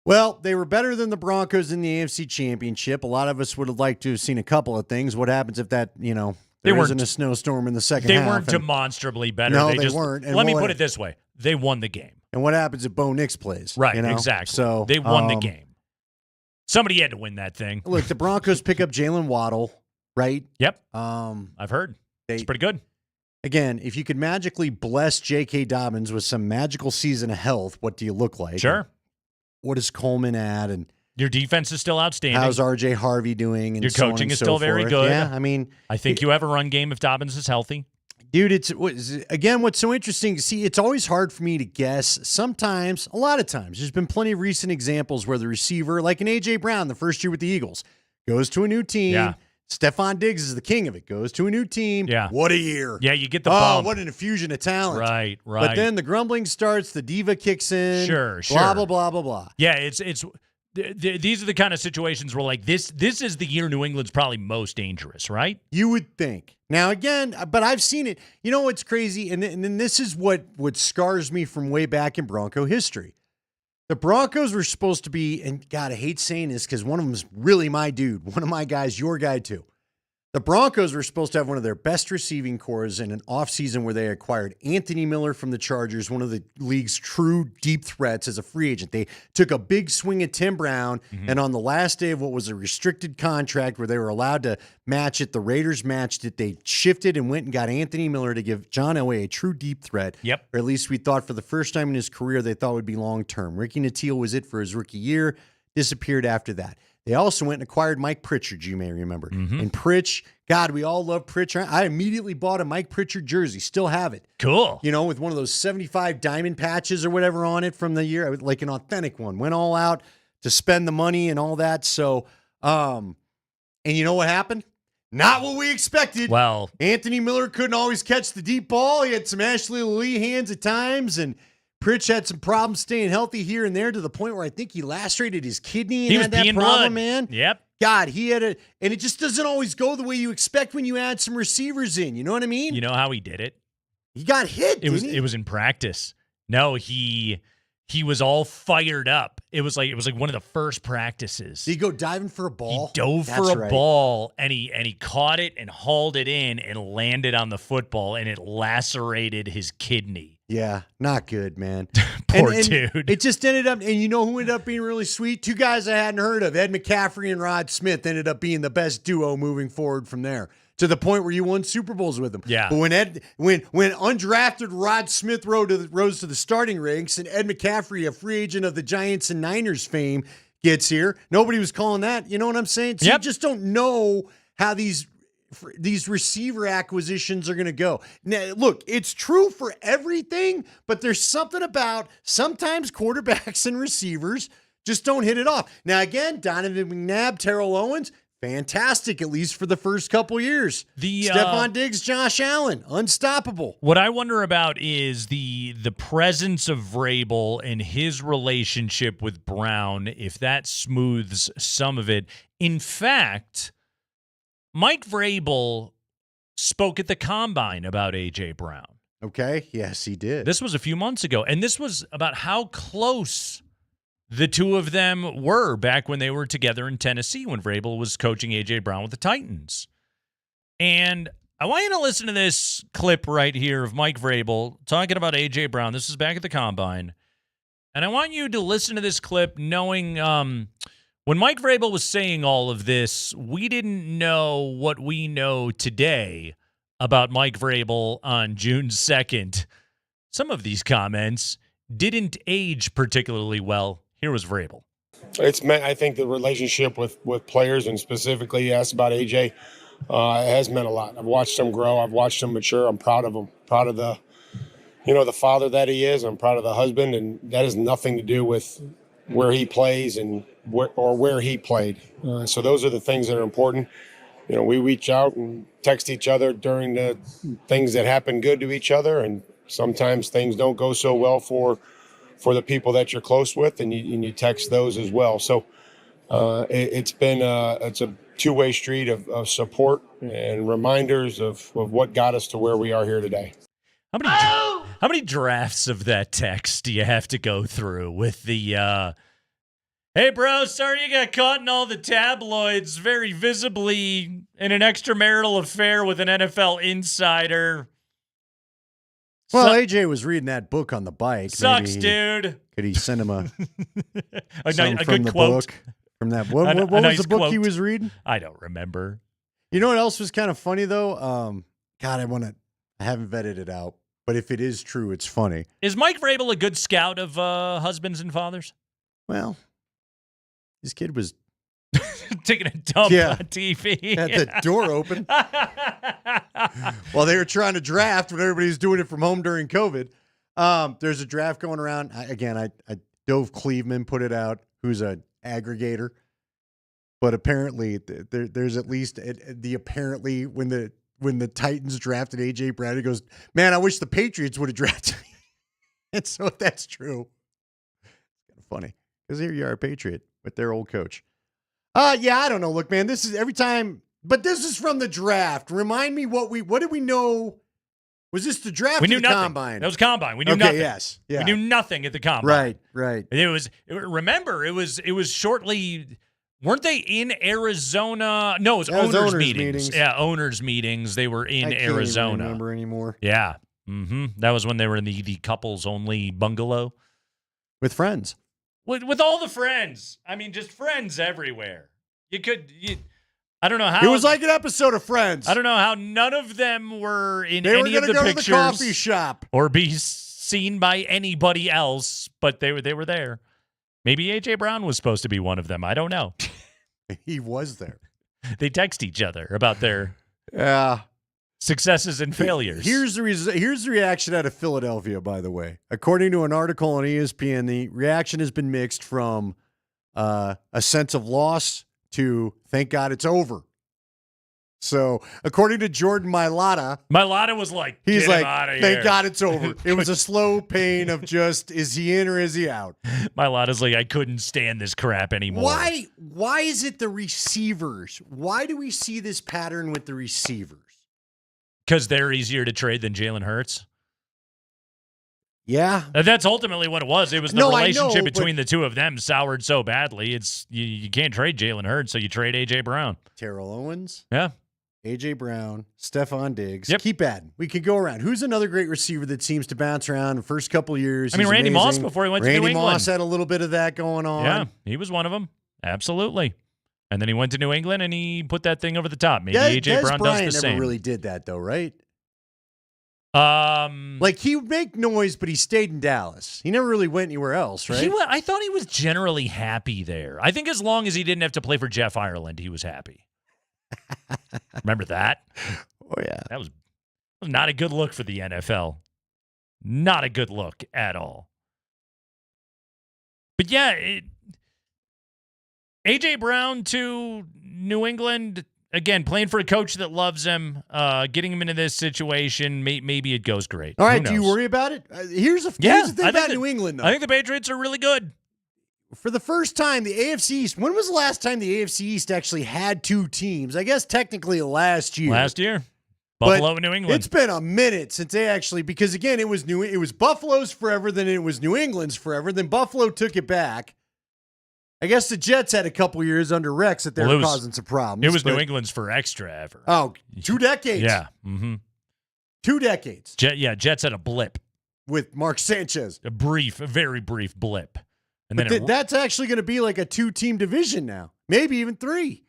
Well, they were better than the Broncos in the AFC Championship. A lot of us would have liked to have seen a couple of things. What happens if that, there isn't a snowstorm in the second half? They weren't demonstrably better. No, they weren't. And let me put it this way. They won the game. And what happens if Bo Nix plays? Right, exactly. So they won the game. Somebody had to win that thing. Look, the Broncos pick up Jalen Waddle, right? Yep. I've heard. It's pretty good. Again, if you could magically bless J.K. Dobbins with some magical season of health, what do you look like? Sure. What does Coleman add? And your defense is still outstanding. How's R.J. Harvey doing? And your coaching is still very good. Yeah, I mean, I think you have a run game if Dobbins is healthy. Dude, what's so interesting, see, it's always hard for me to guess. Sometimes, a lot of times, there's been plenty of recent examples where the receiver, like an A.J. Brown, the first year with the Eagles, goes to a new team. Yeah. Stephon Diggs is the king of it. Goes to a new team. Yeah. What a year. Yeah, you get the bump. Oh, what an infusion of talent. Right. But then the grumbling starts, the diva kicks in. Sure. Blah, blah, blah, blah, blah. Yeah, these are the kind of situations where, this is the year New England's probably most dangerous, right? You would think. Now, again, but I've seen it. You know what's crazy? And then this is what scars me from way back in Bronco history. The Broncos were supposed to be, and God, I hate saying this because one of them is really my dude, one of my guys, your guy too. The Broncos were supposed to have one of their best receiving cores in an offseason where they acquired Anthony Miller from the Chargers, one of the league's true deep threats as a free agent. They took a big swing at Tim Brown, and on the last day of what was a restricted contract where they were allowed to match it, the Raiders matched it. They shifted and went and got Anthony Miller to give John Elway a true deep threat. Yep. Or at least we thought for the first time in his career they thought would be long-term. Ricky Nattiel was it for his rookie year, disappeared after that. They also went and acquired Mike Pritchard, you may remember. And Pritch, God, we all love Pritchard. I immediately bought a Mike Pritchard jersey. Still have it. Cool. With one of those 75 diamond patches or whatever on it from the year, like an authentic one. Went all out to spend the money and all that. So, and you know what happened? Not what we expected. Well, Anthony Miller couldn't always catch the deep ball. He had some Ashley Lee hands at times, and Pritch had some problems staying healthy here and there to the point where I think he lacerated his kidney and he was had that peeing problem, blood. man. Yep. God, he had and it just doesn't always go the way you expect when you add some receivers in. You know what I mean? You know how he did it? He got hit. It was in practice. No, he was all fired up. It was like one of the first practices. Did he go diving for a ball? He dove for a ball, and he caught it and hauled it in and landed on the football, and it lacerated his kidney. Yeah, not good, man. Poor and dude. It just ended up, and you know who ended up being really sweet? Two guys I hadn't heard of. Ed McCaffrey and Rod Smith ended up being the best duo moving forward from there, to the point where you won Super Bowls with them. Yeah. But when undrafted Rod Smith rose to the starting ranks, and Ed McCaffrey, a free agent of the Giants and Niners fame, gets here, nobody was calling that. You know what I'm saying? So you just don't know how these receiver acquisitions are going to go. Now, look, it's true for everything, but there's something about sometimes quarterbacks and receivers just don't hit it off. Now, again, Donovan McNabb, Terrell Owens, fantastic, at least for the first couple years. Stephon Diggs, Josh Allen, unstoppable. What I wonder about is the presence of Vrabel and his relationship with Brown, if that smooths some of it. In fact, Mike Vrabel spoke at the Combine about A.J. Brown. Okay, yes, he did. This was a few months ago, and this was about how close the two of them were back when they were together in Tennessee when Vrabel was coaching A.J. Brown with the Titans. And I want you to listen to this clip right here of Mike Vrabel talking about A.J. Brown. This is back at the Combine. And I want you to listen to this clip knowing when Mike Vrabel was saying all of this, we didn't know what we know today about Mike Vrabel on June 2nd. Some of these comments didn't age particularly well. Here was Vrabel. It's meant, I think the relationship with players, and specifically you asked about AJ, has meant a lot. I've watched him grow. I've watched him mature. I'm proud of him. Proud of the father that he is. I'm proud of the husband, and that has nothing to do with where he plays and where he played. So those are the things that are important. We reach out and text each other during the things that happen good to each other, and sometimes things don't go so well for the people that you're close with, and you text those as well. So it's a two-way street of support and reminders of what got us to where we are here today. How many drafts of that text do you have to go through with the, hey, bro, sorry you got caught in all the tabloids very visibly in an extramarital affair with an NFL insider? Well, AJ was reading that book on the bike. Sucks, dude. Could he send him a good from the quote? Book? From that, what was nice the book quote. he was reading? I don't remember. You know what else was kind of funny though? God, I haven't vetted it out, but if it is true, it's funny. Is Mike Vrabel a good scout of husbands and fathers? Well, his kid was taking a dump on TV. Had the door open. While they were trying to draft when everybody's doing it from home during COVID. There's a draft going around. I Dove Cleveland put it out, who's an aggregator. But apparently, there's at least when the Titans drafted A.J. Brown, he goes, man, I wish the Patriots would have drafted me. And so if that's true, it's kind of funny. Because here you are, a Patriot with their old coach. Yeah, I don't know. Look, man, this is every time, but this is from the draft. Remind me what did we know? Was this the draft we knew or the nothing. Combine? That was Combine. We knew nothing. Yes. Yeah. We knew nothing at the Combine. Right. Remember, it was shortly, weren't they in Arizona? No, it was owners meetings. Yeah, owners meetings. They were in Arizona. I can't remember anymore. Yeah. Mm-hmm. That was when they were in the couples-only bungalow. With friends. With all the friends. I mean, just friends everywhere. I don't know how. It was like an episode of Friends. I don't know how none of them were in they any were of the go pictures. To the coffee shop. Or be seen by anybody else, but they were there. Maybe A.J. Brown was supposed to be one of them. I don't know. He was there. They text each other about their successes and failures. Here's the reaction out of Philadelphia, by the way. According to an article on ESPN, the reaction has been mixed from a sense of loss to thank God it's over. So, according to Jordan Mailata was like, he's like, thank here. God it's over. It was a slow pain of just, is he in or is he out? Mailata's like, I couldn't stand this crap anymore. Why is it the receivers? Why do we see this pattern with the receivers? Because they're easier to trade than Jalen Hurts. Yeah. That's ultimately what it was. It was the relationship between the two of them soured so badly. It's you can't trade Jalen Hurts, so you trade A.J. Brown. Terrell Owens. Yeah. A.J. Brown, Stephon Diggs. Yep. Keep adding. We could go around. Who's another great receiver that seems to bounce around the first couple of years? I mean, He's Randy Moss amazing. before he went to New Randy England. Moss had a little bit of that going on. Yeah, he was one of them. Absolutely. And then he went to New England and he put that thing over the top. Maybe A.J. Brown does the same. Never really did that, though, right? Um, Like, he would make noise, but he stayed in Dallas. He never really went anywhere else, right? I thought he was generally happy there. I think as long as he didn't have to play for Jeff Ireland, he was happy. Remember that? Oh, yeah. That was not a good look for the NFL. Not a good look at all. But yeah, A.J. Brown to New England, again, playing for a coach that loves him, getting him into this situation, maybe it goes great. All right, do you worry about it? Here's the thing about New England, though. I think the Patriots are really good. For the first time, the AFC East, when was the last time the AFC East actually had two teams? I guess technically last year. Last year. Buffalo and New England. It's been a minute since they actually, because again, it was Buffalo's forever, then it was New England's forever, then Buffalo took it back. I guess the Jets had a couple years under Rex that they were causing some problems. It was New England's for extra ever. Oh, 2 decades. Yeah. Mm-hmm. 2 decades. Jets had a blip. With Mark Sanchez. A very brief blip. And then that's actually going to be like a 2-team division now. Maybe even 3.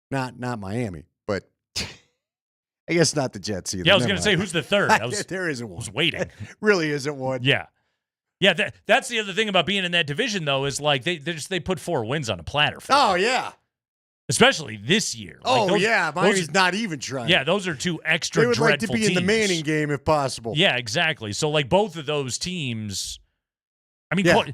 Not Miami, but I guess not the Jets either. Yeah, I was going to say, who's the third? There isn't one. I was waiting. Really isn't one. Yeah. Yeah, that's the other thing about being in that division, though, is like they put 4 wins on a platter. Oh, yeah. Especially this year. Miami's not even trying. Yeah, those are 2 extra They would like to dreadful be in the teams. Manning game if possible. Yeah, exactly. So, like, both of those teams, I mean,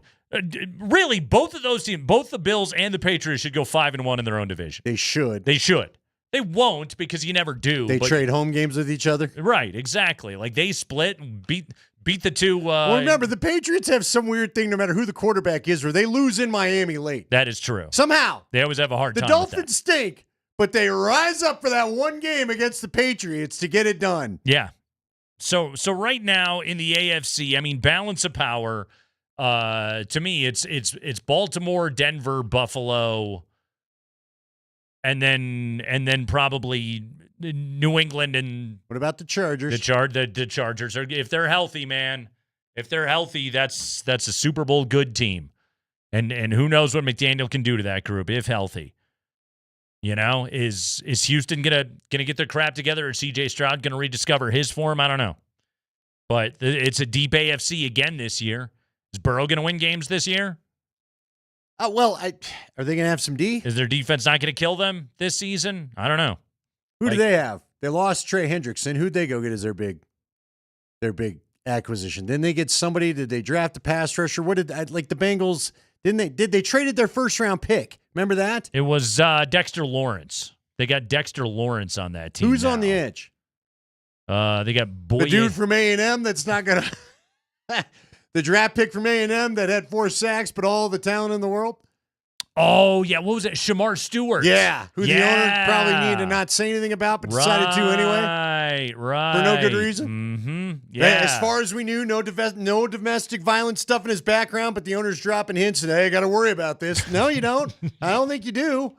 really, both of those teams, both the Bills and the Patriots should go 5-1 in their own division. They should. They won't because you never do. They trade home games with each other. Right, exactly. Like, they split and beat the 2. Well, remember, the Patriots have some weird thing no matter who the quarterback is where they lose in Miami late. That is true. Somehow. They always have a hard time The with that. Dolphins stink, but they rise up for that one game against the Patriots to get it done. Yeah. So right now in the AFC, I mean, balance of power, to me, it's Baltimore, Denver, Buffalo, and then probably New England and what about the Chargers? The Chargers are, if they're healthy, man. If they're healthy, that's a Super Bowl good team, and who knows what McDaniel can do to that group if healthy. You know, is Houston gonna get their crap together, or C.J. Stroud gonna rediscover his form? I don't know, but it's a deep AFC again this year. Is Burrow gonna win games this year? Are they gonna have some D? Is their defense not gonna kill them this season? I don't know. Who do they have? They lost Trey Hendrickson. Who'd they go get as their big acquisition? Then they get somebody. Did they draft a pass rusher? What did the Bengals? Did they traded their first round pick? Remember that? It was Dexter Lawrence. They got Dexter Lawrence on that team. Who's now. on the edge? They got the dude from A&M that's not gonna the draft pick from A&M that had 4 sacks but all the talent in the world. Oh, yeah. What was it? Shamar Stewart. Yeah. Who the owner probably needed to not say anything about, but decided to anyway. Right. For no good reason. Mm-hmm. Yeah. As far as we knew, no domestic violence stuff in his background, but the owner's dropping hints today. I got to worry about this. No, you don't. I don't think you do.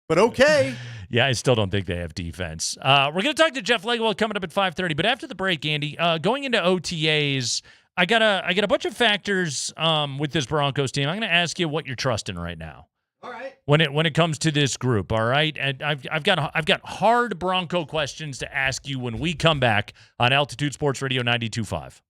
But okay. Yeah, I still don't think they have defense. We're going to talk to Jeff Legwell coming up at 5:30. But after the break, Andy, going into OTAs, I got a bunch of factors with this Broncos team. I'm going to ask you what you're trusting right now. All right. When it comes to this group, all right? And I've got hard Bronco questions to ask you when we come back on Altitude Sports Radio 92.5.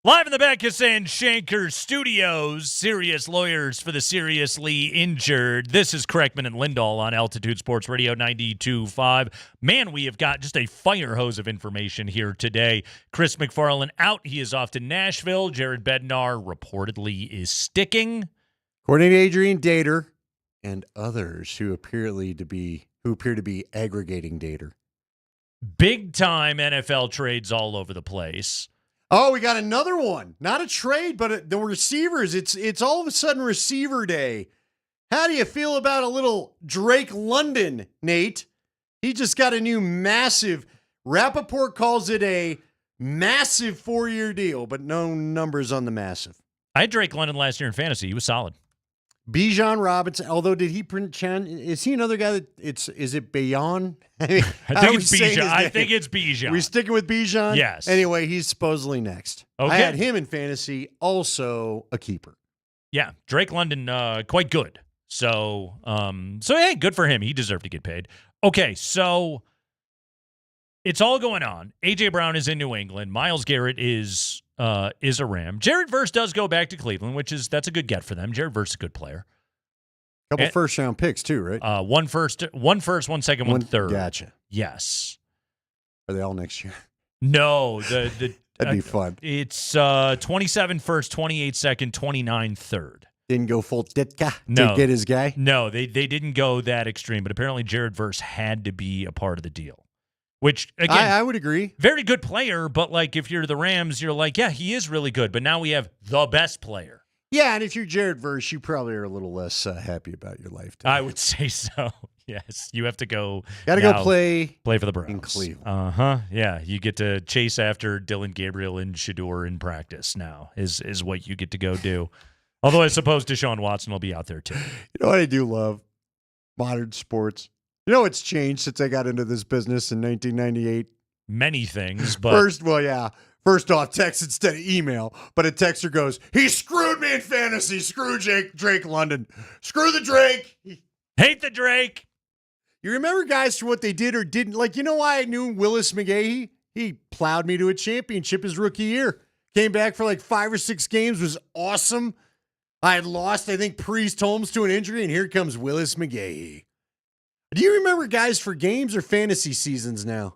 Live in the Beckus and Shanker Studios, serious lawyers for the seriously injured. This is Kreckman and Lindahl on Altitude Sports Radio 92.5. Man, we have got just a fire hose of information here today. Chris MacFarland out. He is off to Nashville. Jared Bednar reportedly is sticking. According to Adrian Dater and others who appear to be aggregating Dater. Big time NFL trades all over the place. Oh, we got another one. Not a trade, but the receivers. It's all of a sudden receiver day. How do you feel about a little Drake London, Nate? He just got a new massive, Rappaport calls it a massive 4-year deal, but no numbers on the massive. I had Drake London last year in fantasy. He was solid. Bijan Robinson, although did he print Chan? Is he another guy that is it Bayon? I think it's Bijan. I think it's Bijan. We sticking with Bijan? Yes. Anyway, he's supposedly next. Okay. I had him in fantasy, also a keeper. Yeah, Drake London, quite good. So hey, good for him. He deserved to get paid. Okay, so it's all going on. A.J. Brown is in New England. Myles Garrett is a Ram. Jared Verse does go back to Cleveland, that's a good get for them. Jared Verse is a good player. Couple first-round picks too, right? One first, 1 second, 1 third. Gotcha. Yes. Are they all next year? No, the that'd be fun. It's 27 first, 28 second, 29 third. Didn't go full Ditka to get his guy? No, they didn't go that extreme, but apparently Jared Verse had to be a part of the deal. Which, again, I would agree. Very good player, but like if you're the Rams, you're like, yeah, he is really good, but now we have the best player. Yeah, and if you're Jared Verse, you probably are a little less happy about your life today. I would say so. Yes, you have to go. Got to go play for the Browns in Cleveland. Yeah, you get to chase after Dylan Gabriel and Shador in practice. Now is what you get to go do. Although I suppose Deshaun Watson will be out there too. You know what I do love? Modern sports. You know what's changed since I got into this business in 1998? Many things, but First off, text instead of email. But a texter goes, he screwed me in fantasy. Screw Drake London. Screw the Drake. Hate the Drake. You remember guys for what they did or didn't? Like, you know why I knew Willis McGahee? He plowed me to a championship his rookie year. Came back for like 5 or 6 games. Was awesome. I had lost, I think, Priest Holmes to an injury, and here comes Willis McGahee. Do you remember guys for games or fantasy seasons now?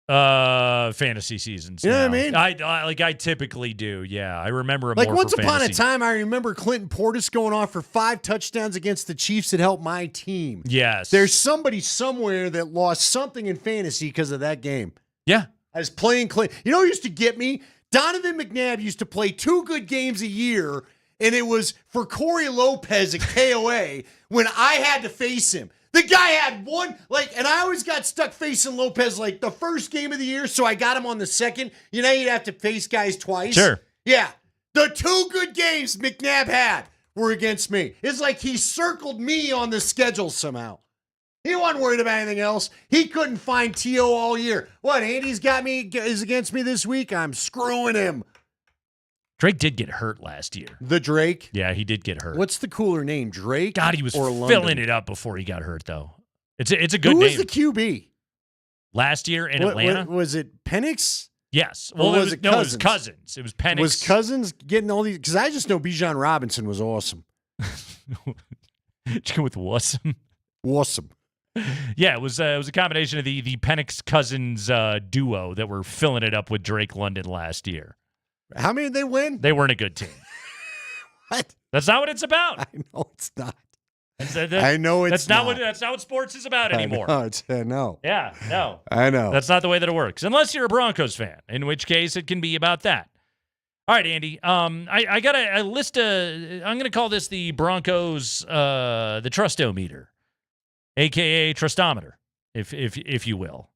Fantasy seasons. You know now. what I mean? I typically do. Yeah, I remember like more once for upon fantasy. a time, I remember Clinton Portis going off for 5 touchdowns against the Chiefs that helped my team. Yes, there's somebody somewhere that lost something in fantasy because of that game. Yeah, I was playing Clinton. You know who used to get me? Donovan McNabb used to play 2 good games a year, and it was for Corey Lopez at KOA when I had to face him. The guy had one, and I always got stuck facing Lopez like the first game of the year, so I got him on the second. You know, you'd have to face guys twice. Sure. Yeah. The 2 good games McNabb had were against me. It's like he circled me on the schedule somehow. He wasn't worried about anything else. He couldn't find T.O. all year. What, Andy's got me, is against me this week? I'm screwing him. Drake did get hurt last year. The Drake? Yeah, he did get hurt. What's the cooler name, Drake? God, he was or filling London? it up before he got hurt, though. It's a good name. Who was the QB? Last year in Atlanta? Was it Penix? Yes. Well, it was Cousins. It was Penix. Was Cousins getting all these? Because I just know Bijan Robinson was awesome. Did you go with Wassam? Awesome. Yeah, it was a combination of the Penix Cousins duo that were filling it up with Drake London last year. How many did they win? They weren't a good team. What? That's not what it's about. I know it's not. I know it's that's not what sports is about anymore. I know. Yeah, no. I know. That's not the way that it works. Unless you're a Broncos fan, in which case it can be about that. All right, Andy. I got a list I'm going to call this the Broncos the Trustometer, aka Trustometer, if you will.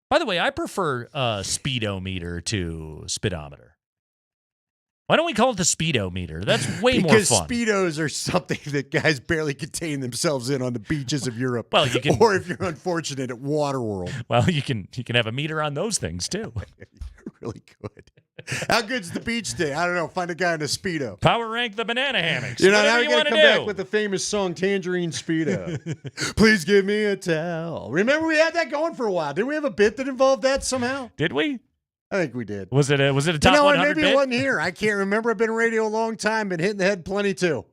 By the way, I prefer speedometer to speedometer. Why don't we call it the speedometer? That's way more fun. Because speedos are something that guys barely contain themselves in on the beaches of Europe. Well, you can, or if you're unfortunate at Waterworld. Well, you can have a meter on those things too. Really good. How good's the beach day? I don't know. Find a guy in a Speedo. Power rank the banana hammocks. You know, Whatever now you we got want to to come do. back with the famous song Tangerine Speedo. Please give me a towel. Remember we had that going for a while. Didn't we have a bit that involved that somehow? Did we? I think we did. Was it a top 100 maybe bit? it wasn't here. I can't remember. I've been in radio a long time, been hitting the head plenty too.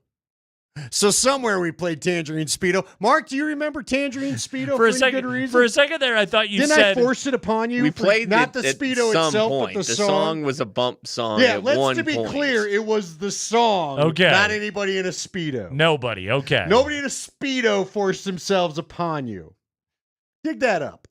So somewhere we played Tangerine Speedo. Mark, do you remember Tangerine Speedo for any good reason? For a second there, I thought you Didn't said... I force it upon you? We played not it the at Speedo some itself, point. but the song. song was a bump song Yeah, at let's one to be point. clear, it was the song, Okay. not anybody in a Speedo. Nobody, okay. Nobody in a Speedo forced themselves upon you. Dig that up.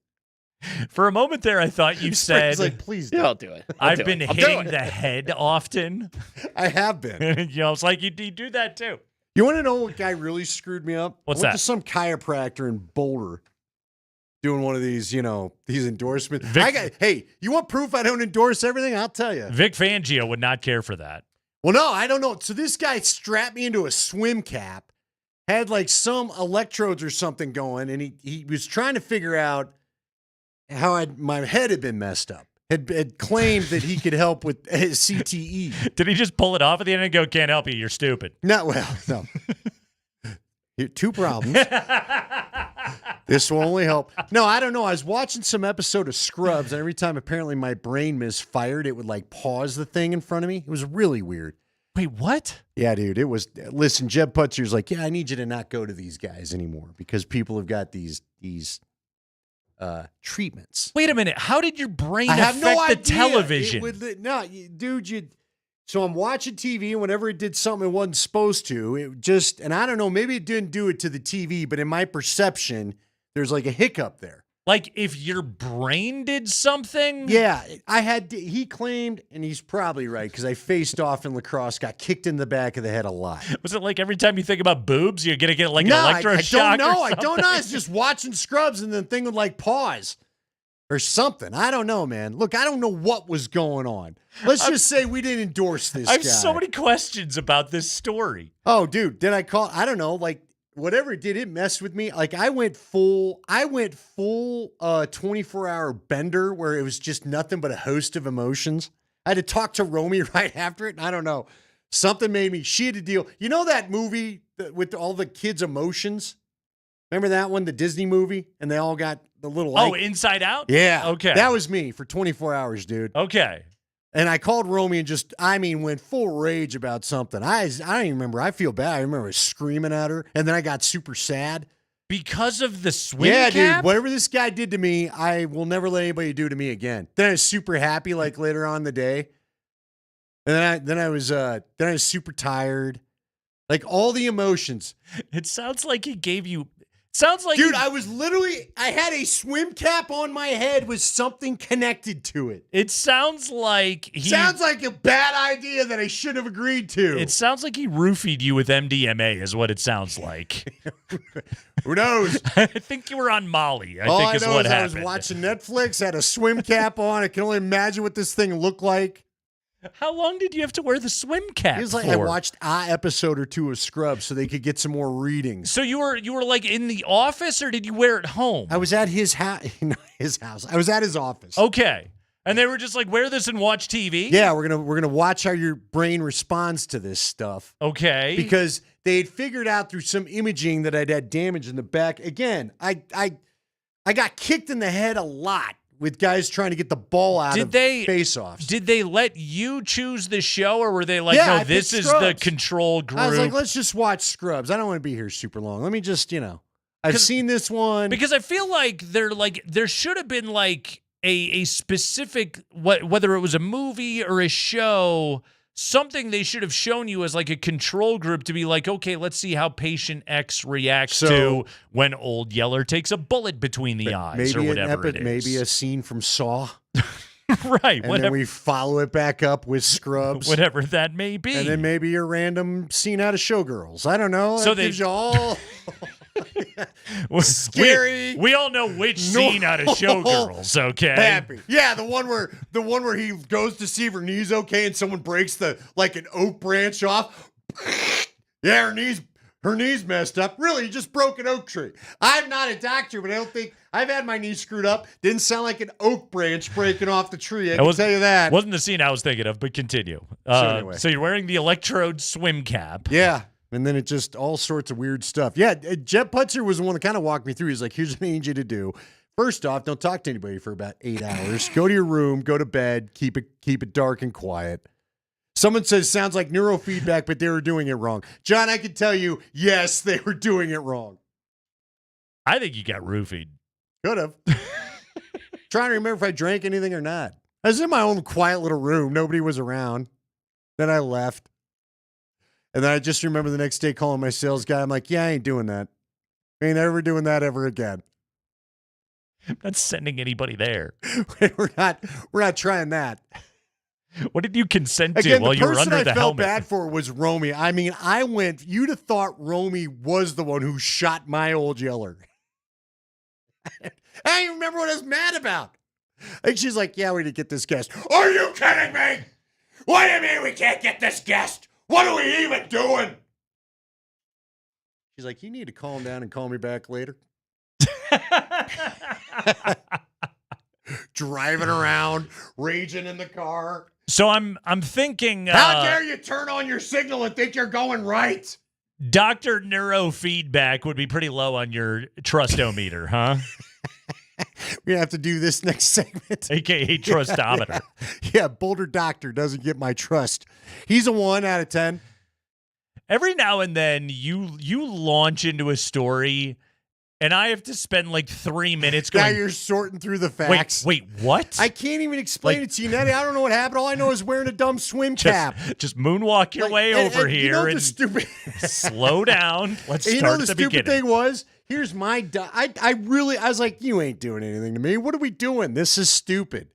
For a moment there, I thought you said... It's like, please Yeah, I'll do it. I've been hitting the head often. I have been. You know, it's like you do that too. You want to know what guy really screwed me up? What's I went that? to some chiropractor in Boulder doing one of these, these endorsements. Hey, you want proof I don't endorse everything? I'll tell you. Vic Fangio would not care for that. Well, no, I don't know. So this guy strapped me into a swim cap, had like some electrodes or something going, and he was trying to figure out how my head had been messed up. Had claimed that he could help with CTE. Did he just pull it off at the end and go, can't help you, you're stupid? No. Here, 2 problems. This will only help. No, I don't know. I was watching some episode of Scrubs, and every time apparently my brain misfired, it would like pause the thing in front of me. It was really weird. Wait, what? Yeah, dude. It was. Listen, Jeb Putzer's like, yeah, I need you to not go to these guys anymore because people have got these treatments. Wait a minute. How did your brain I have affect no the idea. television? Dude, so I'm watching TV, and whenever it did something it wasn't supposed to, it just, and I don't know, maybe it didn't do it to the TV, but in my perception, there's like a hiccup there. Like if your brain did something? Yeah, he claimed, and he's probably right, because I faced off in lacrosse, got kicked in the back of the head a lot. Was it like every time you think about boobs, you're going to get like No, an electroshock? I don't know. Or I don't know. I was just watching Scrubs, and the thing would like pause or something. I don't know, man. Look, I don't know what was going on. Let's just say we didn't endorse this guy. I have so many questions about this story. Oh, dude, did I call? I don't know. Like, whatever it did, it messed with me. Like, I went full 24-hour bender where it was just nothing but a host of emotions. I had to talk to Romy right after it, and I don't know. Something made me, she had to deal. You know that movie with all the kids' emotions? Remember that one, the Disney movie? And they all got the little... Inside Out? Yeah. Okay. That was me for 24 hours, dude. Okay. And I called Romy and went full rage about something. I don't even remember. I feel bad. I remember screaming at her, and then I got super sad. Because of the swim cap? cap? Dude. Whatever this guy did to me, I will never let anybody do to me again. Then I was super happy, like later on in the day. And then I was super tired. Like all the emotions. It sounds like he gave you... Dude, I had a swim cap on my head with something connected to it. It sounds like Sounds like a bad idea that I should have agreed to. It sounds like he roofied you with MDMA is what it sounds like. Who knows? I think you were on Molly, I All think I is know what is happened. I was watching Netflix, had a swim cap on. I can only imagine what this thing looked like. How long did you have to wear the swim cap It was like for? I watched an episode or two of Scrubs so they could get some more readings. So you were like in the office, or did you wear it home? I was at his house. I was at his office. Okay. And they were just like, wear this and watch TV? Yeah, we're gonna watch how your brain responds to this stuff. Okay. Because they had figured out through some imaging that I'd had damage in the back. Again, I got kicked in the head a lot with guys trying to get the ball out of face-offs. Did they let you choose the show, or were they like, Yeah, no, I this picked is the Scrubs. control group? I was like, let's just watch Scrubs. I don't want to be here super long. Let me just, I've seen this one. Because I feel like there should have been like a specific, whether it was a movie or a show, something they should have shown you as like a control group to be like, okay, let's see how patient X reacts to when Old Yeller takes a bullet between the eyes or whatever it is. Maybe a scene from Saw. Right. And then we follow it back up with Scrubs. Whatever that may be. And then maybe a random scene out of Showgirls. I don't know. So That gives you all scary. We all know which scene out of Showgirls, okay? Happy. Yeah, the one where he goes to see if her knee's okay and someone breaks an oak branch off. Yeah, her knee's messed up. Really, you just broke an oak tree. I'm not a doctor, but I don't think I've had my knee screwed up. Didn't sound like an oak branch breaking off the tree. I can tell you that. Wasn't the scene I was thinking of, but continue. Anyway. So you're wearing the electrode swim cap. Yeah. And then it just all sorts of weird stuff. Yeah, Jeb Putzer was the one that kind of walked me through. He's like, here's what I need you to do. First off, don't talk to anybody for about 8 hours. Go to your room, go to bed, keep it dark and quiet. Someone says, sounds like neurofeedback, but they were doing it wrong. John, I can tell you, yes, they were doing it wrong. I think you got roofied. Could have. Trying to remember if I drank anything or not. I was in my own quiet little room. Nobody was around. Then I left. And then I just remember the next day calling my sales guy. I'm like, yeah, I ain't doing that. I ain't ever doing that ever again. I'm not sending anybody there. We're not trying that. What did you consent to Again, while you were under the person the I felt helmet? bad for was Romy. I mean, you'd have thought Romy was the one who shot my old yeller. I don't even remember what I was mad about. Like, she's like, yeah, we need to get this guest. Are you kidding me? What do you mean we can't get this guest? What are we even doing? She's like, you need to calm down and call me back later. Driving around, raging in the car. So I'm thinking. How dare you turn on your signal and think you're going right? Dr. Neurofeedback would be pretty low on your trustometer, huh? We're going to have to do this next segment. AKA trustometer. Yeah, Boulder Doctor doesn't get my trust. He's a 1 out of 10. Every now and then you launch into a story and I have to spend like 3 minutes going. Now you're sorting through the facts. Wait, what? I can't even explain it to you, Nettie. I don't know what happened. All I know is wearing a dumb swim cap. Just moonwalk your way over here you know and the stupid slow down. Let's start you know at the the stupid beginning. thing was? Here's my I was like, you ain't doing anything to me. What are we doing? This is stupid.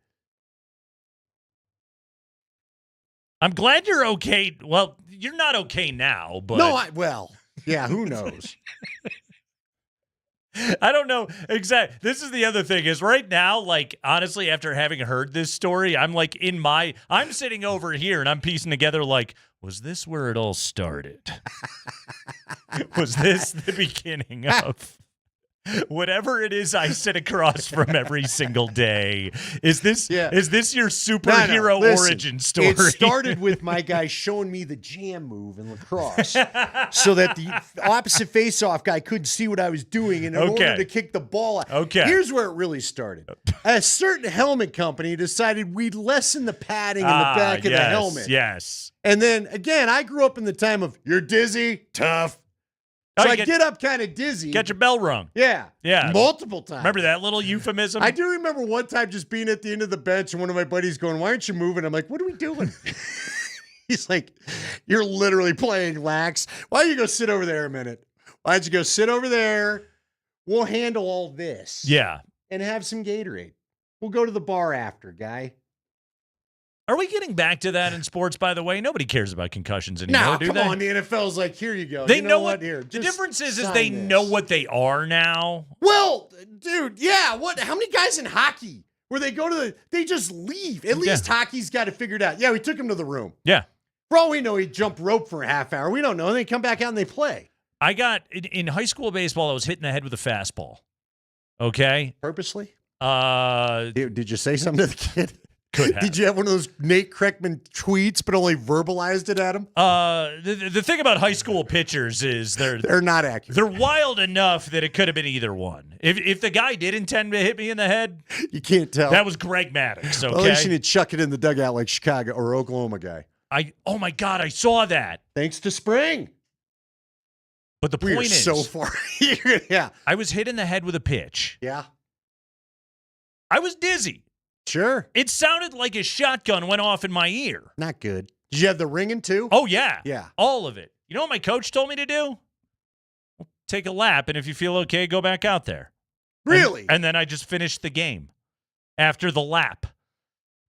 I'm glad you're okay. Well, you're not okay now, but yeah, who knows? I don't know exactly. This is the other thing is right now, like, honestly, after having heard this story, I'm like I'm sitting over here and I'm piecing together like, was this where it all started? Was this the beginning of whatever it is I sit across from every single day? Is this your superhero origin story? It started with my guy showing me the jam move in lacrosse so that the opposite face-off guy couldn't see what I was doing in order to kick the ball out. Okay. Here's where it really started. A certain helmet company decided we'd lessen the padding in the back of the helmet. Yes. And then, again, I grew up in the time of, you're dizzy, tough. So I get up kind of dizzy. Get your bell rung. Yeah. Yeah. Multiple times. Remember that little euphemism? I do remember one time just being at the end of the bench and one of my buddies going, why aren't you moving? I'm like, what are we doing? He's like, you're literally playing lax. Why don't you go sit over there a minute? Why don't you go sit over there? We'll handle all this. Yeah. And have some Gatorade. We'll go to the bar after, guy. Are we getting back to that in sports, by the way? Nobody cares about concussions anymore, do come they? on. The NFL's like, here you go. They you know what? what Here, the just difference is sign they this. know what they are now. Well, dude, yeah. What? How many guys in hockey where they go to they just leave? At least hockey's got it figured out. Yeah, we took him to the room. Yeah. For all we know, he jumped rope for a half hour. We don't know. And they come back out and they play. I got in high school baseball, I was hitting the head with a fastball. Okay. Purposely? Did you say something to the kid? Could have. Did you have one of those Nate Kreckman tweets, but only verbalized it at him? The thing about high school pitchers is they're not accurate. They're wild enough that it could have been either one. If the guy did intend to hit me in the head, you can't tell. That was Greg Maddux. Okay, well, at least you need to chuck it in the dugout like Chicago or Oklahoma guy. Oh my God, I saw that. Thanks to spring. But the point is, so far. Yeah, I was hit in the head with a pitch. Yeah, I was dizzy. Sure. It sounded like a shotgun went off in my ear. Not good. Did you have the ringing too? Oh, yeah. Yeah. All of it. You know what my coach told me to do? Take a lap, and if you feel okay, go back out there. Really? And then I just finished the game after the lap.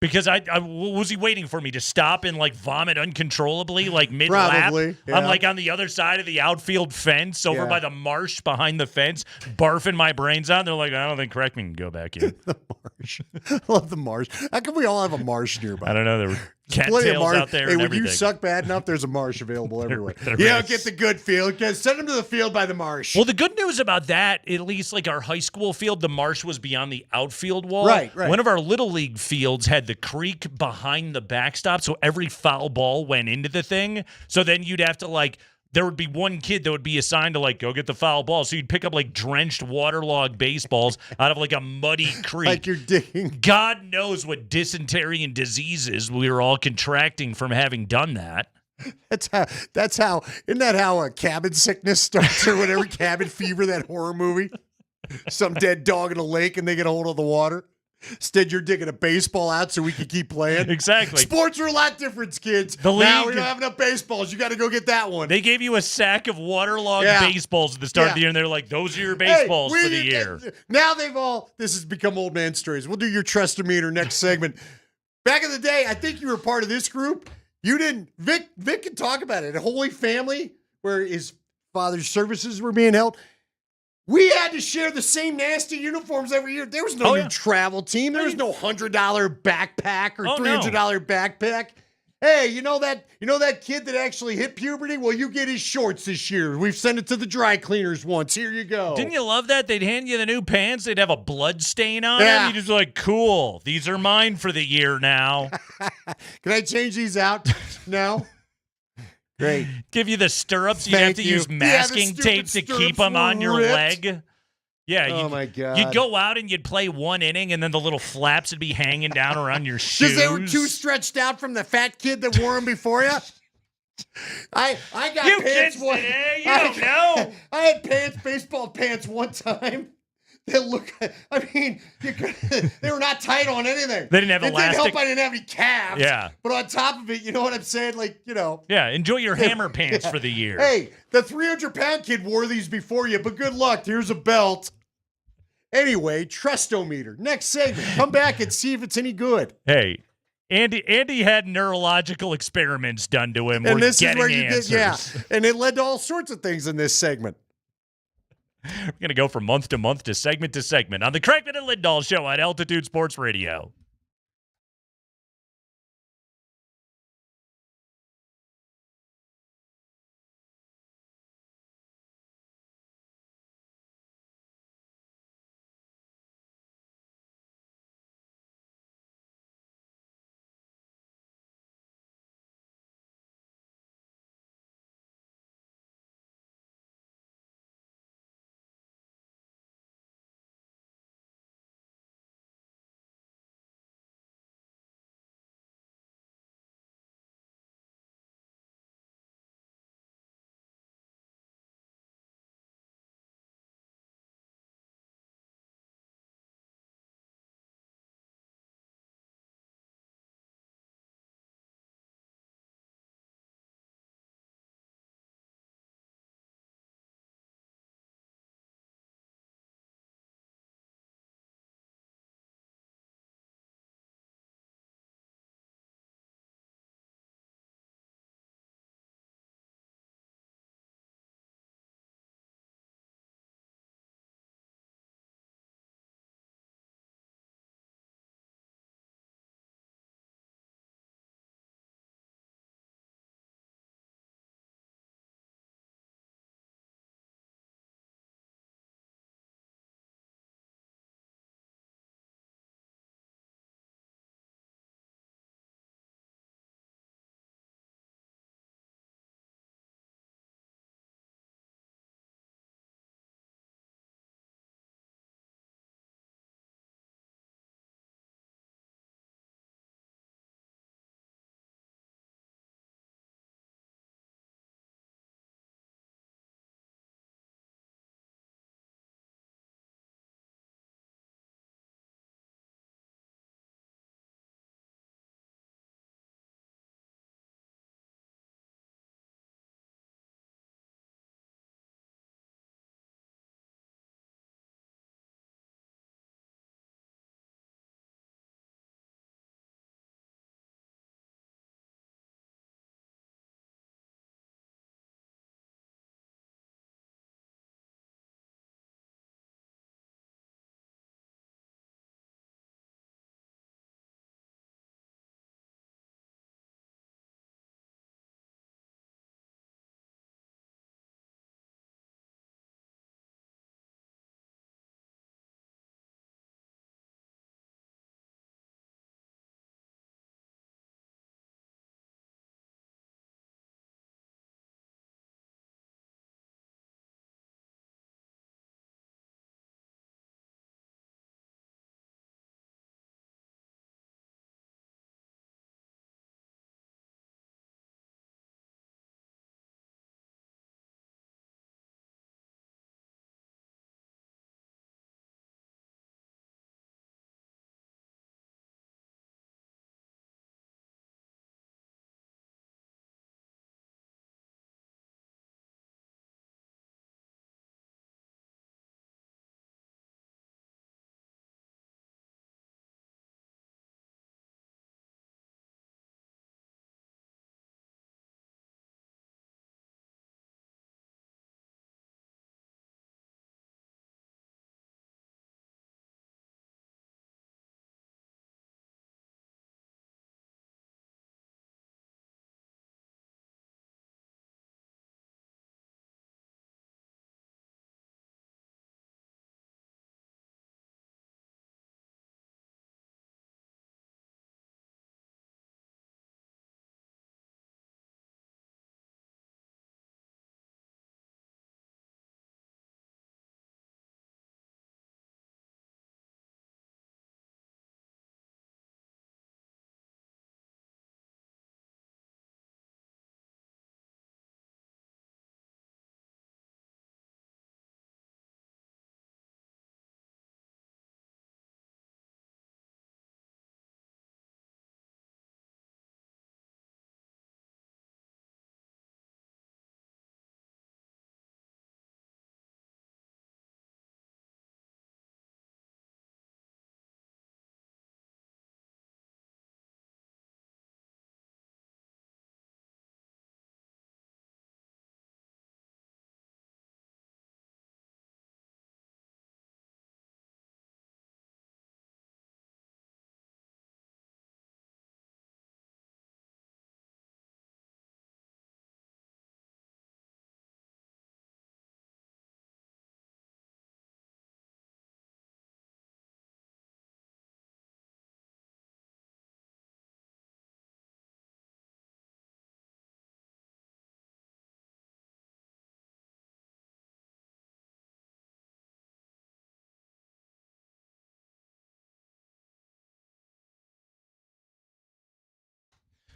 Because I was he waiting for me to stop and like vomit uncontrollably, like mid-lap? Probably, yeah. I'm like on the other side of the outfield fence over by the marsh behind the fence, barfing my brains out. They're like, I don't think Kreckman can go back in. The marsh. I love the marsh. How come we all have a marsh nearby? I don't know. There were plenty of cattails marsh out there Hey, and when everything. you suck bad enough, there's a marsh available everywhere. There You don't is. get the good field. Send them to the field by the marsh. Well, the good news about that, at least like our high school field, the marsh was beyond the outfield wall. Right. One of our little league fields had the creek behind the backstop, so every foul ball went into the thing. So then you'd have to like there would be one kid that would be assigned to, like, go get the foul ball. So you'd pick up, like, drenched, waterlogged baseballs out of, like, a muddy creek. Like you're digging. God knows what dysentery and diseases we were all contracting from having done that. That's how, isn't that how a cabin sickness starts or whatever, cabin fever, that horror movie? Some dead dog in a lake and they get a hold of the water. Instead, you're digging a baseball out so we can keep playing. Exactly. Sports are a lot different, kids. The Now league- we don't have enough baseballs. You got to go get that one. They gave you a sack of waterlogged Yeah. baseballs at the start of the year, and they're like, those are your baseballs Hey, for the year. Now this has become old man stories. We'll do your trust-o-meter next segment. Back in the day, I think you were part of this group. You didn't. Vic can talk about it. A Holy Family, where his father's services were being held. We had to share the same nasty uniforms every year. There was no new travel team. There was no $100 backpack or $300 backpack. Hey, you know that kid that actually hit puberty? Well, you get his shorts this year. We've sent it to the dry cleaners once. Here you go. Didn't you love that? They'd hand you the new pants. They'd have a blood stain on Yeah. them. You just like, cool. These are mine for the year now. Can I change these out now? Great. Give you the stirrups. You'd Thank have to you. use Yeah, the masking tape stupid to keep stirrups them on were your ripped. leg. Yeah. Oh, my God. You'd go out and you'd play one inning, and then the little flaps would be hanging down around your shoes. Because they were too stretched out from the fat kid that wore them before you. I got You pants kids one. today, you don't know. I had baseball pants one time. They they were not tight on anything. They didn't have It didn't elastic. help I didn't have any calves. Yeah. But on top of it, you know what I'm saying? Yeah, enjoy your hammer pants for the year. Hey, the 300-pound kid wore these before you, but good luck. Here's a belt. Anyway, Trustometer. Next segment. Come back and see if it's any good. Hey, Andy had neurological experiments done to him. And We're this is where getting you answers. get, and it led to all sorts of things in this segment. We're going to go from month to segment on the Kreckman and Lindahl Show on Altitude Sports Radio.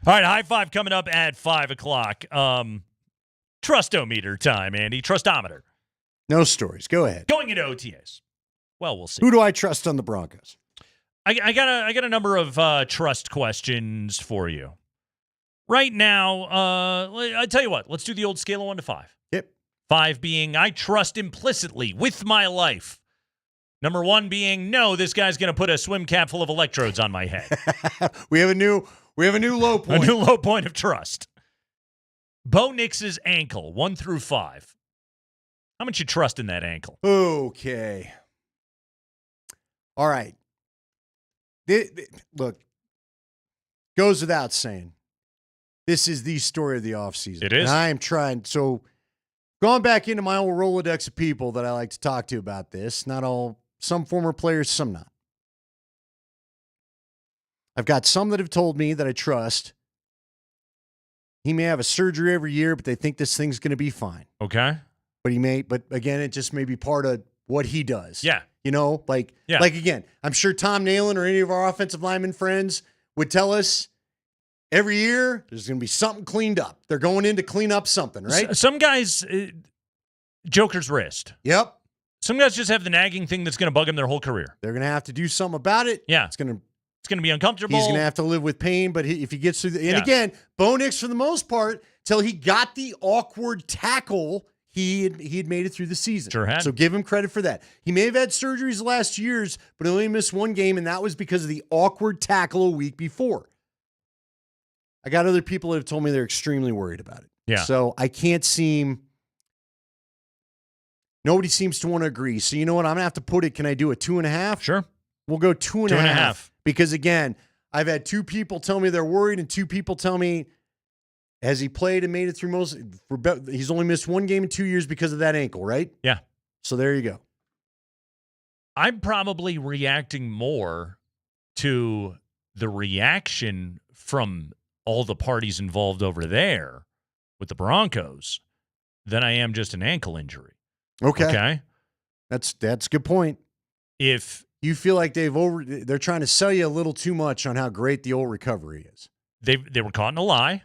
All right, high five coming up at 5 o'clock. Trustometer time, Andy. Trustometer. No stories. Go ahead. Going into OTAs. Well, we'll see. Who do I trust on the Broncos? I got a number of trust questions for you. Right now, I tell you what, let's do the old scale of 1 to 5. Yep. 5 being I trust implicitly with my life. Number 1 being no, this guy's going to put a swim cap full of electrodes on my head. We have a new low point. A new low point of trust. Bo Nix's ankle, 1 through 5. How much you trust in that ankle? Okay. All right. Look, goes without saying, this is the story of the offseason. It is. And I am trying. So, going back into my old Rolodex of people that I like to talk to about this, not all, some former players, some not. I've got some that have told me that I trust. He may have a surgery every year, but they think this thing's going to be fine. Okay. But again, it just may be part of what he does. Yeah. You know, like again, I'm sure Tom Nalen or any of our offensive lineman friends would tell us every year there's going to be something cleaned up. They're going in to clean up something, right? Some guys, Joker's wrist. Yep. Some guys just have the nagging thing that's going to bug them their whole career. They're going to have to do something about it. Yeah. It's going to be uncomfortable. He's going to have to live with pain, but if he gets through and again, Bo Nix for the most part, till he got the awkward tackle, he had made it through the season. Sure had. So give him credit for that. He may have had surgeries the last years, but he only missed 1 game, and that was because of the awkward tackle a week before. I got other people that have told me they're extremely worried about it. Yeah. So I can't seem. Nobody seems to want to agree. So you know what? I'm going to have to put it. Can I do a 2.5? Sure. We'll go 2.5. 2.5. Because again, I've had 2 people tell me they're worried, and 2 people tell me, has he played and made it through most? He's only missed 1 game in 2 years because of that ankle, right? Yeah. So there you go. I'm probably reacting more to the reaction from all the parties involved over there with the Broncos than I am just an ankle injury. Okay. That's a good point. If you feel like they're trying to sell you a little too much on how great the old recovery is. They were caught in a lie.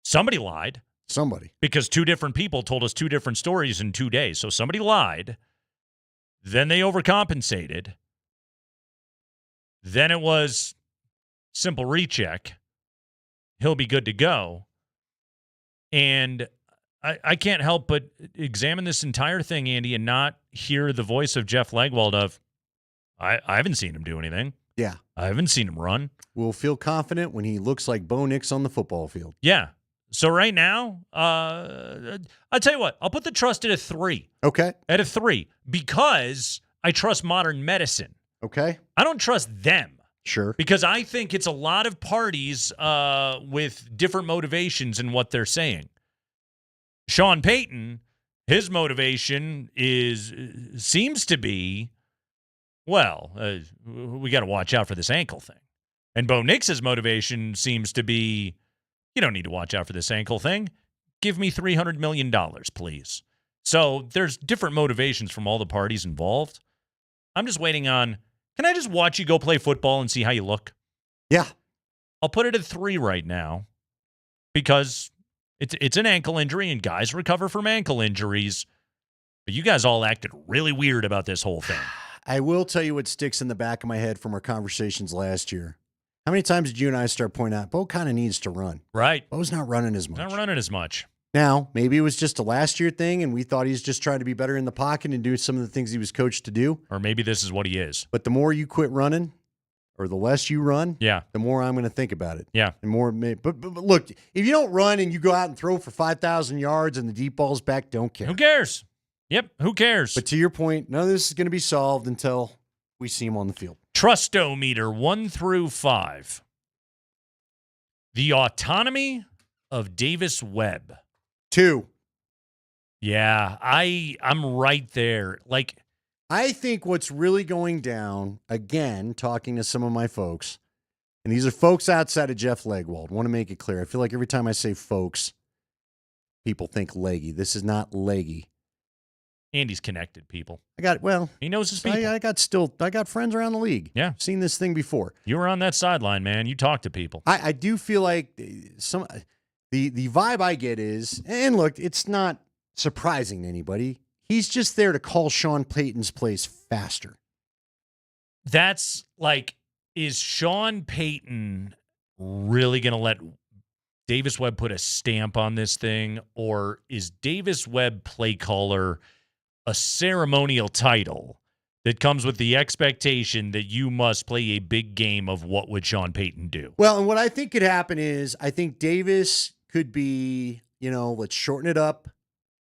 Somebody lied. Somebody. Because 2 different people told us 2 different stories in 2 days. So somebody lied. Then they overcompensated. Then it was simple recheck. He'll be good to go. And I can't help but examine this entire thing, Andy, and not hear the voice of Jeff Legwold of, I haven't seen him do anything. Yeah. I haven't seen him run. We'll feel confident when he looks like Bo Nix on the football field. Yeah. So right now, I'll tell you what, I'll put the trust at a 3. Okay. At a 3, because I trust modern medicine. Okay. I don't trust them. Sure. Because I think it's a lot of parties with different motivations in what they're saying. Sean Payton, his motivation seems to be, we got to watch out for this ankle thing. And Bo Nix's motivation seems to be, you don't need to watch out for this ankle thing. Give me $300 million, please. So there's different motivations from all the parties involved. I'm just waiting on, can I just watch you go play football and see how you look? Yeah. I'll put it at 3 right now because it's an ankle injury and guys recover from ankle injuries. But you guys all acted really weird about this whole thing. I will tell you what sticks in the back of my head from our conversations last year. How many times did you and I start pointing out, Bo kind of needs to run? Right. Bo's not running as much. Not running as much. Now, maybe it was just a last year thing, and we thought he's just trying to be better in the pocket and do some of the things he was coached to do. Or maybe this is what he is. But the more you quit running, or the less you run, yeah, the more I'm going to think about it. Yeah. And more. But look, if you don't run and you go out and throw for 5,000 yards and the deep ball's back, don't care. Who cares? Yep, who cares? But to your point, none of this is going to be solved until we see him on the field. Trustometer 1 through 5. The autonomy of Davis Webb. 2. Yeah, I'm right there. Like, I think what's really going down, again, talking to some of my folks, and these are folks outside of Jeff Legwold. Want to make it clear. I feel like every time I say folks, people think leggy. This is not leggy. Andy's connected, people. He knows his I people. I got friends around the league. Yeah. Seen this thing before. You were on that sideline, man. You talk to people. I do feel like the vibe I get is, and look, it's not surprising to anybody. He's just there to call Sean Payton's plays faster. That's like, is Sean Payton really going to let Davis Webb put a stamp on this thing, or is Davis Webb play caller a ceremonial title that comes with the expectation that you must play a big game of what would Sean Payton do? Well, and what I think could happen is I think Davis could be, let's shorten it up.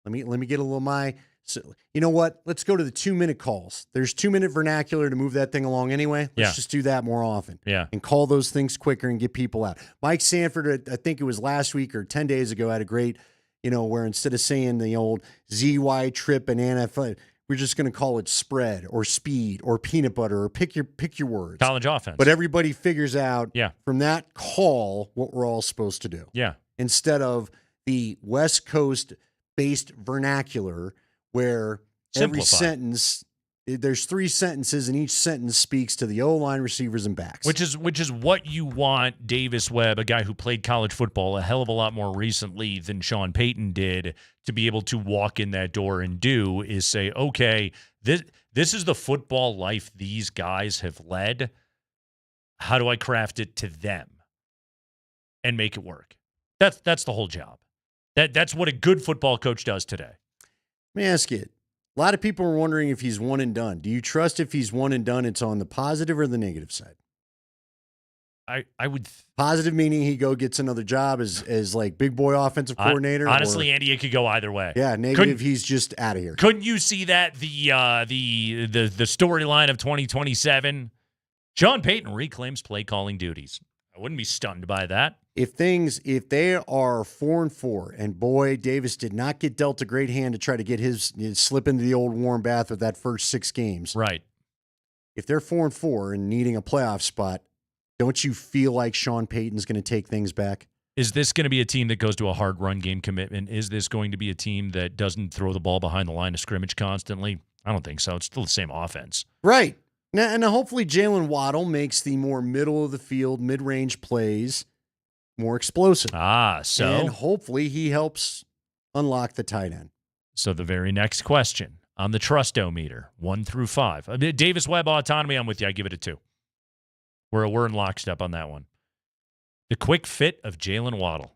Let me get a little so you know what? Let's go to the 2-minute calls. There's 2-minute vernacular to move that thing along anyway. Let's just do that more often. Yeah. And call those things quicker and get people out. Mike Sanford, I think it was last week or 10 days ago, had a great, where instead of saying the old ZY trip and NFL, we're just going to call it spread or speed or peanut butter or pick your words. College offense. But everybody figures out from that call what we're all supposed to do. Yeah. Instead of the West Coast based vernacular where every sentence, there's 3 sentences and each sentence speaks to the O-line, receivers, and backs. Which is what you want Davis Webb, a guy who played college football a hell of a lot more recently than Sean Payton did, to be able to walk in that door and do, is say, okay, this is the football life these guys have led. How do I craft it to them and make it work? That's the whole job. That's what a good football coach does today. Let me ask you, a lot of people are wondering if he's one and done. Do you trust if he's one and done, it's on the positive or the negative side? I would. Positive meaning he gets another job as like big boy offensive coordinator? Honestly, Andy, it could go either way. Yeah, negative, he's just out of here. Couldn't you see that the storyline of 2027? Sean Payton reclaims play calling duties. I wouldn't be stunned by that. If they are 4-4, and boy, Davis did not get dealt a great hand to try to get his slip into the old warm bath with that first 6 games. Right. If they're 4-4 and needing a playoff spot, don't you feel like Sean Payton's going to take things back? Is this going to be a team that goes to a hard run game commitment? Is this going to be a team that doesn't throw the ball behind the line of scrimmage constantly? I don't think so. It's still the same offense. Right. Now, and hopefully Jalen Waddle makes the more middle of the field, mid-range plays more explosive. So? And hopefully he helps unlock the tight end. So the very next question on the trust-o-meter, 1 through 5. Davis Webb autonomy, I'm with you. I give it a 2. We're in lockstep on that one. The quick fit of Jalen Waddle.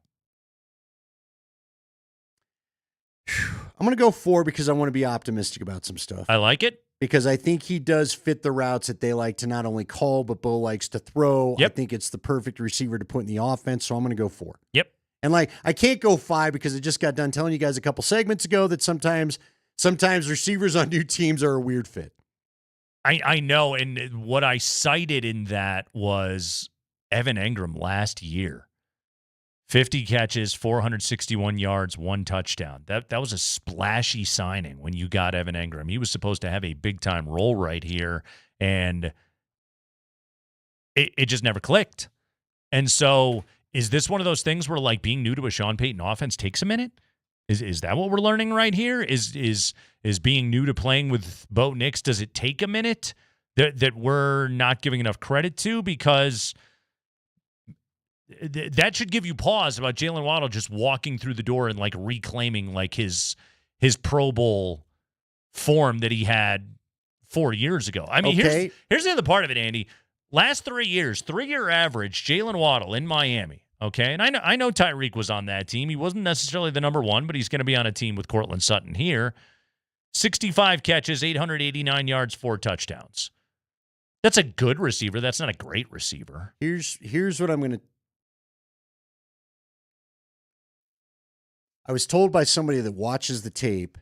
I'm going to go 4 because I want to be optimistic about some stuff. I like it. Because I think he does fit the routes that they like to not only call, but Bo likes to throw. Yep. I think it's the perfect receiver to put in the offense, so I'm going to go 4. Yep. And I can't go 5 because I just got done telling you guys a couple segments ago that sometimes receivers on new teams are a weird fit. I know, and what I cited in that was Evan Engram last year. 50 catches, 461 yards, 1 touchdown. That was a splashy signing when you got Evan Engram. He was supposed to have a big-time role right here, and it just never clicked. And so is this one of those things where, like, being new to a Sean Payton offense takes a minute? Is that what we're learning right here? Is being new to playing with Bo Nix, does it take a minute that we're not giving enough credit to? Because that should give you pause about Jalen Waddle just walking through the door and like reclaiming like his Pro Bowl form that he had 4 years ago. I mean, here's the other part of it, Andy. Last 3 years, 3-year average, Jalen Waddle in Miami. Okay, and I know Tyreek was on that team. He wasn't necessarily the number 1, but he's going to be on a team with Cortland Sutton here. 65 catches, 889 yards, 4 touchdowns. That's a good receiver. That's not a great receiver. Here's what I'm going to. I was told by somebody that watches the tape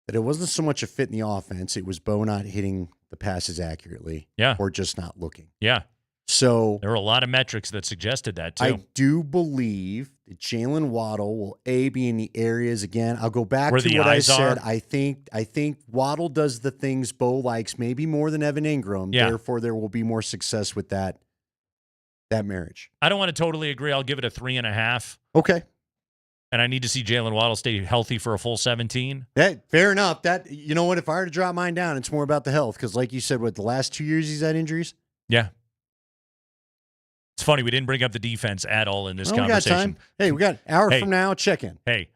that it wasn't so much a fit in the offense. It was Bo not hitting the passes accurately. Yeah. Or just not looking. Yeah. So there were a lot of metrics that suggested that too. I do believe that Jalen Waddle will be in the areas again. I'll go back to what I said. I think Waddle does the things Bo likes maybe more than Evan Engram. Yeah. Therefore, there will be more success with that marriage. I don't want to totally agree. I'll give it a 3.5. Okay. and I need to see Jalen Waddle stay healthy for a full 17. Fair enough. That, you know what? If I were to drop mine down, it's more about the health because, like you said, what the last 2 years he's had injuries. Yeah. It's funny we didn't bring up the defense at all in this We got conversation. time. Hey, we got an hour from now. Check in. Hey,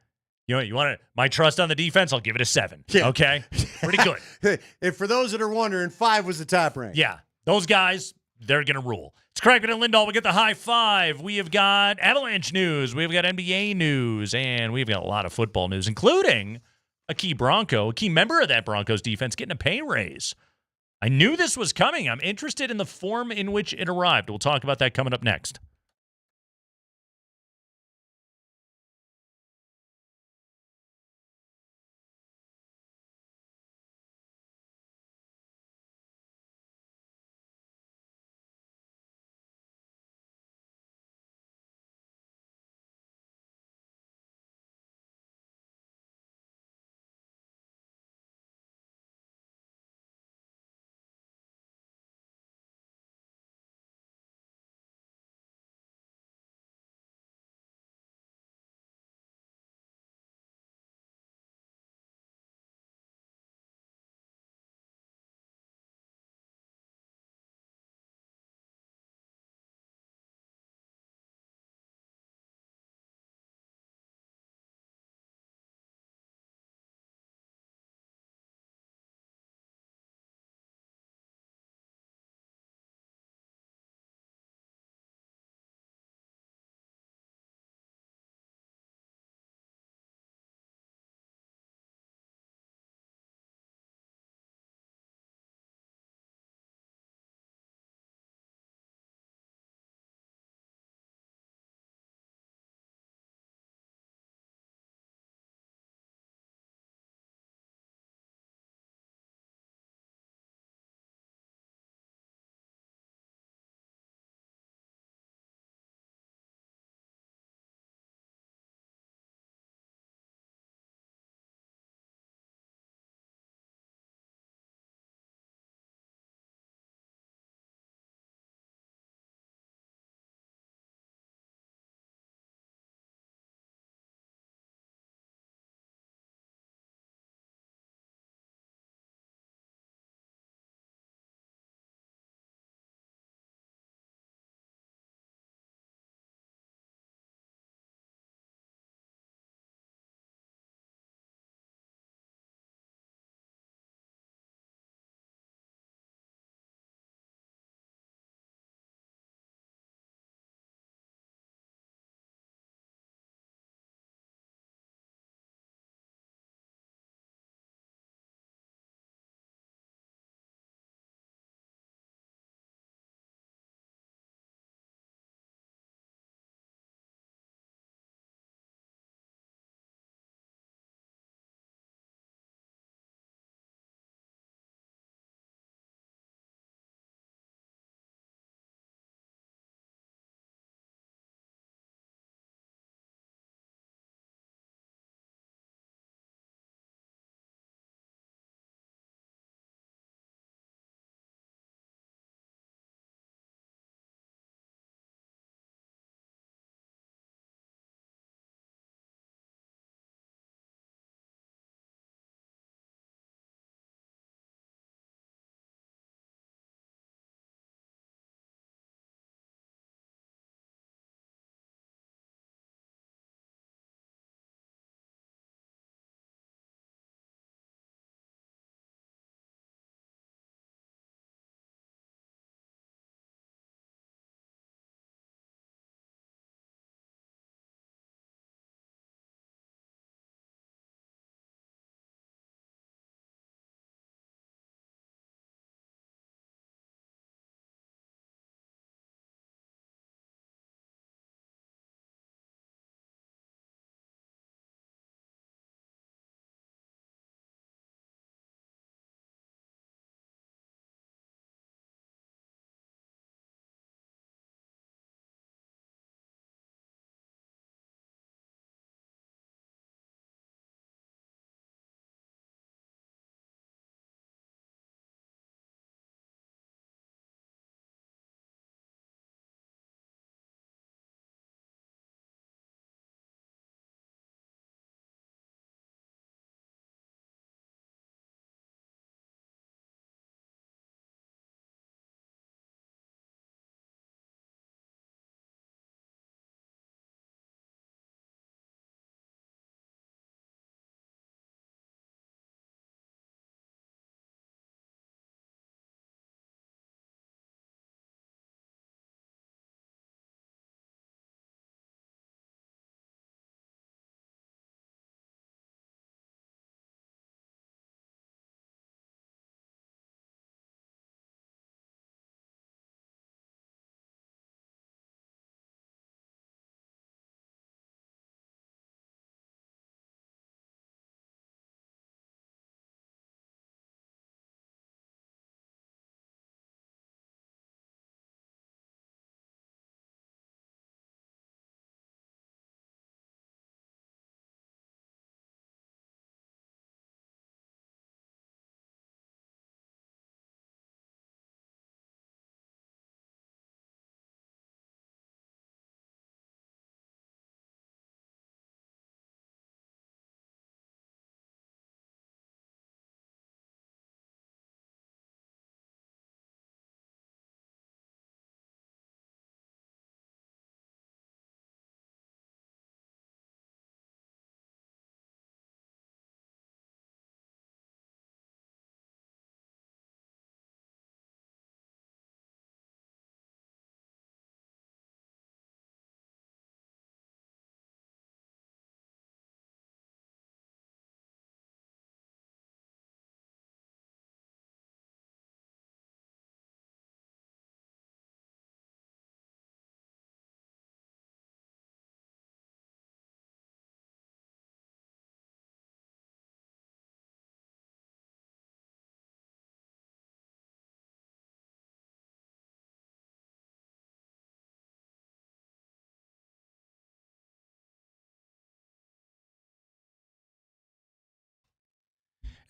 you know what? You want my trust on the defense? I'll give it a 7. Yeah. Okay, pretty good. And for those that are wondering, 5 was the top rank. Yeah, those guys, they're gonna rule. It's Kreckman and Lindahl. We get the high five. We have got Avalanche news. We've got NBA news, and we've got a lot of football news, including a key member of that Broncos defense getting a pay raise. I knew this was coming. I'm interested in the form in which it arrived. We'll talk about that coming up next.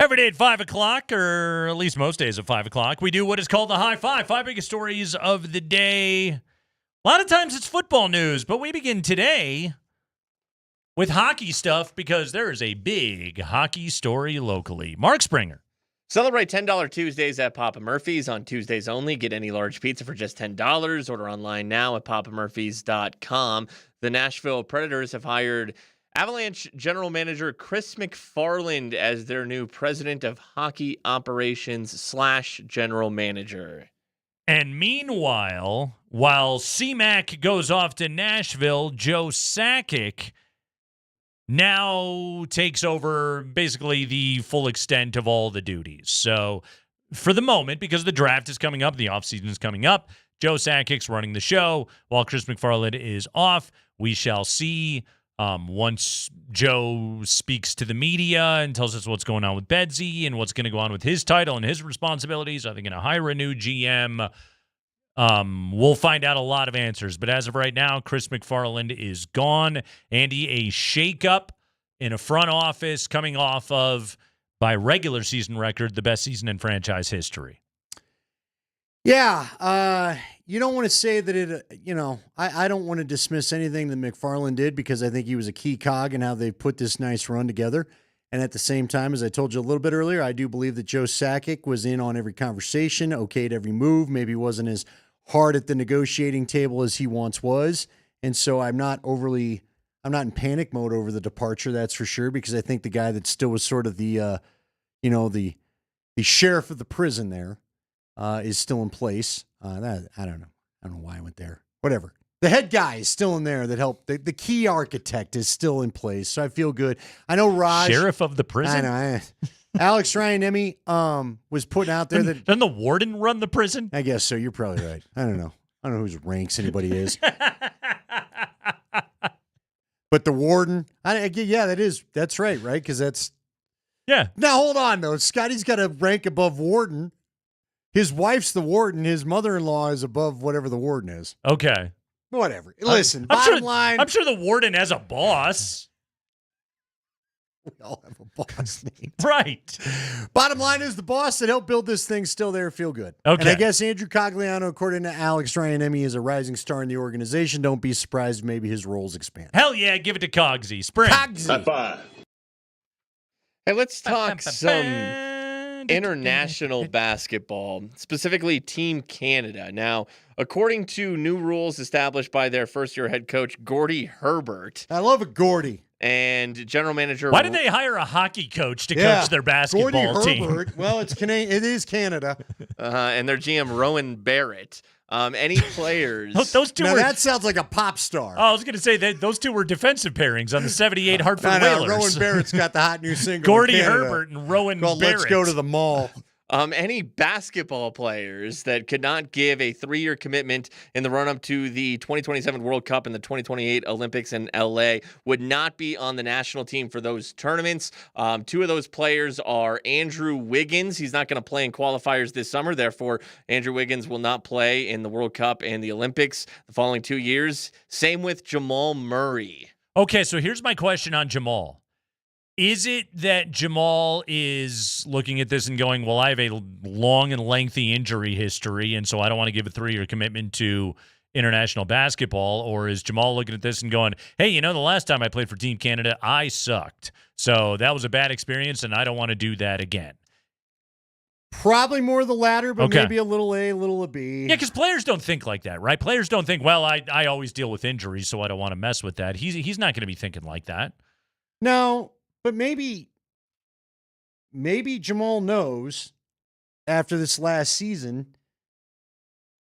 Every day at 5 o'clock, or at least most days at 5 o'clock, we do what is called the High Five. 5 biggest stories of the day. A lot of times it's football news, but we begin today with hockey stuff because there is a big hockey story locally. Mark Springer. Celebrate $10 Tuesdays at Papa Murphy's on Tuesdays only. Get any large pizza for just $10. Order online now at papamurphys.com. The Nashville Predators have hired Avalanche general manager Chris MacFarland as their new president of hockey operations / general manager. And meanwhile, while CMAC goes off to Nashville, Joe Sakic now takes over basically the full extent of all the duties. So for the moment, because the draft is coming up, the offseason is coming up, Joe Sakic's running the show while Chris MacFarland is off. We shall see. Once Joe speaks to the media and tells us what's going on with Bedsy and what's going to go on with his title and his responsibilities, are they going to hire a new GM? We'll find out a lot of answers. But as of right now, Chris MacFarland is gone. Andy, a shakeup in a front office coming off of, by regular season record, the best season in franchise history. Yeah, you don't want to say that I don't want to dismiss anything that MacFarland did because I think he was a key cog in how they put this nice run together. And at the same time, as I told you a little bit earlier, I do believe that Joe Sakic was in on every conversation, okayed every move, maybe wasn't as hard at the negotiating table as he once was. And so I'm not in panic mode over the departure, that's for sure, because I think the guy that still was sort of the sheriff of the prison there, is still in place. I don't know why I went there. Whatever. The head guy is still in there that helped. The key architect is still in place, so I feel good. I know Raj. Sheriff of the prison? I know. Alex Ryan-Emmy was putting out there that... Doesn't the warden run the prison? I guess so. You're probably right. I don't know whose ranks anybody is. But the warden... that's right? Because that's... Yeah. Now, hold on, though. Scotty's got a rank above warden. His wife's the warden. His mother-in-law is above whatever the warden is. Okay. Whatever. Listen, bottom line. I'm sure the warden has a boss. We all have a boss name. Right. Bottom line is the boss that helped build this thing still there, feel good. Okay. And I guess Andrew Cogliano, according to Alex Ryan-Emmy, is a rising star in the organization. Don't be surprised if maybe his roles expand. Hell yeah, give it to Cogsy. Spring. Cogsy. High five. Hey, let's talk some international basketball, specifically Team Canada. Now, according to new rules established by their first-year head coach, Gordy Herbert. I love it, Gordy. And general manager... Why did they hire a hockey coach to coach their basketball Gordy team? Herbert. Well, it is Canada. And their GM, Rowan Barrett. Any players... Those two now, that sounds like a pop star. Oh, I was going to say that those two were defensive pairings on the 78 Hartford Whalers. Rowan Barrett's got the hot new single. Gordy Herbert and Rowan Barrett. Let's go to the mall. Any basketball players that could not give a 3-year commitment in the run-up to the 2027 World Cup and the 2028 Olympics in LA would not be on the national team for those tournaments. 2 of those players are Andrew Wiggins. He's not going to play in qualifiers this summer. Therefore, Andrew Wiggins will not play in the World Cup and the Olympics the following 2 years. Same with Jamal Murray. Okay, so here's my question on Jamal. Is it that Jamal is looking at this and going, well, I have a long and lengthy injury history, and so I don't want to give a 3-year commitment to international basketball? Or is Jamal looking at this and going, hey, the last time I played for Team Canada, I sucked. So that was a bad experience, and I don't want to do that again? Probably more the latter, but maybe a little A, a little B. Yeah, because players don't think like that, right? Players don't think, well, I always deal with injuries, so I don't want to mess with that. He's not going to be thinking like that. No. But maybe Jamal knows after this last season,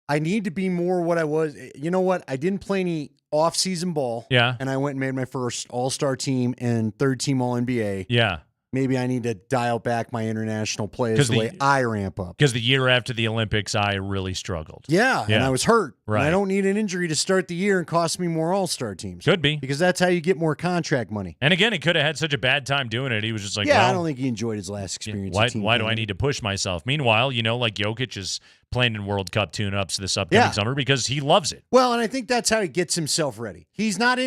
I need to be more what I was. You know what? I didn't play any off-season ball. Yeah. And I went and made my first all-star team and third-team All-NBA. Yeah. Maybe I need to dial back my international play as the way I ramp up. Because the year after the Olympics, I really struggled. Yeah, and I was hurt. Right. And I don't need an injury to start the year and cost me more all-star teams. Could be. Because that's how you get more contract money. And again, he could have had such a bad time doing it. He was just like, I don't think he enjoyed his last experience. Why do I need to push myself? Meanwhile, like Jokic is playing in World Cup tune-ups this upcoming summer because he loves it. Well, and I think that's how he gets himself ready. He's not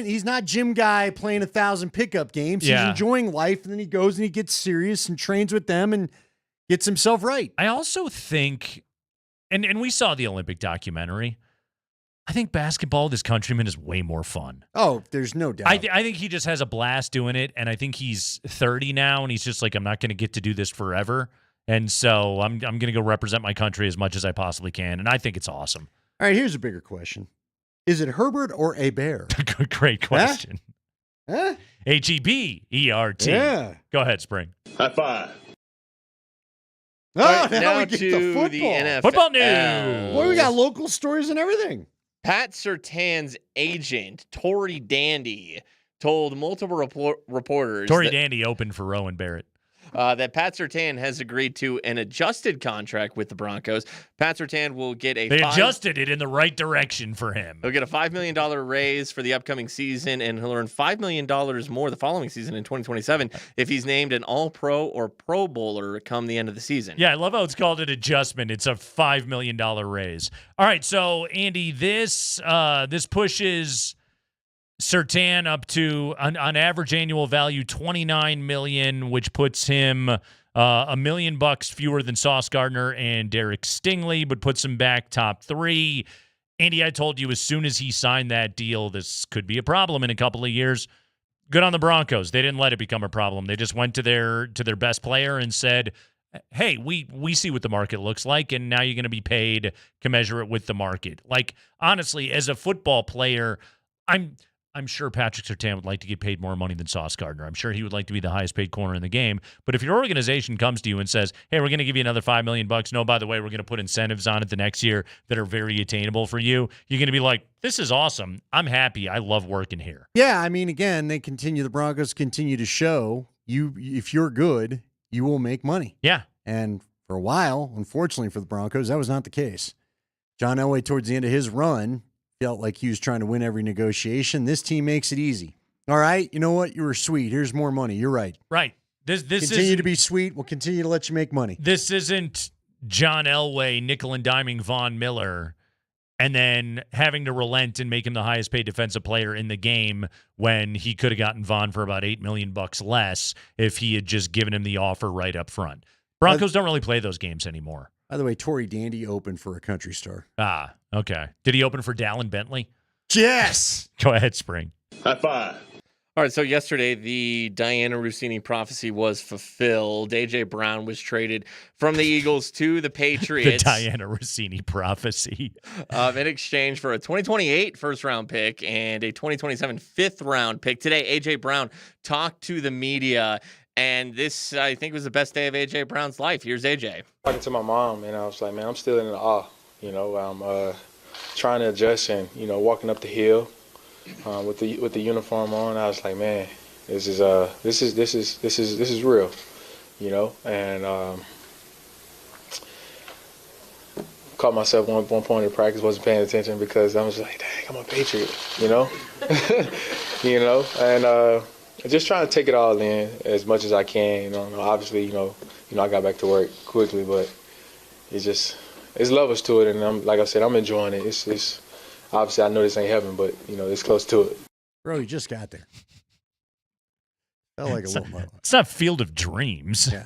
Jim Guy playing 1,000 pickup games. He's enjoying life, and then he goes and he gets serious and trains with them and gets himself right. I also think, and we saw the Olympic documentary, I think basketball with his countrymen is way more fun. Oh, there's no doubt. I think he just has a blast doing it, and I think he's 30 now, and he's just like, I'm not going to get to do this forever, and so I'm going to go represent my country as much as I possibly can, and I think it's awesome. All right, here's a bigger question. Is it Herbert or Hebert? Great question. Huh? Hebert. Yeah. Go ahead, Spring. High five. Oh, All right, now we now get to the football. the NFL. Football news. Boy, we got local stories and everything. Pat Surtain's agent, Tory Dandy, told multiple reporters Tory Dandy opened for Rowan Barrett. That Pat Surtain has agreed to an adjusted contract with the Broncos. Pat Surtain will get They adjusted it in the right direction for him. He'll get a $5 million raise for the upcoming season, and he'll earn $5 million more the following season in 2027 if he's named an All-Pro or Pro Bowler come the end of the season. Yeah, I love how it's called an adjustment. It's a $5 million raise. All right, so, Andy, this pushes Surtain up to on average annual value $29 million, which puts him $1 million fewer than Sauce Gardner and Derek Stingley, but puts him back top 3. Andy, I told you as soon as he signed that deal, this could be a problem in a couple of years. Good on the Broncos. They didn't let it become a problem. They just went to their best player and said, hey, we see what the market looks like, and now you're going to be paid commensurate with the market. Like, honestly, as a football player, I'm sure Patrick Surtain would like to get paid more money than Sauce Gardner. I'm sure he would like to be the highest paid corner in the game. But if your organization comes to you and says, hey, we're going to give you another $5 million. No, by the way, we're going to put incentives on it the next year that are very attainable for you. You're going to be like, this is awesome. I'm happy. I love working here. Yeah, I mean, again, the Broncos continue to show if you're good, you will make money. Yeah. And for a while, unfortunately for the Broncos, that was not the case. John Elway, towards the end of his run, felt like he was trying to win every negotiation. This team makes it easy. All right, you know what? You were sweet. Here's more money. You're right. Right. This continue to be sweet. We'll continue to let you make money. This isn't John Elway nickel and diming Von Miller and then having to relent and make him the highest paid defensive player in the game when he could have gotten Von for about $8 million less if he had just given him the offer right up front. Broncos don't really play those games anymore. By the way, Tory Dandy opened for a country star. Ah, okay. Did he open for Dallin Bentley? Yes. Go ahead, Spring. High five. All right, so yesterday the Diana Rossini prophecy was fulfilled. A.J. Brown was traded from the Eagles to the Patriots. The Diana Rossini prophecy. In exchange for a 2028 first-round pick and a 2027 fifth-round pick. Today, A.J. Brown talked to the media, and this, I think, was the best day of A.J. Brown's life. Here's A.J. Talking to my mom, and I was like, man, I'm still in awe. You know, I'm trying to adjust and, you know, walking up the hill with the uniform on. I was like, man, this is real, you know. And caught myself one point in practice, wasn't paying attention because I was like, dang, I'm a Patriot, you know. You know, and just trying to take it all in as much as I can. You know, obviously, you know, I got back to work quickly, but it's levels to it, and like I said, I'm enjoying it. It's obviously I know this ain't heaven, but you know, it's close to it. Bro, you just got there. Felt like a little more. It's not Field of Dreams. Yeah.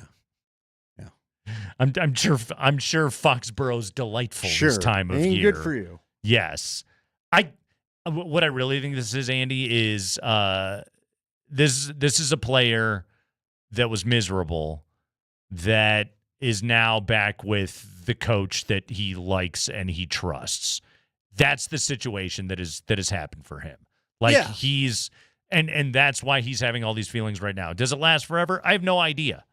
I'm sure Foxborough's delightful this time of Ain't year. good for you. Yes. What I really think this is, Andy, is this is a player that was miserable that is now back with the coach that he likes and he trusts. That's the situation that has happened for him. Like he's and that's why he's having all these feelings right now. Does it last forever? I have no idea.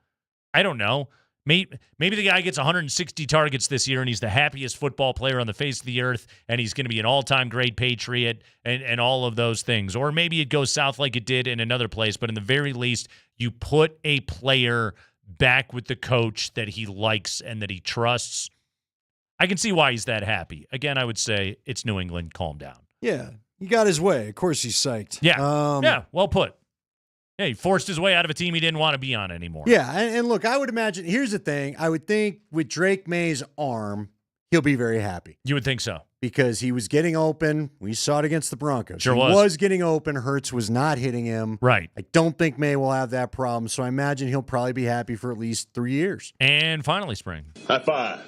I don't know. Maybe the guy gets 160 targets this year and he's the happiest football player on the face of the earth and he's going to be an all-time great Patriot and all of those things. Or maybe it goes south like it did in another place, but in the very least, you put a player back with the coach that he likes and that he trusts. I can see why he's that happy. Again, I would say it's New England. Calm down. Yeah, he got his way. Of course he's psyched. Yeah, well put. Yeah, he forced his way out of a team he didn't want to be on anymore. Yeah, and look, I would imagine, here's the thing. I would think with Drake May's arm, he'll be very happy. You would think so. Because he was getting open. We saw it against the Broncos. Sure he was. was getting open. Hurts was not hitting him. Right. I don't think May will have that problem, so I imagine he'll probably be happy for at least 3 years. And finally, Spring. High five.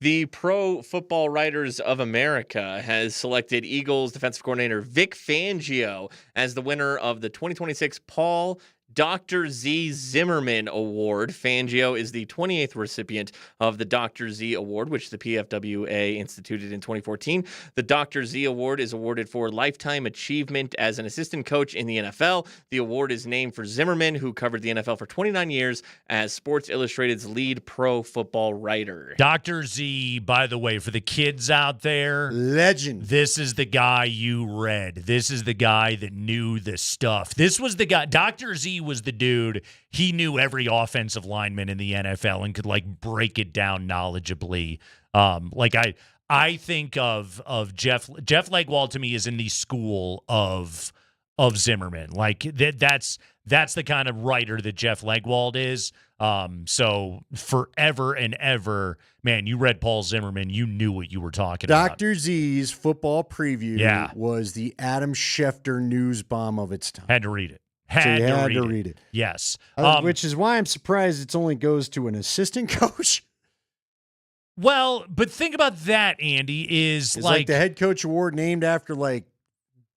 The Pro Football Writers of America has selected Eagles defensive coordinator Vic Fangio as the winner of the 2026 Paul Dr. Z Zimmerman Award. Fangio is the 28th recipient of the Dr. Z Award, which the PFWA instituted in 2014. The Dr. Z Award is awarded for lifetime achievement as an assistant coach in the NFL. The award is named for Zimmerman, who covered the NFL for 29 years as Sports Illustrated's lead pro football writer. Dr. Z, by the way, for the kids out there, legend. This is the guy you read. This is the guy that knew the stuff. This was the guy. Dr. Z was the dude. He knew every offensive lineman in the NFL and could break it down knowledgeably. I think of Jeff Legwald to me is in the school of Zimmerman. That's the kind of writer that Jeff Legwald is. So forever and ever, man, you read Paul Zimmerman, you knew what you were talking about. Dr. Z's football preview was the Adam Schefter news bomb of its time. Had to read it. Had to read it. Yes. Which is why I'm surprised it only goes to an assistant coach. Well, but think about that, Andy, is like the head coach award named after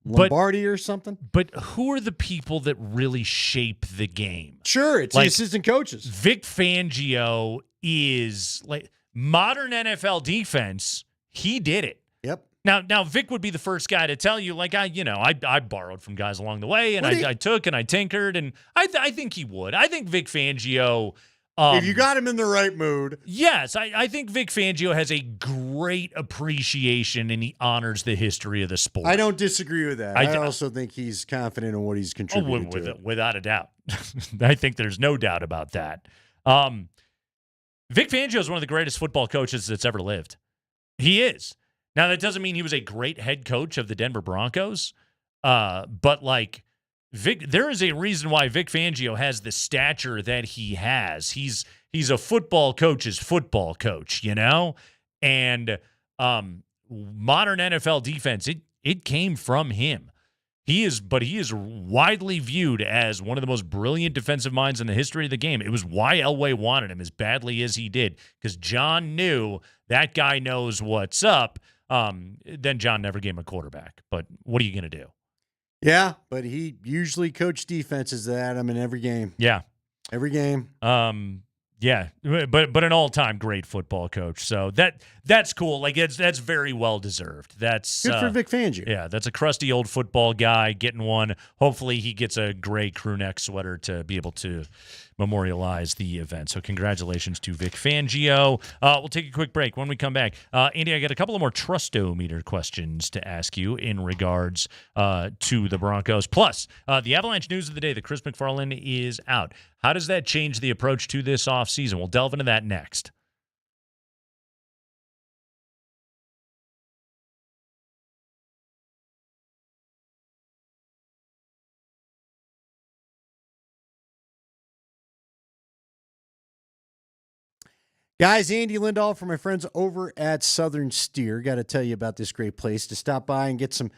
Lombardi or something. But who are the people that really shape the game? Sure, it's the assistant coaches. Vic Fangio is modern NFL defense. He did it. Yep. Now Vic would be the first guy to tell you, I borrowed from guys along the way, and I took and I tinkered, and I think he would. I think Vic Fangio. If you got him in the right mood. Yes, I think Vic Fangio has a great appreciation, and he honors the history of the sport. I don't disagree with that. I also think he's confident in what he's contributing to. Without a doubt. I think there's no doubt about that. Vic Fangio is one of the greatest football coaches that's ever lived. He is. Now, that doesn't mean he was a great head coach of the Denver Broncos, but there is a reason why Vic Fangio has the stature that he has. He's a football coach's football coach, and modern NFL defense, it came from him. He is widely viewed as one of the most brilliant defensive minds in the history of the game. It was why Elway wanted him as badly as he did, because John knew that guy knows what's up. Then John never gave him a quarterback. But what are you going to do? Yeah, but he usually coached defenses that in every game. Yeah. Every game. Yeah, but an all-time great football coach. So that's cool. That's very well deserved. That's good for Vic Fangio. Yeah, that's a crusty old football guy getting one. Hopefully he gets a gray crew neck sweater to be able to memorialize the event. So congratulations to Vic Fangio. We'll take a quick break. When we come back, Andy, I got a couple of more Trustometer questions to ask you in regards to the Broncos. Plus, the Avalanche news of the day that Chris MacFarland is out. How does that change the approach to this offseason? We'll delve into that next. Guys, Andy Lindahl for my friends over at Southern Steer. Got to tell you about this great place to stop by and get some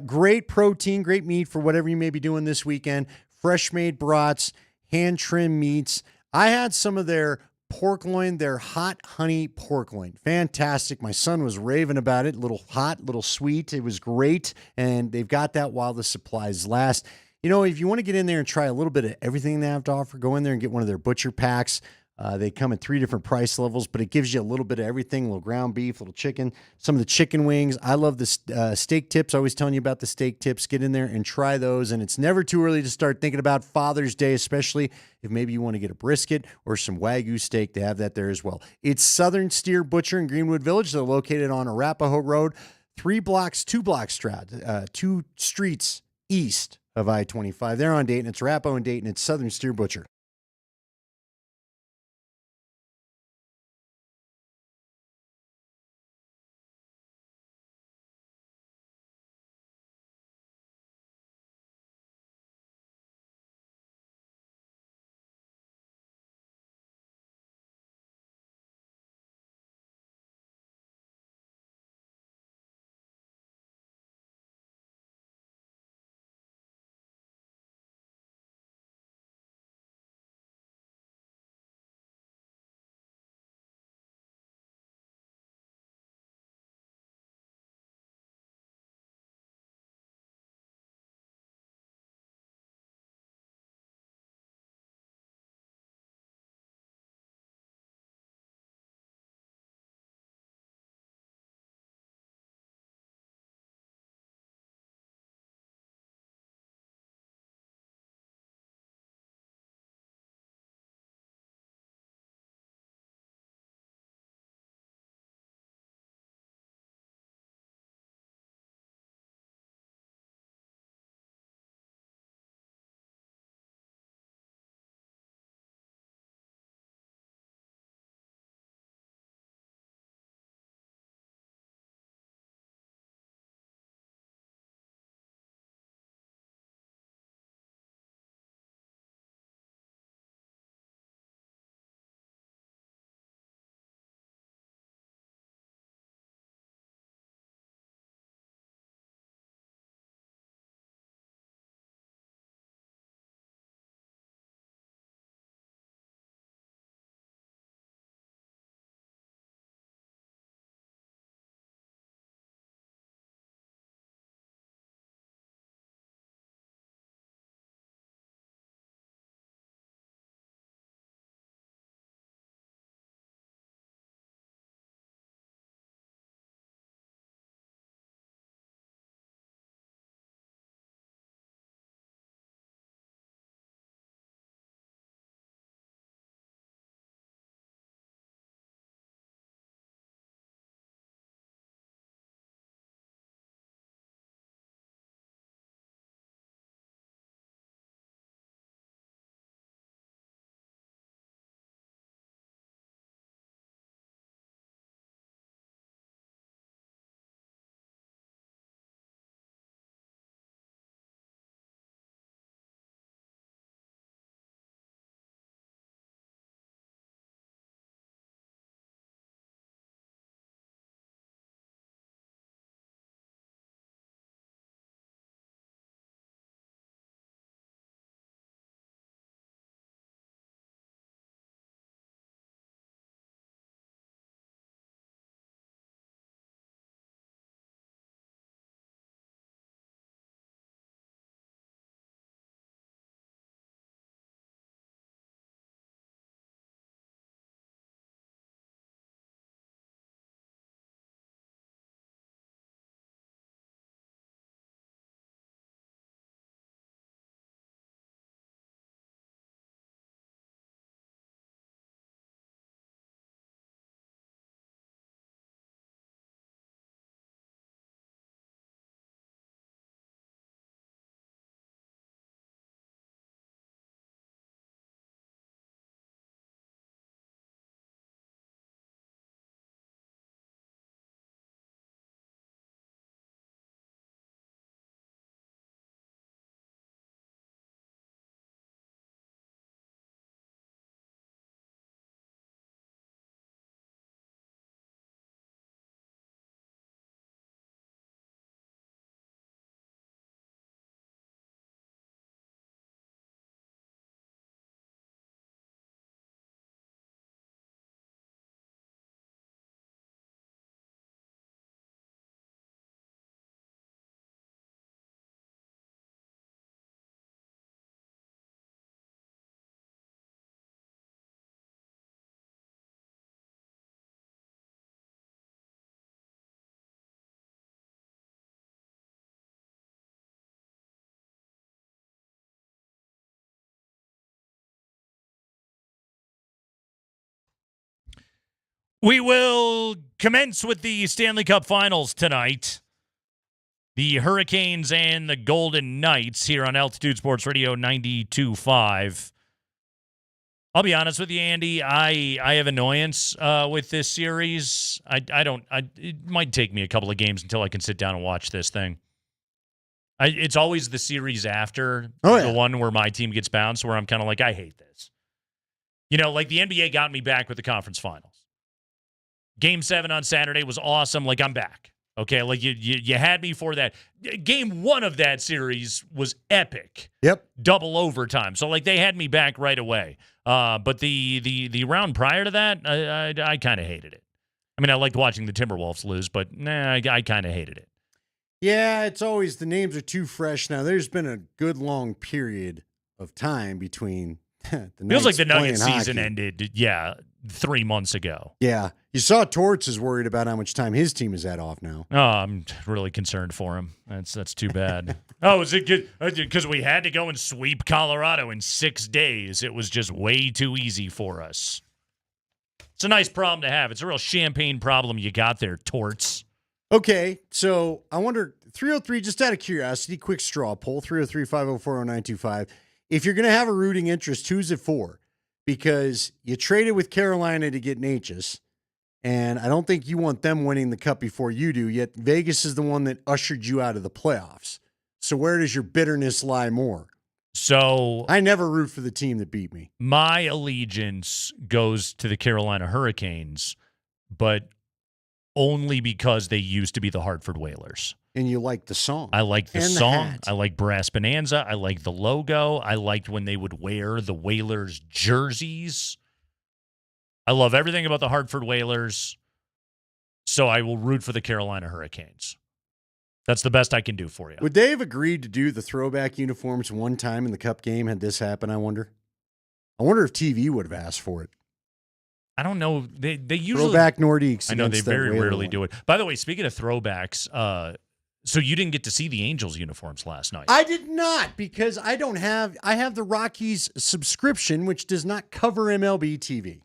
great protein, great meat for whatever you may be doing this weekend. Fresh made brats, hand trimmed meats. I had some of their pork loin, their hot honey pork loin. Fantastic. My son was raving about it. A little hot, a little sweet. It was great. And they've got that while the supplies last. If you want to get in there and try a little bit of everything they have to offer, go in there and get one of their butcher packs. They come at 3 different price levels, but it gives you a little bit of everything, a little ground beef, a little chicken, some of the chicken wings. I love the steak tips. I always telling you about the steak tips. Get in there and try those, and it's never too early to start thinking about Father's Day, especially if maybe you want to get a brisket or some Wagyu steak. They have that there as well. It's Southern Steer Butcher in Greenwood Village. They're located on Arapahoe Road, 2 streets east of I-25. They're on Dayton. It's Arapahoe and Dayton. It's Southern Steer Butcher. We will commence with the Stanley Cup Finals tonight. The Hurricanes and the Golden Knights here on Altitude Sports Radio 92.5. I'll be honest with you, Andy. I have annoyance with this series. It might take me a couple of games until I can sit down and watch this thing. It's always the series after the one where my team gets bounced, where I'm kind of like, I hate this. You know, like the NBA got me back with the conference finals. Game 7 on Saturday was awesome. Like, I'm back. Okay, like you had me for that. Game 1 of that series was epic. Yep. Double overtime. So, like, they had me back right away. But the round prior to that, I kind of hated it. I mean, I liked watching the Timberwolves lose, but I kind of hated it. Yeah, it's always the names are too fresh now. There's been a good long period of time between the Feels like the Nuggets Nuggets season hockey. ended, 3 months ago. Yeah. You saw Torts is worried about how much time his team is at off now. Oh, I'm really concerned for him. That's too bad. Oh, is it good? Because we had to go and sweep Colorado in 6 days. It was just way too easy for us. It's a nice problem to have. It's a real champagne problem you got there, Torts. Okay, so I wonder, 303, just out of curiosity, quick straw poll, 303-504-0925. If you're going to have a rooting interest, who's it for? Because you traded with Carolina to get Natchez, and I don't think you want them winning the cup before you do, yet Vegas is the one that ushered you out of the playoffs. So where does your bitterness lie more? So I never root for the team that beat me. My allegiance goes to the Carolina Hurricanes, but only because they used to be the Hartford Whalers. And you like the song. I like the and song. hat. I like Brass Bonanza. I like the logo. I liked when they would wear the Whalers jerseys. I love everything about the Hartford Whalers. So I will root for the Carolina Hurricanes. That's the best I can do for you. Would they have agreed to do the throwback uniforms one time in the Cup game had this happen, I wonder? I wonder if TV would have asked for it. I don't know. They usually Throwback Nordiques. I know they against that very Whaler rarely one. do it. By the way, speaking of throwbacks, so you didn't get to see the Angels uniforms last night. I did not, because I have the Rockies subscription, which does not cover MLB TV.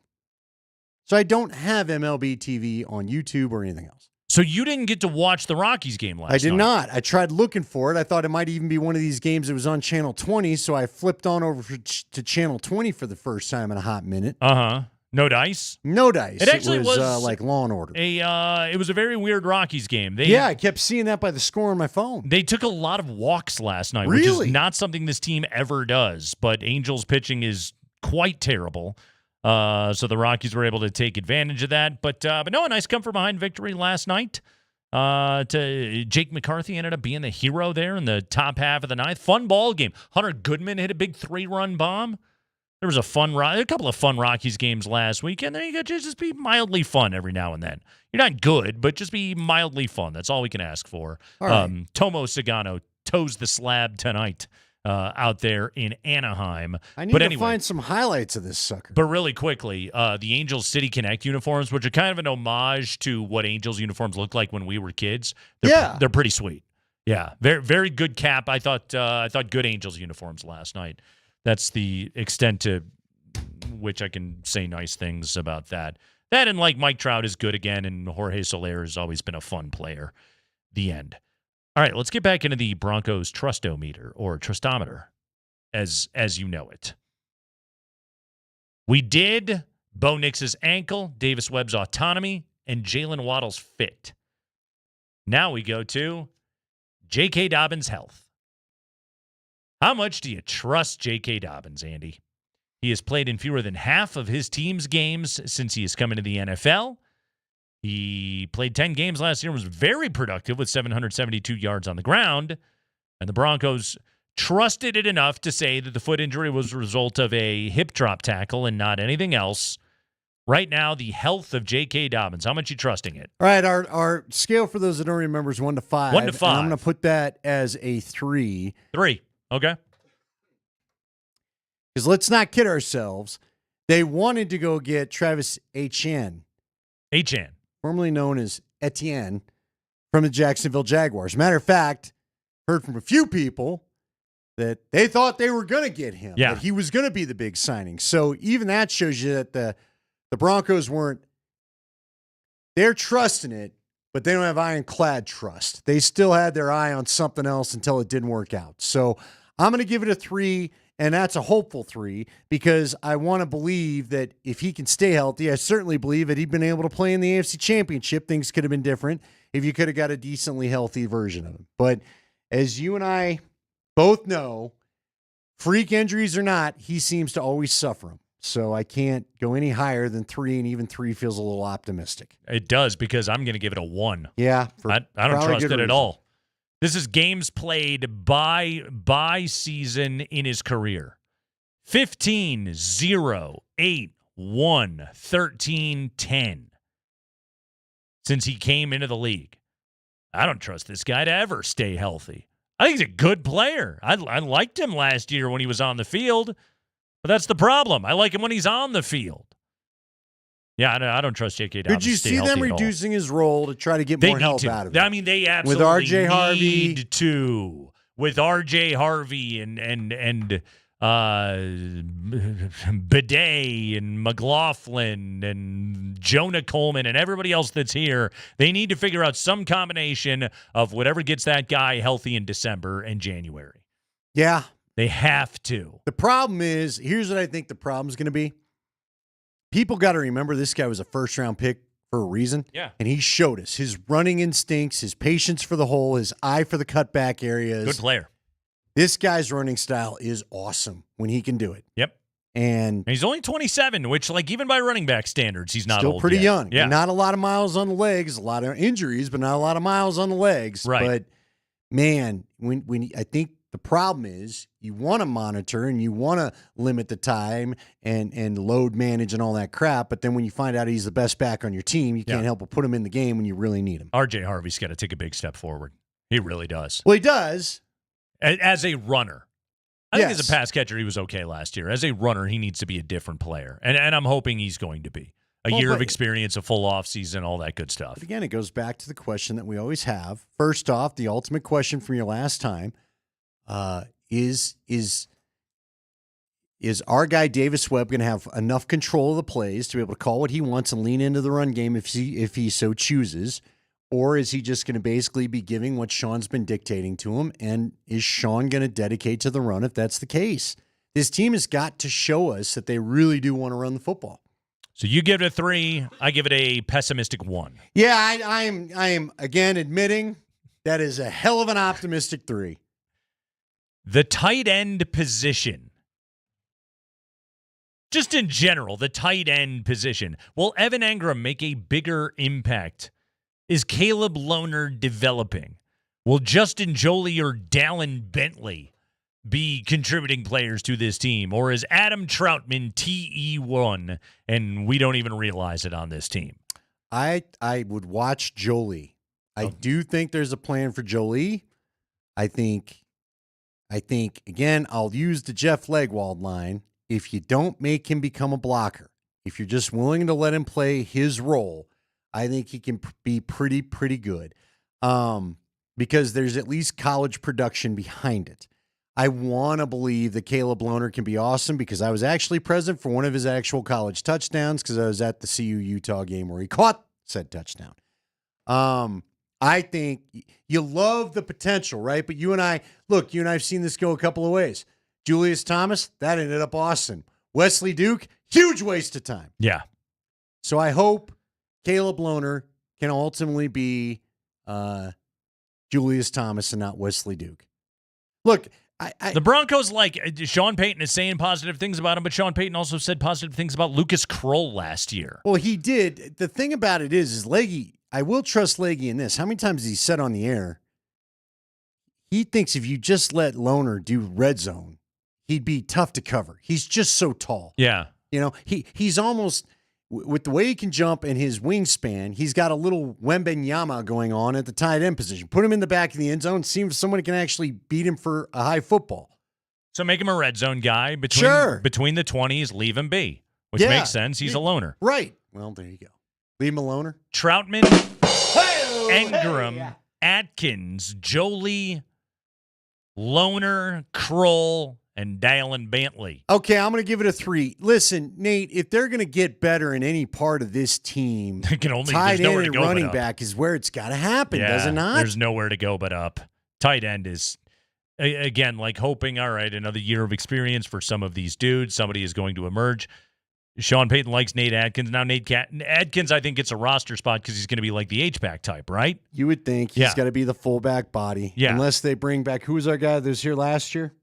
So I don't have MLB TV on YouTube or anything else. So you didn't get to watch the Rockies game last night? I did not. I tried looking for it. I thought it might even be one of these games that was on Channel 20, so I flipped on over to Channel 20 for the first time in a hot minute. Uh-huh. No dice? No dice. It actually was like Law and Order. It was a very weird Rockies game. I kept seeing that by the score on my phone. They took a lot of walks last night, which Really? is not something this team ever does. But Angels pitching is quite terrible. So the Rockies were able to take advantage of that. But no, a nice come from behind victory last night. To Jake McCarthy ended up being the hero there in the top half of the ninth. Fun ball game. Hunter Goodman hit a big 3-run bomb. There was a couple of fun Rockies games last week, and then you got to just be mildly fun every now and then. You're not good, but just be mildly fun. That's all we can ask for. All right. Tomo Sagano toes the slab tonight out there in Anaheim. I need to find some highlights of this sucker. But really quickly, the Angels City Connect uniforms, which are kind of an homage to what Angels uniforms looked like when we were kids. They're pretty sweet. Yeah, very very good cap. I thought good Angels uniforms last night. That's the extent to which I can say nice things about that. That and like Mike Trout is good again, and Jorge Soler has always been a fun player. The end. All right, let's get back into the Broncos trustometer or trustometer, as you know it. We did Bo Nix's ankle, Davis Webb's autonomy, and Jalen Waddle's fit. Now we go to J.K. Dobbins' health. How much do you trust J.K. Dobbins, Andy? He has played in fewer than half of his team's games since he has come into the NFL. He played 10 games last year and was very productive with 772 yards on the ground. And the Broncos trusted it enough to say that the foot injury was a result of a hip drop tackle and not anything else. Right now, the health of J.K. Dobbins, how much are you trusting it? All right, our scale for those that don't remember is 1 to 5. 1 to 5. And I'm going to put that as a 3. 3. Okay. Because let's not kid ourselves. They wanted to go get Travis Etienne. Formerly known as Etienne, from the Jacksonville Jaguars. Matter of fact, heard from a few people that they thought they were going to get him. Yeah. That he was going to be the big signing. So even that shows you that the Broncos weren't they're trusting it, but they don't have ironclad trust. They still had their eye on something else until it didn't work out. So I'm going to give it a 3, and that's a hopeful 3 because I want to believe that if he can stay healthy, I certainly believe that he'd been able to play in the AFC Championship. Things could have been different if you could have got a decently healthy version of him. But as you and I both know, freak injuries or not, he seems to always suffer them. So I can't go any higher than 3, and even 3 feels a little optimistic. It does, because I'm going to give it a 1. Yeah. I don't trust it at all. This is games played by season in his career. 15, 0, 8, 1, 13, 10. Since he came into the league. I don't trust this guy to ever stay healthy. I think he's a good player. I liked him last year when he was on the field. But that's the problem. I like him when he's on the field. Yeah, I don't trust J.K. Dobbins. Could you see them reducing his role to try to get more help out of him? I mean, they absolutely with R.J. Harvey need to. With R.J. Harvey and Bidet and McLaughlin and Jonah Coleman and everybody else that's here, they need to figure out some combination of whatever gets that guy healthy in December and January. Yeah. They have to. The problem is, here's what I think the problem's going to be. People got to remember this guy was a first-round pick for a reason. Yeah. And he showed us his running instincts, his patience for the hole, his eye for the cutback areas. Good player. This guy's running style is awesome when he can do it. Yep. And he's only 27, which, like, even by running back standards, he's not still old pretty yet. young. Yeah. And not a lot of miles on the legs, a lot of injuries, but not a lot of miles on the legs. Right. But, man, when I think the problem is you want to monitor and you want to limit the time and load manage and all that crap, but then when you find out he's the best back on your team, you can't help but put him in the game when you really need him. R.J. Harvey's got to take a big step forward. He really does. Well, he does. As a runner. I think Yes. as a pass catcher, he was okay last year. As a runner, he needs to be a different player. And I'm hoping he's going to be. A year of experience, a full offseason, all that good stuff. But again, it goes back to the question that we always have. First off, the ultimate question from your last time, is our guy Davis Webb going to have enough control of the plays to be able to call what he wants and lean into the run game if he so chooses? Or is he just going to basically be giving what Sean's been dictating to him? And is Sean going to dedicate to the run if that's the case? This team has got to show us that they really do want to run the football. So you give it a 3. I give it a pessimistic 1. Yeah, I am again admitting that is a hell of an optimistic 3. The tight end position. Just in general, the tight end position. Will Evan Engram make a bigger impact? Is Caleb Lohner developing? Will Justin Jolie or Dallin Bentley be contributing players to this team? Or is Adam Troutman TE1 and we don't even realize it on this team? I would watch Jolie. I do think there's a plan for Jolie. I think, again, I'll use the Jeff Legwold line. If you don't make him become a blocker, if you're just willing to let him play his role, I think he can be pretty good because there's at least college production behind it. I want to believe that Caleb Lohner can be awesome because I was actually present for one of his actual college touchdowns because I was at the CU-Utah game where he caught said touchdown. I think you love the potential, right? But you and I have seen this go a couple of ways. Julius Thomas, that ended up awesome. Wesley Duke, huge waste of time. Yeah. So I hope Caleb Lohner can ultimately be Julius Thomas and not Wesley Duke. Look, the Broncos, Sean Payton is saying positive things about him, but Sean Payton also said positive things about Lucas Kroll last year. Well, he did. The thing about it is Leggy, I will trust Leggy in this. How many times has he said on the air, he thinks if you just let Lohner do red zone, he'd be tough to cover. He's just so tall. Yeah. You know, he's almost, with the way he can jump and his wingspan, he's got a little Wembenyama going on at the tight end position. Put him in the back of the end zone, see if somebody can actually beat him for a high football. So make him a red zone guy between the 20s, leave him be, which makes sense. He's a loner. Right. Well, there you go. Leave him a loner. Troutman, Engram, Atkins, Jolie, Lohner, Kroll, and Dalen Bentley. Okay, I'm going to give it a 3. Listen, Nate, if they're going to get better in any part of this team, tight end and running back is where it's got to happen, does it not? There's nowhere to go but up. Tight end is, again, like hoping, all right, another year of experience for some of these dudes. Somebody is going to emerge. Sean Payton likes Nate Adkins. Now, Adkins, I think, gets a roster spot because he's going to be like the H-back type, right? You would think he's got to be the fullback body. Yeah. Unless they bring back, who was our guy that was here last year?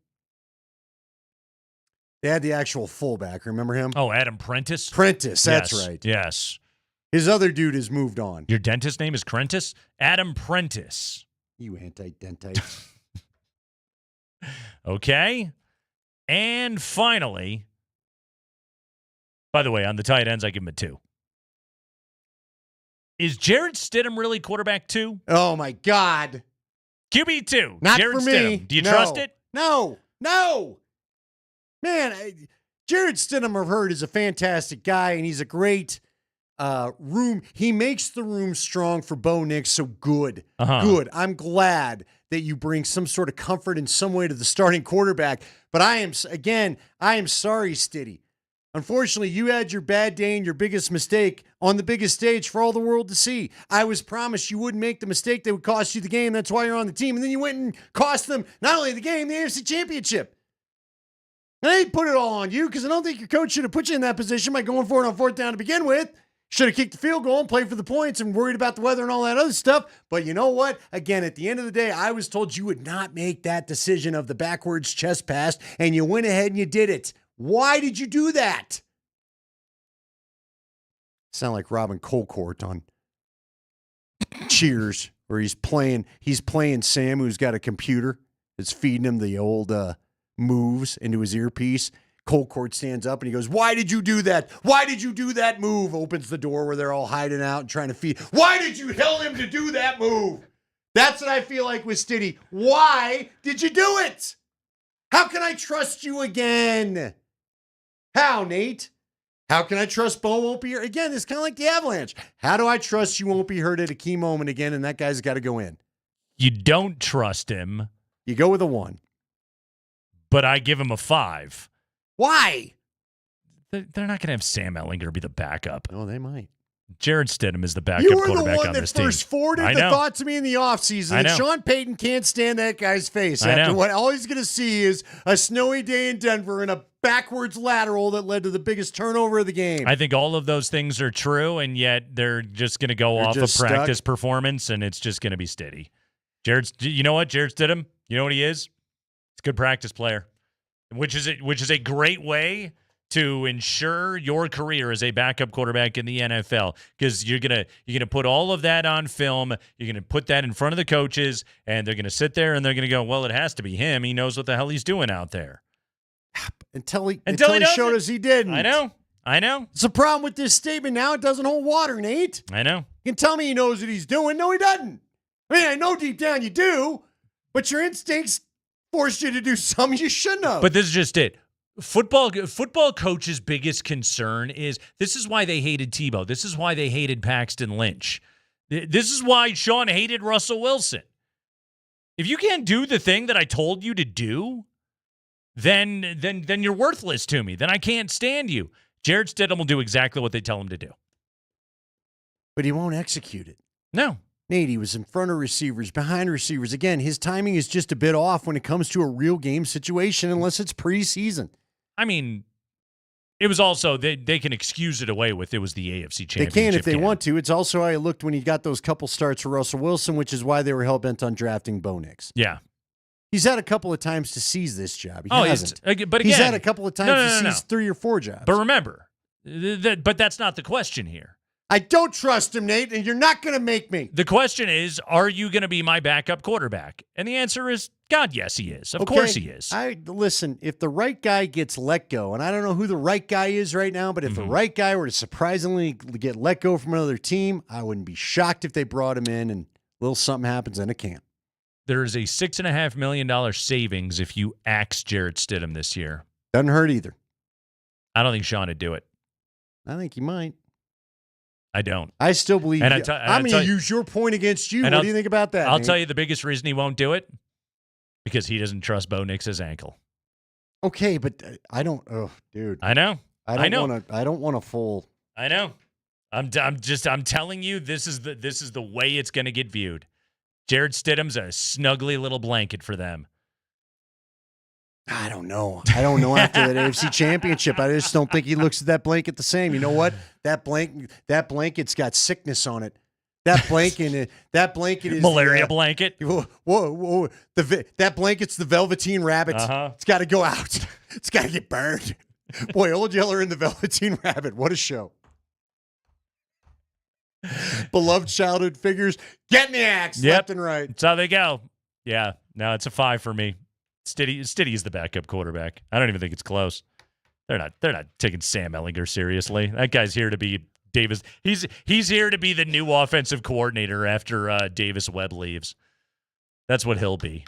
They had the actual fullback. Remember him? Oh, Adam Prentice? Prentice, that's right. Yes. His other dude has moved on. Your dentist name is Prentice? Adam Prentice. You anti-dentite. Okay. And finally, by the way, on the tight ends, I give him a 2. Is Jarrett Stidham really quarterback 2? Oh, my God. QB 2. Not Jarrett for me. Stidham. Do you trust it? No. Man, Jarrett Stidham, I've heard, is a fantastic guy, and he's a great room. He makes the room strong for Bo Nix, so good. Good. I'm glad that you bring some sort of comfort in some way to the starting quarterback. But I am sorry, Stiddy. Unfortunately, you had your bad day and your biggest mistake on the biggest stage for all the world to see. I was promised you wouldn't make the mistake that would cost you the game. That's why you're on the team. And then you went and cost them not only the game, the AFC Championship. And I didn't put it all on you because I don't think your coach should have put you in that position by going for it on 4th down to begin with. Should have kicked the field goal and played for the points and worried about the weather and all that other stuff. But you know what? Again, at the end of the day, I was told you would not make that decision of the backwards chest pass, and you went ahead and you did it. Why did you do that? Sound like Robin Colcourt on Cheers, where he's playing Sam, who's got a computer that's feeding him the old moves into his earpiece. Colcourt stands up and he goes, "Why did you do that? Why did you do that move?" Opens the door where they're all hiding out and trying to feed. Why did you tell him to do that move? That's what I feel like with Stiddy. Why did you do it? How can I trust you again? How, Nate? How can I trust Bo won't be here? Again, it's kind of like the Avalanche. How do I trust you won't be hurt at a key moment again and that guy's got to go in? You don't trust him. You go with a 1. But I give him a 5. Why? They're not going to have Sam Ehlinger be the backup. Oh, they might. Jared Stidham is the backup quarterback on this team. You were the one that first forwarded the thought to me in the offseason that Sean Payton can't stand that guy's face after what all he's going to see is a snowy day in Denver and a backwards lateral that led to the biggest turnover of the game. I think all of those things are true, and yet they're just going to go off of practice performance, and it's just going to be steady. You know what? Jared Stidham, you know what he is? He's a good practice player, which is a great way to ensure your career as a backup quarterback in the NFL, because you're gonna put all of that on film. You're gonna put that in front of the coaches, and they're gonna sit there and they're gonna go, "Well, it has to be him. He knows what the hell he's doing out there." Until he showed us he didn't. I know. It's a problem with this statement now. It doesn't hold water, Nate. I know. You can tell me he knows what he's doing. No, he doesn't. I mean, I know deep down you do, but your instincts forced you to do something you shouldn't have. But this is just it. Football coach's biggest concern is this is why they hated Tebow. This is why they hated Paxton Lynch. This is why Sean hated Russell Wilson. If you can't do the thing that I told you to do, then you're worthless to me. Then I can't stand you. Jared Stidham will do exactly what they tell him to do. But he won't execute it. No. Nate, he was in front of receivers, behind receivers. Again, his timing is just a bit off when it comes to a real game situation unless it's preseason. I mean, it was also, they can excuse it away with it was the AFC Championship. They can if they want to. It's also how I looked when he got those couple starts for Russell Wilson, which is why they were hell-bent on drafting Bo Nix. Yeah. He's had a couple of times to seize this job. He hasn't. But again, he's had a couple of times to seize 3 or 4 jobs. But remember, but that's not the question here. I don't trust him, Nate, and you're not going to make me. The question is, are you going to be my backup quarterback? And the answer is, God, yes, he is. Of course he is. Listen, if the right guy gets let go, and I don't know who the right guy is right now, but if the right guy were to surprisingly get let go from another team, I wouldn't be shocked if they brought him in and a little something happens in a camp. There is a $6.5 million savings if you axe Jarrett Stidham this year. Doesn't hurt either. I don't think Sean would do it. I think he might. I don't. I still believe I'm going to use your point against you. What do you think about that? I'll tell you the biggest reason he won't do it, because he doesn't trust Bo Nix's ankle. Okay, but I don't. Oh, dude. I know. I don't want a full. I know. I'm telling you, this is the way it's going to get viewed. Jared Stidham's a snuggly little blanket for them. I don't know. I don't know after that AFC Championship. I just don't think he looks at that blanket the same. You know what? That blanket's got sickness on it. That blanket is malaria blanket. Whoa. That blanket's the Velveteen Rabbit. It's got to go out. It's got to get burned. Boy, Old Yeller and the Velveteen Rabbit. What a show. Beloved childhood figures getting the axe left and right. That's how they go. Yeah. No, it's a 5 for me. Stiddy is the backup quarterback. I don't even think it's close. They're not taking Sam Ehlinger seriously. That guy's here to be Davis. He's here to be the new offensive coordinator after Davis Webb leaves. That's what he'll be.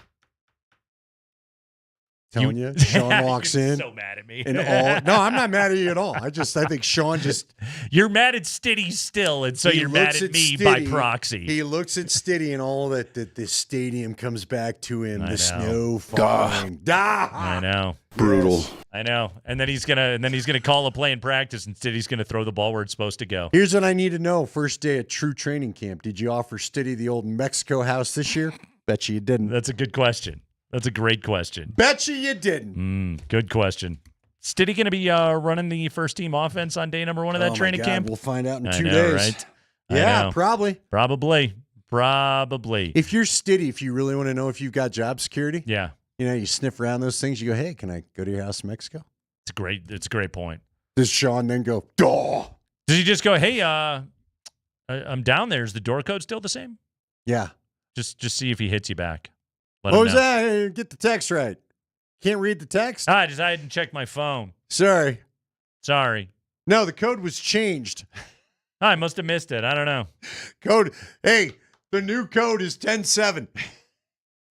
Telling you, Sean walks in. So mad at me. No, I'm not mad at you at all. I think Sean just. You're mad at Stiddy still, and so you're mad at me by proxy. He looks at Stiddy and all that the stadium comes back to him. The snow falling. I know. Brutal. I know. And then he's gonna call a play in practice, and Stiddy's gonna throw the ball where it's supposed to go. Here's what I need to know. First day at true training camp. Did you offer Stiddy the old Mexico house this year? Bet you didn't. That's a good question. That's a great question. Bet you didn't. Good question. Stiddy going to be running the first team offense on day number 1 of that training camp? We'll find out in 2 days. Right? Yeah, probably. Probably. If you're Stiddy, if you really want to know if you've got job security, yeah, you sniff around those things. You go, hey, can I go to your house in Mexico? It's a great point. Does Sean then go, duh? Does he just go, hey, I'm down there. Is the door code still the same? Yeah. Just see if he hits you back. What was that? Get the text right. Can't read the text? I didn't check my phone. Sorry. No, the code was changed. I must have missed it. I don't know. Hey, the new code is 10-7.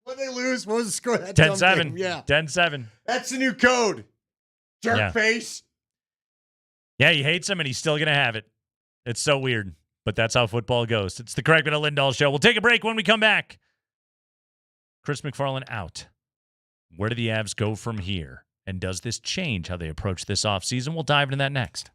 What did they lose? What was the score? 10-7. Yeah. 10-7. That's the new code. Jerk face. Yeah, he hates him, and he's still going to have it. It's so weird, but that's how football goes. It's the Kreckman and Lindahl Show. We'll take a break when we come back. Chris MacFarland out. Where do the Avs go from here? And does this change how they approach this offseason? We'll dive into that next.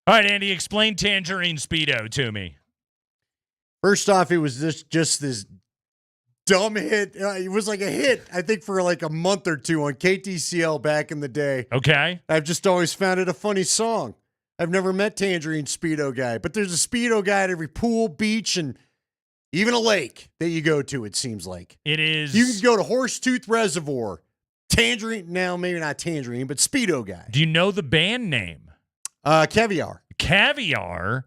All right, Andy, explain Tangerine Speedo to me. First off, it was just this dumb hit. It was like a hit, I think, for like a month or two on KTCL back in the day. Okay. I've just always found it a funny song. I've never met Tangerine Speedo guy, but there's a Speedo guy at every pool, beach, and even a lake that you go to, it seems like. It is. You can go to Horsetooth Reservoir. Tangerine, now maybe not Tangerine, but Speedo guy. Do you know the band name? Caviar. Caviar.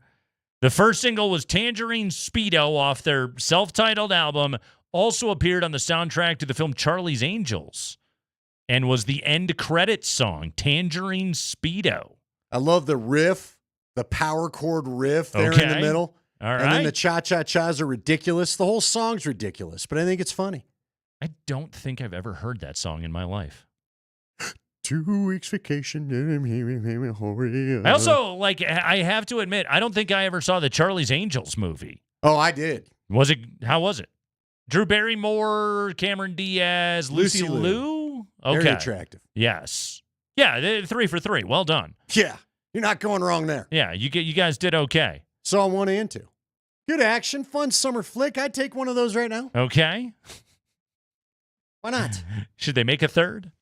The first single was Tangerine Speedo off their self-titled album. Also appeared on the soundtrack to the film Charlie's Angels and was the end credits song, Tangerine Speedo. I love the riff, the power chord riff there in the middle. All right. And then the cha-cha-chas are ridiculous. The whole song's ridiculous, but I think it's funny. I don't think I've ever heard that song in my life. 2 weeks vacation. I also, I have to admit, I don't think I ever saw the Charlie's Angels movie. Oh, I did. How was it? Drew Barrymore, Cameron Diaz, Lucy Liu? Okay. Very attractive. Yes. Yeah, 3 for 3. Well done. Yeah, you're not going wrong there. Yeah, you guys did okay. Saw 1 and 2. Good action, fun summer flick. I'd take one of those right now. Okay. Why not? Should they make a third?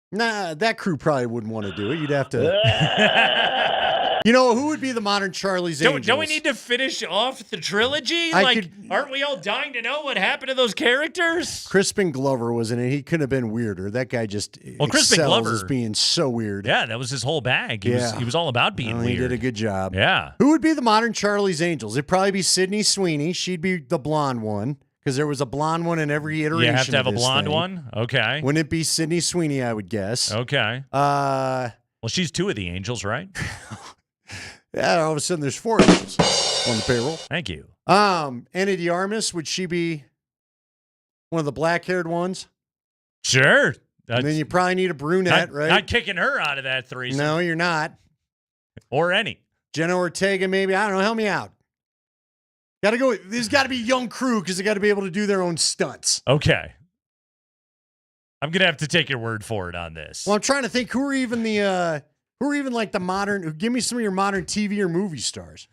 Nah, that crew probably wouldn't want to do it. You'd have to. You know, who would be the modern Charlie's Angels? Don't we need to finish off the trilogy? Aren't we all dying to know what happened to those characters? Crispin Glover was in it. He couldn't have been weirder. That guy just Crispin Glover as being so weird. Yeah, that was his whole bag. He was all about being weird. He did a good job. Yeah. Who would be the modern Charlie's Angels? It'd probably be Sydney Sweeney. She'd be the blonde one. Because there was a blonde one in every iteration. You have to have of a this blonde thing. one? Okay. Wouldn't it be Sydney Sweeney, I would guess? Okay. Well, she's 2 of the Angels, right? Yeah, all of a sudden there's 4 Angels on the payroll. Thank you. Anna de Armas, would she be one of the black-haired ones? Sure. And then you probably need a brunette, right? Not kicking her out of that threesome. No, you're not. Or any. Jenna Ortega, maybe. I don't know. Help me out. Got to go. There's got to be a young crew because they got to be able to do their own stunts. Okay. I'm gonna have to take your word for it on this. Well, I'm trying to think who are even like the modern. Give me some of your modern TV or movie stars.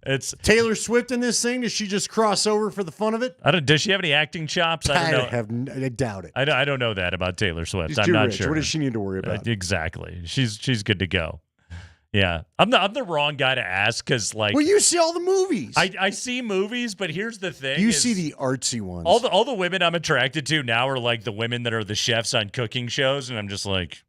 It's Taylor Swift in this thing. Does she just cross over for the fun of it? Does she have any acting chops? I don't know. I doubt it. I don't know that about Taylor Swift. She's I'm too not rich. sure. What does she need to worry about? Exactly. She's good to go. Yeah, I'm the wrong guy to ask because well, you see all the movies. I see movies, but here's the thing: you see the artsy ones. All the women I'm attracted to now are like the women that are the chefs on cooking shows, and I'm just like,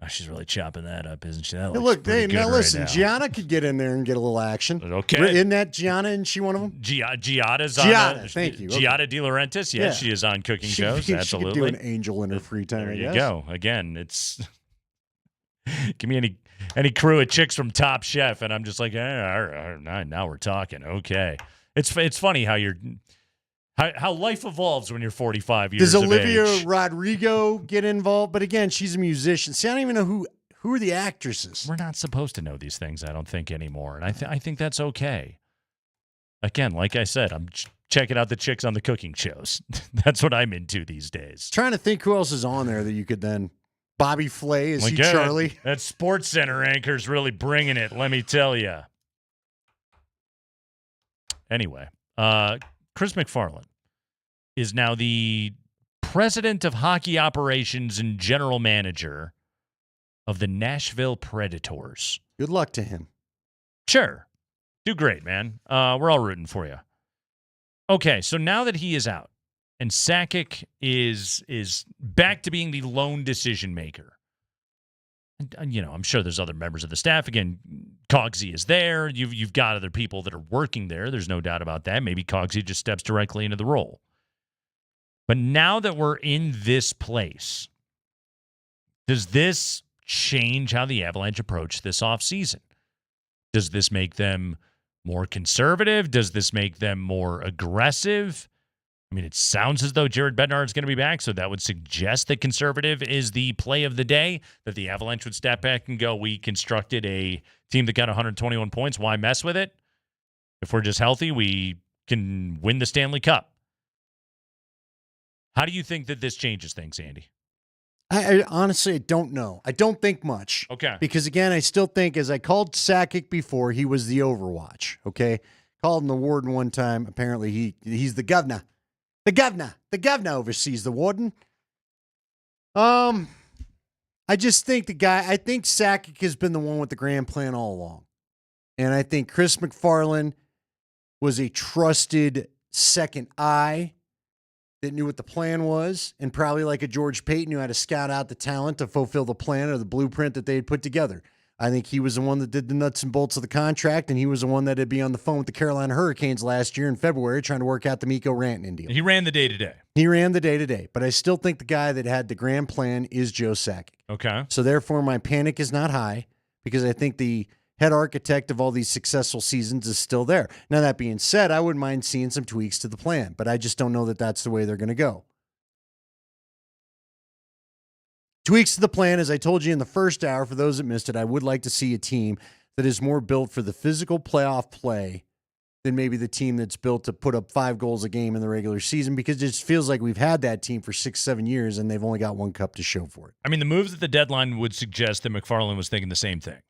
oh, she's really chopping that up, isn't she? That looks pretty good now listen, right now. Gianna could get in there and get a little action. Okay, isn't that Gianna? Isn't she one of them? Giada's on. Giada, thank you. Giada De Laurentiis, yes, yeah, she is on cooking shows. Absolutely, she could do an angel in her free time. There I guess. You go. Again, it's give me any crew of chicks from Top Chef, and I'm just like, now we're talking. Okay, it's funny how life evolves when you're 45 years Does of Olivia age. Rodrigo get involved? But again, she's a musician. See, I don't even know who are the actresses. We're not supposed to know these things, I don't think, anymore, and I think that's okay. Again, like I said, I'm checking out the chicks on the cooking shows. That's what I'm into these days. Trying to think who else is on there that you could then. Bobby Flay, is he Charlie? That Sports Center anchor's really bringing it, let me tell you. Anyway, Chris MacFarland is now the president of hockey operations and general manager of the Nashville Predators. Good luck to him. Sure. Do great, man. We're all rooting for you. Okay, so now that he is out, and Sakic is back to being the lone decision maker. And, I'm sure there's other members of the staff. Again, Cogsey is there. You've got other people that are working there. There's no doubt about that. Maybe Cogsey just steps directly into the role. But now that we're in this place, does this change how the Avalanche approach this offseason? Does this make them more conservative? Does this make them more aggressive? I mean, it sounds as though Jared Bednar is going to be back, so that would suggest that conservative is the play of the day, that the Avalanche would step back and go, we constructed a team that got 121 points. Why mess with it? If we're just healthy, we can win the Stanley Cup. How do you think that this changes things, Andy? I honestly, I don't know. I don't think much. Okay. Because again, I still think, as I called Sakic before, he was the Overwatch. Okay. Called him the warden one time. Apparently he's the governor. The governor oversees the warden. I just think I think Sakic has been the one with the grand plan all along. And I think Chris MacFarland was a trusted second eye that knew what the plan was, and probably like a George Payton knew how to scout out the talent to fulfill the plan or the blueprint that they had put together. I think he was the one that did the nuts and bolts of the contract, and he was the one that would be on the phone with the Carolina Hurricanes last year in February trying to work out the Mikko Rantanen deal. He ran the day-to-day. He ran the day-to-day, but I still think the guy that had the grand plan is Joe Sakic. Okay. So therefore, my panic is not high because I think the head architect of all these successful seasons is still there. Now, that being said, I wouldn't mind seeing some tweaks to the plan, but I just don't know that that's the way they're going to go. Tweaks to the plan, as I told you in the first hour, for those that missed it, I would like to see a team that is more built for the physical playoff play than maybe the team that's built to put up 5 goals a game in the regular season, because it just feels like we've had that team for 6-7 years and they've only got one cup to show for it. I mean, the moves at the deadline would suggest that MacFarland was thinking the same thing.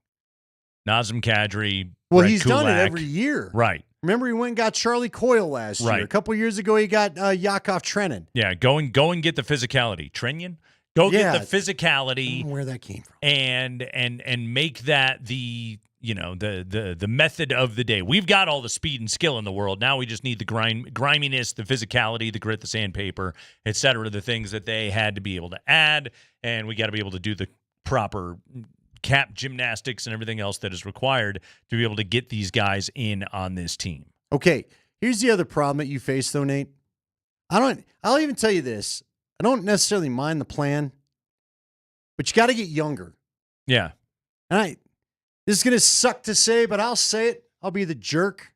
Nazem Kadri, Well, Brett he's Kulak. done it every year. Right. Remember, he went and got Charlie Coyle last year. A couple years ago, he got Yakov Trenin. Yeah, go and get the physicality. Trenyon? Go get the physicality. I don't know where that came from. And make that the method of the day. We've got all the speed and skill in the world. Now we just need the griminess, the physicality, the grit, the sandpaper, et cetera, the things that they had to be able to add. And we got to be able to do the proper cap gymnastics and everything else that is required to be able to get these guys in on this team. Okay, here's the other problem that you face, though, Nate. I'll even tell you this. I don't necessarily mind the plan, but you got to get younger. Yeah. All right. This is going to suck to say, but I'll say it. I'll be the jerk.